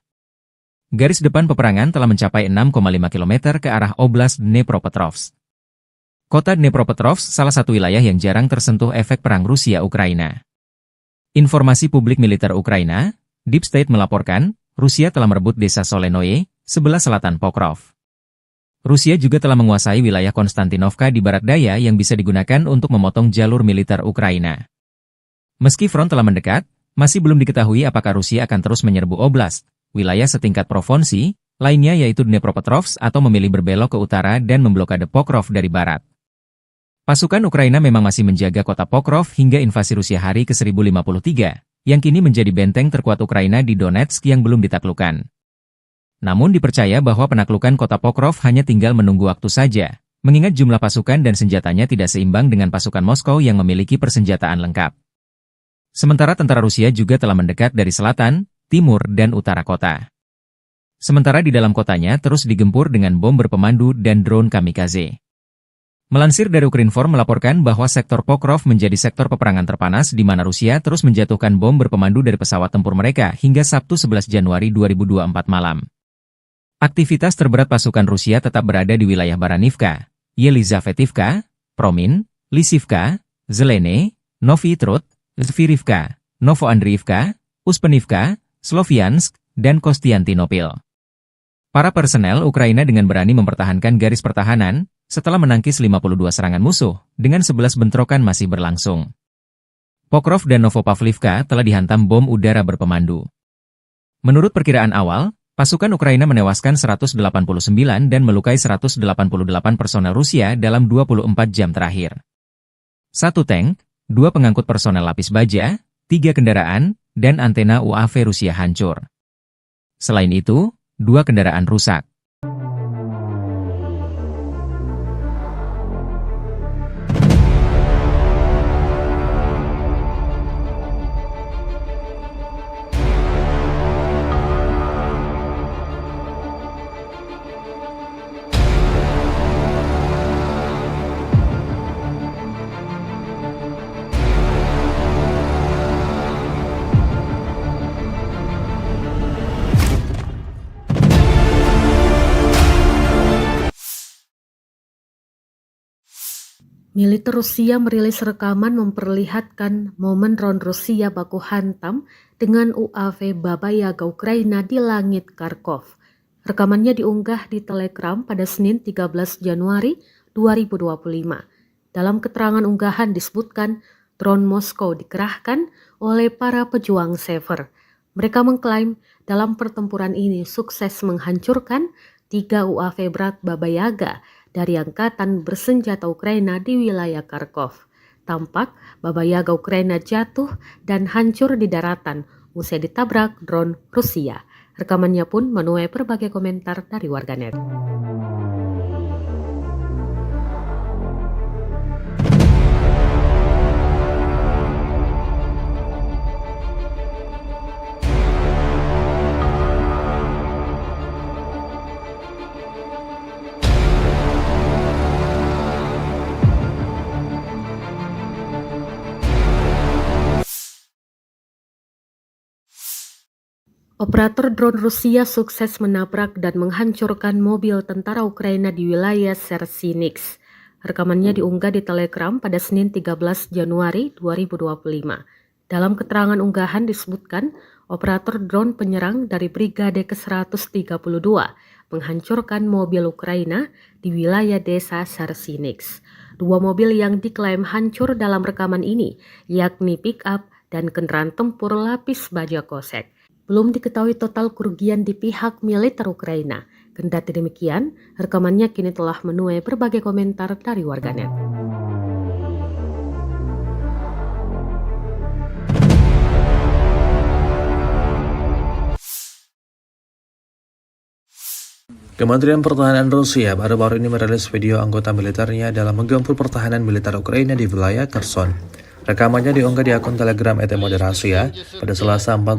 Garis depan peperangan telah mencapai 6,5 km ke arah Oblast Dnepropetrovsk. Kota Dnepropetrovsk salah satu wilayah yang jarang tersentuh efek perang Rusia-Ukraina. Informasi publik militer Ukraina, Deep State melaporkan, Rusia telah merebut desa Solenoye, sebelah selatan Pokrov. Rusia juga telah menguasai wilayah Konstantinovka di barat daya yang bisa digunakan untuk memotong jalur militer Ukraina. Meski front telah mendekat, masih belum diketahui apakah Rusia akan terus menyerbu oblast, wilayah setingkat provinsi, lainnya yaitu Dnepropetrovsk atau memilih berbelok ke utara dan memblokade Pokrov dari barat. Pasukan Ukraina memang masih menjaga kota Pokrov hingga invasi Rusia hari ke-1053, yang kini menjadi benteng terkuat Ukraina di Donetsk yang belum ditaklukkan. Namun dipercaya bahwa penaklukan kota Pokrov hanya tinggal menunggu waktu saja, mengingat jumlah pasukan dan senjatanya tidak seimbang dengan pasukan Moskow yang memiliki persenjataan lengkap. Sementara tentara Rusia juga telah mendekat dari selatan, timur, dan utara kota. Sementara di dalam kotanya terus digempur dengan bom berpemandu dan drone kamikaze. Melansir dari Ukrinform melaporkan bahwa sektor Pokrov menjadi sektor peperangan terpanas di mana Rusia terus menjatuhkan bom berpemandu dari pesawat tempur mereka hingga Sabtu 11 Januari 2024 malam. Aktivitas terberat pasukan Rusia tetap berada di wilayah Baranivka, Yelizavetivka, Promin, Lisivka, Zelene, Novi Trud, Zvirivka, Novoandriivka, Uspenivka, Sloviansk, dan Kostiantinopil. Para personel Ukraina dengan berani mempertahankan garis pertahanan, setelah menangkis 52 serangan musuh, dengan 11 bentrokan masih berlangsung. Pokrov dan Novopavlivka telah dihantam bom udara berpemandu. Menurut perkiraan awal, pasukan Ukraina menewaskan 189 dan melukai 188 personel Rusia dalam 24 jam terakhir. 1 tank, 2 pengangkut personel lapis baja, 3 kendaraan, dan antena UAV Rusia hancur. Selain itu, 2 kendaraan rusak. Militer Rusia merilis rekaman memperlihatkan momen drone Rusia baku hantam dengan UAV Baba Yaga Ukraina di langit Kharkov. Rekamannya diunggah di Telegram pada Senin 13 Januari 2025. Dalam keterangan unggahan disebutkan drone Moskow dikerahkan oleh para pejuang Sever. Mereka mengklaim dalam pertempuran ini sukses menghancurkan 3 UAV berat Baba Yaga dari Angkatan Bersenjata Ukraina di wilayah Kharkov. Tampak Baba Yaga Ukraina jatuh dan hancur di daratan usai ditabrak drone Rusia. Rekamannya pun menuai berbagai komentar dari warganet. Operator drone Rusia sukses menabrak dan menghancurkan mobil tentara Ukraina di wilayah Sersinix. Rekamannya diunggah di Telegram pada Senin 13 Januari 2025. Dalam keterangan unggahan disebutkan, operator drone penyerang dari Brigade ke-132 menghancurkan mobil Ukraina di wilayah desa Sersinix. 2 mobil yang diklaim hancur dalam rekaman ini, yakni pick-up dan kendaraan tempur lapis baja kosek. Belum diketahui total kerugian di pihak militer Ukraina. Kendati demikian, rekamannya kini telah menuai berbagai komentar dari warganet. Kementerian Pertahanan Rusia baru-baru ini merilis video anggota militernya dalam menggempur pertahanan militer Ukraina di wilayah Kherson. Rekamannya diunggah di akun Telegram @moderasiya pada Selasa 14